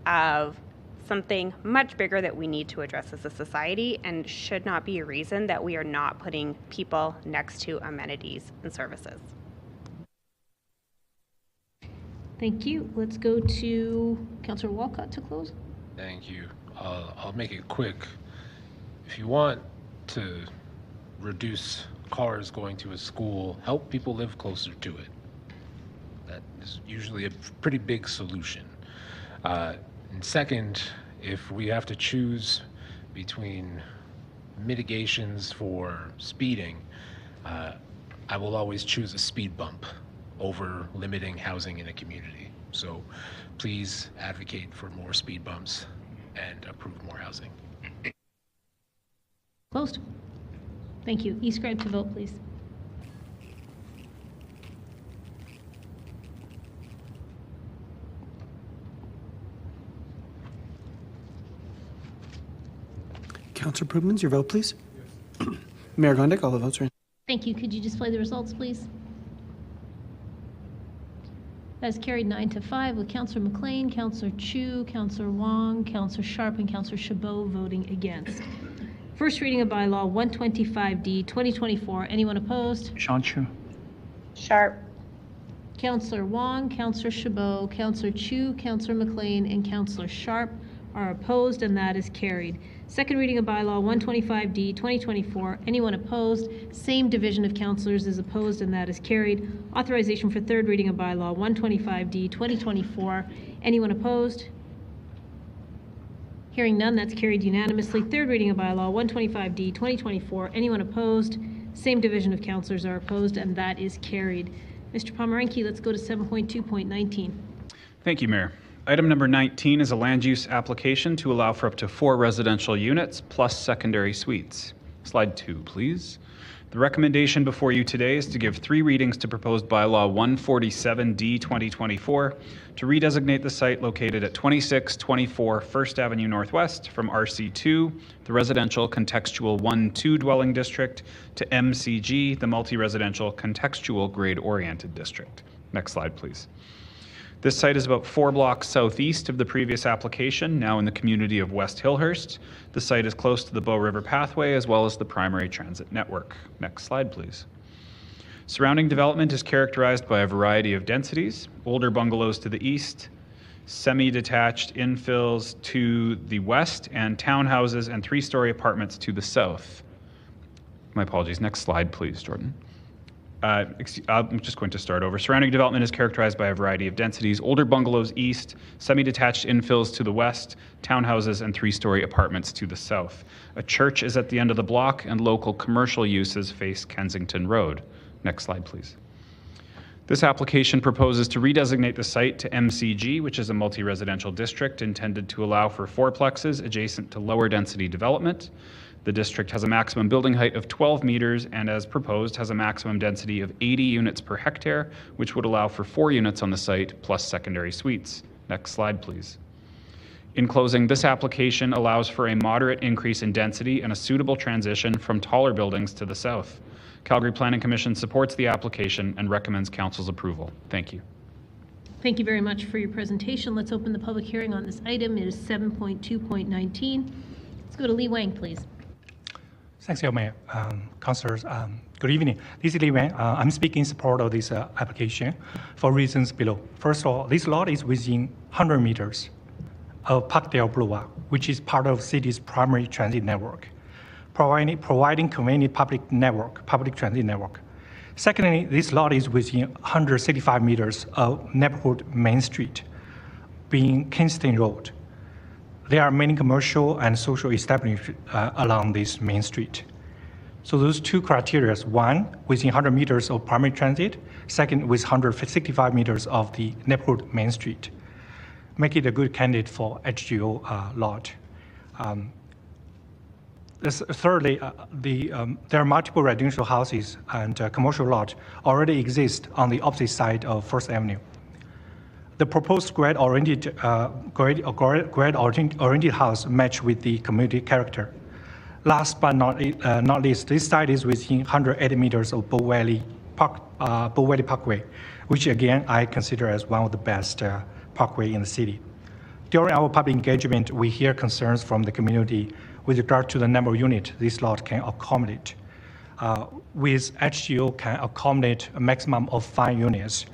of something much bigger that we need to address as a society, and should not be a reason that we are not putting people next to amenities and services. Thank you. Let's go to Councillor Walcott to close. Thank you. I'll make it quick. If you want to reduce cars going to a school, help people live closer to it. That is usually a pretty big solution. And second, if we have to choose between mitigations for speeding, I will always choose a speed bump over limiting housing in a community. So please advocate for more speed bumps and approve more housing. Closed. Thank you. E-scribe to vote, please. Councillor Prudmans, your vote, please. Yes. Mayor Gondek, all the votes are in. Thank you. Could you display the results, please? That is carried 9-5 with Councillor McLean, Councillor Chu, Councillor Wong, Councillor Sharp, and Councillor Chabot voting against. First reading of bylaw 125D, 2024. Anyone opposed? Sean Chu. Sharp. Councillor Wong, Councillor Chabot, Councillor Chu, Councillor McLean, and Councillor Sharp are opposed, and that is carried. Second reading of bylaw 125D, 2024. Anyone opposed? Same division of councillors is opposed, and that is carried. Authorization for third reading of bylaw 125D, 2024. Anyone opposed? Hearing none, that's carried unanimously. Third reading of bylaw 125D, 2024. Anyone opposed? Same division of councillors are opposed, and that is carried. Mr. Pomeranke, let's go to 7.2.19. Thank you, Mayor. Item number 19 is a land use application to allow for up to 4 residential units plus secondary suites. Slide 2, please. The recommendation before you today is to give 3 readings to proposed bylaw 147D 2024 to redesignate the site located at 2624 First Avenue Northwest from RC2, the residential contextual 1-2 dwelling district, to MCG, the multi-residential contextual grade-oriented district. Next slide, please. This site is about 4 blocks southeast of the previous application, now in the community of West Hillhurst. The site is close to the Bow River Pathway as well as the primary transit network. Next slide, please. Surrounding development is characterized by a variety of densities: older bungalows to the east, semi-detached infills to the west, and townhouses and 3-story apartments to the south. My apologies. Next slide, please, Jordan. I'm just going to start over. Surrounding development is characterized by a variety of densities: older bungalows east, semi-detached infills to the west, townhouses and 3-story apartments to the south. A church is at the end of the block, and local commercial uses face Kensington Road. Next slide, please. This application proposes to redesignate the site to MCG, which is a multi-residential district intended to allow for 4plexes adjacent to lower density development. The district has a maximum building height of 12 meters and, as proposed, has a maximum density of 80 units per hectare, which would allow for 4 units on the site plus secondary suites. Next slide, please. In closing, this application allows for a moderate increase in density and a suitable transition from taller buildings to the south. Calgary Planning Commission supports the application and recommends Council's approval. Thank you. Thank you very much for your presentation. Let's open the public hearing on this item. It is 7.2.19. Let's go to Lee Wang, please. Thanks, Mayor. Councillors, good evening. This is Lee Wang. I'm speaking in support of this application for reasons below. First of all, this lot is within 100 meters of Parkdale Boulevard, which is part of city's primary transit network, providing convenient public transit network. Secondly, this lot is within 165 meters of neighborhood Main Street, being Kingston Road. There are many commercial and social establishments along this main street. So those 2 criteria: one, within 100 meters of primary transit; second, with 165 meters of the neighborhood main street, make it a good candidate for HGO lot. Thirdly, there are multiple residential houses and commercial lot already exist on the opposite side of First Avenue. The proposed grade-oriented house match with the community character. Last but not least, this site is within 180 meters of Bow Valley Parkway, which again I consider as one of the best parkway in the city. During our public engagement, we hear concerns from the community with regard to the number of units this lot can accommodate. With HGO can accommodate a maximum of 5 units.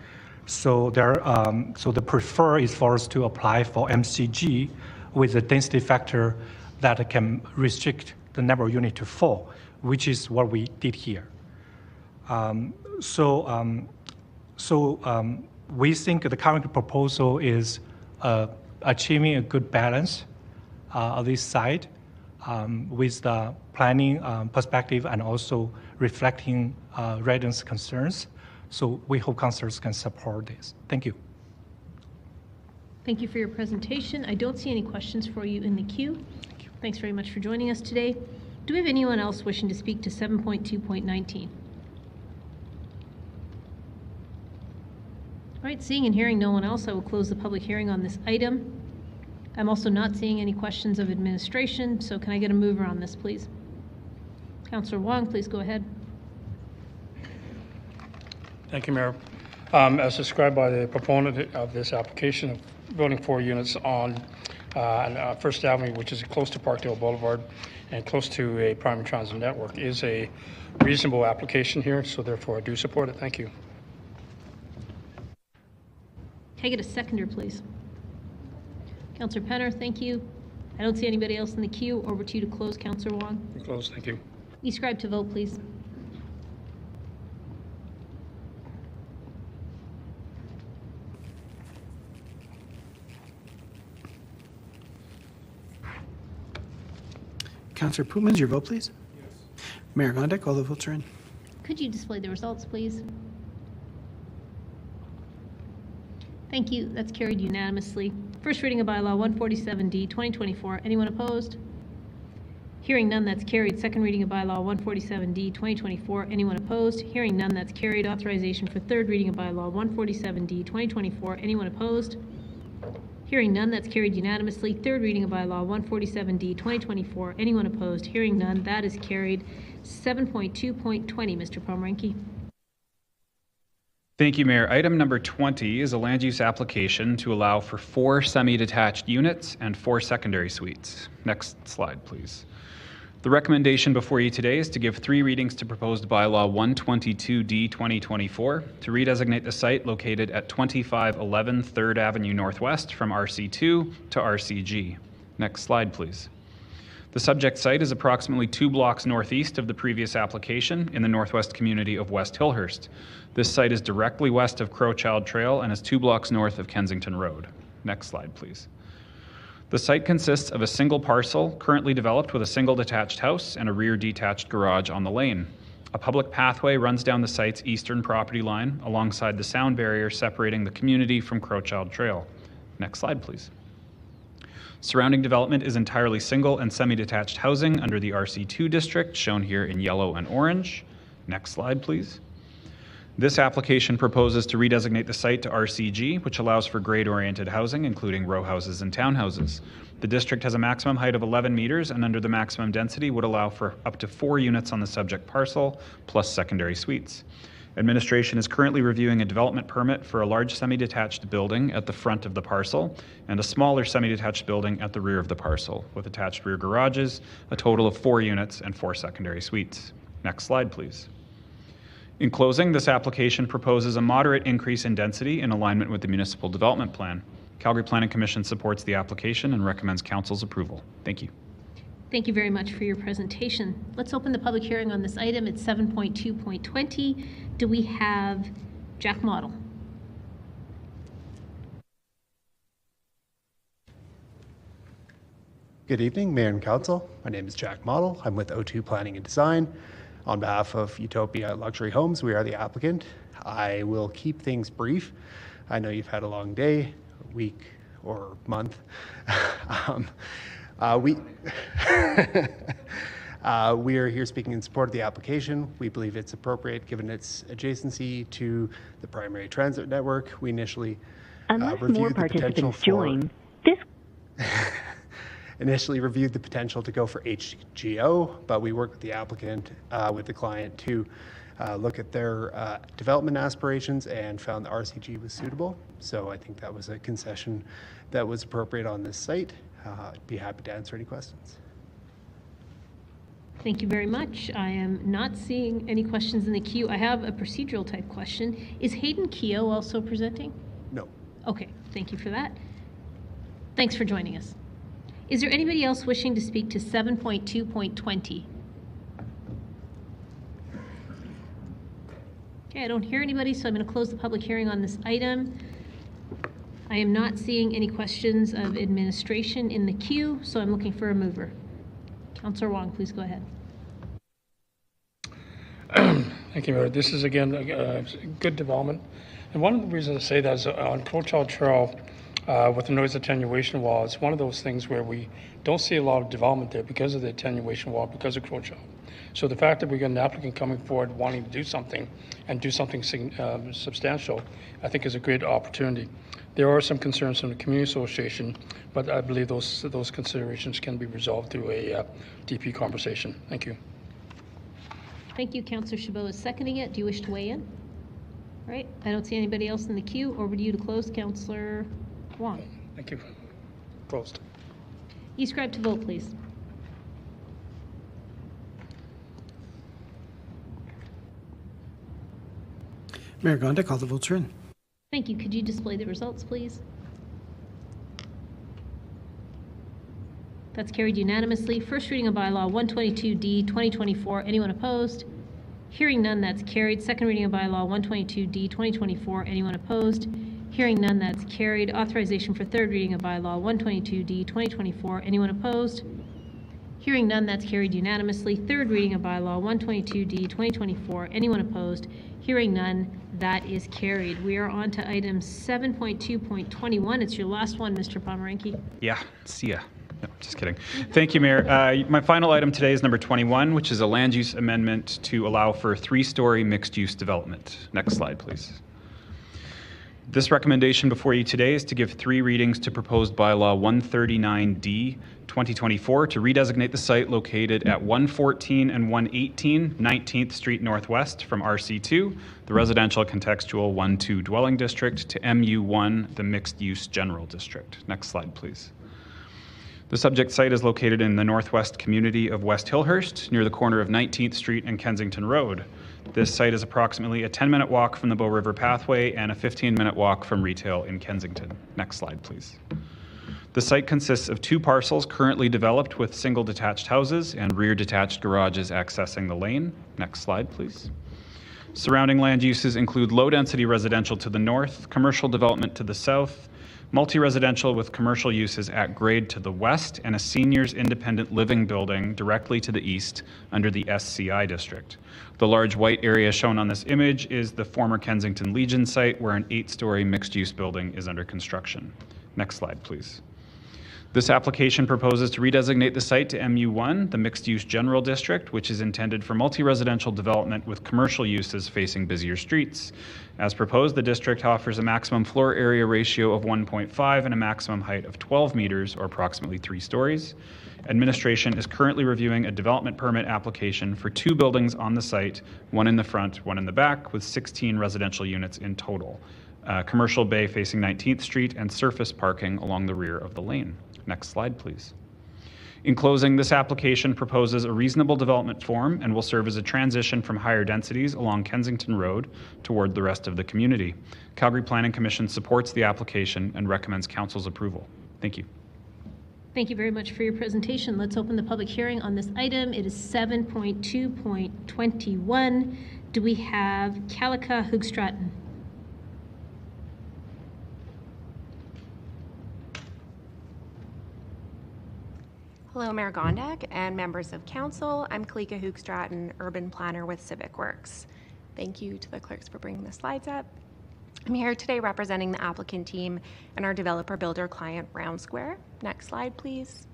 So the prefer is for us to apply for MCG with a density factor that can restrict the number of units to 4, which is what we did here. We think the current proposal is achieving a good balance of this site with the planning perspective and also reflecting residents' concerns. So we hope councillors can support this. Thank you. Thank you for your presentation. I don't see any questions for you in the queue. Thanks very much for joining us today. Do we have anyone else wishing to speak to 7.2.19? All right, seeing and hearing no one else, I will close the public hearing on this item. I'm also not seeing any questions of administration, so can I get a mover on this, please? Councillor Wong, please go ahead. Thank you, Mayor. As described by the proponent of this application of building 4 units on on First Avenue, which is close to Parkdale Boulevard and close to a primary transit network, is a reasonable application here, so therefore I do support it. Thank you. Can I get a seconder, please? Councillor Penner, thank you. I don't see anybody else in the queue. Over to you to close, Councillor Wong. Close. Thank you. You scribe to vote, please. Councillor Pootmans, your vote, please. Yes. Mayor Gondek, all the votes are in. Could you display the results, please? Thank you. That's carried unanimously. First reading of bylaw 147D, 2024. Anyone opposed? Hearing none, that's carried. Second reading of bylaw 147D, 2024. Anyone opposed? Hearing none, that's carried. Authorization for third reading of bylaw 147D, 2024. Anyone opposed? Hearing none, that's carried unanimously. Third reading of bylaw 147D, 2024. Anyone opposed? Hearing none, that is carried. 7.2.20, Mr. Pomeranke. Thank you, Mayor. Item number 20 is a land use application to allow for 4 semi-detached units and 4 secondary suites. Next slide, please. The recommendation before you today is to give 3 readings to proposed bylaw 122D 2024 to redesignate the site located at 2511 3rd Avenue Northwest from RC2 to RCG. Next slide, please. The subject site is approximately 2 blocks northeast of the previous application in the northwest community of West Hillhurst. This site is directly west of Crowchild Trail and is 2 blocks north of Kensington Road. Next slide, please. The site consists of a single parcel currently developed with a single detached house and a rear detached garage on the lane. A public pathway runs down the site's eastern property line alongside the sound barrier separating the community from Crowchild Trail. Next slide, please. Surrounding development is entirely single and semi-detached housing under the RC2 district, shown here in yellow and orange. Next slide, please. This application proposes to redesignate the site to RCG, which allows for grade-oriented housing, including row houses and townhouses. The district has a maximum height of 11 meters, and under the maximum density would allow for up to 4 units on the subject parcel, plus secondary suites. Administration is currently reviewing a development permit for a large semi-detached building at the front of the parcel and a smaller semi-detached building at the rear of the parcel, with attached rear garages, a total of 4 units and 4 secondary suites. Next slide, please. In closing, this application proposes a moderate increase in density in alignment with the municipal development plan. Calgary Planning Commission supports the application and recommends council's approval. Thank you. Thank you very much for your presentation. Let's open the public hearing on this item. It's 7.2.20. Do we have Jack Model? Good evening, Mayor and Council. My name is Jack Model. I'm with O2 Planning and Design. On behalf of Utopia Luxury Homes, we are the applicant. I will keep things brief. I know you've had a long day, week, or month. We are here speaking in support of the application. We believe it's appropriate given its adjacency to the primary transit network. We initially reviewed the potential initially reviewed the potential to go for HGO, but we worked with the applicant, with the client to look at their development aspirations and found the RCG was suitable. So I think that was a concession that was appropriate on this site. I'd be happy to answer any questions. Thank you very much. I am not seeing any questions in the queue. I have a procedural type question. Is Hayden Keogh also presenting? No. Okay, thank you for that. Thanks for joining us. Is there anybody else wishing to speak to 7.2.20? Okay, I don't hear anybody, so I'm going to close the public hearing on this item. I am not seeing any questions of administration in the queue, so I'm looking for a mover. Councillor Wong, please go ahead. Thank you, Mayor. This is, again, a good development. And one of the reasons I say that is on Crowchild Trail, with the noise attenuation wall, it's one of those things where we don't see a lot of development there because of the attenuation wall, because of Crowchild. So the fact that we got an applicant coming forward wanting to do something and do something substantial, I think is a great opportunity. There are some concerns from the community association, but I believe those considerations can be resolved through a DP conversation. Thank you. Thank you. Councillor Chabot is seconding it. Do you wish to weigh in? All right. I don't see anybody else in the queue. Over to you to close, Councillor Wong. Thank you. Closed. E-scribe to vote, please. Mayor Gondek, all the votes are in. Thank you. Could you display the results, please? That's carried unanimously. First reading of bylaw 122D 2024. Anyone opposed? Hearing none, that's carried. Second reading of bylaw 122D 2024. Anyone opposed? Hearing none, that's carried. Authorization for third reading of bylaw 122D 2024. Anyone opposed? Hearing none, that's carried unanimously. Third reading of bylaw 122D 2024. Anyone opposed? Hearing none, that is carried. We are on to item 7.2.21. It's your last one, Mr. Pomeranke. Yeah, see ya. No, just kidding. Thank you, Mayor. My final item today is number 21, which is a land use amendment to allow for 3-story mixed-use development. Next slide, please. This recommendation before you today is to give 3 readings to proposed bylaw 139D 2024 to redesignate the site located at 114 and 118 19th Street Northwest from RC2, the residential contextual 1-2 dwelling district, to MU1, the mixed-use general district. Next slide, please. The subject site is located in the northwest community of West Hillhurst, near the corner of 19th Street and Kensington Road. This site is approximately a 10-minute walk from the Bow River Pathway and a 15-minute walk from retail in Kensington. Next slide, please. The site consists of 2 parcels currently developed with single detached houses and rear detached garages accessing the lane. Next slide, please. Surrounding land uses include low-density residential to the north, commercial development to the south, multi-residential with commercial uses at grade to the west, and a seniors independent living building directly to the east under the SCI district. The large white area shown on this image is the former Kensington Legion site, where an 8-story mixed-use building is under construction. Next slide, please. This application proposes to redesignate the site to MU1, the mixed-use general district, which is intended for multi-residential development with commercial uses facing busier streets. As proposed, the district offers a maximum floor area ratio of 1.5 and a maximum height of 12 meters, or approximately 3 stories. Administration is currently reviewing a development permit application for 2 buildings on the site, one in the front, one in the back, with 16 residential units in total. Commercial bay facing 19th Street and surface parking along the rear of the lane. Next slide, please. In closing, this application proposes a reasonable development form and will serve as a transition from higher densities along Kensington Road toward the rest of the community. Calgary Planning Commission supports the application and recommends Council's approval. Thank you. Thank you very much for your presentation. Let's open the public hearing on this item. It is 7.2.21. Do we have Kalika Hoogstraten? Hello, Mayor Gondek and members of council. I'm Kalika Hoogstraten, urban planner with Civic Works. Thank you to the clerks for bringing the slides up. I'm here today representing the applicant team and our developer builder client, Brown Square. Next slide, please.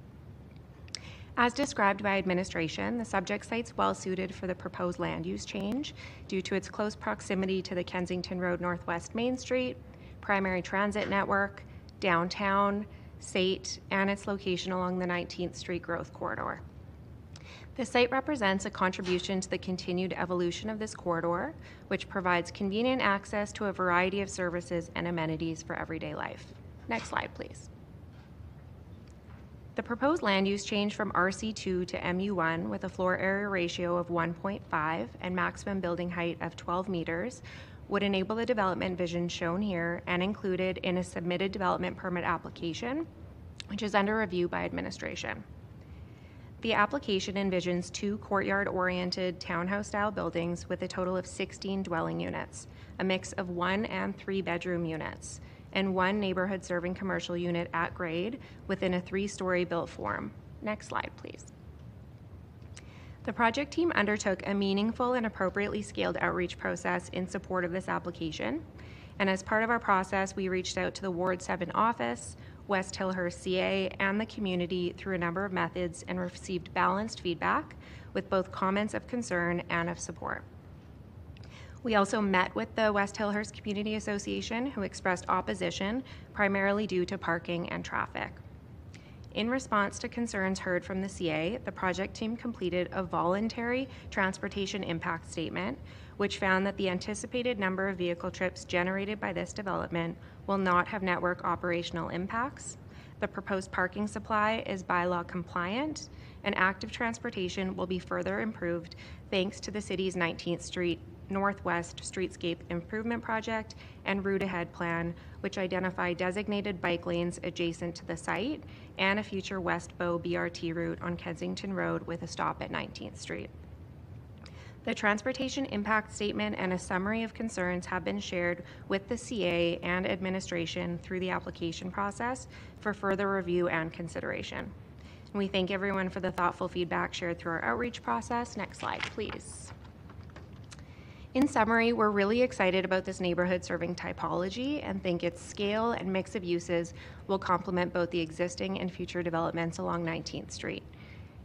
As described by administration, the subject site's well suited for the proposed land use change due to its close proximity to the Kensington Road Northwest Main Street, primary transit network, downtown, SAIT, and its location along the 19th Street growth corridor. The site represents a contribution to the continued evolution of this corridor, which provides convenient access to a variety of services and amenities for everyday life. Next slide, please. The proposed land use change from RC2 to MU1 with a floor area ratio of 1.5 and maximum building height of 12 meters would enable the development vision shown here and included in a submitted development permit application, which is under review by administration. The application envisions 2 courtyard-oriented townhouse-style buildings with a total of 16 dwelling units, a mix of 1 and 3 bedroom units, and 1 neighborhood-serving commercial unit at grade within a 3-story built form. Next slide, please. The project team undertook a meaningful and appropriately scaled outreach process in support of this application. And as part of our process, we reached out to the Ward 7 office, West Hillhurst CA, and the community through a number of methods and received balanced feedback with both comments of concern and of support. We also met with the West Hillhurst Community Association, who expressed opposition primarily due to parking and traffic. In response to concerns heard from the CA, the project team completed a voluntary transportation impact statement, which found that the anticipated number of vehicle trips generated by this development will not have network operational impacts, The proposed parking supply is bylaw compliant, and active transportation will be further improved thanks to the city's 19th Street Northwest Streetscape Improvement Project and Route Ahead Plan, which identify designated bike lanes adjacent to the site and a future West Bow BRT route on Kensington Road with a stop at 19th Street. The transportation impact statement and a summary of concerns have been shared with the CA and administration through the application process for further review and consideration. And we thank everyone for the thoughtful feedback shared through our outreach process. Next slide, please. In summary, we're really excited about this neighborhood serving typology and think its scale and mix of uses will complement both the existing and future developments along 19th Street.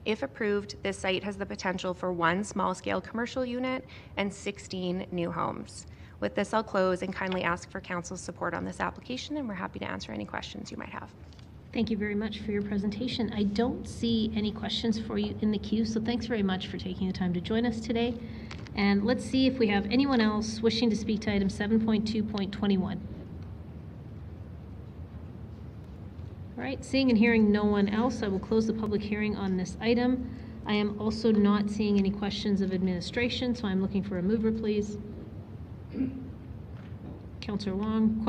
If approved, this site has the potential for 1 small-scale commercial unit and 16 new homes. With this, I'll close and kindly ask for council's support on this application, and we're happy to answer any questions you might have. Thank you very much for your presentation. I don't see any questions for you in the queue, so thanks very much for taking the time to join us today. And let's see if we have anyone else wishing to speak to item 7.2.21. All right, seeing and hearing no one else, I will close the public hearing on this item. I am also not seeing any questions of administration, so I'm looking for a mover, please. Councillor Wong,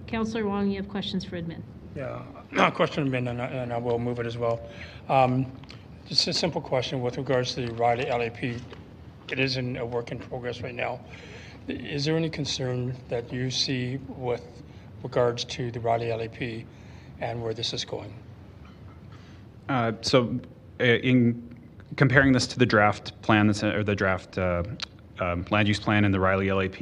Councillor Wong, you have questions for admin. Yeah, question admin, and I will move it as well. Just a simple question with regards to the Riley LAP. It is in a work in progress right now. Is there any concern that you see with regards to the Riley LAP and where this is going? In comparing this to the draft plan, or the draft land use plan in the Riley LAP,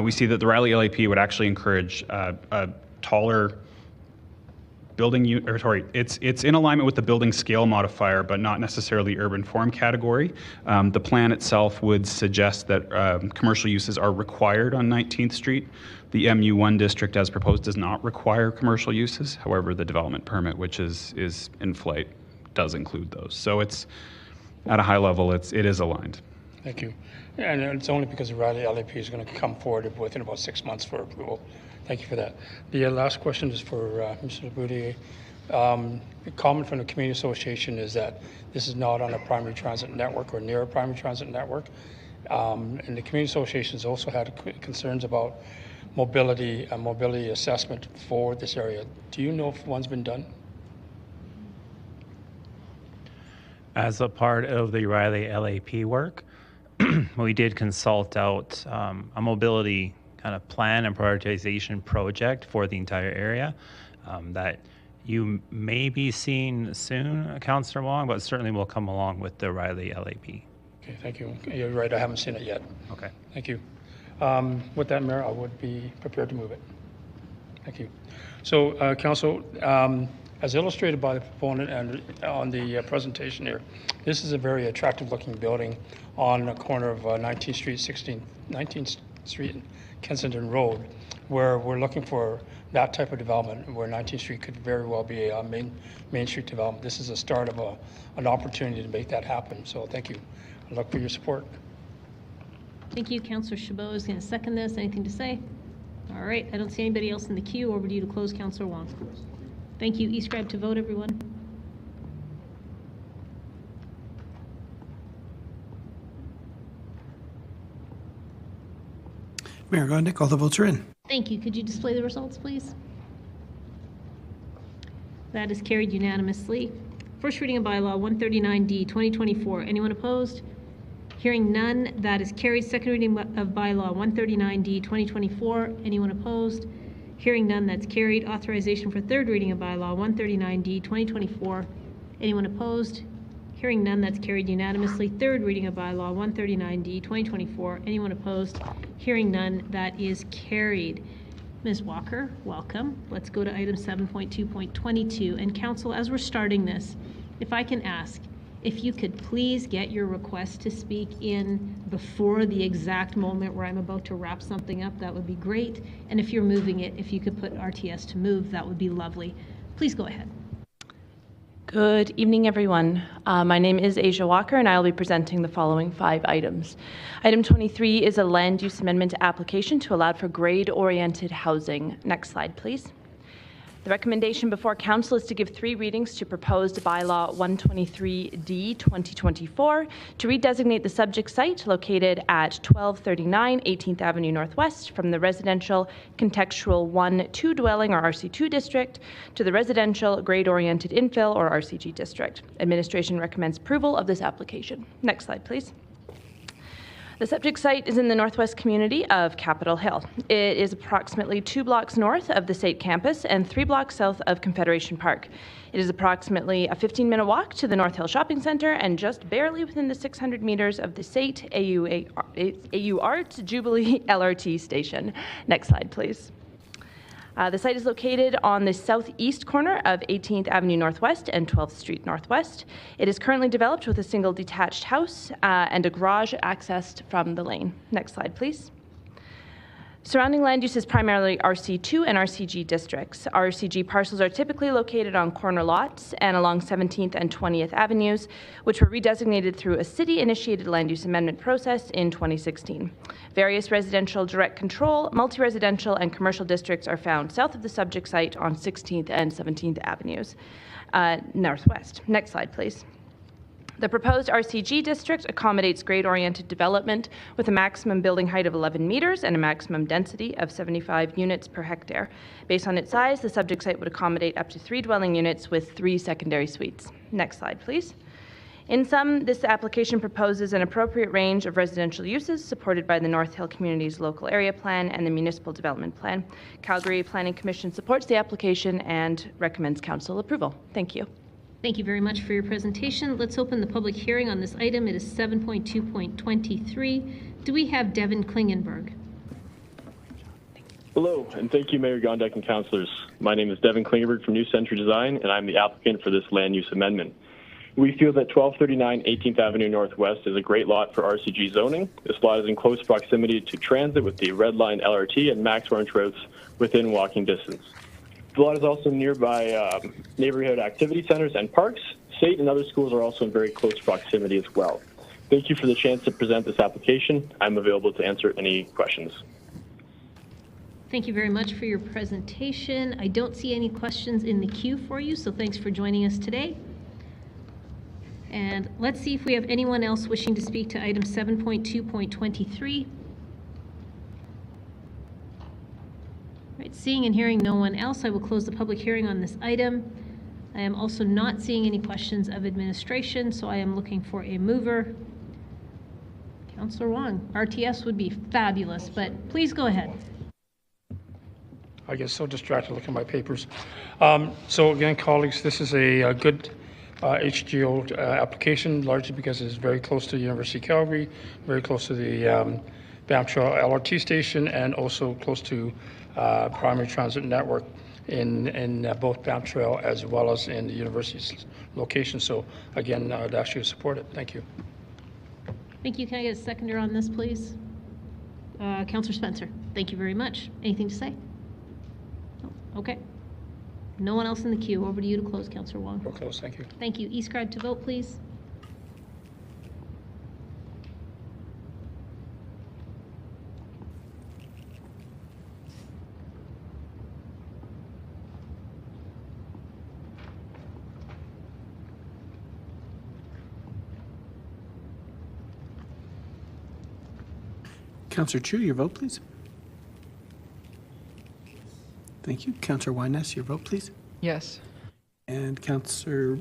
we see that the Riley LAP would actually encourage a taller building it's in alignment with the building scale modifier, but not necessarily urban form category. The plan itself would suggest that commercial uses are required on 19th Street. The MU1 district, as proposed, does not require commercial uses. However, the development permit, which is in flight, does include those. So it's at a high level, it is aligned. Thank you. And it's only because the Riley LAP is going to come forward within about 6 months for approval. Thank you for that. The last question is for Mr. Boudier. A comment from the Community Association is that this is not on a primary transit network or near a primary transit network. And the Community Associations also had concerns about mobility and mobility assessment for this area. Do you know if one's been done? As a part of the Riley LAP work, we did consult out a mobility kind of plan and prioritization project for the entire area that you may be seeing soon, Councillor Wong, but certainly will come along with the Riley LAP. Okay, thank you. You're right, I haven't seen it yet. Okay. Thank you. With that, Mayor, I would be prepared to move it. Thank you. So, Council, as illustrated by the proponent and on the presentation here, this is a very attractive looking building on the corner of 19th Street, 19th Street and Kensington Road, where we're looking for that type of development where 19th Street could very well be a main street development. This is a start of an opportunity to make that happen. So thank you. I look for your support. Thank you. Councillor Chabot is going to second this. Anything to say? All right. I don't see anybody else in the queue. Over to you to close, Councillor Wong. Thank you. E-scribe to vote, everyone. Mayor Gondik, all the votes are in. Thank you. Could you display the results, please? That is carried unanimously. First reading of bylaw 139D 2024. Anyone opposed? Hearing none, that is carried. Second reading of bylaw 139D 2024. Anyone opposed? Hearing none, that's carried. Authorization for third reading of bylaw 139D 2024. Anyone opposed? Hearing none, that's carried unanimously. Third reading of bylaw 139D 2024. Anyone opposed? Hearing none, that is carried. Ms. Walker, welcome. Let's go to item 7.2.22. And Council, as we're starting this, if I can ask, if you could please get your request to speak in before the exact moment where I'm about to wrap something up, that would be great. And if you're moving it, if you could put RTS to move, that would be lovely. Please go ahead. Good evening, everyone. My name is Asia Walker, and I will be presenting the following 5 items. Item 23 is a land use amendment application to allow for grade-oriented housing. Next slide, please. The recommendation before Council is to give 3 readings to proposed bylaw 123D 2024 to redesignate the subject site located at 1239 18th Avenue Northwest from the residential contextual 1-2 dwelling or RC2 district to the residential grade-oriented infill or RCG district. Administration recommends approval of this application. Next slide, please. The subject site is in the northwest community of Capitol Hill. It is approximately 2 blocks north of the SAIT campus and 3 blocks south of Confederation Park. It is approximately a 15-minute walk to the North Hill Shopping Center and just barely within the 600 meters of the SAIT AU Art Jubilee LRT station. Next slide, please. The site is located on the southeast corner of 18th Avenue Northwest and 12th Street Northwest. It is currently developed with a single detached house and a garage accessed from the lane. Next slide, please. Surrounding land use is primarily RC2 and RCG districts. RCG parcels are typically located on corner lots and along 17th and 20th Avenues, which were redesignated through a city-initiated land use amendment process in 2016. Various residential direct control, multi-residential, and commercial districts are found south of the subject site on 16th and 17th Avenues Northwest. Next slide, please. The proposed RCG district accommodates grade-oriented development with a maximum building height of 11 meters and a maximum density of 75 units per hectare. Based on its size, the subject site would accommodate up to 3 dwelling units with 3 secondary suites. Next slide, please. In sum, this application proposes an appropriate range of residential uses supported by the North Hill Community's local area plan and the municipal development plan. Calgary Planning Commission supports the application and recommends council approval. Thank you. Thank you very much for your presentation. Let's open the public hearing on this item. It is 7.2.23. Do we have Devin Klingenberg? Hello, and thank you, Mayor Gondek and councillors. My name is Devin Klingenberg from New Century Design, and I'm the applicant for this land use amendment. We feel that 1239 18th Avenue Northwest is a great lot for RCG zoning. This lot is in close proximity to transit with the Red Line LRT and Max Orange routes within walking distance. The lot is also nearby neighborhood activity centers and parks. State and other schools are also in very close proximity as well. Thank you for the chance to present this application. I'm available to answer any questions. Thank you very much for your presentation. I don't see any questions in the queue for you, so thanks for joining us today. And let's see if we have anyone else wishing to speak to item 7.2.23. Right, seeing and hearing no one else, I will close the public hearing on this item. I am also not seeing any questions of administration, so I am looking for a mover. Councillor Wong, RTS would be fabulous, but please go ahead. I get so distracted looking at my papers. So again, colleagues, this is a good HGO application, largely because it is very close to the University of Calgary, very close to the Banff Trail LRT station, and also close to primary transit network in both Banff Trail as well as in the university's location. So again, I'd ask you to support it. Thank you. Thank you. Can I get a seconder on this, please? Councillor Spencer, thank you very much. Anything to say? No? Okay. No one else in the queue. Over to you to close, Councillor Wong. We're close. Thank you. Thank you. E-scribe to vote, please. Councillor Chu, your vote, please. Thank you. Councillor Wyness, your vote, please. Yes. And Councillor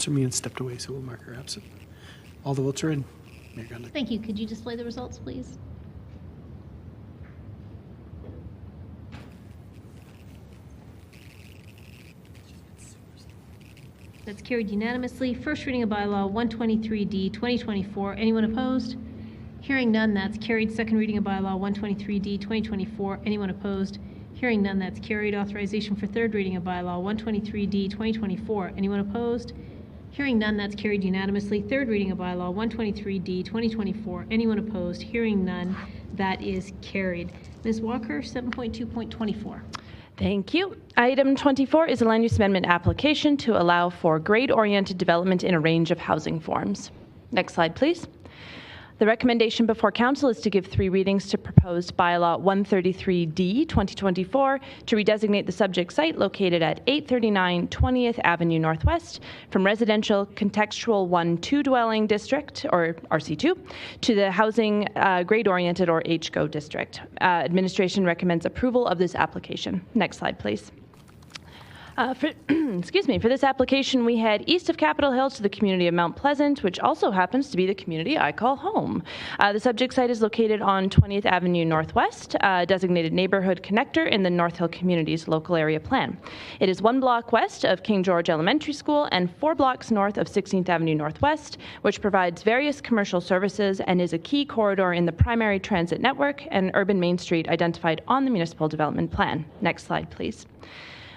Meehan stepped away, so we'll mark her absent. All the votes are in. Mayor Gondek. Thank you. Could you display the results, please? That's carried unanimously. First reading of bylaw 123D 2024. Anyone opposed? Hearing none, that's carried. Second reading of bylaw 123D 2024. Anyone opposed? Hearing none, that's carried. Authorization for third reading of bylaw 123D 2024. Anyone opposed? Hearing none, that's carried unanimously. Third reading of bylaw 123D 2024. Anyone opposed? Hearing none, that is carried. Ms. Walker, 7.2.24. Thank you. Item 24 is a land use amendment application to allow for grade-oriented development in a range of housing forms. Next slide, please. The recommendation before Council is to give 3 readings to proposed bylaw 133D 2024 to redesignate the subject site located at 839 20th Avenue Northwest from residential contextual 1-2 dwelling district, or RC2, to the housing grade-oriented, or HGO district. Administration recommends approval of this application. Next slide, please. For this application, we head east of Capitol Hill to the community of Mount Pleasant, which also happens to be the community I call home. The subject site is located on 20th Avenue Northwest, designated neighborhood connector in the North Hill Community's local area plan. It is 1 block west of King George Elementary School and 4 blocks north of 16th Avenue Northwest, which provides various commercial services and is a key corridor in the primary transit network and urban Main Street identified on the municipal development plan. Next slide, please.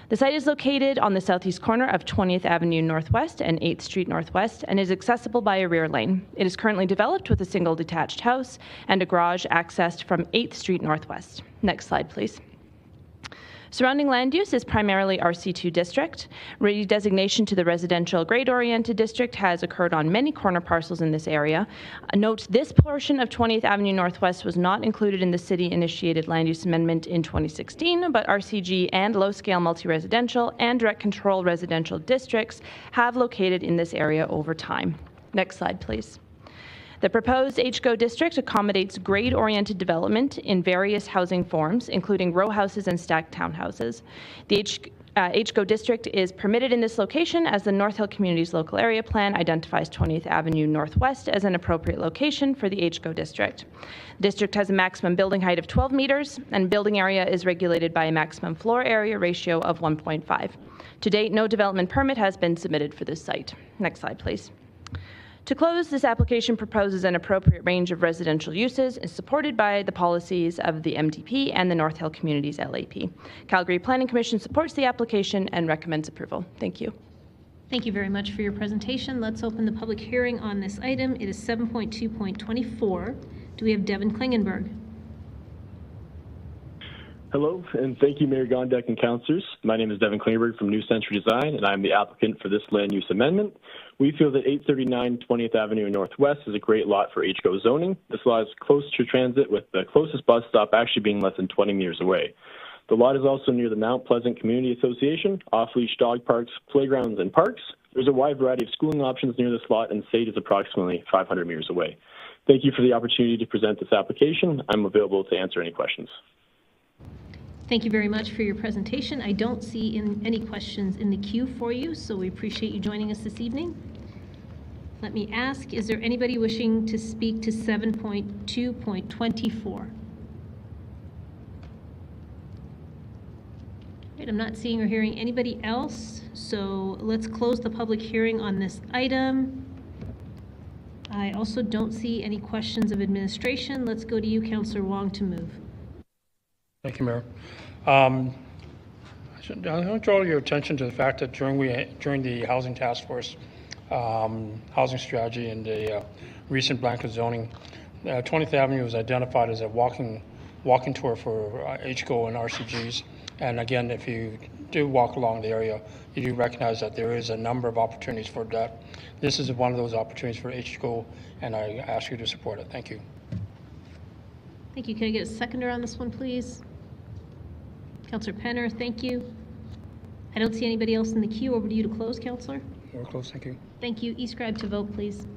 The site is located on the southeast corner of 20th Avenue Northwest and 8th Street Northwest and is accessible by a rear lane. It is currently developed with a single detached house and a garage accessed from 8th Street Northwest. Next slide, please. Surrounding land use is primarily RC2 district. Redesignation to the residential grade-oriented district has occurred on many corner parcels in this area. Note this portion of 20th Avenue Northwest was not included in the city-initiated land use amendment in 2016, but RCG and low-scale multi-residential and direct control residential districts have located in this area over time. Next slide, please. The proposed HGO district accommodates grade-oriented development in various housing forms, including row houses and stacked townhouses. The HGO district is permitted in this location as the North Hill Community's local area plan identifies 20th Avenue Northwest as an appropriate location for the HGO district. The district has a maximum building height of 12 meters, and building area is regulated by a maximum floor area ratio of 1.5. To date, no development permit has been submitted for this site. Next slide, please. To close, this application proposes an appropriate range of residential uses and supported by the policies of the MDP and the North Hill Communities LAP. Calgary Planning Commission supports the application and recommends approval. Thank you. Thank you very much for your presentation. Let's open the public hearing on this item. It is 7.2.24. Do we have Devin Klingenberg? Hello, and thank you, Mayor Gondek and councillors. My name is Devin Klingenberg from New Century Design, and I'm the applicant for this land use amendment. We feel that 839 20th Avenue Northwest is a great lot for HGO zoning. This lot is close to transit, with the closest bus stop actually being less than 20 meters away. The lot is also near the Mount Pleasant Community Association, off-leash dog parks, playgrounds, and parks. There's a wide variety of schooling options near this lot, and SAIT is approximately 500 meters away. Thank you for the opportunity to present this application. I'm available to answer any questions. Thank you very much for your presentation. I don't see any questions in the queue for you, so we appreciate you joining us this evening. Let me ask, is there anybody wishing to speak to 7.2.24? Right, I'm not seeing or hearing anybody else, so let's close the public hearing on this item. I also don't see any questions of administration. Let's go to you, Councillor Wong, to move. Thank you, Mayor. I want to draw your attention to the fact that during the Housing Task Force housing strategy and the recent blanket zoning, 20th Avenue was identified as a walking tour for HGO and RCGs. And again, if you do walk along the area, you do recognize that there is a number of opportunities for that. This is one of those opportunities for HGO, and I ask you to support it. Thank you. Thank you. Can I get a seconder on this one, please? Councillor Penner, thank you. I don't see anybody else in the queue. Over to you to close, Councillor. We're close. Thank you. Thank you. E-scribe to vote, please.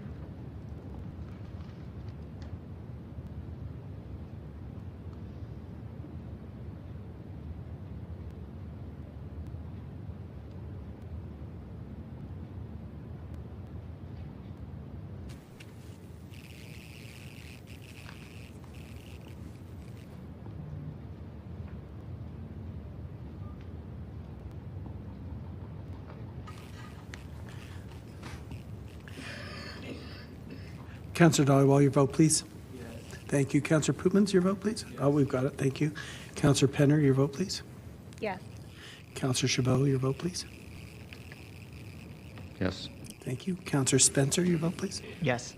Councillor Dhaliwal, your vote, please. Yes. Thank you. Councillor Pootmans, your vote, please. Oh, we've got it. Thank you. Councillor Penner, your vote, please. Yes. Councillor Chabot, your vote, please. Yes. Thank you. Councillor Spencer, your vote, please. Yes.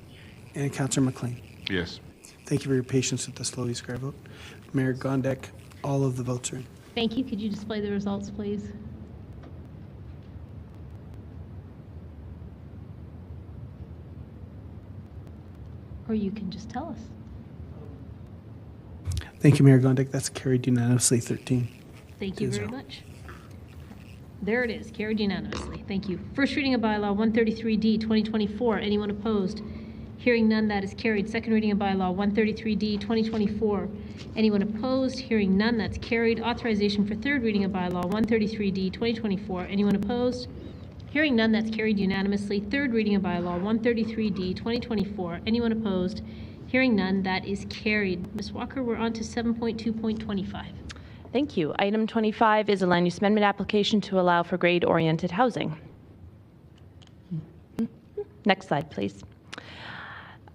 And Councillor McLean. Yes. Thank you for your patience with the slow e-scribe vote. Mayor Gondek, all of the votes are in. Thank you. Could you display the results, please? Or you can just tell us. Thank you, Mayor Gondek. That's carried unanimously, 13. Thank you very much. There it is, carried unanimously. Thank you. First reading of bylaw 133D, 2024. Anyone opposed? Hearing none, that is carried. Second reading of bylaw 133D, 2024. Anyone opposed? Hearing none, that's carried. Authorization for third reading of bylaw 133D, 2024. Anyone opposed? Hearing none, that's carried unanimously. Third reading of bylaw 133D, 2024. Anyone opposed? Hearing none, that is carried. Ms. Walker, we're on to 7.2.25. Thank you. Item 25 is a land use amendment application to allow for grade-oriented housing. Next slide, please.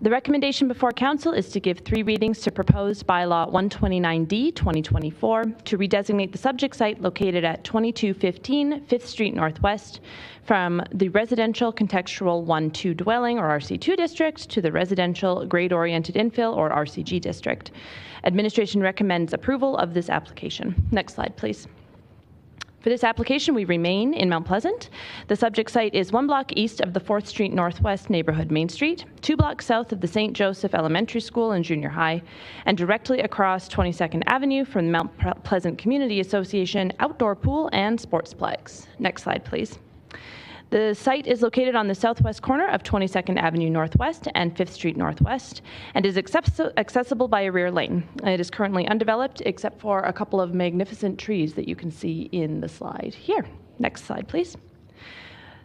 The recommendation before Council is to give 3 readings to proposed bylaw 129D 2024 to redesignate the subject site located at 2215 5th Street Northwest from the residential contextual 1-2 dwelling or RC2 district to the residential grade-oriented infill or RCG district. Administration recommends approval of this application. Next slide, please. For this application, we remain in Mount Pleasant. The subject site is 1 block east of the 4th Street Northwest neighborhood Main Street, 2 blocks south of the St. Joseph Elementary School and Junior High, and directly across 22nd Avenue from the Mount Pleasant Community Association outdoor pool and sportsplex. Next slide, please. The site is located on the southwest corner of 22nd Avenue Northwest and 5th Street Northwest and is accessible by a rear lane. It is currently undeveloped except for a couple of magnificent trees that you can see in the slide here. Next slide, please.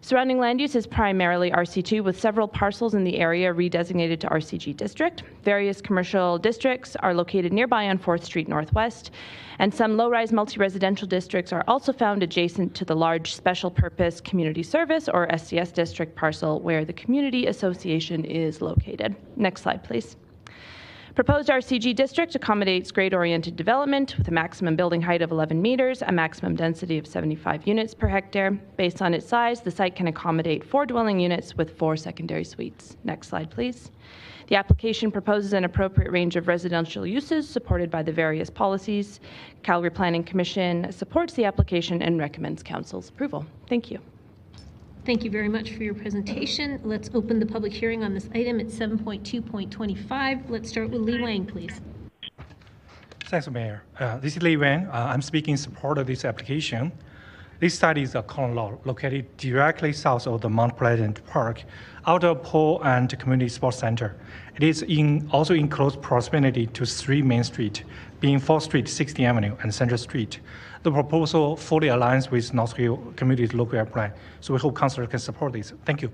Surrounding land use is primarily RC2 with several parcels in the area redesignated to RCG district. Various commercial districts are located nearby on 4th Street Northwest, and some low-rise multi-residential districts are also found adjacent to the large special purpose community service or SCS district parcel where the community association is located. Next slide, please. Proposed RCG district accommodates grade-oriented development with a maximum building height of 11 meters, a maximum density of 75 units per hectare. Based on its size, the site can accommodate 4 dwelling units with 4 secondary suites. Next slide, please. The application proposes an appropriate range of residential uses supported by the various policies. Calgary Planning Commission supports the application and recommends Council's approval. Thank you. Thank you very much for your presentation. Let's open the public hearing on this item at 7.2.25. Let's start with Lee Wang, please. Thanks, Mayor. This is Lee Wang. I'm speaking in support of this application. This site is a corner lot located directly south of the Mount Pleasant Park, outdoor pool and community sports center. It is also in close proximity to 3 Main Street, being 4th Street, 60th Avenue, and Central Street. The proposal fully aligns with North Hill Community's local area plan, so we hope councilors can support this. Thank you.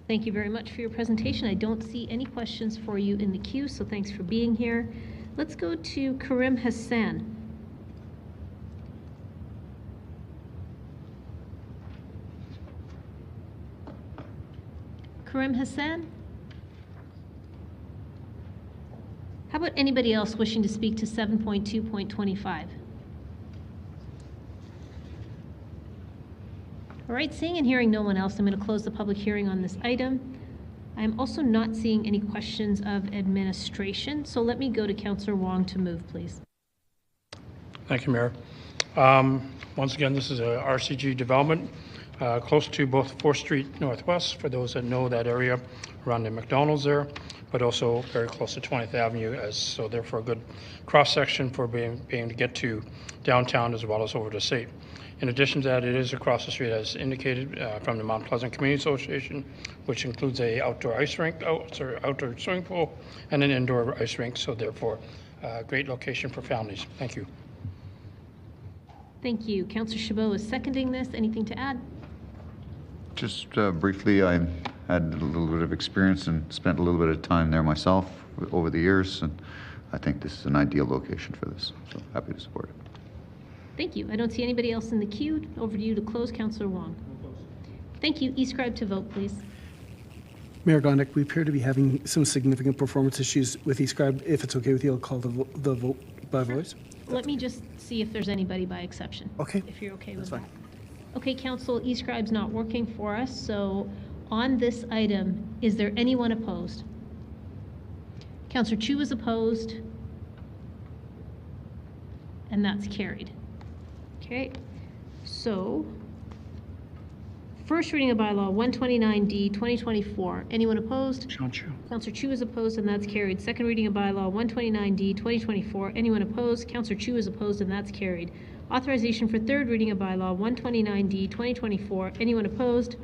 Thank you very much for your presentation. I don't see any questions for you in the queue, so thanks for being here. Let's go to Karim Hassan. Karim Hassan? How about anybody else wishing to speak to 7.2.25? All right, seeing and hearing no one else, I'm going to close the public hearing on this item. I'm also not seeing any questions of administration, so let me go to Councillor Wong to move, please. Thank you, Mayor. Once again, this is a RCG development close to both 4th Street Northwest, for those that know that area around the McDonald's there, but also very close to 20th Avenue, so therefore a good cross-section for being to get to downtown as well as over the state. In addition to that, it is across the street, as indicated, from the Mount Pleasant Community Association, which includes a outdoor ice rink, outdoor swimming pool, and an indoor ice rink. So therefore, great location for families. Thank you. Thank you. Councillor Chabot is seconding this. Anything to add? Just briefly, I had a little bit of experience and spent a little bit of time there myself over the years, and I think this is an ideal location for this. So happy to support it. Thank you. I don't see anybody else in the queue. Over to you to close, Councillor Wong. Thank you. E-scribe to vote, please. Mayor Gondek, we appear to be having some significant performance issues with e-scribe. If it's okay with you, I'll call the vote by voice. Let me just see if there's anybody by exception. Okay. If you're okay with That's that. fine. Okay, Council, e-scribe's not working for us, so on this item, is there anyone opposed? Councillor Chu is opposed, and that's carried. Okay, so First reading of bylaw 129D 2024. Anyone opposed? John Chu. Councillor Chu is opposed, and that's carried. Second reading of bylaw 129D 2024. Anyone opposed? Councillor Chu is opposed, and that's carried. Authorization for third reading of bylaw 129D 2024. Anyone opposed?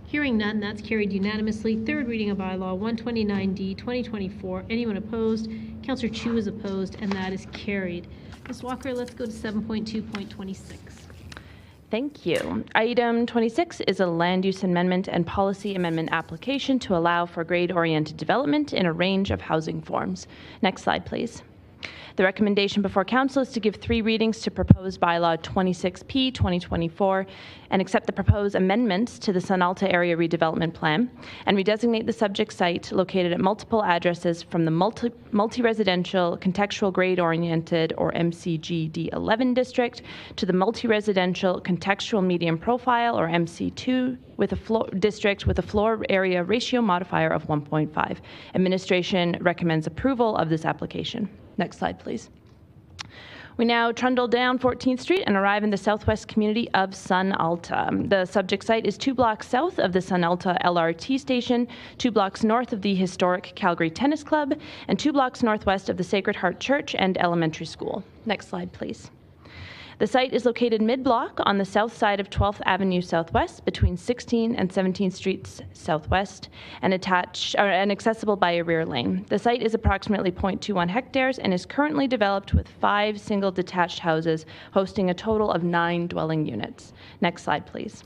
Hearing none, that's carried unanimously. Third reading of bylaw 129D 2024. Anyone opposed? Councillor Chu is opposed, and that is carried. Ms. Walker, let's go to 7.2.26. Thank you. Item 26 is a land use amendment and policy amendment application to allow for grade-oriented development in a range of housing forms. Next slide, please. The recommendation before Council is to give 3 readings to proposed bylaw 26P 2024 and accept the proposed amendments to the Sun Alta Area Redevelopment Plan and redesignate the subject site located at multiple addresses from the multi-residential contextual grade-oriented or MCGD11 district to the multi-residential contextual medium profile or MC2 with a floor district with a floor area ratio modifier of 1.5. Administration recommends approval of this application. Next slide, please. We now trundle down 14th Street and arrive in the southwest community of Sun Alta. The subject site is 2 blocks south of the Sun Alta LRT station, 2 blocks north of the historic Calgary Tennis Club, and 2 blocks northwest of the Sacred Heart Church and Elementary School. Next slide, please. The site is located mid-block on the south side of 12th Avenue Southwest between 16th and 17th Streets Southwest and accessible by a rear lane. The site is approximately 0.21 hectares and is currently developed with 5 single detached houses hosting a total of 9 dwelling units. Next slide, please.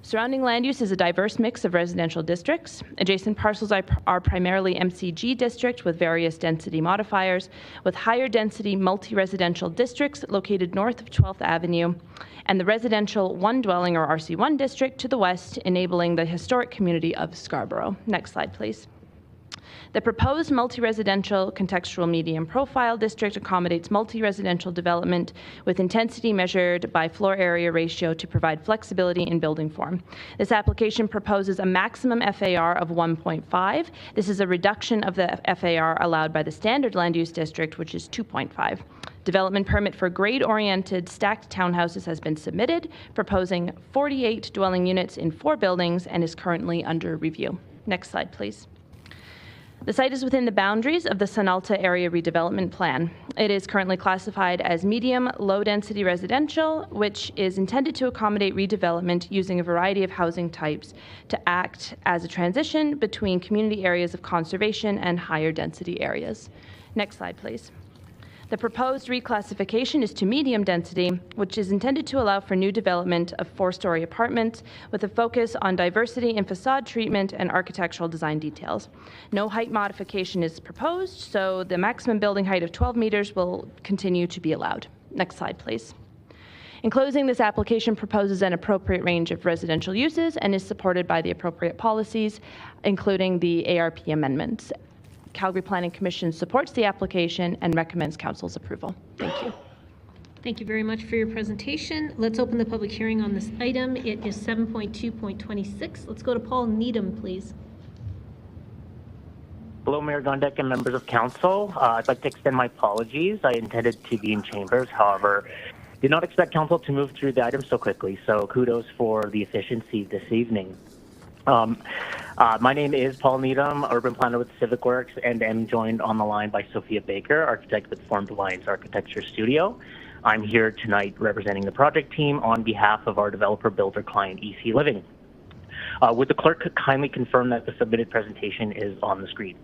Surrounding land use is a diverse mix of residential districts. Adjacent parcels are primarily MCG district with various density modifiers, with higher density multi-residential districts located north of 12th Avenue, and the residential one dwelling or RC1 district to the west, enabling the historic community of Scarborough. Next slide, please. The proposed multi-residential contextual medium profile district accommodates multi-residential development with intensity measured by floor area ratio to provide flexibility in building form. This application proposes a maximum FAR of 1.5. This is a reduction of the FAR allowed by the standard land use district, which is 2.5. Development permit for grade-oriented stacked townhouses has been submitted, proposing 48 dwelling units in 4 buildings and is currently under review. Next slide, please. The site is within the boundaries of the Sun Alta Area Redevelopment Plan. It is currently classified as medium low-density residential, which is intended to accommodate redevelopment using a variety of housing types to act as a transition between community areas of conservation and higher density areas. Next slide, please. The proposed reclassification is to medium density, which is intended to allow for new development of 4-story apartments with a focus on diversity in facade treatment and architectural design details. No height modification is proposed, so the maximum building height of 12 meters will continue to be allowed. Next slide, please. In closing, this application proposes an appropriate range of residential uses and is supported by the appropriate policies, including the ARP amendments. Calgary Planning Commission supports the application and recommends Council's approval. Thank you. Thank you very much for your presentation. Let's open the public hearing on this item. It is 7.2.26. Let's go to Paul Needham, please. Hello, Mayor Gondek and members of Council. I'd like to extend my apologies. I intended to be in chambers, however, did not expect Council to move through the item so quickly, so kudos for the efficiency this evening. My name is Paul Needham, urban planner with Civic Works, and am joined on the line by Sophia Baker, architect with Formed Alliance Architecture Studio. I'm here tonight representing the project team on behalf of our developer builder client, EC Living. Would the clerk kindly confirm that the submitted presentation is on the screen?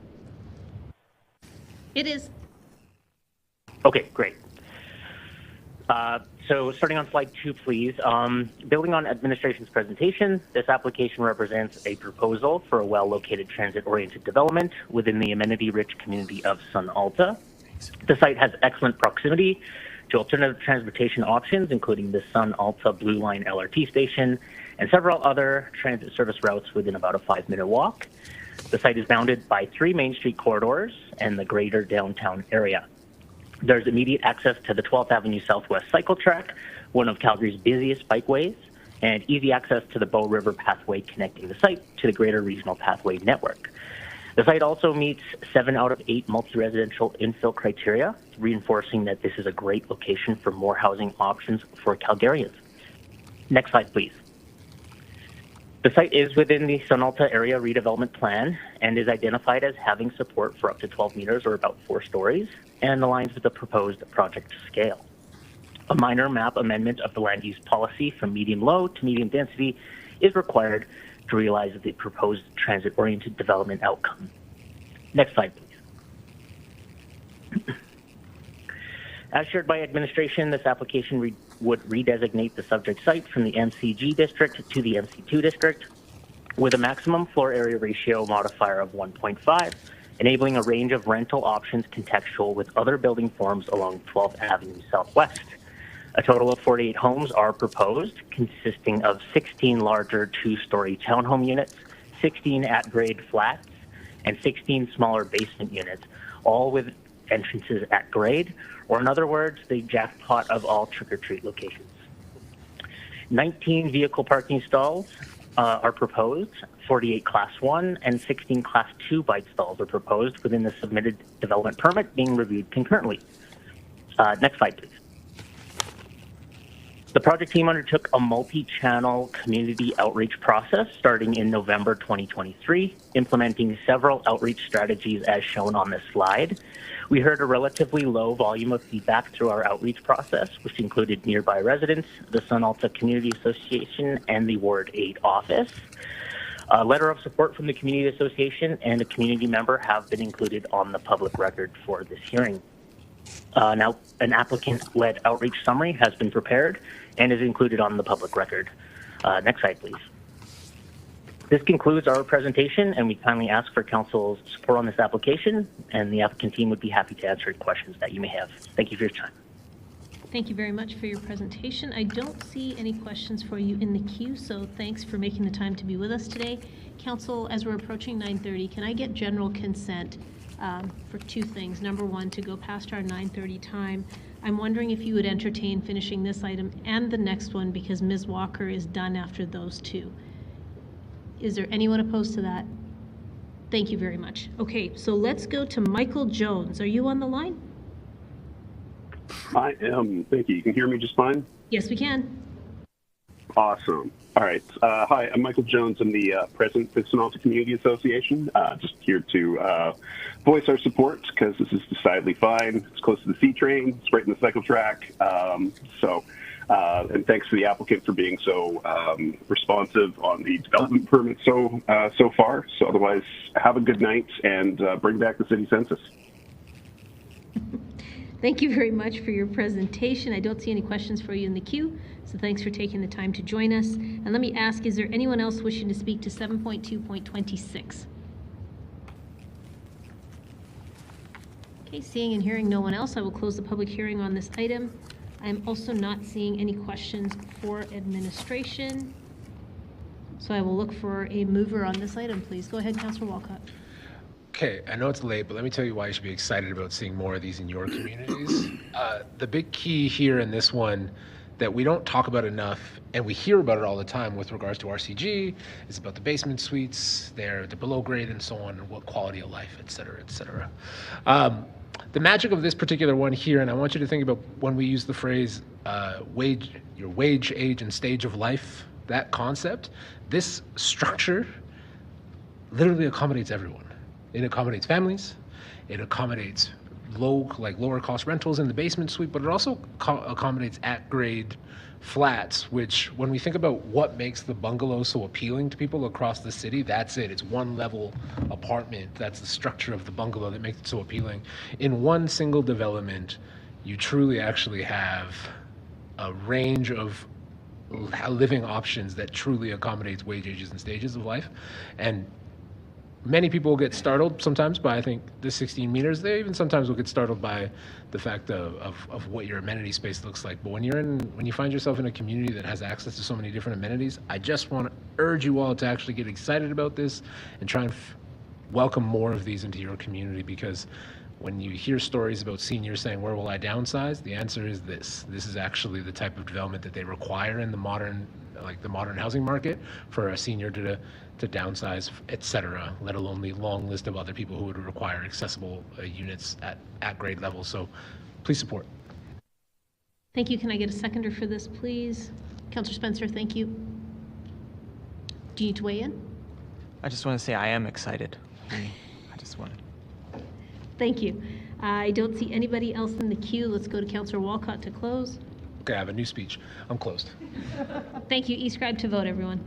It is. Okay, great. So starting on slide 2, please. Building on administration's presentation, this application represents a proposal for a well-located transit-oriented development within the amenity-rich community of Sun Alta. The site has excellent proximity to alternative transportation options, including the Sun Alta Blue Line LRT station and several other transit service routes within about a 5-minute walk. The site is bounded by 3 main street corridors and the greater downtown area. There's immediate access to the 12th Avenue Southwest cycle track, one of Calgary's busiest bikeways, and easy access to the Bow River pathway connecting the site to the greater regional pathway network. The site also meets 7 out of 8 multi-residential infill criteria, reinforcing that this is a great location for more housing options for Calgarians. Next slide, please. The site is within the Sun Alta Area Redevelopment Plan and is identified as having support for up to 12 meters or about 4 stories and aligns with the proposed project scale. A minor map amendment of the land use policy from medium-low to medium density is required to realize the proposed transit-oriented development outcome. Next slide, please. As shared by administration, this application would redesignate the subject site from the MCG district to the MC2 district with a maximum floor area ratio modifier of 1.5, enabling a range of rental options contextual with other building forms along 12th Avenue Southwest. A total of 48 homes are proposed, consisting of 16 larger 2-story townhome units, 16 at-grade flats, and 16 smaller basement units, all with entrances at grade, or in other words, the jackpot of all trick-or-treat locations. 19 vehicle parking stalls are proposed, 48 Class 1 and 16 Class 2 bike stalls are proposed within the submitted development permit being reviewed concurrently. Next slide, please. The project team undertook a multi-channel community outreach process starting in November 2023, implementing several outreach strategies as shown on this slide. We heard a relatively low volume of feedback through our outreach process, which included nearby residents, the Sun Alta Community Association, and the Ward 8 office. A letter of support from the Community Association and a community member have been included on the public record for this hearing. Now, an applicant-led outreach summary has been prepared and is included on the public record. Next slide, please. This concludes our presentation, and we kindly ask for council's support on this application, and the applicant team would be happy to answer any questions that you may have. Thank you for your time. Thank you very much for your presentation. I don't see any questions for you in the queue, so thanks for making the time to be with us today. Council, as we're approaching 9:30, can I get general consent for 2 things? Number 1, to go past our 9:30 time. I'm wondering if you would entertain finishing this item and the next one because Ms. Walker is done after those 2. Is there anyone opposed to that? Thank you very much. Okay, so let's go to Michael Jones. Are you on the line? I am. Thank you. You can hear me just fine? Yes, we can. Awesome. All right. Hi, I'm Michael Jones. I'm the president of the Sun Alta Community Association. Just here to voice our support because this is decidedly fine. It's close to the C train. It's right in the cycle track. And thanks to the applicant for being so responsive on the development permit so far. So otherwise, have a good night and bring back the city census. Thank you very much for your presentation. I don't see any questions for you in the queue, so thanks for taking the time to join us. And let me ask, is there anyone else wishing to speak to 7.2.26? Okay, seeing and hearing no one else, I will close the public hearing on this item. I am also not seeing any questions for administration, so I will look for a mover on this item, please. Go ahead, Councillor Walcott. Okay, I know it's late, but let me tell you why you should be excited about seeing more of these in your communities. The big key here in this one that we don't talk about enough, and we hear about it all the time with regards to RCG, is about the basement suites, they're below grade and so on, and what quality of life, et cetera, et cetera. The magic of this particular one here, and I want you to think about when we use the phrase your wage, age, and stage of life, that concept, this structure literally accommodates everyone. It accommodates families, it accommodates lower cost rentals in the basement suite, but it also accommodates at-grade flats, which when we think about what makes the bungalow so appealing to people across the city, that's it. It's one level apartment. That's the structure of the bungalow that makes it so appealing. In one single development, you truly actually have a range of living options that truly accommodates wage, ages, and stages of life. And many people will get startled sometimes by, I think, the 16 meters. They even sometimes will get startled by the fact of what your amenity space looks like. But when you find yourself in a community that has access to so many different amenities, I just want to urge you all to actually get excited about this and try and welcome more of these into your community, because when you hear stories about seniors saying, where will I downsize? The answer is this. This is actually the type of development that they require in the modern housing market for a senior to downsize, etc., let alone the long list of other people who would require accessible units at grade level. So please support. Thank you. Can I get a seconder for this, please? Councillor Spencer, thank you. Do you need to weigh in? I just want to say I am excited. I just want to. Thank you. I don't see anybody else in the queue. Let's go to Councillor Walcott to close. Okay, I have a new speech. I'm closed. Thank you. E-scribe to vote, everyone.